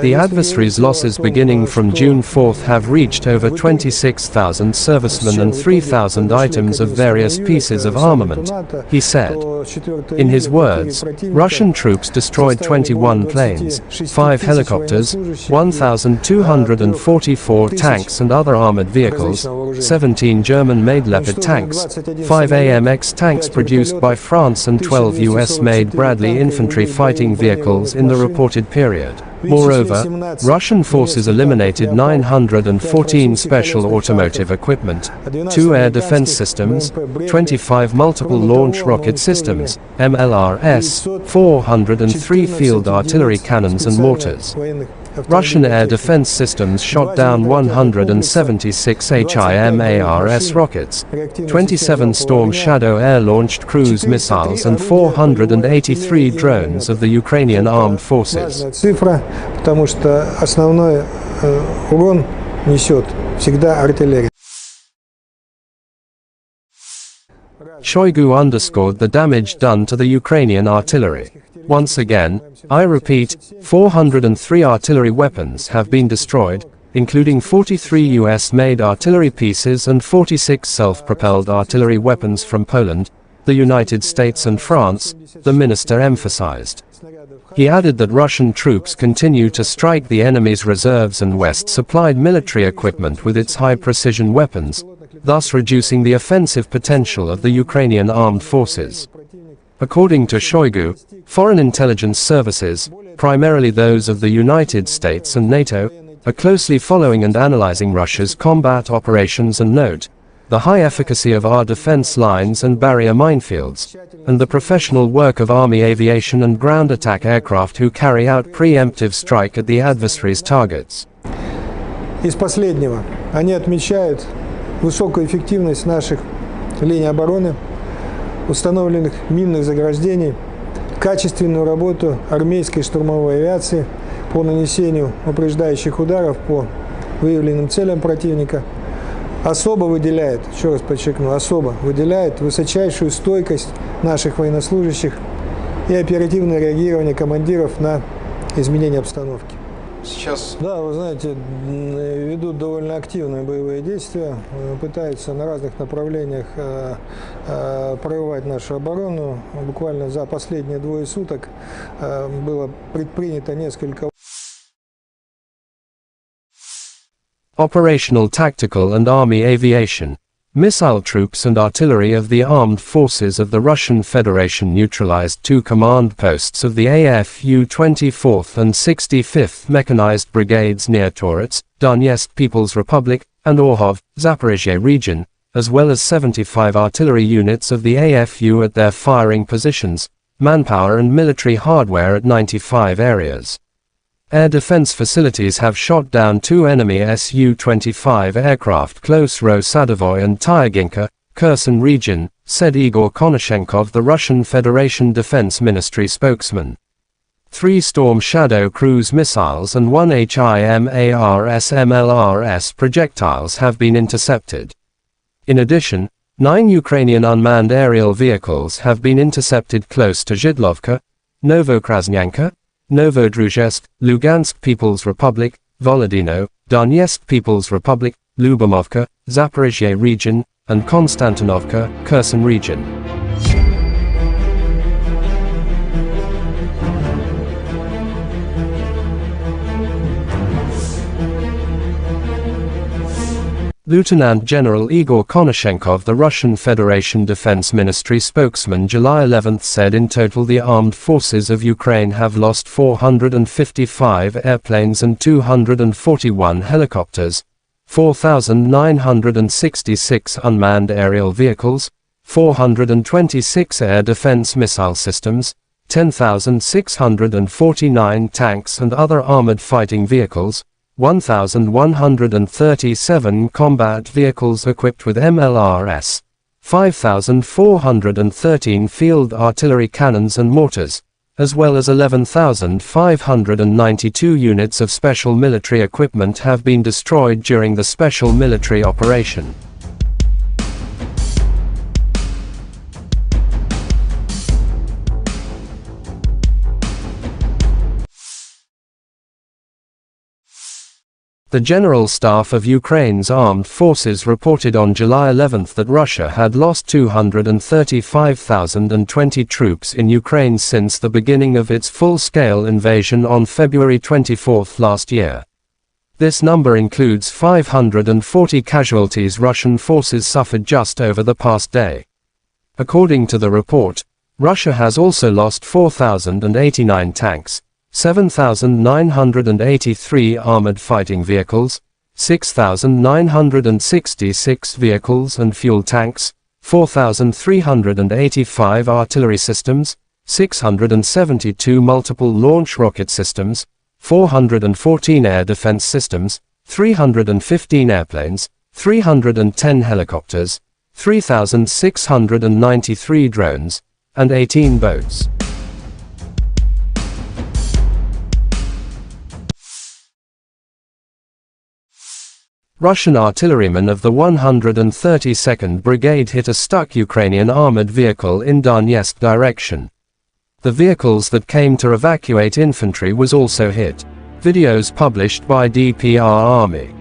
S1: The adversary's losses beginning from June 4th have reached over 26,000 servicemen and 3,000 items of various pieces of armament, he said. In his words, Russian troops destroyed 21 planes, 5 helicopters, 1,244 tanks and other armored vehicles, 17 German-made Leopard tanks, 5 AMX tanks produced by France and 12 US-made Bradley infantry fighting vehicles in the reported period. Moreover, Russian forces eliminated 914 special automotive equipment, 2 air defense systems, 25 multiple launch rocket systems, MLRS, 403 field artillery cannons and mortars. Russian air defense systems shot down 176 HIMARS rockets, 27 Storm Shadow air-launched cruise missiles and 483 drones of the Ukrainian armed forces.
S4: Цифра, потому что основной урон несет всегда артиллерия.
S1: Shoigu underscored the damage done to the Ukrainian artillery. Once again, I repeat, 403 artillery weapons have been destroyed, including 43 US-made artillery pieces and 46 self-propelled artillery weapons from Poland, the United States and France, the minister emphasized. He added that Russian troops continue to strike the enemy's reserves and West-supplied military equipment with its high-precision weapons, thus reducing the offensive potential of the Ukrainian armed forces. According to Shoigu, foreign intelligence services, primarily those of the United States and NATO, are closely following and analyzing Russia's combat operations and note the high efficacy of our defense lines and barrier minefields, and the professional work of Army aviation and ground attack aircraft who carry out preemptive strike at the adversary's targets.
S4: Из последнего, они отмечают высокую эффективность наших линий обороны, установленных минных заграждений, качественную работу армейской штурмовой авиации по нанесению упреждающих ударов по выявленным целям противника. Особо выделяет, еще раз подчеркну, особо выделяет высочайшую стойкость наших военнослужащих и оперативное реагирование командиров на изменения обстановки.
S6: Сейчас...
S4: Да, вы знаете, ведут довольно активные боевые действия, пытаются на разных направлениях прорывать нашу оборону. Буквально за последние 2 суток было предпринято несколько...
S1: Operational, tactical and army aviation. Missile troops and artillery of the armed forces of the Russian Federation neutralized 2 command posts of the AFU 24th and 65th Mechanized Brigades near Torets, Donetsk People's Republic, and Orhov, Zaporizhia region, as well as 75 artillery units of the AFU at their firing positions, manpower and military hardware at 95 areas. Air defense facilities have shot down 2 enemy Su-25 aircraft close to Sadovoy and Tyaginka, Kherson region, said Igor Konashenkov, the Russian Federation Defense Ministry spokesman. 3 Storm Shadow cruise missiles and 1 HIMARS MLRS projectiles have been intercepted. In addition, 9 Ukrainian unmanned aerial vehicles have been intercepted close to Zhidlovka, Novokrasnyanka, Novodruzhsk, Lugansk People's Republic, Volodino, Donetsk People's Republic, Lyubomovka, Zaporizhia region, and Konstantinovka, Kherson region. Lieutenant General Igor Konashenkov, the Russian Federation Defense Ministry spokesman, July 11 said in total the armed forces of Ukraine have lost 455 airplanes and 241 helicopters, 4,966 unmanned aerial vehicles, 426 air defense missile systems, 10,649 tanks and other armored fighting vehicles, 1,137 combat vehicles equipped with MLRS, 5,413 field artillery cannons and mortars, as well as 11,592 units of special military equipment have been destroyed during the special military operation. The General Staff of Ukraine's armed forces reported on July 11 that Russia had lost 235,020 troops in Ukraine since the beginning of its full-scale invasion on February 24 last year. This number includes 540 casualties Russian forces suffered just over the past day. According to the report, Russia has also lost 4,089 tanks, 7,983 armored fighting vehicles, 6,966 vehicles and fuel tanks, 4,385 artillery systems, 672 multiple launch rocket systems, 414 air defense systems, 315 airplanes, 310 helicopters, 3,693 drones, and 18 boats. Russian artillerymen of the 132nd Brigade hit a stuck Ukrainian armored vehicle in Donetsk direction. The vehicles that came to evacuate infantry was also hit. Videos published by DPR Army.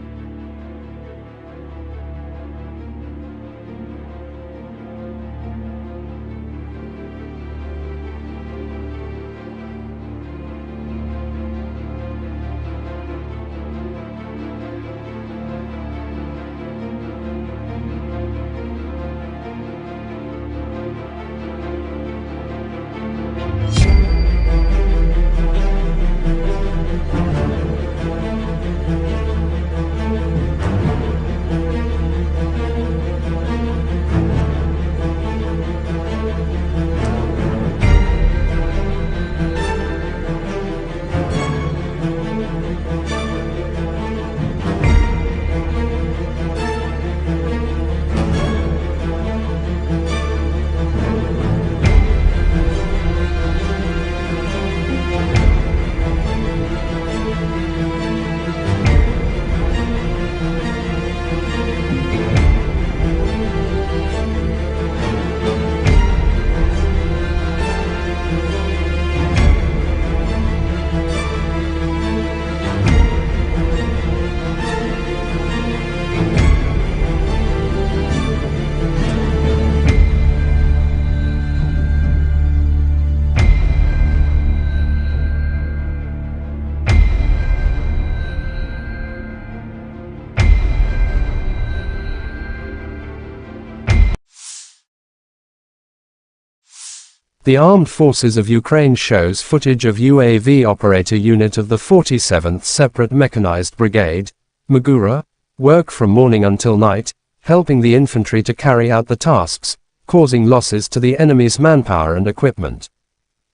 S1: The Armed Forces of Ukraine shows footage of UAV operator unit of the 47th Separate Mechanized Brigade, Magura, work from morning until night, helping the infantry to carry out the tasks, causing losses to the enemy's manpower and equipment.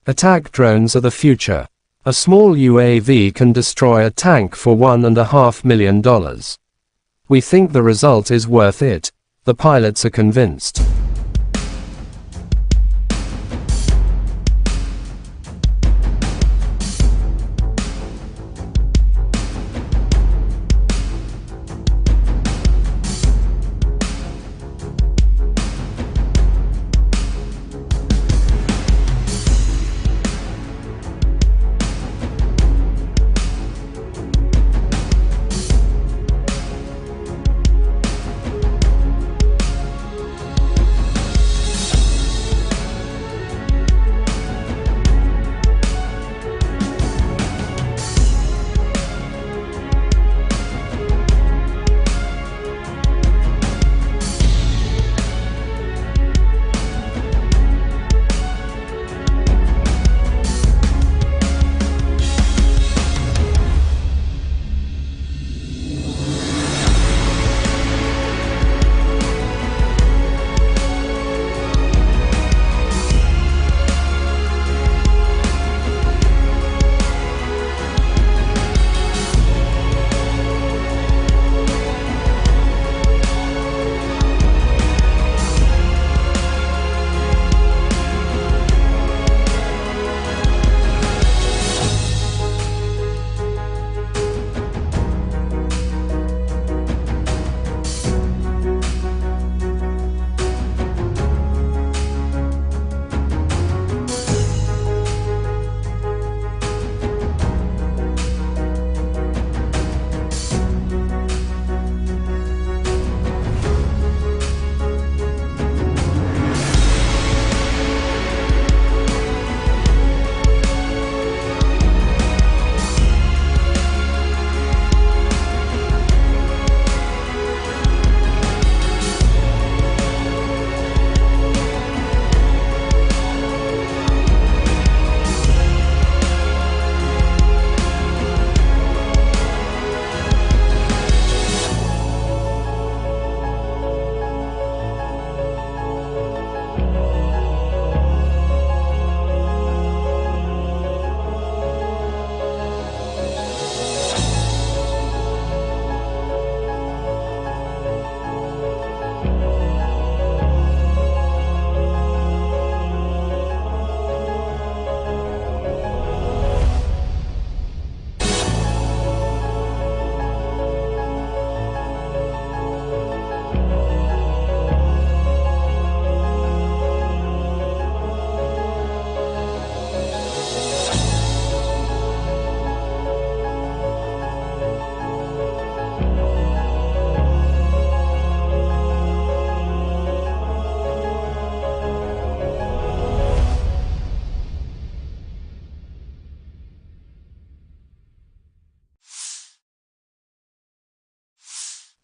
S1: Attack drones are the future. A small UAV can destroy a tank for $1.5 million. We think the result is worth it. The pilots are convinced.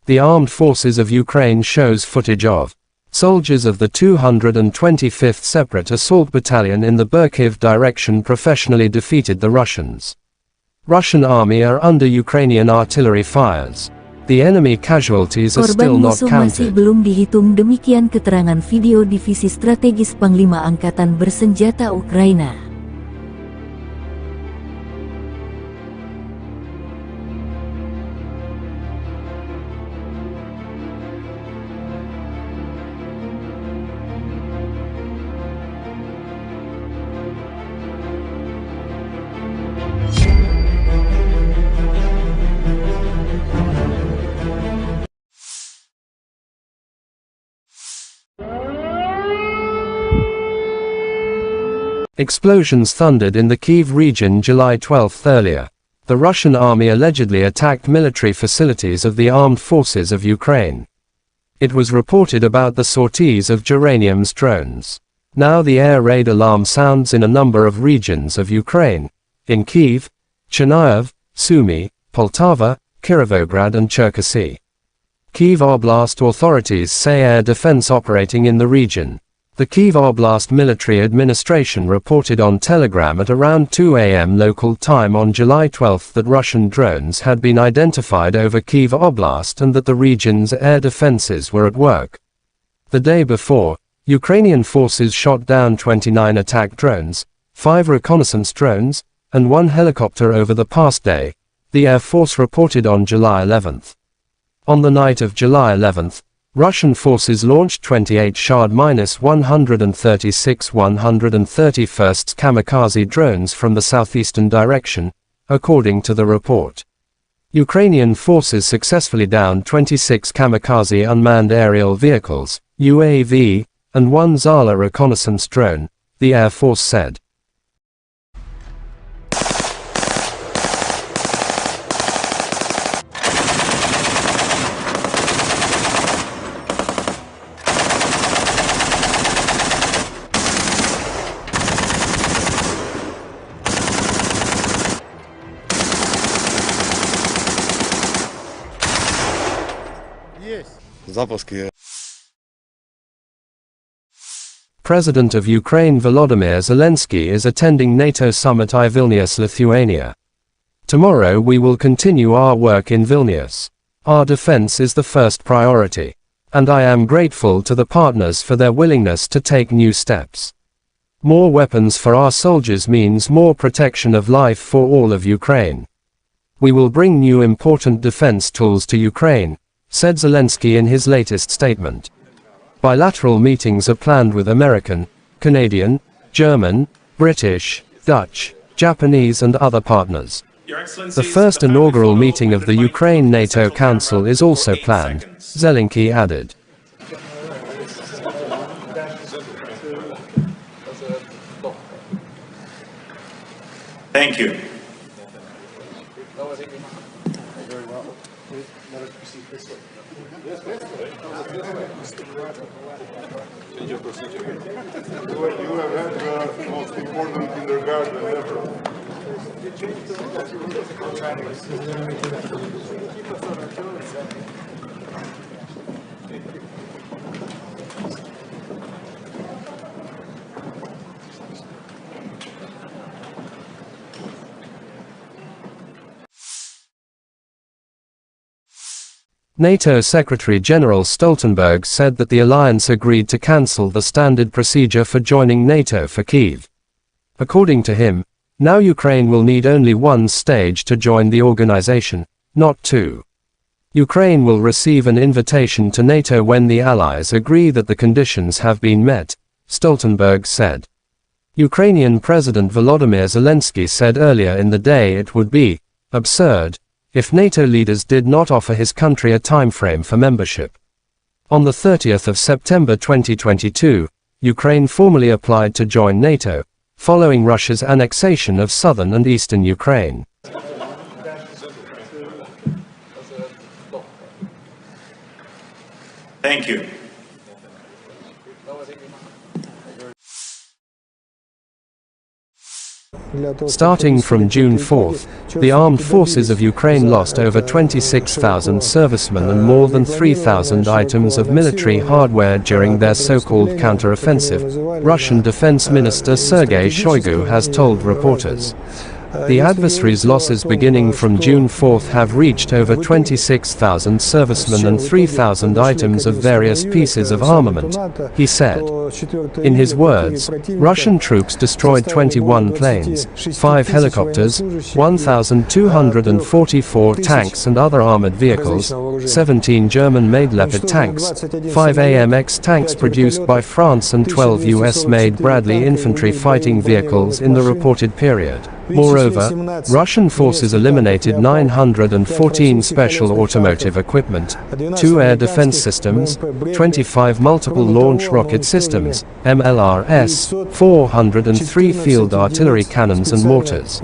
S1: The armed forces of Ukraine shows footage of soldiers of the 225th Separate Assault Battalion in the Kyiv direction professionally defeated the Russians. Russian army are under Ukrainian artillery fires. The enemy casualties are still
S5: Korban
S1: not
S5: musuh masih
S1: counted.
S5: belum dihitung, demikian keterangan video Divisi Strategis Panglima Angkatan Bersenjata Ukraina.
S1: Explosions thundered in the Kyiv region July 12 earlier. The Russian army allegedly attacked military facilities of the armed forces of Ukraine. It was reported about the sorties of Geranium's drones. Now the air raid alarm sounds in a number of regions of Ukraine. In Kyiv, Chernihiv, Sumy, Poltava, Kirovograd and Cherkasy. Kyiv Oblast authorities say air defense operating in the region. The Kyiv Oblast Military Administration reported on Telegram at around 2 a.m. local time on July 12 that Russian drones had been identified over Kyiv Oblast and that the region's air defenses were at work. The day before, Ukrainian forces shot down 29 attack drones, 5 reconnaissance drones, and 1 helicopter over the past day, the Air Force reported on July 11. On the night of July 11, Russian forces launched 28 Shahd-136 131st kamikaze drones from the southeastern direction, according to the report. Ukrainian forces successfully downed 26 kamikaze unmanned aerial vehicles, UAV, and 1 Zala reconnaissance drone, the Air Force said. President of Ukraine Volodymyr Zelensky is attending NATO summit in Vilnius, Lithuania. Tomorrow we will continue our work in Vilnius. Our defense is the first priority. And I am grateful to the partners for their willingness to take new steps. More weapons for our soldiers means more protection of life for all of Ukraine. We will bring new important defense tools to Ukraine, said Zelensky in his latest statement. Bilateral meetings are planned with American, Canadian, German, British, Dutch, Japanese and other partners. The first inaugural meeting of the Ukraine NATO Council is also planned, Zelensky added.
S2: Thank you.
S3: You have had the most important kindergarten ever.
S1: NATO Secretary-General Stoltenberg said that the alliance agreed to cancel the standard procedure for joining NATO for Kyiv. According to him, now Ukraine will need only one stage to join the organization, not two. Ukraine will receive an invitation to NATO when the allies agree that the conditions have been met, Stoltenberg said. Ukrainian President Volodymyr Zelensky said earlier in the day it would be absurd if NATO leaders did not offer his country a timeframe for membership. On the 30th of September 2022, Ukraine formally applied to join NATO, following Russia's annexation of southern and eastern Ukraine.
S2: Thank you.
S1: Starting from June 4th, the armed forces of Ukraine lost over 26,000 servicemen and more than 3,000 items of military hardware during their so-called counter-offensive, Russian Defense Minister Sergei Shoigu has told reporters. The adversary's losses beginning from June 4th have reached over 26,000 servicemen and 3,000 items of various pieces of armament, he said. In his words, Russian troops destroyed 21 planes, 5 helicopters, 1,244 tanks and other armored vehicles, 17 German-made Leopard tanks, 5 AMX tanks produced by France and 12 US-made Bradley infantry fighting vehicles in the reported period. Moreover, Russian forces eliminated 914 special automotive equipment, 2 air defense systems, 25 multiple launch rocket systems, MLRS, 403 field artillery cannons and mortars.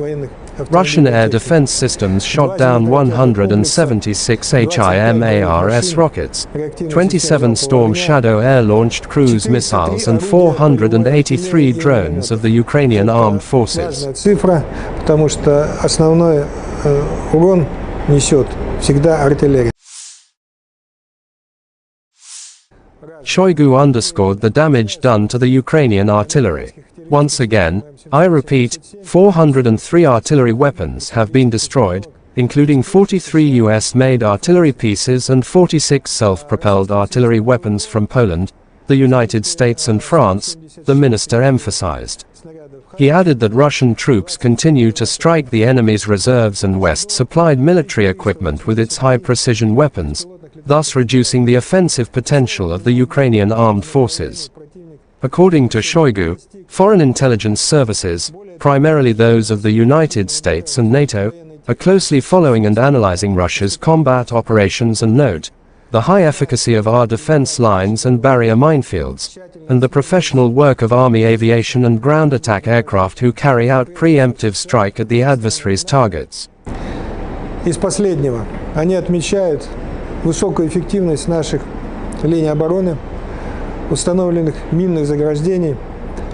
S1: Russian air defense systems shot down 176 HIMARS rockets, 27 Storm Shadow air-launched cruise missiles and 483 drones of the Ukrainian armed forces.
S4: Цифра, потому что основной урон несет всегда артиллерия.
S1: Shoigu underscored the damage done to the Ukrainian artillery. Once again, I repeat, 403 artillery weapons have been destroyed, including 43 US-made artillery pieces and 46 self-propelled artillery weapons from Poland, the United States and France, the minister emphasized. He added that Russian troops continue to strike the enemy's reserves and West-supplied military equipment with its high-precision weapons, thus reducing the offensive potential of the Ukrainian armed forces. According to Shoigu, foreign intelligence services, primarily those of the United States and NATO, are closely following and analyzing Russia's combat operations and note the high efficacy of our defense lines and barrier minefields, and the professional work of Army aviation and ground attack aircraft who carry out preemptive strike at the adversary's targets.
S4: Из последнего, они отмечают высокую эффективность наших линий обороны, установленных минных заграждений,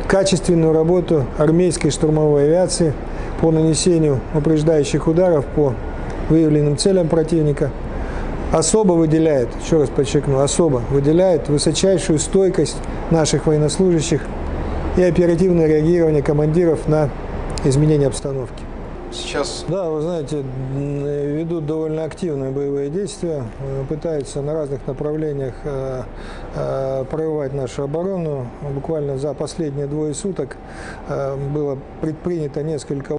S4: качественную работу армейской штурмовой авиации по нанесению упреждающих ударов по выявленным целям противника. Особо выделяет, еще раз подчеркну, особо выделяет высочайшую стойкость наших военнослужащих и оперативное реагирование командиров на изменения обстановки.
S3: Сейчас...
S4: Да, вы знаете, ведут довольно активные боевые действия, пытаются на разных направлениях прорывать нашу оборону. Буквально за последние 2 суток было предпринято несколько...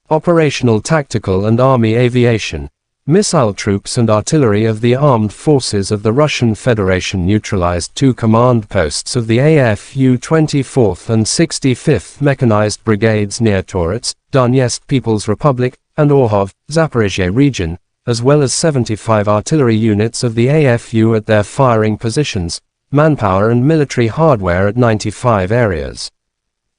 S1: Operational, tactical and army aviation. Missile troops and artillery of the armed forces of the Russian Federation neutralized 2 command posts of the AFU 24th and 65th Mechanized Brigades near Torets, Donetsk People's Republic, and Orhov, Zaporizhia region, as well as 75 artillery units of the AFU at their firing positions, manpower and military hardware at 95 areas.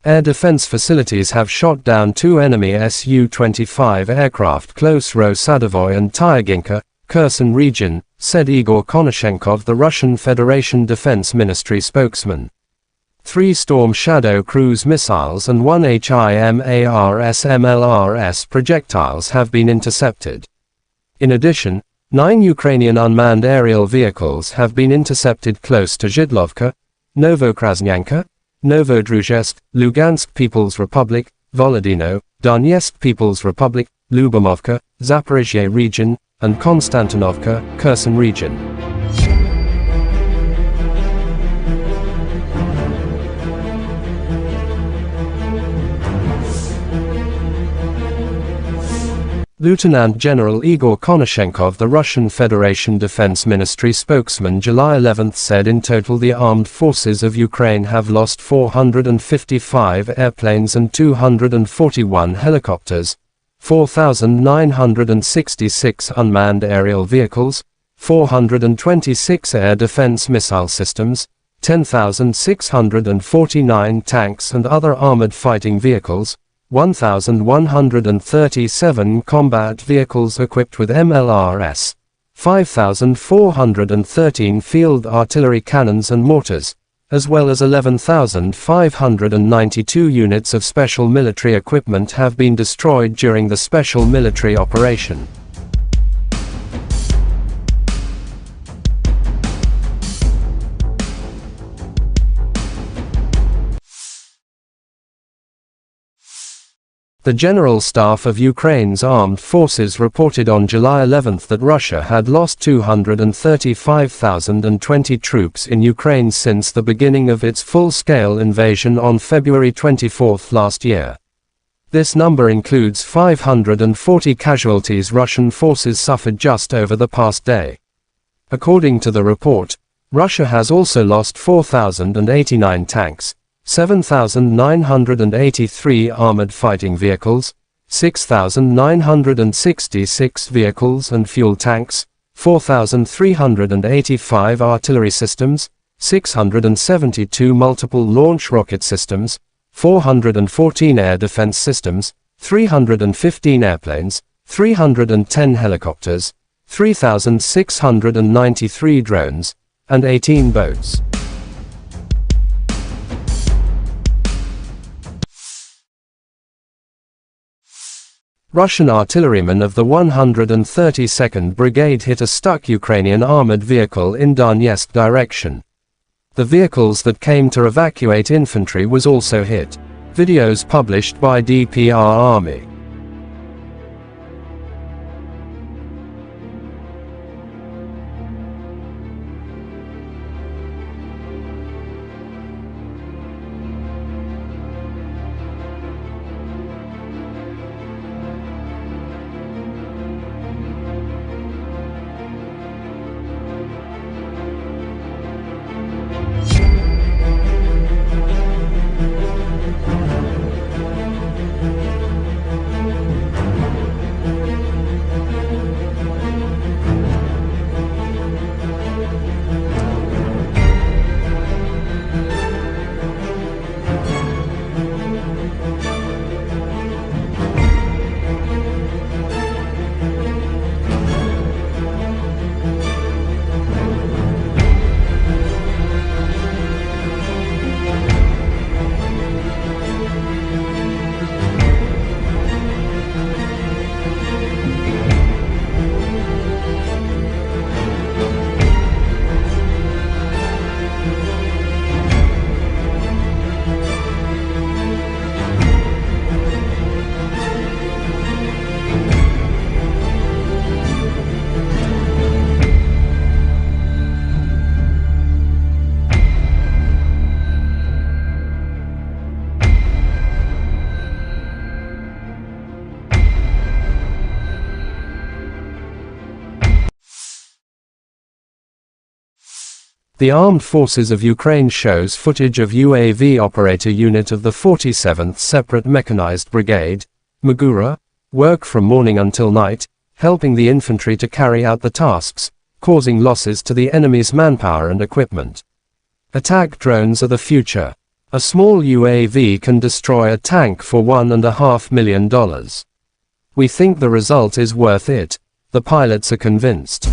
S1: Air defense facilities have shot down 2 enemy Su-25 aircraft close Ro-Sadovoy and Tyaginka, Kherson region, said Igor Konashenkov, the Russian Federation Defense Ministry spokesman. 3 Storm Shadow cruise missiles and 1 HIMARS MLRS projectiles have been intercepted. In addition, 9 Ukrainian unmanned aerial vehicles have been intercepted close to Zhidlovka, Novokrasnyanka, Novodruzhsk, Lugansk People's Republic, Volodino, Donetsk People's Republic, Lyubomovka, Zaporizhia region, and Konstantinovka, Kherson region. Lieutenant General Igor Konashenkov, the Russian Federation Defense Ministry spokesman, July 11 said in total the armed forces of Ukraine have lost 455 airplanes and 241 helicopters, 4,966 unmanned aerial vehicles, 426 air defense missile systems, 10,649 tanks and other armored fighting vehicles, 1,137 combat vehicles equipped with MLRS, 5,413 field artillery cannons and mortars, as well as 11,592 units of special military equipment have been destroyed during the special military operation. The General Staff of Ukraine's armed forces reported on July 11 that Russia had lost 235,020 troops in Ukraine since the beginning of its full-scale invasion on February 24 last year. This number includes 540 casualties Russian forces suffered just over the past day. According to the report, Russia has also lost 4,089 tanks, 7,983 armored fighting vehicles, 6,966 vehicles and fuel tanks, 4,385 artillery systems, 672 multiple launch rocket systems, 414 air defense systems, 315 airplanes, 310 helicopters, 3,693 drones, and 18 boats. Russian artillerymen of the 132nd Brigade hit a stuck Ukrainian armored vehicle in Donetsk direction. The vehicles that came to evacuate infantry was also hit. Videos published by DPR Army. The Armed Forces of Ukraine shows footage of UAV operator unit of the 47th Separate Mechanized Brigade, Magura, work from morning until night, helping the infantry to carry out the tasks, causing losses to the enemy's manpower and equipment. Attack drones are the future. A small UAV can destroy a tank for $1.5 million. We think the result is worth it. The pilots are convinced.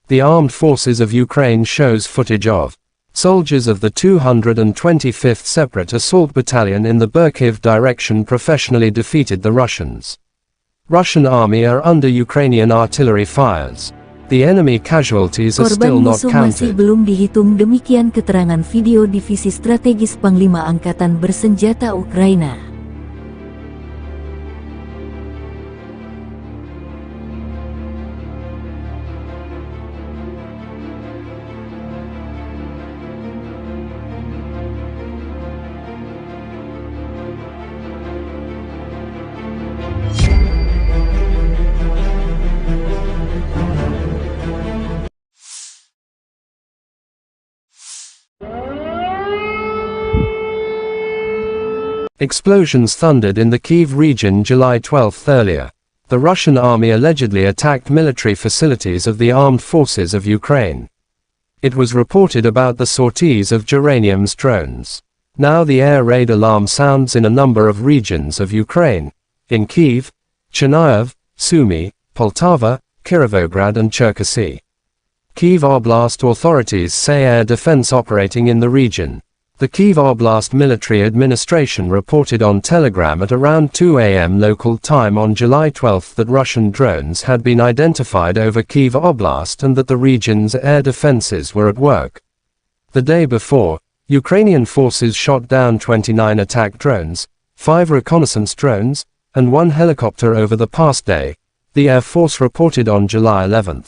S1: The armed forces of Ukraine shows footage of soldiers of the 225th Separate Assault Battalion in the Kyiv direction professionally defeated the Russians. Russian army are under Ukrainian artillery fires. The enemy casualties are still
S5: Korban
S1: not
S5: musuh masih
S1: counted.
S5: belum dihitung, demikian keterangan video Divisi Strategis Panglima Angkatan Bersenjata Ukraina.
S1: Explosions thundered in the Kyiv region July 12 earlier. The Russian army allegedly attacked military facilities of the armed forces of Ukraine. It was reported about the sorties of Geranium's drones. Now the air raid alarm sounds in a number of regions of Ukraine. In Kyiv, Chernihiv, Sumy, Poltava, Kirovograd and Cherkasy. Kyiv Oblast authorities say air defense operating in the region. The Kyiv Oblast Military Administration reported on Telegram at around 2 a.m. local time on July 12 that Russian drones had been identified over Kyiv Oblast and that the region's air defenses were at work. The day before, Ukrainian forces shot down 29 attack drones, 5 reconnaissance drones, and 1 helicopter over the past day, the Air Force reported on July 11.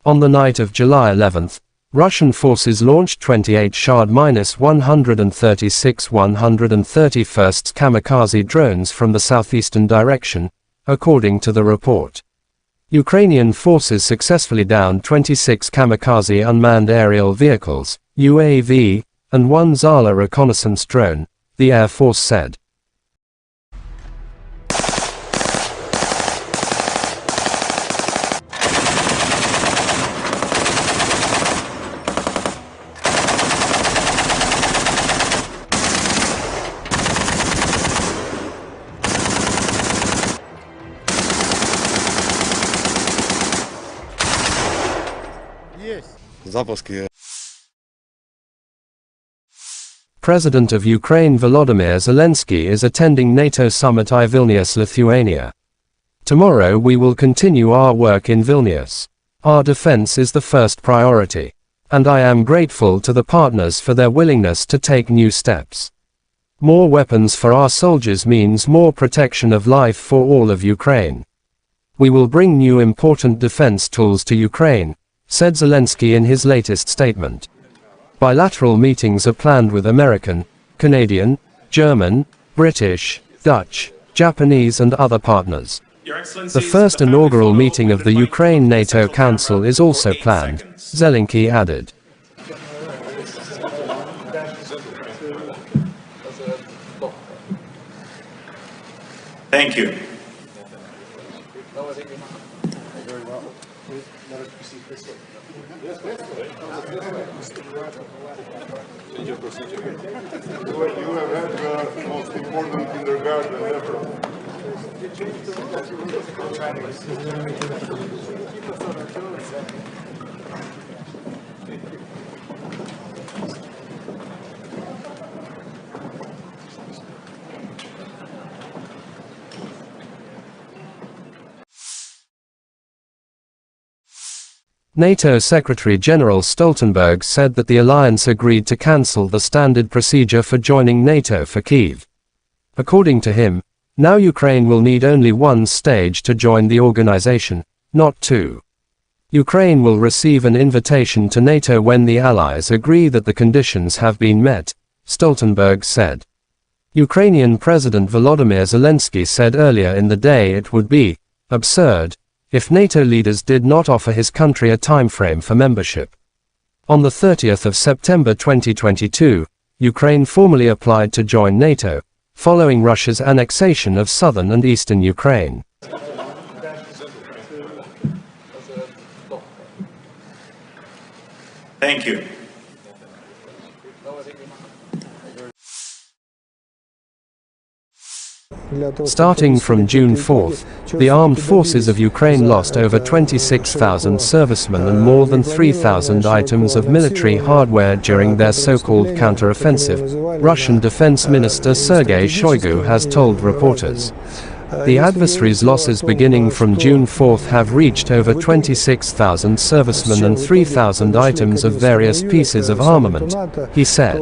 S1: On the night of July 11, Russian forces launched 28 Shahd-136 131st kamikaze drones from the southeastern direction, according to the report. Ukrainian forces successfully downed 26 kamikaze unmanned aerial vehicles, UAV, and 1 Zala reconnaissance drone, the Air Force said. President of Ukraine Volodymyr Zelensky is attending NATO summit in Vilnius, Lithuania. Tomorrow we will continue our work in Vilnius. Our defense is the first priority. And I am grateful to the partners for their willingness to take new steps. More weapons for our soldiers means more protection of life for all of Ukraine. We will bring new important defense tools to Ukraine, said Zelensky in his latest statement. Bilateral meetings are planned with American, Canadian, German, British, Dutch, Japanese and other partners. The first inaugural meeting of the Ukraine-NATO Council is also planned, Zelensky added.
S2: Thank you.
S3: You have had the most important kindergarten ever.
S1: NATO Secretary-General Stoltenberg said that the alliance agreed to cancel the standard procedure for joining NATO for Kyiv. According to him, now Ukraine will need only one stage to join the organization, not two. Ukraine will receive an invitation to NATO when the allies agree that the conditions have been met, Stoltenberg said. Ukrainian President Volodymyr Zelensky said earlier in the day it would be absurd if NATO leaders did not offer his country a timeframe for membership. On the 30th of September 2022, Ukraine formally applied to join NATO, following Russia's annexation of southern and eastern Ukraine.
S2: Thank you.
S1: Starting from June 4th, the armed forces of Ukraine lost over 26,000 servicemen and more than 3,000 items of military hardware during their so-called counteroffensive, Russian Defense Minister Sergei Shoigu has told reporters. The adversary's losses beginning from June 4th have reached over 26,000 servicemen and 3,000 items of various pieces of armament, he said.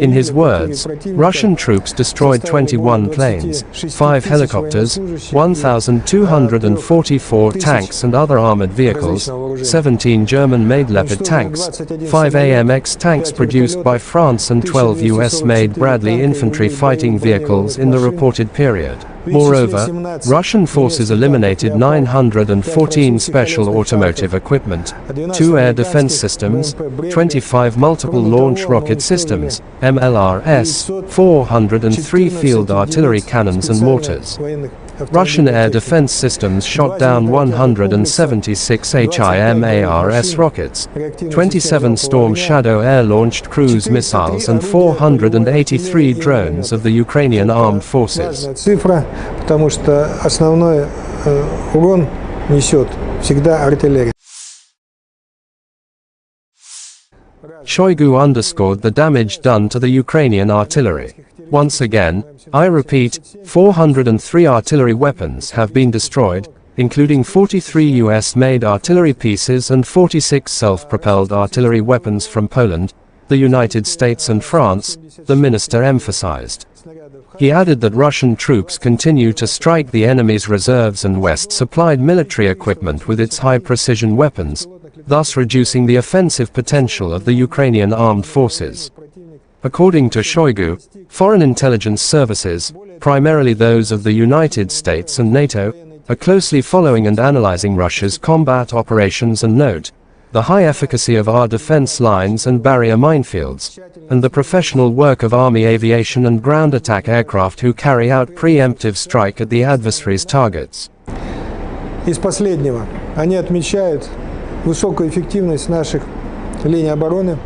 S1: In his words, Russian troops destroyed 21 planes, 5 helicopters, 1,244 tanks and other armored vehicles, 17 German-made Leopard tanks, 5 AMX tanks produced by France and 12 US-made Bradley infantry fighting vehicles in the reported period. Moreover, Russian forces eliminated 914 special automotive equipment, 2 air defense systems, 25 multiple launch rocket systems, MLRS, 403 field artillery cannons and mortars. Russian air defense systems shot down 176 HIMARS rockets, 27 Storm Shadow air-launched cruise missiles and 483 drones of the Ukrainian armed forces.
S4: Цифра, потому что основной урон несет всегда артиллерия.
S1: Shoigu underscored the damage done to the Ukrainian artillery. Once again, I repeat, 403 artillery weapons have been destroyed, including 43 US-made artillery pieces and 46 self-propelled artillery weapons from Poland, the United States and France, the minister emphasized. He added that Russian troops continue to strike the enemy's reserves and West-supplied military equipment with its high-precision weapons, thus reducing the offensive potential of the Ukrainian armed forces. According to Shoigu, foreign intelligence services, primarily those of the United States and NATO, are closely following and analyzing Russia's combat operations and note the high efficacy of our defense lines and barrier minefields, and the professional work of Army aviation and ground attack aircraft who carry out preemptive strike at the adversary's targets.
S4: Из последнего, они отмечают высокую эффективность наших линий обороны,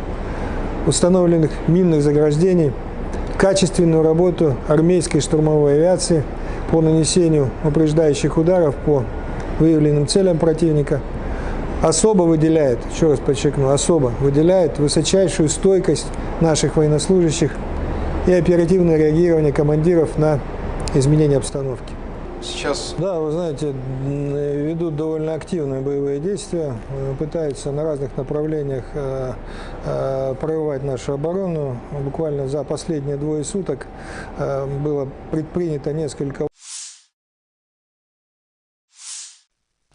S4: установленных минных заграждений, качественную работу армейской штурмовой авиации по нанесению упреждающих ударов по выявленным целям противника, особо выделяет, еще раз подчеркну, особо выделяет высочайшую стойкость наших военнослужащих и оперативное реагирование командиров на изменения обстановки.
S6: Сейчас...
S4: Да, вы знаете, ведут довольно активные боевые действия, пытаются на разных направлениях прорывать нашу оборону. Буквально за последние 2 суток было предпринято несколько...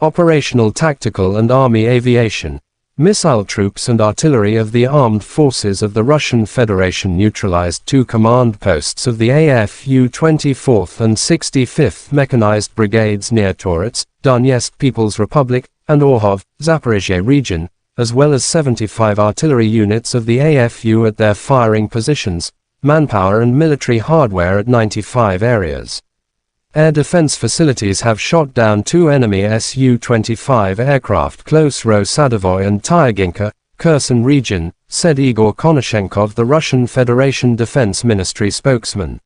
S1: Operational, tactical and army aviation. Missile troops and artillery of the armed forces of the Russian Federation neutralized 2 command posts of the AFU 24th and 65th Mechanized Brigades near Torets, Donetsk People's Republic, and Orhov, Zaporizhia region, as well as 75 artillery units of the AFU at their firing positions, manpower and military hardware at 95 areas. Air defense facilities have shot down 2 enemy Su-25 aircraft close Ro-Sadovoy and Tyaginka, Kherson region, said Igor Konashenkov, the Russian Federation Defense Ministry spokesman.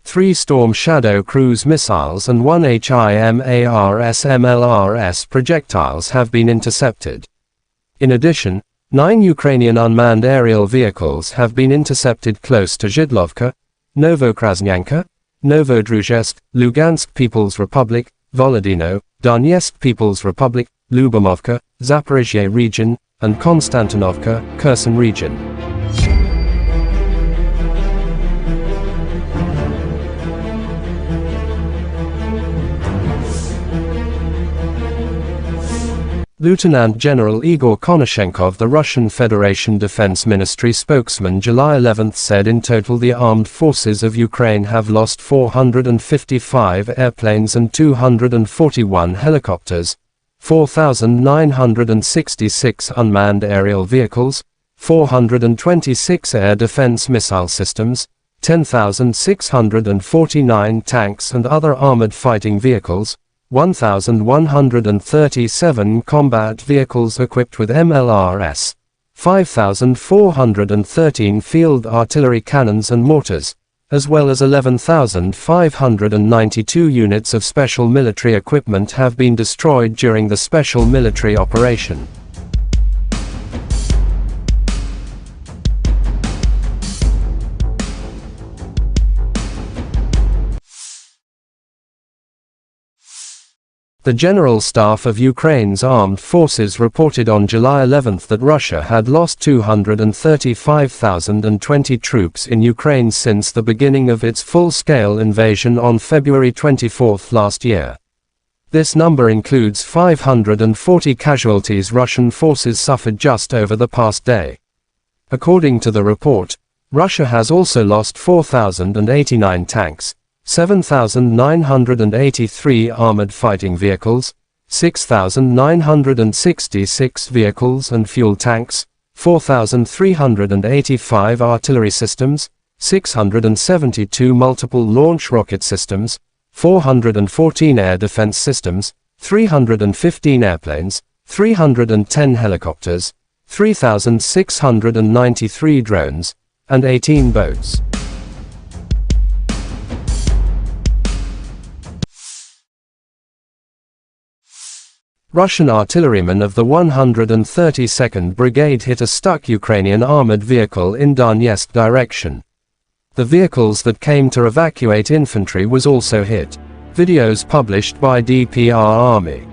S1: 3 Storm Shadow cruise missiles and 1 HIMARS MLRS projectiles have been intercepted. In addition, 9 Ukrainian unmanned aerial vehicles have been intercepted close to Zhidlovka, Novokrasnyanka, Novodruzhsk, Lugansk People's Republic, Volodino, Donetsk People's Republic, Lyubomovka, Zaporizhia region, and Konstantinovka, Kherson region. Lieutenant General Igor Konashenkov, the Russian Federation Defense Ministry spokesman, July 11 said in total the armed forces of Ukraine have lost 455 airplanes and 241 helicopters, 4,966 unmanned aerial vehicles, 426 air defense missile systems, 10,649 tanks and other armored fighting vehicles, 1,137 combat vehicles equipped with MLRS, 5,413 field artillery cannons and mortars, as well as 11,592 units of special military equipment have been destroyed during the special military operation. The General Staff of Ukraine's armed forces reported on July 11 that Russia had lost 235,020 troops in Ukraine since the beginning of its full-scale invasion on February 24 last year. This number includes 540 casualties Russian forces suffered just over the past day. According to the report, Russia has also lost 4,089 tanks, 7,983 armored fighting vehicles, 6,966 vehicles and fuel tanks, 4,385 artillery systems, 672 multiple launch rocket systems, 414 air defense systems, 315 airplanes, 310 helicopters, 3,693 drones, and 18 boats. Russian artillerymen of the 132nd Brigade hit a stuck Ukrainian armored vehicle in Donetsk direction. The vehicles that came to evacuate infantry was also hit. Videos published by DPR Army.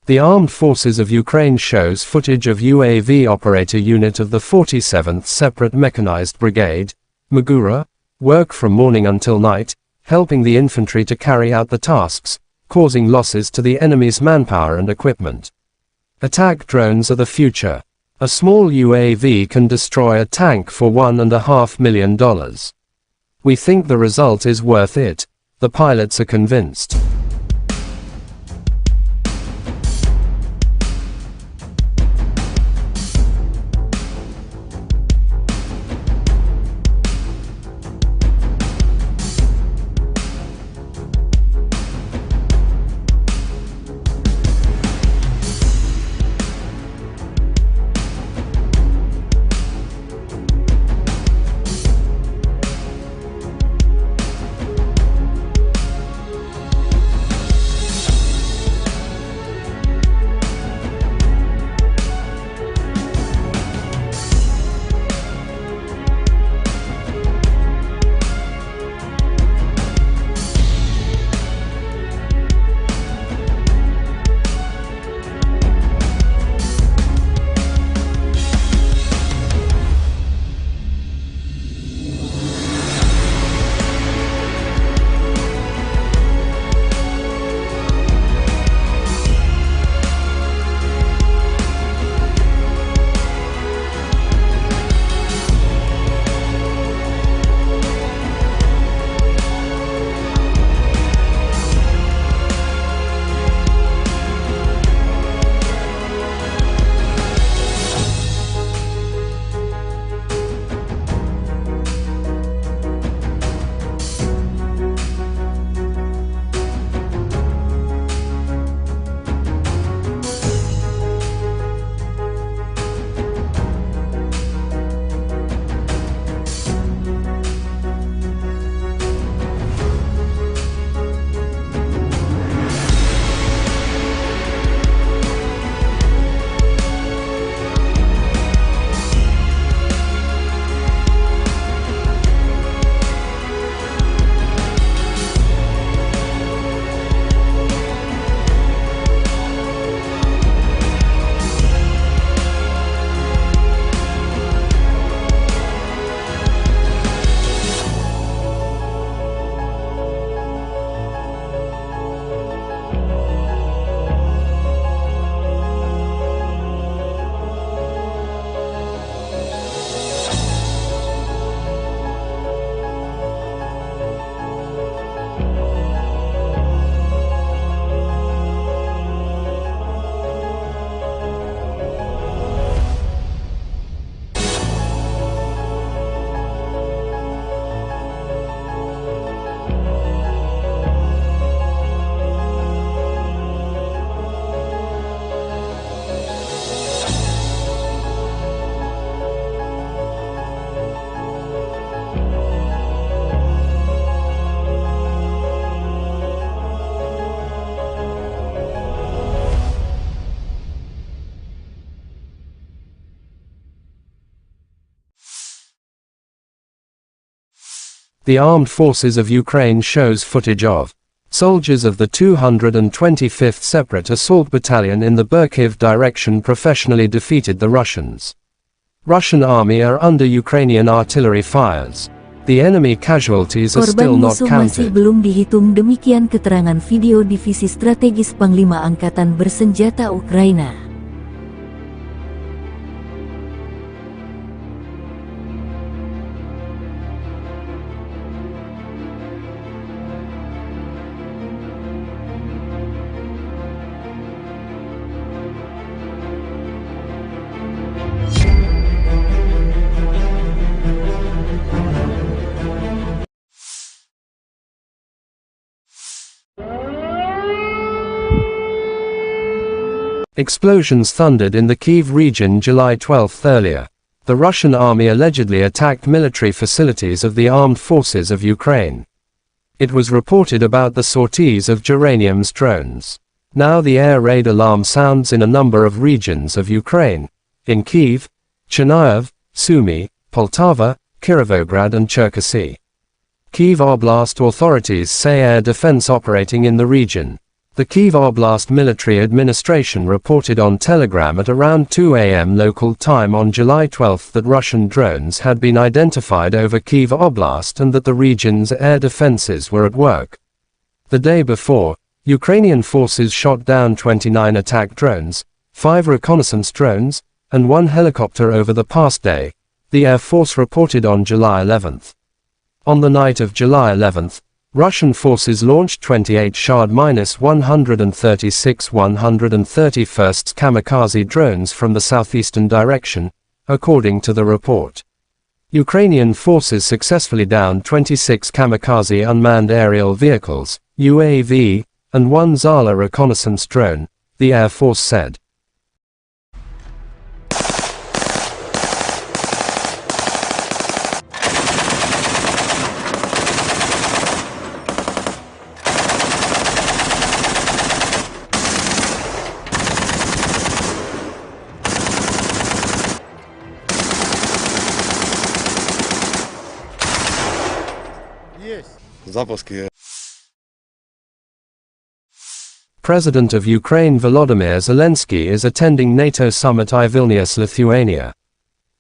S1: The Armed Forces of Ukraine shows footage of UAV operator unit of the 47th Separate Mechanized Brigade, Magura, work from morning until night, helping the infantry to carry out the tasks, causing losses to the enemy's manpower and equipment. Attack drones are the future. A small UAV can destroy a tank for $1.5 million. We think the result is worth it. The pilots are convinced. The armed forces of Ukraine shows footage of soldiers of the 225th Separate Assault Battalion in the Kyiv direction professionally defeated the Russians. Russian army are under Ukrainian artillery fires. The enemy casualties are still
S5: Korban
S1: not
S5: musuh masih
S1: counted.
S5: belum dihitung, demikian keterangan video Divisi Strategis Panglima Angkatan Bersenjata Ukraina.
S1: Explosions thundered in the Kyiv region July 12 earlier. The Russian army allegedly attacked military facilities of the armed forces of Ukraine. It was reported about the sorties of geranium's drones. Now the air raid alarm sounds in a number of regions of Ukraine. In Kyiv, Chernihiv, Sumy, Poltava, Kirovograd and Cherkasy. Kyiv Oblast authorities say air defense operating in the region. The Kyiv Oblast Military Administration reported on Telegram at around 2 a.m. local time on July 12 that Russian drones had been identified over Kyiv Oblast and that the region's air defenses were at work. The day before, Ukrainian forces shot down 29 attack drones, 5 reconnaissance drones, and 1 helicopter over the past day, the Air Force reported on July 11. On the night of July 11, Russian forces launched 28 Shahd-136 131st kamikaze drones from the southeastern direction, according to the report. Ukrainian forces successfully downed 26 kamikaze unmanned aerial vehicles, UAV, and 1 Zala reconnaissance drone, the Air Force said. President of Ukraine Volodymyr Zelensky is attending NATO summit in Vilnius, Lithuania.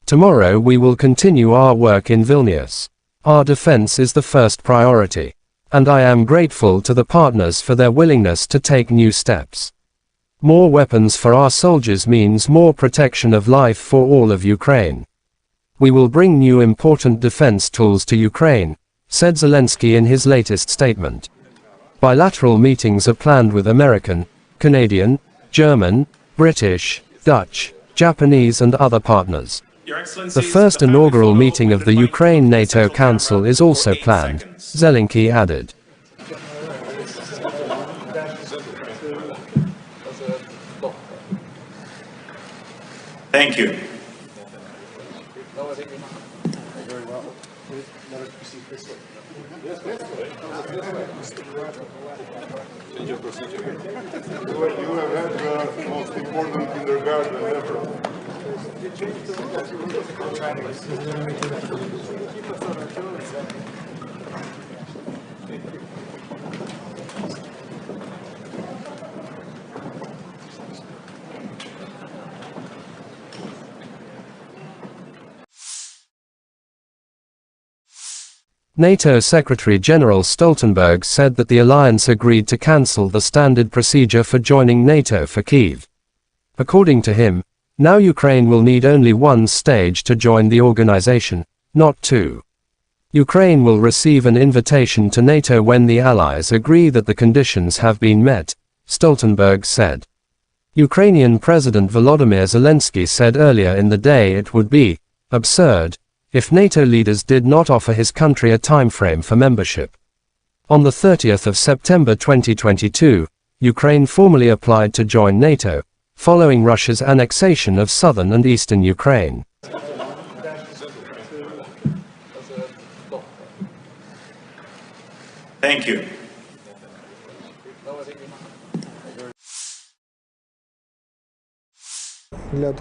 S1: Tomorrow we will continue our work in Vilnius. Our defense is the first priority. And I am grateful to the partners for their willingness to take new steps. More weapons for our soldiers means more protection of life for all of Ukraine. We will bring new important defense tools to Ukraine, said Zelensky in his latest statement. Bilateral meetings are planned with American, Canadian, German, British, Dutch, Japanese and other partners. The first inaugural meeting of the Ukraine NATO Council is also planned, Zelensky added.
S2: Thank you.
S3: You have had the most important kindergarten ever.
S1: NATO Secretary-General Stoltenberg said that the alliance agreed to cancel the standard procedure for joining NATO for Kyiv. According to him, now Ukraine will need only one stage to join the organization, not two. Ukraine will receive an invitation to NATO when the allies agree that the conditions have been met, Stoltenberg said. Ukrainian President Volodymyr Zelensky said earlier in the day it would be absurd if NATO leaders did not offer his country a timeframe for membership. On the 30th of September 2022, Ukraine formally applied to join NATO, following Russia's annexation of southern and eastern Ukraine.
S2: Thank you.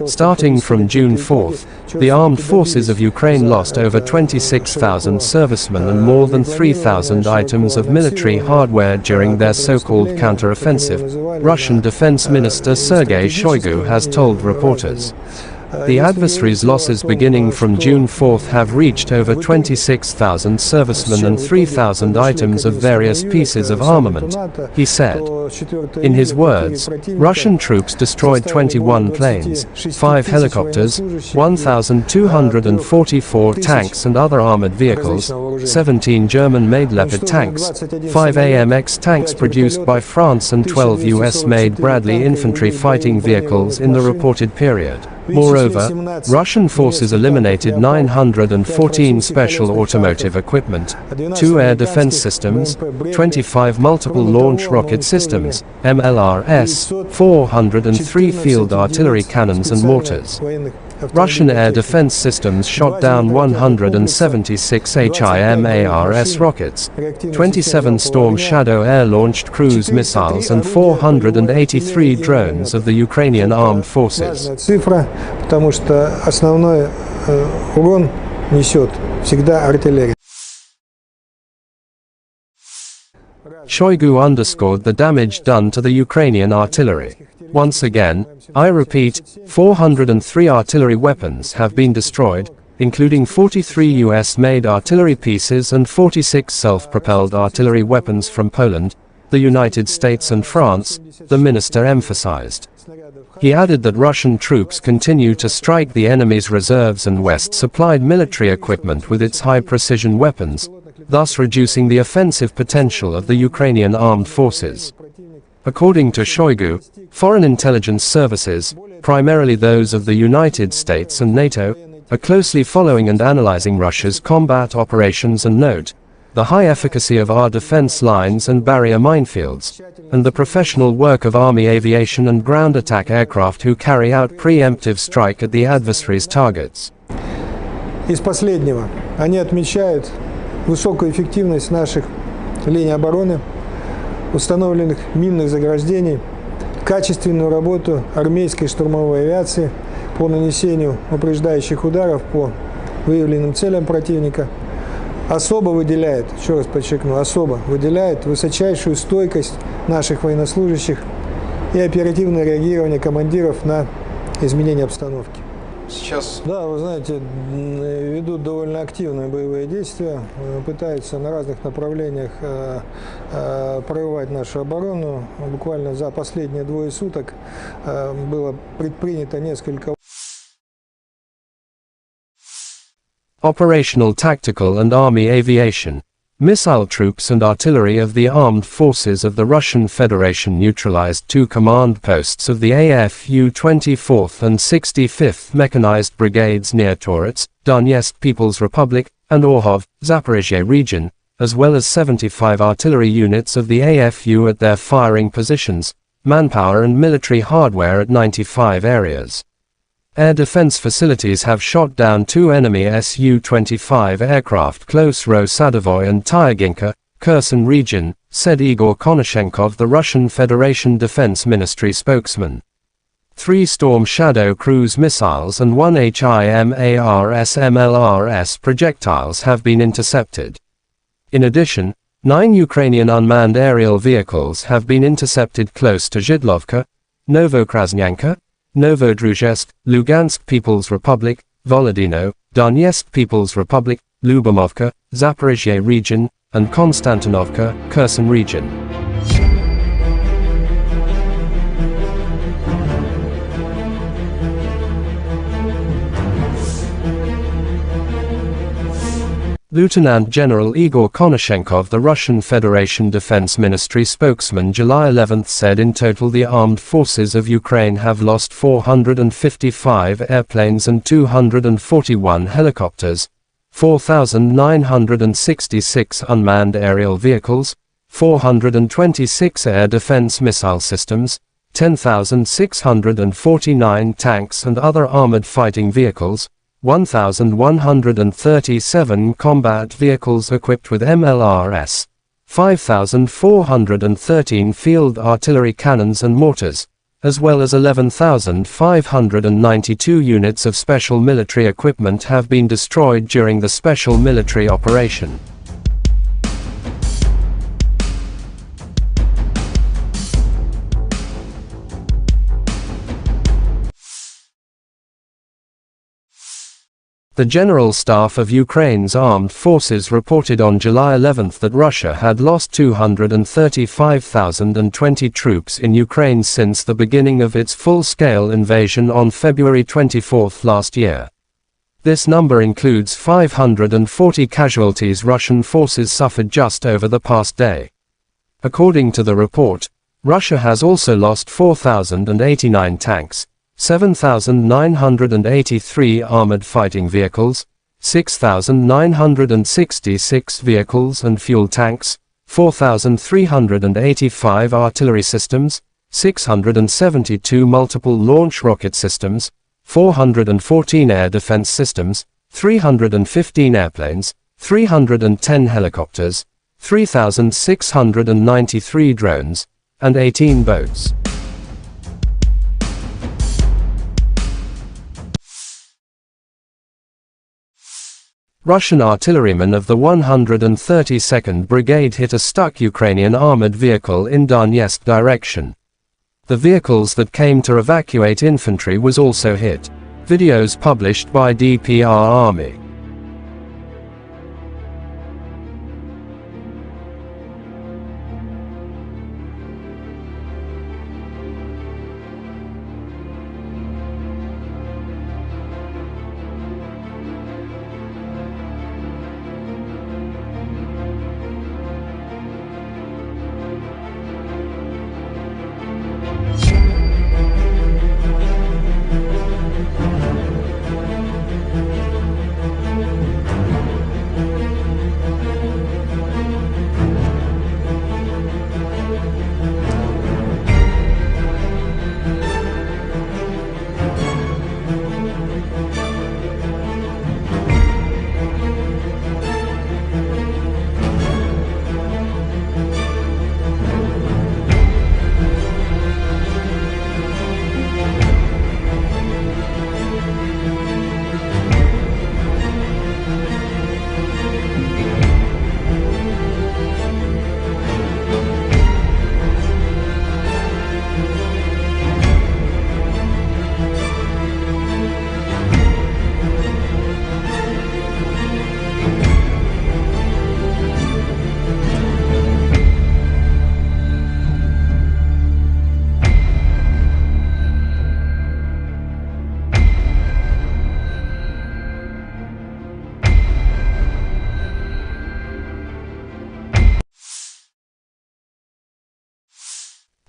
S1: Starting from June 4th, the armed forces of Ukraine lost over 26,000 servicemen and more than 3,000 items of military hardware during their so-called counter-offensive, Russian Defense Minister Sergei Shoigu has told reporters. The adversaries' losses beginning from June 4th have reached over 26,000 servicemen and 3,000 items of various pieces of armament, he said. In his words, Russian troops destroyed 21 planes, 5 helicopters, 1,244 tanks and other armored vehicles, 17 German-made Leopard tanks, 5 AMX tanks produced by France and 12 US-made Bradley infantry fighting vehicles in the reported period. Moreover, Russian forces eliminated 914 special automotive equipment, 2 air defense systems, 25 multiple launch rocket systems, MLRS, 403 field artillery cannons and mortars. Russian air defense systems shot down 176 HIMARS rockets, 27 Storm Shadow air-launched cruise missiles and 483 drones of the Ukrainian armed forces.
S4: Цифра, потому что основной урон несет всегда артиллерия.
S1: Shoigu underscored the damage done to the Ukrainian artillery. Once again, I repeat, 403 artillery weapons have been destroyed, including 43 US-made artillery pieces and 46 self-propelled artillery weapons from Poland, the United States and France, the minister emphasized. He added that Russian troops continue to strike the enemy's reserves and West-supplied military equipment with its high-precision weapons, thus reducing the offensive potential of the Ukrainian armed forces. According to Shoigu, foreign intelligence services, primarily those of the United States and NATO, are closely following and analyzing Russia's combat operations and note the high efficacy of our defense lines and barrier minefields, and the professional work of Army aviation and ground attack aircraft who carry out preemptive strike at the adversary's targets.
S4: Из последнего, они отмечают высокую эффективность наших линий обороны, установленных минных заграждений, качественную работу армейской штурмовой авиации по нанесению упреждающих ударов по выявленным целям противника. Особо выделяет, еще раз подчеркну, особо выделяет высочайшую стойкость наших военнослужащих и оперативное реагирование командиров на изменение обстановки.
S6: Сейчас...
S4: Да, вы знаете, ведут довольно активные боевые действия, пытаются на разных направлениях прорывать нашу оборону. Буквально за последние 2 суток было предпринято несколько...
S1: Operational, tactical and army aviation, missile troops and artillery of the armed forces of the Russian Federation neutralized 2 command posts of the AFU 24th and 65th Mechanized Brigades near Torets, Donetsk People's Republic, and Orhov, Zaporizhia region, as well as 75 artillery units of the AFU at their firing positions, manpower and military hardware at 95 areas. Air defense facilities have shot down 2 enemy Su-25 aircraft close Ro-Sadovoy and Tyaginka, Kherson region, said Igor Konashenkov, the Russian Federation Defense Ministry spokesman. 3 Storm Shadow cruise missiles and 1 HIMARS/MLRS projectiles have been intercepted. In addition, 9 Ukrainian unmanned aerial vehicles have been intercepted close to Zhidlovka, Novokrasnyanka, Novodruzhsk, Lugansk People's Republic, Volodino, Donetsk People's Republic, Lyubomovka, Zaporizhia region, and Konstantinovka, Kherson region. Lieutenant General Igor Konashenkov, the Russian Federation Defense Ministry spokesman, July 11 said in total the armed forces of Ukraine have lost 455 airplanes and 241 helicopters, 4,966 unmanned aerial vehicles, 426 air defense missile systems, 10,649 tanks and other armored fighting vehicles, 1,137 combat vehicles equipped with MLRS, 5,413 field artillery cannons and mortars, as well as 11,592 units of special military equipment have been destroyed during the special military operation. The General Staff of Ukraine's armed forces reported on July 11 that Russia had lost 235,020 troops in Ukraine since the beginning of its full-scale invasion on February 24 last year. This number includes 540 casualties Russian forces suffered just over the past day. According to the report, Russia has also lost 4,089 tanks, 7,983 armored fighting vehicles, 6,966 vehicles and fuel tanks, 4,385 artillery systems, 672 multiple launch rocket systems, 414 air defense systems, 315 airplanes, 310 helicopters, 3,693 drones, and 18 boats. Russian artillerymen of the 132nd Brigade hit a stuck Ukrainian armored vehicle in Donetsk direction. The vehicles that came to evacuate infantry was also hit. Videos published by DPR Army.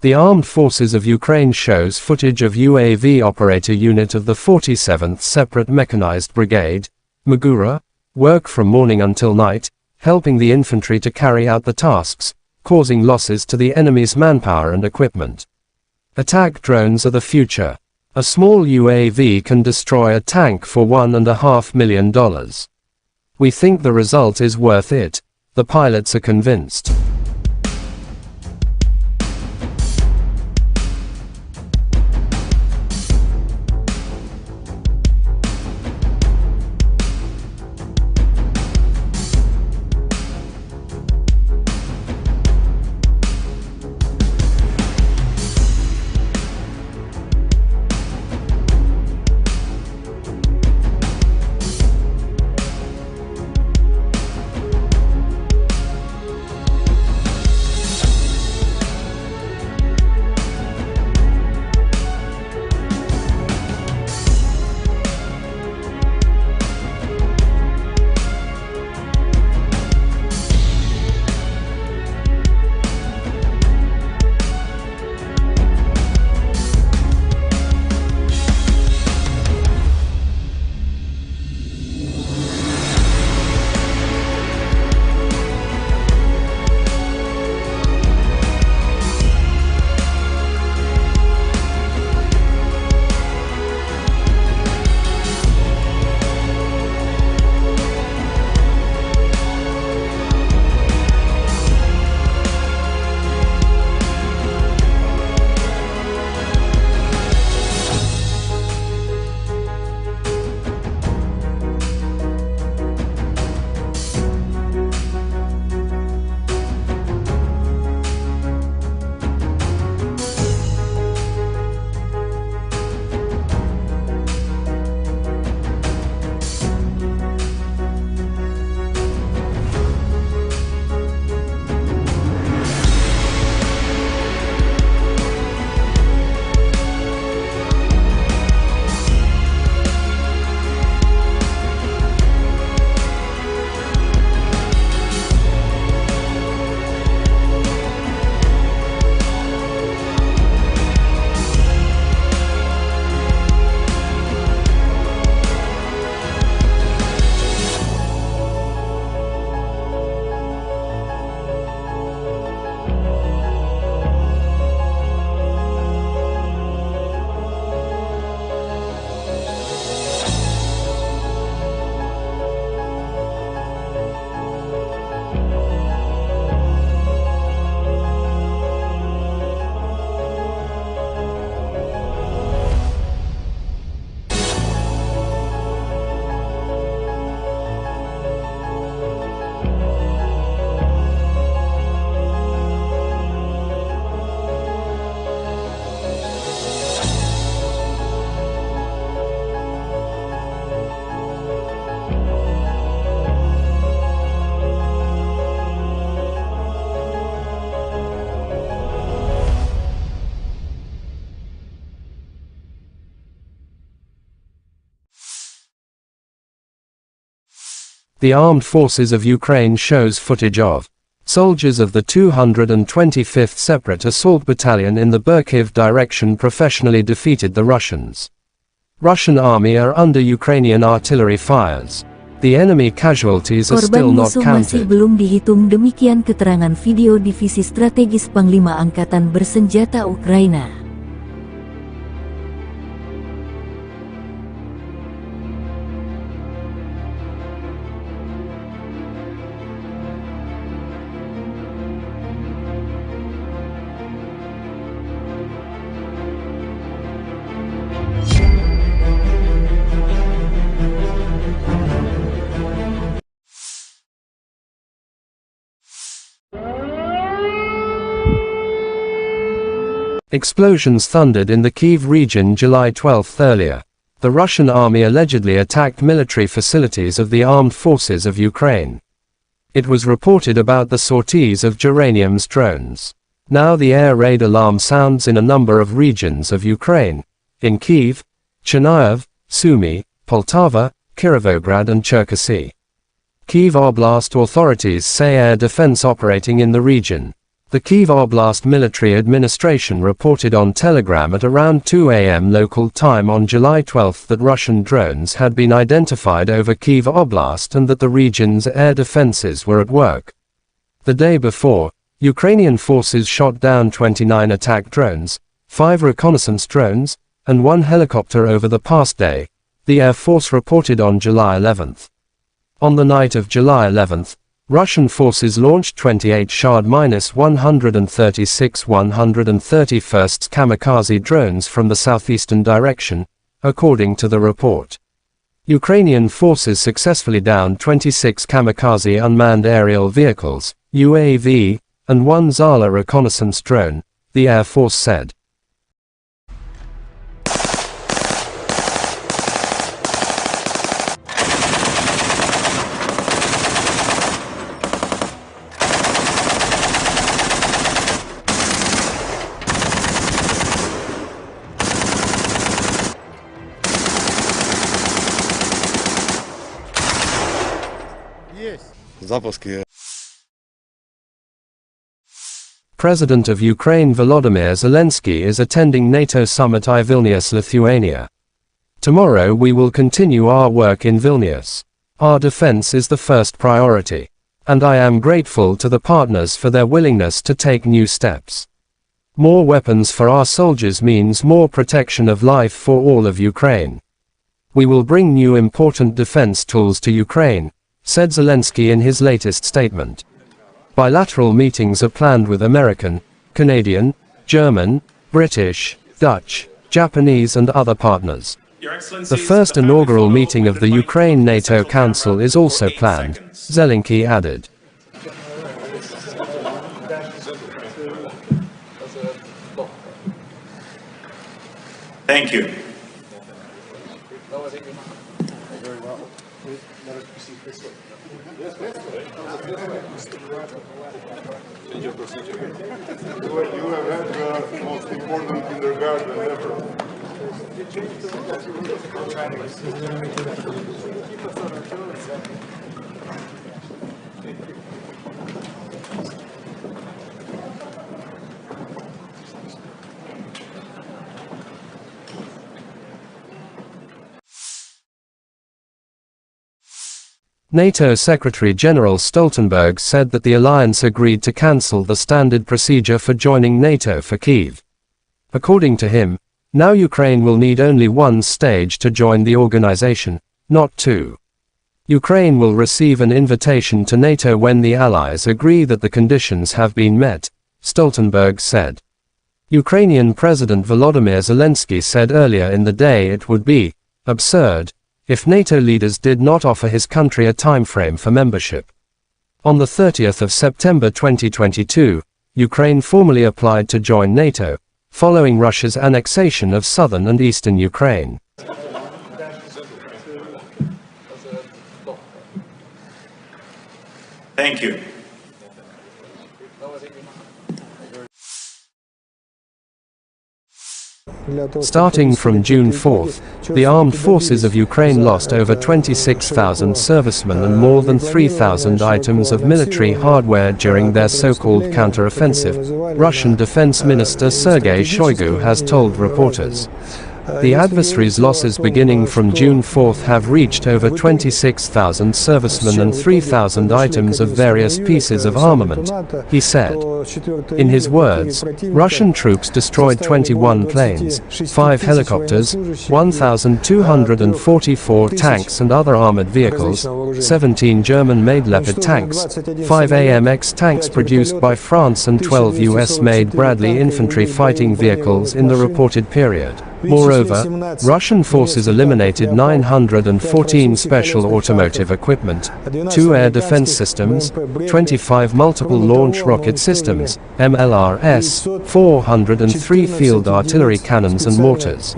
S1: The Armed Forces of Ukraine shows footage of UAV operator unit of the 47th Separate Mechanized Brigade, Magura, work from morning until night, helping the infantry to carry out the tasks, causing losses to the enemy's manpower and equipment. Attack drones are the future. A small UAV can destroy a tank for $1.5 million. We think the result is worth it. The pilots are convinced. The armed forces of Ukraine shows footage of soldiers of the 225th Separate Assault Battalion in the Kyiv direction professionally defeated the Russians. Russian army are under Ukrainian artillery fires. The enemy casualties are still not
S5: Korban musuh masih
S1: counted.
S5: belum dihitung, demikian keterangan video Divisi Strategis Panglima Angkatan Bersenjata Ukraina.
S1: Explosions thundered in the Kyiv region July 12 earlier. The Russian army allegedly attacked military facilities of the armed forces of Ukraine. It was reported about the sorties of Geranium's drones. Now the air raid alarm sounds in a number of regions of Ukraine. In Kyiv, Chernihiv, Sumy, Poltava, Kirovograd and Cherkasy. Kyiv Oblast authorities say air defense operating in the region. The Kyiv Oblast Military Administration reported on Telegram at around 2 a.m. local time on July 12 that Russian drones had been identified over Kyiv Oblast and that the region's air defenses were at work. The day before, Ukrainian forces shot down 29 attack drones, 5 reconnaissance drones, and 1 helicopter over the past day, the Air Force reported on July 11. On the night of July 11, Russian forces launched 28 Shahd-136 131st kamikaze drones from the southeastern direction, according to the report. Ukrainian forces successfully downed 26 kamikaze unmanned aerial vehicles, UAV, and 1 Zala reconnaissance drone, the Air Force said.
S3: Запуски.
S1: President of Ukraine Volodymyr Zelensky is attending NATO summit in Vilnius, Lithuania. Tomorrow we will continue our work in Vilnius. Our defense is the first priority. And I am grateful to the partners for their willingness to take new steps. More weapons for our soldiers means more protection of life for all of Ukraine. We will bring new important defense tools to Ukraine, said Zelensky in his latest statement. Bilateral meetings are planned with American, Canadian, German, British, Dutch, Japanese and other partners. The first inaugural meeting of the Ukraine-NATO Council is also planned, Zelensky added.
S2: Thank you.
S3: You have had the most important kindergarten ever.
S1: NATO Secretary-General Stoltenberg said that the alliance agreed to cancel the standard procedure for joining NATO for Kyiv. According to him, now Ukraine will need only one stage to join the organization, not two. Ukraine will receive an invitation to NATO when the allies agree that the conditions have been met, Stoltenberg said. Ukrainian President Volodymyr Zelensky said earlier in the day it would be absurd if NATO leaders did not offer his country a timeframe for membership. On the 30th of September 2022, Ukraine formally applied to join NATO, following Russia's annexation of southern and eastern Ukraine.
S2: Thank you.
S1: Starting from June 4th, the armed forces of Ukraine lost over 26,000 servicemen and more than 3,000 items of military hardware during their so-called counter-offensive, Russian Defense Minister Sergei Shoigu has told reporters. The adversary's losses beginning from June 4th have reached over 26,000 servicemen and 3,000 items of various pieces of armament, he said. In his words, Russian troops destroyed 21 planes, 5 helicopters, 1,244 tanks and other armored vehicles, 17 German-made Leopard tanks, 5 AMX tanks produced by France and 12 US-made Bradley infantry fighting vehicles in the reported period. Moreover, Russian forces eliminated 914 special automotive equipment, 2 air defense systems, 25 multiple launch rocket systems, MLRS, 403 field artillery cannons and mortars.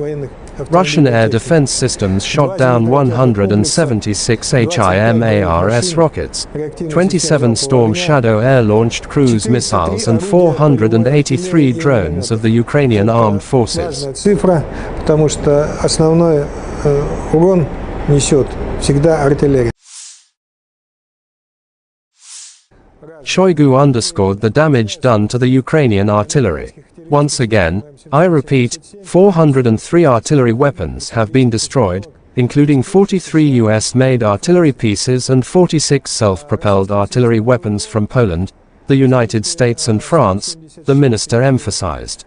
S1: Russian air defense systems shot down 176 HIMARS rockets, 27 Storm Shadow air-launched cruise missiles and 483 drones of the Ukrainian armed forces.
S4: Цифра, потому что основной урон несет всегда артиллерия.
S1: Shoigu underscored the damage done to the Ukrainian artillery. Once again, I repeat, 403 artillery weapons have been destroyed, including 43 US-made artillery pieces and 46 self-propelled artillery weapons from Poland, the United States and France, the minister emphasized.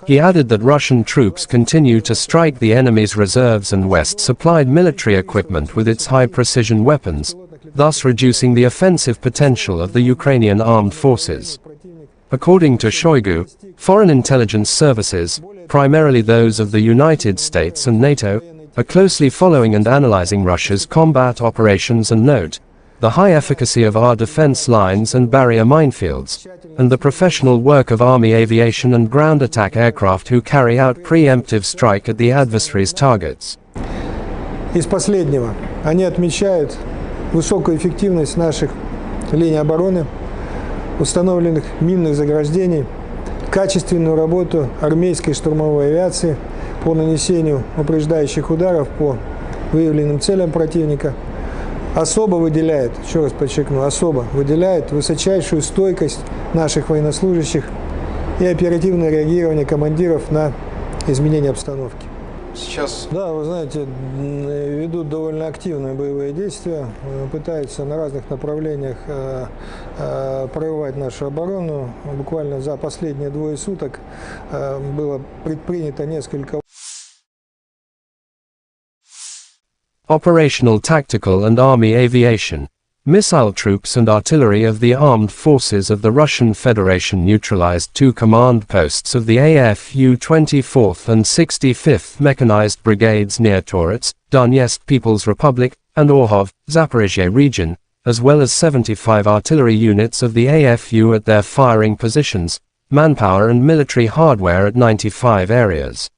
S1: He added that Russian troops continue to strike the enemy's reserves and West-supplied military equipment with its high-precision weapons, thus reducing the offensive potential of the Ukrainian armed forces. According to Shoigu, foreign intelligence services, primarily those of the United States and NATO, are closely following and analyzing Russia's combat operations and note the high efficacy of our defense lines and barrier minefields, and the professional work of Army aviation and ground attack aircraft who carry out preemptive strike at the adversary's targets.
S4: Из последнего они отмечают высокую эффективность наших линий обороны, установленных минных заграждений, качественную работу армейской штурмовой авиации по нанесению упреждающих ударов по выявленным целям противника. Особо выделяет, еще раз подчеркну, особо выделяет высочайшую стойкость наших военнослужащих и оперативное реагирование командиров на изменение обстановки.
S6: Сейчас...
S4: Да, вы знаете, ведут довольно активные боевые действия, пытаются на разных направлениях прорывать нашу оборону. Буквально за последние 2 суток было предпринято несколько...
S1: Operational, tactical and army aviation. Missile troops and artillery of the armed forces of the Russian Federation neutralized 2 command posts of the AFU 24th and 65th Mechanized Brigades near Torets, Donetsk People's Republic, and Orhov, Zaporizhia region, as well as 75 artillery units of the AFU at their firing positions, manpower and military hardware at 95 areas.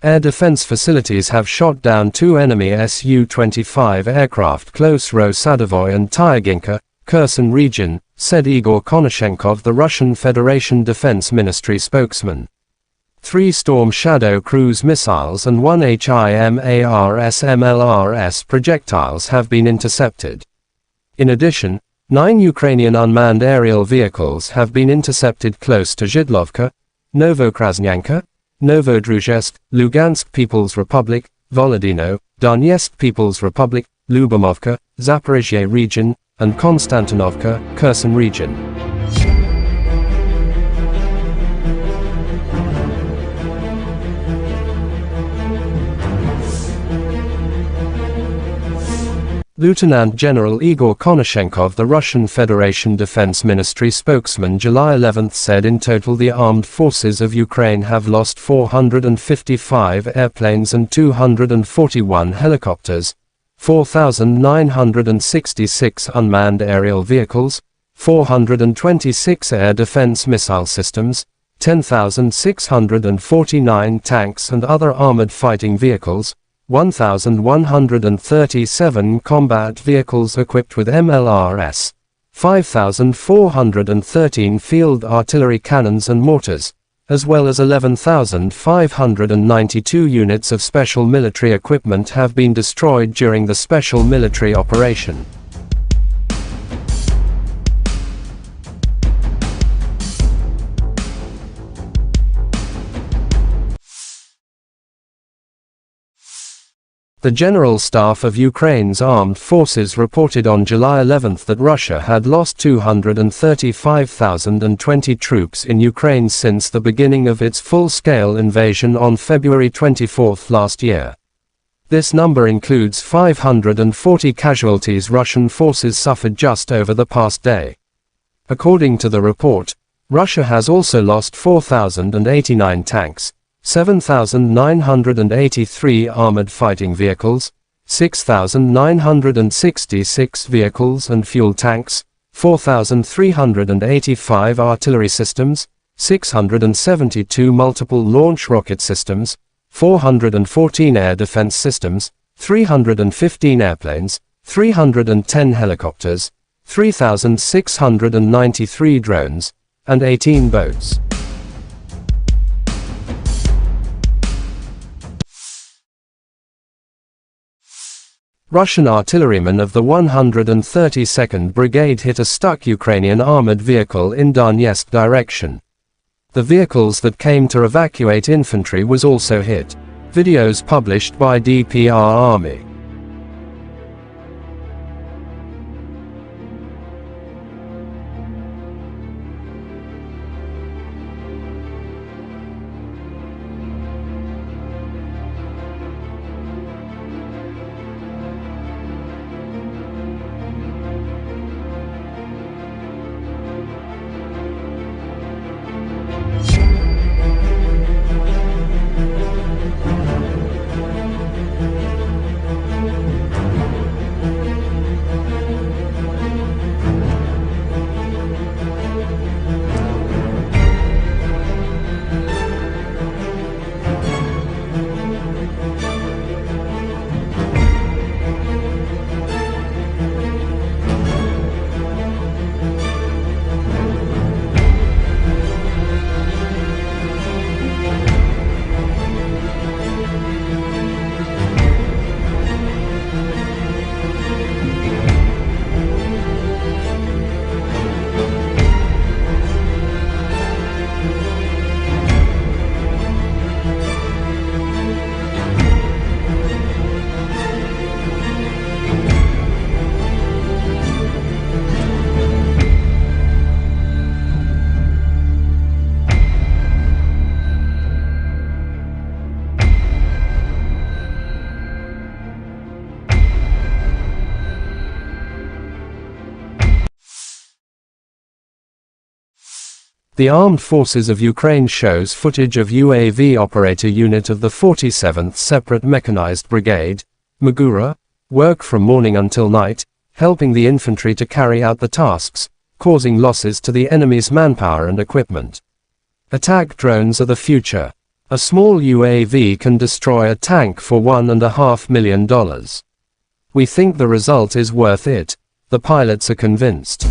S1: Air defense facilities have shot down 2 enemy Su-25 aircraft close Ro-Sadovoy and Tyaginka, Kherson region, said Igor Konashenkov, the Russian Federation Defense Ministry spokesman. 3 Storm Shadow cruise missiles and 1 HIMARS MLRS projectiles have been intercepted. In addition, 9 Ukrainian unmanned aerial vehicles have been intercepted close to Zhidlovka, Novokrasnyanka, Novodruzhsk, Lugansk People's Republic, Volodino, Donetsk People's Republic, Lyubomovka, Zaporizhia region, and Konstantinovka, Kherson region. Lieutenant General Igor Konashenkov, the Russian Federation Defense Ministry spokesman, July 11 said in total the armed forces of Ukraine have lost 455 airplanes and 241 helicopters, 4,966 unmanned aerial vehicles, 426 air defense missile systems, 10,649 tanks and other armored fighting vehicles, 1,137 combat vehicles equipped with MLRS, 5,413 field artillery cannons and mortars, as well as 11,592 units of special military equipment have been destroyed during the special military operation. The General Staff of Ukraine's armed forces reported on July 11 that Russia had lost 235,020 troops in Ukraine since the beginning of its full-scale invasion on February 24 last year. This number includes 540 casualties Russian forces suffered just over the past day. According to the report, Russia has also lost 4,089 tanks, 7,983 armored fighting vehicles, 6,966 vehicles and fuel tanks, 4,385 artillery systems, 672 multiple launch rocket systems, 414 air defense systems, 315 airplanes, 310 helicopters, 3,693 drones, and 18 boats. Russian artillerymen of the 132nd Brigade hit a stuck Ukrainian armored vehicle in Donetsk direction. The vehicles that came to evacuate infantry was also hit. Videos published by DPR Army. The Armed Forces of Ukraine shows footage of UAV operator unit of the 47th Separate Mechanized Brigade, Magura, work from morning until night, helping the infantry to carry out the tasks, causing losses to the enemy's manpower and equipment. Attack drones are the future. A small UAV can destroy a tank for $1.5 million. We think the result is worth it. The pilots are convinced.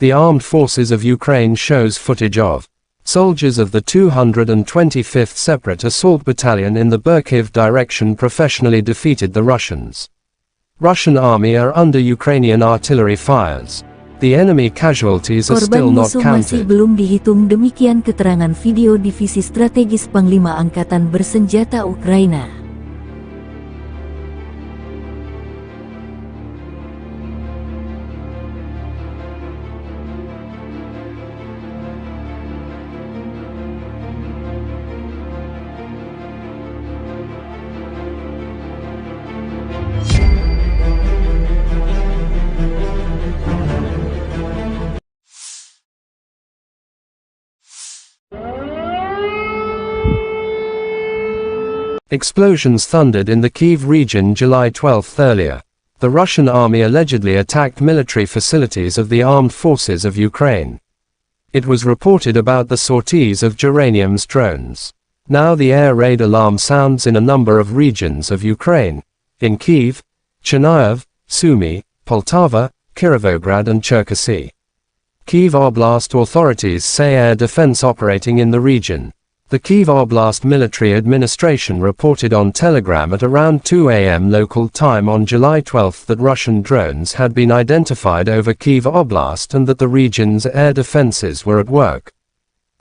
S1: the armed forces of Ukraine shows footage of soldiers of the 225th Separate Assault Battalion in the Kyiv direction professionally defeated the Russians. Russian army are under Ukrainian artillery fires. The enemy casualties are still
S5: Korban
S1: not
S5: musuh masih
S1: counted.
S5: belum dihitung, demikian keterangan video Divisi Strategis Panglima Angkatan Bersenjata Ukraina.
S1: Explosions thundered in the Kyiv region July 12 earlier. The Russian army allegedly attacked military facilities of the armed forces of Ukraine. It was reported about the sorties of geranium's drones. Now the air raid alarm sounds in a number of regions of Ukraine, in Kyiv, Chernihiv, Sumy, Poltava, Kirovograd and Cherkasy. Kyiv Oblast authorities say air defense operating in the region. The Kyiv Oblast Military Administration reported on Telegram at around 2 a.m. local time on July 12 that Russian drones had been identified over Kyiv Oblast and that the region's air defenses were at work.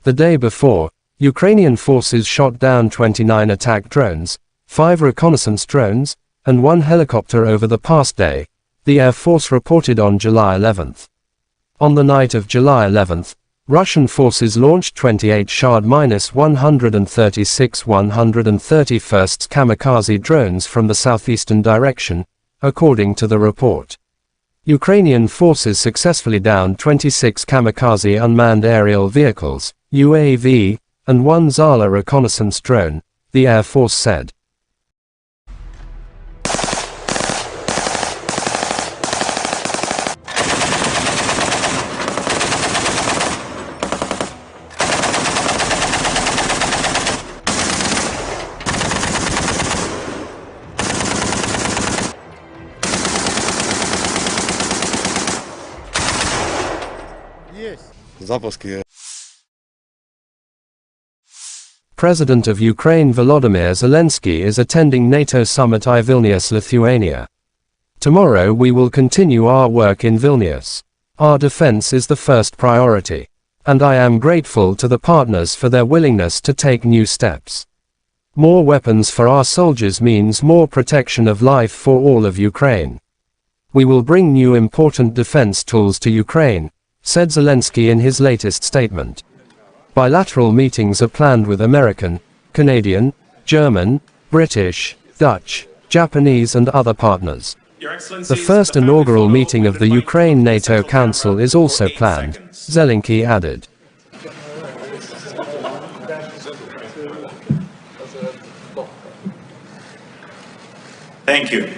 S1: The day before, Ukrainian forces shot down 29 attack drones, 5 reconnaissance drones, and 1 helicopter over the past day, the Air Force reported on July 11. On the night of July 11, Russian forces launched 28 Shahd-136 131st kamikaze drones from the southeastern direction, according to the report. Ukrainian forces successfully downed 26 kamikaze unmanned aerial vehicles, UAV, and 1 Zala reconnaissance drone, the Air Force said. President of Ukraine Volodymyr Zelensky is attending NATO summit in Vilnius, Lithuania. Tomorrow we will continue our work in Vilnius. Our defense is the first priority. And I am grateful to the partners for their willingness to take new steps. More weapons for our soldiers means more protection of life for all of Ukraine. We will bring new important defense tools to Ukraine, said Zelensky in his latest statement. Bilateral meetings are planned with American, Canadian, German, British, Dutch, Japanese and other partners. The first inaugural meeting of the Ukraine NATO Council is also planned, Zelensky added.
S2: Thank you.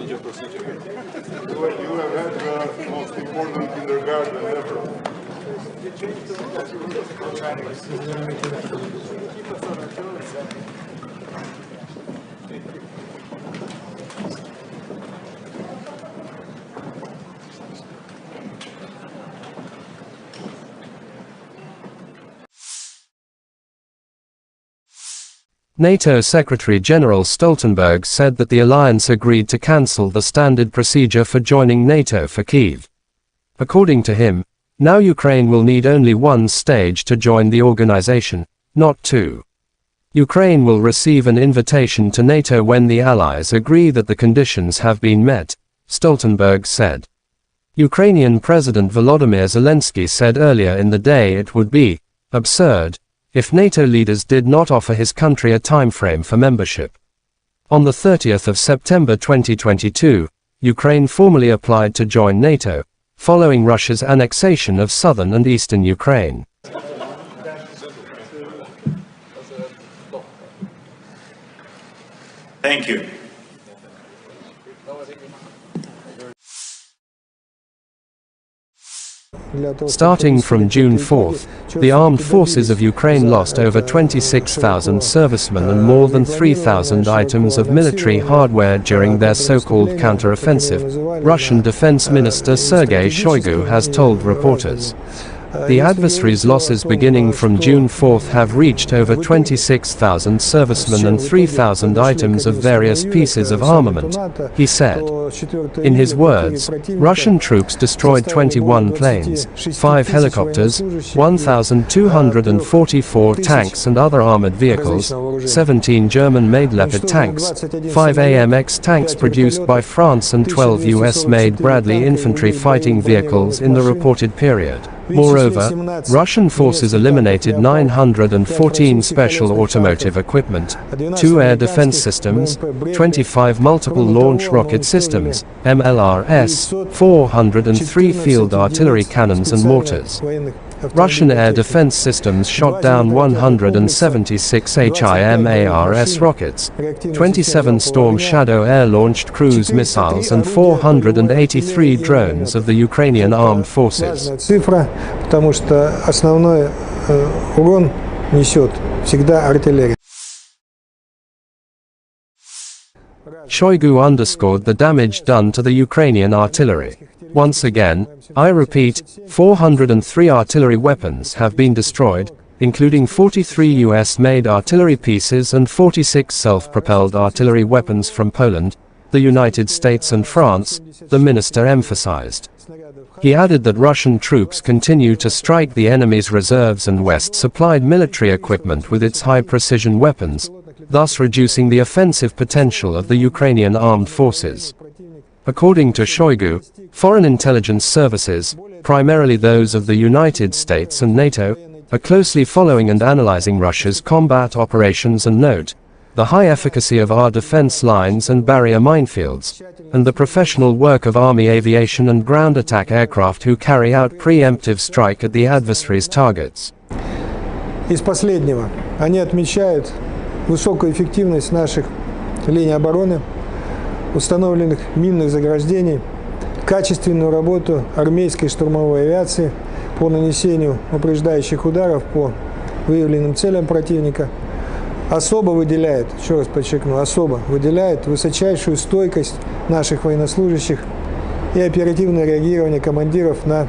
S3: You have had the most important kindergarten ever.
S1: NATO Secretary-General Stoltenberg said that the alliance agreed to cancel the standard procedure for joining NATO for Kyiv. According to him, now Ukraine will need only one stage to join the organization, not two. Ukraine will receive an invitation to NATO when the allies agree that the conditions have been met, Stoltenberg said. Ukrainian President Volodymyr Zelensky said earlier in the day it would be absurd if NATO leaders did not offer his country a timeframe for membership. On the 30th of September 2022, Ukraine formally applied to join NATO, following Russia's annexation of southern and eastern Ukraine.
S2: Thank you.
S1: Starting from June 4th, the armed forces of Ukraine lost over 26,000 servicemen and more than 3,000 items of military hardware during their so-called counter-offensive, Russian Defense Minister Sergei Shoigu has told reporters. The adversary's losses beginning from June 4th have reached over 26,000 servicemen and 3,000 items of various pieces of armament, he said. In his words, Russian troops destroyed 21 planes, 5 helicopters, 1,244 tanks and other armored vehicles, 17 German-made Leopard tanks, 5 AMX tanks produced by France and 12 US-made Bradley infantry fighting vehicles in the reported period. Moreover, Russian forces eliminated 914 special automotive equipment, 2 air defense systems, 25 multiple launch rocket systems, MLRS, 403 field artillery cannons and mortars. Russian air defense systems shot down 176 HIMARS rockets, 27 Storm Shadow air-launched cruise missiles and 483 drones of the Ukrainian armed forces.
S4: Цифра, потому что основной урон несет всегда артиллерия.
S1: Shoigu underscored the damage done to the Ukrainian artillery. Once again, I repeat, 403 artillery weapons have been destroyed, including 43 US-made artillery pieces and 46 self-propelled artillery weapons from Poland, the United States and France, the minister emphasized. He added that Russian troops continue to strike the enemy's reserves and West-supplied military equipment with its high-precision weapons, thus reducing the offensive potential of the Ukrainian armed forces. According to Shoigu, foreign intelligence services, primarily those of the United States and NATO, are closely following and analyzing Russia's combat operations and note the high efficacy of our defense lines and barrier minefields, and the professional work of Army aviation and ground attack aircraft who carry out preemptive strike at the adversary's targets.
S4: Из последнего, они отмечают высокую эффективность наших линий обороны, установленных минных заграждений, качественную работу армейской штурмовой авиации по нанесению упреждающих ударов по выявленным целям противника. Особо выделяет, еще раз подчеркну, особо выделяет высочайшую стойкость наших военнослужащих и оперативное реагирование командиров на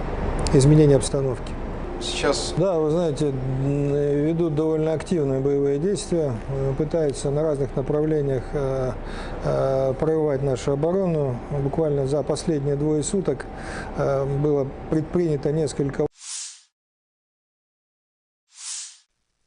S4: изменения обстановки.
S6: Сейчас...
S4: Да, вы знаете, ведут довольно активные боевые действия, пытаются на разных направлениях прорывать нашу оборону. Буквально за последние 2 суток было предпринято несколько...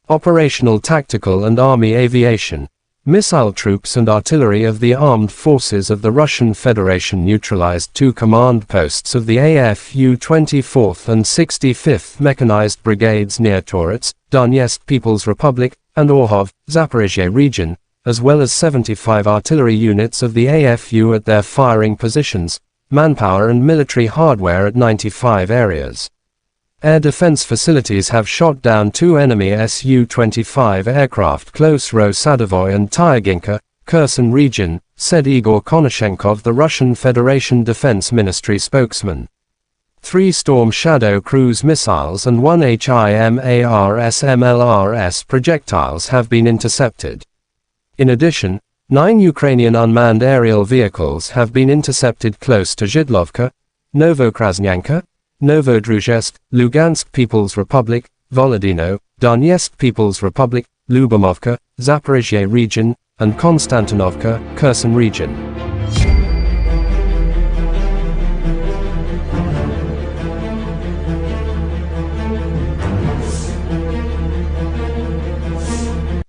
S1: Operational, tactical and army aviation. Missile troops and artillery of the armed forces of the Russian Federation neutralized 2 command posts of the AFU 24th and 65th Mechanized Brigades near Torets, Donetsk People's Republic, and Orhov, Zaporizhia region, as well as 75 artillery units of the AFU at their firing positions, manpower and military hardware at 95 areas. Air defense facilities have shot down 2 enemy Su-25 aircraft close to Sadovoy and Tyaginka, Kherson region, said Igor Konashenkov, the Russian Federation Defense Ministry spokesman. 3 Storm Shadow cruise missiles and 1 HIMARS MLRS projectiles have been intercepted. In addition, 9 Ukrainian unmanned aerial vehicles have been intercepted close to Zhidlovka, Novokrasnyanka, Novodruzhsk, Lugansk People's Republic, Volodino, Donetsk People's Republic, Lyubomovka, Zaporizhia region, and Konstantinovka, Kherson region.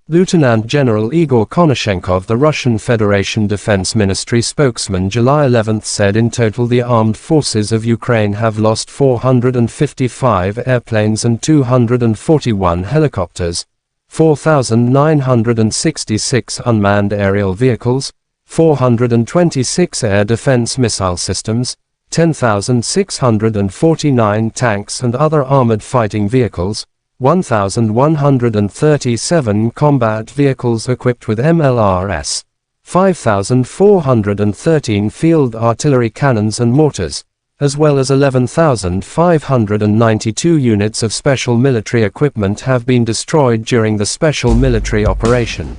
S1: Lieutenant General Igor Konashenkov, the Russian Federation Defense Ministry spokesman, July 11 said in total the armed forces of Ukraine have lost 455 airplanes and 241 helicopters, 4,966 unmanned aerial vehicles, 426 air defense missile systems, 10,649 tanks and other armored fighting vehicles, 1,137 combat vehicles equipped with MLRS, 5,413 field artillery cannons and mortars, as well as 11,592 units of special military equipment have been destroyed during the special military operation.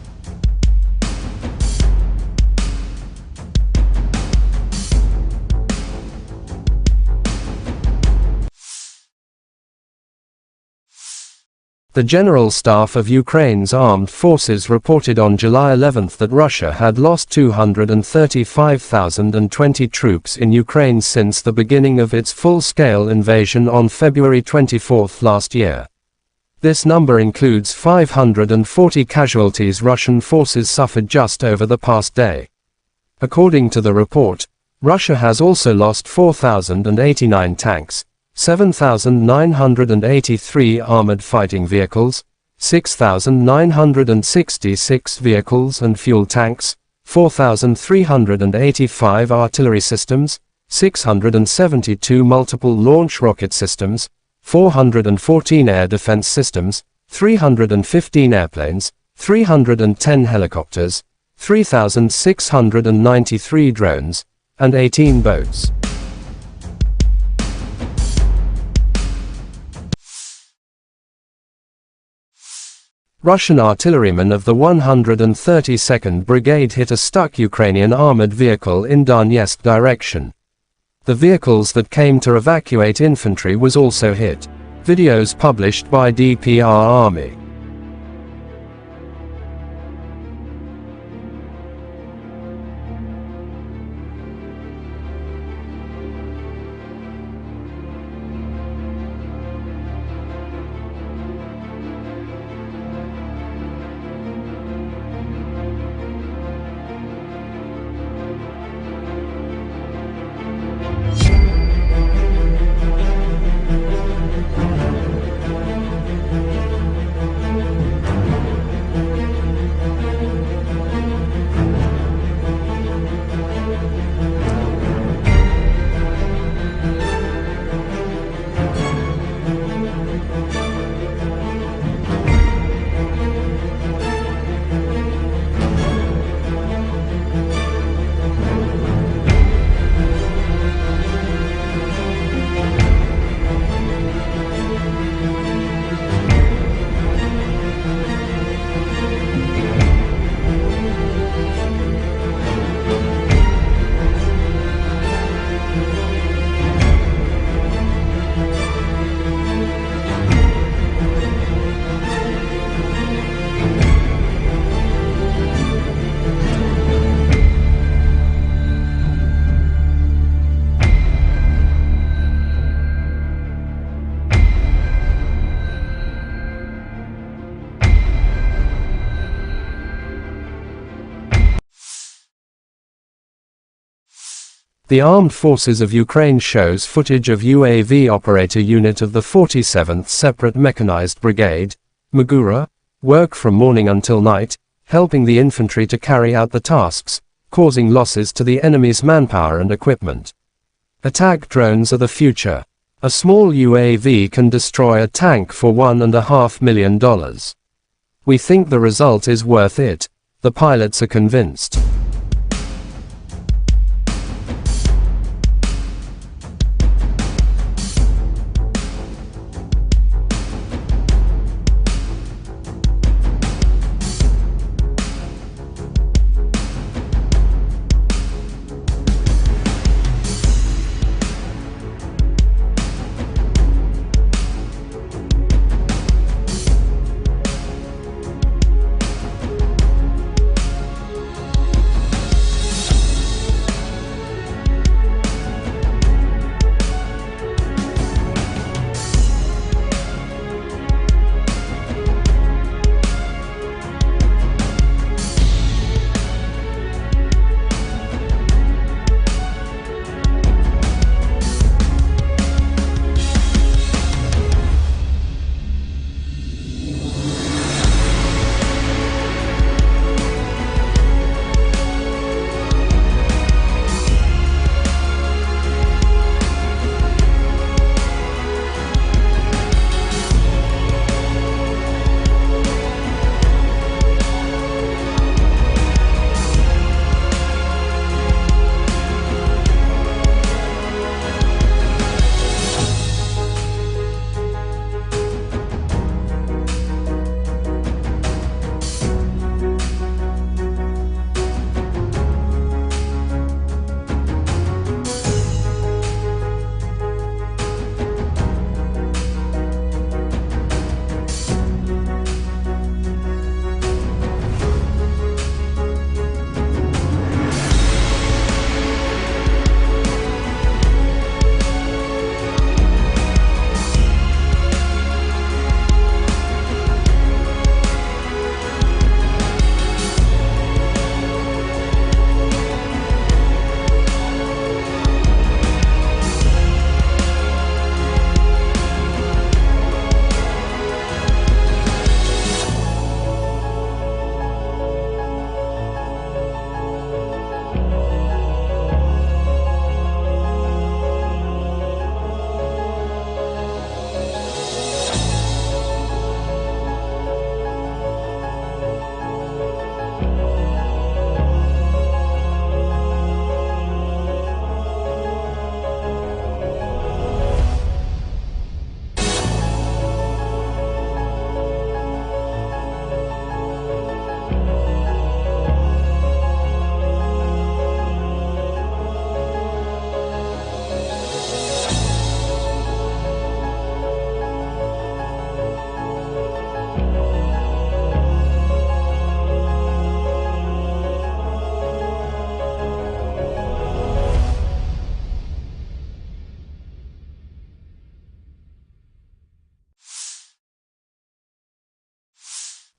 S1: The General Staff of Ukraine's armed forces reported on July 11 that Russia had lost 235,020 troops in Ukraine since the beginning of its full-scale invasion on February 24 last year. This number includes 540 casualties Russian forces suffered just over the past day. According to the report, Russia has also lost 4,089 tanks, 7,983 armored fighting vehicles, 6,966 vehicles and fuel tanks, 4,385 artillery systems, 672 multiple launch rocket systems, 414 air defense systems, 315 airplanes, 310 helicopters, 3,693 drones, and 18 boats. Russian artillerymen of the 132nd Brigade hit a stuck Ukrainian armored vehicle in Donetsk direction. The vehicles that came to evacuate infantry was also hit. Videos published by DPR Army. The Armed Forces of Ukraine shows footage of UAV operator unit of the 47th Separate Mechanized Brigade, Magura, work from morning until night, helping the infantry to carry out the tasks, causing losses to the enemy's manpower and equipment. Attack drones are the future. A small UAV can destroy a tank for $1.5 million. We think the result is worth it. The pilots are convinced.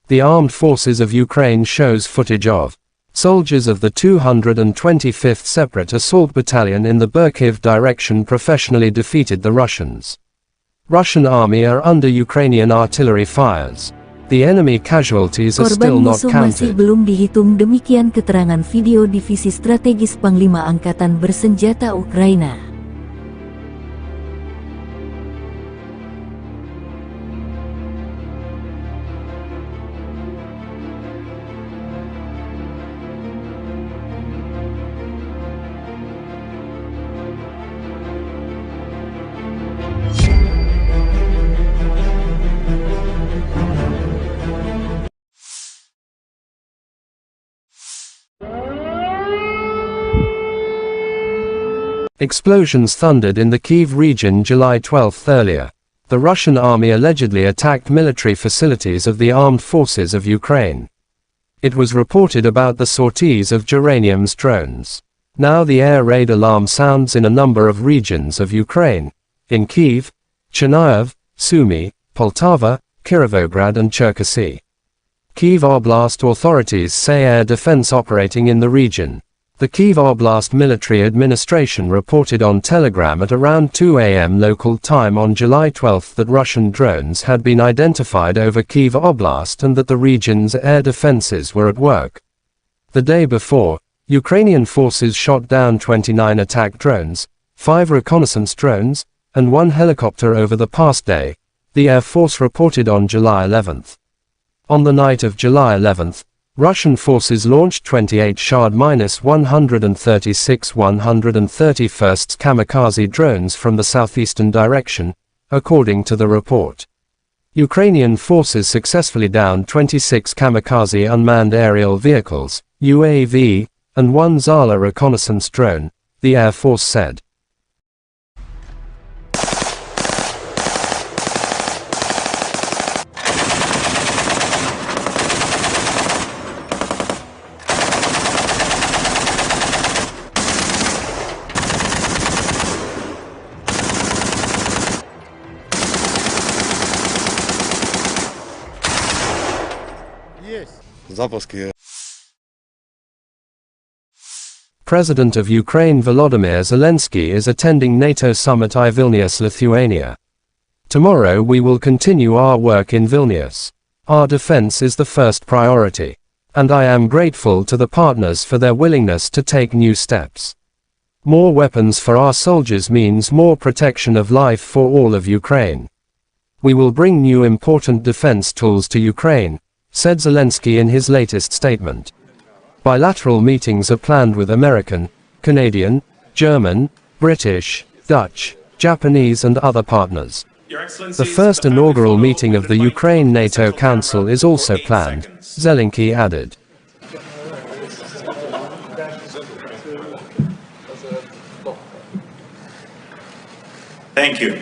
S1: The armed forces of Ukraine shows footage of soldiers of the 225th Separate Assault Battalion in the Kyiv direction professionally defeated the Russians. Russian army are under Ukrainian artillery fires. The enemy casualties are still
S5: Korban
S1: not
S5: musuh masih
S1: counted.
S5: belum dihitung, demikian keterangan video Divisi Strategis Panglima Angkatan Bersenjata Ukraina.
S1: Explosions thundered in the Kyiv region July 12 earlier. The Russian army allegedly attacked military facilities of the armed forces of Ukraine. It was reported about the sorties of Geranium's drones. Now the air raid alarm sounds in a number of regions of Ukraine. In Kyiv, Chernihiv, Sumy, Poltava, Kirovograd and Cherkasy. Kyiv Oblast authorities say air defense operating in the region. The Kyiv Oblast Military Administration reported on Telegram at around 2 a.m. local time on July 12 that Russian drones had been identified over Kyiv Oblast and that the region's air defenses were at work. The day before, Ukrainian forces shot down 29 attack drones, 5 reconnaissance drones, and 1 helicopter over the past day, the Air Force reported on July 11. On the night of July 11, Russian forces launched 28 Shahd-136 131st kamikaze drones from the southeastern direction, according to the report. Ukrainian forces successfully downed 26 kamikaze unmanned aerial vehicles, UAV, and 1 Zala reconnaissance drone, the Air Force said. President of Ukraine Volodymyr Zelensky is attending NATO summit in Vilnius, Lithuania. Tomorrow we will continue our work in Vilnius. Our defense is the first priority. And I am grateful to the partners for their willingness to take new steps. More weapons for our soldiers means more protection of life for all of Ukraine. We will bring new important defense tools to Ukraine, said Zelensky in his latest statement. Bilateral meetings are planned with American, Canadian, German, British, Dutch, Japanese and other partners. The first inaugural meeting of the Ukraine NATO Council is also planned, Zelensky added.
S2: Thank you.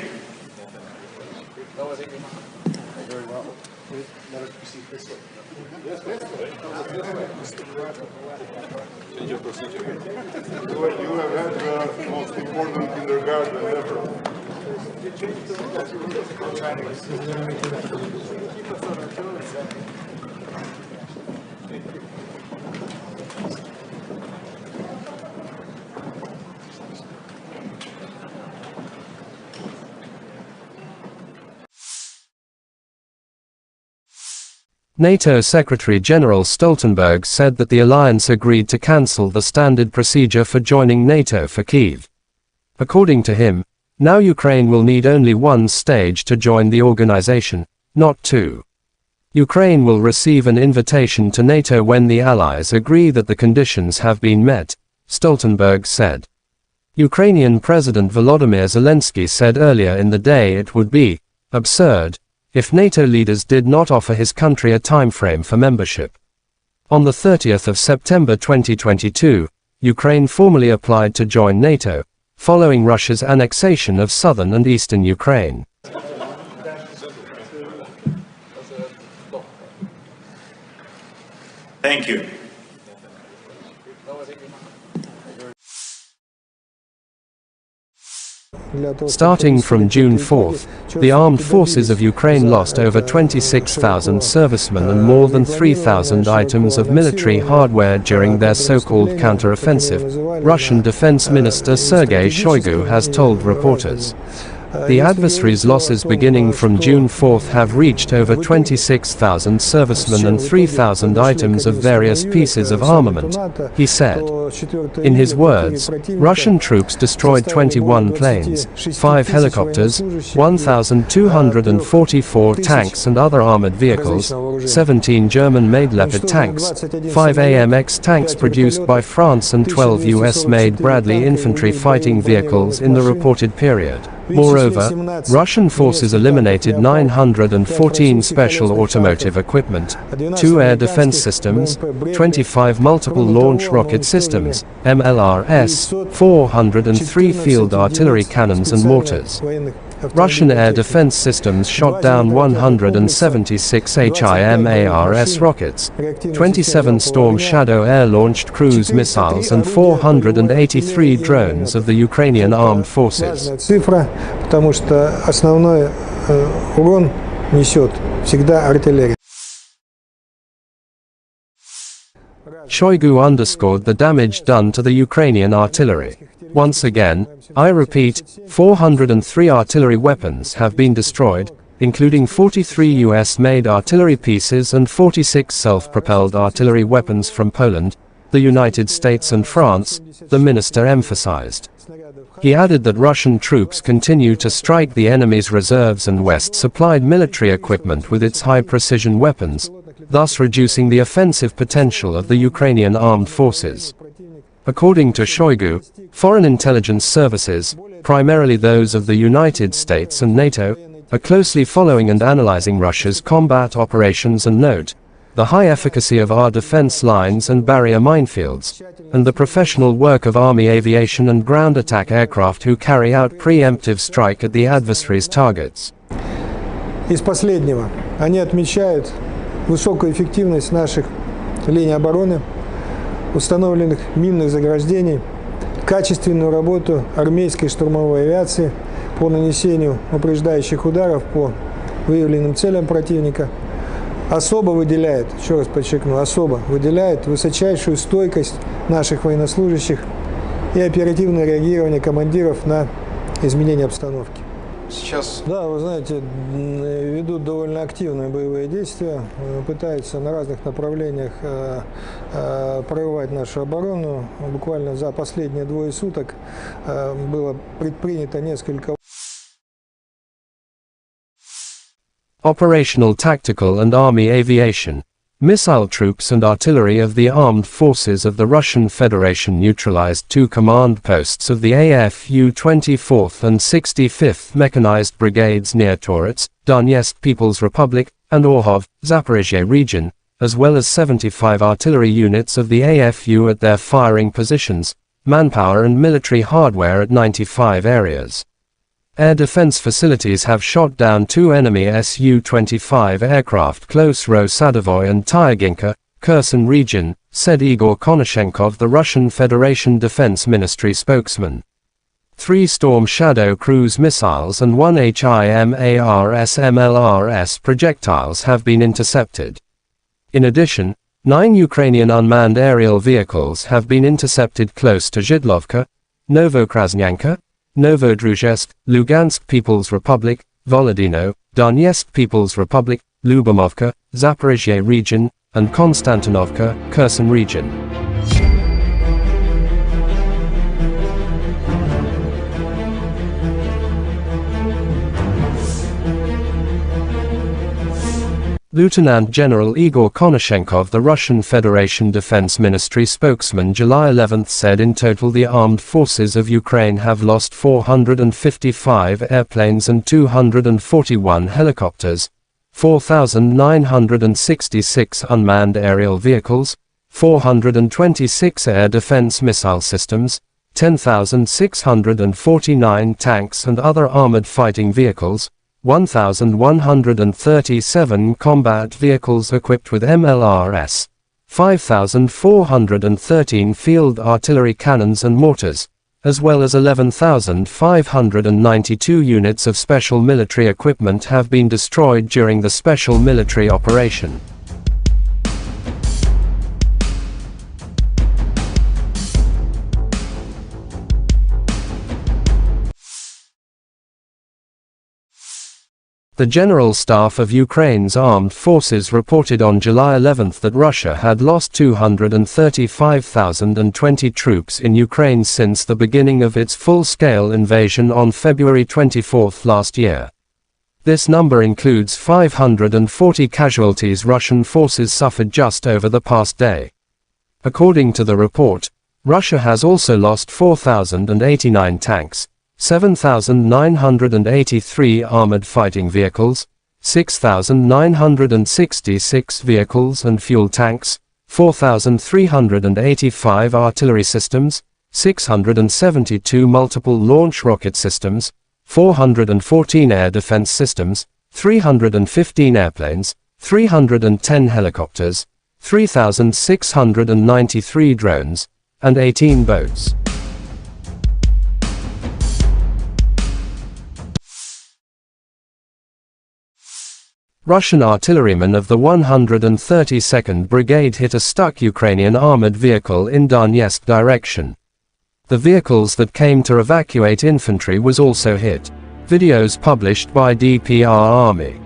S3: You have had the most important kindergarten ever.
S1: NATO Secretary-General Stoltenberg said that the alliance agreed to cancel the standard procedure for joining NATO for Kyiv. According to him, now Ukraine will need only one stage to join the organization, not two. Ukraine will receive an invitation to NATO when the allies agree that the conditions have been met, Stoltenberg said. Ukrainian President Volodymyr Zelensky said earlier in the day it would be absurd if NATO leaders did not offer his country a timeframe for membership. On the 30th of September 2022, Ukraine formally applied to join NATO, following Russia's annexation of southern and eastern Ukraine.
S2: Thank you.
S1: Starting from June 4th, the armed forces of Ukraine lost over 26,000 servicemen and more than 3,000 items of military hardware during their so-called counter-offensive, Russian Defense Minister Sergei Shoigu has told reporters. The adversary's losses beginning from June 4th have reached over 26,000 servicemen and 3,000 items of various pieces of armament, he said. In his words, Russian troops destroyed 21 planes, 5 helicopters, 1,244 tanks and other armored vehicles, 17 German-made Leopard tanks, 5 AMX tanks produced by France and 12 US-made Bradley infantry fighting vehicles in the reported period. Moreover, Russian forces eliminated 914 special automotive equipment, 2 air defense systems, 25 multiple launch rocket systems, MLRS, 403 field artillery cannons and mortars. Russian air defense systems shot down 176 HIMARS rockets, 27 Storm Shadow air-launched cruise missiles and 483 drones of the Ukrainian armed forces.
S4: Цифра, потому что основной урон несет всегда артиллерия.
S1: Shoigu underscored the damage done to the Ukrainian artillery. Once again, I repeat, 403 artillery weapons have been destroyed, including 43 US-made artillery pieces and 46 self-propelled artillery weapons from Poland, the United States and France, the minister emphasized. He added that Russian troops continue to strike the enemy's reserves and West-supplied military equipment with its high-precision weapons, thus reducing the offensive potential of the Ukrainian armed forces. According to Shoigu, foreign intelligence services, primarily those of the United States and NATO, are closely following and analyzing Russia's combat operations and note the high efficacy of our defense lines and barrier minefields, and the professional work of Army aviation and ground attack aircraft who carry out preemptive strike at the adversary's targets.
S4: Из последнего, они отмечают высокую эффективность наших линий обороны, установленных минных заграждений, качественную работу армейской штурмовой авиации по нанесению упреждающих ударов по выявленным целям противника. Особо выделяет, еще раз подчеркну, особо выделяет высочайшую стойкость наших военнослужащих и оперативное реагирование командиров на изменения обстановки.
S6: Сейчас...
S4: Да, вы знаете, ведут довольно активные боевые действия, пытаются на разных направлениях прорывать нашу оборону. Буквально за последние 2 суток было предпринято несколько...
S1: Operational, tactical and army aviation. Missile troops and artillery of the armed forces of the Russian Federation neutralized 2 command posts of the AFU 24th and 65th Mechanized Brigades near Torets, Donetsk People's Republic, and Orhov, Zaporizhia region, as well as 75 artillery units of the AFU at their firing positions, manpower and military hardware at 95 areas. Air defense facilities have shot down 2 enemy Su-25 aircraft close Ro-Sadovoy and Tyaginka, Kherson region, said Igor Konashenkov, the Russian Federation Defense Ministry spokesman. 3 Storm Shadow cruise missiles and 1 HIMARS MLRS projectiles have been intercepted. In addition, 9 Ukrainian unmanned aerial vehicles have been intercepted close to Zhidlovka, Novokrasnyanka, Novodruzhsk, Lugansk People's Republic, Volodino, Donetsk People's Republic, Lyubomovka, Zaporizhia region, and Konstantinovka, Kherson region. Lieutenant General Igor Konashenkov, the Russian Federation Defense Ministry spokesman, July 11 said in total the armed forces of Ukraine have lost 455 airplanes and 241 helicopters, 4,966 unmanned aerial vehicles, 426 air defense missile systems, 10,649 tanks and other armored fighting vehicles, 1,137 combat vehicles equipped with MLRS, 5,413 field artillery cannons and mortars, as well as 11,592 units of special military equipment have been destroyed during the special military operation. The General Staff of Ukraine's armed forces reported on July 11 that Russia had lost 235,020 troops in Ukraine since the beginning of its full-scale invasion on February 24 last year. This number includes 540 casualties Russian forces suffered just over the past day. According to the report, Russia has also lost 4,089 tanks, 7,983 armored fighting vehicles, 6,966 vehicles and fuel tanks, 4,385 artillery systems, 672 multiple launch rocket systems, 414 air defense systems, 315 airplanes, 310 helicopters, 3,693 drones, and 18 boats. Russian artillerymen of the 132nd Brigade hit a stuck Ukrainian armored vehicle in Donetsk direction. The vehicles that came to evacuate infantry was also hit. Videos published by DPR Army.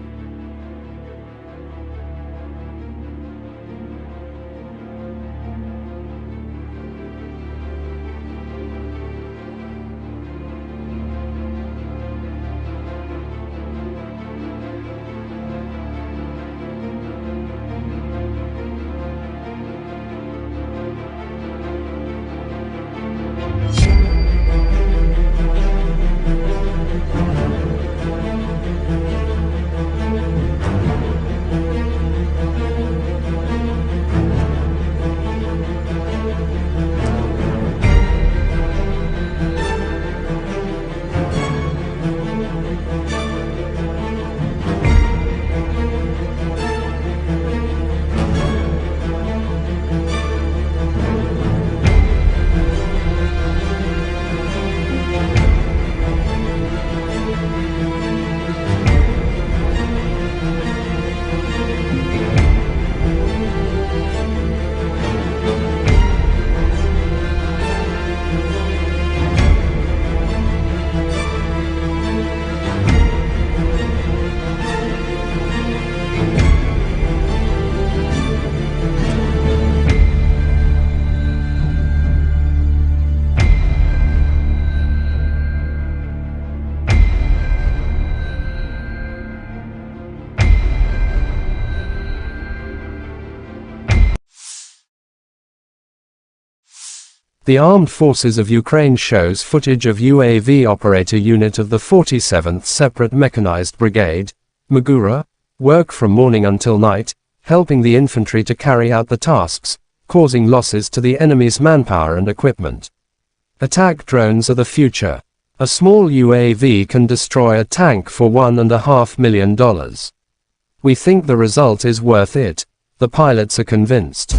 S1: The Armed Forces of Ukraine shows footage of UAV operator unit of the 47th Separate Mechanized Brigade, Magura, work from morning until night, helping the infantry to carry out the tasks, causing losses to the enemy's manpower and equipment. Attack drones are the future. A small UAV can destroy a tank for $1.5 million. We think the result is worth it. The pilots are convinced.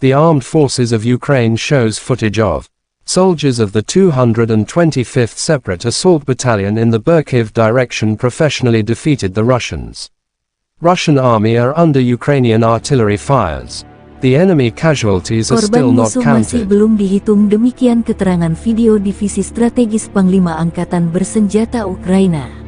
S1: The armed forces of Ukraine shows footage of soldiers of the 225th Separate Assault Battalion in the Kyiv direction professionally defeated the Russians. Russian army are under Ukrainian artillery fires. The enemy casualties are still
S5: Korban
S1: not
S5: musuh masih
S1: counted.
S5: belum dihitung, demikian keterangan video Divisi Strategis Panglima Angkatan Bersenjata Ukraina.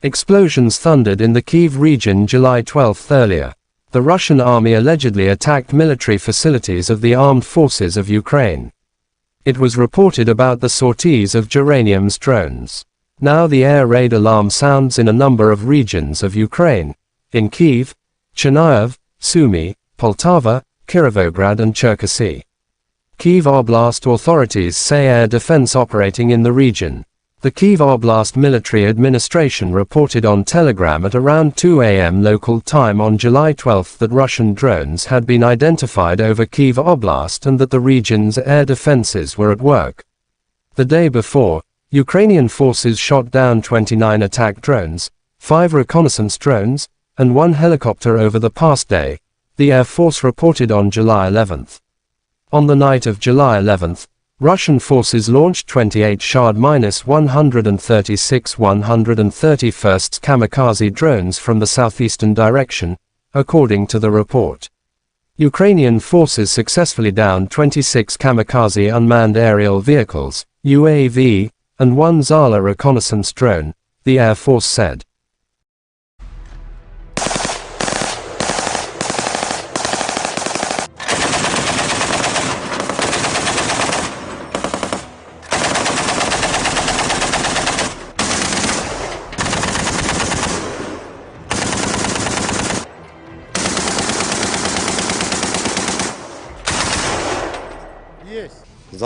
S1: Explosions thundered in the Kyiv region July 12 earlier. The Russian army allegedly attacked military facilities of the armed forces of Ukraine. It was reported about the sorties of Geranium's drones. Now the air raid alarm sounds in a number of regions of Ukraine. In Kyiv, Chernihiv, Sumy, Poltava, Kirovograd and Cherkasy. Kyiv Oblast authorities say air defense operating in the region. The Kyiv Oblast Military Administration reported on Telegram at around 2 a.m. local time on July 12 that Russian drones had been identified over Kyiv Oblast and that the region's air defenses were at work. The day before, Ukrainian forces shot down 29 attack drones, 5 reconnaissance drones, and 1 helicopter over the past day, the Air Force reported on July 11. On the night of July 11, Russian forces launched 28 Shahd-136 131st kamikaze drones from the southeastern direction, according to the report. Ukrainian forces successfully downed 26 kamikaze unmanned aerial vehicles, UAV, and 1 Zala reconnaissance drone, the Air Force said.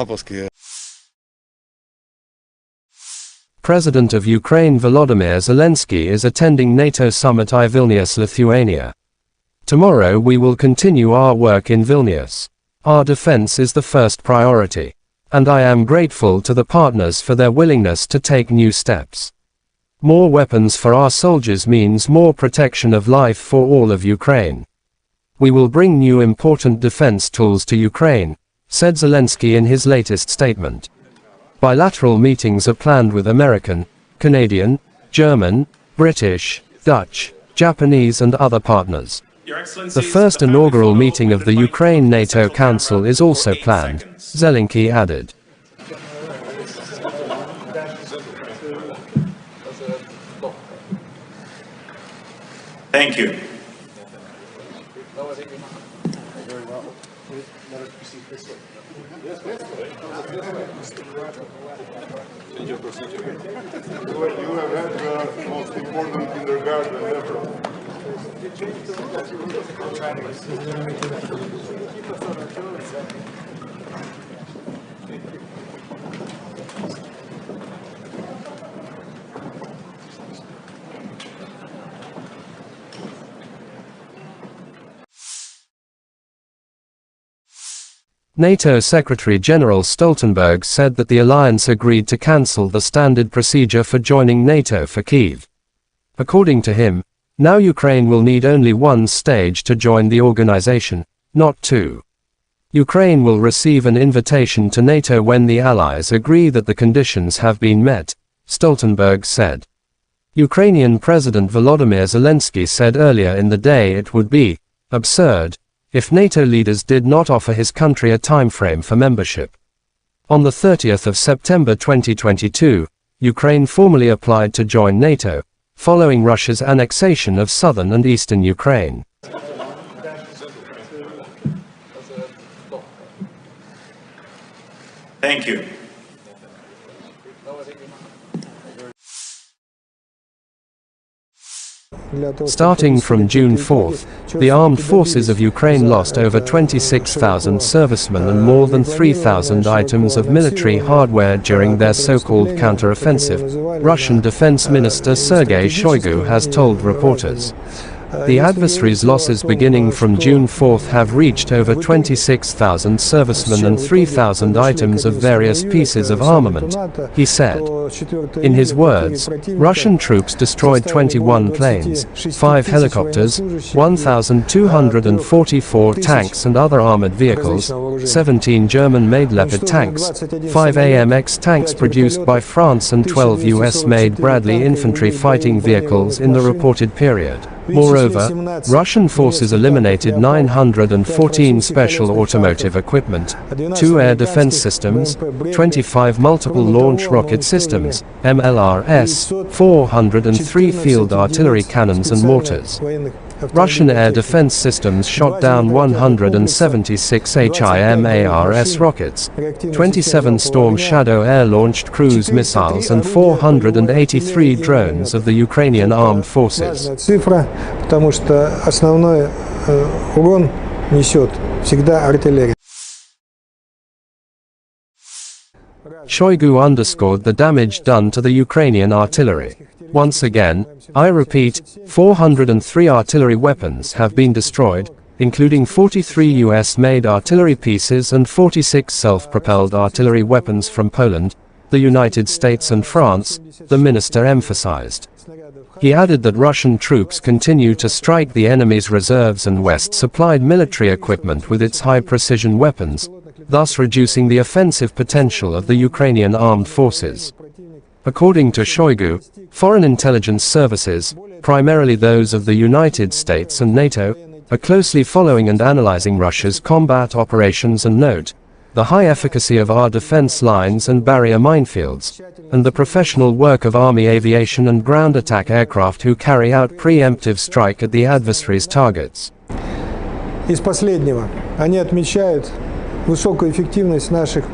S6: Запуски.
S1: President of Ukraine Volodymyr Zelensky is attending NATO summit in Vilnius, Lithuania. Tomorrow we will continue our work in Vilnius. Our defense is the first priority. And I am grateful to the partners for their willingness to take new steps. More weapons for our soldiers means more protection of life for all of Ukraine. We will bring new important defense tools to Ukraine, said Zelensky in his latest statement. Bilateral meetings are planned with American, Canadian, German, British, Dutch, Japanese and other partners. The first inaugural meeting of the Ukraine-NATO Council is also planned, Zelensky added.
S2: Thank you.
S3: You have had the most important kindergarten ever.
S1: NATO Secretary-General Stoltenberg said that the alliance agreed to cancel the standard procedure for joining NATO for Kyiv. According to him, now Ukraine will need only one stage to join the organization, not two. Ukraine will receive an invitation to NATO when the allies agree that the conditions have been met, Stoltenberg said. Ukrainian President Volodymyr Zelensky said earlier in the day it would be absurd if NATO leaders did not offer his country a timeframe for membership. On the 30th of September 2022, Ukraine formally applied to join NATO, following Russia's annexation of southern and eastern Ukraine.
S2: Thank you.
S1: Starting from June 4, the armed forces of Ukraine lost over 26,000 servicemen and more than 3,000 items of military hardware during their so-called counteroffensive, Russian Defense Minister Sergei Shoigu has told reporters. The adversary's losses beginning from June 4 have reached over 26,000 servicemen and 3,000 items of various pieces of armament, he said. In his words, Russian troops destroyed 21 planes, 5 helicopters, 1,244 tanks and other armored vehicles, 17 German-made Leopard tanks, 5 AMX tanks produced by France and 12 US-made Bradley infantry fighting vehicles in the reported period. Moreover, Russian forces eliminated 914 special automotive equipment, 2 air defense systems, 25 multiple launch rocket systems, MLRS, 403 field artillery cannons and mortars. Russian air defense systems shot down 176 HIMARS rockets, 27 Storm Shadow air-launched cruise missiles and 483 drones of the Ukrainian armed forces.
S4: Цифра, потому что основной урон несет всегда артиллерия.
S1: Shoigu underscored the damage done to the Ukrainian artillery. Once again, I repeat, 403 artillery weapons have been destroyed, including 43 US-made artillery pieces and 46 self-propelled artillery weapons from Poland, the United States and France, the minister emphasized. He added that Russian troops continue to strike the enemy's reserves and West-supplied military equipment with its high-precision weapons, thus reducing the offensive potential of the Ukrainian armed forces. According to Shoigu, foreign intelligence services, primarily those of the United States and NATO, are closely following and analyzing Russia's combat operations and note the high efficacy of our defense lines and barrier minefields, and the professional work of Army aviation and ground attack aircraft who carry out preemptive strike at the adversary's targets.
S4: Из последнего, они отмечают высокую эффективность наших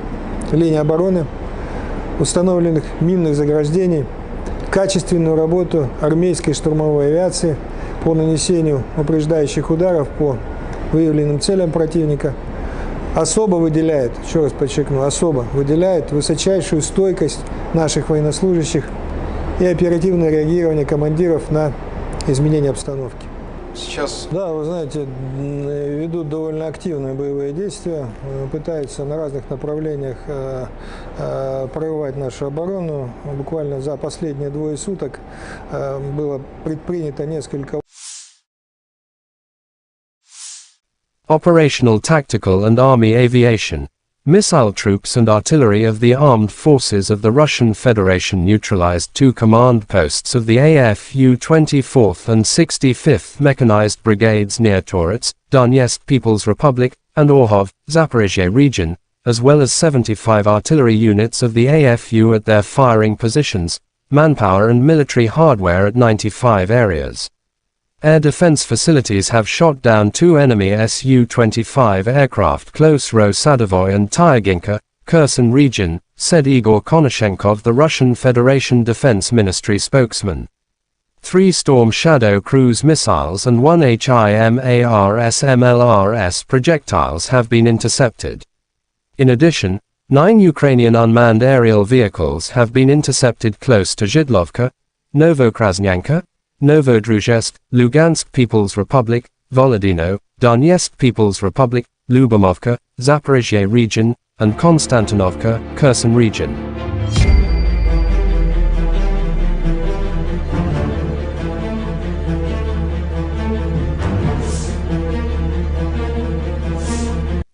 S4: линий обороны, установленных минных заграждений, качественную работу армейской штурмовой авиации по нанесению упреждающих ударов по выявленным целям противника, особо выделяет, еще раз подчеркну, особо выделяет высочайшую стойкость наших военнослужащих и оперативное реагирование командиров на изменения обстановки.
S6: Сейчас...
S4: Да, вы знаете, ведут довольно активные боевые действия, пытаются на разных направлениях прорывать нашу оборону. Буквально за последние 2 суток было предпринято несколько...
S1: Operational, tactical and army aviation. Missile troops and artillery of the armed forces of the Russian Federation neutralized 2 command posts of the AFU 24th and 65th Mechanized Brigades near Torets, Donetsk People's Republic, and Orhov, Zaporizhia region, as well as 75 artillery units of the AFU at their firing positions, manpower and military hardware at 95 areas. Air defense facilities have shot down 2 enemy Su-25 aircraft close Ro-Sadovoy and Tyaginka, Kherson region, said Igor Konashenkov, the Russian Federation Defense Ministry spokesman. 3 Storm Shadow cruise missiles and 1 HIMARS MLRS projectiles have been intercepted. In addition, 9 Ukrainian unmanned aerial vehicles have been intercepted close to Zhidlovka, Novokrasnyanka, Novodruzhsk, Lugansk People's Republic, Volodino, Donetsk People's Republic, Lyubomovka, Zaporizhia region, and Konstantinovka, Kherson region.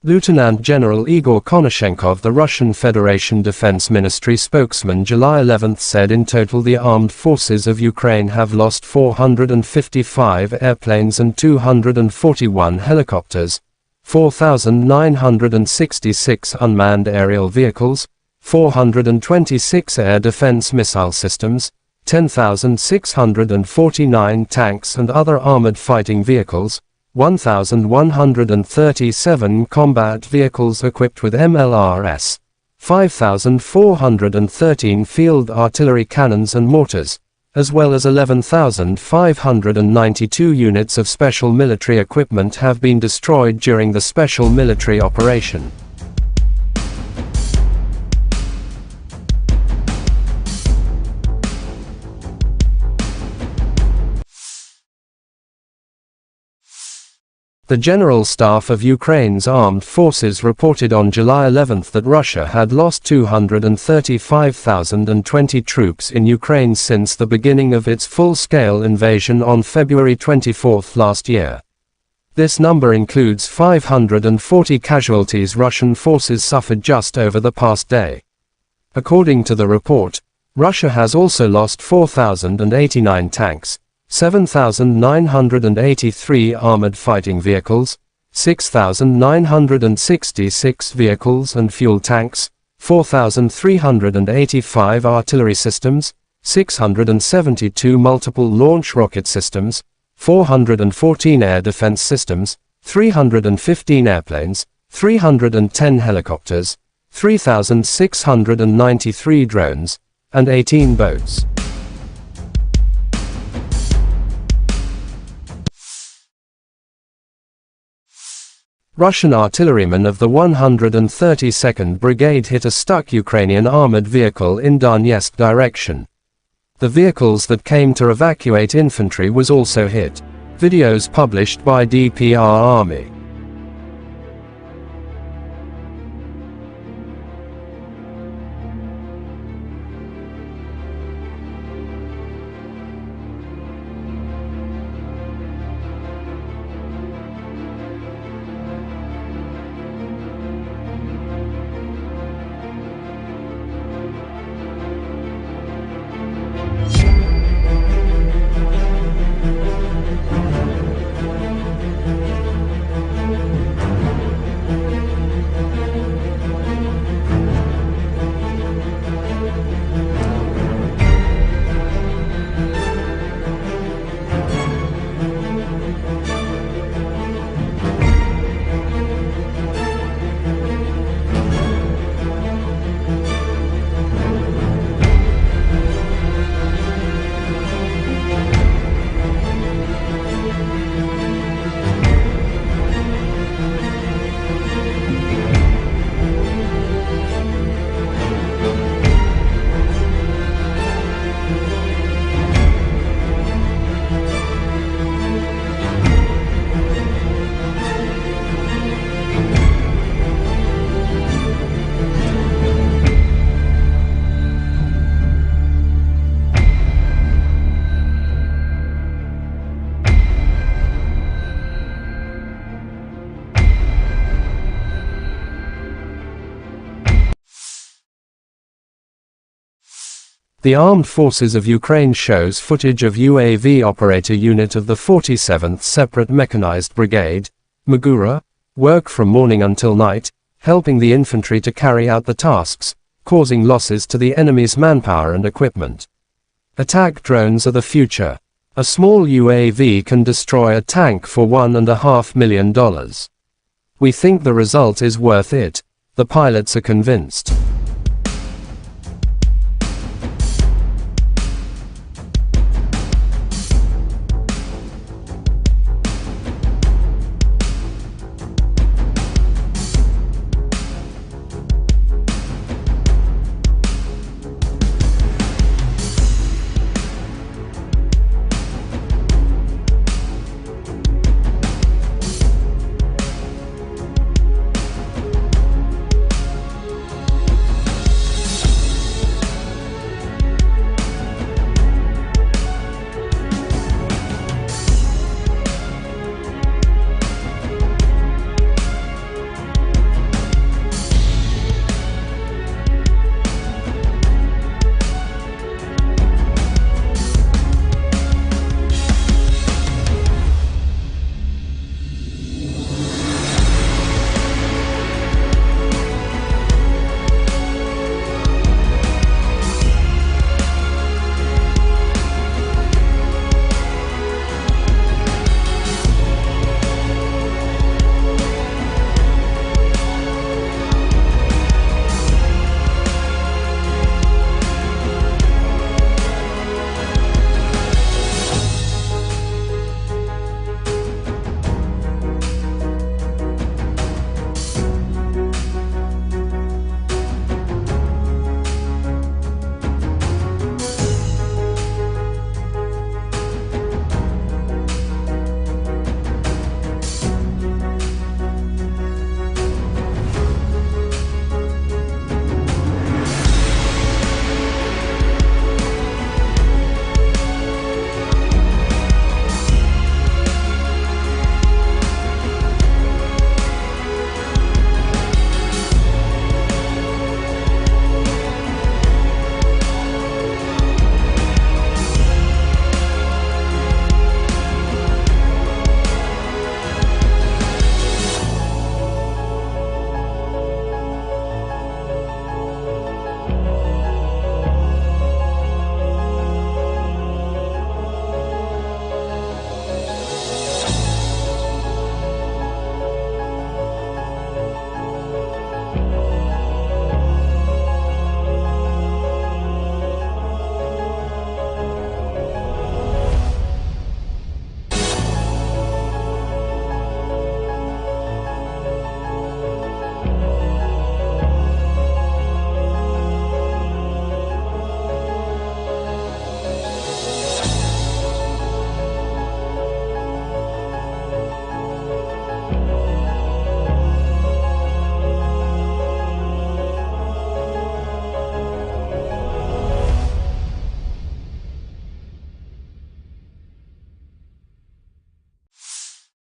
S1: Lieutenant General Igor Konashenkov, the Russian Federation Defense Ministry spokesman, July 11 said in total the armed forces of Ukraine have lost 455 airplanes and 241 helicopters, 4,966 unmanned aerial vehicles, 426 air defense missile systems, 10,649 tanks and other armored fighting vehicles, 1,137 combat vehicles equipped with MLRS, 5,413 field artillery cannons and mortars, as well as 11,592 units of special military equipment have been destroyed during the special military operation. The General Staff of Ukraine's armed forces reported on July 11 that Russia had lost 235,020 troops in Ukraine since the beginning of its full-scale invasion on February 24 last year. This number includes 540 casualties Russian forces suffered just over the past day. According to the report, Russia has also lost 4,089 tanks, 7,983 armored fighting vehicles, 6,966 vehicles and fuel tanks, 4,385 artillery systems, 672 multiple launch rocket systems, 414 air defense systems, 315 airplanes, 310 helicopters, 3,693 drones, and 18 boats. Russian artillerymen of the 132nd Brigade hit a stuck Ukrainian armored vehicle in Donetsk direction. The vehicles that came to evacuate infantry was also hit. Videos published by DPR Army. The Armed Forces of Ukraine shows footage of UAV operator unit of the 47th Separate Mechanized Brigade, Magura, work from morning until night, helping the infantry to carry out the tasks, causing losses to the enemy's manpower and equipment. Attack drones are the future. A small UAV can destroy a tank for $1.5 million. We think the result is worth it. The pilots are convinced.